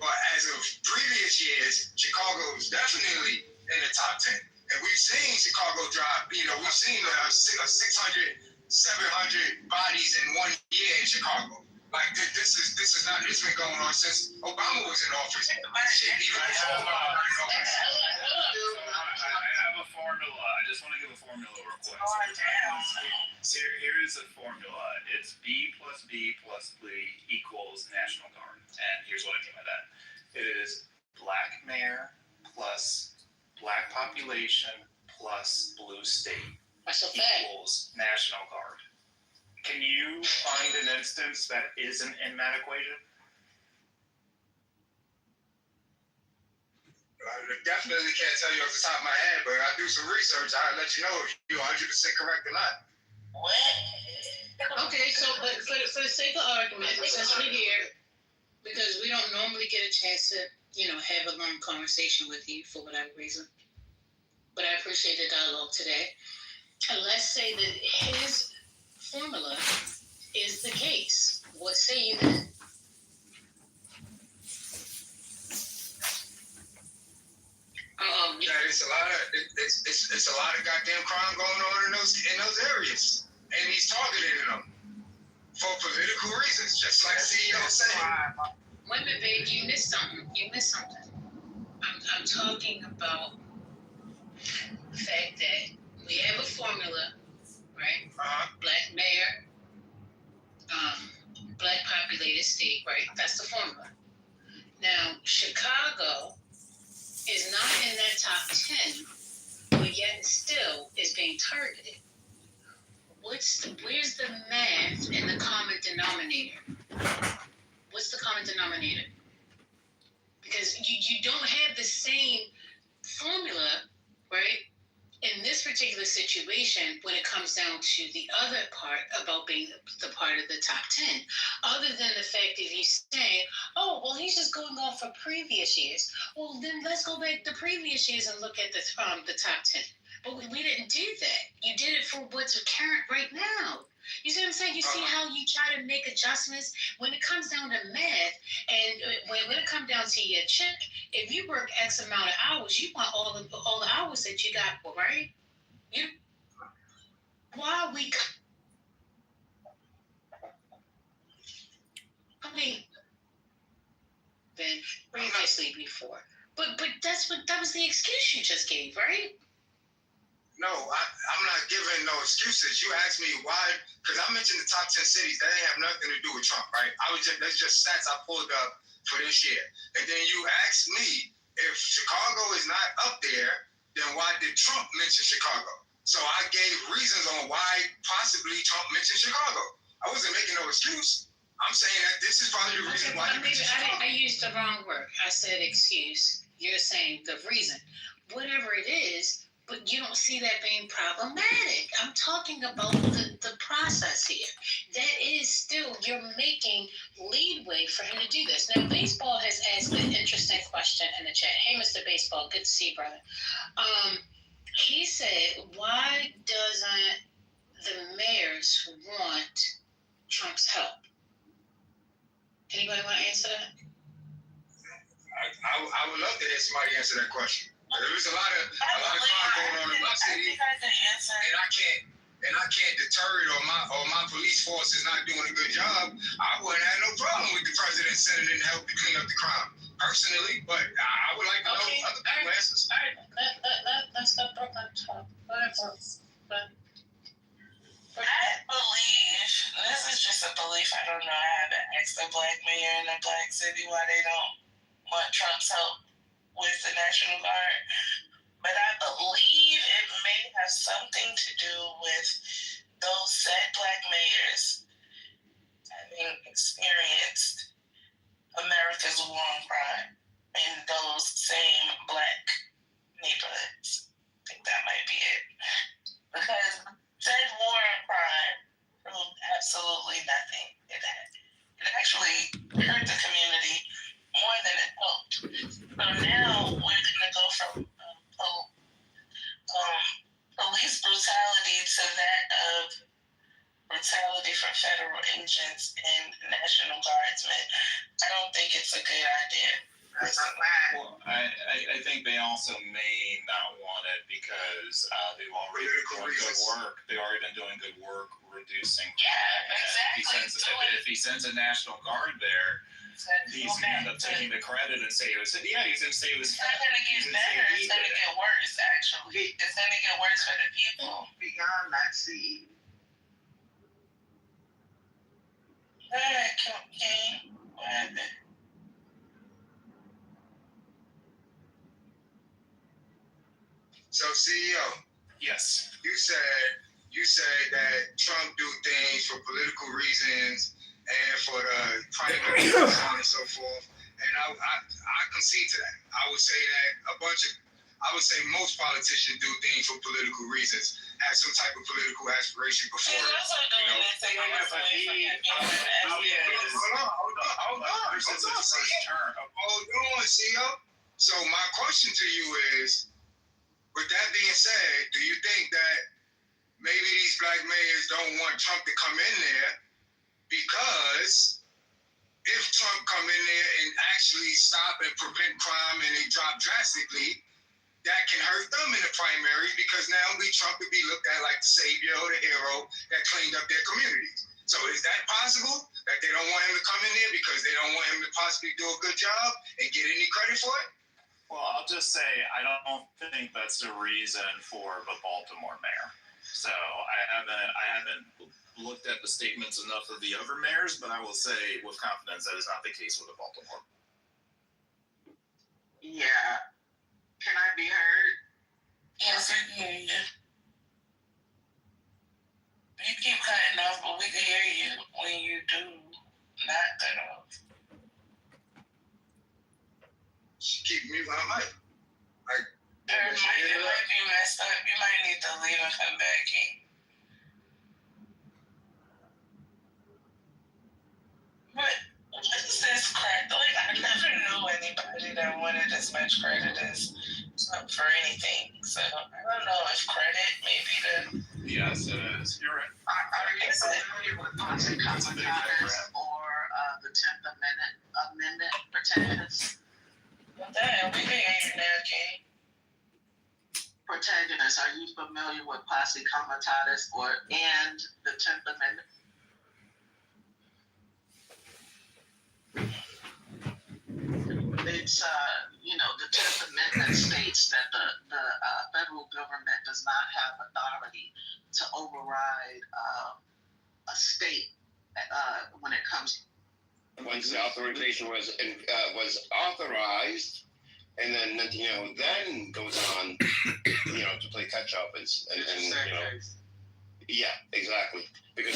but as of previous years, Chicago is definitely in the top 10. And we've seen Chicago drop, we've seen 600, 700 bodies in 1 year in Chicago. Like this has been going on since Obama was in office. I have a formula. I just want to give a formula real quick. So here is a formula. It's B plus B plus B equals National Guard. And here's what I mean by that. It is black mayor plus black population plus blue state equals National Guard. Can you find an instance that isn't in that equation? I definitely can't tell you off the top of my head, but I do some research. I'll let you know if you're 100% correct or not. What? Okay, so but for the sake of argument, since we're here, because we don't normally get a chance to, have a long conversation with you for whatever reason, but I appreciate the dialogue today. And let's say that his formula is the case. What say you then? Yeah, it's a lot of goddamn crime going on in those areas, and he's targeting them for political reasons, just like CEO said. Wait a minute, babe, you missed something. I'm talking about the fact that we have a formula, right? Black mayor, black populated state, right? That's the formula. Now, Chicago is not in that top 10, but yet still is being targeted. Where's the math and the common denominator? What's the common denominator? Because you don't have the same formula, right? In this particular situation, when it comes down to the other part about being the part of the top 10, other than the fact that you say, oh, well, he's just going off for previous years. Well, then let's go back to previous years and look at the top 10. But we didn't do that. You did it for what's current right now. You see what I'm saying? You see how you try to make adjustments when it comes down to math, and when it comes down to your check. If you work X amount of hours, you want all the hours that you got, right? Why are we? I mean, been previously before, but that was the excuse you just gave, right? No, I'm not giving no excuses. You asked me why, because I mentioned the top 10 cities. That ain't have nothing to do with Trump, right? That's just stats I pulled up for this year. And then you asked me if Chicago is not up there, then why did Trump mention Chicago? So I gave reasons on why possibly Trump mentioned Chicago. I wasn't making no excuse. I'm saying that this is probably the reason why you mentioned Chicago. I used the wrong word. I said excuse. You're saying the reason. Whatever it is, but you don't see that being problematic. I'm talking about the process here. That is still, you're making leadway for him to do this. Now, Baseball has asked an interesting question in the chat. Hey, Mr. Baseball, good to see you, brother. He said, why doesn't the mayors want Trump's help? Anybody want to answer that? I would love to hear somebody answer that question. There's a lot of crime going on in my city, and I can't deter it, or my police force is not doing a good job. I wouldn't have no problem with the president sending in help to clean up the crime, personally. But I would like to know other people's answers. All right, let's stop Brooklyn talk. Whatever. I believe, this is just a belief, I don't know, I haven't asked a black mayor in a black city why they don't want Trump's help with the National Guard, but I believe it may have something to do with those said black mayors having experienced America's war on crime in those same black neighborhoods. I think that might be it. Because said war on crime proved absolutely nothing. It actually hurt the community more than it helped. So now we're going to go from police brutality to that of brutality from federal agents and National Guardsmen. I don't think it's a good idea. That's a fact. Well, I think they also may not want it because they've already been doing good work. They've already been doing good work reducing crime. Exactly. If he sends a National Guard there, he's going to end up taking the credit and say it was. Yeah, he's going to say it was. It's not going to get better. It's going to get worse. Actually, it's going to get worse for the people. Beyond that, see. All right, King. What happened? So CEO, Yes. you said that Trump do things for political reasons and for the primary and so on and so forth. And I concede to that. I would say that most politicians do things for political reasons, have some type of political aspiration before. He's also doing this to get us away from him being president. Hold on. CEO. So my question to you is, with that being said, do you think that maybe these black mayors don't want Trump to come in there because if Trump come in there and actually stop and prevent crime and it drop drastically, that can hurt them in the primary because now Trump would be looked at like the savior or the hero that cleaned up their communities. So is that possible that they don't want him to come in there because they don't want him to possibly do a good job and get any credit for it? Well, I'll just say I don't think that's the reason for the Baltimore mayor. So I haven't looked at the statements enough of the other mayors, but I will say with confidence that is not the case with the Baltimore. Yeah. Can I be heard? Yes, I can hear you. You keep cutting off, but we can hear you when you do not cut off. Keep muting my mic. It might be messed up. You might need to leave and come back in. What is this credit? Like, I never knew anybody that wanted as much credit as Trump for anything. So I don't know if credit maybe the. Yes, it is. You're right. Are you familiar with Ponce Comitatus or the 10th Amendment protagonists? What the hell? We can hear you now, King. Protagonists, are you familiar with Posse Comitatus and the 10th Amendment? It's, the 10th Amendment states that the federal government does not have authority to override a state when it comes. Once the authorization was authorized, and then then goes on, to play catch up and yeah, exactly, because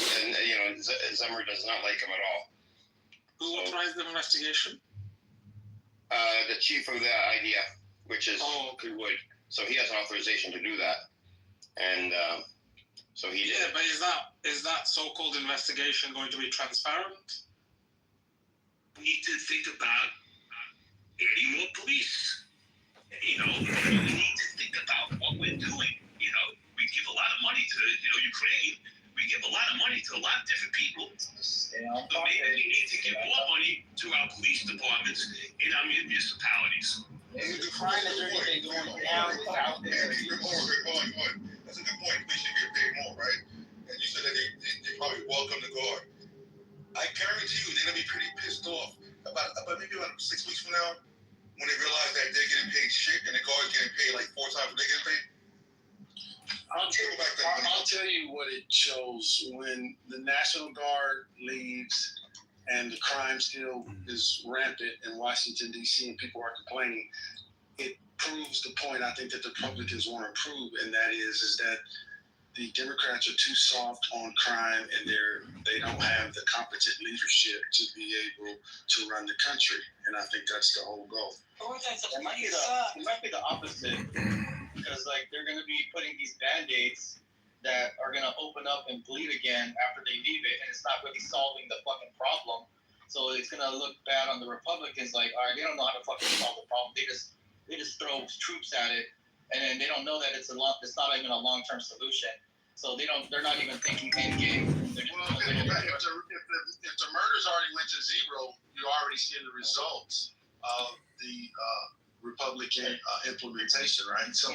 Zimmer does not like him at all. Who authorized the investigation? The chief of the idea, which is Wood. So he has authorization to do that, and so he did. Yeah, but is that so-called investigation going to be transparent? We need to think about adding more police. We need to think about what we're doing. We give a lot of money to Ukraine. We give a lot of money to a lot of different people. So maybe we need to give more money to our police departments in our municipalities. That's a good point. That's a good point. They should get paid more, right? And you said that they probably welcome the guard. I guarantee you they're going to be pretty pissed off about maybe 6 weeks from now when they realize that they're getting paid shit and the guard's getting paid like 4 times what they're getting paid. I'll tell you what it shows when the National Guard leaves and the crime still is rampant in Washington, D.C. and people are complaining. It proves the point I think that the Republicans want to prove, and that is that the Democrats are too soft on crime and they don't have the competent leadership to be able to run the country. And I think that's the whole goal. It might be the opposite, because they're going to be putting these band-aids that are going to open up and bleed again after they leave it, and it's not really solving the fucking problem. So it's going to look bad on the Republicans. All right, they don't know how to fucking solve the problem. They just throw troops at it, and then they don't know that it's not even a long-term solution. So they're not even thinking end game. If the murders already went to zero, you already see the results. of the Republican implementation, right? So